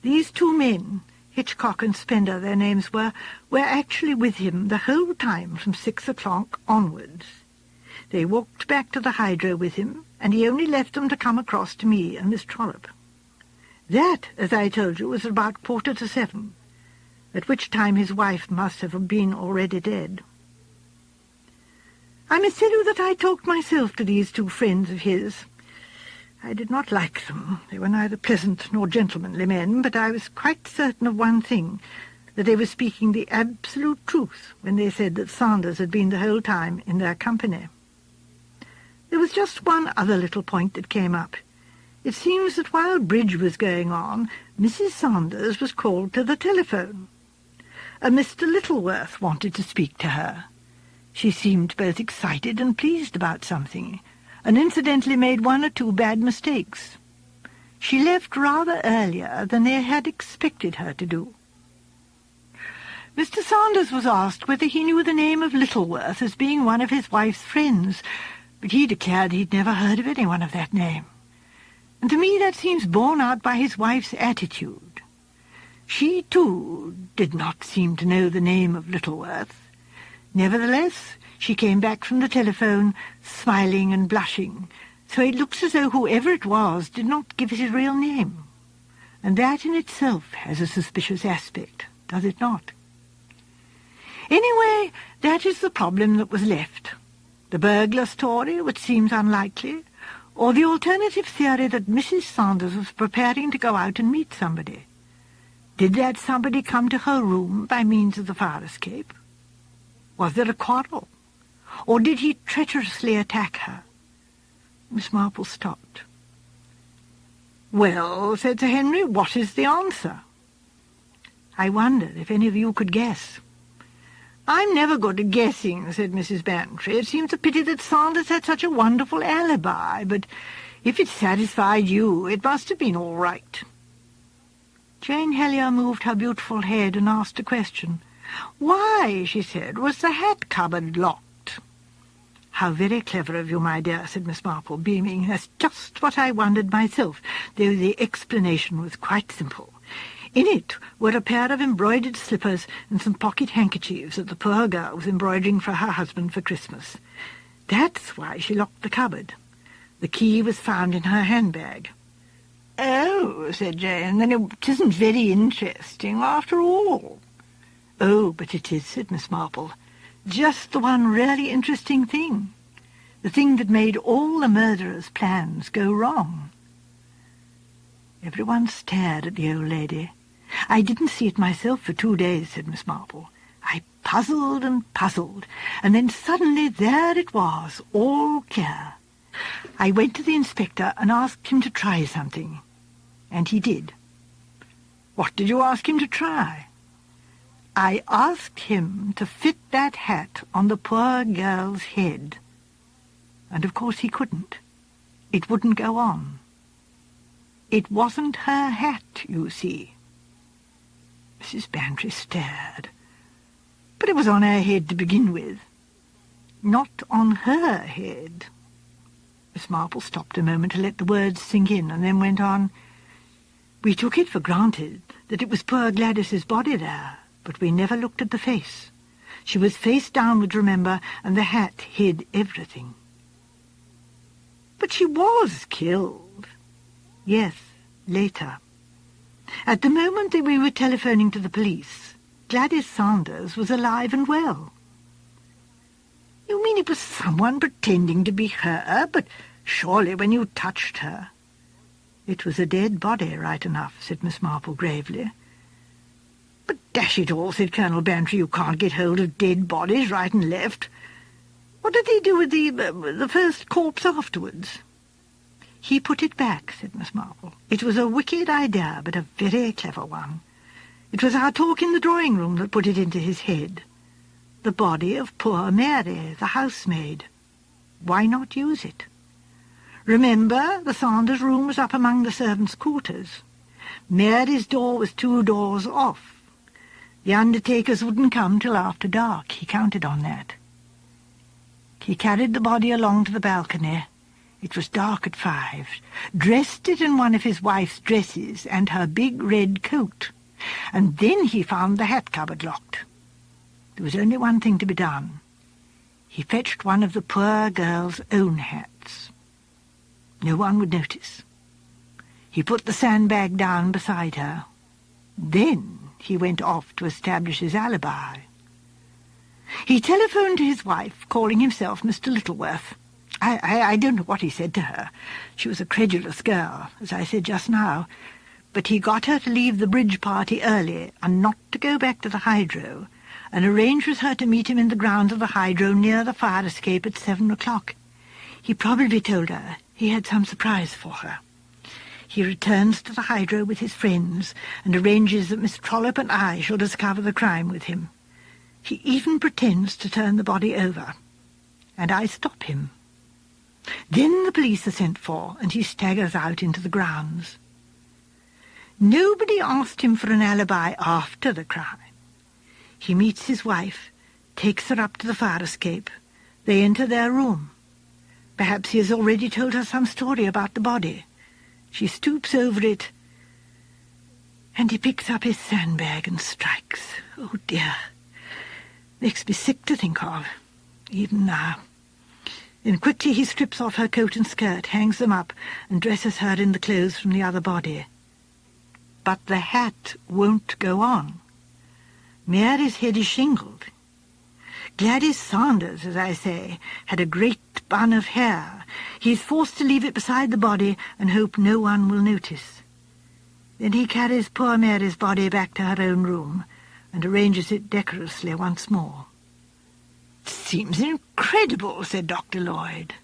These 2 men, Hitchcock and Spender, their names were actually with him the whole time from 6 o'clock onwards. They walked back to the hydro with him, and he only left them to come across to me and Miss Trollope. That, as I told you, was about 6:45, at which time his wife must have been already dead. I must tell you that I talked myself to these 2 friends of his. I did not like them. They were neither pleasant nor gentlemanly men, but I was quite certain of one thing, that they were speaking the absolute truth when they said that Saunders had been the whole time in their company. There was just one other little point that came up. It seems that while bridge was going on, Mrs. Saunders was called to the telephone. A Mr. Littleworth wanted to speak to her. She seemed both excited and pleased about something, and incidentally made 1 or 2 bad mistakes. She left rather earlier than they had expected her to do. Mr. Saunders was asked whether he knew the name of Littleworth as being one of his wife's friends, but he declared he'd never heard of anyone of that name. And to me that seems borne out by his wife's attitude. She, too, did not seem to know the name of Littleworth. Nevertheless, she came back from the telephone, smiling and blushing, so it looks as though whoever it was did not give his real name. And that in itself has a suspicious aspect, does it not? Anyway, that is the problem that was left. The burglar story, which seems unlikely, or the alternative theory that Mrs. Saunders was preparing to go out and meet somebody. Did that somebody come to her room by means of the fire escape? Was there a quarrel? Or did he treacherously attack her? Miss Marple stopped. "Well," said Sir Henry, "what is the answer?" "I wondered if any of you could guess." "I'm never good at guessing," said Mrs. Bantry. "It seems a pity that Saunders had such a wonderful alibi, but if it satisfied you, it must have been all right." Jane Helier moved her beautiful head and asked a question. "Why," she said, "was the hat cupboard locked?" "How very clever of you, my dear," said Miss Marple, beaming. "That's just what I wondered myself, though the explanation was quite simple. In it were a pair of embroidered slippers and some pocket handkerchiefs that the poor girl was embroidering for her husband for Christmas. That's why she locked the cupboard. The key was found in her handbag." "Oh," said Jane, "then it isn't very interesting after all." "Oh, but it is," said Miss Marple. "Just the one really interesting thing. The thing that made all the murderer's plans go wrong." Everyone stared at the old lady. "I didn't see it myself for 2 days," said Miss Marple. "I puzzled and puzzled, and then suddenly there it was, all clear. I went to the inspector and asked him to try something, and he did." "What did you ask him to try?" "I asked him to fit that hat on the poor girl's head. And of course he couldn't. It wouldn't go on. It wasn't her hat, you see." Mrs. Bantry stared. "But it was on her head to begin with." "Not on her head." Miss Marple stopped a moment to let the words sink in, and then went on. "We took it for granted that it was poor Gladys's body there, but we never looked at the face. She was face downwards, remember, and the hat hid everything." "But she was killed." "Yes, later. At the moment that we were telephoning to the police, Gladys Saunders was alive and well." "You mean it was someone pretending to be her? But surely when you touched her—" "It was a dead body, right enough," said Miss Marple gravely. "But dash it all," said Colonel Bantry, "you can't get hold of dead bodies right and left. What did they do with the first corpse afterwards?" "He put it back," said Miss Marple. "It was a wicked idea, but a very clever one. It was our talk in the drawing-room that put it into his head. The body of poor Mary, the housemaid. Why not use it? Remember, the Saunders' room was up among the servants' quarters. Mary's door was 2 doors off. The undertakers wouldn't come till after dark. He counted on that. He carried the body along to the balcony. It was dark at 5, dressed it in one of his wife's dresses and her big red coat, and then he found the hat cupboard locked. There was only one thing to be done. He fetched one of the poor girl's own hats. No one would notice. He put the sandbag down beside her. Then he went off to establish his alibi. He telephoned to his wife, calling himself Mr. Littleworth. I don't know what he said to her. She was a credulous girl, as I said just now. But he got her to leave the bridge party early and not to go back to the hydro, and arranged with her to meet him in the grounds of the hydro near the fire escape at 7 o'clock. He probably told her he had some surprise for her. He returns to the hydro with his friends and arranges that Miss Trollope and I shall discover the crime with him. He even pretends to turn the body over, and I stop him. Then the police are sent for, and he staggers out into the grounds. Nobody asked him for an alibi after the crime. He meets his wife, takes her up to the fire escape. They enter their room. Perhaps he has already told her some story about the body. She stoops over it, and he picks up his sandbag and strikes. Oh, dear. Makes me sick to think of, even now. Then quickly he strips off her coat and skirt, hangs them up, and dresses her in the clothes from the other body. But the hat won't go on. Mary's head is shingled. Gladys Saunders, as I say, had a great bun of hair. He is forced to leave it beside the body and hope no one will notice. Then he carries poor Mary's body back to her own room and arranges it decorously once more. "It seems incredible," said Dr. Lloyd.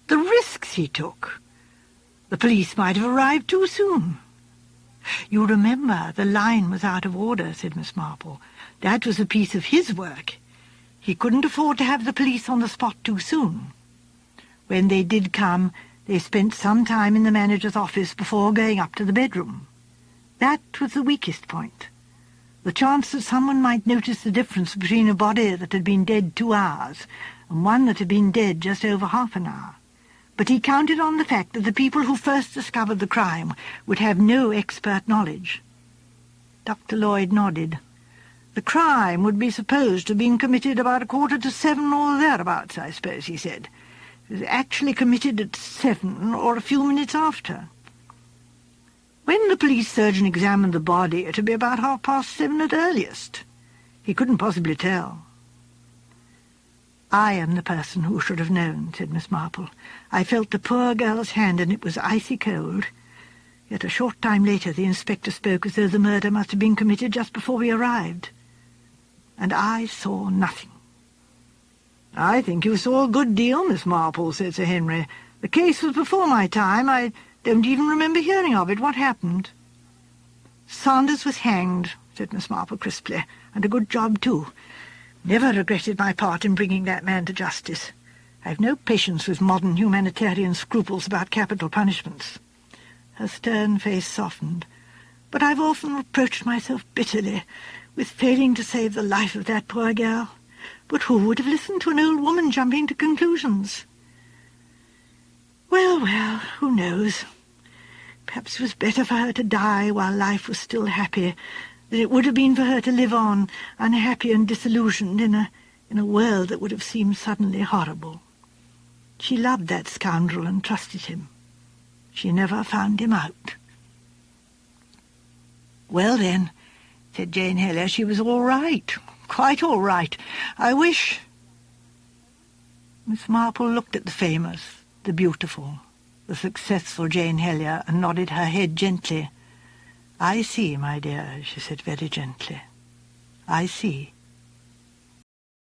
"The risks he took. The police might have arrived too soon." "You remember the line was out of order," said Miss Marple. "That was a piece of his work. He couldn't afford to have the police on the spot too soon. When they did come, they spent some time in the manager's office before going up to the bedroom. That was the weakest point. The chance that someone might notice the difference between a body that had been dead 2 hours and one that had been dead just over half an hour. But he counted on the fact that the people who first discovered the crime would have no expert knowledge." Dr. Lloyd nodded. "The crime would be supposed to have been committed about 6:45 or thereabouts, I suppose," he said. "It was actually committed at 7 or a few minutes after. When the police surgeon examined the body, it would be about 7:30 at earliest. He couldn't possibly tell." "I am the person who should have known," said Miss Marple. "I felt the poor girl's hand, and it was icy cold. Yet a short time later the inspector spoke as though the murder must have been committed just before we arrived. And I saw nothing." "I think you saw a good deal, Miss Marple," said Sir Henry. "The case was before my time. I don't even remember hearing of it. What happened?" "Saunders was hanged," said Miss Marple crisply, "and a good job, too. Never regretted my part in bringing that man to justice. I've no patience with modern humanitarian scruples about capital punishments." Her stern face softened. "But I've often reproached myself bitterly with failing to save the life of that poor girl. But who would have listened to an old woman jumping to conclusions? Well, who knows? Perhaps it was better for her to die while life was still happy than it would have been for her to live on, unhappy and disillusioned, in a world that would have seemed suddenly horrible. She loved that scoundrel and trusted him. She never found him out." "Well, then," said Jane Heller, "she was all right, quite all right. I wish—" Miss Marple looked at the famous, the beautiful, the successful Jane Heller, and nodded her head gently. "I see, my dear," she said very gently. "I see."